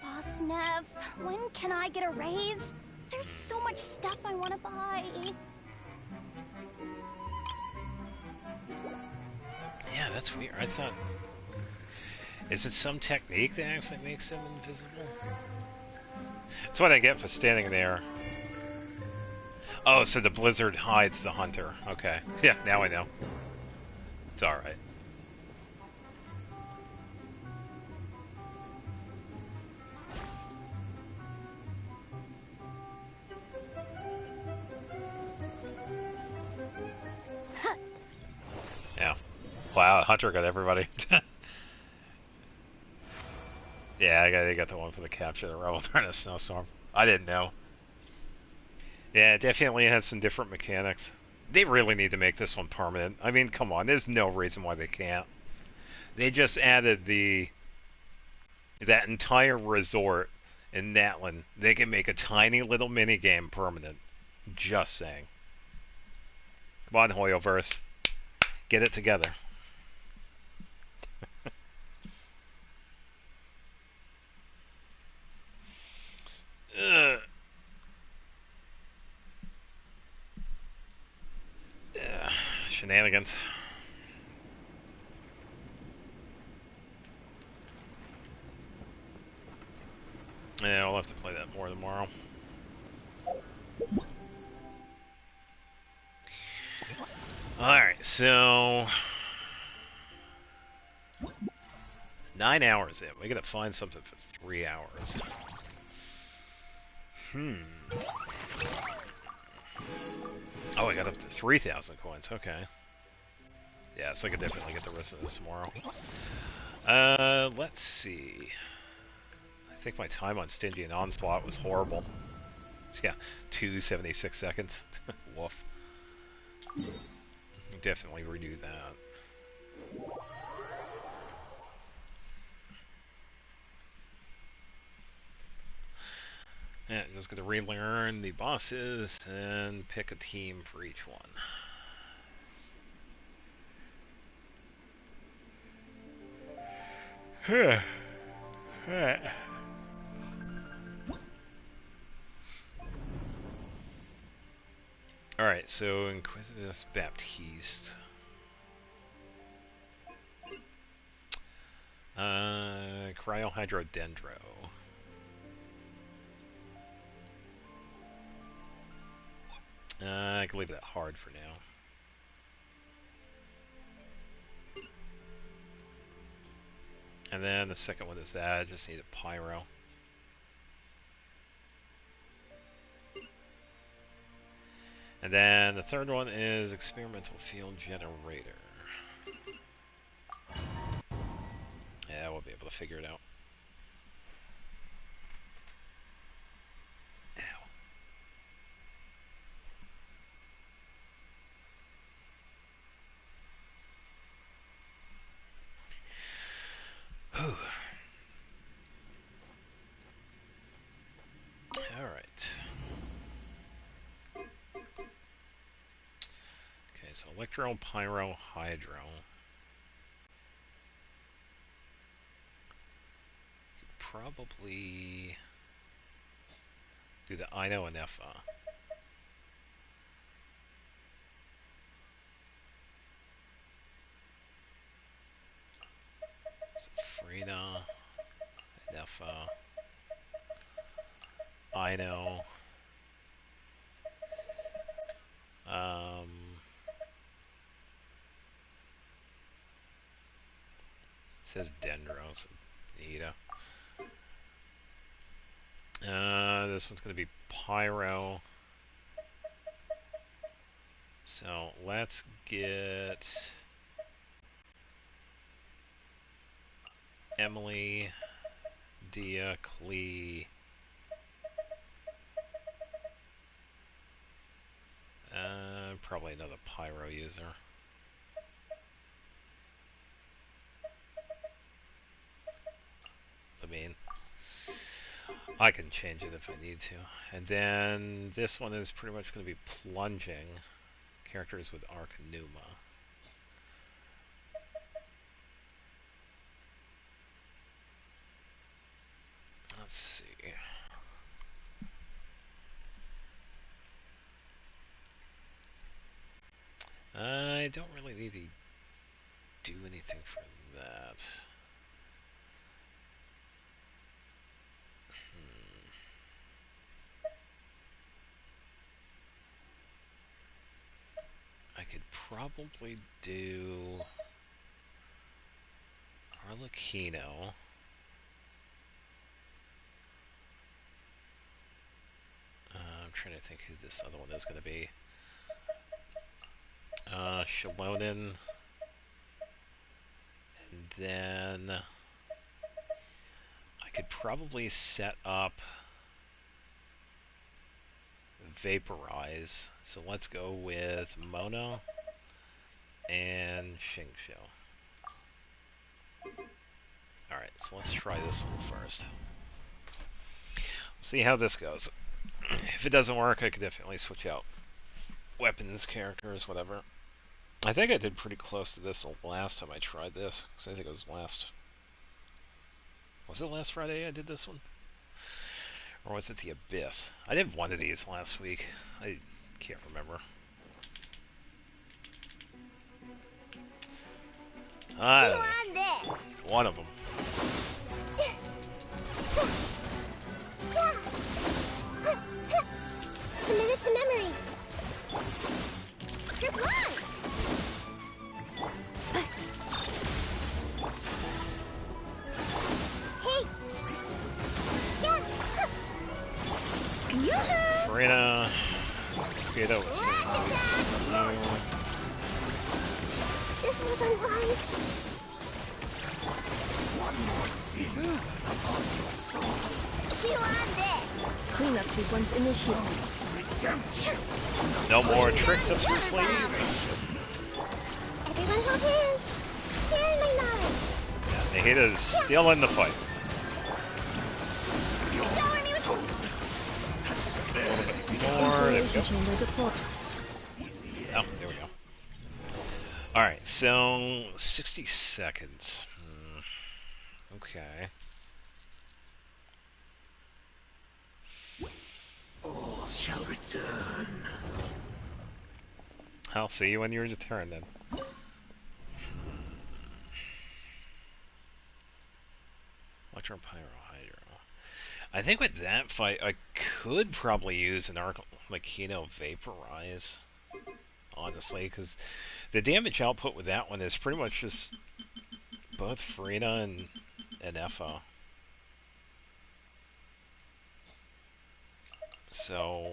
C: Boss Nev, when can I get a raise? There's so much stuff I want to buy.
A: Yeah, that's weird. I thought... Is it some technique that actually makes them invisible? That's what I get for standing there. Oh, so the blizzard hides the hunter. Okay. Yeah, now I know. It's alright. Yeah. Wow, Hunter got everybody. Yeah, they got the one for the capture the rebel during a snowstorm. I didn't know. Yeah, it definitely has some different mechanics. They really need to make this one permanent. I mean, come on, there's no reason why they can't. They just added that entire resort in Natlan. They can make a tiny little mini game permanent. Just saying. Come on, Hoyoverse. Get it together. shenanigans. Yeah, we'll have to play that more tomorrow. Alright, so 9 hours in. We gotta find something for 3 hours. Oh, I got up to 3,000 coins. Okay. Yeah, so I could definitely get the rest of this tomorrow. Let's see. I think my time on Stygian Onslaught was horrible. Yeah, 2:76 seconds. Woof. Definitely redo that. Yeah, just gonna relearn the bosses and pick a team for each one. Alright, so Inquisitus Baptiste. Cryohydrodendro. I can leave that hard for now. And then the second one is that I just need a Pyro. And then the third one is Experimental Field Generator. Yeah, we'll be able to figure it out. Alright. Okay, so Electro, Pyro, Hydro. Could probably do the Ino and Effa. So Frida, Effa, Ino. It says Dendros, Nita. This one's gonna be Pyro. So let's get Emily, Dia, Klee. Probably another Pyro user. I mean, I can change it if I need to. And then this one is pretty much going to be plunging. Characters with Arc Numa. Let's see. I don't really need to do anything for that. I could probably do Arlecchino. I'm trying to think who this other one is going to be. Shalonen. And then I could probably set up Vaporize. So let's go with Mono and Xingqiu. Alright, so let's try this one first. See how this goes. If it doesn't work, I could definitely switch out weapons, characters, whatever. I think I did pretty close to this the last time I tried this, because I think it was last... Was it last Friday I did this one? Or was it the Abyss? I did one of these last week. I can't remember. I don't know. One of them.
F: Commit to memory. Good one. Hey. Yeah.
A: Marina. Okay, that was
F: This was unwise.
L: One more sin upon your soul.
Q: Cleanup sequence initiated.
A: no more tricks up your sleeve.
F: Everyone hold hands. Share my knowledge.
A: Yeah, Nahida's still in the fight. More. There we go. Oh, there we go. Alright, so 60 seconds. Okay.
L: All shall return.
A: I'll see you when you return then. Electron Pyro Hydro. I think with that fight, I could probably use an Arcano Vaporize. Honestly, because the damage output with that one is pretty much just both Farina and Effa. So,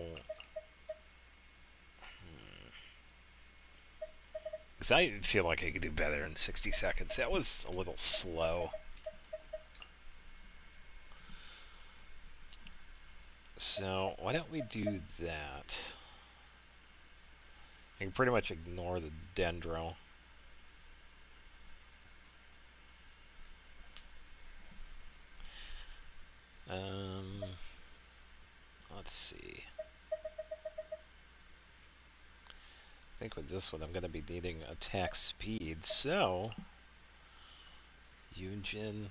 A: because I feel like I could do better in 60 seconds. That was a little slow. So, why don't we do that? I can pretty much ignore the Dendro. Let's see. I think with this one I'm going to be needing attack speed, so Yunjin,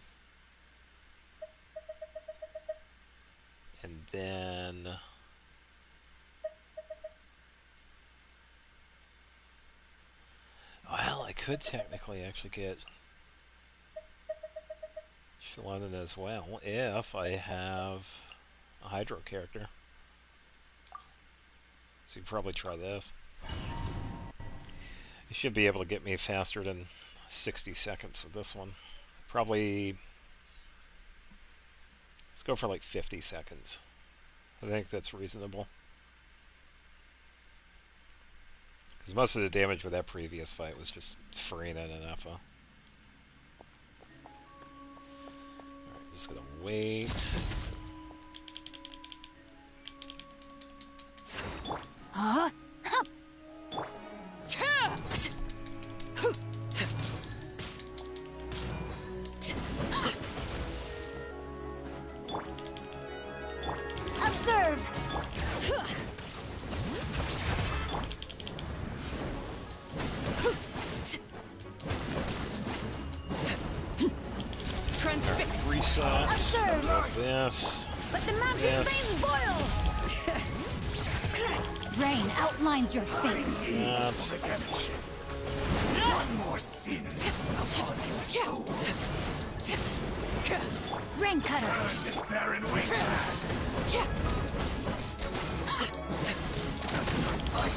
A: and then well, I could technically actually get Shallonen as well if I have a Hydro character. So you can probably try this. You should be able to get me faster than 60 seconds with this one. Probably, let's go for like 50 seconds. I think that's reasonable. Because most of the damage with that previous fight was just Farina and Effa. Alright, just gonna wait.
O: Huh? Observe.
A: Transfix. Reset. Observe. This.
O: Let the mountain flames boil. Rain outlines your fate.
A: That's...
L: One more sin upon your soul.
O: Rain cutter.
L: Burn this barren wasteland.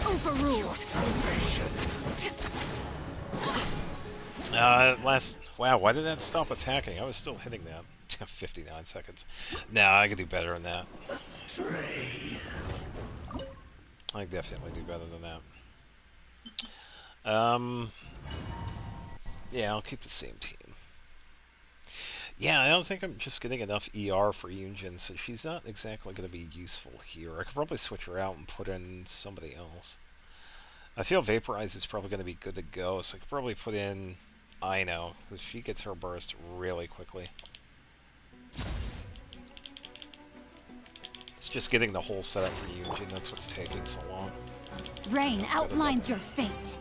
O: Overruled.
A: Wow, why did that stop attacking? I was still hitting that. 59 seconds. Nah, I could do better than that.
L: Astray.
A: I can definitely do better than that. Yeah, I'll keep the same team. Yeah, I don't think I'm just getting enough ER for Yunjin, so she's not exactly going to be useful here. I could probably switch her out and put in somebody else. I feel Vaporize is probably going to be good to go, so I could probably put in Aino, because she gets her burst really quickly. It's just getting the whole setup for Yunjin, that's what's taking so long.
O: Rain outlines your fate.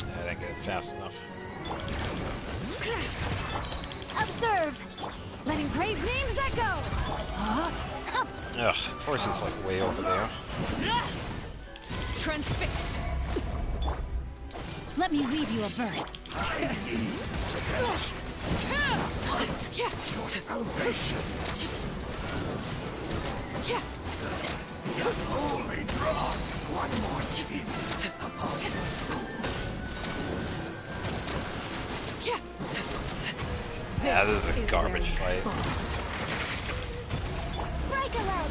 A: I didn't get it fast enough.
I: Observe! Let engraved names echo!
A: Ugh, of course it's like way over there.
I: Transfixed! Let me weave you a verse.
D: Your salvation. You only draw one more sin upon your soul.
A: Yeah, this is a garbage fight.
F: Break a leg!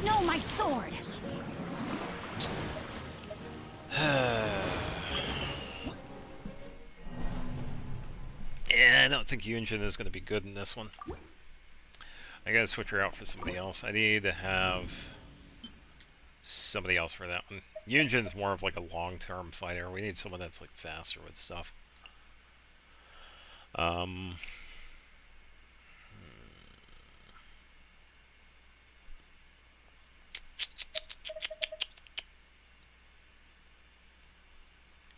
I: No, my sword!
A: Yeah, I don't think Yunjin is going to be good in this one. I gotta switch her out for somebody else. I need to have somebody else for that one. Yunjin's more of like a long-term fighter. We need someone that's like faster with stuff.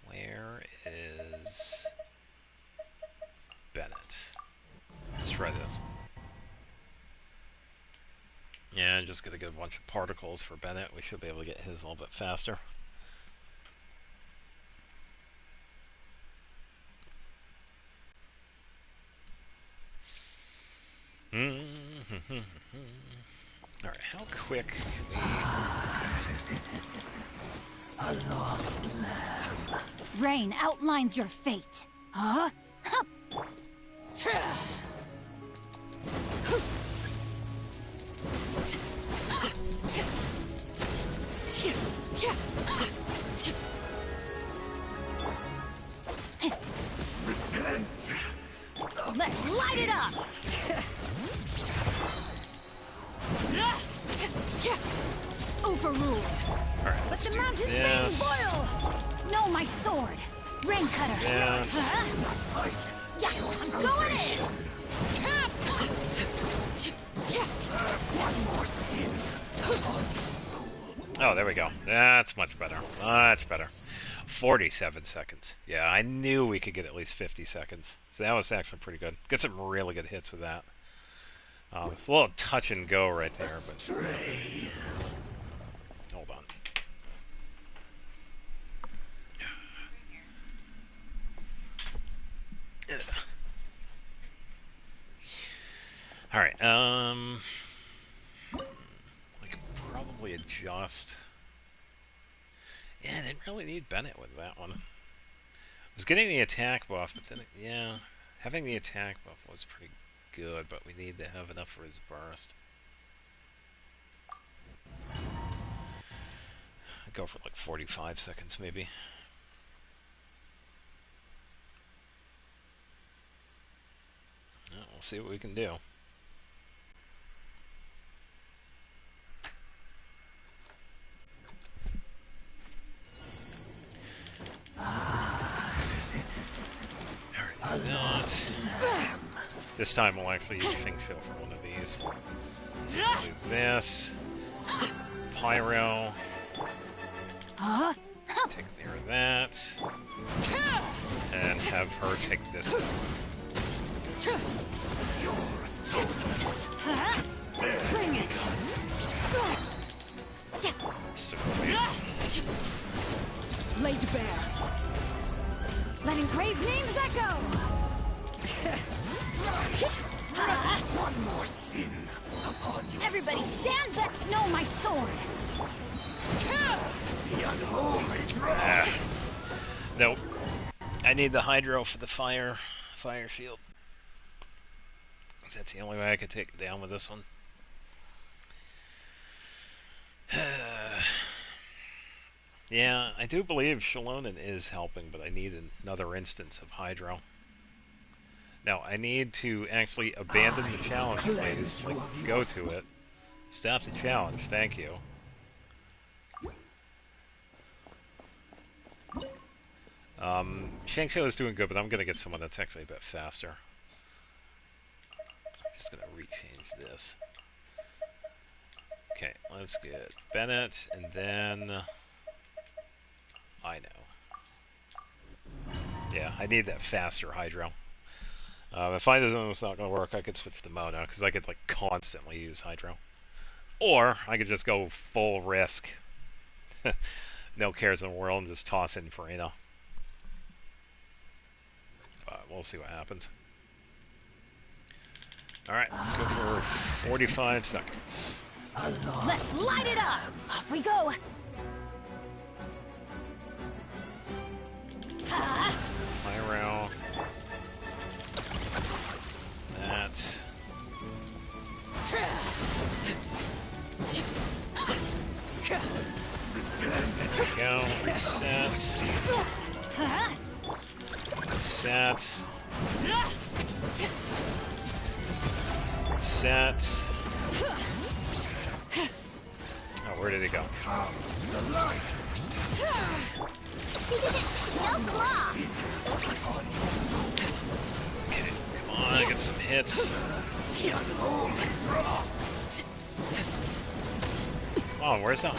A: Where is Bennett? Let's try this. Yeah, I'm just gonna get a bunch of particles for Bennett. We should be able to get his a little bit faster. Alright, how quick can we...
D: A lost lamb.
I: Rain outlines your fate. Huh? Let's light it up! Overruled.
A: Alright,
I: Let the
A: do
I: mountains
A: this.
I: boil! No, my sword! Rain cutter!
A: Yes.
I: Huh? Yeah, I'm going in!
D: One more sin.
A: Oh, there we go. That's much better. Much better. 47 seconds. Yeah, I knew we could get at least 50 seconds. So that was actually pretty good. Get some really good hits with that. It's a little touch and go right there, but... Hold on. Alright, I could probably adjust... Yeah, I didn't really need Bennett with that one. I was getting the attack buff, but then, yeah, having the attack buff was pretty good, but we need to have enough for his burst. I'd go for like 45 seconds, maybe. Well, we'll see what we can do. This time we'll actually use Xingqiu for one of these. So we'll do this. Pyro. Take care of that. And have her take this.
I: Bring it!
A: So
I: Laid bare. Let engraved names echo!
D: One more sin upon you.
I: Everybody stand back! No, my sword!
D: The unholy draw.
A: Nope. I need the hydro for the fire shield. That's the only way I could take it down with this one. Yeah, I do believe Shalonen is helping, but I need another instance of hydro. Now, I need to actually abandon the challenge phase, like, go to it. Stop the challenge, thank you. Xingqiu is doing good, but I'm going to get someone that's actually a bit faster. I'm just going to rechange this. Okay, let's get Bennett, and then... I know. Yeah, I need that faster Hydro. If I know it's not going to work, I could switch to Mona, because I could like constantly use Hydro. Or I could just go full risk. No cares in the world and just toss in Furina. But we'll see what happens. Alright, let's go for 45 seconds.
C: Let's light it up! Off we go!
A: Pyro. That. Go. Reset. Reset. Set. Oh, where did he go? Okay, come on, get some hits. Oh, where's that?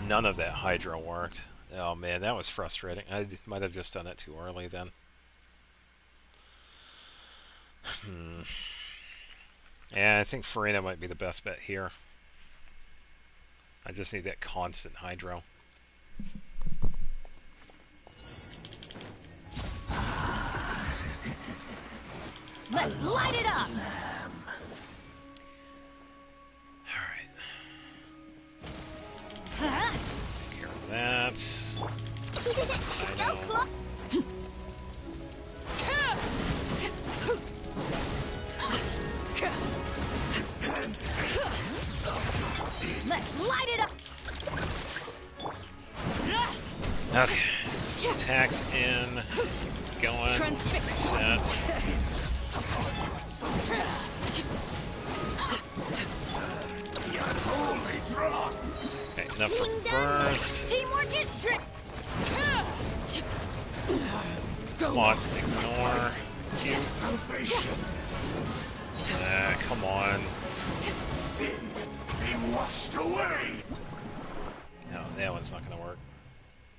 A: None of that Hydro worked. Oh man, that was frustrating. I might have just done it too early then. Yeah, I think Furina might be the best bet here. I just need that constant Hydro.
C: Let's light it up!
A: Alright. Take care of that. I know.
C: Let's light it up!
A: Okay, so attacks in, going, reset. Okay, enough for burst.
C: Teamwork is trick.
A: Come on, ignore. Come on.
D: Washed away.
A: No, that one's not going to work.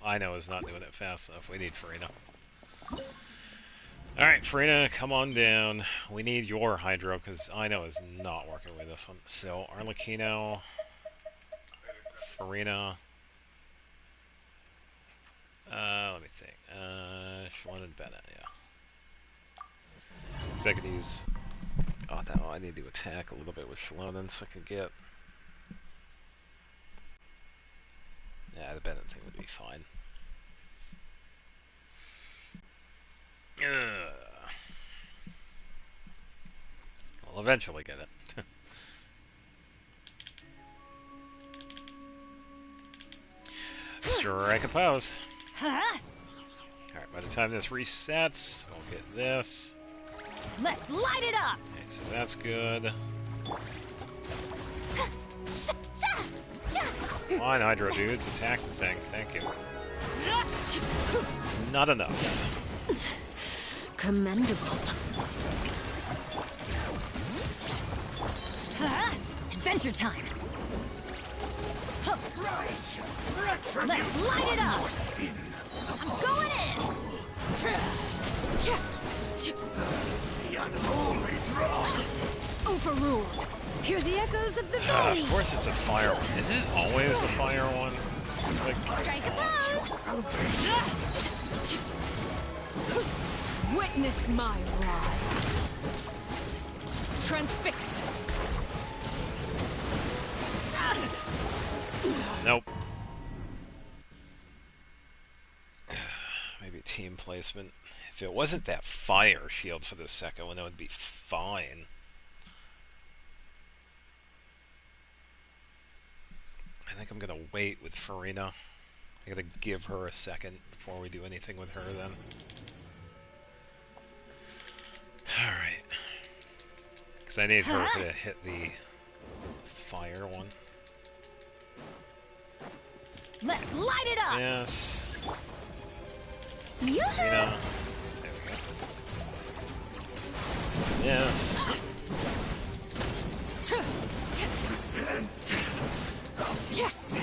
A: I know is not doing it fast enough. We need Furina. Alright, Furina, come on down. We need your Hydro, because I know is not working with this one. So, Arlecchino, Furina. Let me think. Shalon and Bennett, yeah. So I could use... Oh, no, I need to attack a little bit with Shalon so I can get... Yeah, the Bennett thing would be fine. We'll eventually get it. Strike a pose. Alright, by the time this resets, we'll get this.
C: Let's light it up!
A: Okay, so that's good. Come on, Hydro dudes, attack the thing. Thank you. Not enough.
C: Commendable. Adventure time. Let's light it up. I'm going in.
D: The unholy draw.
C: Overruled. Hear the echoes of the valley.
A: Of course it's a fire one. Is it always a fire one? It's like...
C: Strike a pose. Witness my rise. Transfixed.
A: Nope. Maybe team placement. If it wasn't that fire shield for the second one, it would be fine. I think I'm gonna wait with Furina. I gotta give her a second before we do anything with her then. Alright. Because I need her to hit the fire one.
C: Let's light it up!
A: Yes.
C: Yoo-hoo!
A: There we go. Yes.
C: Yes!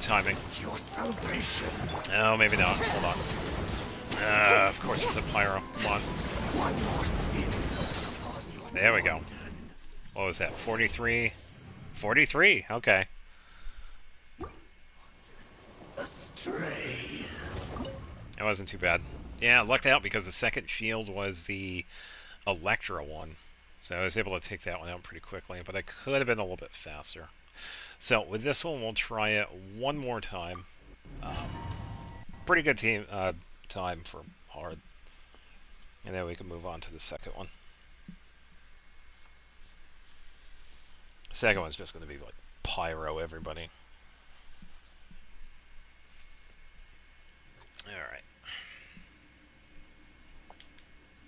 A: timing.
D: Your salvation.
A: Oh, maybe not. Hold on. Of course it's a pyro. Come on.
D: One more sin.
A: There we go. What was that? 43? 43? Okay.
D: Astray.
A: That wasn't too bad. Yeah, lucked out because the second shield was the Electra one. So I was able to take that one out pretty quickly, but I could have been a little bit faster. So with this one, we'll try it one more time. Pretty good time for hard. And then we can move on to the second one. The second one's just going to be like pyro everybody. Alright.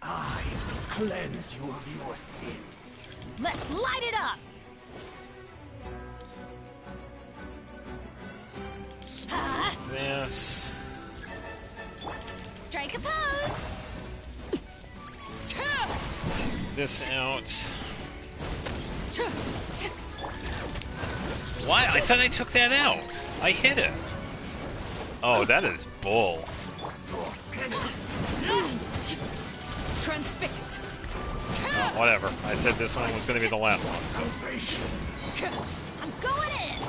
D: I will cleanse you of your sins.
C: Let's light it up!
A: This.
C: Strike a pose!
A: This out. What? I thought I took that out. I hit it. Oh, that is bull.
C: Transfixed.
A: Whatever. I said this one was going to be the last one, so.
C: I'm going in!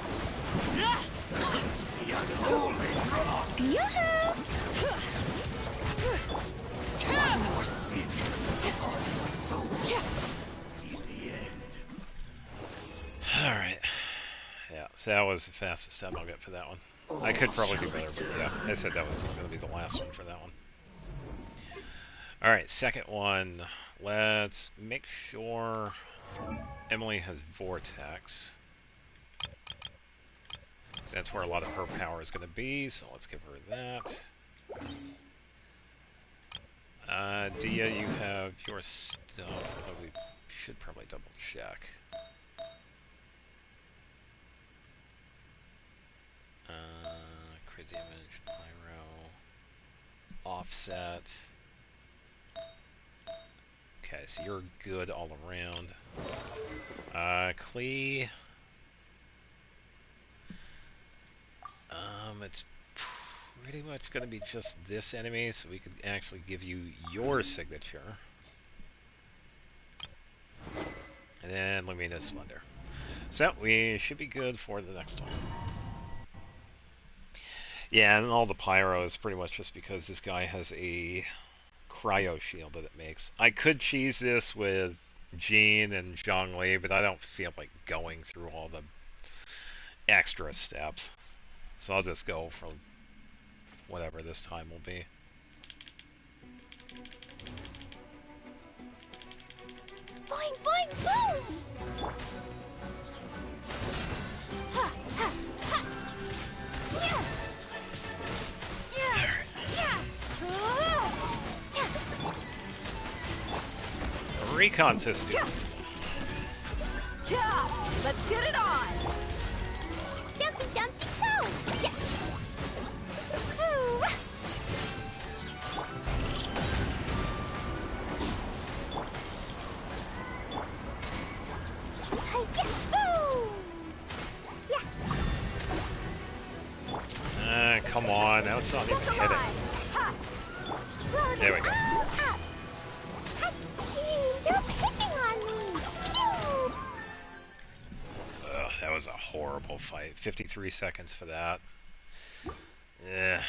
D: The unholy dross.
C: Yoo-hoo!
D: One more sin upon your soul. In the end.
A: Alright. Yeah, so that was the fastest time I'll get for that one. I could probably do better, but yeah, I said that was going to be the last one for that one. Alright, second one. Let's make sure Emily has Vortex. So that's where a lot of her power is going to be, so let's give her that. Dia, you have your stuff, although we should probably double check. Crit damage, pyro, offset. Okay, so you're good all around. Klee. It's pretty much going to be just this enemy, so we could actually give you your signature. And then Lumina's Splendor. So, we should be good for the next one. Yeah, and all the pyro is pretty much just because this guy has a cryo shield that it makes. I could cheese this with Jean and Zhongli, but I don't feel like going through all the extra steps. So I'll just go for whatever this time will be.
F: Fine, fine, boom! Ha, ha, ha. Yeah. Yeah. Yeah.
A: Recon system.
C: Yeah. Let's get it on!
F: Jumpy, jumpy, go! Yeah. Ooh.
A: Come on, now it's not even hitting. There we go.
F: They're picking on me.
A: Ugh, that was a horrible fight. 53 seconds for that. Yeah.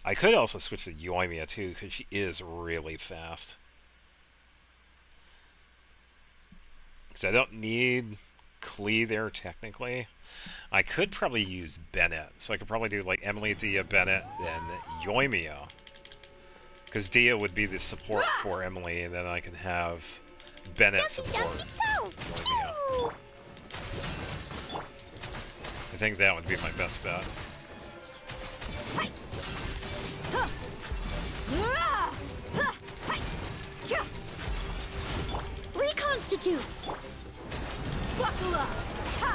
A: I could also switch to Yoimiya too, because she is really fast. Because I don't need Klee there technically. I could probably use Bennett, so I could probably do like Emily, Dia, Bennett, then Yoimiya. Because Dia would be the support for Emily, and then I can have Bennett support Yoimiya. I think that would be my best bet.
F: Reconstitute!
C: Buckle up! Ha!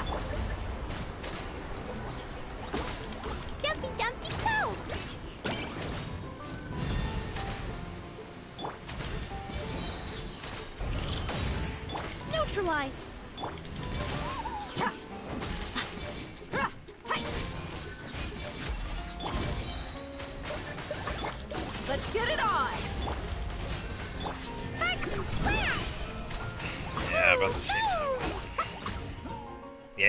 F: Jumpy, dumpy, go! Neutralize!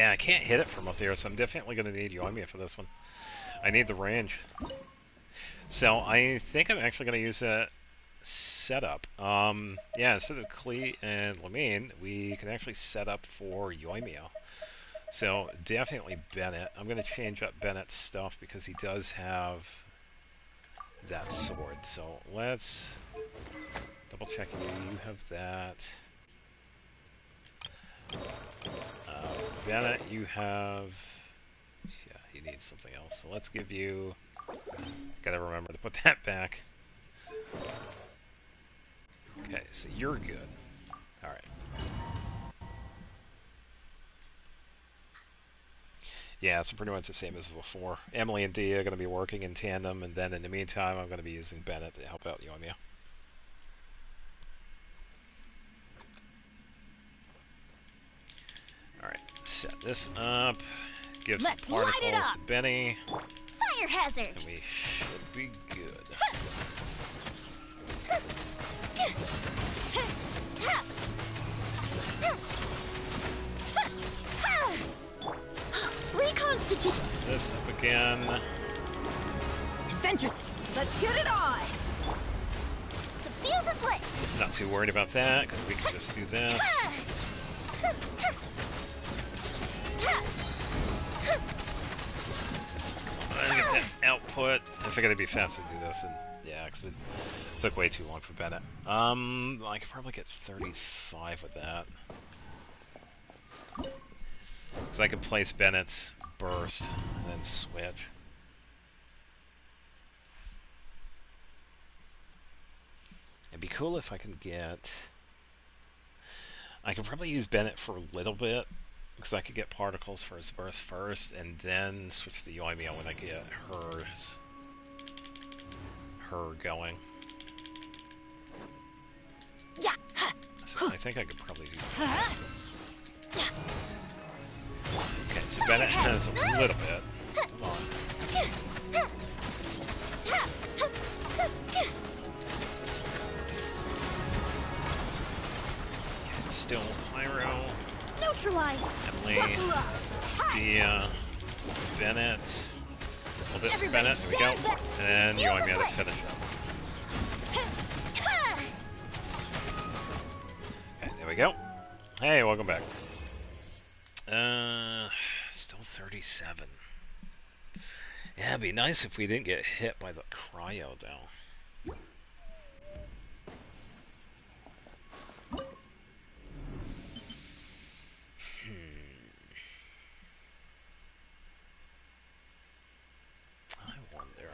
A: Yeah, I can't hit it from up there, so I'm definitely going to need Yoimiya for this one. I need the range. So I think I'm actually going to use that setup. Yeah, instead of Klee and Lamine, we can actually set up for Yoimiya. So definitely Bennett. I'm going to change up Bennett's stuff because he does have that sword. So let's double check you. You have that. Bennett, you have... Yeah, he needs something else. So let's give you... Gotta remember to put that back. Okay, so you're good. Alright. Yeah, so pretty much the same as before. Emily and Dee are going to be working in tandem, and then in the meantime, I'm going to be using Bennett to help out Yoimiya. Alright, set this up. Give some particles to Benny.
C: Fire hazard!
A: And we should be good.
C: Reconstitute.
A: Set this up again.
C: Adventure. Let's get it on. The fuse is lit.
A: Not too worried about that because we can just do this. I get that output. If I gotta be faster to do this, and yeah, because it took way too long for Bennett. I could probably get 35 with that. Because I could place Bennett's burst and then switch. It'd be cool if I can get... I could probably use Bennett for a little bit, because I could get particles for his burst first, and then switch to Yoimiya when I get her going.
C: Yeah.
A: So I think I could probably do that. Okay, so Bennett has a little bit. Come on. Okay, still Pyro.
C: Neutralize.
A: Emily. Dia. Bennett. A little bit for Bennett. There we go. And Yoimiya to finish up. Okay, there we go. Hey, welcome back. Still 37. Yeah, it'd be nice if we didn't get hit by the cryo, though. I wonder.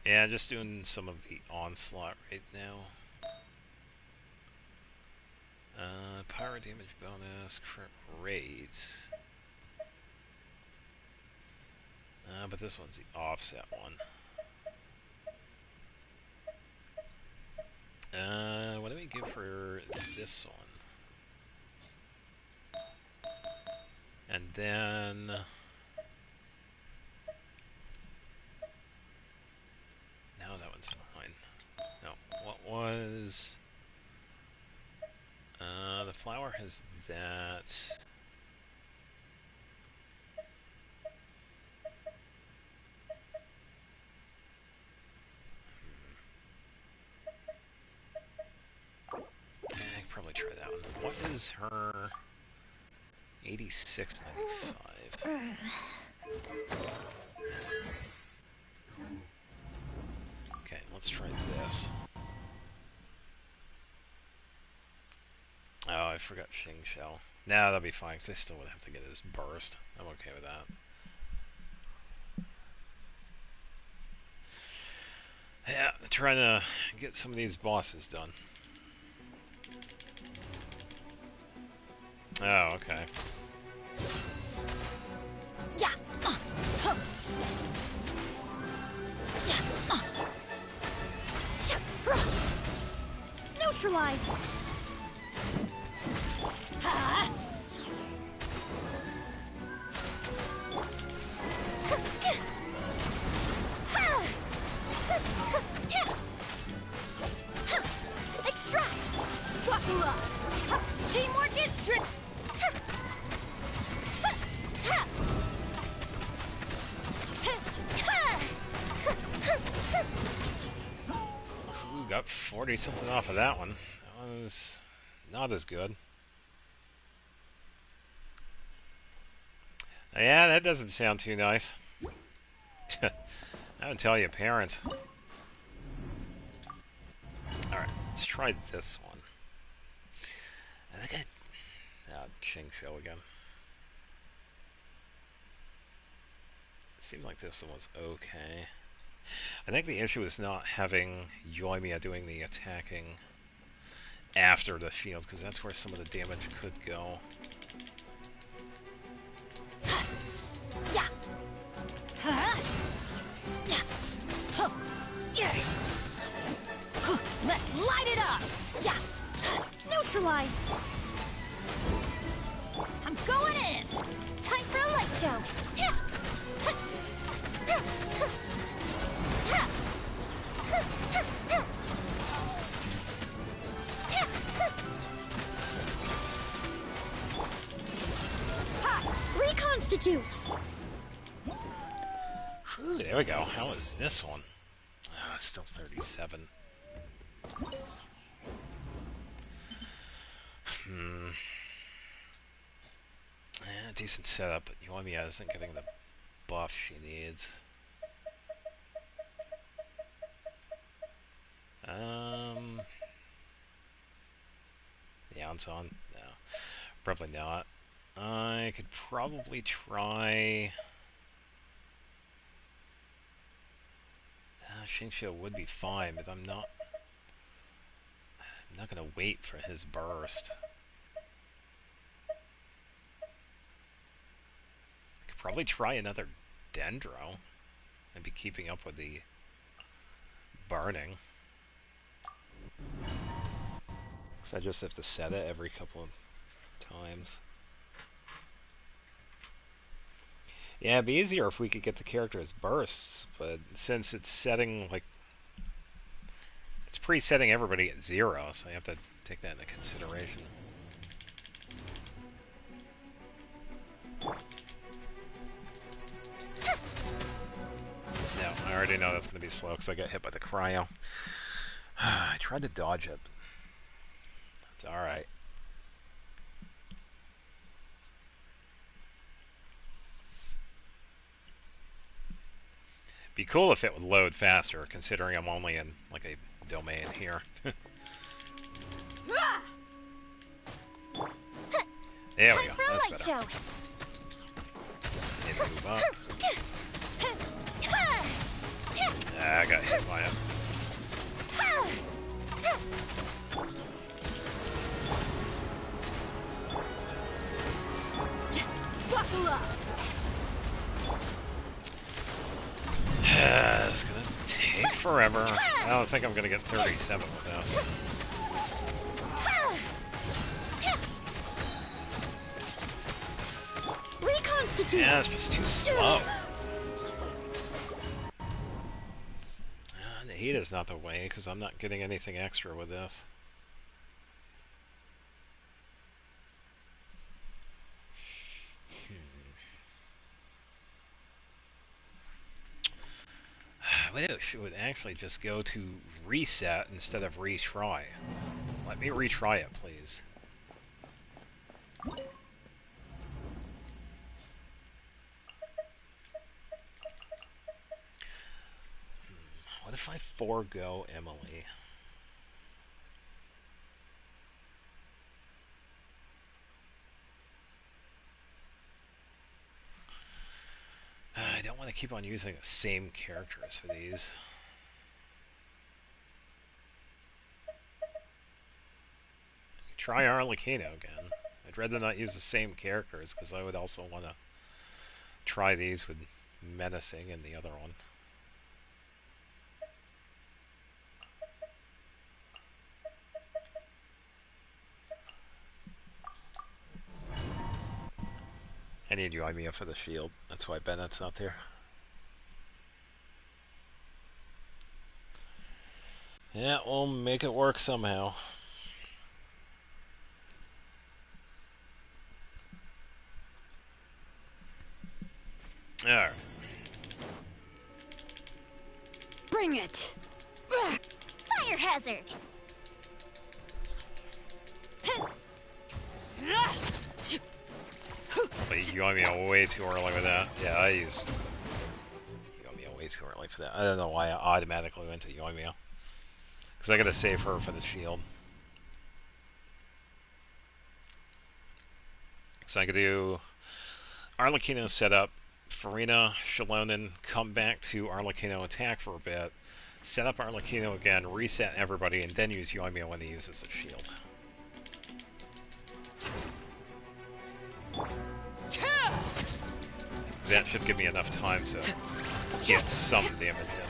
A: Yeah, just doing some of the onslaught right now. Power damage bonus, crit raids. But this one's the offset one. What do we give for this one? And then... No, that one's fine. No, what was... the flower has that. I can probably try that one. What is her 86.95? Okay, let's try this. Oh, I forgot Xing Shell. Nah, that'll be fine, because I still would have to get his burst. I'm okay with that. Yeah, trying to get some of these bosses done. Oh, okay.
C: Yeah. Neutralize. Extract. Wakula. Teamwork is strict.
A: Ooh, got 40 something off of that one. That was not as good. Yeah, that doesn't sound too nice. I would tell you, parents. Alright, let's try this one. I think Xingqiu again. It seemed like this one was okay. I think the issue is not having Yoimiya doing the attacking after the shields, because that's where some of the damage could go.
C: Yeah. Let's light it up. Yeah. Neutralize. I'm going in. Time for a light show. Reconstitute.
A: Ooh, there we go. How is this one? Oh, it's still 37. Yeah, decent setup, but Yoimiya isn't getting the buff she needs. Yansan? No. Probably not. I could probably try... Xingqiu would be fine, but I'm not gonna wait for his burst. I could probably try another Dendro and be keeping up with the burning. So I just have to set it every couple of times. Yeah, it'd be easier if we could get the character as bursts, but since it's setting, like, it's pre-setting everybody at 0, so I have to take that into consideration. No, I already know that's going to be slow because I got hit by the cryo. I tried to dodge it. It's alright. Be cool if it would load faster, considering I'm only in, like, a domain here. There we go, that's better. Need to move up. I got hit by him.
C: Buckle up.
A: It's gonna take forever. I don't think I'm gonna get 37 with this.
C: Reconstitute.
A: Yeah, it's just too slow. The heat is not the way, because I'm not getting anything extra with this. What should actually just go to reset instead of retry. Let me retry it, please. What if I forego Emily? I don't want to keep on using the same characters for these. Try Arlecchino again. I'd rather not use the same characters because I would also want to try these with Menacing and the other one. I need Yoimiya for the shield. That's why Bennett's not there. Yeah, we'll make it work somehow. Alright.
C: Bring it!
F: Fire hazard!
A: But you got me way too early with that. Yeah, I use Yoimiya way too early for that. I don't know why I automatically went to Yoimiya. Because I gotta save her for the shield. So I could do Arlecchino setup, Furina, Shalonen, come back to Arlecchino attack for a bit, set up Arlecchino again, reset everybody, and then use Yoimiya when he uses the shield. That should give me enough time to get some damage done.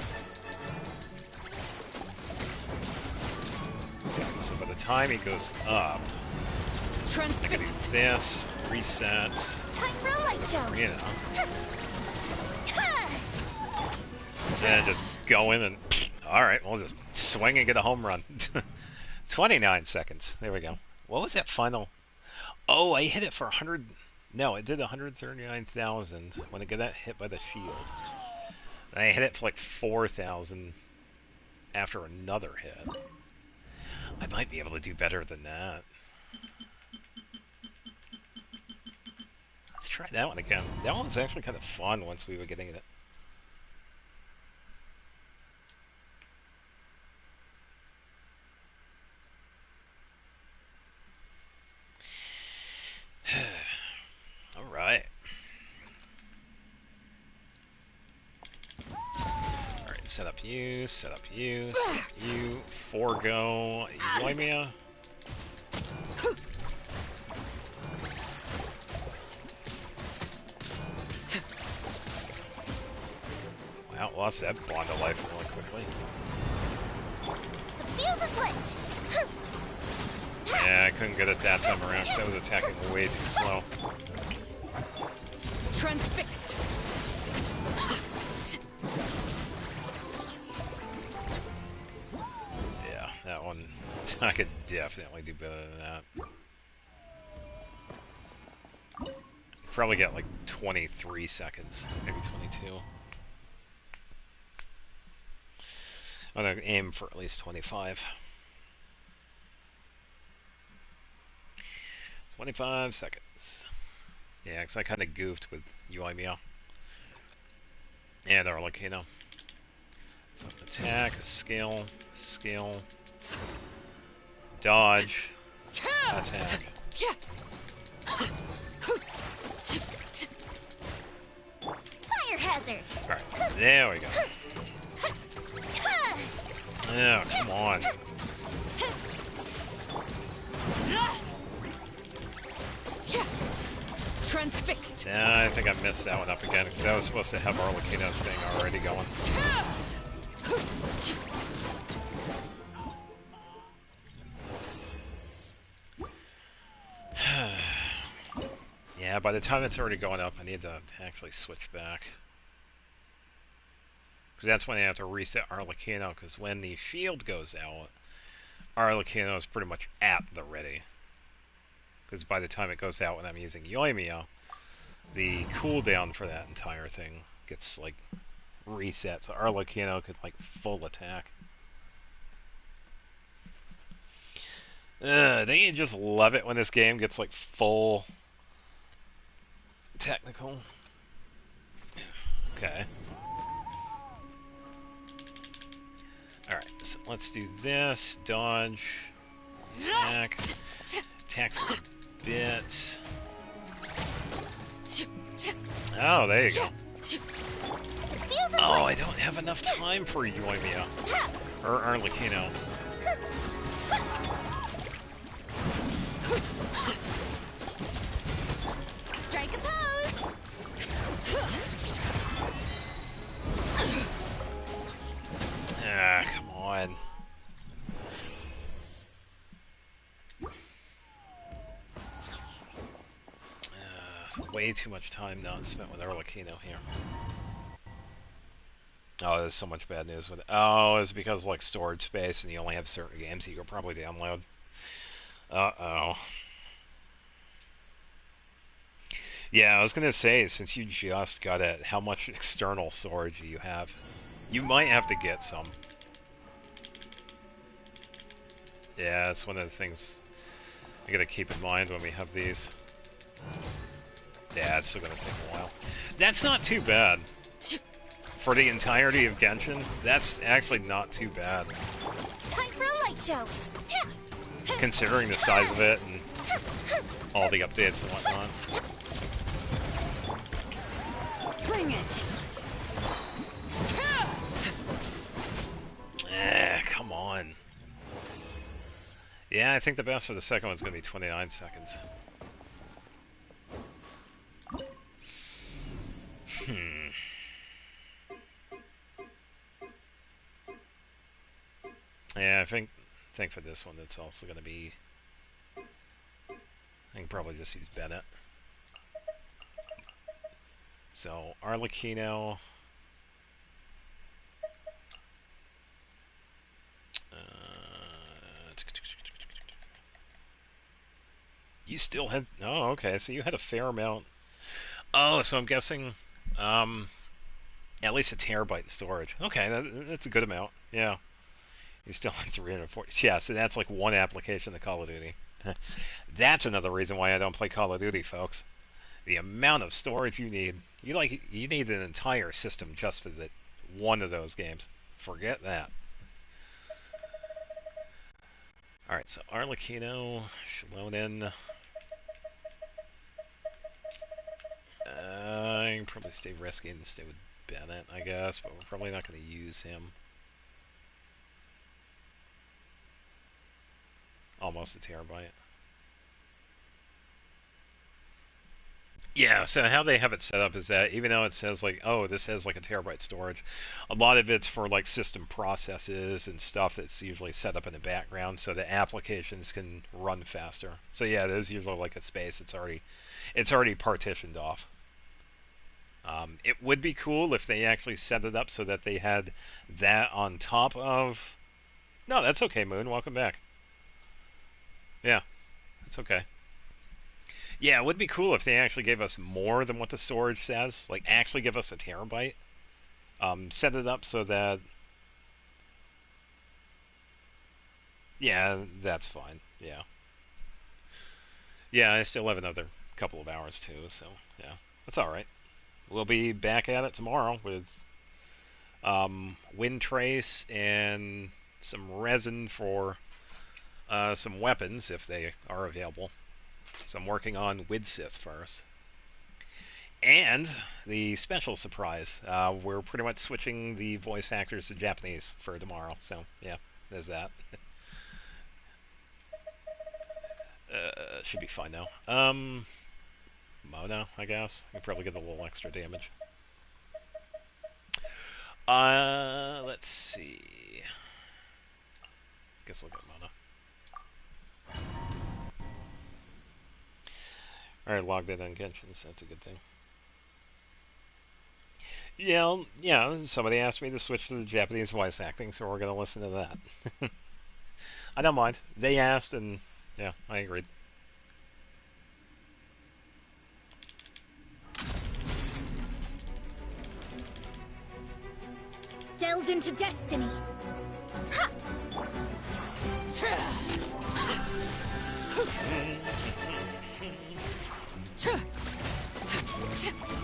A: Okay, so by the time he goes up, I can do this, reset,
F: Time for a light show.
A: And just go in and, alright, we'll just swing and get a home run. 29 seconds, there we go. What was that final? Oh, I hit it for 100, no, it did 139,000 when it got hit by the shield. And I hit it for like 4,000 after another hit. I might be able to do better than that. Let's try that one again. That one was actually kind of fun once we were getting it. Alright. Alright, set up you, set up you, set up you, forego Yoimiya. Wow, lost that bond of life really quickly.
F: The fuse is lit!
A: Yeah, I couldn't get it that time around because I was attacking way too slow.
C: Transfixed!
A: Yeah, that one, I could definitely do better than that. Probably got like 23 seconds, maybe 22. I'm gonna aim for at least 25. 25 seconds. Yeah, because I kind of goofed with Yoimiya and Arlecchino. So attack, skill, dodge, attack.
F: Fire hazard!
A: Alright, there we go. Oh, come on.
C: Transfixed.
A: Yeah, I think I messed that one up again because I was supposed to have Arlecchino's thing already going. Yeah, by the time it's already going up, I need to actually switch back. Because that's when I have to reset Arlecchino, because when the shield goes out, Arlecchino is pretty much at the ready. Because by the time it goes out when I'm using Yoimiya, the cooldown for that entire thing gets, like, reset. So Arlecchino could, like, full attack. Don't you just love it when this game gets, like, full technical? Okay. Alright, so let's do this. Dodge. Attack. Attack for a bit. Oh, there you go. Oh, I don't have enough time for Yoimiya. Or Arlecchino.
F: Strike a pose!
A: Ah, come on. Way too much time now spent with Arlecchino here. Oh, there's so much bad news with it. Oh, it's because like storage space and you only have certain games that you could probably download. Uh-oh. Yeah, I was gonna say, since you just got it, how much external storage do you have? You might have to get some. Yeah, that's one of the things I gotta keep in mind when we have these. Yeah, it's still gonna take a while. That's not too bad. For the entirety of Genshin, that's actually not too bad.
C: Time for a light show.
A: Considering the size of it and all the updates and whatnot.
C: Bring it.
A: Come on. Yeah, I think the best for the second one's gonna be 29 seconds. Yeah, I think for this one it's also gonna be. I can probably just use Bennett. So Arlecchino. You still had... Oh, okay, so you had a fair amount. Oh, so I'm guessing at least a terabyte in storage. Okay, that's a good amount. Yeah. You still have 340. Yeah, so that's like one application of Call of Duty. That's another reason why I don't play Call of Duty, folks. The amount of storage you need. You need an entire system just for one of those games. Forget that. Alright, so Arlecchino, Shalonen. I can probably stay risky and stay with Bennett, I guess, but we're probably not going to use him. Almost a terabyte. Yeah, so how they have it set up is that even though it says like, oh, this has like a terabyte storage, a lot of it's for like system processes and stuff that's usually set up in the background so the applications can run faster. So yeah, there's usually like a space it's already partitioned off. It would be cool if they actually set it up so that they had that on top of... No, that's okay, Moon. Welcome back. Yeah, that's okay. Yeah, it would be cool if they actually gave us more than what the storage says. Like, actually give us a terabyte. Set it up so that... Yeah, that's fine. Yeah. Yeah, I still have another couple of hours, too, so, yeah. That's alright. We'll be back at it tomorrow with wind trace and some resin for some weapons, if they are available. So I'm working on Widsith first. And the special surprise, we're pretty much switching the voice actors to Japanese for tomorrow. So, yeah, there's that. Should be fine now. Mona, I guess. I can probably get a little extra damage. Let's see. Guess I'll get Mona. Alright, logged in on Genshin, so that's a good thing. Yeah, somebody asked me to switch to the Japanese voice acting, so we're going to listen to that. I don't mind. They asked, and yeah, I agreed.
B: Delve into destiny. Ha!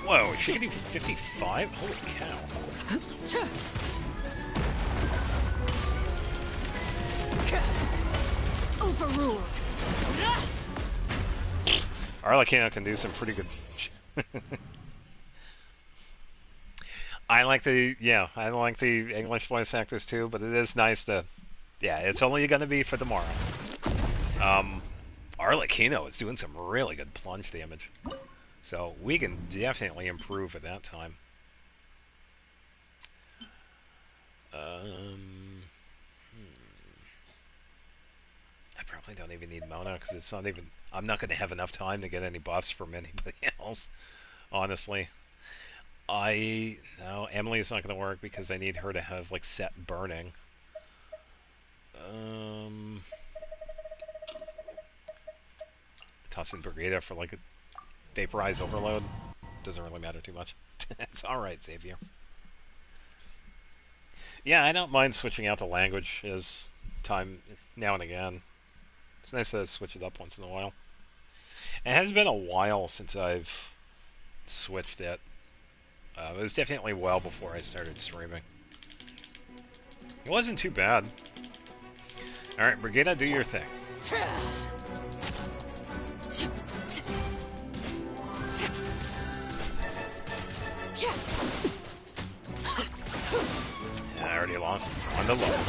A: Whoa, she can do 55? Holy cow.
C: Overruled.
A: Arlecchino can do some pretty good... I like the English voice actors too, but it is nice to... Yeah, it's only going to be for tomorrow. Arlecchino is doing some really good plunge damage. So we can definitely improve at that time. I probably don't even need Mona because it's not even... I'm not going to have enough time to get any buffs from anybody else, honestly. No, Emily's not going to work because I need her to have, like, set burning. Toss in Brigida for, like, Vaporize Overload. Doesn't really matter too much. It's alright, Xavier. Yeah, I don't mind switching out the language as time now and again. It's nice to switch it up once in a while. It has been a while since I've switched it. It was definitely well before I started streaming. It wasn't too bad. Alright, Brigida, do your thing. Yeah, I already lost on the low.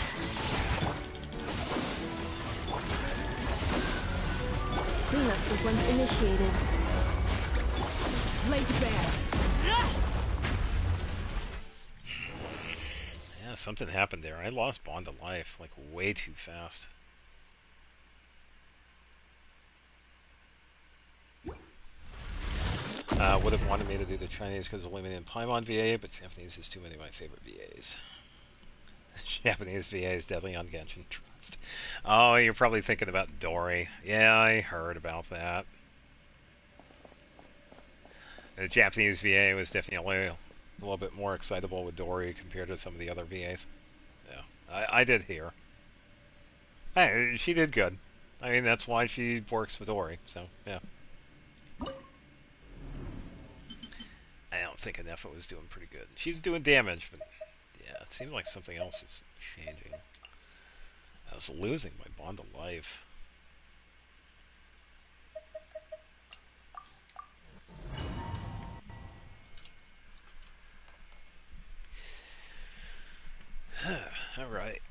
Q: Cleanup sequence initiated.
O: Laid bare.
A: Yeah, something happened there. I lost Bond to Life, like, way too fast. Would have wanted me to do the Chinese because of Lumion and Paimon VA, but Japanese is too many of my favorite VAs. Japanese VA is deadly on Genshin Trust. Oh, you're probably thinking about Dory. Yeah, I heard about that. The Japanese VA was definitely a little bit more excitable with Dory compared to some of the other VAs. Yeah, I did hear. Hey, she did good. I mean, that's why she works with Dory, so, yeah. I don't think Anefa was doing pretty good. She was doing damage, but yeah, it seemed like something else was changing. I was losing my Bond to Life. Alright.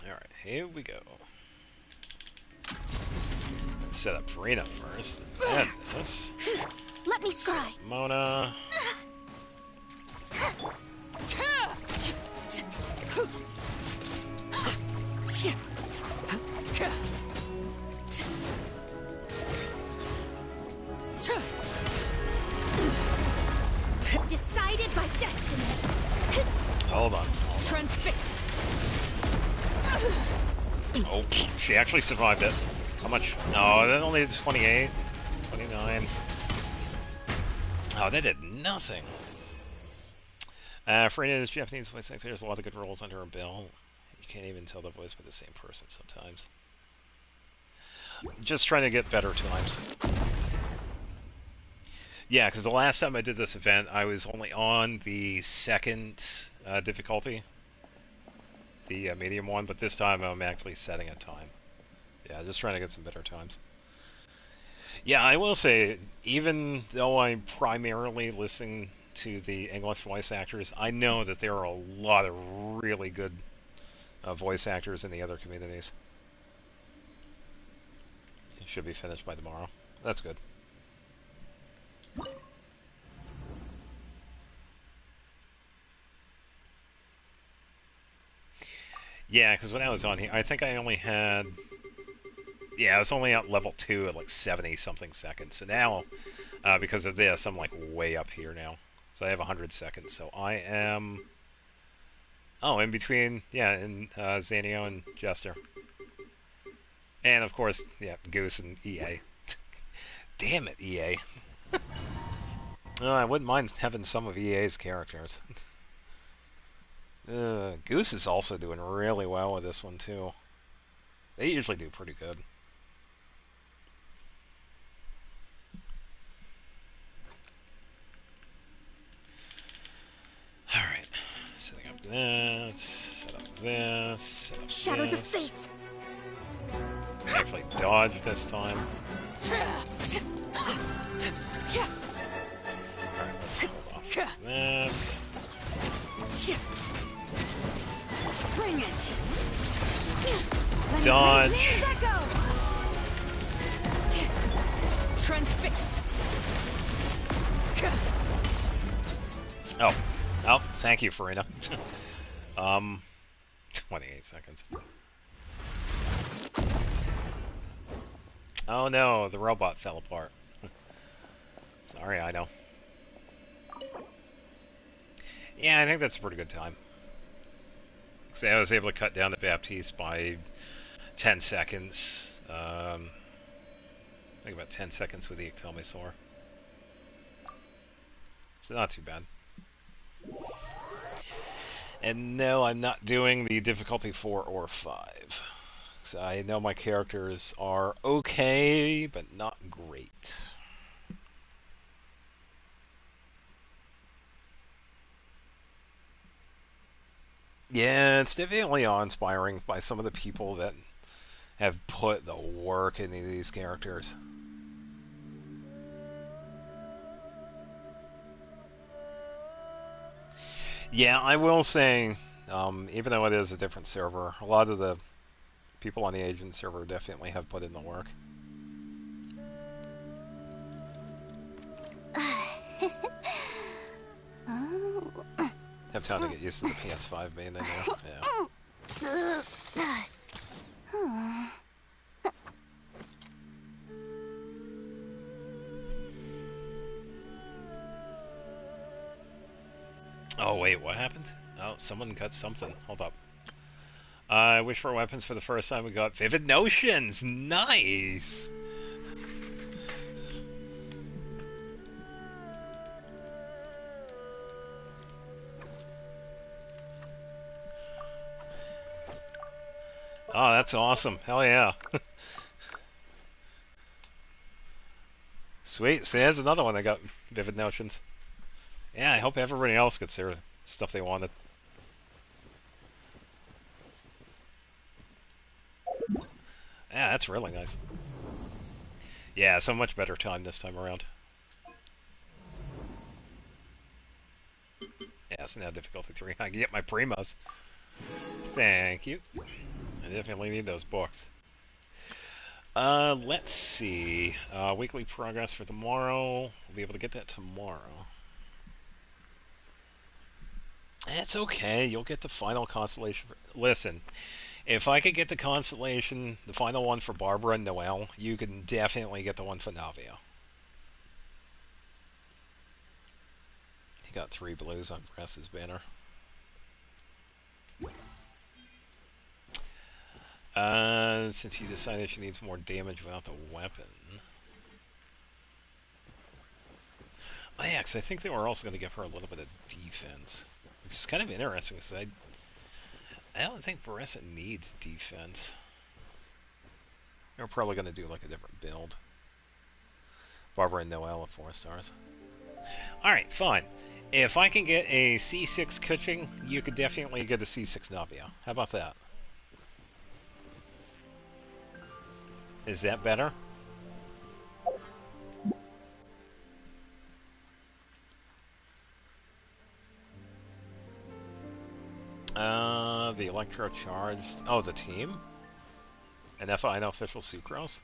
A: Alright, here we go. Set up Furina first, and this.
O: Let me scry.
A: Mona.
O: Decided by destiny.
A: Hold on.
O: Transfixed.
A: Oh, she actually survived it. How much? No, that only did 28. 29. Oh, that did nothing. Furina's Japanese voice actor has a lot of good roles under her belt. You can't even tell the voice by the same person sometimes. Just trying to get better times. Yeah, because the last time I did this event, I was only on the second difficulty. The medium one, but this time I'm actually setting a time. Yeah, just trying to get some better times. Yeah, I will say, even though I'm primarily listening to the English voice actors, I know that there are a lot of really good voice actors in the other communities. It should be finished by tomorrow. That's good. Yeah, because when I was on here, I think I only had... Yeah, I was only at level 2 at like 70-something seconds. So now, because of this, I'm like way up here now. So I have 100 seconds. So I am... Oh, in between, yeah, in Zanio and Jester. And of course, yeah, Goose and EA. Damn it, EA. Oh, I wouldn't mind having some of EA's characters. Goose is also doing really well with this one, too. They usually do pretty good. Alright. Setting up this, set up this, set up
O: Shadows
A: this.
O: of Fate!
A: Actually dodge this time. Alright, let's hold off that.
O: Bring it!
A: Dodge.
O: Transfixed.
A: Oh. Oh, thank you, Furina. 28 seconds. Oh no, the robot fell apart. Sorry, I know. Yeah, I think that's a pretty good time. So I was able to cut down the Baptiste by 10 seconds. I think about 10 seconds with the Ectomisaur. So not too bad. And no, I'm not doing the difficulty 4 or 5. So I know my characters are okay, but not great. Yeah, it's definitely awe-inspiring by some of the people that have put the work into these characters. Yeah, I will say, even though it is a different server, a lot of the people on the agent server definitely have put in the work. Have time to get used to the PS5 being in there. Yeah. Oh wait, what happened? Oh, someone got something. Hold up. I wish for weapons for the first time. We got Vivid Notions. Nice. Oh, that's awesome. Hell yeah. Sweet. So there's another one that got Vivid Notions. Yeah, I hope everybody else gets their stuff they wanted. Yeah, that's really nice. Yeah, so much better time this time around. Yeah, so now difficulty 3. I can get my Primos. Thank you. I definitely need those books. Let's see. Weekly progress for tomorrow. We'll be able to get that tomorrow. It's okay. You'll get the final constellation. Listen, if I could get the constellation, the final one for Barbara and Noelle, you can definitely get the one for Navia. He got 3 blues on Brass's banner. Since you decided she needs more damage without the weapon. Oh yeah, because I think they were also going to give her a little bit of defense. Which is kind of interesting, because I don't think Baressa needs defense. They're probably going to do like a different build. Barbara and Noelle at 4 stars. Alright, fine. If I can get a C6 Kuching, you could definitely get a C6 Navia. How about that? Is that better? The Electro Charged. Oh, the team? And FI Official Sucrose?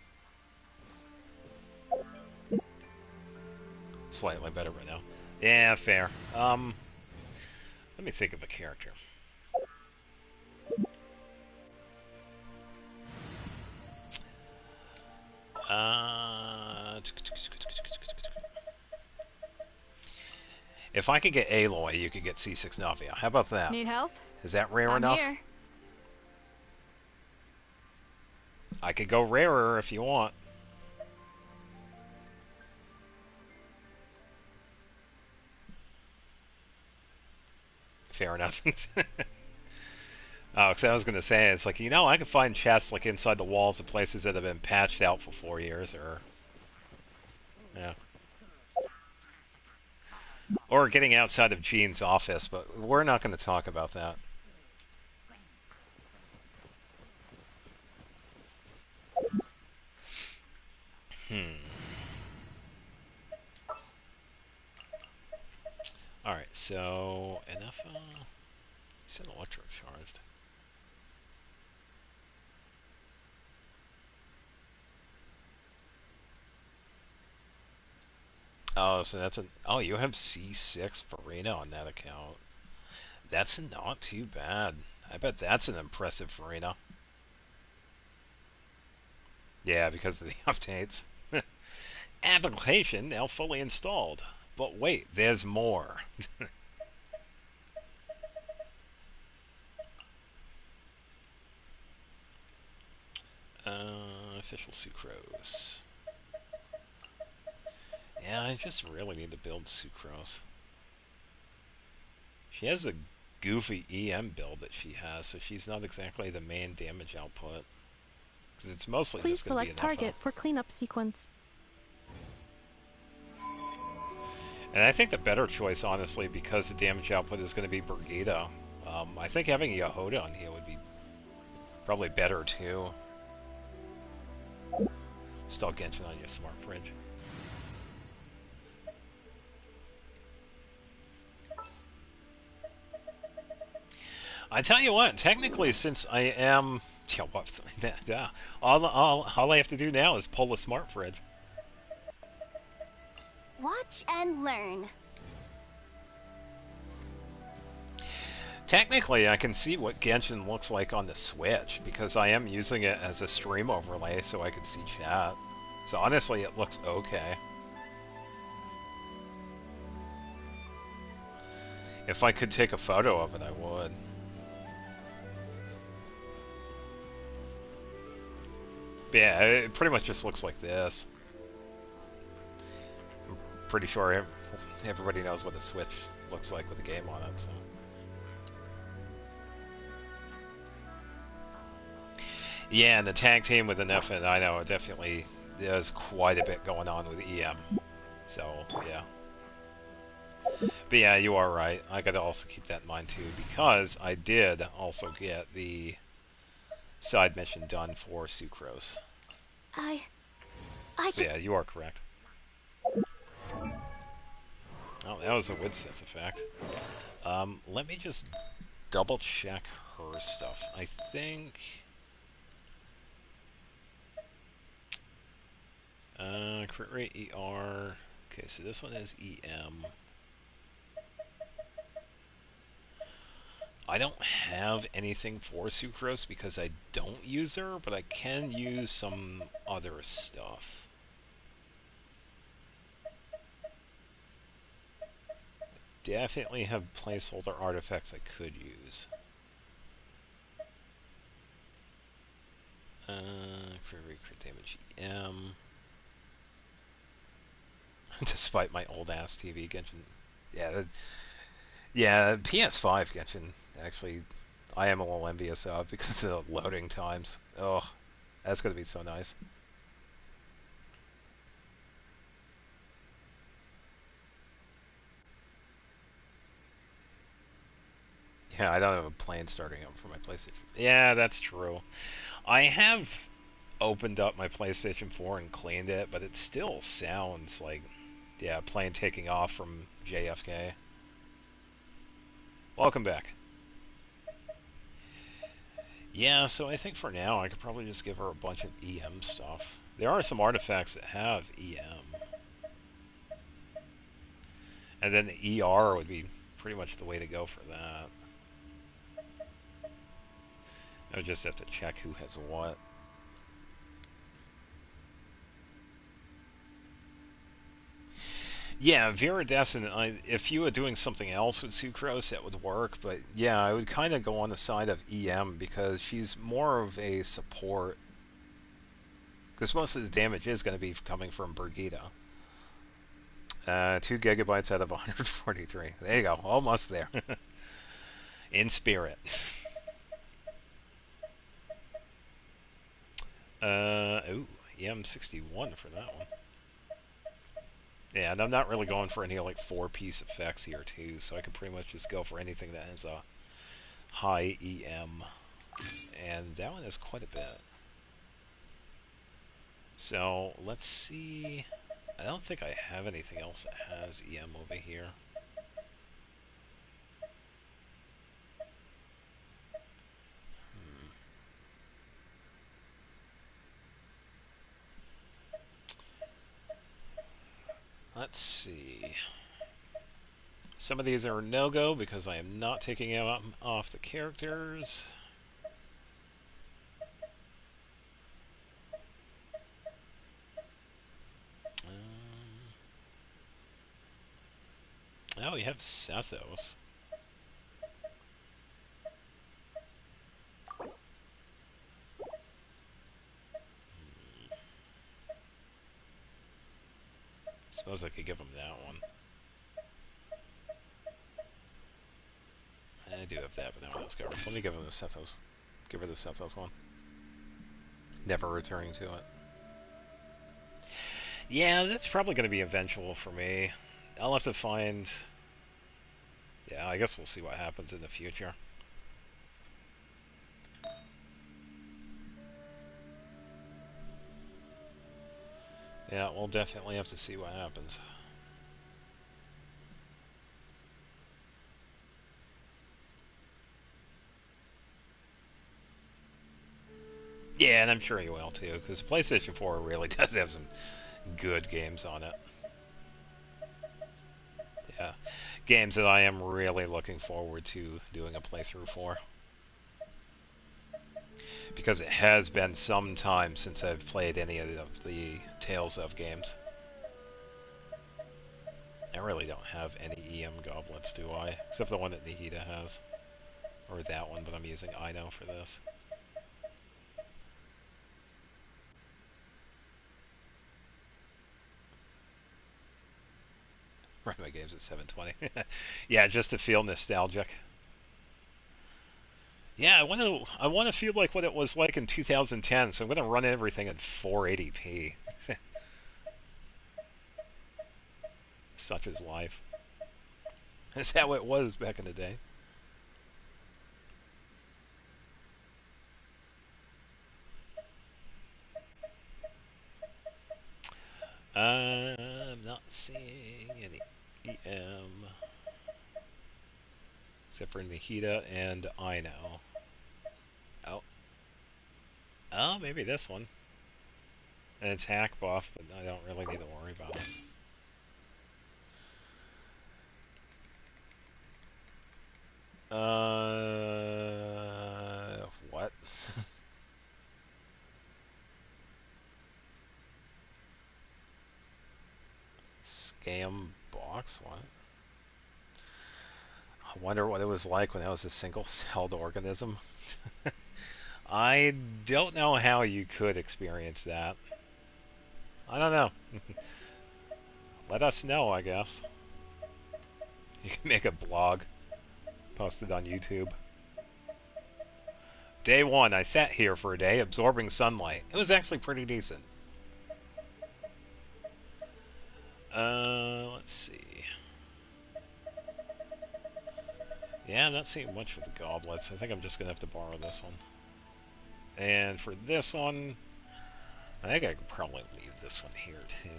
A: Slightly better right now. Yeah, fair. Let me think of a character. If I could get Aloy, you could get C6 Navia. How about that?
C: Need help?
A: Is that rare
C: I'm
A: enough?
C: Here.
A: I could go rarer if you want. Fair enough. Oh, because I was going to say, it's like, you know, I could find chests like inside the walls of places that have been patched out for 4 years, or... Yeah. Or getting outside of Gene's office, but we're not going to talk about that. Alright, so... enough, it's an electric charged. Oh, so that's a... Oh, you have C6 Farina on that account. That's not too bad. I bet that's an impressive Farina. Yeah, because of the updates. Application now fully installed. But wait, there's more. Artificial Sucrose. Yeah, I just really need to build Sucrose. She has a goofy EM build that she has, so she's not exactly the main damage output. Because it's mostly
Q: Please
A: just going to be
Q: select
A: an
Q: target for cleanup sequence.
A: And I think the better choice, honestly, because the damage output is going to be Brigida, I think having Yehoda on here would be probably better too. Still Genshin on your smart fridge. I tell you what, technically, since I am, all I have to do now is pull the smart fridge.
C: Watch and learn.
A: Technically, I can see what Genshin looks like on the Switch, because I am using it as a stream overlay so I can see chat. So honestly, it looks okay. If I could take a photo of it, I would. But yeah, it pretty much just looks like this. I'm pretty sure everybody knows what the Switch looks like with the game on it, so... Yeah, and the tag team with the Nephin, I know, definitely there's quite a bit going on with EM. So, yeah. But yeah, you are right. I gotta also keep that in mind too, because I did also get the side mission done for Sucrose. So yeah, you are correct. Oh, that was a Woodset effect. Let me just double check her stuff. I think... crit rate ER. Okay, so this one is EM. I don't have anything for Sucrose because I don't use her, but I can use some other stuff. Definitely have placeholder artifacts I could use. Crit rate, crit damage EM. Despite my old ass TV, Genshin. Yeah, PS5 Genshin. Actually, I am a little envious of because of the loading times. Oh, that's gonna be so nice. Yeah, I don't have a plan starting up for my PlayStation. Yeah, that's true. I have opened up my PlayStation 4 and cleaned it, but it still sounds like, yeah, plane taking off from JFK. Welcome back. Yeah, so I think for now I could probably just give her a bunch of EM stuff. There are some artifacts that have EM. And then the ER would be pretty much the way to go for that. I would just have to check who has what. Yeah, Viridescent, if you were doing something else with Sucrose, that would work, but yeah, I would kind of go on the side of EM because she's more of a support. Because most of the damage is going to be coming from Brigida. 2 gigabytes out of 143. There you go, almost there. In spirit. Ooh, EM61 for that one. Yeah, and I'm not really going for any like 4-piece effects here too, so I can pretty much just go for anything that has a high EM. And that one is quite a bit. So let's see. I don't think I have anything else that has EM over here. Let's see. Some of these are no-go because I am not taking them off the characters. Oh, we have Sethos. suppose I could give him that one. I do have that, but no one else covered. Let me give him the Sethos. Give her the Sethos one. Never returning to it. Yeah, that's probably going to be eventual for me. I'll have to find... Yeah, I guess we'll see what happens in the future. Yeah, we'll definitely have to see what happens. Yeah, and I'm sure you will too, because PlayStation 4 really does have some good games on it. Yeah, games that I am really looking forward to doing a playthrough for. Because it has been some time since I've played any of the Tales of games. I really don't have any EM goblets, do I? Except the one that Nihida has. Or that one, but I'm using Ino for this. Run my games at 720. Yeah, just to feel nostalgic. Yeah, I want to feel like what it was like in 2010, so I'm going to run everything at 480p. Such is life. That's how it was back in the day. I'm not seeing any EM. Except for Nihida and Ino. Oh. Oh, maybe this one. An attack buff, but I don't really need to worry about it. What? Scam box? What? I wonder what it was like when I was a single-celled organism. I don't know how you could experience that. I don't know. Let us know, I guess. You can make a blog. Post it on YouTube. Day 1, I sat here for a day absorbing sunlight. It was actually pretty decent. Let's see. Yeah, I'm not seeing much for the goblets. I think I'm just going to have to borrow this one. And for this one, I think I could probably leave this one here, too.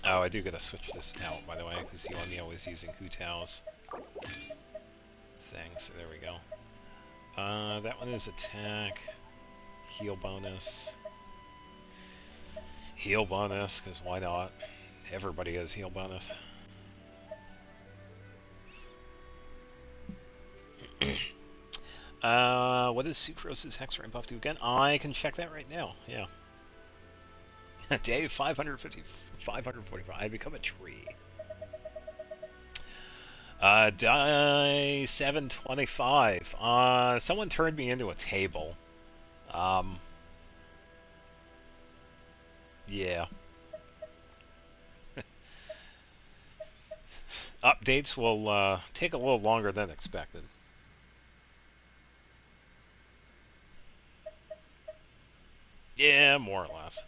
A: Oh, I do got to switch this out, by the way, because Yuomio is using Hu Tao's thing, so there we go. That one is attack, heal bonus. Heal bonus, because why not? Everybody has heal bonus. What does Sucrose's Hexray buff do again? I can check that right now, yeah. Day 545. I become a tree. Die 725. Someone turned me into a table. Yeah. Updates will take a little longer than expected. Yeah, more or less.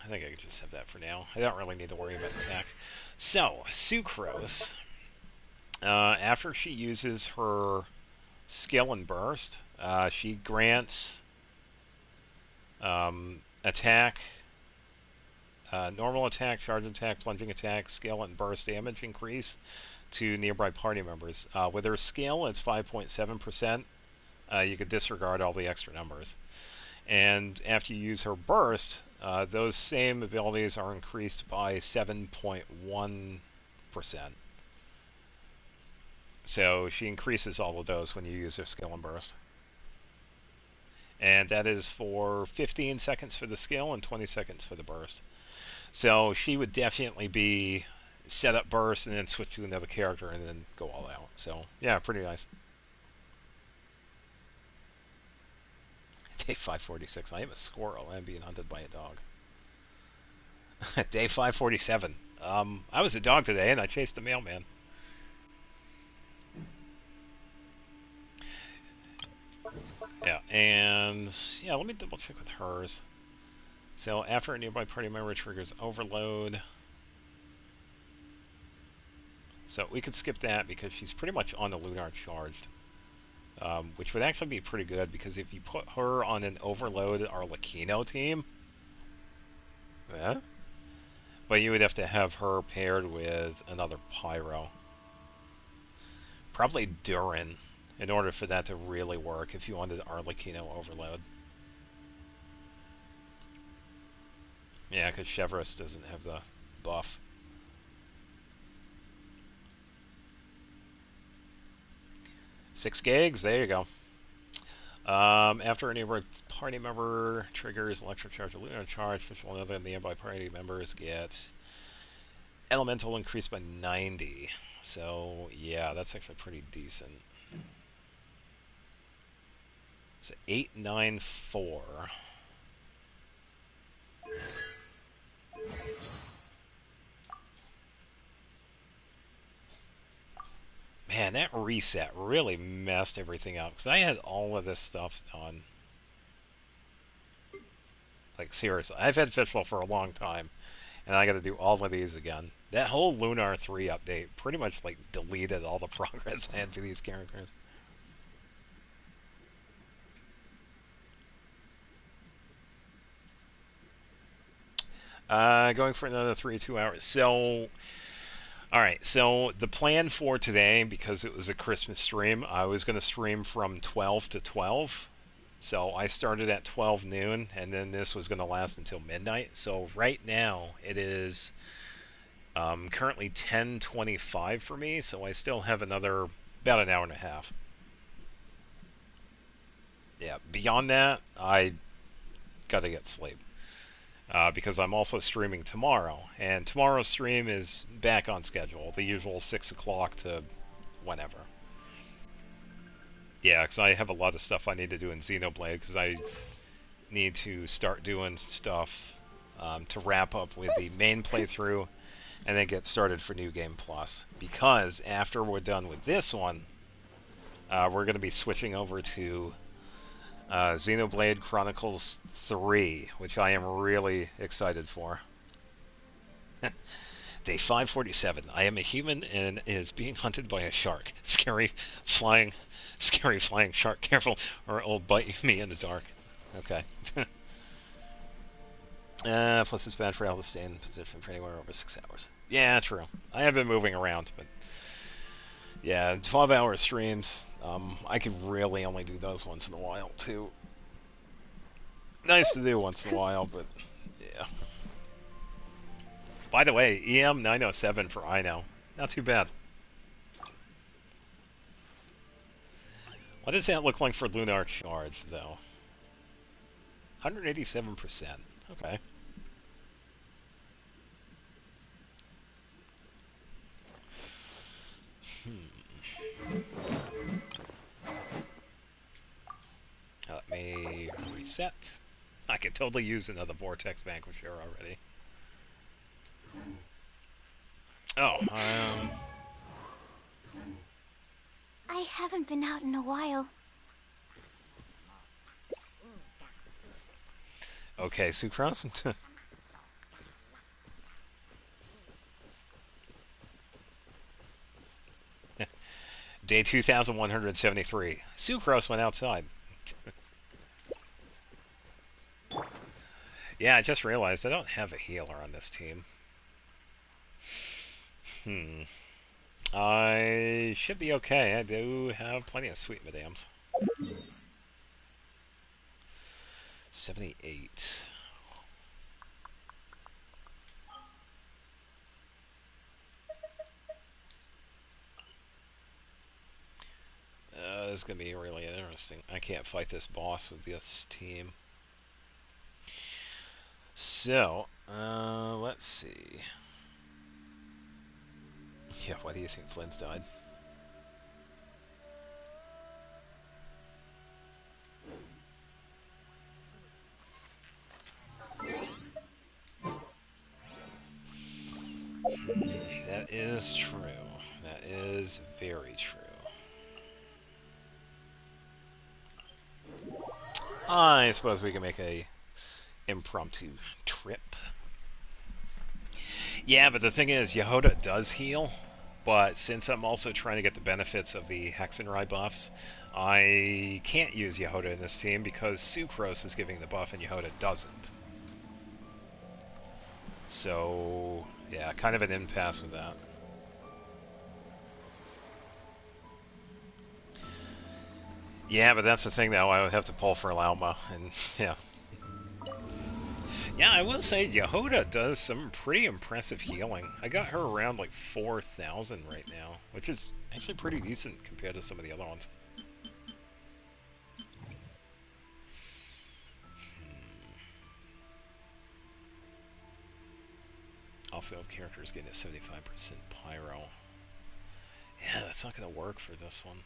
A: I think I could just have that for now. I don't really need to worry about attack. So, Sucrose, after she uses her skill and burst, she grants attack, normal attack, charge attack, plunging attack, skill, and burst damage increase to nearby party members. With her skill, it's 5.7%. You could disregard all the extra numbers. And after you use her burst, those same abilities are increased by 7.1%. So she increases all of those when you use her skill and burst. And that is for 15 seconds for the skill and 20 seconds for the burst. So she would definitely be set up burst and then switch to another character and then go all out. So yeah, pretty nice. Day 546. I am a squirrel. I'm being hunted by a dog. Day 547. I was a dog today, and I chased the mailman. Yeah, and yeah, let me double check with hers. So after a nearby party member triggers overload. So we could skip that because she's pretty much on the Lunar charged. Which would actually be pretty good because if you put her on an overload Arlecchino team, yeah, but you would have to have her paired with another Pyro. Probably Durin in order for that to really work if you wanted Arlecchino overload. Yeah, because Chevrolet doesn't have the buff. Six gigs, there you go. After a nearby party member triggers electric charge or lunar charge, official and other nearby party members get elemental increased by 90. So yeah, that's actually pretty decent. So 894. Man, that reset really messed everything up because I had all of this stuff done. Like seriously, I've had Fishbowl for a long time, and I got to do all of these again. That whole Lunar 3 update pretty much like deleted all the progress I had for these characters. Going for another 2 hours. So, alright, so the plan for today, because it was a Christmas stream, I was going to stream from 12 to 12. So I started at 12 noon, and then this was going to last until midnight. So right now, it is currently 10:25 for me, so I still have about an hour and a half. Yeah, beyond that, I got to get sleep. Because I'm also streaming tomorrow, and tomorrow's stream is back on schedule, the usual 6 o'clock to whenever. Yeah, because I have a lot of stuff I need to do in Xenoblade, because I need to start doing stuff to wrap up with the main playthrough, and then get started for New Game Plus. Because after we're done with this one, we're going to be switching over to Xenoblade Chronicles 3, which I am really excited for. Day 547. I am a human and is being hunted by a shark. Scary flying shark. Careful, or it will bite me in the dark. Okay. Plus it's bad for able to stay in position for anywhere over 6 hours. Yeah, true. I have been moving around, but yeah, 12-hour streams, I could really only do those once in a while, too. Nice to do once in a while, but yeah. By the way, EM907 for Ino. Not too bad. What does that look like for Lunar Charge, though? 187%. Okay. Let me reset. I could totally use another Vortex Vanquisher already. Oh,
F: I haven't been out in a while.
A: Okay, Sucrose. Day 2173. Sucrose went outside. Yeah, I just realized I don't have a healer on this team. I should be okay. I do have plenty of sweet madams. 78. This is going to be really interesting. I can't fight this boss with this team. So, let's see. Yeah, why do you think Flynn's died? is true. That is very true. I suppose we can make a impromptu trip. Yeah, but the thing is, Yehoda does heal, but since I'm also trying to get the benefits of the Hexenrai buffs, I can't use Yehoda in this team because Sucrose is giving the buff and Yehoda doesn't. So, yeah, kind of an impasse with that. Yeah, but that's the thing now, I would have to pull for Lauma, and yeah. Yeah, I will say Yehoda does some pretty impressive healing. I got her around like 4,000 right now, which is actually pretty decent compared to some of the other ones. Off-field characters getting a 75% pyro. Yeah, that's not going to work for this one.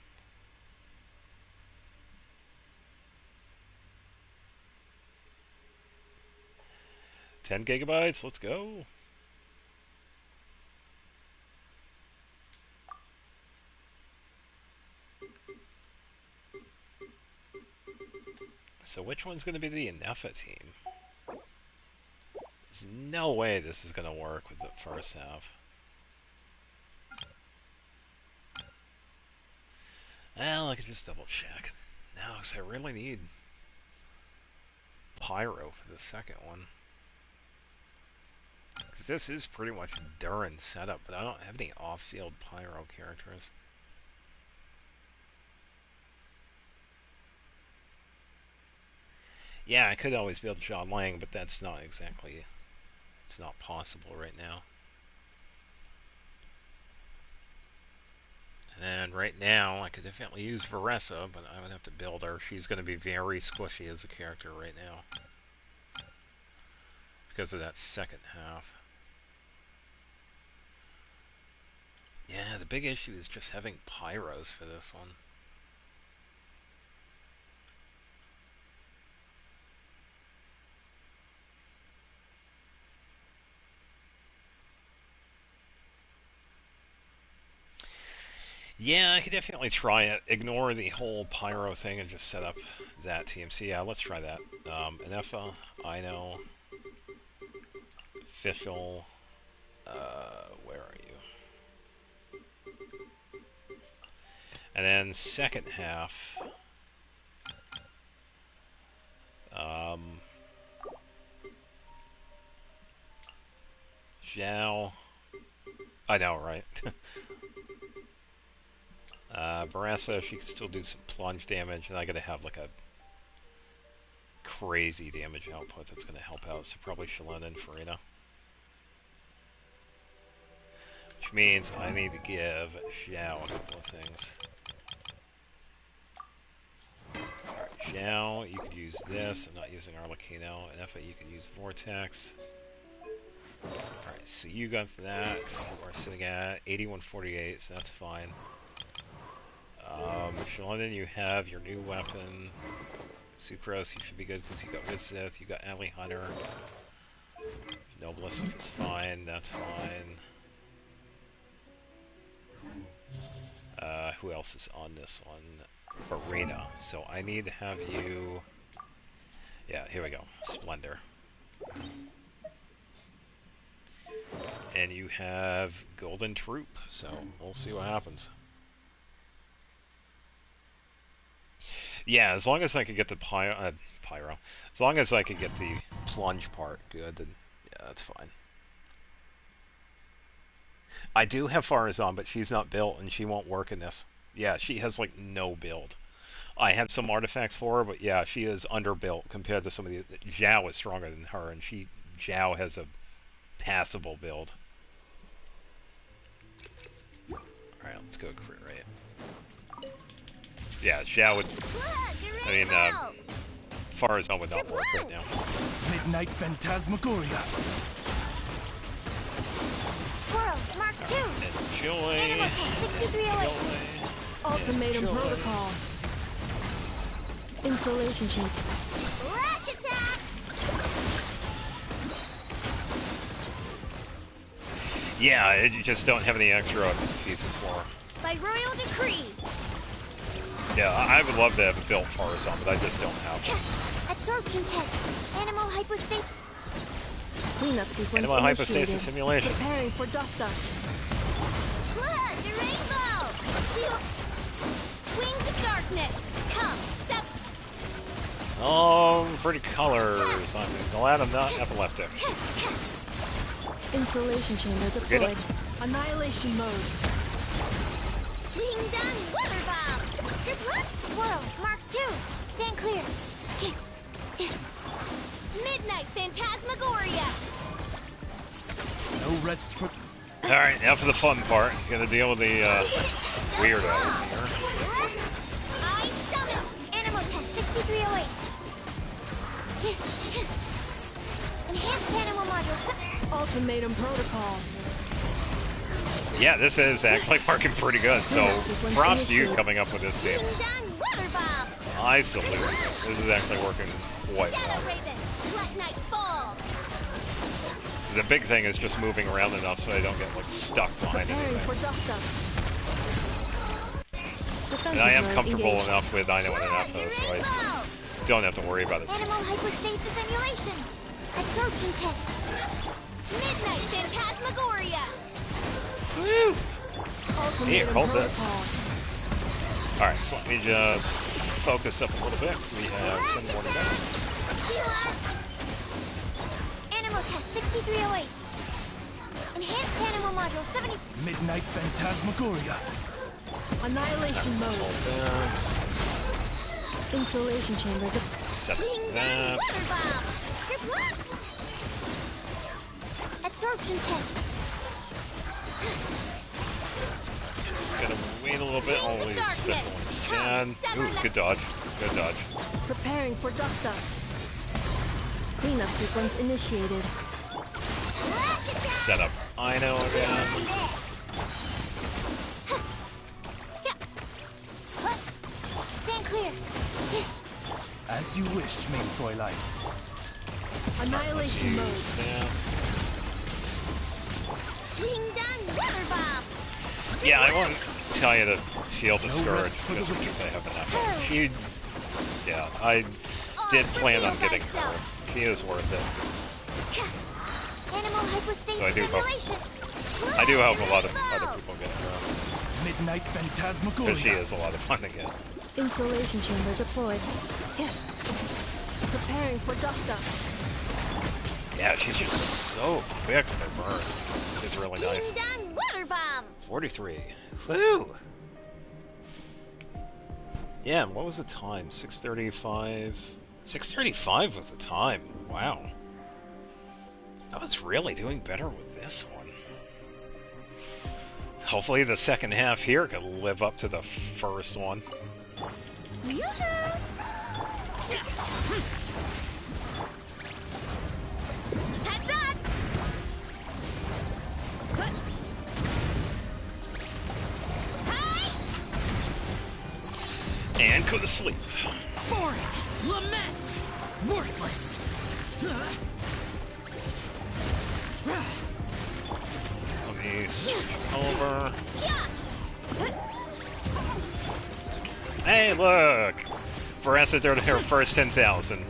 A: 10 gigabytes, let's go. So which one's going to be the Inefa team? There's no way this is going to work with the first half. Well, I could just double check. No, because I really need Pyro for the second one. Because this is pretty much Durin setup, but I don't have any off-field Pyro characters. Yeah, I could always build John Lang, but that's not exactly... It's not possible right now. And right now, I could definitely use Veressa, but I would have to build her. She's going to be very squishy as a character right now. Because of that second half. Yeah, the big issue is just having Pyros for this one. Yeah, I could definitely try it. Ignore the whole Pyro thing and just set up that TMC. Yeah, let's try that. Inefa, Ino, Official, where are you? And then second half, Zhao, I know, right? Veressa, she can still do some plunge damage, and I gotta have like a crazy damage output that's gonna help out, so probably Shalon and Farina. Which means I need to give Zhao a couple of things. Alright, Zhao, you could use this. I'm not using Arlecchino. And Effa, you can use Vortex. Alright, so you got that. So we're sitting at 8148, so that's fine. Shalon, you have your new weapon. Sucrose, you should be good because you got Vizith, you got Alley Hunter. Noblesse is fine, that's fine. Who else is on this one? Farina. So I need to have you... Yeah, here we go. Splendor. And you have Golden Troop, so we'll see what happens. Yeah, as long as I could get the Pyro, as long as I could get the plunge part good, then yeah, that's fine. I do have Farazan, but she's not built, and she won't work in this. Yeah, she has, like, no build. I have some artifacts for her, but yeah, she is underbuilt compared to some of the... Zhao is stronger than her, and Zhao has a passable build. Alright, let's go crit rate. Yeah, Zhao would... I mean, Farazan would not work right now.
D: Midnight Phantasmagoria.
F: Squirrel, Mark 2.
A: Enjoy.
F: Animal Test 6308.
Q: Ultimatum protocol. Installation check.
F: Rush attack.
A: Yeah, you just don't have any extra pieces for.
F: By royal decree.
A: Yeah, I would love to have a built Farazan, but I just don't have.
F: Absorption test. Animal hypostasis.
Q: Cleanup sequence
A: Animal hypostasis
Q: initiated.
A: simulation.
Q: Preparing for dust up.
F: Look, the rainbow. Wings of darkness. Come, step.
A: Oh, pretty colors. I'm glad I'm not epileptic.
Q: Installation chamber
A: Forget
Q: deployed.
A: it.
Q: Annihilation mode.
F: Wing done. Weather bomb. Grip what? Swirl. Mark 2. Stand clear. Midnight Phantasmagoria.
E: No rest for...
A: Alright, now for the fun part. Gonna deal with the weirdos here.
F: I summon. Animal test 6308. Enhanced animal module.
Q: Ultimatum protocol.
A: Yeah, this is actually working pretty good, so props to you coming up with this team.
F: Water bomb.
A: I salute you. This is actually working quite well.
F: Shadow Raven. Let night fall.
A: The big thing is just moving around enough so I don't get like stuck behind
Q: Preparing
A: anything.
Q: for dust up.
A: And I am comfortable enough with I know enough though, so I don't have to worry about it too
F: Animal
A: much.
F: hypostasis simulation. Absorption test. Midnight Phantasmagoria.
A: Woo! Here, hold this. Alright, so let me just focus up a little bit so we have 10 more to go.
F: Animal test 6308. Enhanced animal module 70.
E: Midnight Phantasmagoria.
Q: Annihilation mode. Installation chamber
A: Set that.
F: Weather bomb. Grip what? Absorption test.
A: Just gonna wait a little bit. Always vigilant stand. Ooh, good dodge. Good dodge.
Q: Preparing for dust up. Cleanup sequence initiated.
A: Set up Ino again.
F: Stand clear.
E: As you wish, main Fräulein.
Q: Annihilation mode.
A: Yes.
F: Wing done. Weather bomb.
A: Yeah, I won't tell you to feel discouraged just because I have enough. She, yeah, I did plan on getting her. She is worth it.
F: Animal hypostasis
A: So I do hope.
F: simulation.
A: I do hope a lot of other people get her
E: Midnight Phantasmagoria.
A: because she is a lot of fun to get.
Q: Installation chamber deployed. Preparing for dust up.
A: Yeah, she's just so quick with her burst. It's really nice.
F: Done. Water bomb.
A: 43. Woo! Yeah, and what was the time? 6:35. 6:35 was the time. Wow. I was really doing better with this one. Hopefully the second half here could live up to the first one.
F: Heads up.
A: And go to sleep.
D: Foreign. Lament. Worthless.
A: Let me switch over. Hey, look! Veressa did her first 10,000.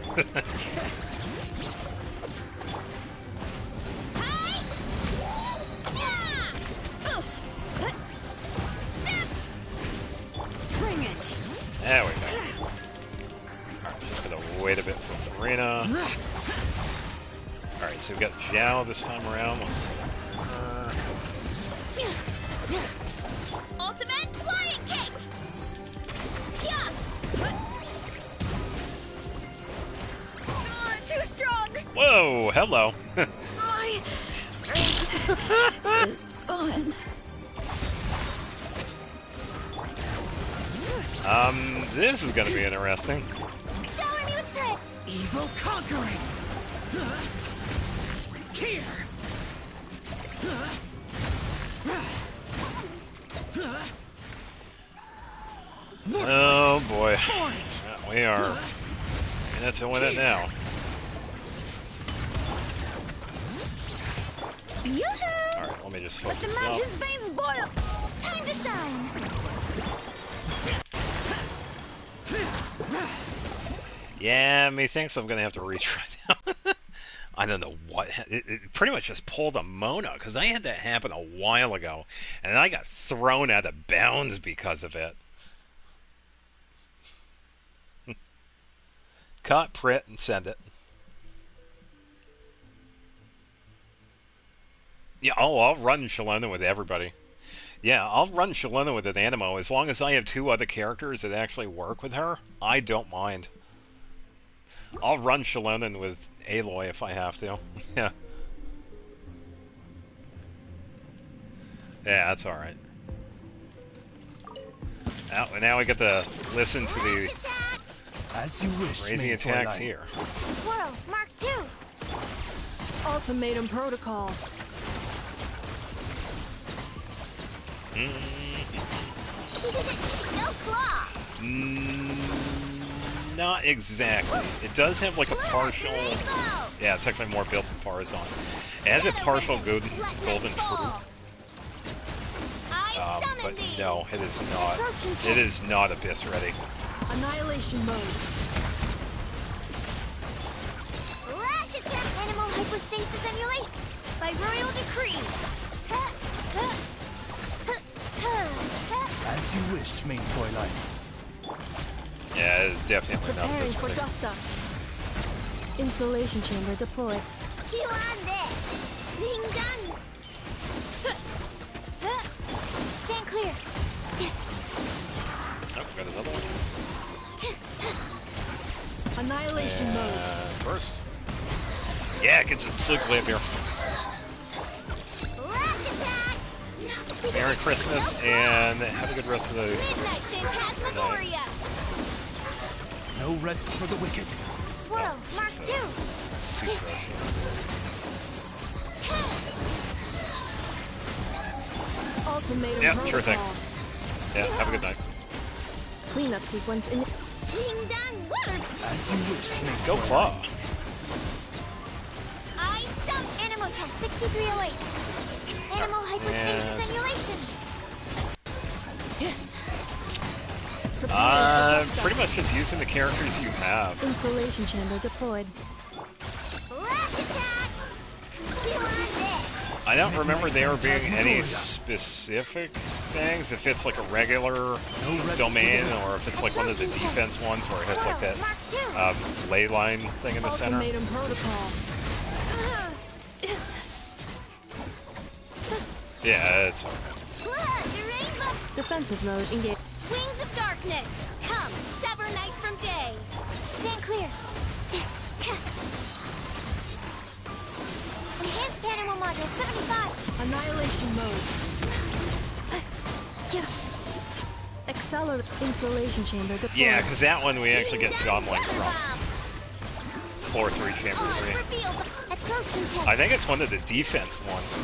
F: Bring it.
A: There we go. Alright, just gonna wait a bit for the arena. Alright, so we've got Zhao this time around. Let's see.
F: Ultimate flying kick. Too strong.
A: Whoa, hello.
F: My strength is gone.
A: This is gonna be interesting.
F: Shower me with threat.
D: Evil conquering. Here.
A: Oh boy. Yeah, we are in it to win it now.
F: User.
A: Alright, let me just
C: Let
A: focus
C: the
A: up.
C: mountain's veins boil! Time to shine!
A: Yeah, methinks I'm gonna have to retry now. I don't know what. It pretty much just pulled a Mona, because I had that happen a while ago, and I got thrown out of bounds because of it. Cut, print, and send it. Yeah, oh, I'll run Shalona with everybody. Yeah, I'll run Shalona with an Anemo. As long as I have 2 other characters that actually work with her, I don't mind. I'll run Shalona with Aloy if I have to. Yeah. Yeah, that's alright. Now we get to listen to the
E: As you wish,
A: crazy attacks here.
F: Swirl, Mark 2.
J: Ultimatum protocol.
F: No claw.
A: Not exactly. It does have like a partial... Yeah, it's actually more built than Farazan. It has a partial golden fruit. But no, it is not. It is not Abyss ready.
J: Annihilation mode.
F: Rash attack. Animal hypostasis emulate. By royal decree.
E: As you wish, main Fräulein.
A: Yeah, it is definitely not
Q: Preparing
A: Abyss
Q: for
A: ready.
Q: dust up. Installation chamber deployed.
F: Ding dong. Stand clear.
A: Oh, we got another one.
J: Annihilation mode.
A: First. Yeah, get some Silk Lamp here. Merry Christmas and have a good rest of the night.
E: No rest for the wicked.
F: Swirl, Mark 2.
A: Sucrose.
J: Ultimatum
A: Yeah,
J: protocol.
A: sure thing. Yeah, have a good night.
Q: Cleanup sequence in.
F: Ding dong. Water.
E: As you wish, main
A: Go Claw.
F: I stump. Animal test 6308. Animal hypostasis emulation.
A: Pretty much just using the characters you have.
Q: Installation chamber deployed.
F: Rash attack.
A: I don't remember there being any specific things, if it's like a regular domain or if it's like one of the defense ones where it has like that ley line thing in the center.
J: Ultimatum protocol.
A: Yeah, it's alright.
Q: Defensive mode engaged.
F: Wings of darkness. Come, sever night from day. Stand clear. Enhanced animal module 75.
J: Annihilation mode.
Q: Accelerate installation chamber deployed.
A: Yeah, because that one we actually get John Link from. Floor 3, Chamber 3. I think it's one of the defense ones.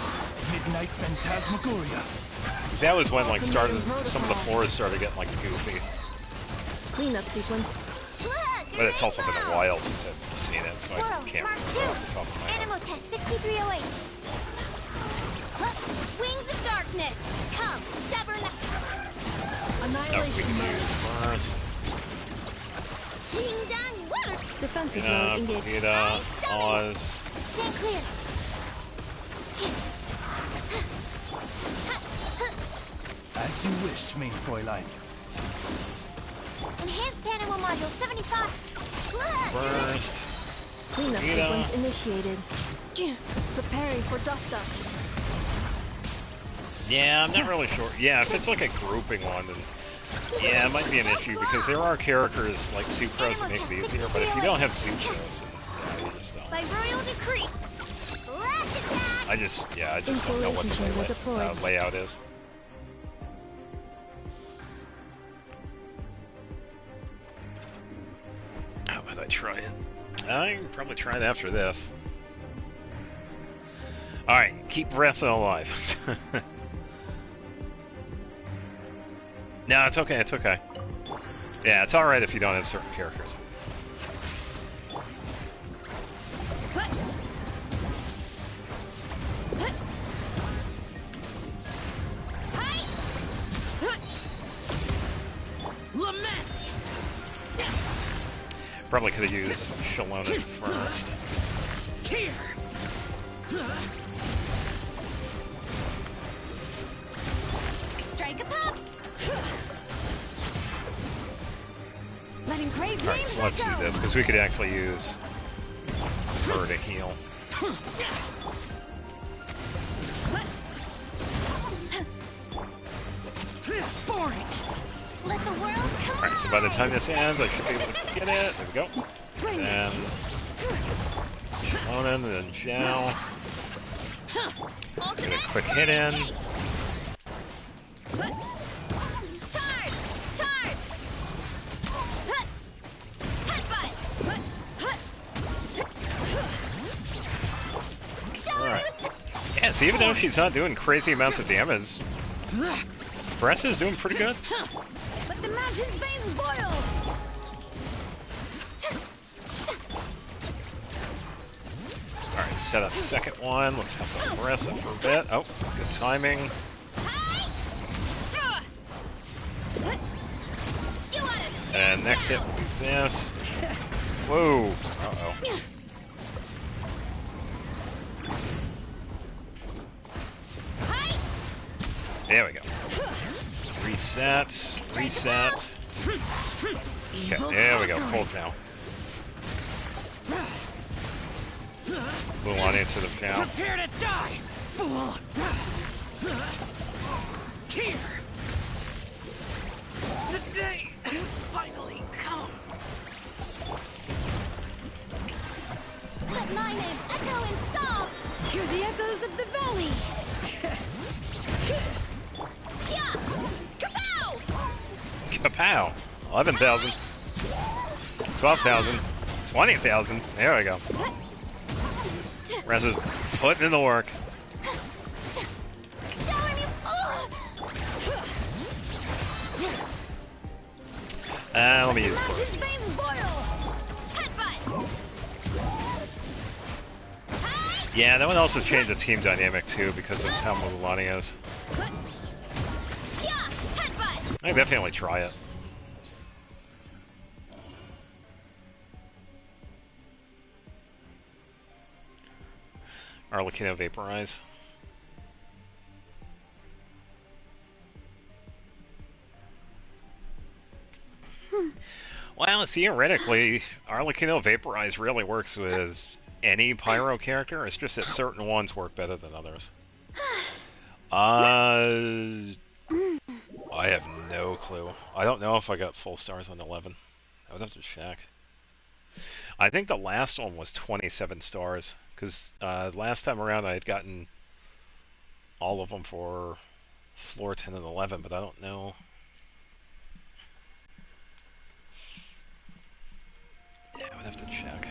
E: Midnight Phantasmagoria.
A: Because that was when like some of the floors started getting like goofy.
Q: Cleanup sequence.
A: But it's also been a while since I've seen it, so I can't remember off the top of my head.
F: Animal test 6308. Wings of darkness. Come, sever night.
A: Oh, we
J: Annihilation
A: can
J: mode.
A: use first.
F: Ding dong. Water.
Q: Defensive mode engaged.
A: Vegeta, Oz.
F: Stand clear.
E: As you wish, main Fräulein.
F: Enhanced animal module 75.
A: First.
Q: Cleanup sequence initiated.
J: Preparing for dust up.
A: Yeah, I'm not really sure. Yeah, if it's like a grouping one, then yeah, it might be an issue because there are characters like Sucrose that make it easier, but if you don't have Sucrose, then yeah, you just don't.
F: By royal decree. Rash attack.
A: I just don't know what the layout is. How about I try it? I can probably try it after this. Alright, keep Vressa alive. No, it's okay, it's okay. Yeah, it's alright if you don't have certain characters. Probably could have used Shalona first.
D: Here.
G: Strike a pop. Letting great
A: Alright,
G: flames
A: so let's do this, because we could actually use her to heal.
D: Boring.
G: Let the world come
A: Alright, so by the time this ends, I should be able to get it. There we go. Then Shalona, and then Zhao. Get a quick hit in.
G: Charge! Charge! Headbutt!
A: Alright. Yeah, so even though she's not doing crazy amounts of damage, Bress is doing pretty good.
G: Let the mountain's veins boil!
A: Alright, set up second one. Let's have the Bress up for a bit. Oh, good timing. And next hit will be this. Whoa! Uh-oh. There we go. Let's reset. Reset. Okay, there we go. Full now. Move on into the now.
D: Prepare to die, fool. Here. The day has finally come.
G: Let my name echo in song! Hear the echoes of the valley! Kapow!
A: Kapow! 11,000. 12,000. 20,000. There we go. Rez is putting in the work. Let me use burst. Yeah, that one also changed the team dynamic too because of how Mulan is. I definitely try it. Arlecchino Vaporize. Well, theoretically, Arlecchino Vaporize really works with any Pyro character. It's just that certain ones work better than others. I have no clue. I don't know if I got full stars on 11. I would have to check. I think the last one was 27 stars, because last time around I had gotten all of them for floor 10 and 11, but I don't know. Yeah, I would have to check.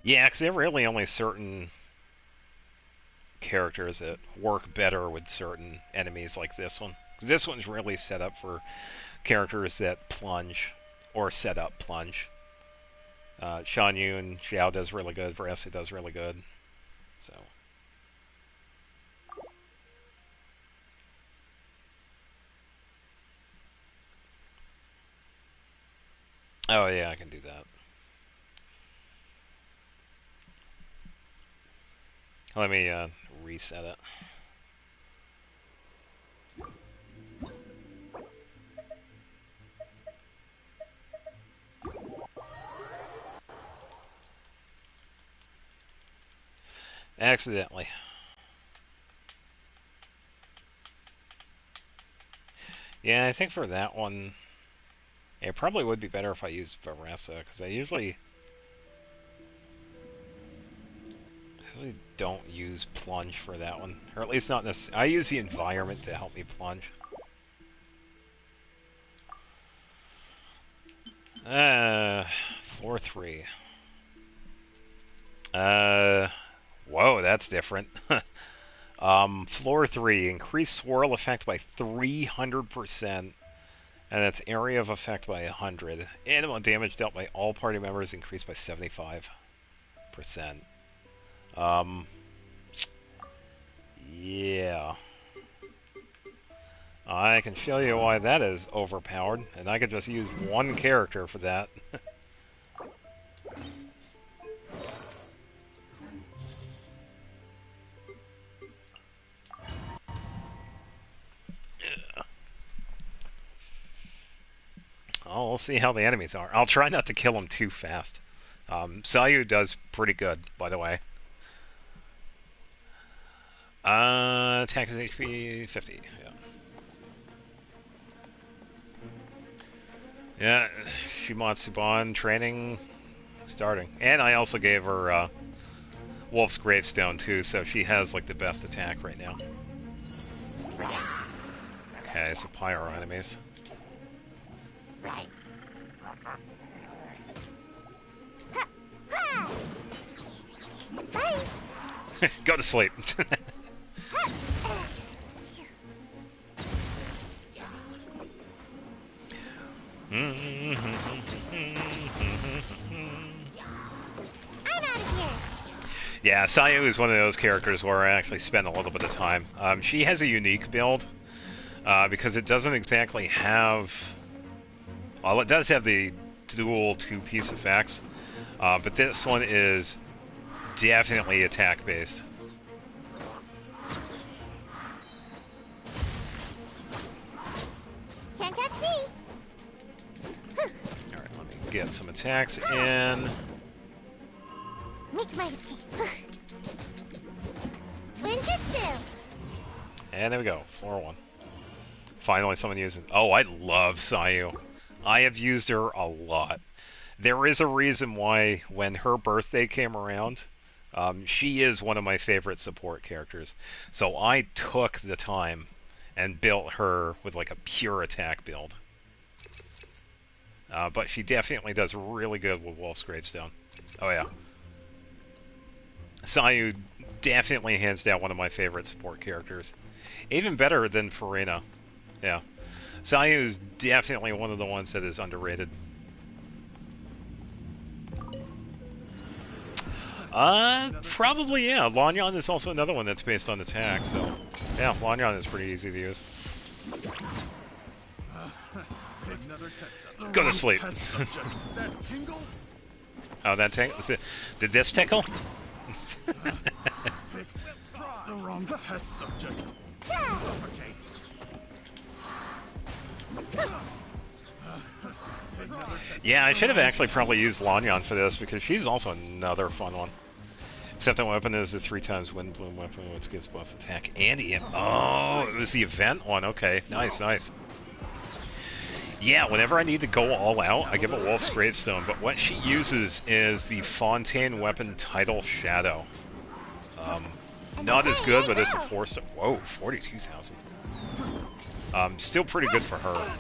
A: Yeah, because there are really only certain characters that work better with certain enemies like this one. This one's really set up for characters that plunge, or set up plunge. Shan Yun, Xiao does really good, Veressa does really good. So. Oh yeah, I can do that. Let me reset it. Accidentally. Yeah, I think for that one, it probably would be better if I used Veressa, because I usually don't use plunge for that one, or at least not this. I use the environment to help me plunge. Floor 3. Whoa, that's different. Floor 3, increase swirl effect by 300%, and its area of effect by 100. Animal damage dealt by all party members increased by 75%. Yeah. I can show you why that is overpowered, and I could just use one character for that. Oh, we'll see how the enemies are. I'll try not to kill them too fast. Sayu does pretty good, by the way. Attack is HP 50. Yeah, Shimatsuban training starting. And I also gave her Wolf's Gravestone too, so she has like the best attack right now. Okay, so pyro enemies.
F: Right.
A: Go to sleep.
F: I'm out of here.
A: Yeah, Sayu is one of those characters where I actually spend a little bit of time. She has a unique build because it doesn't exactly have. Well, it does have the dual two-piece effects, but this one is definitely attack-based.
F: Can't catch me.
A: Alright, let me get some attacks in.
F: Make my escape. Ninjutsu.
A: And there we go, floor 1. Finally someone using. Oh, I love Sayu. I have used her a lot. There is a reason why when her birthday came around, she is one of my favorite support characters. So I took the time and built her with like a pure attack build. But she definitely does really good with Wolf's Gravestone. Oh yeah. Sayu definitely hands down one of my favorite support characters. Even better than Furina. Yeah. Sayu is definitely one of the ones that is underrated. Probably, yeah. Lanyan is also another one that's based on attack, so... Yeah, Lanyan is pretty easy to use. Go to sleep. Oh, that tingle? Did this tickle?
D: The wrong test subject.
A: Yeah, I should have actually probably used Lanyan for this because she's also another fun one. Except the weapon is the 3 times wind bloom weapon, which gives both attack and EM. Oh, it was the event one. Okay, nice, nice. Yeah, whenever I need to go all out, I give a Wolf's Gravestone, but what she uses is the Fontaine weapon Tidal Shadow. Not as good, but it's a 4-star. Whoa, 42,000. Still pretty good for her.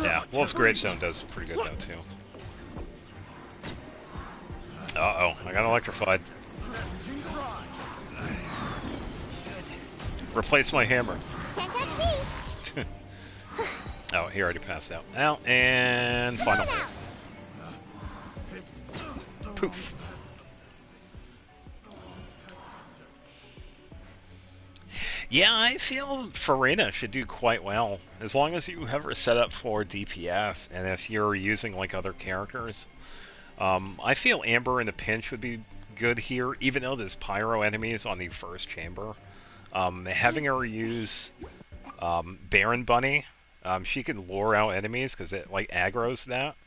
A: Yeah, Wolf's Gravestone does pretty good though too. Uh-oh, I got electrified. Replace my hammer.
F: Can't catch me.
A: Oh, he already passed out. Now, and final. Poof. Yeah, I feel Furina should do quite well, as long as you have her set up for DPS, and if you're using like other characters. I feel Amber in a pinch would be good here, even though there's pyro enemies on the first chamber. Having her use Baron Bunny, she can lure out enemies because it like aggroes that.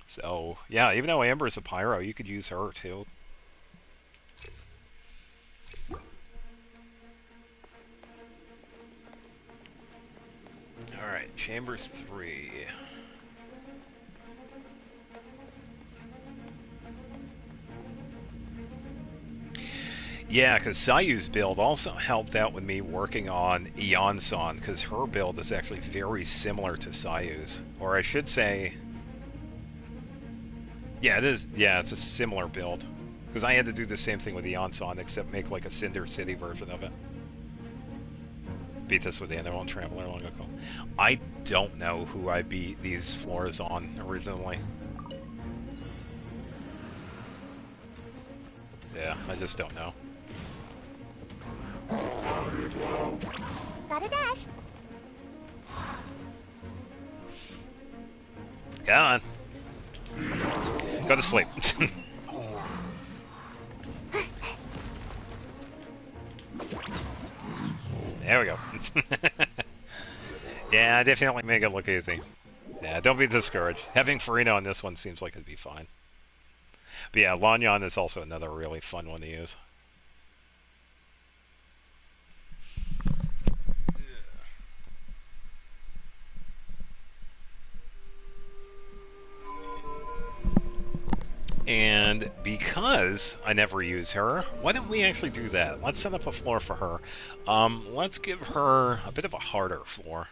A: So yeah, even though Amber is a pyro, you could use her too. Alright, chamber 3. Yeah, because Sayu's build also helped out with me working on Eon-san, because her build is actually very similar to Sayu's. Or I should say... Yeah, it is. Yeah, it's a similar build. Because I had to do the same thing with Eon-san, except make like a Cinder City version of it. Beat this with the Animal Traveler long ago. I don't know who I beat these floors on originally. Yeah, I just don't know.
F: Gotta dash.
A: Come on. Go to sleep. There we go. Yeah, definitely make it look easy. Yeah, don't be discouraged. Having Furina on this one seems like it'd be fine. But yeah, Lanyan is also another really fun one to use. And because I never use her, why don't we actually do that? Let's set up a floor for her. Let's give her a bit of a harder floor.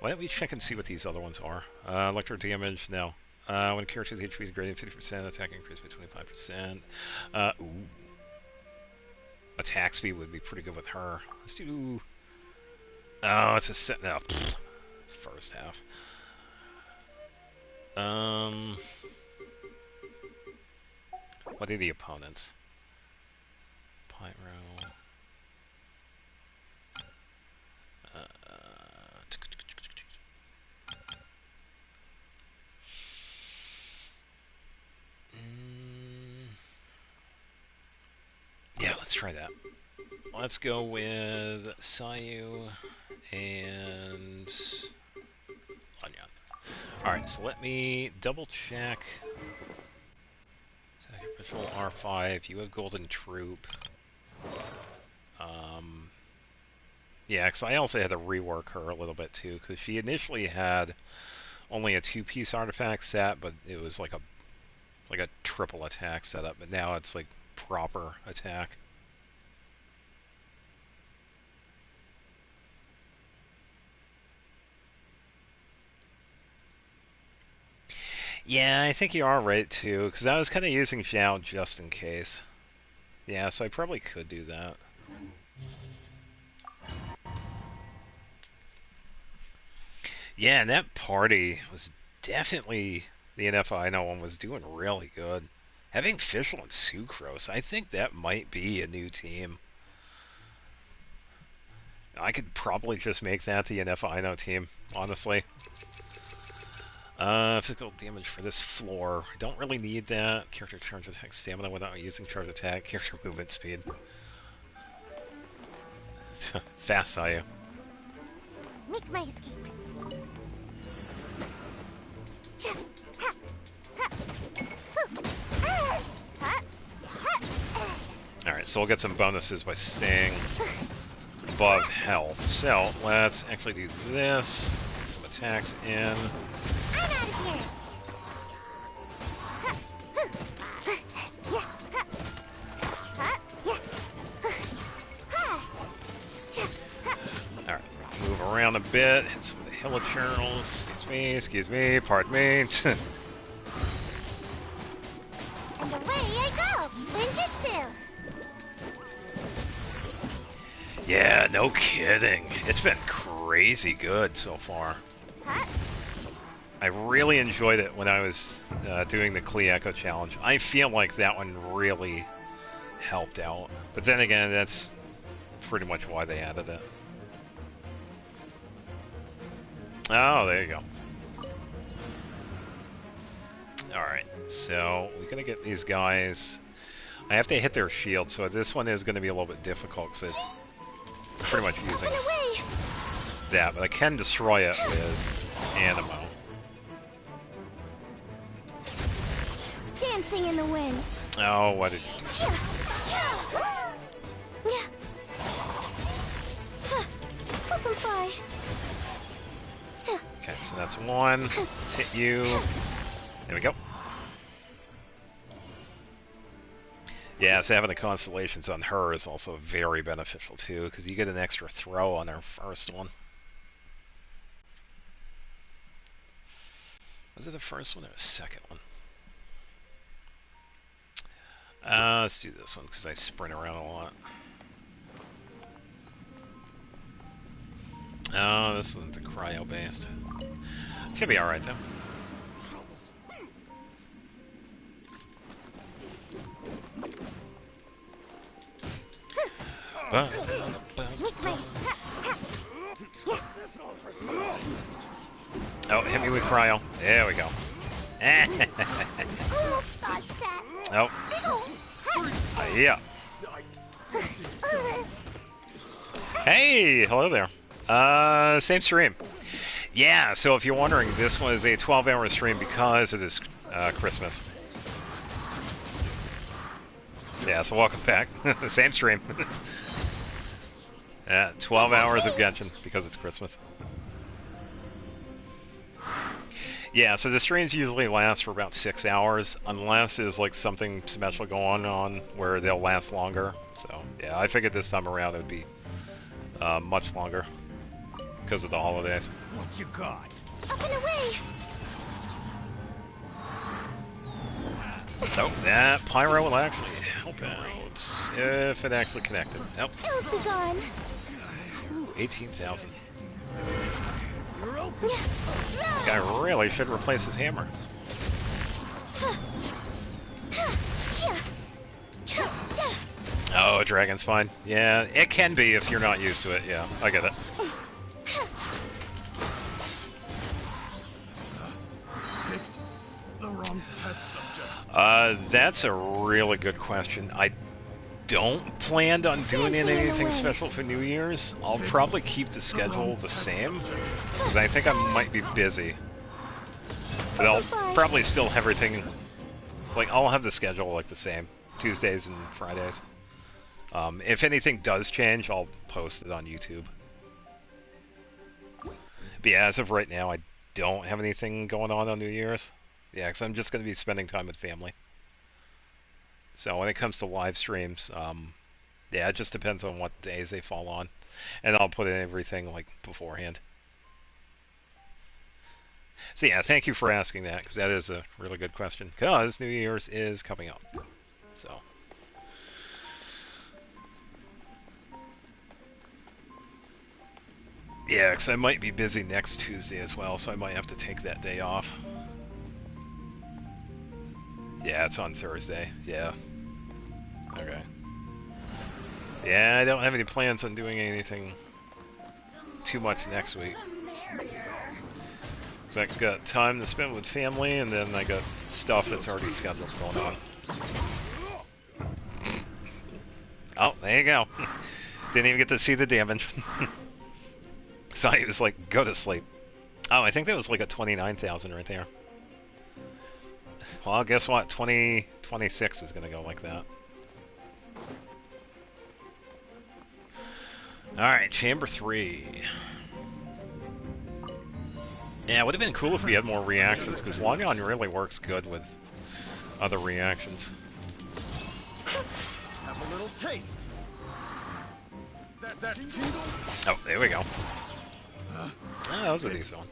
A: Why don't we check and see what these other ones are? Electro damage, no. When a character's HP is greater than 50%, attack increase by 25%. Ooh. Attack speed would be pretty good with her. Let's do... Oh, it's a set... No, first half. What are the opponents? Pyro. Yeah, let's try that. Let's go with Sayu and Lanyan. Alright, so let me double check. Sacrificial R5, you have Golden Troop. Yeah, because I also had to rework her a little bit too, because she initially had only a 2-piece artifact set, but it was like a triple attack setup, but now it's like proper attack. Yeah, I think you are right too, because I was kind of using Xiao just in case. Yeah, so I probably could do that. Yeah, and that party was definitely... The NFI one was doing really good. Having Fischl and Sucrose, I think that might be a new team. I could probably just make that the NFI team, honestly. Physical damage for this floor. Don't really need that. Character charge attack stamina without using charge attack. Character movement speed. Fast, Sayu.
F: Make my escape.
A: Alright, so we'll get some bonuses by staying above health. So, let's actually do this. Get some attacks in.
F: I'm out of here.
A: Alright, move around a bit. Hit some of the hilichurls. Excuse me, pardon me.
F: And away I go! Ninjutsu!
A: Yeah, no kidding. It's been crazy good so far.
F: Huh?
A: I really enjoyed it when I was doing the Klee Echo Challenge. I feel like that one really helped out. But then again, that's pretty much why they added it. Oh, there you go. Alright, so we're going to get these guys. I have to hit their shield, so this one is going to be a little bit difficult because it's pretty much using that. But I can destroy it with Anemo.
F: Dancing in the wind.
A: Oh, what did you do?
F: Fly.
A: Okay, so that's one. Let's hit you. There we go. Yeah, so having the constellations on her is also very beneficial too, because you get an extra throw on her first one. Was it the first one or the second one? Let's do this one, because I sprint around a lot. Oh, this one's a cryo-based. Should be alright, though. Hit me with cryo. There we go.
F: Almost dodged that.
A: Nope. Yeah. Hey, hello there. Same stream. Yeah, so if you're wondering, this was a 12-hour stream because it is Christmas. Yeah, so welcome back. Same stream. 12 hours of Genshin because it's Christmas. Yeah, so the streams usually last for about 6 hours, unless there's like something special going on where they'll last longer. So yeah, I figured this time around it would be much longer because of the holidays.
D: What you got?
F: Up and away.
A: So that pyro will actually help out if it actually connected. Nope.
F: Ills be gone.
A: 18,000. Guy really should replace his hammer. Oh, dragon's fine. Yeah, it can be if you're not used to it. Yeah, I get it.
D: The wrong test subject.
A: That's a really good question. I don't plan on doing anything special for New Year's. I'll probably keep the schedule the same, because I think I might be busy. But I'll probably still have everything, like, I'll have the schedule like the same, Tuesdays and Fridays. If anything does change, I'll post it on YouTube. But yeah, as of right now, I don't have anything going on New Year's. Yeah, because I'm just going to be spending time with family. So when it comes to live streams, yeah, it just depends on what days they fall on. And I'll put in everything, like, beforehand. So yeah, thank you for asking that, because that is a really good question. Because New Year's is coming up. So. Yeah, because I might be busy next Tuesday as well, so I might have to take that day off. Yeah, it's on Thursday. Yeah. Okay. Yeah, I don't have any plans on doing anything too much next week. Because I got time to spend with family, and then I got stuff that's already scheduled going on. Oh, there you go. Didn't even get to see the damage. So I was like, go to sleep. Oh, I think that was like a 29,000 right there. Well, guess what? 2026 is going to go like that. Alright, Chamber 3. Yeah, it would have been cool if we had more reactions, because Long-On really works good with other reactions.
D: Have a little taste. That tingle?
A: Oh, there we go. Oh, that was a decent one.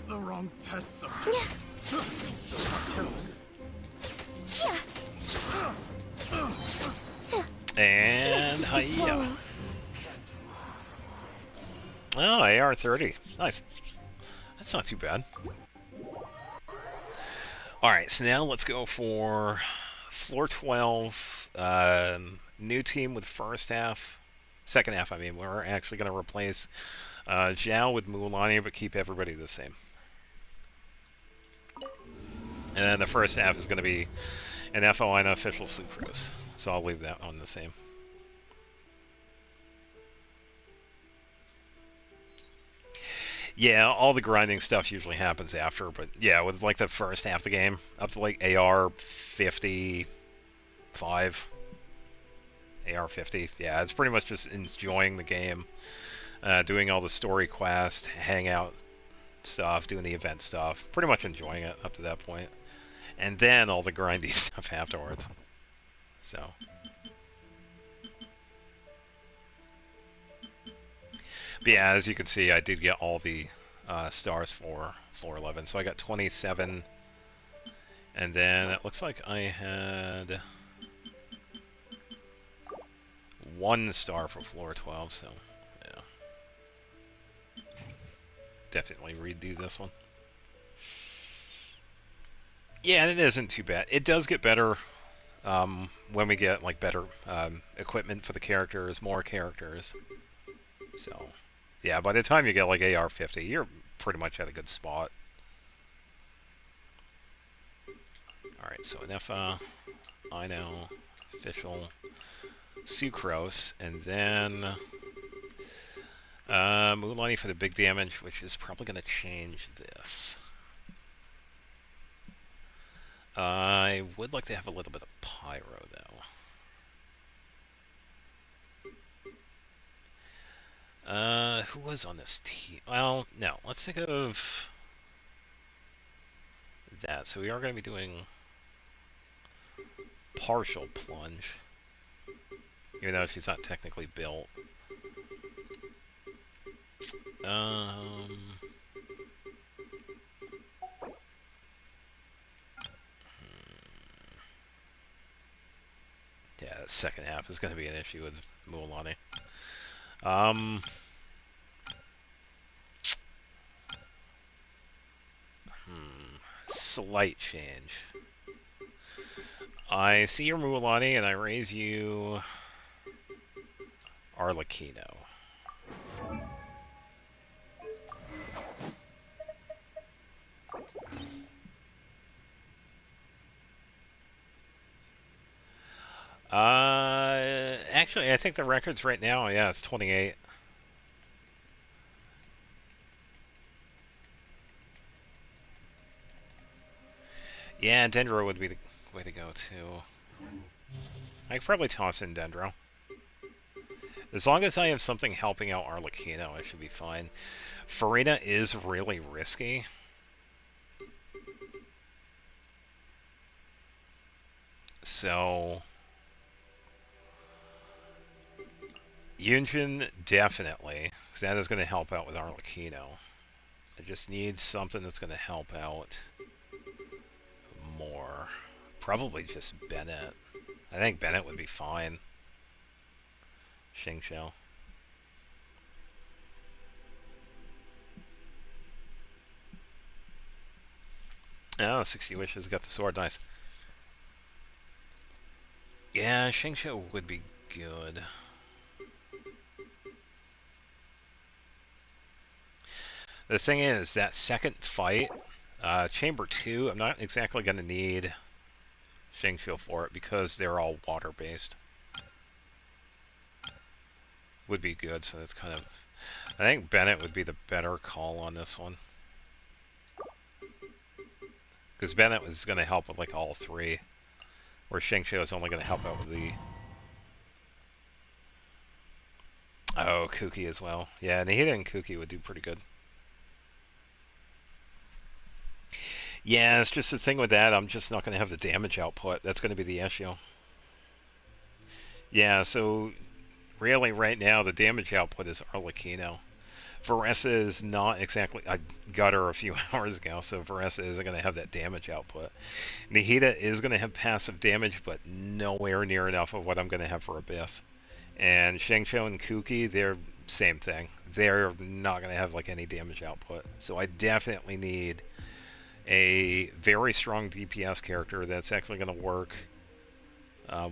D: The wrong test subject.
A: And hiya. Oh, AR-30. Nice. That's not too bad. Alright, so now let's go for floor 12. New team with first half. Second half, I mean. We're actually going to replace Zhao with Mulan, but keep everybody the same. And then the first half is going to be an FOI official Sucrose. So I'll leave that on the same. Yeah, all the grinding stuff usually happens after, but yeah, with like the first half of the game, up to like AR 55, AR 50, yeah, it's pretty much just enjoying the game, doing all the story quests, hangout stuff, doing the event stuff, pretty much enjoying it up to that point, and then all the grindy stuff afterwards. So. But yeah, as you can see, I did get all the stars for floor 11. So I got 27. And then it looks like I had 1 star for floor 12. So, yeah. Definitely redo this one. Yeah, it isn't too bad. It does get better when we get like better equipment for the characters, more characters. So, yeah, by the time you get like AR-50, you're pretty much at a good spot. Alright, so Anefa, Ino, Official, Sucrose, and then Mualani for the big damage, which is probably going to change this. I would like to have a little bit of Pyro, though. Who was on this team? Well, no, let's think of that. So we are going to be doing partial plunge, even though she's not technically built. Yeah, the second half is going to be an issue with Mualani. Slight change. I see your Mualani and I raise you Arlecchino. Actually, I think the record's right now, yeah, it's 28. Yeah, Dendro would be the way to go, too. I could probably toss in Dendro. As long as I have something helping out Arlecchino, I should be fine. Farina is really risky. So Yunjin, definitely, because that is going to help out with Arlecchino. I just need something that's going to help out more. Probably just Bennett. I think Bennett would be fine. Xingqiu. Oh, 60 Wishes got the sword, nice. Yeah, Xingqiu would be good. The thing is, that second fight, Chamber 2, I'm not exactly going to need Xingqiu for it because they're all water-based. Would be good, so that's kind of... I think Bennett would be the better call on this one. Because Bennett was going to help with like all three, where Xingqiu is only going to help out with the... Oh, Kuki as well. Yeah, Nahida and Kuki would do pretty good. Yeah, it's just the thing with that, I'm just not going to have the damage output. That's going to be the issue. Yeah, so really right now the damage output is Arlecchino. Veressa is not exactly... I got her a few hours ago, so Veressa isn't going to have that damage output. Nahida is going to have passive damage, but nowhere near enough of what I'm going to have for Abyss. And Xingqiu and Kuki, they're same thing. They're not going to have like any damage output. So I definitely need a very strong DPS character that's actually going to work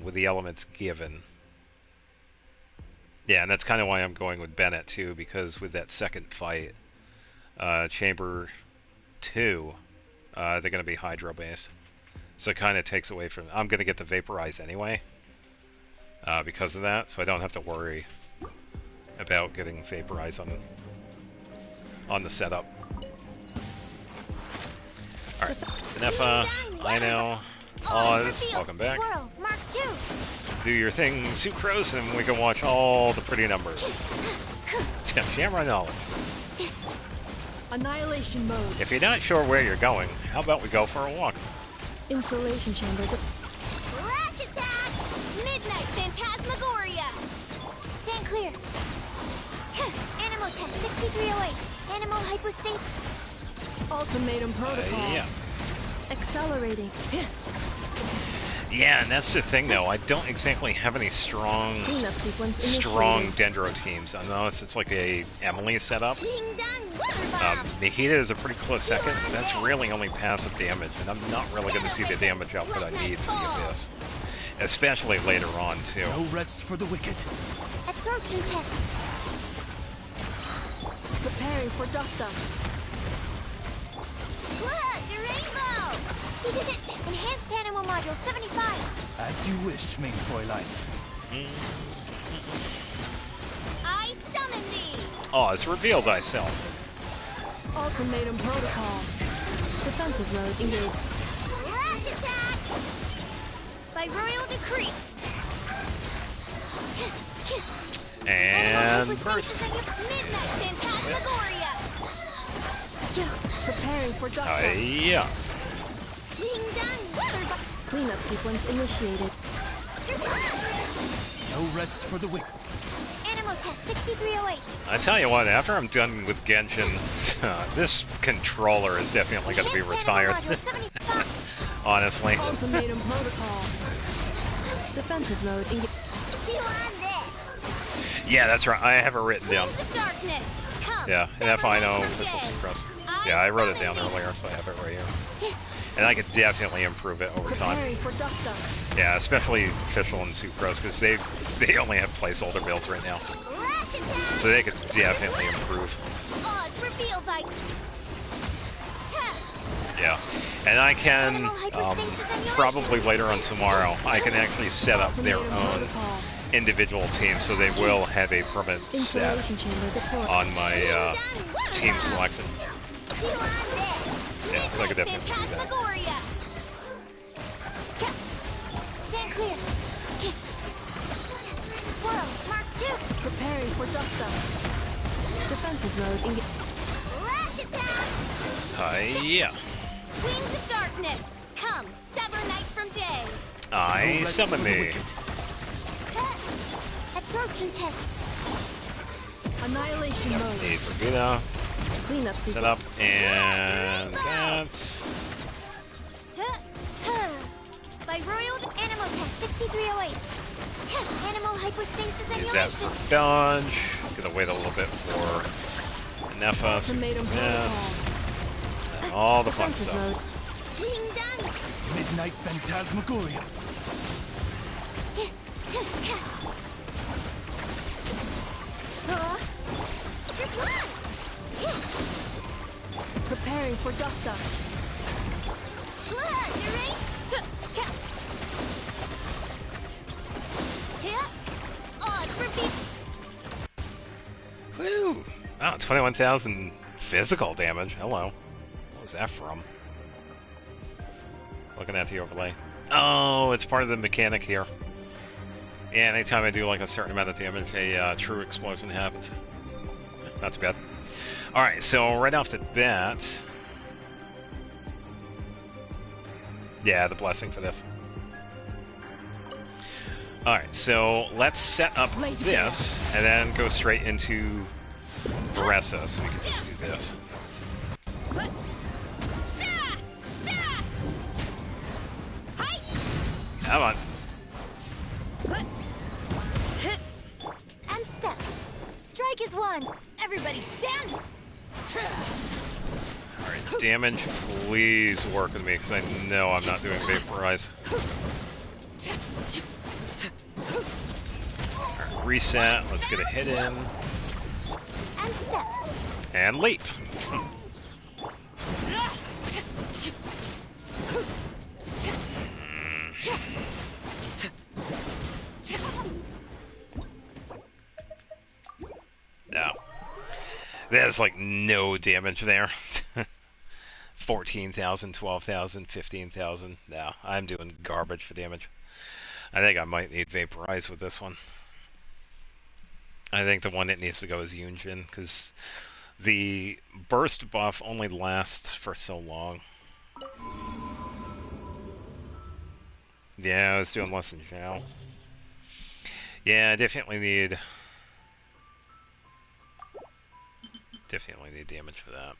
A: with the elements given. Yeah, and that's kind of why I'm going with Bennett too, because with that second fight, Chamber 2, they're going to be Hydro based. So it kind of takes away from... I'm going to get the Vaporize anyway, because of that, so I don't have to worry about getting Vaporize on the setup. Alright, Anefa, Ino, Oz, welcome back. Do your thing, Sucrose, and we can watch all the pretty numbers. Shamrock knowledge.
J: Annihilation mode.
A: If you're not sure where you're going, how about we go for a walk?
Q: Insulation chamber.
F: Flash attack! Midnight Phantasmagoria! Stand clear. Animal test 6308. Animal hypostate.
J: Ultimatum protocol.
A: Yeah.
Q: Accelerating.
A: Yeah, and that's the thing though, I don't exactly have any strong Dendro teams, unless it's like a Emily setup. Nahida is a pretty close second, but that's really only passive damage, and I'm not really going to see the damage output I need for the Abyss. Especially later on, too.
D: No rest for the wicked.
F: Absorption test.
J: Preparing for dust up.
F: Look, a rainbow! He did it! Enhanced Anemo Module 75!
D: As you wish, main Fräulein.
C: I summon thee!
A: Oh, it's revealed thyself.
Q: Ultimatum Protocol. Defensive mode engaged.
F: Rush attack!
C: By royal decree.
A: And burst.
C: Midnight Phantasmagoria.
Q: Preparing for dust.
A: Yeah.
C: Ding dong, weather.
Q: Cleanup sequence initiated.
D: No rest for the wicked.
F: Anemo Test 6308.
A: I tell you what, after I'm done with Genshin, this controller is definitely going to be retired. Honestly.
Q: Ultimatum Protocol. Defensive mode engaged.
F: Chew on this.
A: Yeah, that's right. I have it written down.
C: Darkness. Come,
A: Yeah, and if I know Official Sucrose. Yeah, I wrote it down earlier, so I have it right here. And I could definitely improve it over time.
Q: Preparing for dust up.
A: Yeah, especially Official and Sucrose, because they only have placeholder builds right now. So they could definitely improve.
C: Odds revealed by.
A: Yeah, and I can, probably later on tomorrow, I can actually set up their own individual team, so they will have a permanent set on my team selection. Yeah, so I could definitely do that.
F: Stand clear. Squirrel, Mark 2.
Q: Preparing for dust up. Defensive mode engaged.
F: Rush attack!
A: Yeah.
C: Wings of darkness. Come, sever night from day.
A: I summon thee.
F: Absorption test.
Q: Annihilation mode.
A: Need for Vita.
Q: Cleanup
A: Set up, and that's...
C: By royal
F: Anemo Test 6308. Anemo hypostasis
A: Use that for dodge. Gonna wait a little bit for Nefa. Yes. And all the fun stuff.
D: Midnight Phantasmagoria.
Q: Preparing for dust up.
A: Woo! Oh, 21,000 physical damage. Hello. What was that from? Looking at the overlay. Oh, it's part of the mechanic here. Yeah, anytime I do like a certain amount of damage, a true explosion happens. Not too bad. Alright, so right off the bat... Yeah, the blessing for this. Alright, so let's set up this, and then go straight into Veressa, so we can just do this. Come on.
C: And step. Strike is one. Everybody stand.
A: Alright, damage, please work with me, because I know I'm not doing Vaporize. Alright, reset, let's get a hit in.
C: And step.
A: And leap. No. There's like no damage there. 14,000, 12,000, 15,000. No, I'm doing garbage for damage. I think I might need Vaporize with this one. I think the one that needs to go is Yunjin, because the burst buff only lasts for so long. Yeah, I was doing less than Zhao. Yeah, I definitely need damage for that.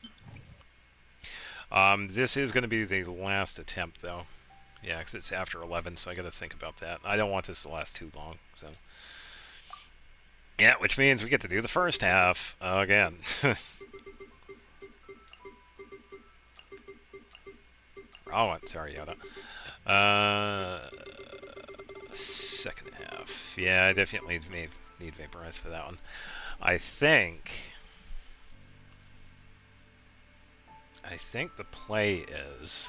A: This is going to be the last attempt, though. Yeah, because it's after 11, so I got to think about that. I don't want this to last too long, so... Yeah, which means we get to do the first half again. Wrong one, sorry, Yoda. Second half. Yeah, I definitely need Vaporize for that one. I think the play is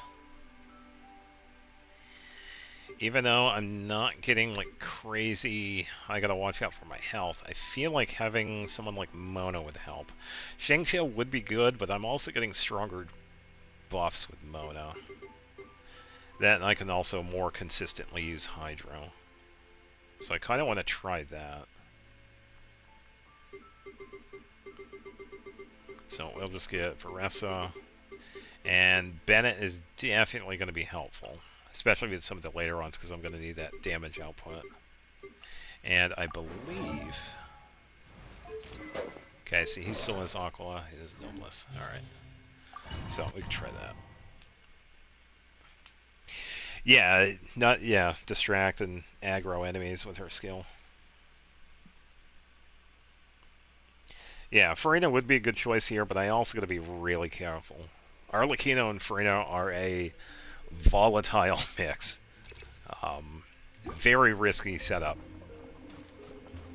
A: Even though I'm not getting like crazy, I gotta watch out for my health. I feel like having someone like Mona would help. Shangqiu would be good, but I'm also getting stronger buffs with Mona. Then I can also more consistently use Hydro. So I kind of want to try that. So we'll just get Veressa. And Bennett is definitely going to be helpful. Especially with some of the later ones, because I'm going to need that damage output. And I believe... Okay, see, he still has Aqua. He has Noblesse. Alright. So, we can try that. Yeah, distract and aggro enemies with her skill. Yeah, Furina would be a good choice here, but I also got to be really careful. Arlecchino and Furina are a volatile mix. Very risky setup.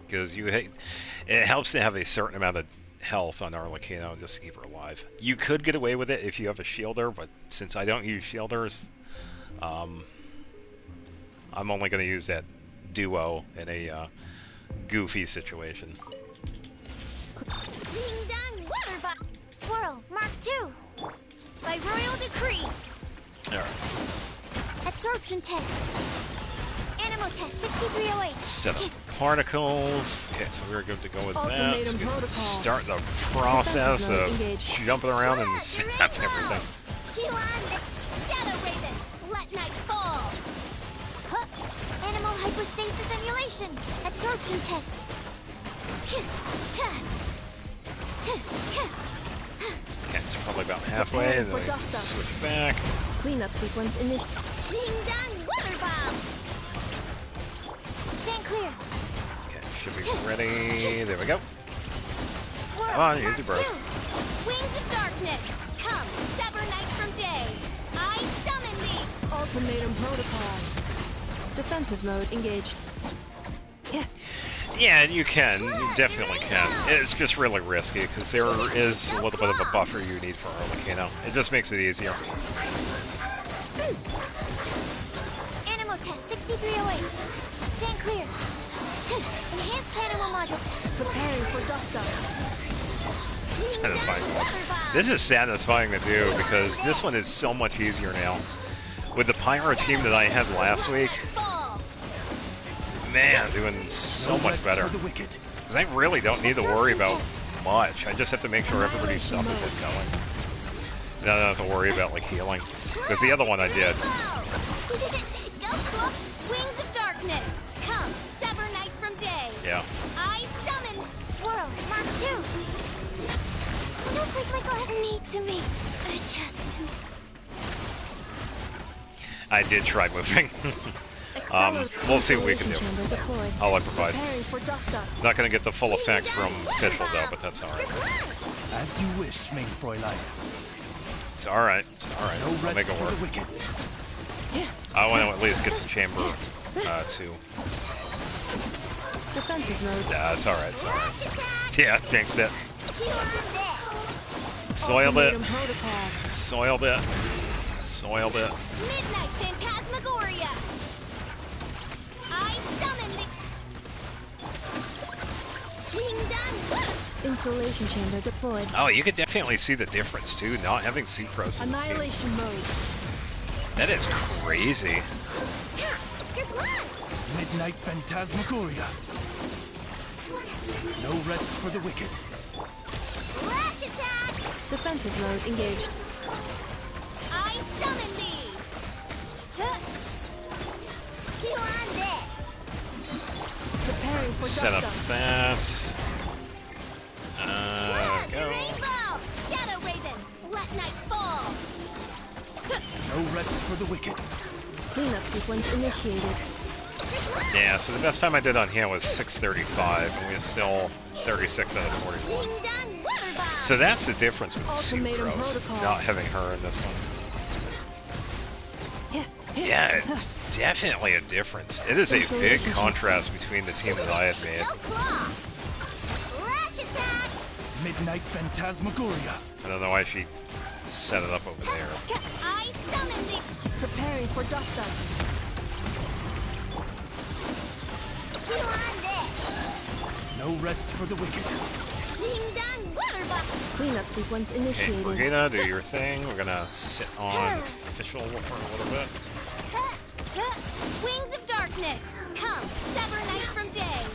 A: Because it helps to have a certain amount of health on Arlecchino just to keep her alive. You could get away with it if you have a shielder, but since I don't use shielders, I'm only going to use that duo in a goofy situation.
F: Ding dong, water Swirl, Mark II. By royal decree.
A: Alright.
F: Absorption test. Animal test 6308.
A: Set up particles. Okay, so we're good to go with that. So we can start the process of jumping around and zap everything.
F: Shadow Raven, let night fall. Animal hypostasis emulation. Absorption test.
A: Okay, so probably about halfway, and then we switch back.
Q: Cleanup sequence initial.
F: Ding dong, water bomb. Stand clear.
A: Okay, should be ready. There we go.
F: Swirl,
A: Come on, use the burst.
F: Wings of darkness, come, sever night from day. I summon thee.
Q: Ultimatum protocol. Defensive mode engaged.
A: Yeah, you can. You definitely can. It's just really risky, because there is a little bit of a buffer you need for Arlecchino. It just makes it easier.
F: Animal test 6308. Stand clear. Enhanced animal module. Preparing for dust up.
A: Satisfying. This is satisfying to do, because this one is so much easier now. With the Pyro team that I had last week, man, doing so much better. Because I really don't need to worry about much. I just have to make sure everybody's stuff is going. And I don't have to worry about like healing. Because the other one I did.
F: Wings of darkness, come, sever night from day.
A: Yeah.
F: I summon Swirl, Mark II. Snowflake Michael has need to make adjustments.
A: I did try moving. We'll see what we can do. I'll improvise. Not going to get the full effect from Fischl though, but that's alright.
E: As you wish, main Fräulein.
A: It's alright. It's alright. I'll make it work. I want to at least get to Chamber 2.
Q: Defensive mode.
A: Yeah, it's alright. It's alright. Yeah, jinxed it. Soiled it. Soiled it. Soiled it.
F: Midnight Phantasmagoria. I summon the Ding dong.
Q: Installation chamber deployed.
A: Oh, you could definitely see the difference too, not having Sucrose in
J: Annihilation mode.
A: That is crazy.
E: Midnight Phantasmagoria. No rest for the wicked.
F: Flash attack.
Q: Defensive mode engaged.
F: I summon thee. Chew on this.
Q: Preparing for
A: Set up
Q: dust
A: that. Go.
F: Rainbow. Shadow Raven, let night fall.
E: No rest for the wicked.
Q: Cleanup sequence initiated.
A: Yeah, so the best time I did on here was 6:35, and we are still 36 out of 41. So that's the difference with Sucrose, not having her in this one. Yeah, it's definitely a difference. It is a big contrast between the team that I had made.
E: Midnight Phantasmagoria.
A: I don't know why she set it up over there.
F: I summon thee.
Q: Preparing for dust up.
D: No rest for the wicked.
C: Ding dong, water bucket.
Q: Cleanup sequence
A: Okay,
Q: initiated.
A: Brigida, do your thing. We're gonna sit on official for a little bit.
C: Wings of darkness, come, sever night from day.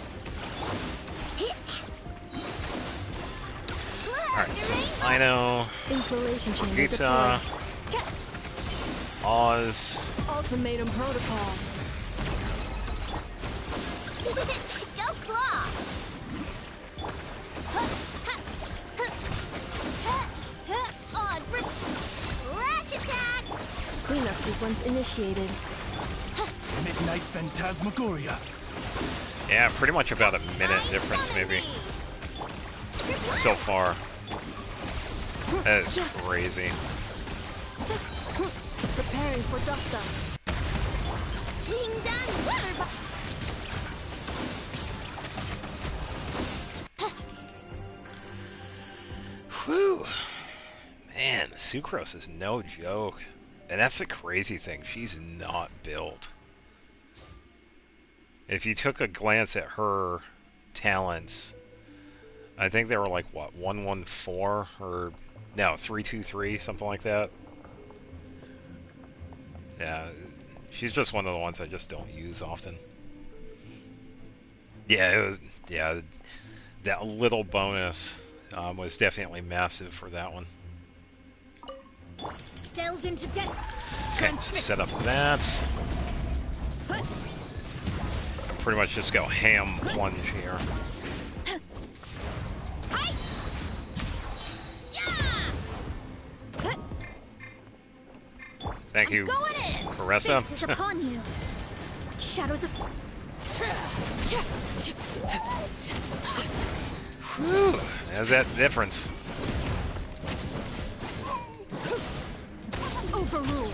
A: Alright, so Ino,
Q: Insulation chamber
A: Brigida,
Q: deployed.
A: Oz.
J: Ultimatum protocol.
C: Go claw. Oz, rash attack.
Q: Cleanup sequence initiated.
D: Midnight Phantasmagoria.
A: Yeah, pretty much about a minute difference, maybe. So far. That is crazy.
Q: Preparing for dust up.
C: Ding dong, water bucket.
A: Whew. Man, Sucrose is no joke. And that's the crazy thing. She's not built. If you took a glance at her talents, I think they were like, what, 114? Or, no, 323, something like that. Yeah, she's just one of the ones I just don't use often. Yeah, it was, yeah, that little bonus was definitely massive for that one.
C: Delve into death.
A: Okay, set up that. Pretty much just go ham plunge here. Thank you, Caressa.
C: Fate is upon you. Shadows of.
A: Whew, there's that difference.
C: Overruled.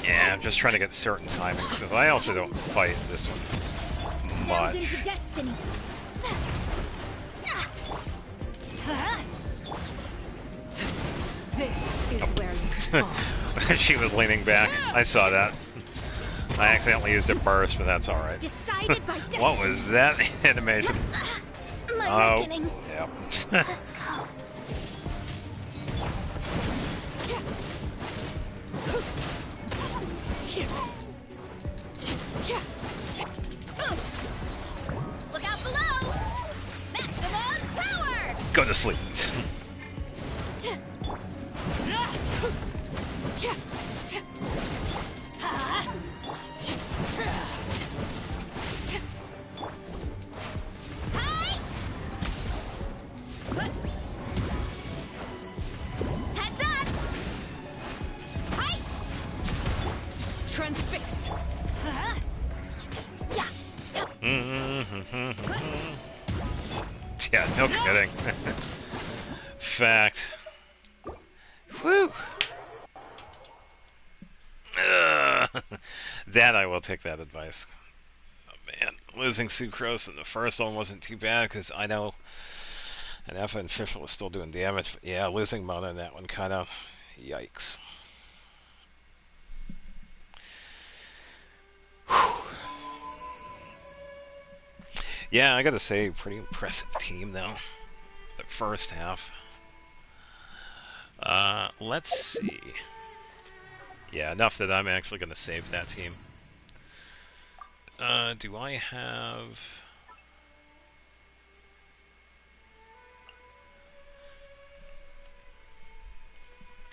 A: Yeah, I'm just trying to get certain timings, because I also don't fight this one much.
C: Into destiny.
J: This is where you fall.
A: She was leaning back. I saw that. I accidentally used a burst, but that's alright.
C: Decided by destiny.
A: What was that animation?
C: My reckoning.
A: Yeah.
C: Let's go. Look out below! Maximum power!
A: Go to sleep.
C: Heads up! Hi! Transfixed!
A: Yeah, no kidding. Fact. Whew. That I will take that advice. Oh man, losing Sucrose in the first one wasn't too bad because I know and F and Fischl was still doing damage. But yeah, losing Mona in that one kind of yikes. Whew. Yeah, I gotta say, pretty impressive team though. The first half. Let's see. Yeah, enough that I'm actually gonna save that team. Do I have...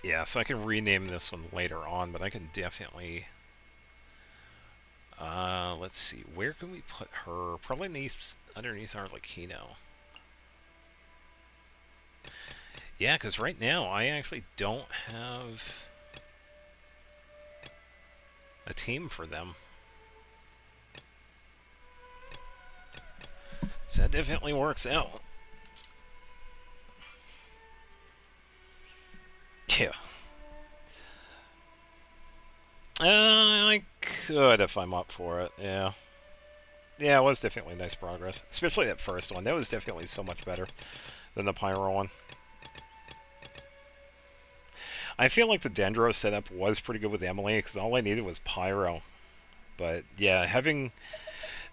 A: Yeah, so I can rename this one later on, but I can definitely... let's see, where can we put her? Probably underneath Arlecchino. Yeah, because right now I actually don't have a team for them. So that definitely works out. Yeah. I could if I'm up for it, yeah. Yeah, it was definitely nice progress. Especially that first one. That was definitely so much better than the Pyro one. I feel like the Dendro setup was pretty good with Emily, because all I needed was Pyro. But yeah, having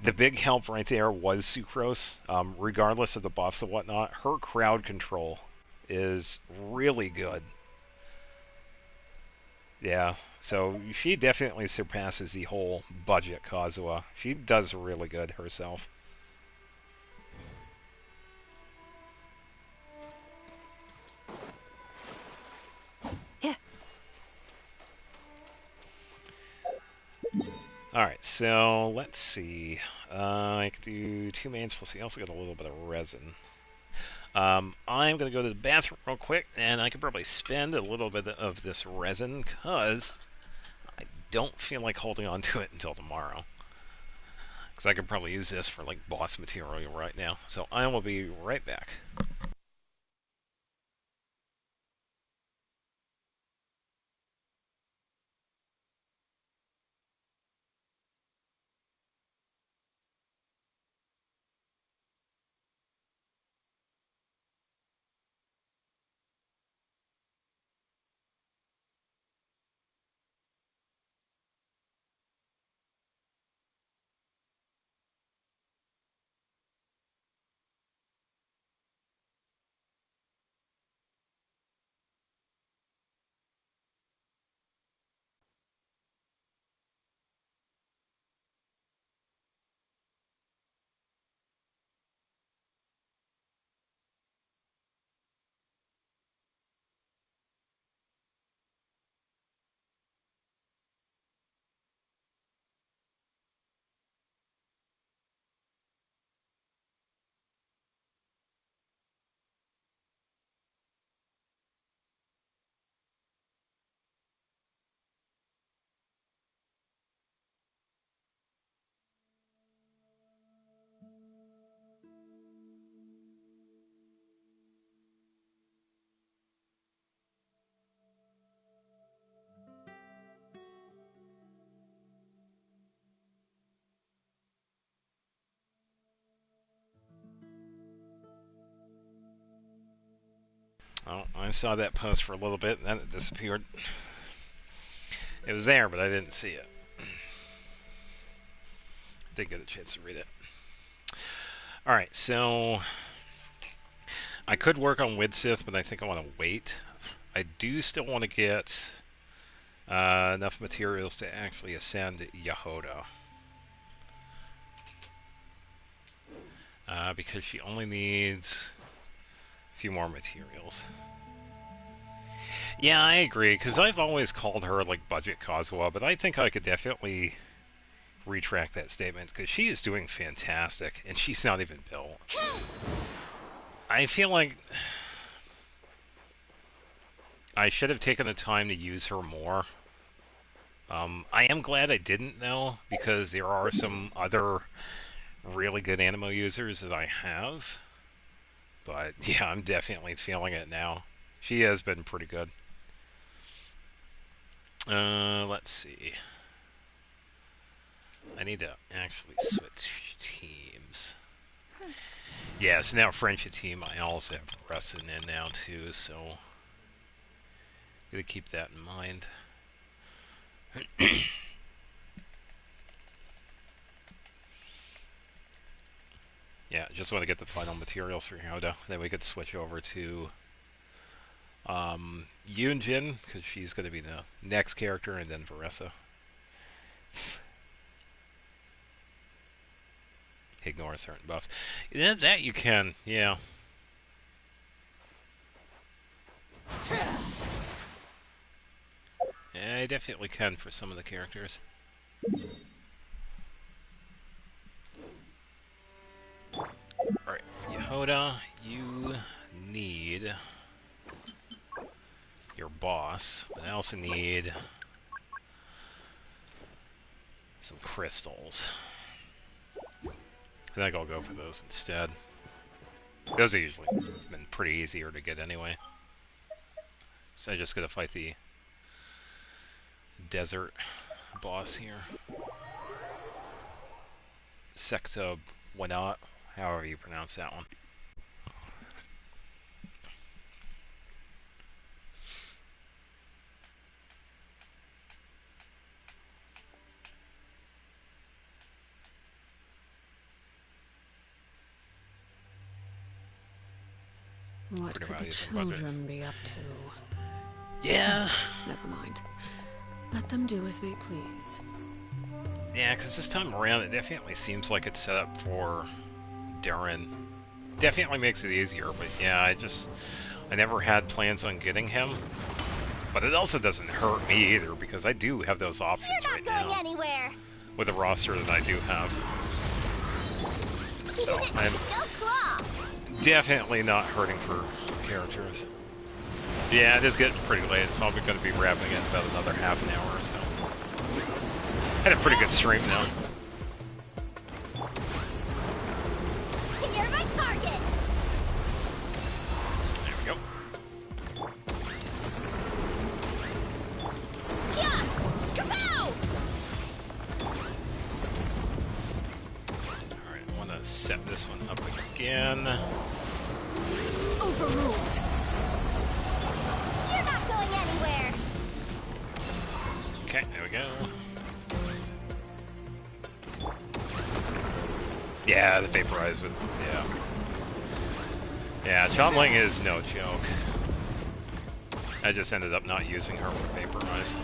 A: the big help right there was Sucrose. Regardless of the buffs and whatnot, her crowd control is really good. Yeah, so she definitely surpasses the whole budget Kazuha. She does really good herself.
C: Yeah.
A: Alright, so let's see. I could do 2 mains, plus we also got a little bit of resin. I'm going to go to the bathroom real quick, and I could probably spend a little bit of this resin, because I don't feel like holding on to it until tomorrow. Because I could probably use this for, like, boss material right now. So I will be right back. Oh, I saw that post for a little bit, and then it disappeared. It was there, but I didn't see it. Didn't get a chance to read it. Alright, so I could work on Widsith, but I think I want to wait. I do still want to get enough materials to actually ascend Yahoda. Because she only needs a few more materials. Yeah, I agree, because I've always called her, like, budget Kazuha, but I think I could definitely retract that statement, because she is doing fantastic, and she's not even built. I feel like I should have taken the time to use her more. I am glad I didn't, though, because there are some other really good Animo users that I have. But, yeah, I'm definitely feeling it now. She has been pretty good. Let's see. I need to actually switch teams. Yeah, so now Friendship team, I also have Resin in now, too, so gotta keep that in mind. Yeah, just want to get the final materials for Yoda. Then we could switch over to Yunjin, because she's going to be the next character, and then Veressa. Ignore certain buffs. That you can, yeah. Yeah, I definitely can for some of the characters. Alright, Yehoda, you need your boss, but I also need some crystals. I think I'll go for those instead. Those are usually been pretty easier to get anyway. So I just gotta fight the desert boss here. Secta Wanat, however you pronounce that one.
U: What could the children be up to?
A: Yeah.
U: Never mind. Let them do as they please.
A: Yeah, because this time around, it definitely seems like it's set up for Darren. Definitely makes it easier, but yeah, I never had plans on getting him. But it also doesn't hurt me either, because I do have those options right now.
F: You're not going anywhere.
A: With the roster that I do have. So I'm definitely not hurting for characters. Yeah, it is getting pretty late, so I'm going to be wrapping it in about another half an hour or so. Had a pretty good stream now.
F: You're my target.
A: There we go.
F: Yeah! Kapow!
A: Alright, I want to set this one up again.
F: Overruled. You're not going anywhere.
A: Okay, there we go. Yeah, the vaporize would, yeah. Yeah, Chonling is no joke. I just ended up not using her with vaporize.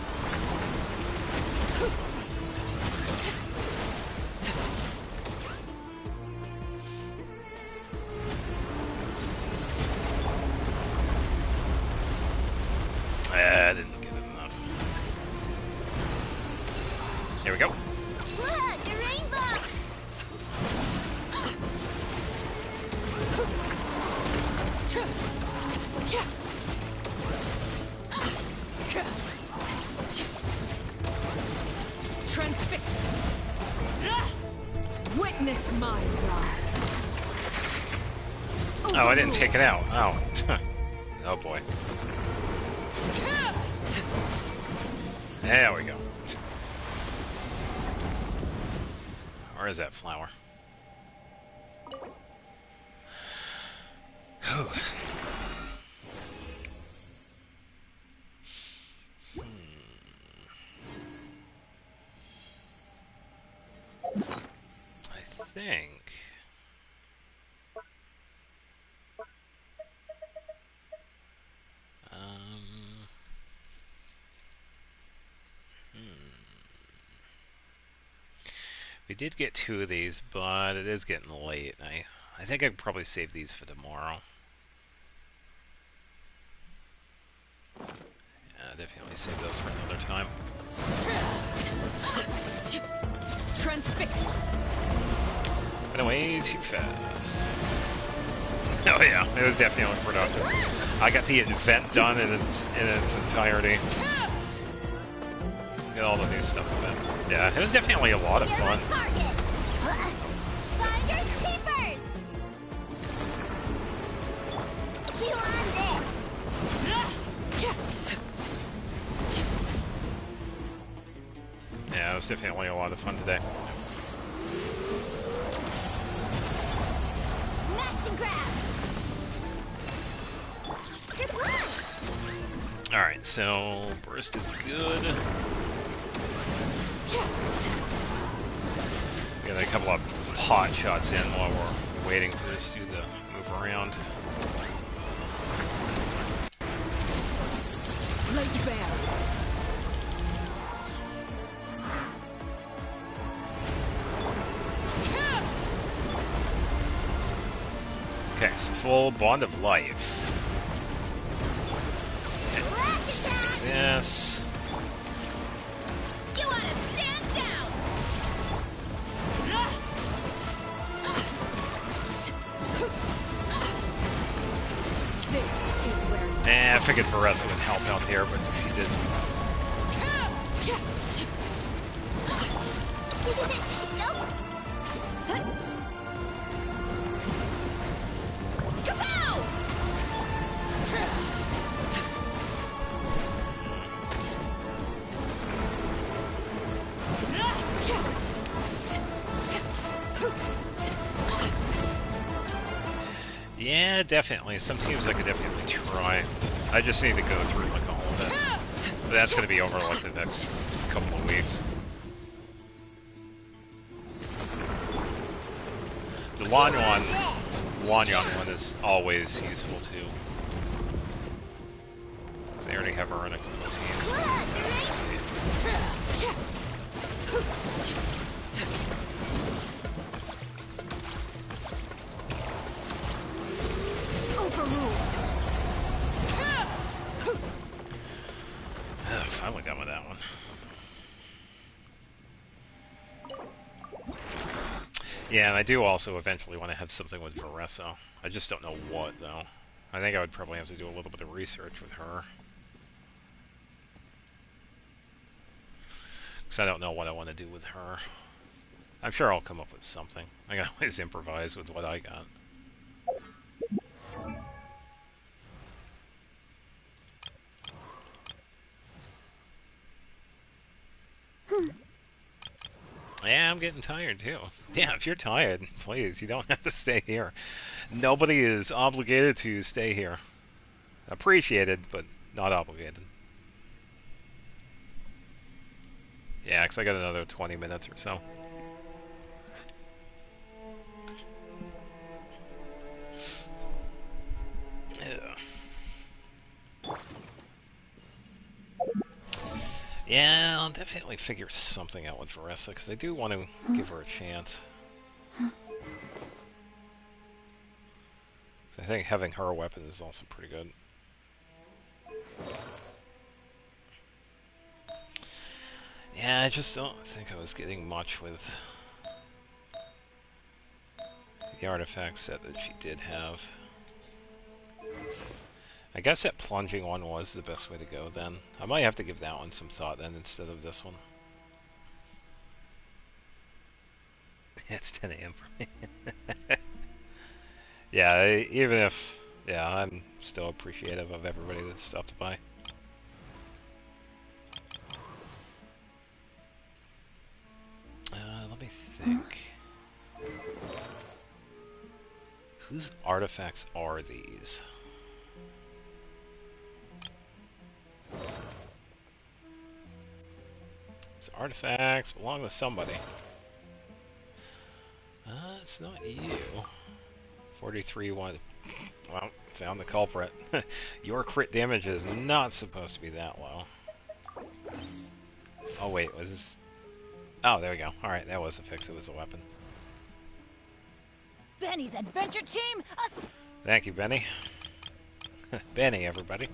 A: I didn't get it enough. Here we go.
F: Look, a rainbow.
U: Transfixed. Witness my rise.
A: Oh, I didn't take it out. Oh. Oh boy. There we go. Where is that flower? Whew. I think. We did get 2 of these, but it is getting late. I think I could probably save these for tomorrow. Yeah, definitely save those for another time.
U: Transfixed.
A: Went away too fast. Oh yeah, it was definitely productive. I got the event done in its entirety. Get all the new stuff of it. Yeah, it was definitely a lot of fun.
F: Finders keepers. You on this?
A: Yeah, it was definitely a lot of fun today.
F: Smash and grab. Good luck.
A: Alright, so burst is good. Get a couple of pot shots in while we're waiting for this dude to move around.
U: Laid bare.
A: Okay, so full Bond of Life. Okay, so let's do this.
F: You want to stand down?
U: This is where.
A: I figured Baressa would help out here, but she didn't. Yeah, definitely. Some teams I could definitely try. I just need to go through like all of it. But that's going to be over like the next couple of weeks. The Wanyan one is always useful too. Because I already have her in a couple of teams. Oh, finally done with that one. Yeah, and I do also eventually want to have something with Veressa. I just don't know what, though. I think I would probably have to do a little bit of research with her. Because I don't know what I want to do with her. I'm sure I'll come up with something. I can always improvise with what I got. Yeah, I'm getting tired too. Yeah, if you're tired, please, you don't have to stay here. Nobody is obligated to stay here. Appreciated, but not obligated. Yeah, because I got another 20 minutes or so. Yeah, I'll definitely figure something out with Veressa, because I do want to give her a chance. So I think having her weapon is also pretty good. Yeah, I just don't think I was getting much with the artifact set that she did have. I guess that plunging one was the best way to go then. I might have to give that one some thought then instead of this one. It's 10 AM for me. Yeah, even if... Yeah, I'm still appreciative of everybody that stopped by. Let me think. Whose artifacts are these? These artifacts belong to somebody. It's not you. 43-1. Well, found the culprit. Your crit damage is not supposed to be that low. Oh wait, was this... Oh, there we go. Alright, that was the fix. It was the weapon.
C: Benny's adventure team!
A: Thank you, Benny. Benny, everybody.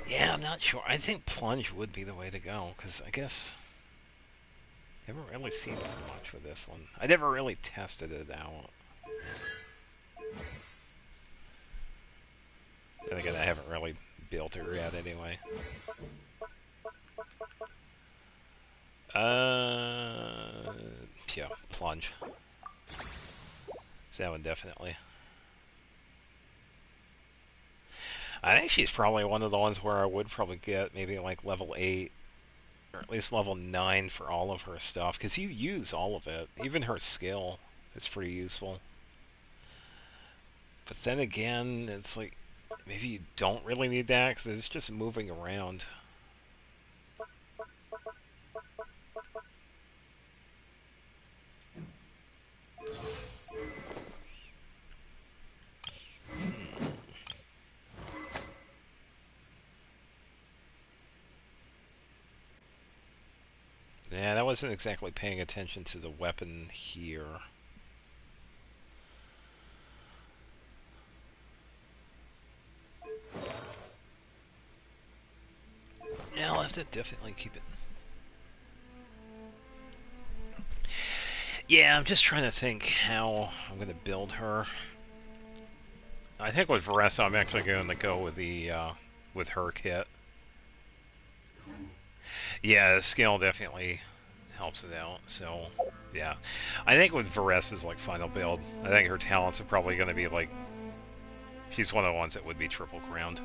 A: Yeah, I'm not sure. I think plunge would be the way to go, because I guess I haven't really seen much with this one. I never really tested it out. And again, I haven't really built her yet anyway. Yeah, plunge. So that one definitely. I think she's probably one of the ones where I would probably get maybe like level 8 or at least level 9 for all of her stuff, because you use all of it. Even her skill is pretty useful. But then again, it's like maybe you don't really need that because it's just moving around. Yeah, that wasn't exactly paying attention to the weapon here. Yeah, I'll have to definitely keep it. Yeah, I'm just trying to think how I'm going to build her. I think with Veressa, I'm actually going to go with the with her kit. Yeah, the skill definitely helps it out. So, yeah, I think with Veressa's like final build, I think her talents are probably going to be like She's one of the ones that would be triple crowned.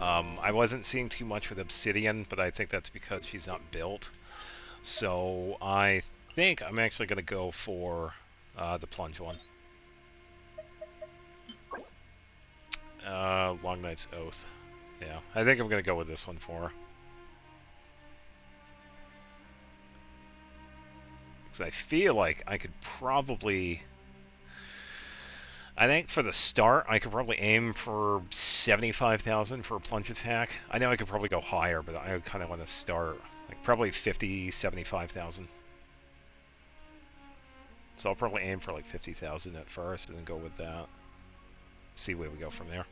A: I wasn't seeing too much with Obsidian, but I think that's because she's not built. So I think I'm actually going to go for the plunge one. Long Night's Oath. Yeah, I think I'm going to go with this one for her. Because I feel like I could probably... I think for the start, I could probably aim for 75,000 for a plunge attack. I know I could probably go higher, but I kind of want to start like probably 50, 75,000. So I'll probably aim for like 50,000 at first and then go with that. See where we go from there.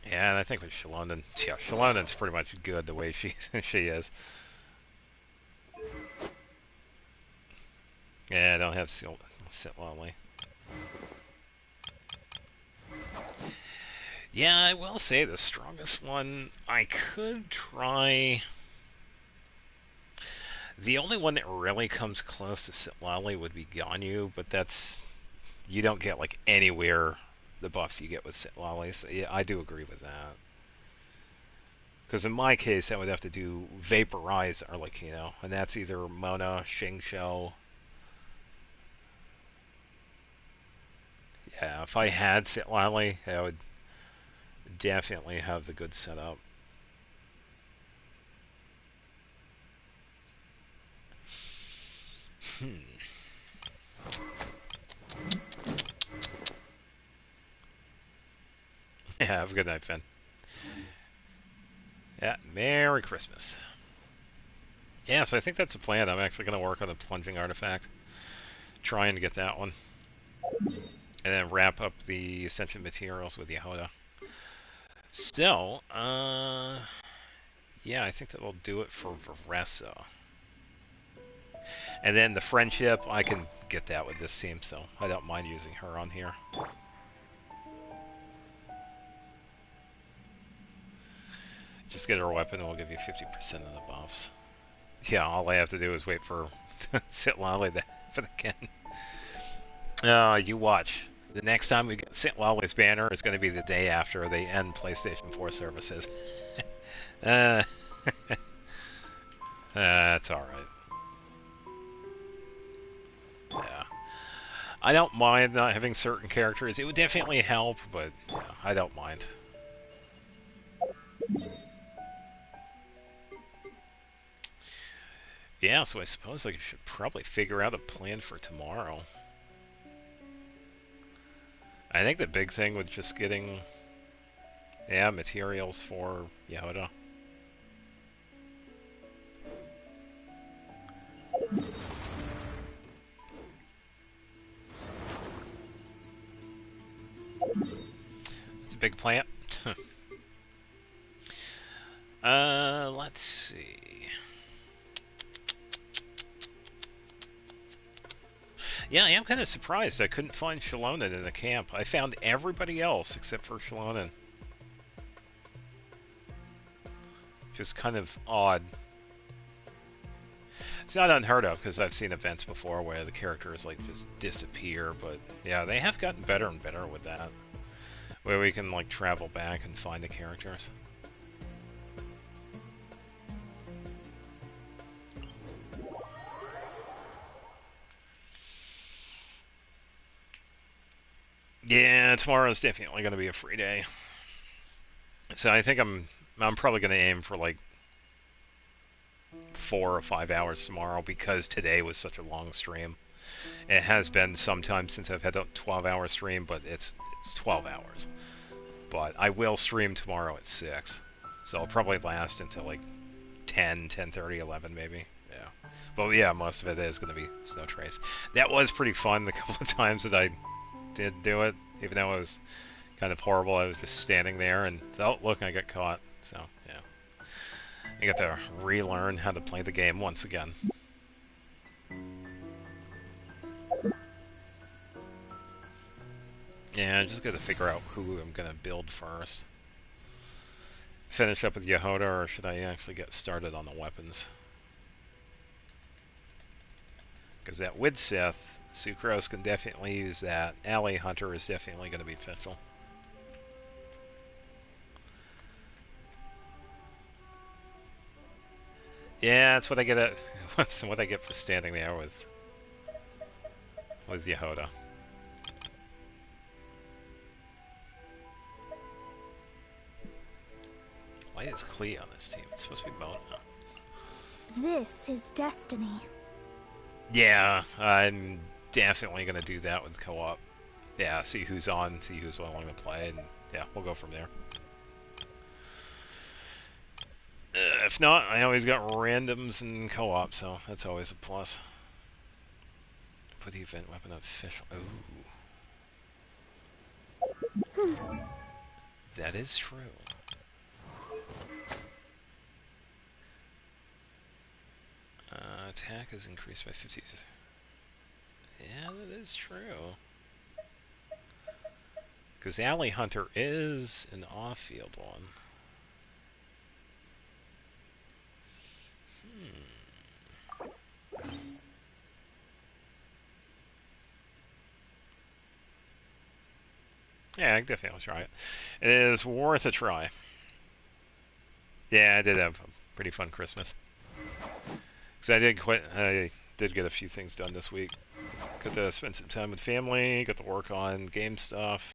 A: Yeah, and I think with Shalondon, yeah, Shalondon's pretty much good the way she is. Yeah, I don't have Sitlali. Yeah, I will say the strongest one I could try. The only one that really comes close to Sitlali would be Ganyu, but that's, you don't get like anywhere the buffs you get with Sitlali. So yeah, I do agree with that. Because in my case, I would have to do Vaporize Arlecchino, and that's either Mona, Xingqiu. Yeah, if I had Sitlali, I would definitely have the good setup. Yeah, have a good night, Finn. Yeah, Merry Christmas. Yeah, so I think that's the plan. I'm actually going to work on the plunging artifact. Trying to get that one. And then wrap up the Ascension materials with Yehoda. So, yeah, I think that will do it for Veressa. And then the friendship, I can get that with this team, so I don't mind using her on here. Just get her weapon and we'll give you 50% of the buffs. Yeah, all I have to do is wait for Sitlali for the Ken. You watch. The next time we get Sitlali's banner is going to be the day after they end PlayStation 4 services. That's alright. Yeah. I don't mind not having certain characters. It would definitely help, but yeah, I don't mind. Yeah, so I suppose I should probably figure out a plan for tomorrow. I think the big thing with just getting, yeah, materials for Yehoda. It's a big plant. Let's see. Yeah, I am kind of surprised I couldn't find Shalonen in the camp. I found everybody else except for Shalonen. Just kind of odd. It's not unheard of, because I've seen events before where the characters like just disappear, but yeah, they have gotten better and better with that. Where we can like travel back and find the characters. Yeah, tomorrow's definitely going to be a free day. So I think I'm probably going to aim for like 4 or 5 hours tomorrow, because today was such a long stream. It has been some time since I've had a 12-hour stream, but it's 12 hours. But I will stream tomorrow at 6. So I'll probably last until like 10, 10:30, 11 maybe. Yeah. But yeah, most of it is going to be Snow Trace. That was pretty fun the couple of times that I did do it, even though it was kind of horrible. I was just standing there and, oh, look, I got caught. So, yeah. I got to relearn how to play the game once again. Yeah, I just got to figure out who I'm going to build first. finish up with Yehoda, or should I actually get started on the weapons? Because that Widsith, Sucrose can definitely use that. Alley Hunter is definitely going to be official. Yeah, that's what I get at. That's what I get for standing there with Yehoda. Why is Klee on this team? It's supposed to be Mona.
F: This is destiny.
A: Yeah, I'm definitely going to do that with co-op. Yeah, see who's on, see who's willing to play, and yeah, we'll go from there. If not, I always got randoms and co-op, so that's always a plus. Put the event weapon official. Ooh. That is true. Attack is increased by 50. Yeah, that is true. Because Alley Hunter is an off-field one. Yeah, I can definitely try it. It is worth a try. Yeah, I did have a pretty fun Christmas. Because I did get a few things done this week. Got to spend some time with family, got to work on game stuff.